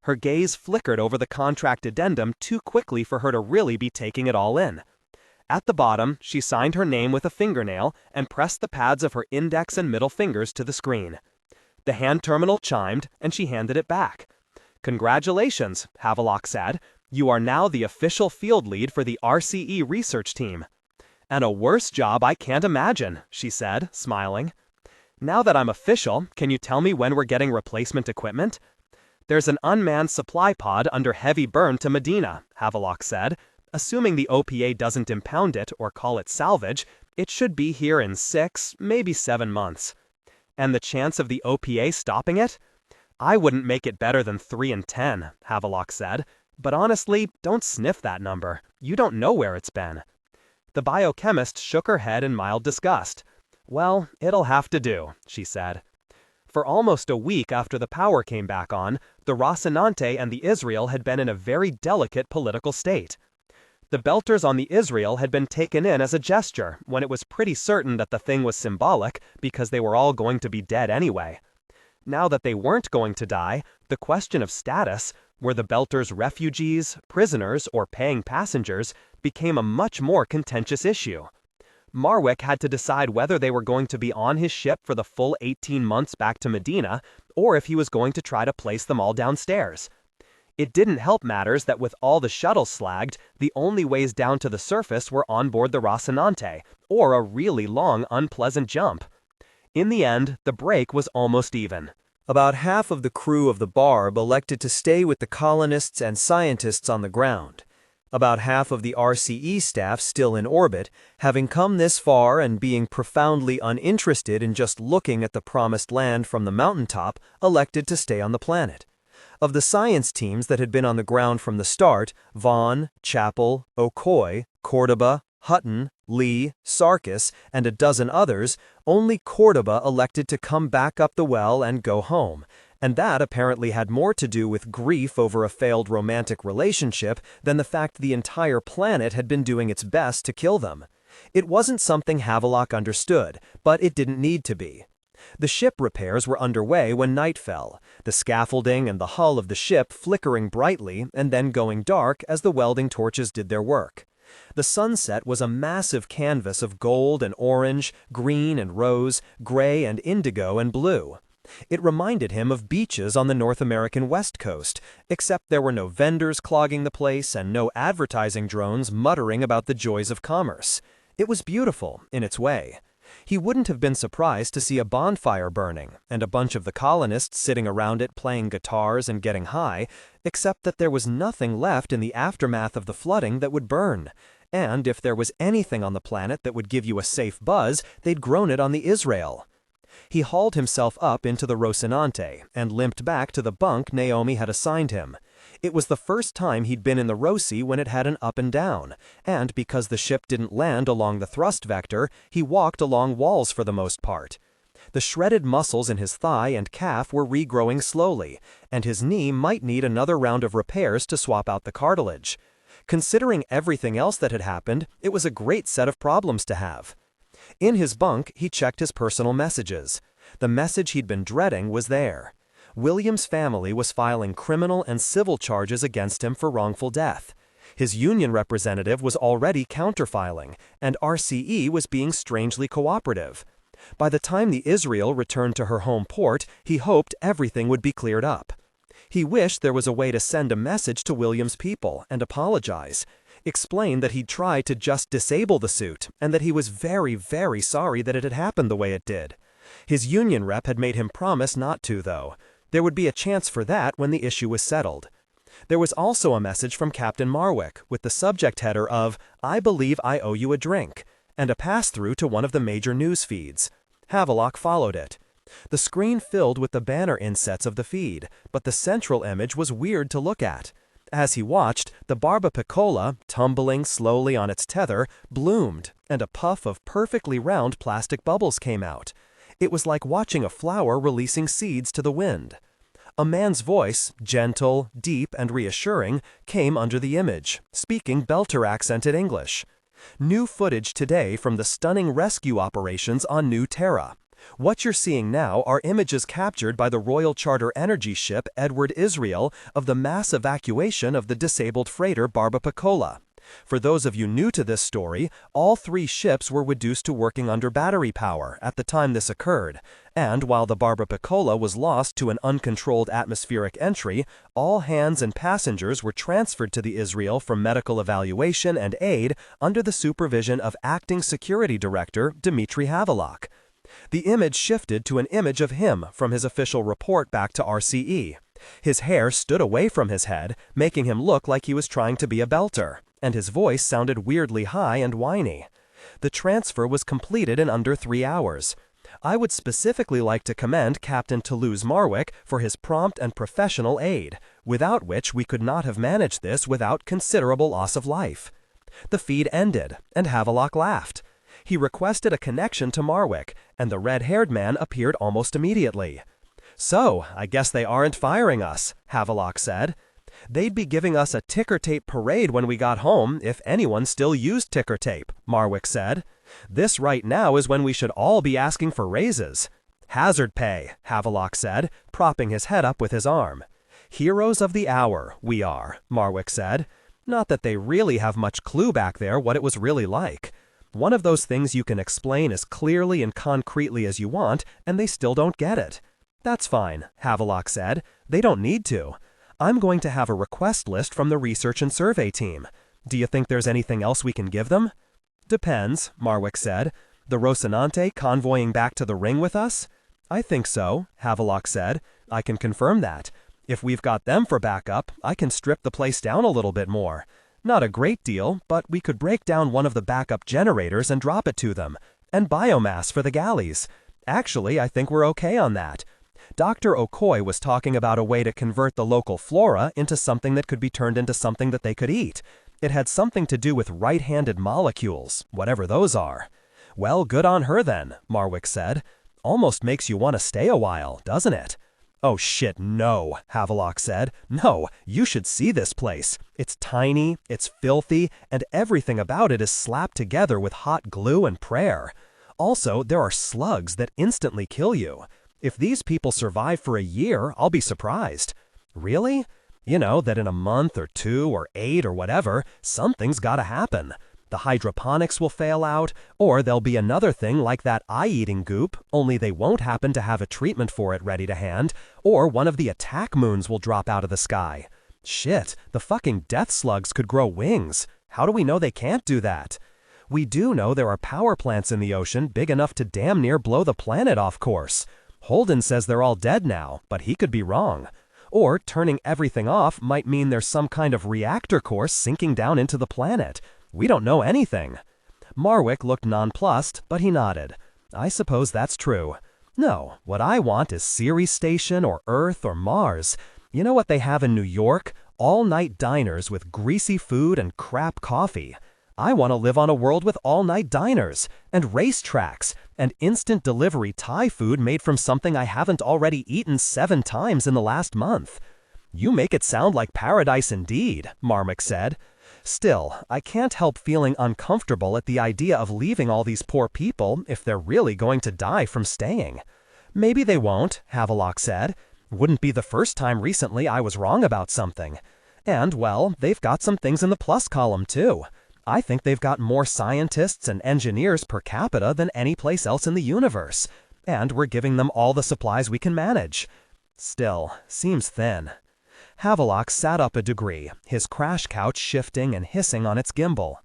Her gaze flickered over the contract addendum too quickly for her to really be taking it all in. At the bottom, she signed her name with a fingernail and pressed the pads of her index and middle fingers to the screen. The hand terminal chimed, and she handed it back. "Congratulations," Havelock said. "You are now the official field lead for the RCE research team." "And a worse job I can't imagine," she said, smiling. "Now that I'm official, can you tell me when we're getting replacement equipment?" "There's an unmanned supply pod under heavy burn to Medina," Havelock said. "Assuming the OPA doesn't impound it or call it salvage, it should be here in 6, maybe 7 months. And the chance of the OPA stopping it? I wouldn't make it better than 3 in 10, Havelock said. But honestly, don't sniff that number. You don't know where it's been." The biochemist shook her head in mild disgust. "Well, it'll have to do," she said. For almost a week after the power came back on, the Rocinante and the Israel had been in a very delicate political state. The Belters on the Israel had been taken in as a gesture when it was pretty certain that the thing was symbolic because they were all going to be dead anyway. Now that they weren't going to die, the question of status, were the Belters refugees, prisoners, or paying passengers, became a much more contentious issue. Marwick had to decide whether they were going to be on his ship for the full 18 months back to Medina, or if he was going to try to place them all downstairs. It didn't help matters that with all the shuttles slagged, the only ways down to the surface were on board the Rocinante, or a really long, unpleasant jump. In the end, the break was almost even. About half of the crew of the Barb elected to stay with the colonists and scientists on the ground. about half of the RCE staff still in orbit, having come this far and being profoundly uninterested in just looking at the promised land from the mountaintop, elected to stay on the planet. Of the science teams that had been on the ground from the start, Vaughn, Chappell, Okoye, Cordoba, Hutton, Lee, Sarkis, and a dozen others, only Cordoba elected to come back up the well and go home, and that apparently had more to do with grief over a failed romantic relationship than the fact the entire planet had been doing its best to kill them. It wasn't something Havelock understood, but it didn't need to be. The ship repairs were underway when night fell, the scaffolding and the hull of the ship flickering brightly and then going dark as the welding torches did their work. The sunset was a massive canvas of gold and orange, green and rose, gray and indigo and blue. It reminded him of beaches on the North American West Coast, except there were no vendors clogging the place and no advertising drones muttering about the joys of commerce. It was beautiful, in its way. He wouldn't have been surprised to see a bonfire burning, and a bunch of the colonists sitting around it playing guitars and getting high, except that there was nothing left in the aftermath of the flooding that would burn. And if there was anything on the planet that would give you a safe buzz, they'd grown it on the Israel. He hauled himself up into the Rocinante and limped back to the bunk Naomi had assigned him. It was the first time he'd been in the Roci when it had an up and down, and because the ship didn't land along the thrust vector, he walked along walls for the most part. The shredded muscles in his thigh and calf were regrowing slowly, and his knee might need another round of repairs to swap out the cartilage. Considering everything else that had happened, it was a great set of problems to have. In his bunk, he checked his personal messages. The message he'd been dreading was there. William's family was filing criminal and civil charges against him for wrongful death. His union representative was already counterfiling, and RCE was being strangely cooperative. By the time the Israel returned to her home port, he hoped everything would be cleared up. He wished there was a way to send a message to William's people and apologize. Explain that he'd tried to just disable the suit, and that he was very, very sorry that it had happened the way it did. His union rep had made him promise not to, though. There would be a chance for that when the issue was settled. There was also a message from Captain Marwick with the subject header of, "I believe I owe you a drink," and a pass-through to one of the major news feeds. Havelock followed it. The screen filled with the banner insets of the feed, but the central image was weird to look at. As he watched, the barbacoa, tumbling slowly on its tether, bloomed, and a puff of perfectly round plastic bubbles came out. It was like watching a flower releasing seeds to the wind. A man's voice, gentle, deep, and reassuring, came under the image, speaking Belter-accented English. New footage today from the stunning rescue operations on New Terra. What you're seeing now are images captured by the Royal Charter Energy ship Edward Israel of the mass evacuation of the disabled freighter Barbacoa. For those of you new to this story, all three ships were reduced to working under battery power at the time this occurred, and while the Barbacoa was lost to an uncontrolled atmospheric entry, all hands and passengers were transferred to the Israel for medical evaluation and aid under the supervision of Acting Security Director Dmitry Havelock. The image shifted to an image of him from his official report back to RCE. His hair stood away from his head, making him look like he was trying to be a belter, and his voice sounded weirdly high and whiny. The transfer was completed in under 3 hours. I would specifically like to commend Captain Toulouse Marwick for his prompt and professional aid, without which we could not have managed this without considerable loss of life. The feed ended, and Havelock laughed. He requested a connection to Marwick, and the red-haired man appeared almost immediately. "So, I guess they aren't firing us," Havelock said. "They'd be giving us a ticker tape parade when we got home if anyone still used ticker tape," Marwick said. "This right now is when we should all be asking for raises." "Hazard pay," Havelock said, propping his head up with his arm. "Heroes of the hour, we are," Marwick said. "Not that they really have much clue back there what it was really like. One of those things you can explain as clearly and concretely as you want, and they still don't get it." "That's fine," Havelock said. "They don't need to. I'm going to have a request list from the research and survey team. Do you think there's anything else we can give them?" "Depends," Marwick said. "The Rocinante convoying back to the ring with us?" "I think so," Havelock said. "I can confirm that. If we've got them for backup, I can strip the place down a little bit more. Not a great deal, but we could break down one of the backup generators and drop it to them. And biomass for the galleys. Actually, I think we're okay on that. Dr. Okoye was talking about a way to convert the local flora into something that could be turned into something that they could eat. It had something to do with right-handed molecules, whatever those are. Well, good on her then, Marwick said. Almost makes you want to stay a while, doesn't it? Oh shit, no, Havelock said. No, you should see this place. It's tiny, it's filthy, and everything about it is slapped together with hot glue and prayer. Also, there are slugs that instantly kill you. If these people survive for a year, I'll be surprised. Really? You know, that in a month or 2 or 8 or whatever, something's gotta happen. The hydroponics will fail out, or there'll be another thing like that eye-eating goop, only they won't happen to have a treatment for it ready to hand, or one of the attack moons will drop out of the sky. Shit, the fucking death slugs could grow wings. How do we know they can't do that? We do know there are power plants in the ocean big enough to damn near blow the planet off course. Holden says they're all dead now, but he could be wrong. Or turning everything off might mean there's some kind of reactor core sinking down into the planet. We don't know anything. Marwick looked nonplussed, but he nodded. I suppose that's true. No, what I want is Ceres Station or Earth or Mars. You know what they have in New York? All-night diners with greasy food and crap coffee. I want to live on a world with all-night diners, and racetracks, and instant delivery Thai food made from something I haven't already eaten 7 times in the last month. You make it sound like paradise indeed, Marwick said. Still, I can't help feeling uncomfortable at the idea of leaving all these poor people if they're really going to die from staying. Maybe they won't, Havelock said. Wouldn't be the first time recently I was wrong about something. And, well, they've got some things in the plus column, too. I think they've got more scientists and engineers per capita than any place else in the universe. And we're giving them all the supplies we can manage. Still, seems thin. Havelock sat up a degree, his crash couch shifting and hissing on its gimbal.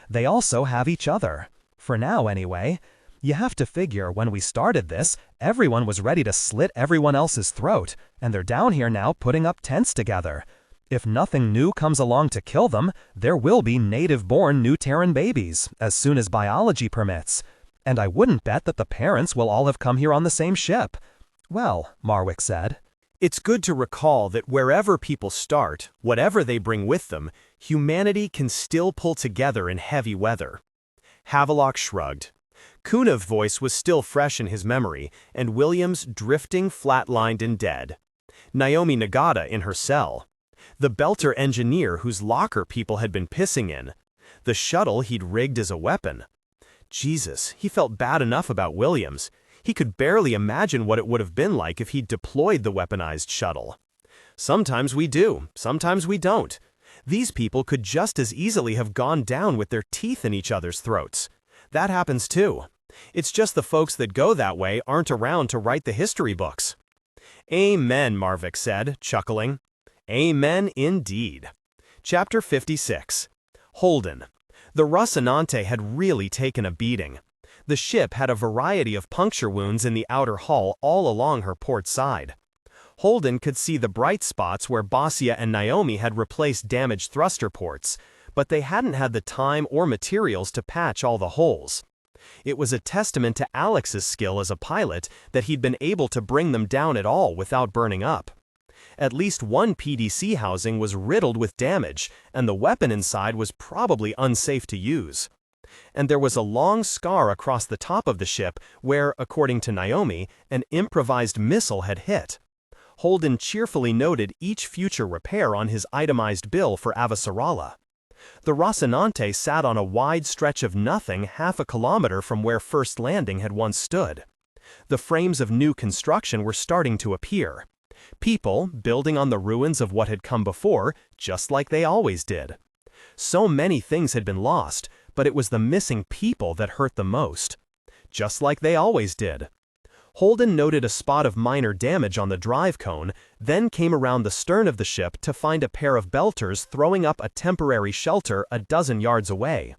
They also have each other. For now, anyway. You have to figure, when we started this, everyone was ready to slit everyone else's throat, and they're down here now putting up tents together. If nothing new comes along to kill them, there will be native-born New Terran babies, as soon as biology permits. And I wouldn't bet that the parents will all have come here on the same ship. Well, Marwick said. It's good to recall that wherever people start, whatever they bring with them, humanity can still pull together in heavy weather. Havelock shrugged. Kunav's voice was still fresh in his memory, and Williams drifting flatlined and dead. Naomi Nagata in her cell. The Belter engineer whose locker people had been pissing in. The shuttle he'd rigged as a weapon. Jesus, he felt bad enough about Williams. He could barely imagine what it would have been like if he'd deployed the weaponized shuttle. Sometimes we do, sometimes we don't. These people could just as easily have gone down with their teeth in each other's throats. That happens too. It's just the folks that go that way aren't around to write the history books. Amen, Marwick said, chuckling. Amen indeed. Chapter 56. Holden. The Rocinante had really taken a beating. The ship had a variety of puncture wounds in the outer hull all along her port side. Holden could see the bright spots where Bossia and Naomi had replaced damaged thruster ports, but they hadn't had the time or materials to patch all the holes. It was a testament to Alex's skill as a pilot that he'd been able to bring them down at all without burning up. At least one PDC housing was riddled with damage, and the weapon inside was probably unsafe to use. And there was a long scar across the top of the ship where, according to Naomi, an improvised missile had hit. Holden cheerfully noted each future repair on his itemized bill for Avasarala. The Rocinante sat on a wide stretch of nothing 1/2 kilometer from where First Landing had once stood. The frames of new construction were starting to appear. People building on the ruins of what had come before, just like they always did. So many things had been lost, but it was the missing people that hurt the most. Just like they always did. Holden noted a spot of minor damage on the drive cone, then came around the stern of the ship to find a pair of belters throwing up a temporary shelter a dozen yards away.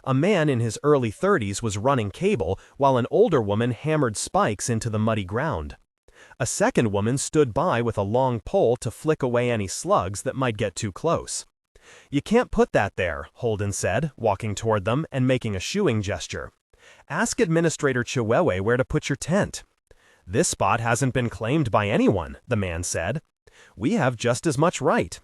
A man in his early 30s was running cable, while an older woman hammered spikes into the muddy ground. A second woman stood by with a long pole to flick away any slugs that might get too close. You can't put that there, Holden said, walking toward them and making a shooing gesture. Ask Administrator Chiwewe where to put your tent. This spot hasn't been claimed by anyone, the man said. We have just as much right.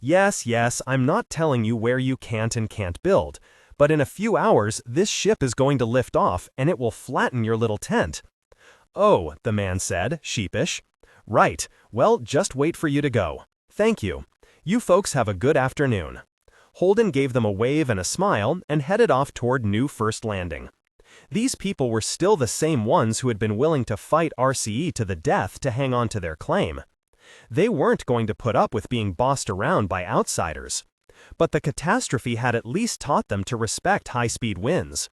Yes, I'm not telling you where you can't and can't build, but in a few hours this ship is going to lift off and it will flatten your little tent. Oh, the man said, sheepish. Right, well, just wait for you to go. Thank you. You folks have a good afternoon. Holden gave them a wave and a smile and headed off toward New First Landing. These people were still the same ones who had been willing to fight RCE to the death to hang on to their claim. They weren't going to put up with being bossed around by outsiders. But the catastrophe had at least taught them to respect high-speed winds.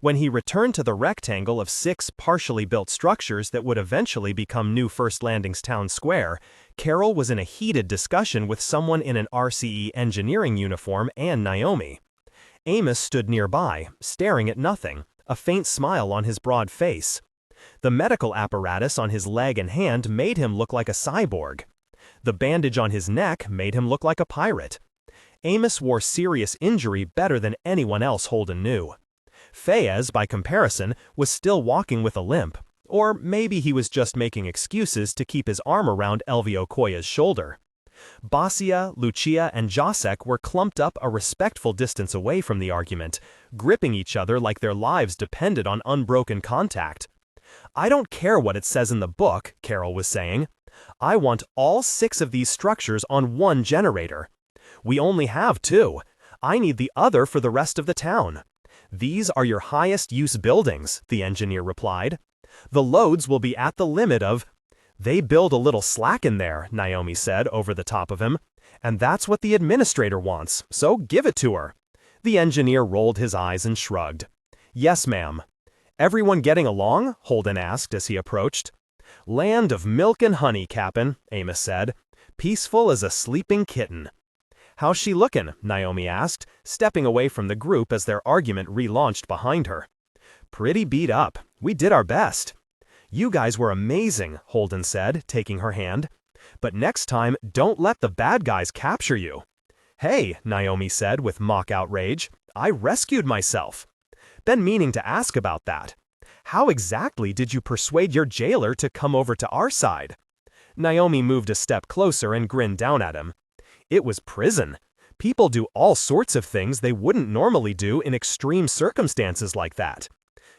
When he returned to the rectangle of 6 partially built structures that would eventually become New First Landing's town square, Carol was in a heated discussion with someone in an RCE engineering uniform and Naomi. Amos stood nearby, staring at nothing, a faint smile on his broad face. The medical apparatus on his leg and hand made him look like a cyborg. The bandage on his neck made him look like a pirate. Amos wore serious injury better than anyone else Holden knew. Fayez, by comparison, was still walking with a limp, or maybe he was just making excuses to keep his arm around Elvio Koya's shoulder. Basia, Lucia, and Jacek were clumped up a respectful distance away from the argument, gripping each other like their lives depended on unbroken contact. I don't care what it says in the book, Carol was saying. I want all 6 of these structures on one generator. We only have 2. I need the other for the rest of the town. These are your highest use buildings, the engineer replied. The loads will be at the limit of... They build a little slack in there, Naomi said over the top of him. And that's what the administrator wants, so give it to her. The engineer rolled his eyes and shrugged. Yes, ma'am. Everyone getting along? Holden asked as he approached. Land of milk and honey, Cap'n, Amos said. Peaceful as a sleeping kitten. How's she looking? Naomi asked, stepping away from the group as their argument relaunched behind her. Pretty beat up. We did our best. You guys were amazing, Holden said, taking her hand. But next time, don't let the bad guys capture you. Hey, Naomi said with mock outrage. I rescued myself. Been meaning to ask about that. How exactly did you persuade your jailer to come over to our side? Naomi moved a step closer and grinned down at him. It was prison. People do all sorts of things they wouldn't normally do in extreme circumstances like that.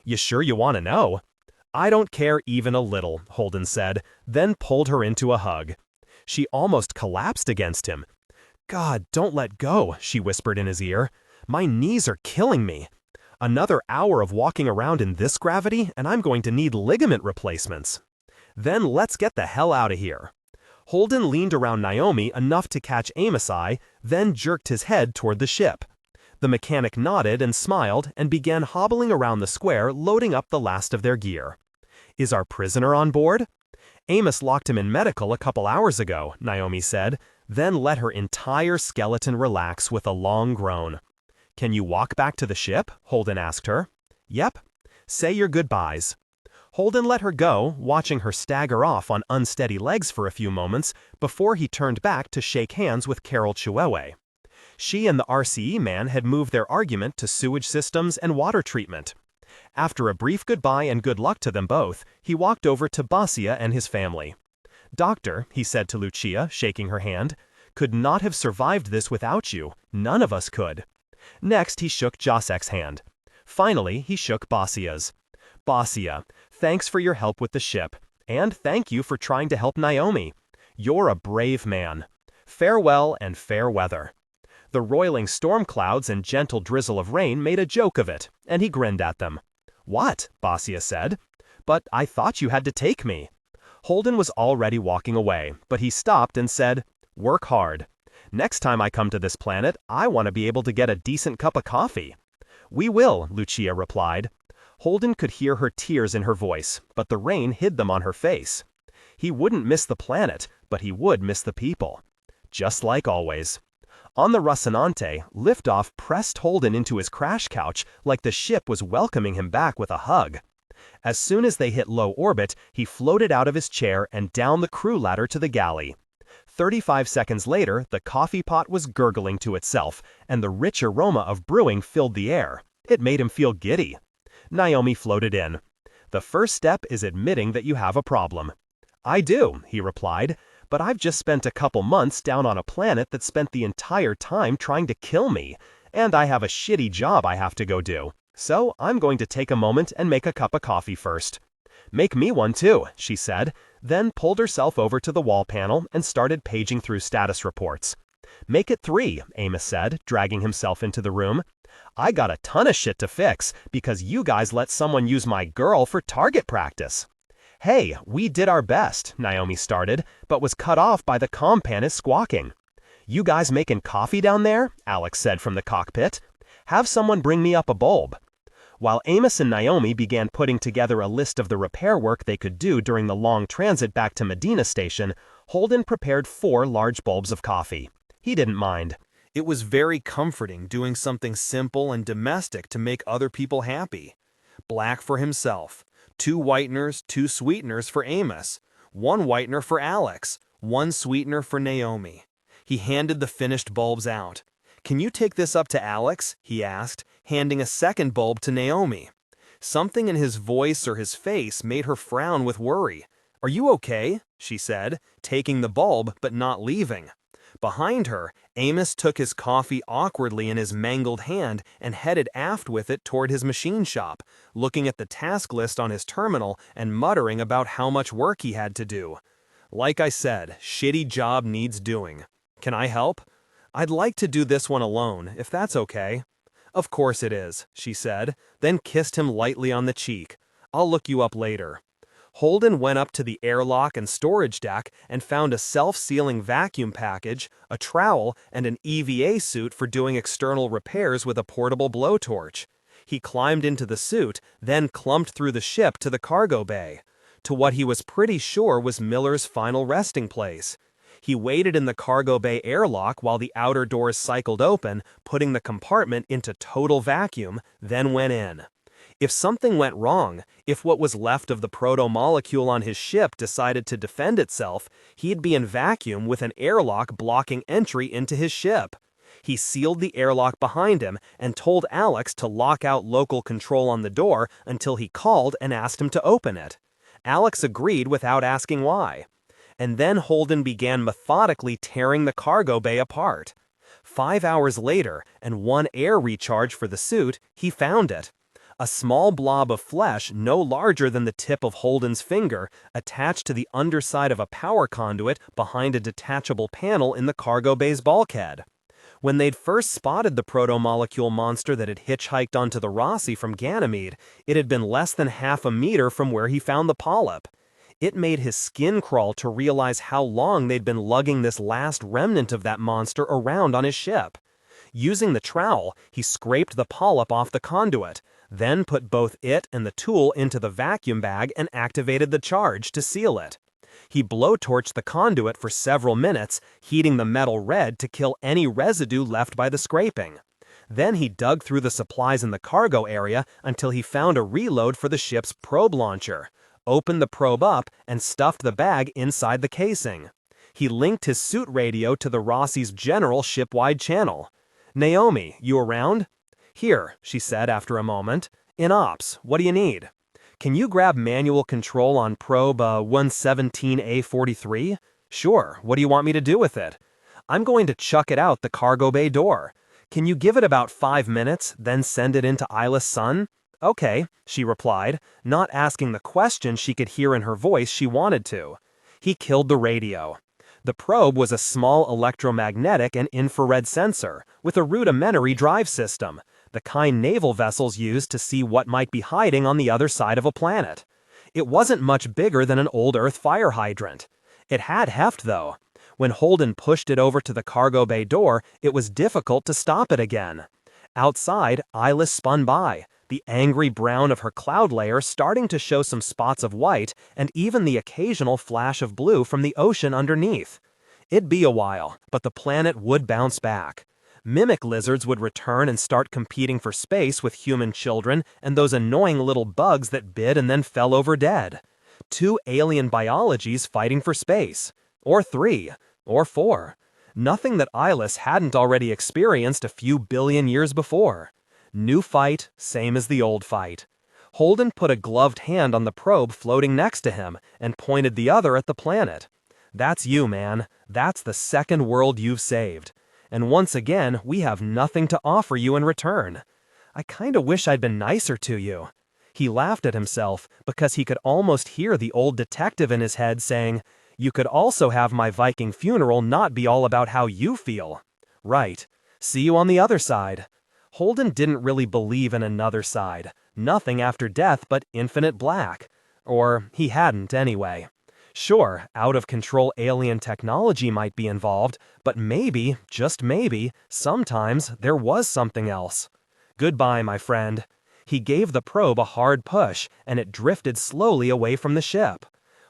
You sure you want to know? I don't care even a little, Holden said, then pulled her into a hug. She almost collapsed against him. God, don't let go, she whispered in his ear. My knees are killing me. Another hour of walking around in this gravity, and I'm going to need ligament replacements. Then let's get the hell out of here. Holden leaned around Naomi enough to catch Amos' eye, then jerked his head toward the ship. The mechanic nodded and smiled and began hobbling around the square, loading up the last of their gear. Is our prisoner on board? Amos locked him in medical a couple hours ago, Naomi said, then let her entire skeleton relax with a long groan. Can you walk back to the ship? Holden asked her. Yep. Say your goodbyes. Holden let her go, watching her stagger off on unsteady legs for a few moments before he turned back to shake hands with Carol Chiwewe. She and the RCE man had moved their argument to sewage systems and water treatment. After a brief goodbye and good luck to them both, he walked over to Basia and his family. Doctor, he said to Lucia, shaking her hand, could not have survived this without you. None of us could. Next, he shook Jacek's hand. Finally, he shook Basia's. Basia, thanks for your help with the ship, and thank you for trying to help Naomi. You're a brave man. Farewell and fair weather. The roiling storm clouds and gentle drizzle of rain made a joke of it, and he grinned at them. What? Basia said. But I thought you had to take me. Holden was already walking away, but he stopped and said, Work hard. Next time I come to this planet, I want to be able to get a decent cup of coffee. We will, Lucia replied. Holden could hear her tears in her voice, but the rain hid them on her face. He wouldn't miss the planet, but he would miss the people. Just like always. On the Rocinante, liftoff pressed Holden into his crash couch like the ship was welcoming him back with a hug. As soon as they hit low orbit, he floated out of his chair and down the crew ladder to the galley. 35 seconds later, the coffee pot was gurgling to itself, and the rich aroma of brewing filled the air. It made him feel giddy. Naomi floated in. "The first step is admitting that you have a problem." "I do," he replied, "but I've just spent a couple months down on a planet that spent the entire time trying to kill me, and I have a shitty job I have to go do. So I'm going to take a moment and make a cup of coffee first." "Make me one too," she said, then pulled herself over to the wall panel and started paging through status reports. "Make it 3, Amos said, dragging himself into the room. "I got a ton of shit to fix because you guys let someone use my girl for target practice." "Hey, we did our best," Naomi started, but was cut off by the comm panel squawking. "You guys making coffee down there?" Alex said from the cockpit. "Have someone bring me up a bulb." While Amos and Naomi began putting together a list of the repair work they could do during the long transit back to Medina Station, Holden prepared 4 large bulbs of coffee. He didn't mind. It was very comforting doing something simple and domestic to make other people happy. Black for himself, 2 whiteners, 2 sweeteners for Amos, 1 whitener for Alex, 1 sweetener for Naomi. He handed the finished bulbs out. "Can you take this up to Alex?" he asked, handing a second bulb to Naomi. Something in his voice or his face made her frown with worry. "Are you okay?" she said, taking the bulb but not leaving. Behind her, Amos took his coffee awkwardly in his mangled hand and headed aft with it toward his machine shop, looking at the task list on his terminal and muttering about how much work he had to do. "Like I said, shitty job needs doing. Can I help? I'd like to do this one alone, if that's okay." "Of course it is," she said, then kissed him lightly on the cheek. "I'll look you up later." Holden went up to the airlock and storage deck and found a self-sealing vacuum package, a trowel, and an EVA suit for doing external repairs with a portable blowtorch. He climbed into the suit, then clumped through the ship to the cargo bay, to what he was pretty sure was Miller's final resting place. He waited in the cargo bay airlock while the outer doors cycled open, putting the compartment into total vacuum, then went in. If something went wrong, if what was left of the proto-molecule on his ship decided to defend itself, he'd be in vacuum with an airlock blocking entry into his ship. He sealed the airlock behind him and told Alex to lock out local control on the door until he called and asked him to open it. Alex agreed without asking why. And then Holden began methodically tearing the cargo bay apart. 5 hours later, and 1 air recharge for the suit, he found it. A small blob of flesh no larger than the tip of Holden's finger, attached to the underside of a power conduit behind a detachable panel in the cargo bay's bulkhead. When they'd first spotted the proto-molecule monster that had hitchhiked onto the Rossi from Ganymede, it had been less than half a meter from where he found the polyp. It made his skin crawl to realize how long they'd been lugging this last remnant of that monster around on his ship. Using the trowel, he scraped the polyp off the conduit, then put both it and the tool into the vacuum bag and activated the charge to seal it. He blowtorched the conduit for several minutes, heating the metal red to kill any residue left by the scraping. Then he dug through the supplies in the cargo area until he found a reload for the ship's probe launcher, opened the probe up, and stuffed the bag inside the casing. He linked his suit radio to the Rossi's general ship-wide channel. "Naomi, you around?" "Here," she said after a moment. "In ops, what do you need?" "Can you grab manual control on probe 117A43? "Sure, what do you want me to do with it?" "I'm going to chuck it out the cargo bay door. Can you give it about 5 minutes, then send it into Ilus Sun?" "Okay," she replied, not asking the question she could hear in her voice she wanted to. He killed the radio. The probe was a small electromagnetic and infrared sensor, with a rudimentary drive system, the kind naval vessels use to see what might be hiding on the other side of a planet. It wasn't much bigger than an old Earth fire hydrant. It had heft, though. When Holden pushed it over to the cargo bay door, it was difficult to stop it again. Outside, Ilus spun by, the angry brown of her cloud layer starting to show some spots of white and even the occasional flash of blue from the ocean underneath. It'd be a while, but the planet would bounce back. Mimic lizards would return and start competing for space with human children and those annoying little bugs that bit and then fell over dead. 2 alien biologies fighting for space. Or 3. Or 4. Nothing that Ilus hadn't already experienced a few billion years before. New fight, same as the old fight. Holden put a gloved hand on the probe floating next to him and pointed the other at the planet. That's you, man. That's the second world you've saved. And once again, we have nothing to offer you in return. I kinda wish I'd been nicer to you. He laughed at himself because he could almost hear the old detective in his head saying, "You could also have my Viking funeral not be all about how you feel." Right. See you on the other side. Holden didn't really believe in another side. Nothing after death but infinite black. Or he hadn't anyway. Sure, out-of-control alien technology might be involved, but maybe, just maybe, sometimes there was something else. Goodbye, my friend. He gave the probe a hard push, and it drifted slowly away from the ship.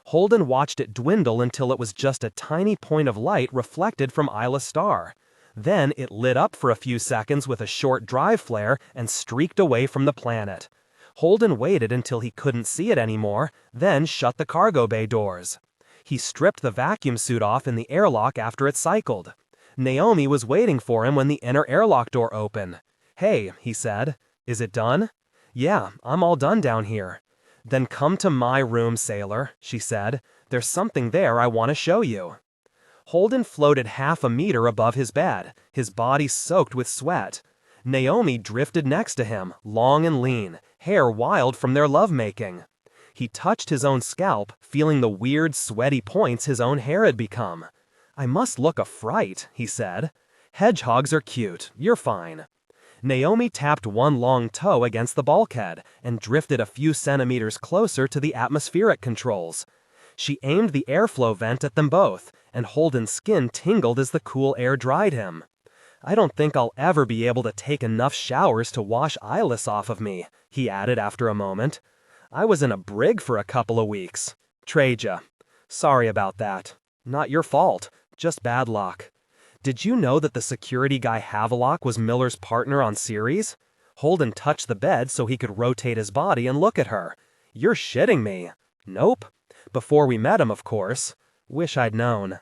Holden watched it dwindle until it was just a tiny point of light reflected from Ilus star. Then it lit up for a few seconds with a short drive flare and streaked away from the planet. Holden waited until he couldn't see it anymore, then shut the cargo bay doors. He stripped the vacuum suit off in the airlock after it cycled. Naomi was waiting for him when the inner airlock door opened. "Hey," he said. "Is it done?" "Yeah, I'm all done down here." "Then come to my room, sailor," she said. "There's something there I want to show you." Holden floated half a meter above his bed, his body soaked with sweat. Naomi drifted next to him, long and lean, hair wild from their lovemaking. He touched his own scalp, feeling the weird, sweaty points his own hair had become. "I must look a fright," he said. "Hedgehogs are cute, you're fine." Naomi tapped one long toe against the bulkhead and drifted a few centimeters closer to the atmospheric controls. She aimed the airflow vent at them both, and Holden's skin tingled as the cool air dried him. "I don't think I'll ever be able to take enough showers to wash Ilus off of me," he added after a moment. "I was in a brig for a couple of weeks. Traja. Sorry about that. Not your fault, just bad luck. Did you know that the security guy Havelock was Miller's partner on Ceres?" Holden touched the bed so he could rotate his body and look at her. "You're shitting me." "Nope. Before we met him, of course. Wish I'd known."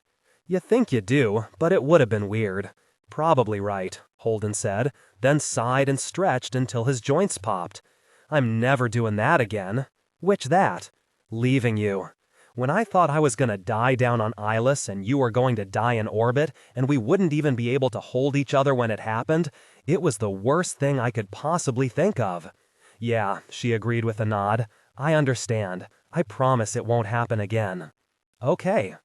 "You think you do, but it would have been weird." "Probably right," Holden said, then sighed and stretched until his joints popped. "I'm never doing that again." "Which that?" "Leaving you. When I thought I was gonna die down on Ilus and you were going to die in orbit and we wouldn't even be able to hold each other when it happened, it was the worst thing I could possibly think of." "Yeah," she agreed with a nod. "I understand. I promise it won't happen again." "Okay.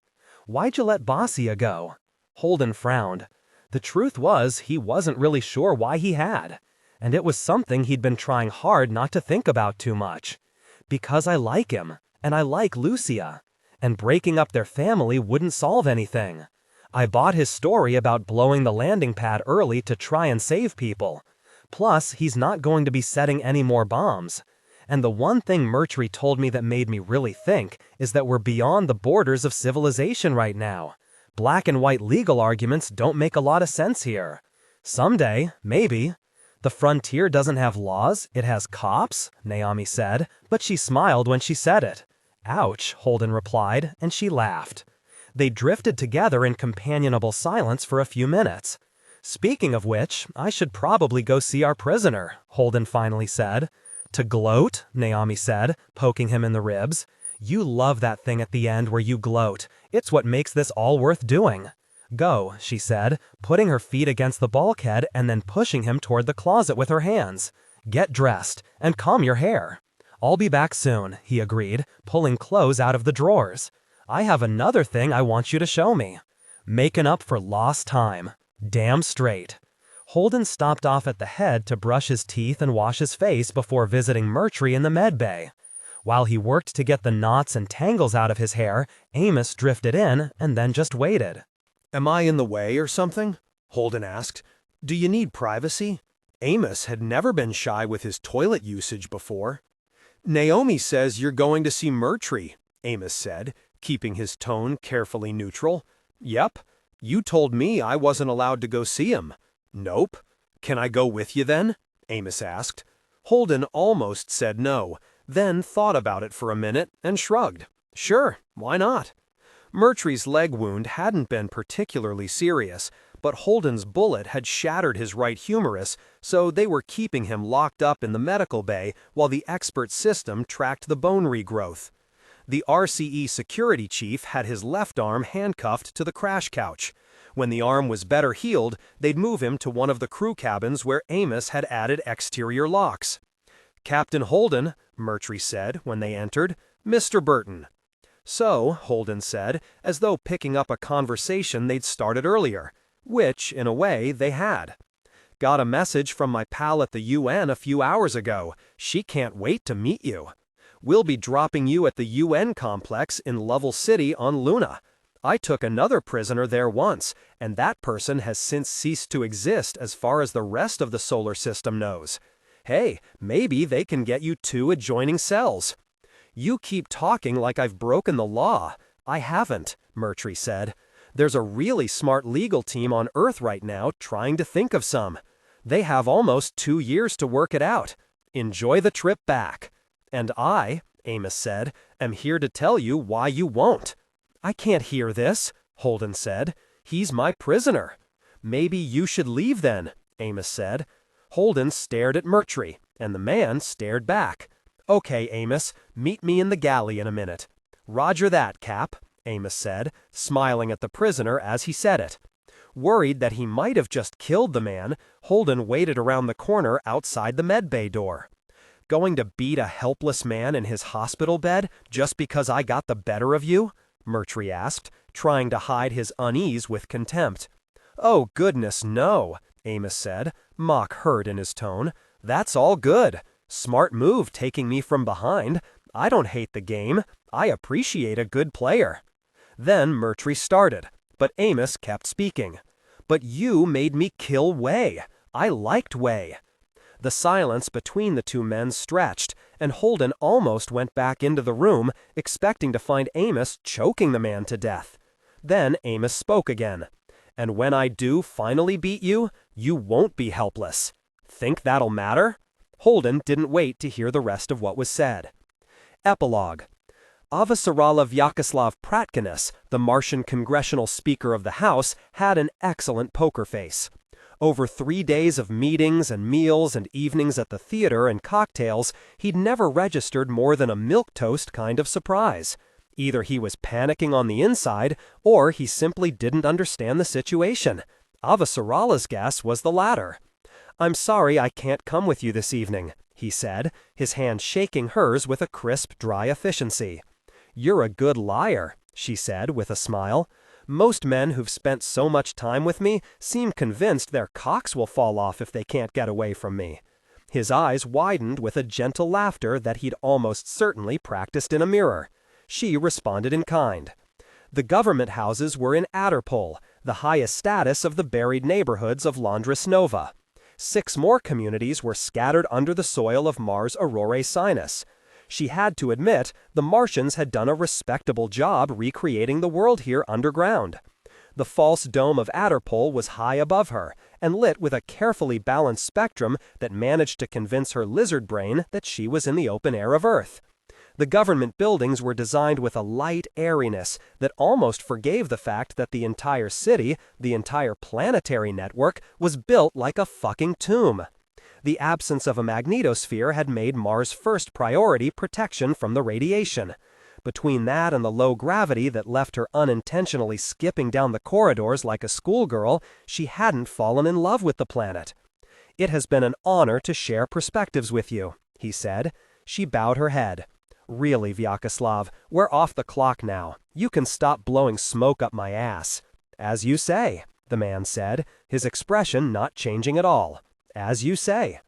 Why'd you let Bossia go?" Holden frowned. The truth was, he wasn't really sure why he had. And it was something he'd been trying hard not to think about too much. "Because I like him, and I like Lucia. And breaking up their family wouldn't solve anything. I bought his story about blowing the landing pad early to try and save people. Plus, he's not going to be setting any more bombs. And the one thing Murtry told me that made me really think is that we're beyond the borders of civilization right now. Black and white legal arguments don't make a lot of sense here. Someday, maybe. The frontier doesn't have laws, it has cops," Naomi said, but she smiled when she said it. "Ouch," Holden replied, and she laughed. They drifted together in companionable silence for a few minutes. "Speaking of which, I should probably go see our prisoner," Holden finally said. "To gloat?" Naomi said, poking him in the ribs. "You love that thing at the end where you gloat. It's what makes this all worth doing." "Go," she said, putting her feet against the bulkhead and then pushing him toward the closet with her hands. "Get dressed, and comb your hair." "I'll be back soon," he agreed, pulling clothes out of the drawers. "I have another thing I want you to show me." Making up for lost time. Damn straight. Holden stopped off at the head to brush his teeth and wash his face before visiting Murtry in the med bay. While he worked to get the knots and tangles out of his hair, Amos drifted in and then just waited. "Am I in the way or something?" Holden asked. "Do you need privacy?" Amos had never been shy with his toilet usage before. "Naomi says you're going to see Murtry," Amos said, keeping his tone carefully neutral. "Yep. You told me I wasn't allowed to go see him." "Nope. Can I go with you then?" Amos asked. Holden almost said no, then thought about it for a minute and shrugged. "Sure, why not?" Murtry's leg wound hadn't been particularly serious, but Holden's bullet had shattered his right humerus, so they were keeping him locked up in the medical bay while the expert system tracked the bone regrowth. The RCE security chief had his left arm handcuffed to the crash couch. When the arm was better healed, they'd move him to one of the crew cabins where Amos had added exterior locks. "Captain Holden," Murtry said when they entered. "Mr. Burton." "So," Holden said, as though picking up a conversation they'd started earlier, which, in a way, they had. "Got a message from my pal at the UN a few hours ago. She can't wait to meet you. We'll be dropping you at the UN complex in Lovell City on Luna. I took another prisoner there once, and that person has since ceased to exist as far as the rest of the solar system knows. Hey, maybe they can get you 2 adjoining cells." "You keep talking like I've broken the law." "I haven't," Murtry said. "There's a really smart legal team on Earth right now trying to think of some. They have almost 2 years to work it out. Enjoy the trip back." "And I," Amos said, "am here to tell you why you won't." "I can't hear this," Holden said. "He's my prisoner." "Maybe you should leave then," Amos said. Holden stared at Murtry, and the man stared back. "Okay, Amos, meet me in the galley in a minute." "Roger that, Cap," Amos said, smiling at the prisoner as he said it. Worried that he might have just killed the man, Holden waited around the corner outside the medbay door. "Going to beat a helpless man in his hospital bed just because I got the better of you?" Murtry asked, trying to hide his unease with contempt. "Oh, goodness, no," Amos said, mock hurt in his tone. "That's all good. Smart move taking me from behind. I don't hate the game. I appreciate a good player." Then Murtry started, but Amos kept speaking. "But you made me kill Way. I liked Way." The silence between the two men stretched, and Holden almost went back into the room, expecting to find Amos choking the man to death. Then Amos spoke again. "And when I do finally beat you, you won't be helpless. Think that'll matter?" Holden didn't wait to hear the rest of what was said. Epilogue. Avasarala Vyacheslav Pratkinus, the Martian congressional speaker of the House, had an excellent poker face. Over 3 days of meetings and meals and evenings at the theater and cocktails, he'd never registered more than a milquetoast kind of surprise. Either he was panicking on the inside, or he simply didn't understand the situation. Avasarala's guess was the latter. "I'm sorry I can't come with you this evening," he said, his hand shaking hers with a crisp, dry efficiency. "You're a good liar," she said with a smile. "Most men who've spent so much time with me seem convinced their cocks will fall off if they can't get away from me." His eyes widened with a gentle laughter that he'd almost certainly practiced in a mirror. She responded in kind. The government houses were in Adderpole, the highest status of the buried neighborhoods of Londres Nova. 6 more communities were scattered under the soil of Mars Aurorae Sinus. She had to admit the Martians had done a respectable job recreating the world here underground. The false dome of Adderpole was high above her, and lit with a carefully balanced spectrum that managed to convince her lizard brain that she was in the open air of Earth. The government buildings were designed with a light airiness that almost forgave the fact that the entire city, the entire planetary network, was built like a fucking tomb. The absence of a magnetosphere had made Mars' first priority protection from the radiation. Between that and the low gravity that left her unintentionally skipping down the corridors like a schoolgirl, she hadn't fallen in love with the planet. "It has been an honor to share perspectives with you," he said. She bowed her head. "Really, Vyacheslav, we're off the clock now. You can stop blowing smoke up my ass." "As you say," the man said, his expression not changing at all. "As you say."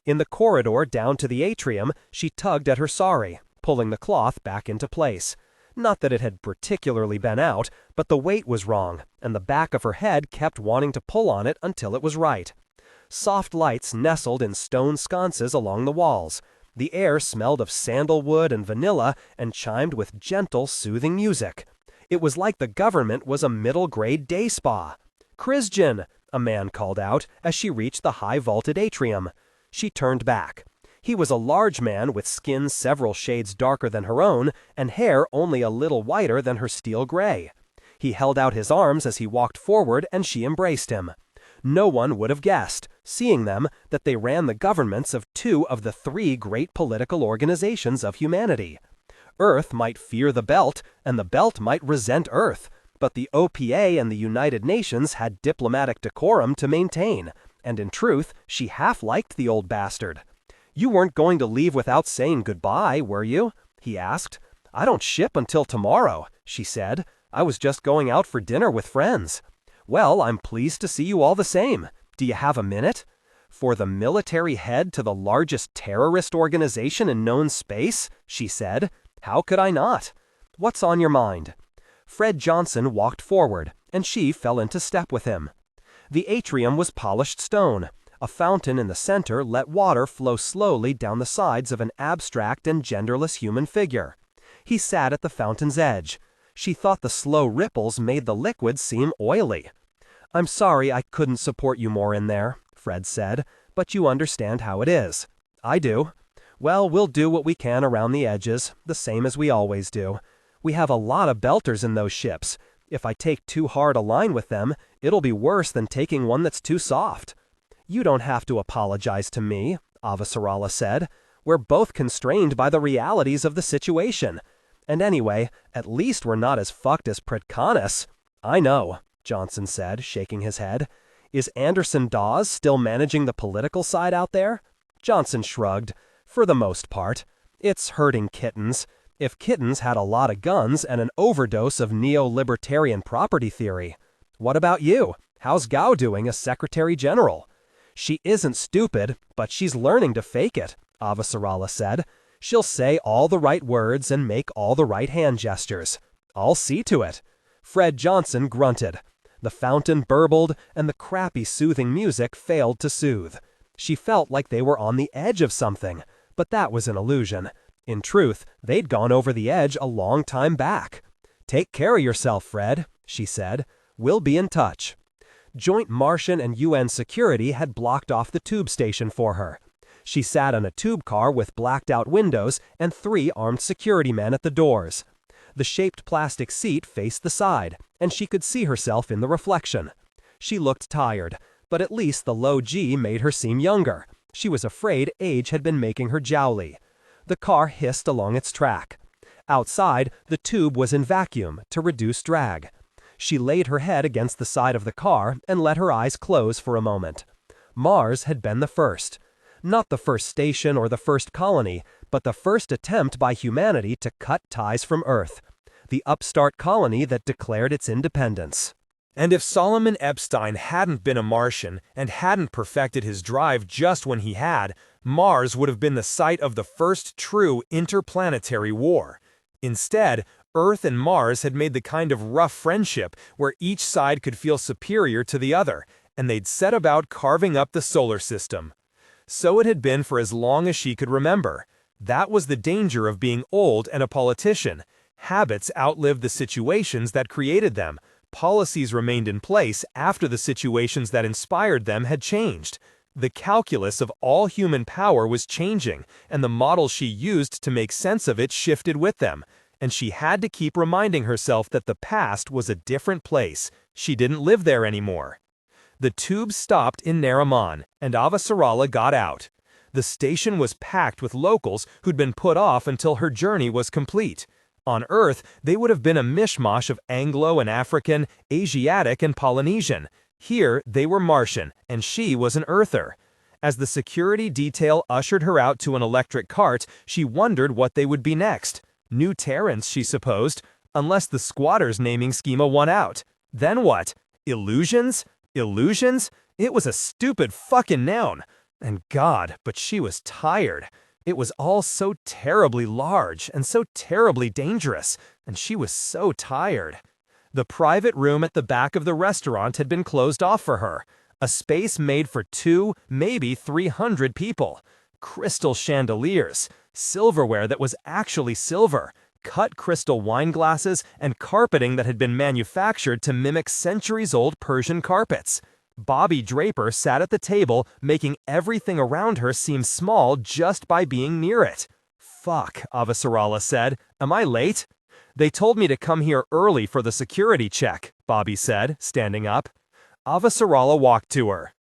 In the corridor down to the atrium, she tugged at her sari, pulling the cloth back into place. Not that it had particularly been out, but the weight was wrong, and the back of her head kept wanting to pull on it until it was right. Soft lights nestled in stone sconces along the walls. The air smelled of sandalwood and vanilla and chimed with gentle, soothing music. It was like the government was a middle-grade day spa. "Christian!" a man called out as she reached the high-vaulted atrium. She turned back. He was a large man with skin several shades darker than her own and hair only a little whiter than her steel gray. He held out his arms as he walked forward and she embraced him. No one would have guessed, seeing them, that they ran the governments of 2 of the 3 great political organizations of humanity. Earth might fear the Belt, and the Belt might resent Earth, but the OPA and the United Nations had diplomatic decorum to maintain, and in truth, she half-liked the old bastard. "You weren't going to leave without saying goodbye, were you?" he asked. "I don't ship until tomorrow," she said. "I was just going out for dinner with friends." "Well, I'm pleased to see you all the same. Do you have a minute?" "For the military head to the largest terrorist organization in known space?" she said. "How could I not? What's on your mind?" Fred Johnson walked forward, and she fell into step with him. The atrium was polished stone. A fountain in the center let water flow slowly down the sides of an abstract and genderless human figure. He sat at the fountain's edge. She thought the slow ripples made the liquid seem oily. "I'm sorry I couldn't support you more in there," Fred said, "but you understand how it is." "I do." "Well, we'll do what we can around the edges, the same as we always do. We have a lot of belters in those ships. If I take too hard a line with them, it'll be worse than taking one that's too soft." "You don't have to apologize to me," Avasarala said. "We're both constrained by the realities of the situation. And anyway, at least we're not as fucked as Predcanis." "I know," Johnson said, shaking his head. "Is Anderson Dawes still managing the political side out there?" Johnson shrugged. "For the most part. It's herding kittens. If kittens had a lot of guns and an overdose of neo-libertarian property theory. What about you? How's Gao doing as Secretary General?" "She isn't stupid, but she's learning to fake it," Avasarala said. "She'll say all the right words and make all the right hand gestures. I'll see to it." Fred Johnson grunted. The fountain burbled, and the crappy soothing music failed to soothe. She felt like they were on the edge of something, but that was an illusion. In truth, they'd gone over the edge a long time back. "Take care of yourself, Fred," she said. "We'll be in touch." Joint Martian and UN security had blocked off the tube station for her. She sat in a tube car with blacked-out windows and 3 armed security men at the doors. The shaped plastic seat faced the side, and she could see herself in the reflection. She looked tired, but at least the low G made her seem younger. She was afraid age had been making her jowly. The car hissed along its track. Outside, the tube was in vacuum to reduce drag. She laid her head against the side of the car and let her eyes close for a moment. Mars had been the first. Not the first station or the first colony, but the first attempt by humanity to cut ties from Earth. The upstart colony that declared its independence. And if Solomon Epstein hadn't been a Martian and hadn't perfected his drive just when he had, Mars would have been the site of the first true interplanetary war. Instead, Earth and Mars had made the kind of rough friendship where each side could feel superior to the other, and they'd set about carving up the solar system. So it had been for as long as she could remember. That was the danger of being old and a politician. Habits outlived the situations that created them. Policies remained in place after the situations that inspired them had changed. The calculus of all human power was changing, and the models she used to make sense of it shifted with them. And she had to keep reminding herself that the past was a different place. She didn't live there anymore. The tube stopped in Nariman, and Avasarala got out. The station was packed with locals who'd been put off until her journey was complete. On Earth, they would have been a mishmash of Anglo and African, Asiatic and Polynesian. Here, they were Martian, and she was an Earther. As the security detail ushered her out to an electric cart, she wondered what they would be next. New Terrans, she supposed, unless the squatters' naming schema won out. Then what? Illusions? Illusions? It was a stupid fucking noun. And God, but she was tired. It was all so terribly large and so terribly dangerous, and she was so tired. The private room at the back of the restaurant had been closed off for her, a space made for 2, maybe 300 people. Crystal chandeliers, silverware that was actually silver, cut crystal wine glasses, and carpeting that had been manufactured to mimic centuries-old Persian carpets. Bobby Draper sat at the table, making everything around her seem small just by being near it. "Fuck," Avasarala said. "Am I late?" "They told me to come here early for the security check," Bobby said, standing up. Avasarala walked to her.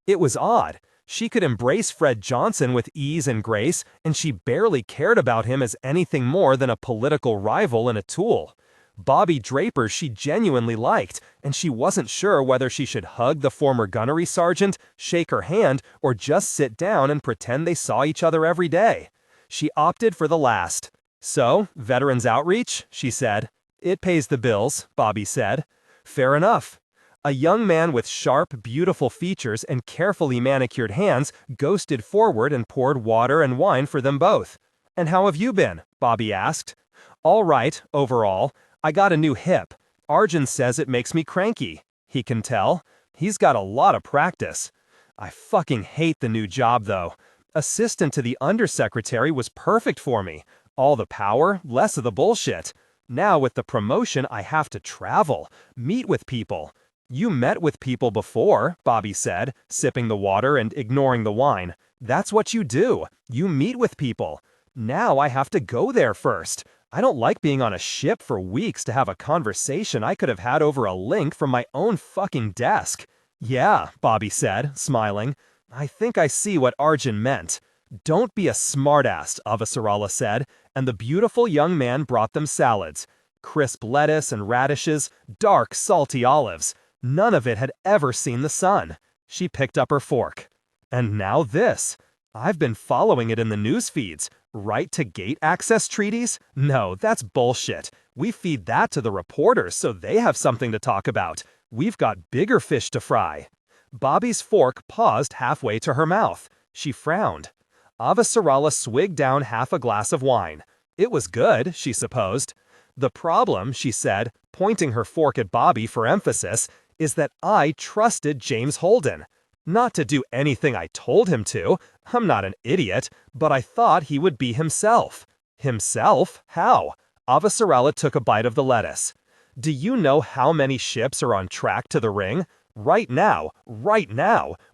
It was odd. She could embrace Fred Johnson with ease and grace, and she barely cared about him as anything more than a political rival and a tool. Bobby Draper she genuinely liked, and she wasn't sure whether she should hug the former gunnery sergeant, shake her hand, or just sit down and pretend they saw each other every day. She opted for the last. "So, Veterans Outreach?" she said. "It pays the bills," Bobby said. "Fair enough." A young man with sharp, beautiful features and carefully manicured hands ghosted forward and poured water and wine for them both. "And how have you been?" Bobby asked. "All right, overall. I got a new hip. Arjun says it makes me cranky. He can tell. He's got a lot of practice. I fucking hate the new job, though. Assistant to the undersecretary was perfect for me. All the power, less of the bullshit. Now with the promotion, I have to travel, meet with people." "You met with people before," Bobby said, sipping the water and ignoring the wine. "That's what you do. You meet with people. Now I have to go there first. I don't like being on a ship for weeks to have a conversation I could have had over a link from my own fucking desk." "Yeah," Bobby said, smiling. "I think I see what Arjun meant." "Don't be a smartass," Avasarala said, and the beautiful young man brought them salads. Crisp lettuce and radishes, dark, salty olives. None of it had ever seen the sun. She picked up her fork. "And now this. I've been following it in the news feeds. Right to gate access treaties? No, that's bullshit. We feed that to the reporters so they have something to talk about. We've got bigger fish to fry." Bobby's fork paused halfway to her mouth. She frowned. Avasarala swigged down half a glass of wine. It was good, she supposed. "The problem," she said, pointing her fork at Bobby for emphasis, "is that I trusted James Holden. Not to do anything I told him to. I'm not an idiot, but I thought he would be himself." "Himself? How?" Avasarala took a bite of the lettuce. "Do you know how many ships are on track to the ring? Right now,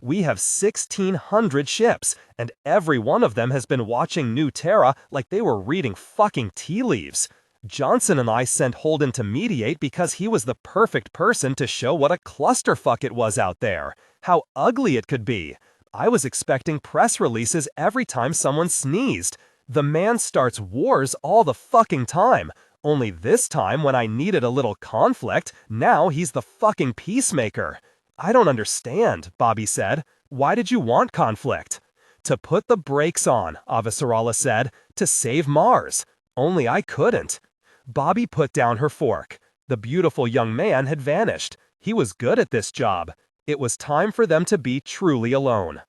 we have 1,600 ships, and every one of them has been watching New Terra like they were reading fucking tea leaves. Johnson and I sent Holden to mediate because he was the perfect person to show what a clusterfuck it was out there, how ugly it could be. I was expecting press releases every time someone sneezed. The man starts wars all the fucking time. Only this time, when I needed a little conflict, now he's the fucking peacemaker." "I don't understand," Bobby said. "Why did you want conflict?" "To put the brakes on," Avasarala said, "to save Mars. Only I couldn't." Bobby put down her fork. The beautiful young man had vanished. He was good at this job. It was time for them to be truly alone.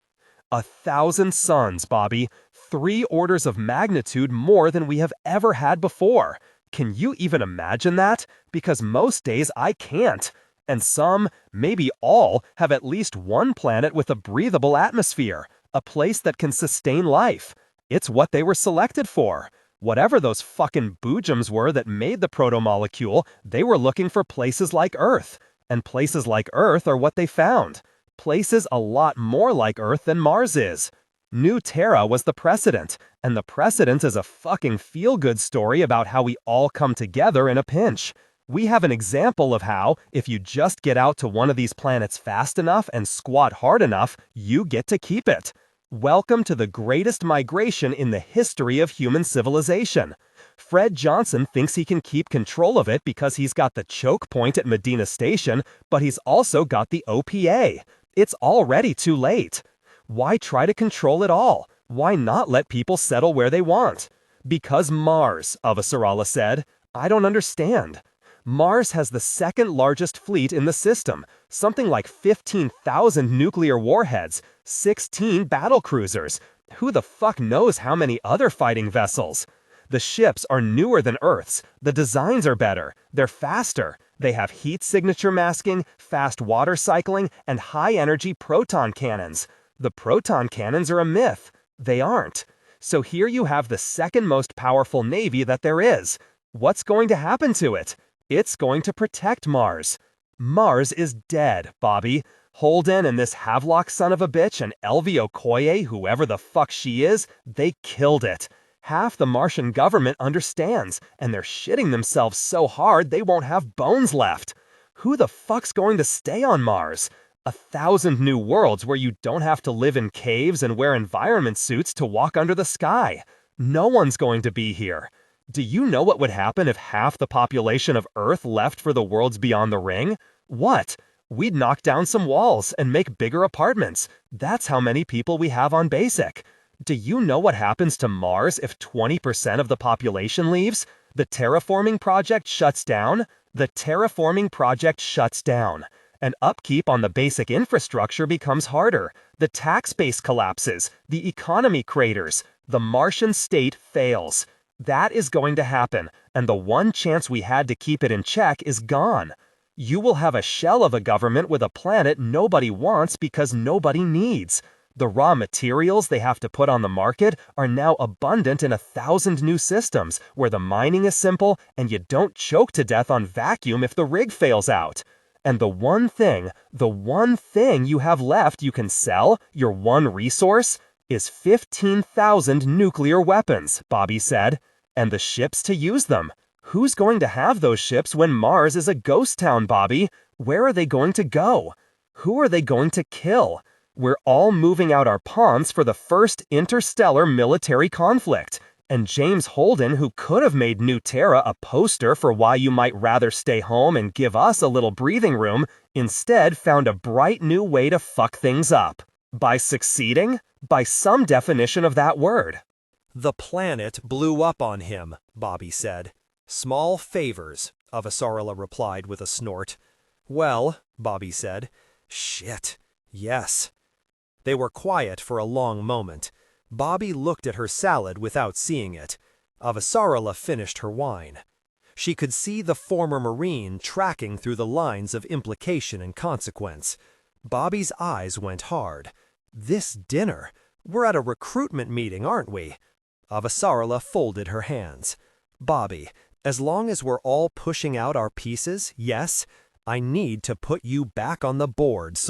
1,000 suns, Bobby. 3 orders of magnitude more than we have ever had before. Can you even imagine that? Because most days I can't. And some, maybe all, have at least one planet with a breathable atmosphere, a place that can sustain life. It's what they were selected for. Whatever those fucking boojums were that made the protomolecule, they were looking for places like Earth. And places like Earth are what they found. Places a lot more like Earth than Mars is. New Terra was the precedent, and the precedent is a fucking feel-good story about how we all come together in a pinch. We have an example of how, if you just get out to one of these planets fast enough and squat hard enough, you get to keep it. Welcome to the greatest migration in the history of human civilization. Fred Johnson thinks he can keep control of it because he's got the choke point at Medina Station, but he's also got the OPA. It's already too late. Why try to control it all? Why not let people settle where they want? Because Mars, Avasarala said. I don't understand. Mars has the second largest fleet in the system, something like 15,000 nuclear warheads, 16 battlecruisers. Who the fuck knows how many other fighting vessels? The ships are newer than Earth's, the designs are better, they're faster, they have heat signature masking, fast water cycling, and high-energy proton cannons. The proton cannons are a myth. They aren't. So here you have the second most powerful navy that there is. What's going to happen to it? It's going to protect Mars. Mars is dead, Bobby. Holden and this Havelock son of a bitch and Elvie Okoye, whoever the fuck she is, they killed it. Half the Martian government understands, and they're shitting themselves so hard they won't have bones left. Who the fuck's going to stay on Mars? 1,000 new worlds where you don't have to live in caves and wear environment suits to walk under the sky. No one's going to be here. Do you know what would happen if half the population of Earth left for the worlds beyond the ring? What? We'd knock down some walls and make bigger apartments. That's how many people we have on Basic. Do you know what happens to Mars if 20% of the population leaves? The terraforming project shuts down. The terraforming project shuts down. And upkeep on the basic infrastructure becomes harder. The tax base collapses. The economy craters. The Martian state fails. That is going to happen, and the one chance we had to keep it in check is gone. You will have a shell of a government with a planet nobody wants because nobody needs. The raw materials they have to put on the market are now abundant in 1,000 new systems where the mining is simple and you don't choke to death on vacuum if the rig fails out. And the one thing you have left you can sell, your one resource, is 15,000 nuclear weapons, Bobby said. And the ships to use them. Who's going to have those ships when Mars is a ghost town, Bobby? Where are they going to go? Who are they going to kill? We're all moving out our pawns for the first interstellar military conflict. And James Holden, who could have made New Terra a poster for why you might rather stay home and give us a little breathing room, instead found a bright new way to fuck things up. By succeeding? By some definition of that word. The planet blew up on him, Bobby said. Small favors, Avasarala replied with a snort. Well, Bobby said. Shit, yes. They were quiet for a long moment. Bobby looked at her salad without seeing it. Avasarala finished her wine. She could see the former Marine tracking through the lines of implication and consequence. Bobby's eyes went hard. This dinner? We're at a recruitment meeting, aren't we? Avasarala folded her hands. Bobby, as long as we're all pushing out our pieces, yes, I need to put you back on the board.